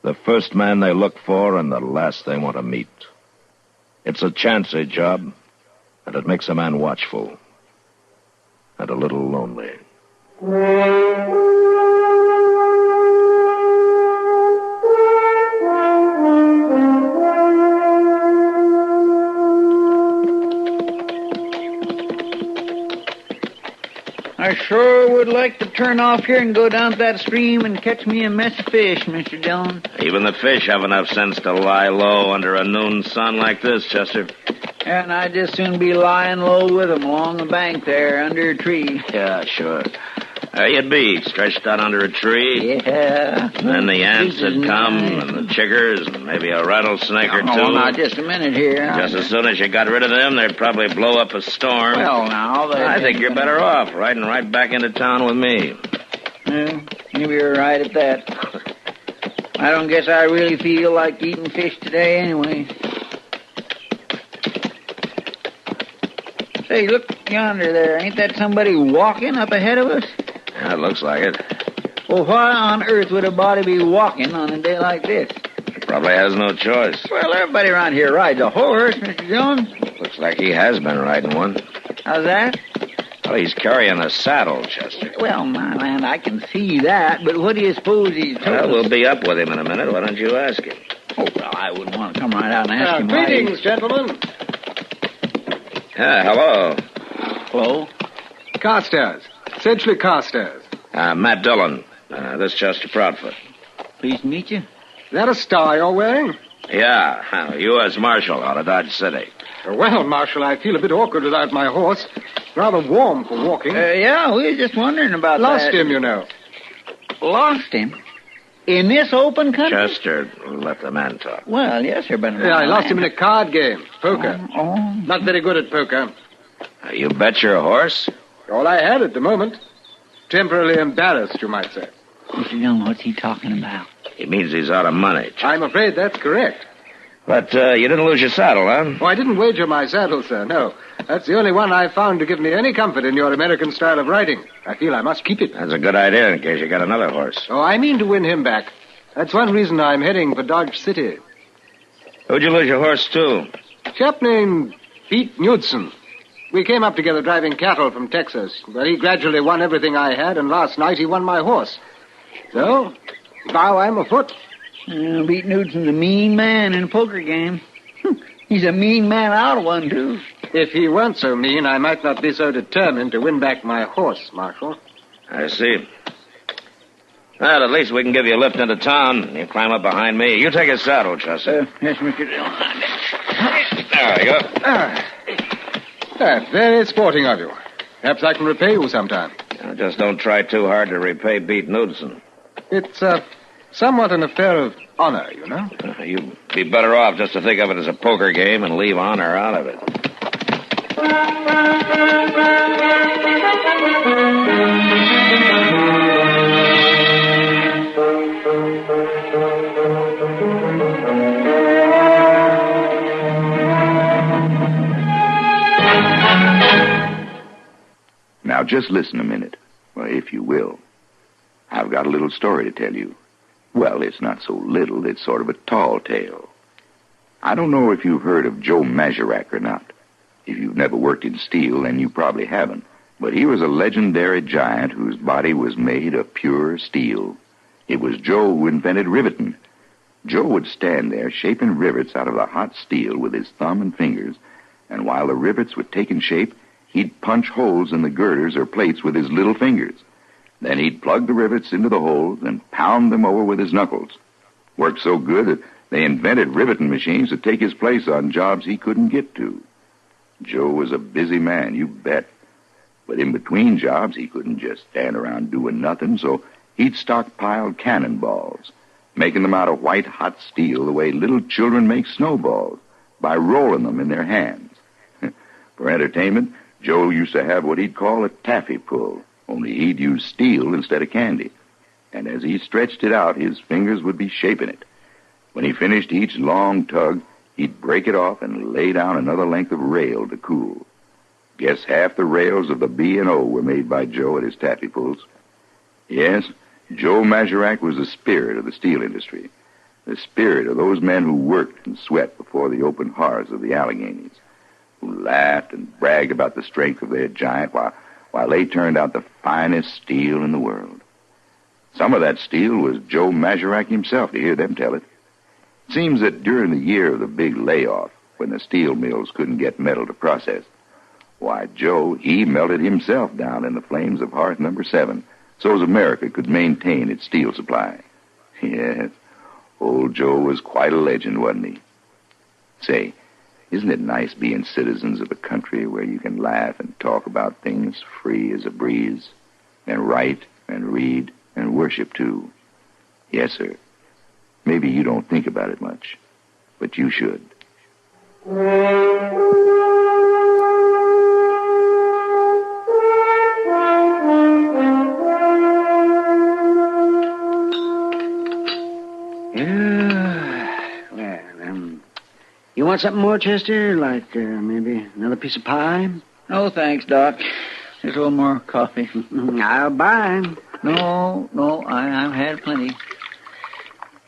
The first man they look for and the last they want to meet. It's a chancy job, and it makes a man watchful and a little lonely. I sure would like to turn off here and go down to that stream and catch me a mess of fish, Mr. Dillon. Even the fish have enough sense to lie low under a noon sun like this, Chester. And I'd just soon be lying low with them along the bank there under a tree. Yeah, sure. There you'd be, stretched out under a tree. Yeah. And then the ants would come, and the chiggers, and maybe a rattlesnake or two. Oh, now, just a minute here. Just as soon as you got rid of them, they'd probably blow up a storm. Well, now, I think you're better off riding right back into town with me. Well, maybe you're right at that. I don't guess I really feel like eating fish today anyway. Say, look yonder there. Ain't that somebody walking up ahead of us? Yeah, it looks like it. Well, why on earth would a body be walking on a day like this? Probably has no choice. Well, everybody around here rides a horse, Mr. Jones. Looks like he has been riding one. How's that? Well, he's carrying a saddle, Chester. Well, my man, I can see that, but what do you suppose he's told us? We'll be up with him in a minute. Why don't you ask him? Oh, well, I wouldn't want to come right out and ask him. Greetings, gentlemen. Yeah, hello. Hello? Carstairs. Essentially Carstairs. Matt Dillon. This Chester Proudfoot. Pleased to meet you. Is that a star you're wearing? Yeah, U.S. Marshal out of Dodge City. Well, Marshal, I feel a bit awkward without my horse. Rather warm for walking. Yeah, we were just wondering about Lost that. him, you know. Lost him? In this open country? Chester, let the man talk. Well, yes, sir, but... Yeah, I lost him in a card game. Poker. Not very good at poker. You bet your horse? All I had at the moment. Temporarily embarrassed, you might say. Mr. Young, what's he talking about? He means he's out of money. I'm afraid that's correct. But you didn't lose your saddle, huh? Oh, I didn't wager my saddle, sir, no. That's the only one I've found to give me any comfort in your American style of riding. I feel I must keep it. That's a good idea in case you got another horse. Oh, I mean to win him back. That's one reason I'm heading for Dodge City. Who'd you lose your horse to? A chap named Pete Knudsen. We came up together driving cattle from Texas, but he gradually won everything I had, and last night he won my horse. So, now I'm afoot. Pete Knudsen's a mean man in a poker game. He's a mean man out of one, too. If he weren't so mean, I might not be so determined to win back my horse, Marshal. I see. Well, at least we can give you a lift into town. You climb up behind me. You take his saddle, Chester. Yes, Mr. There you go. Very sporting of you. Perhaps I can repay you sometime. Just don't try too hard to repay Pete Knudsen. It's somewhat an affair of honor, you know. You'd be better off just to think of it as a poker game and leave honor out of it. Now, just listen a minute, if you will. I've got a little story to tell you. Well, it's not so little, it's sort of a tall tale. I don't know if you've heard of Joe Mazurak or not. If you've never worked in steel, then you probably haven't. But he was a legendary giant whose body was made of pure steel. It was Joe who invented riveting. Joe would stand there shaping rivets out of the hot steel with his thumb and fingers, and while the rivets were taking shape, he'd punch holes in the girders or plates with his little fingers. Then he'd plug the rivets into the holes and pound them over with his knuckles. Worked so good that they invented riveting machines to take his place on jobs he couldn't get to. Joe was a busy man, you bet. But in between jobs, he couldn't just stand around doing nothing, so he'd stockpile cannonballs, making them out of white hot steel the way little children make snowballs, by rolling them in their hands. For entertainment, Joe used to have what he'd call a taffy pull, only he'd use steel instead of candy. And as he stretched it out, his fingers would be shaping it. When he finished each long tug, he'd break it off and lay down another length of rail to cool. Guess half the rails of the B&O were made by Joe at his taffy pulls. Yes, Joe Mazurak was the spirit of the steel industry, the spirit of those men who worked and sweat before the open hearths of the Alleghenies, who laughed and bragged about the strength of their giant while they turned out the finest steel in the world. Some of that steel was Joe Mazurak himself, to hear them tell it. It seems that during the year of the big layoff, when the steel mills couldn't get metal to process, why, Joe, he melted himself down in the flames of hearth number 7 so as America could maintain its steel supply. Yes, old Joe was quite a legend, wasn't he? Say, isn't it nice being citizens of a country where you can laugh and talk about things free as a breeze, and write and read and worship too? Yes, sir. Maybe you don't think about it much, but you should. You want something more, Chester? Like maybe another piece of pie? No, thanks, Doc. Just a little more coffee. I'll buy. No, I've had plenty.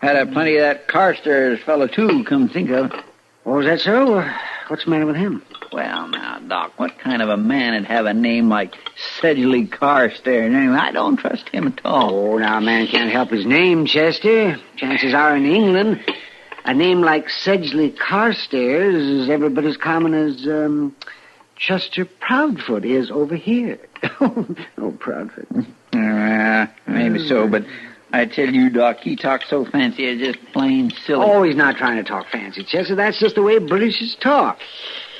Had plenty of that Carstairs fellow, too, come think of it. Oh, is that so? What's the matter with him? Well, now, Doc, what kind of a man would have a name like Sedgley Carstairs? Anyway, I don't trust him at all. Oh, now, a man can't help his name, Chester. Chances are in England, a name like Sedgley Carstairs is every bit as common as Chester Proudfoot is over here. Oh, Proudfoot. Maybe so, but I tell you, Doc, he talks so fancy, it's just plain silly. Oh, he's not trying to talk fancy, Chester. That's just the way Britishers talk.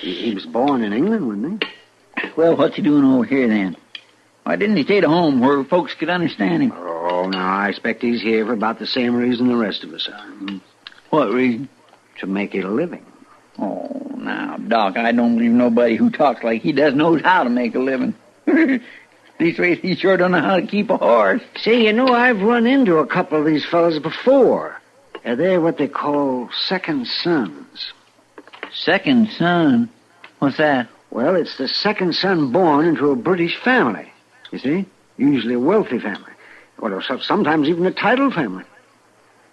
He was born in England, wasn't he? Well, what's he doing over here then? Why didn't he stay at home where folks could understand him? Oh, no, I expect he's here for about the same reason the rest of us are. What reason? To make a living. Oh, now, Doc, I don't believe nobody who talks like he does knows how to make a living. These ways, he sure don't know how to keep a horse. See, I've run into a couple of these fellas before. They're what they call second sons. Second son? What's that? Well, it's the second son born into a British family. You see? Usually a wealthy family. Well, sometimes even a titled family.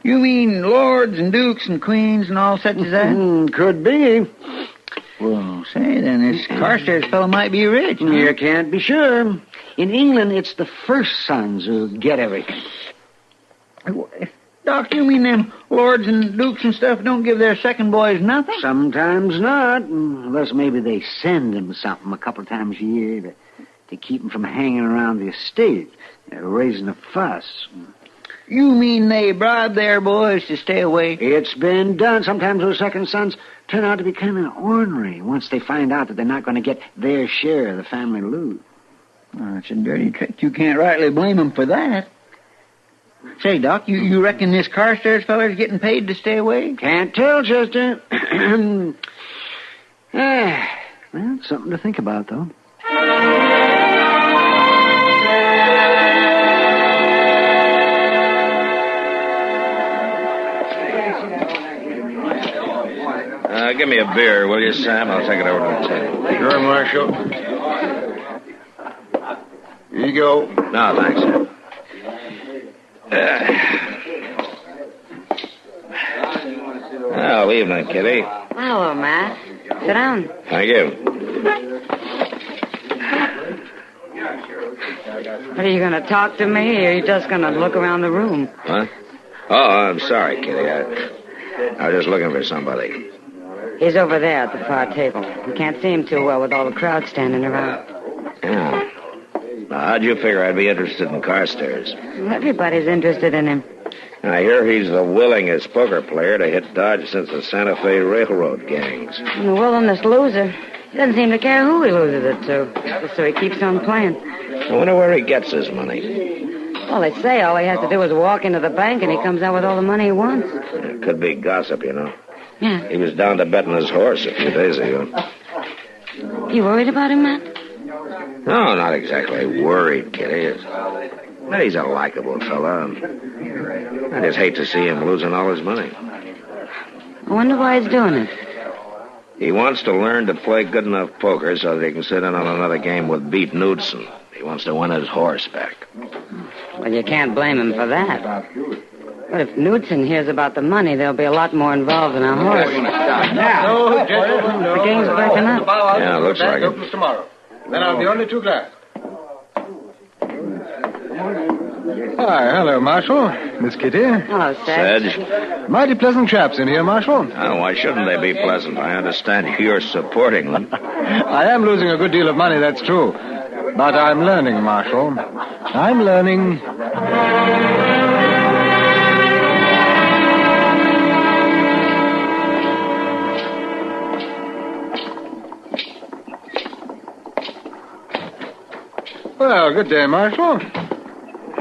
You mean lords and dukes and queens and all such as that? Could be. Well, say, then this Carstairs fellow might be rich. Huh? You can't be sure. In England, it's the first sons who get everything. Doc, you mean them lords and dukes and stuff don't give their second boys nothing? Sometimes not, unless maybe they send them something a couple of times a year to keep them from hanging around the estate, raising a fuss. You mean they bribe their boys to stay away? It's been done. Sometimes those second sons turn out to be kind of ornery once they find out that they're not going to get their share of the family loot. Oh, it's a dirty trick. You can't rightly blame them for that. Say, Doc, you reckon this Carstairs feller's getting paid to stay away? Can't tell, Chester. Well, it's something to think about, though. Give me a beer, will you, Sam? I'll take it over to the table. Sure, Marshal. Here you go. No, thanks, Sam. Well, evening, Kitty. Hello, Matt. Sit down. Thank you. What, are you going to talk to me, or are you just going to look around the room? What? Oh, I'm sorry, Kitty. I was just looking for somebody. He's over there at the far table. You can't see him too well with all the crowd standing around. Yeah. Now, how'd you figure I'd be interested in Carstairs? Well, everybody's interested in him. I hear he's the willingest poker player to hit Dodge since the Santa Fe Railroad gangs. And the willingest loser. He doesn't seem to care who he loses it to. So he keeps on playing. I wonder where he gets his money. Well, they say all he has to do is walk into the bank and he comes out with all the money he wants. It could be gossip, you know. Yeah. He was down to betting his horse a few days ago. You worried about him, Matt? No, not exactly worried, Kitty. But he's a likable fella. I just hate to see him losing all his money. I wonder why he's doing it. He wants to learn to play good enough poker so that he can sit in on another game with Beat Knudsen. He wants to win his horse back. Well, you can't blame him for that. But if Knudsen hears about the money, there'll be a lot more involved in our horse. No, gentlemen, no. The game's breaking up. Yeah, looks like it. Opens tomorrow. Then I'll be only too glad. Hi, hello, Marshal. Miss Kitty. Hello, Sedge. Mighty pleasant chaps in here, Marshal. Oh, why shouldn't they be pleasant? I understand you're supporting them. I am losing a good deal of money, that's true. But I'm learning, Marshal. I'm learning. Well, good day, Marshal.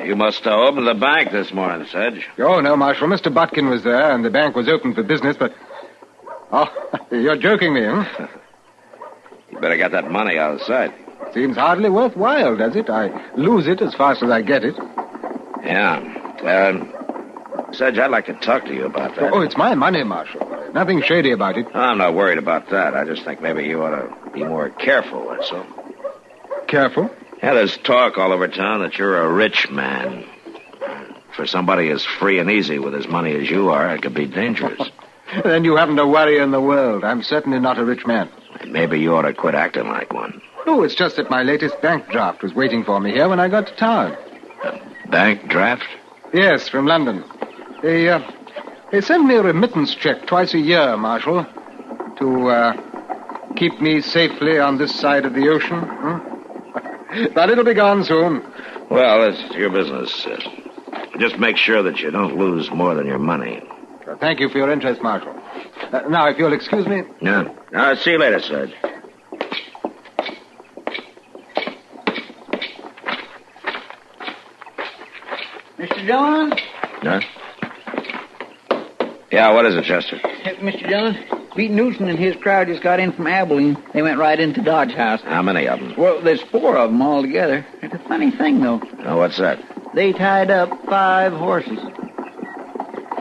You must have opened the bank this morning, Sedge. Oh, no, Marshal. Mr. Botkin was there, and the bank was open for business, but... Oh, you're joking me, huh? You better get that money out of sight. Seems hardly worthwhile, does it? I lose it as fast as I get it. Yeah. Sedge, I'd like to talk to you about that. Oh, it's my money, Marshal. Nothing shady about it. I'm not worried about that. I just think maybe you ought to be more careful, that's all. Careful? Yeah, there's talk all over town that you're a rich man. For somebody as free and easy with his money as you are, it could be dangerous. Then you haven't a worry in the world. I'm certainly not a rich man. Maybe you ought to quit acting like one. Oh, it's just that my latest bank draft was waiting for me here when I got to town. Bank draft? Yes, from London. They send me a remittance check twice a year, Marshal, to keep me safely on this side of the ocean. But it'll be gone soon. Well, it's your business. Just make sure that you don't lose more than your money. Thank you for your interest, Marshal. Now, if you'll excuse me. Yeah. See you later, Sarge. Mr. Dillon? Huh? Yeah, what is it, Chester? Mr. Dillon, Pete Newton and his crowd just got in from Abilene. They went right into Dodge House. How many of them? Well, there's 4 of them all together. It's a funny thing, though. Oh, what's that? They tied up 5 horses.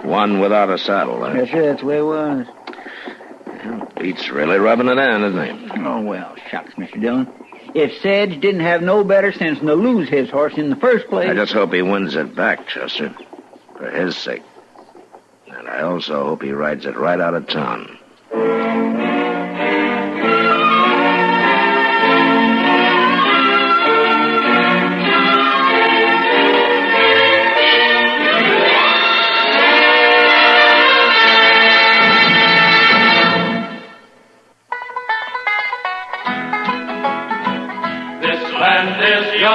One without a saddle, huh? Yes, sir, that's the way it was. Pete's really rubbing it in, isn't he? Oh, well, shucks, Mr. Dillon. If Sedge didn't have no better sense than to lose his horse in the first place... I just hope he wins it back, Chester. For his sake. And I also hope he rides it right out of town. Land is your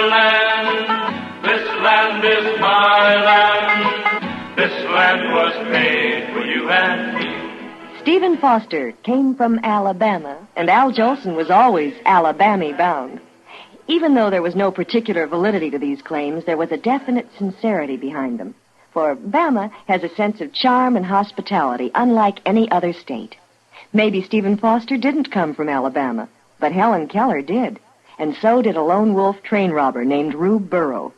land, this land is my land, this land was made for you and me. Stephen Foster came from Alabama, and Al Jolson was always Alabama bound. Even though there was no particular validity to these claims, there was a definite sincerity behind them. For Bama has a sense of charm and hospitality unlike any other state. Maybe Stephen Foster didn't come from Alabama, but Helen Keller did. And so did a lone wolf train robber named Rube Burrow.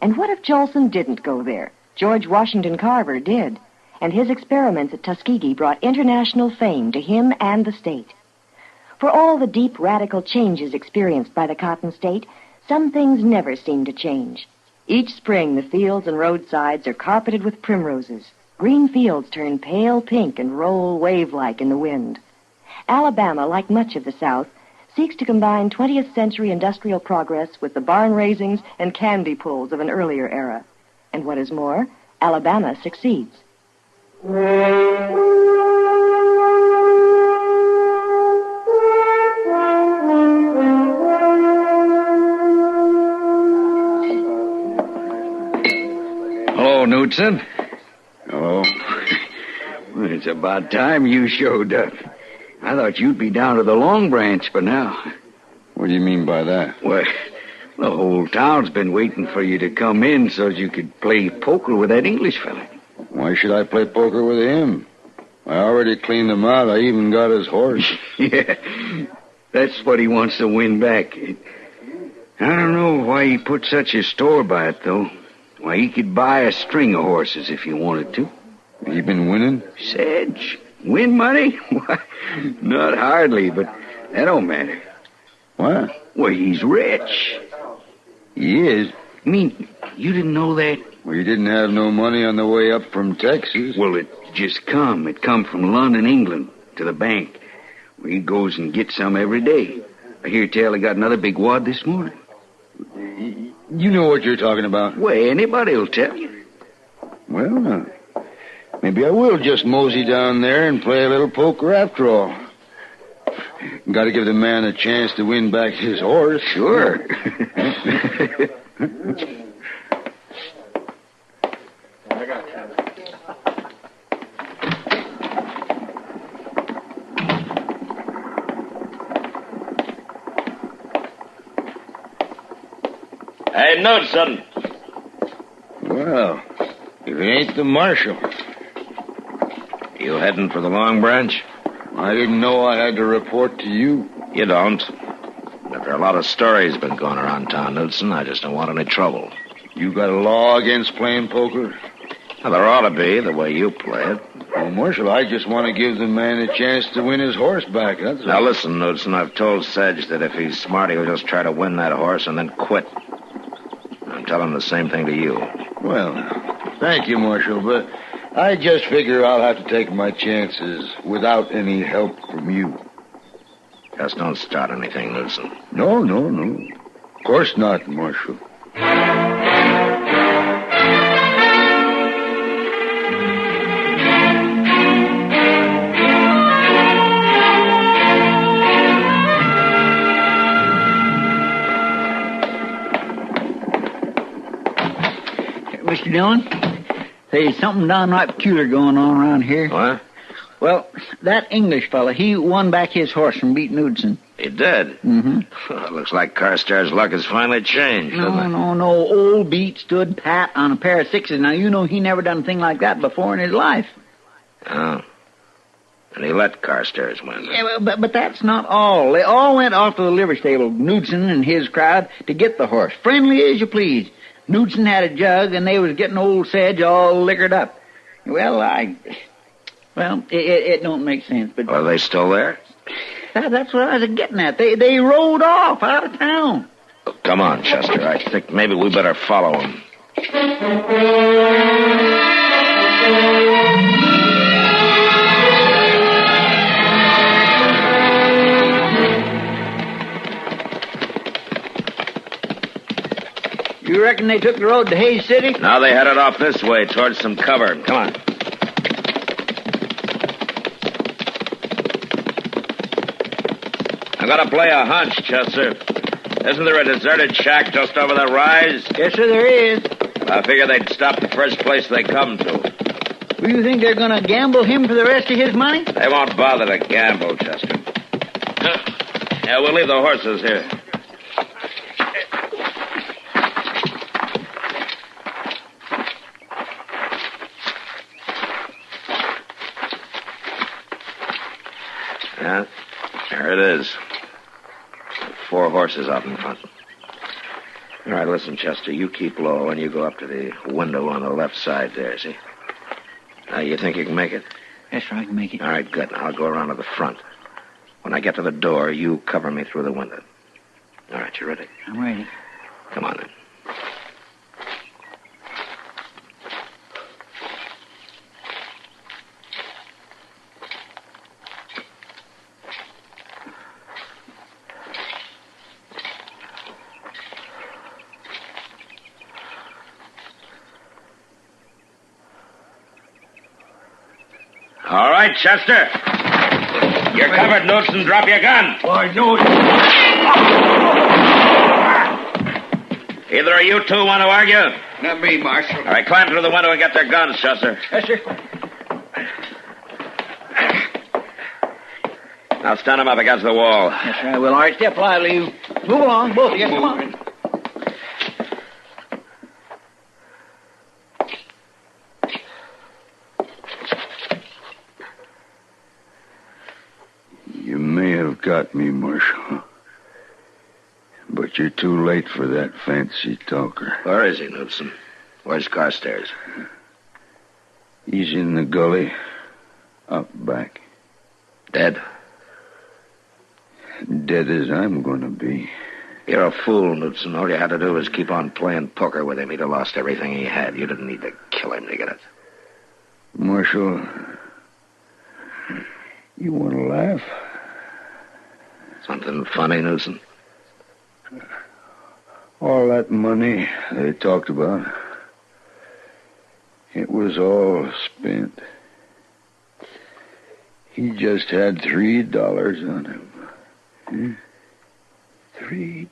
And what if Jolson didn't go there? George Washington Carver did. And his experiments at Tuskegee brought international fame to him and the state. For all the deep radical changes experienced by the Cotton State, some things never seem to change. Each spring, the fields and roadsides are carpeted with primroses. Green fields turn pale pink and roll wave-like in the wind. Alabama, like much of the South, seeks to combine 20th century industrial progress with the barn raisings and candy pulls of an earlier era. And what is more, Alabama succeeds. Hello, Knudsen. Hello. Well, it's about time you showed up. I thought you'd be down to the Long Branch by now. What do you mean by that? Well, the whole town's been waiting for you to come in so you could play poker with that English fella. Why should I play poker with him? I already cleaned him out. I even got his horse. Yeah, that's what he wants to win back. I don't know why he put such a store by it, though. Why, he could buy a string of horses if he wanted to. He been winning? Sedge. Win money? Why, not hardly, but that don't matter. What? Well, he's rich. He is? I mean, you didn't know that? Well, he didn't have no money on the way up from Texas. Well, it just come. It come from London, England, to the bank, where he goes and gets some every day. I hear tell he got another big wad this morning. You know what you're talking about? Well, anybody'll tell you. Well, maybe I will just mosey down there and play a little poker after all. Got to give the man a chance to win back his horse. Sure. Hey, Knudsen. Well, if it ain't the marshal. You heading for the Long Branch? I didn't know I had to report to you. You don't. But there are a lot of stories been going around town, Knudsen. I just don't want any trouble. You got a law against playing poker? Well, there ought to be, the way you play it. Well, Marshal, I just want to give the man a chance to win his horse back, that's all. Now, listen, Knudsen, I've told Sedge that if he's smart, he'll just try to win that horse and then quit. I'm telling him the same thing to you. Well, thank you, Marshal, but I just figure I'll have to take my chances without any help from you. Just don't start anything, Knudsen. No. Of course not, Marshal. Mr. Dillon, there's something downright peculiar going on around here. What? Well, that English fella, he won back his horse from Beat Knudsen. He did? Mm-hmm. Looks like Carstairs' luck has finally changed, doesn't it? No. Old Beat stood pat on a pair of sixes. Now, you know he never done a thing like that before in his life. Oh. And he let Carstairs win. Yeah, but that's not all. They all went off to the livery stable, Knudsen and his crowd, to get the horse. Friendly as you please. Knudsen had a jug, and they was getting old Sedge all liquored up. Well, it don't make sense, but... Are they still there? That's what I was getting at. They rode off out of town. Oh, come on, Chester. I think maybe we better follow them. You reckon they took the road to Hayes City? Now they headed off this way towards some cover. Come on. I'm gonna play a hunch, Chester. Isn't there a deserted shack just over the rise? Yes, sir, there is. I figure they'd stop the first place they come to. Do you think they're gonna gamble him for the rest of his money? They won't bother to gamble, Chester. Yeah, we'll leave the horses here. Yeah, there it is. 4 horses out in front. All right, listen, Chester, you keep low and you go up to the window on the left side there, see? Now, you think you can make it? Yes, sir, I can make it. All right, good. Now, I'll go around to the front. When I get to the door, you cover me through the window. All right, you ready? I'm ready. Come on, then. All right, Chester. You're covered, Knudsen. Drop your gun. I know it. Either of you two want to argue? Not me, Marshal. All right, climb through the window and get their guns, Chester. Yes, sir. Now stand them up against the wall. Yes, sir, I will. All right, step lively, you. Move along, both of you. Come on. You may have got me, Marshal. But you're too late for that fancy talker. Where is he, Knudsen? Where's Carstairs? He's in the gully. Up back. Dead? Dead as I'm gonna be. You're a fool, Knudsen. All you had to do was keep on playing poker with him. He'd have lost everything he had. You didn't need to kill him to get it. Marshal, you want to laugh? Something funny, Knudsen? All that money they talked about, it was all spent. He just had $3 on him. $3.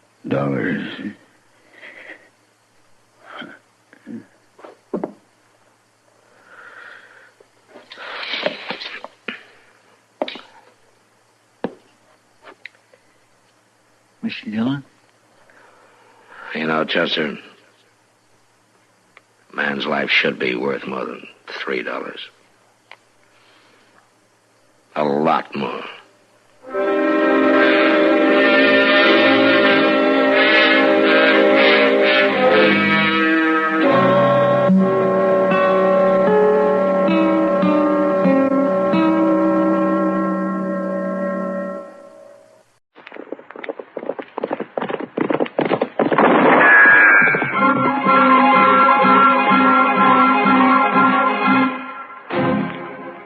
Mr. Dillon? You know, Chester, a man's life should be worth more than $3. A lot more.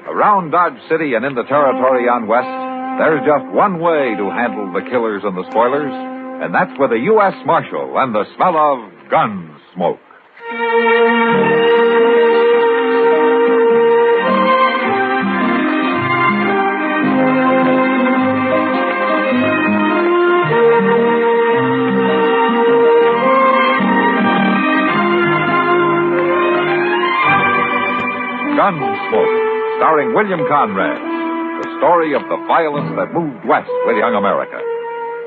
Around Dodge City and in the territory on West, there's just one way to handle the killers and the spoilers, and that's with a U.S. Marshal and the smell of Gunsmoke. Gunsmoke, starring William Conrad. story of the violence that moved west with young America,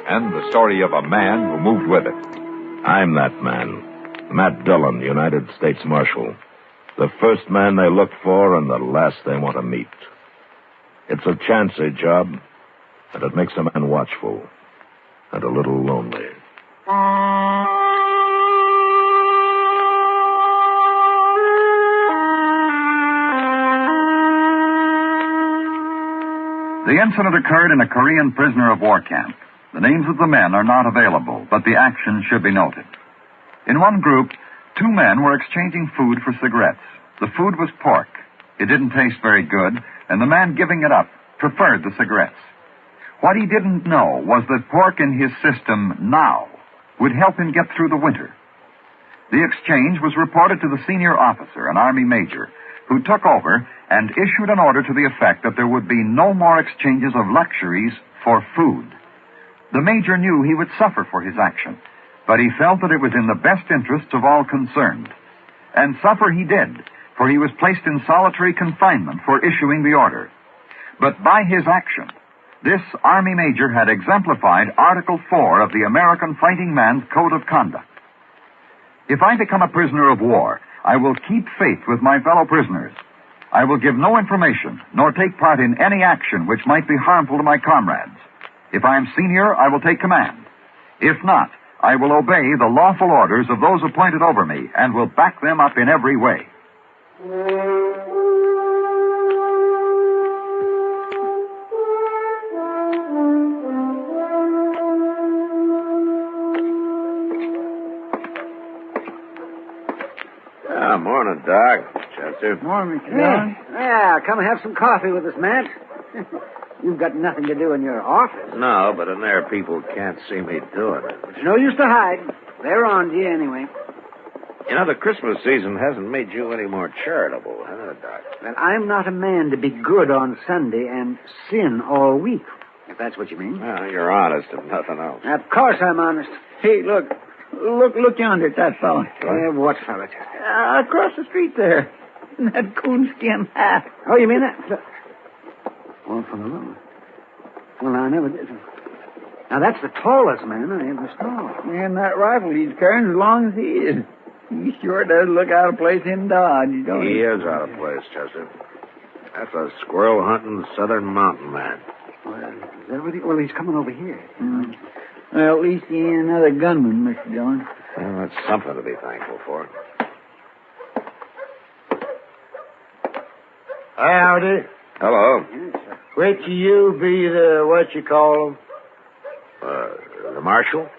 and the story of a man who moved with it. I'm that man, Matt Dillon, United States Marshal. The first man they look for and the last they want to meet. It's a chancy job, and it makes a man watchful and a little lonely. The incident occurred in a Korean prisoner of war camp. The names of the men are not available, but the action should be noted. In one group, 2 men were exchanging food for cigarettes. The food was pork. It didn't taste very good, and the man giving it up preferred the cigarettes. What he didn't know was that pork in his system now would help him get through the winter. The exchange was reported to the senior officer, an Army major, who took over and issued an order to the effect that there would be no more exchanges of luxuries for food. The major knew he would suffer for his action, but he felt that it was in the best interests of all concerned. And suffer he did, for he was placed in solitary confinement for issuing the order. But by his action, this Army major had exemplified Article 4 of the American Fighting Man's Code of Conduct. If I become a prisoner of war, I will keep faith with my fellow prisoners. I will give no information, nor take part in any action which might be harmful to my comrades. If I am senior, I will take command. If not, I will obey the lawful orders of those appointed over me and will back them up in every way. Morning, Doc. Chester. Morning, Mr. Dillon. Yeah, come have some coffee with us, Matt. You've got nothing to do in your office. No, but in there people can't see me doing it. It's no use to hide. They're on to you anyway. You know, the Christmas season hasn't made you any more charitable, huh, Doc? Well, I'm not a man to be good on Sunday and sin all week, if that's what you mean. Well, you're honest, if nothing else. Of course I'm honest. Hey, look yonder at that fellow. What fellow? Across the street there. In that coonskin hat. Oh, you mean that? Well, from the road. Well, I never did. Now, that's the tallest man I ever saw. And that rifle he's carrying as long as he is. He sure does look out of place in Dodge, don't he? He is out of place, Chester. That's a squirrel-hunting southern mountain man. Well, is that what well, he's coming over here. Mm. Well, at least he ain't another gunman, Mr. Dillon. Well, that's something to be thankful for. Howdy. Hello. Which of you be the, what you call him? The marshal?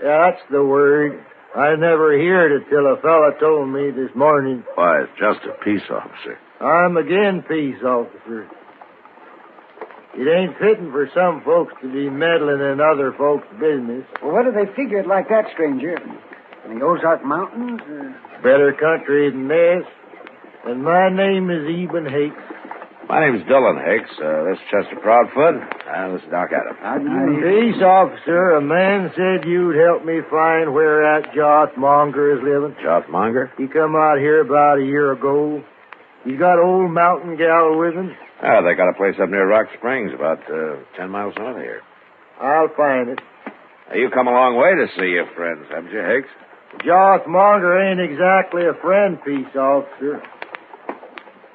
Yeah, that's the word. I never heard it till a fella told me this morning. Why, it's just a peace officer. I'm again peace officer. It ain't fitting for some folks to be meddling in other folks' business. Well, what do they figure it like that, stranger? In the Ozark Mountains? Better country than this. And my name is Eben Hicks. My name's Dillon Hicks. This is Chester Proudfoot. This is Doc Adams. Peace officer, a man said you'd help me find where that Joth Monger is living. Joth Monger? He come out here about a year ago. He's got old mountain gal with him. They got a place up near Rock Springs, about 10 miles north of here. I'll find it. You come a long way to see your friends, haven't you, Hicks? Joth Monger ain't exactly a friend, peace officer.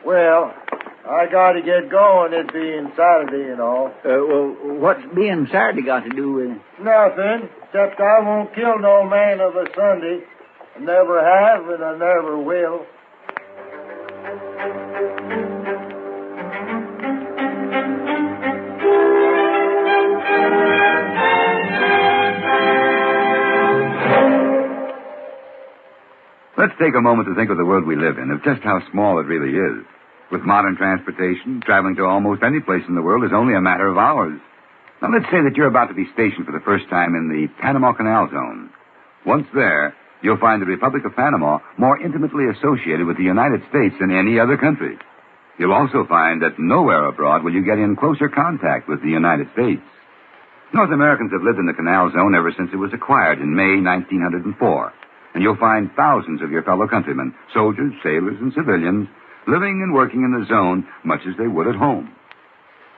Well, I got to get going, it being Saturday and all. Well, what's being Saturday got to do with it? Nothing, except I won't kill no man of a Sunday. I never have and I never will. Let's take a moment to think of the world we live in, of just how small it really is. With modern transportation, traveling to almost any place in the world is only a matter of hours. Now, let's say that you're about to be stationed for the first time in the Panama Canal Zone. Once there, you'll find the Republic of Panama more intimately associated with the United States than any other country. You'll also find that nowhere abroad will you get in closer contact with the United States. North Americans have lived in the Canal Zone ever since it was acquired in May 1904. And you'll find thousands of your fellow countrymen, soldiers, sailors, and civilians, living and working in the zone much as they would at home.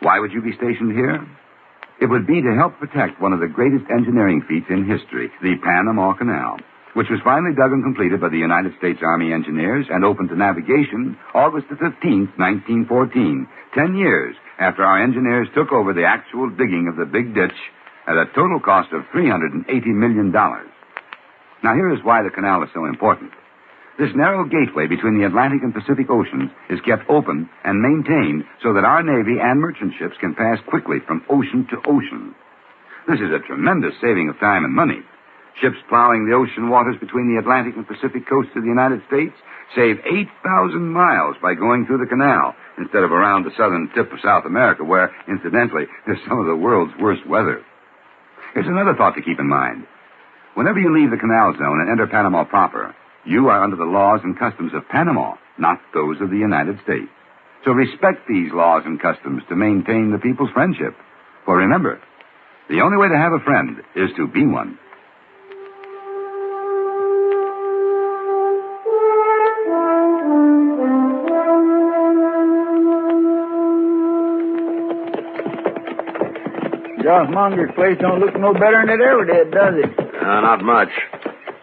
Why would you be stationed here? It would be to help protect one of the greatest engineering feats in history, the Panama Canal, which was finally dug and completed by the United States Army engineers and opened to navigation August the 15th, 1914, 10 years after our engineers took over the actual digging of the big ditch at a total cost of $380 million. Now, here is why the canal is so important. This narrow gateway between the Atlantic and Pacific Oceans is kept open and maintained so that our Navy and merchant ships can pass quickly from ocean to ocean. This is a tremendous saving of time and money. Ships plowing the ocean waters between the Atlantic and Pacific coasts of the United States save 8,000 miles by going through the canal instead of around the southern tip of South America, where, incidentally, there's some of the world's worst weather. Here's another thought to keep in mind. Whenever you leave the canal zone and enter Panama proper, you are under the laws and customs of Panama, not those of the United States. So respect these laws and customs to maintain the people's friendship. For remember, the only way to have a friend is to be one. Josh Monger's place don't look no better than it ever did, does it? Not much.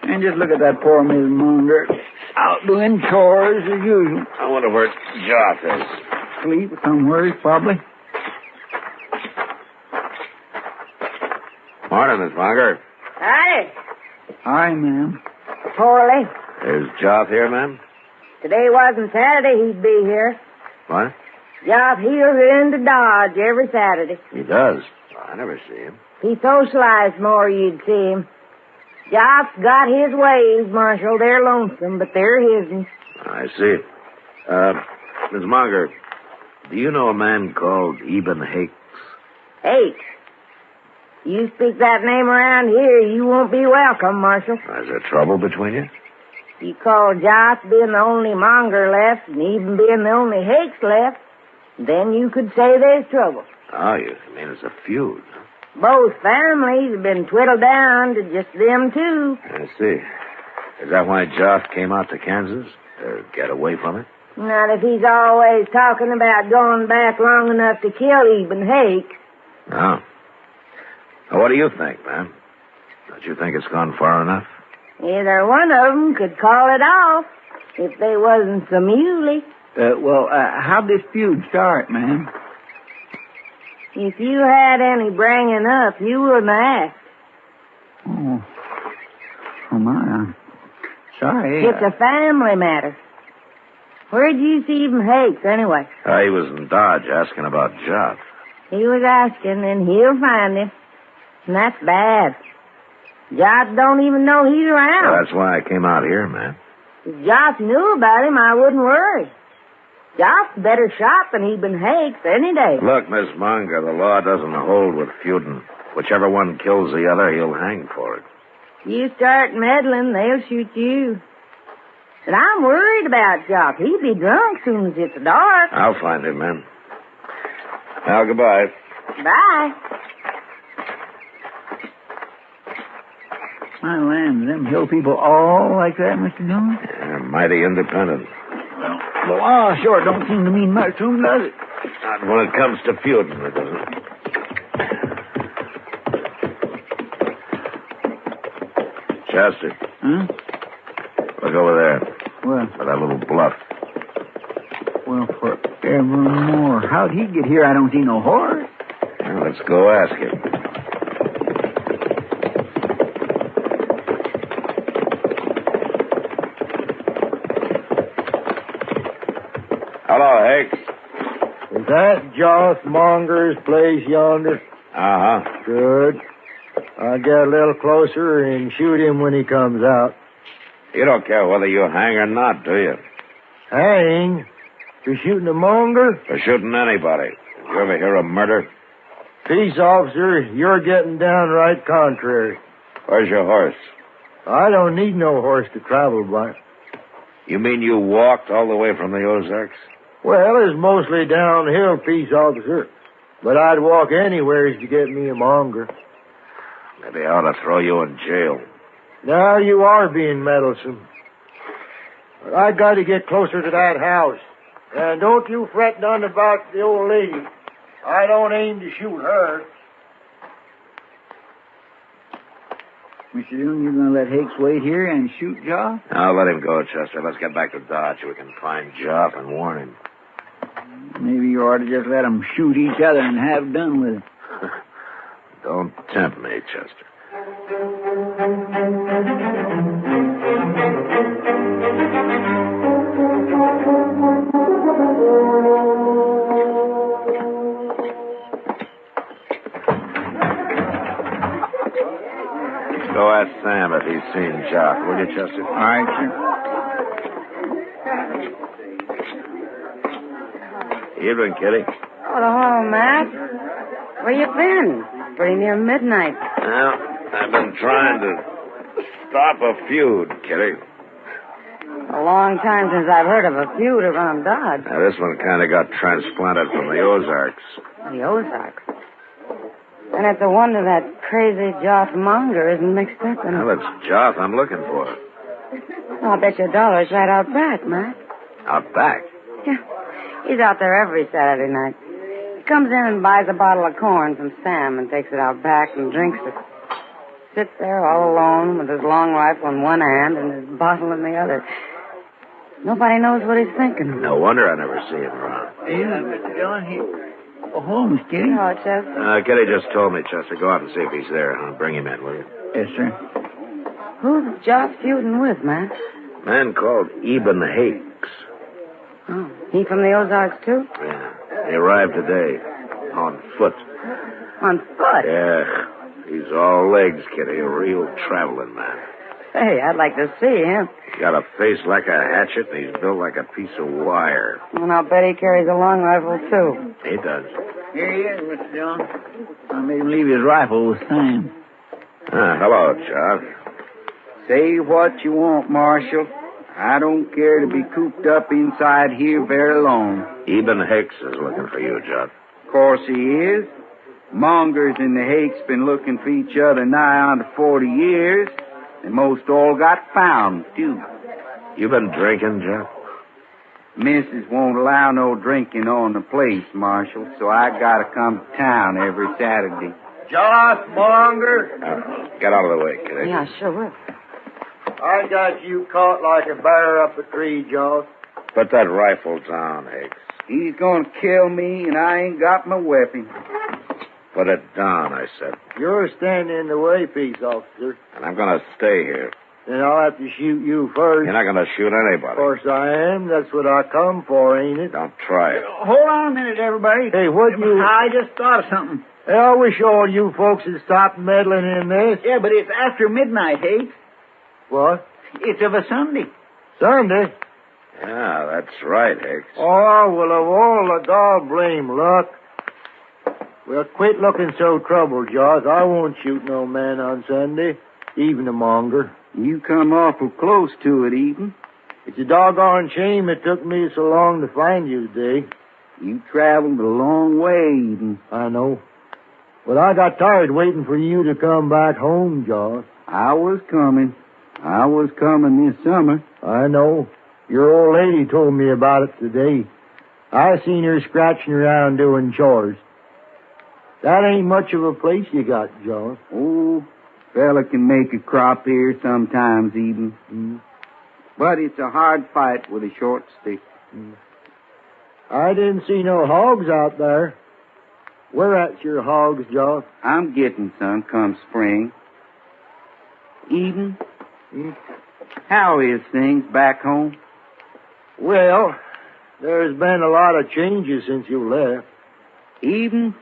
And just look at that poor Miss Monger. Out doing chores as usual. I wonder where Joff is. Sleep somewhere, probably. Morning, Miss Monger. Hi. Hi, ma'am. Folly. Is Joff here, ma'am? Today wasn't Saturday, he'd be here. What? Joff heels into Dodge every Saturday. He does. I never see him. He socialized more, you'd see him. Joff's got his ways, Marshal. They're lonesome, but they're his'n. I see. Miss Monger, do you know a man called Eben Hakes? Hakes? You speak that name around here, you won't be welcome, Marshal. Is there trouble between you? You call Joff being the only Monger left and even being the only Hakes left, then you could say there's trouble. Oh, you mean it's a feud? Both families have been twiddled down to just them two. I see. Is that why Joff came out to Kansas? To get away from it? Not if he's always talking about going back long enough to kill Eben Hakes. No. Well, what do you think, ma'am? Don't you think it's gone far enough? Either one of them could call it off if they wasn't so muley. How'd this feud start, ma'am? If you had any bringing up, you wouldn't ask. Oh, my. Sorry. It's a family matter. Where'd you see Eben Hakes, anyway? He was in Dodge asking about Joff. He was asking, and he'll find him. And that's bad. Joff don't even know he's around. Well, that's why I came out here, man. If Joff knew about him, I wouldn't worry. Joff's better shot than Eben Hakes any day. Look, Miss Monger, the law doesn't hold with feuding. Whichever one kills the other, he'll hang for it. You start meddling, they'll shoot you. But I'm worried about Joff. He'd be drunk soon as it's dark. I'll find him, man. Now, goodbye. Bye. My land, them hill people all like that, Mr. Dillon? They're mighty independent. Well, the law sure don't seem to mean much to them, does it? Not when it comes to feuding, it doesn't. Chester. Look over there. Well, for that little bluff. Well, forevermore. How'd he get here? I don't see no horse. Well, let's go ask him. Hello, Hakes. Is that Joss Monger's place yonder? Uh-huh. Good. I'll get a little closer and shoot him when he comes out. You don't care whether you hang or not, do you? Hang? For shooting a Monger? For shooting anybody. Did you ever hear of murder? Peace, officer. You're getting downright contrary. Where's your horse? I don't need no horse to travel by. You mean you walked all the way from the Ozarks? Well, it's mostly downhill, peace, officer. But I'd walk anywheres to get me a Monger. Maybe I ought to throw you in jail. Now you are being meddlesome. But I got to get closer to that house. And don't you fret none about the old lady. I don't aim to shoot her. Mr. Dillon, you going to let Hakes wait here and shoot Joff? I'll let him go, Chester. Let's get back to Dodge so we can find Joff and warn him. Maybe you ought to just let them shoot each other and have done with it. Don't tempt me, Chester. Go ask Sam if he's seen Jock, will you, Chester? All right, sir. Evening, Kitty. Oh, the home, Matt. Where you been? Pretty near midnight. Well, I've been trying to stop a feud, Kitty. A long time since I've heard of a feud around Dodge. Now, this one kind of got transplanted from the Ozarks. The Ozarks. And it's a wonder that crazy Joff Monger isn't mixed up in it. Well, it's Joff I'm looking for. I'll bet you $1 right out back, Matt. Out back? Yeah. He's out there every Saturday night. He comes in and buys a bottle of corn from Sam and takes it out back and drinks it. Sits there all alone with his long rifle in one hand and his bottle in the other. Nobody knows what he's thinking. No wonder I never see him around. Yeah, Mr. Dillon, Holmes, Kitty. Oh, Chester. Kitty just told me, Chester. Go out and see if he's there. Bring him in, will you? Yes, sir. Who's Joff feuding with, Matt? Man called Eben Hakes. Oh, he from the Ozarks, too? Yeah. He arrived today. On foot. On foot? Yeah. He's all legs, Kitty. A real traveling man. Hey, I'd like to see him. He's got a face like a hatchet, and he's built like a piece of wire. And I'll bet he carries a long rifle, too. He does. Here he is, Mr. Dillon. I made him leave his rifle with Sam. Hello, Joff. Say what you want, Marshal. I don't care to be cooped up inside here very long. Eben Hakes is looking for you, Joff. Of course he is. Mongers and the Hakes been looking for each other nigh on to 40 years. And most all got found, too. You been drinking, Joff? Missus won't allow no drinking on the place, Marshal, so I gotta come to town every Saturday. Joff Monger. Get out of the way, Kitty. Yeah, sure will. I got you caught like a bear up a tree, Joff. Put that rifle down, Hakes. He's gonna kill me, and I ain't got my weapon. Put it down, I said. You're standing in the way, peace officer. And I'm going to stay here. Then I'll have to shoot you first. You're not going to shoot anybody. Of course I am. That's what I come for, ain't it? Don't try it. Hold on a minute, everybody. Hey, what you... I just thought of something. Hey, I wish all you folks would stop meddling in this. Yeah, but it's after midnight, Hakes. What? It's of a Sunday. Sunday? Yeah, that's right, Hakes. Oh, well, of all the God blame luck. Well, quit looking so troubled, Jaws. I won't shoot no man on Sunday, even a monger. You come awful close to it, Eden. It's a doggone shame it took me so long to find you today. You traveled a long way, Eden. I know. But I got tired waiting for you to come back home, Jaws. I was coming this summer. I know. Your old lady told me about it today. I seen her scratching around doing chores. That ain't much of a place you got, Jaws. Oh, fella can make a crop here sometimes, Eden. But it's a hard fight with a short stick. I didn't see no hogs out there. Where at your hogs, Jaws? I'm getting some come spring. Eden, how is things back home? Well, there's been a lot of changes since you left. Eden,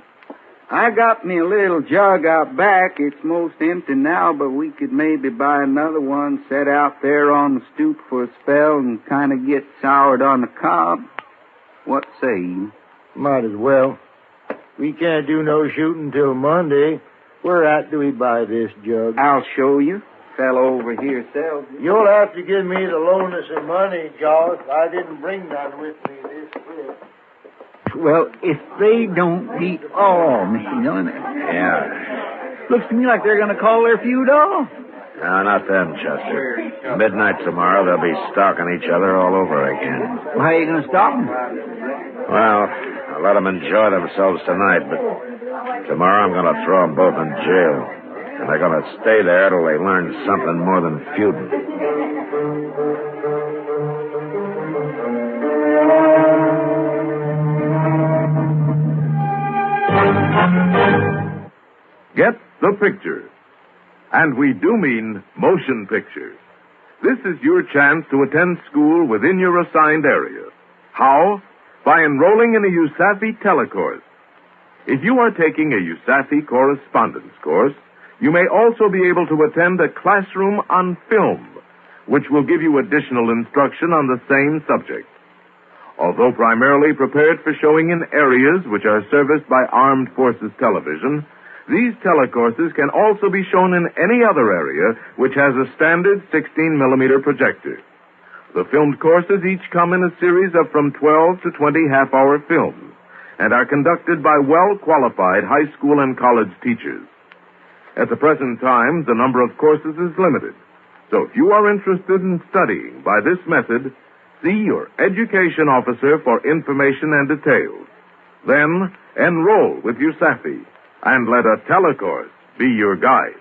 I got me a little jug out back. It's most empty now, but we could maybe buy another one, set out there on the stoop for a spell and kind of get soured on the cob. What say you? Might as well. We can't do no shooting till Monday. Where at do we buy this jug? I'll show you. Fellow over here sells it. You'll have to give me the loan of some money, Jaws. I didn't bring none with me this trip. Well, if they don't beat all, Mr. Dillon. Yeah. Looks to me like they're going to call their feud off. No, not them, Chester. Midnight tomorrow, they'll be stalking each other all over again. Well, how are you going to stop them? Well, I'll let them enjoy themselves tonight, but tomorrow I'm going to throw them both in jail. And they're going to stay there till they learn something more than feuding. Get the picture. And we do mean motion pictures. This is your chance to attend school within your assigned area. How? By enrolling in a USAFE telecourse. If you are taking a USAFE correspondence course, you may also be able to attend a classroom on film, which will give you additional instruction on the same subject. Although primarily prepared for showing in areas which are serviced by Armed Forces Television, these telecourses can also be shown in any other area which has a standard 16-millimeter projector. The filmed courses each come in a series of from 12 to 20 half-hour films and are conducted by well-qualified high school and college teachers. At the present time, the number of courses is limited. So if you are interested in studying by this method, see your education officer for information and details. Then enroll with USAFE and let a telecourse be your guide.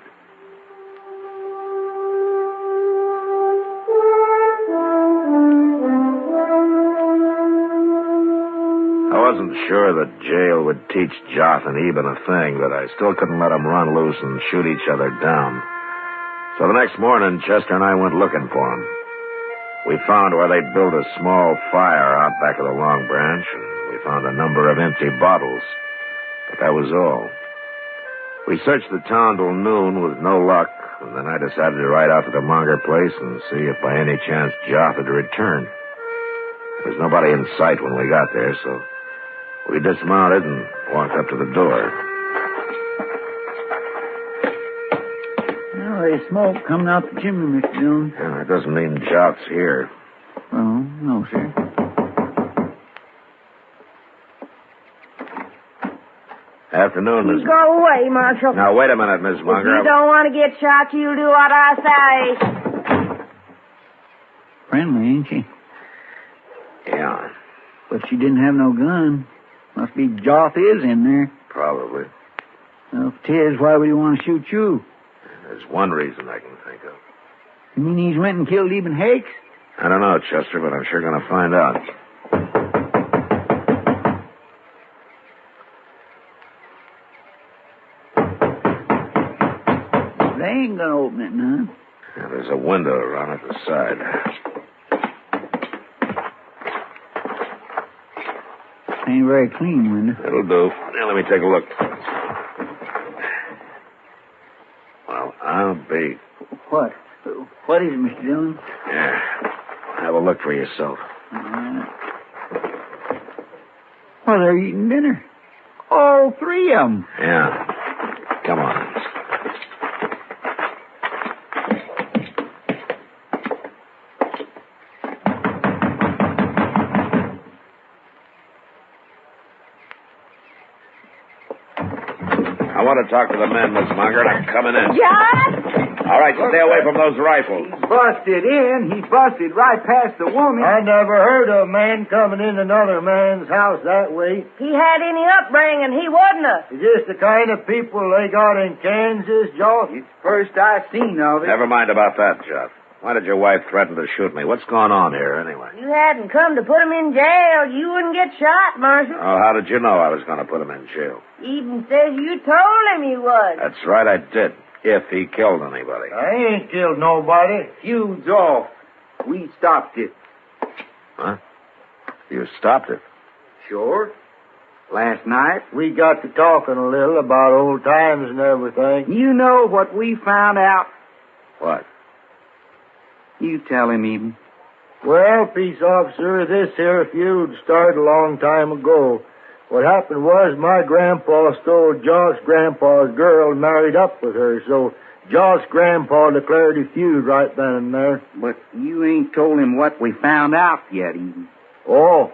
I wasn't sure that jail would teach Joth and Eben a thing, but I still couldn't let them run loose and shoot each other down. So the next morning, Chester and I went looking for them. We found where they'd built a small fire out back of the Long Branch, and we found a number of empty bottles. But that was all. We searched the town till noon with no luck, and then I decided to ride out to the Monger place and see if by any chance Joth had returned. There was nobody in sight when we got there, so we dismounted and walked up to the door. Well, there's smoke coming out the chimney, Mr. Dillon. Yeah, that doesn't mean Joth's here. Oh, no, sir. Afternoon, Miss... Go away, Marshal. Now, wait a minute, Miss Munger. If you don't want to get shot, you'll do what I say. Friendly, ain't she? Yeah. But she didn't have no gun. Must be Joth is in there. Probably. Well, if 'tis, why would he want to shoot you? There's one reason I can think of. You mean he's went and killed Eben Hakes? I don't know, Chester, but I'm sure going to find out. They ain't going to open it none. Yeah, there's a window around at the side. Ain't a very clean window. It'll do. Now, let me take a look. Well, I'll be... What? What is it, Mr. Dillon? Yeah. Have a look for yourself. Well, they're eating dinner. All three of them. Yeah. Come on. I want to talk to the men, Miss Munger, and I'm coming in. John? All right, stay away from those rifles. He busted in. He busted right past the woman. I never heard of a man coming in another man's house that way. He had any upbringing, he wouldn't have. Is this the kind of people they got in Kansas, Joth? It's the first I've seen of it. Never mind about that, Joth. Why did your wife threaten to shoot me? What's going on here, anyway? You hadn't come to put him in jail. You wouldn't get shot, Marshal. Oh, how did you know I was going to put him in jail? Eben says you told him you would. That's right, I did. If he killed anybody. I ain't killed nobody. Feud's off. We stopped it. Huh? You stopped it? Sure. Last night. We got to talking a little about old times and everything. You know what we found out? What? You tell him, Eben. Well, peace officer, this here feud started a long time ago. What happened was my grandpa stole Josh's grandpa's girl and married up with her, so Josh's grandpa declared a feud right then and there. But you ain't told him what we found out yet, Eben. Oh,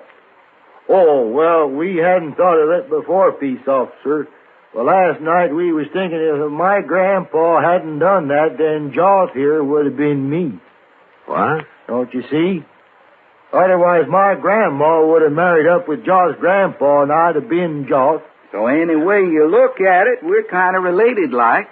well, we hadn't thought of it before, peace officer. Well, last night we was thinking if my grandpa hadn't done that, then Josh here would have been me. What? Don't you see? Otherwise, my grandma would have married up with Josh's grandpa, and I'd have been Josh. So any way you look at it, we're kind of related like.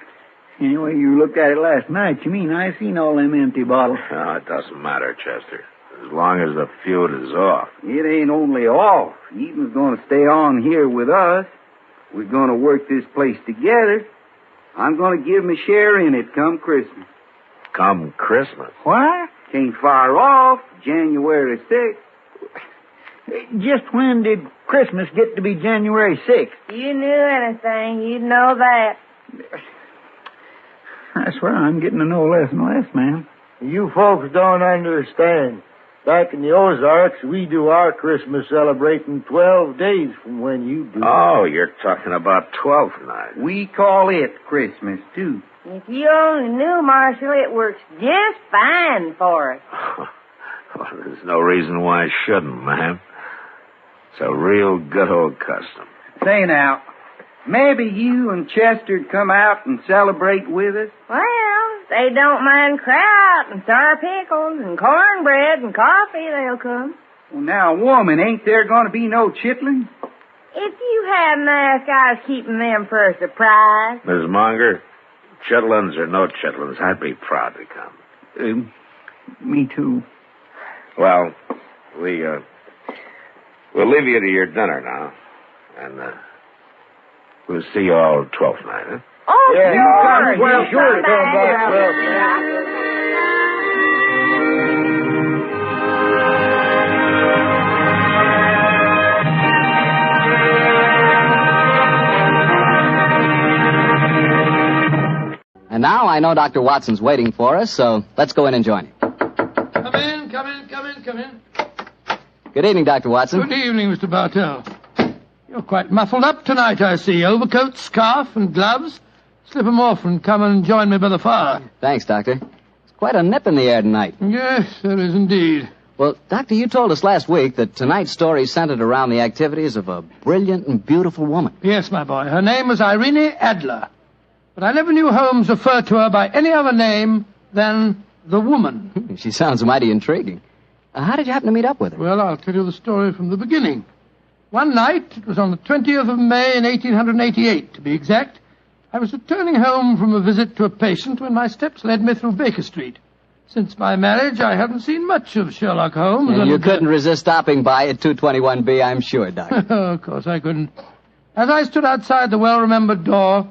Anyway, you looked at it last night. You mean I seen all them empty bottles? No, it doesn't matter, Chester. As long as the feud is off. It ain't only off. Eden's going to stay on here with us. We're going to work this place together. I'm going to give my share in it come Christmas. Come Christmas? What? Ain't far off. January 6th. Just when did Christmas get to be January 6th? You knew anything, you'd know that. I swear I'm getting to know less and less, man. You folks don't understand. Back in the Ozarks, we do our Christmas celebrating 12 days from when you do. Oh, you're talking about 12th night. We call it Christmas, too. If you only knew, Marshal, it works just fine for us. Well, there's no reason why I shouldn't, ma'am. It's a real good old custom. Say now, maybe you and Chester'd come out and celebrate with us? Well, they don't mind kraut and sour pickles and cornbread and coffee, they'll come. Well, now, woman, ain't there going to be no chitlins? If you hadn't asked, I was keeping them for a surprise. Ms. Monger, chitlins or no chitlins, I'd be proud to come. Me too. Well, we'll leave you to your dinner now. And we'll see you all 12th night, huh? Oh, yeah, sure. Well, sure to come back 12th night. And now I know Dr. Watson's waiting for us, so let's go in and join him. Come in. Good evening, Dr. Watson. Good evening, Mr. Bartell. You're quite muffled up tonight, I see. Overcoat, scarf, and gloves. Slip 'em off and come and join me by the fire. Thanks, Doctor. It's quite a nip in the air tonight. Yes, there is indeed. Well, Doctor, you told us last week that tonight's story centered around the activities of a brilliant and beautiful woman. Yes, my boy. Her name was Irene Adler. But I never knew Holmes refer to her by any other name than the woman. She sounds mighty intriguing. How did you happen to meet up with her? Well, I'll tell you the story from the beginning. One night, it was on the 20th of May in 1888, to be exact, I was returning home from a visit to a patient when my steps led me through Baker Street. Since my marriage, I haven't seen much of Sherlock Holmes. And you couldn't resist stopping by at 221B, I'm sure, Doctor. Of course I couldn't. As I stood outside the well-remembered door,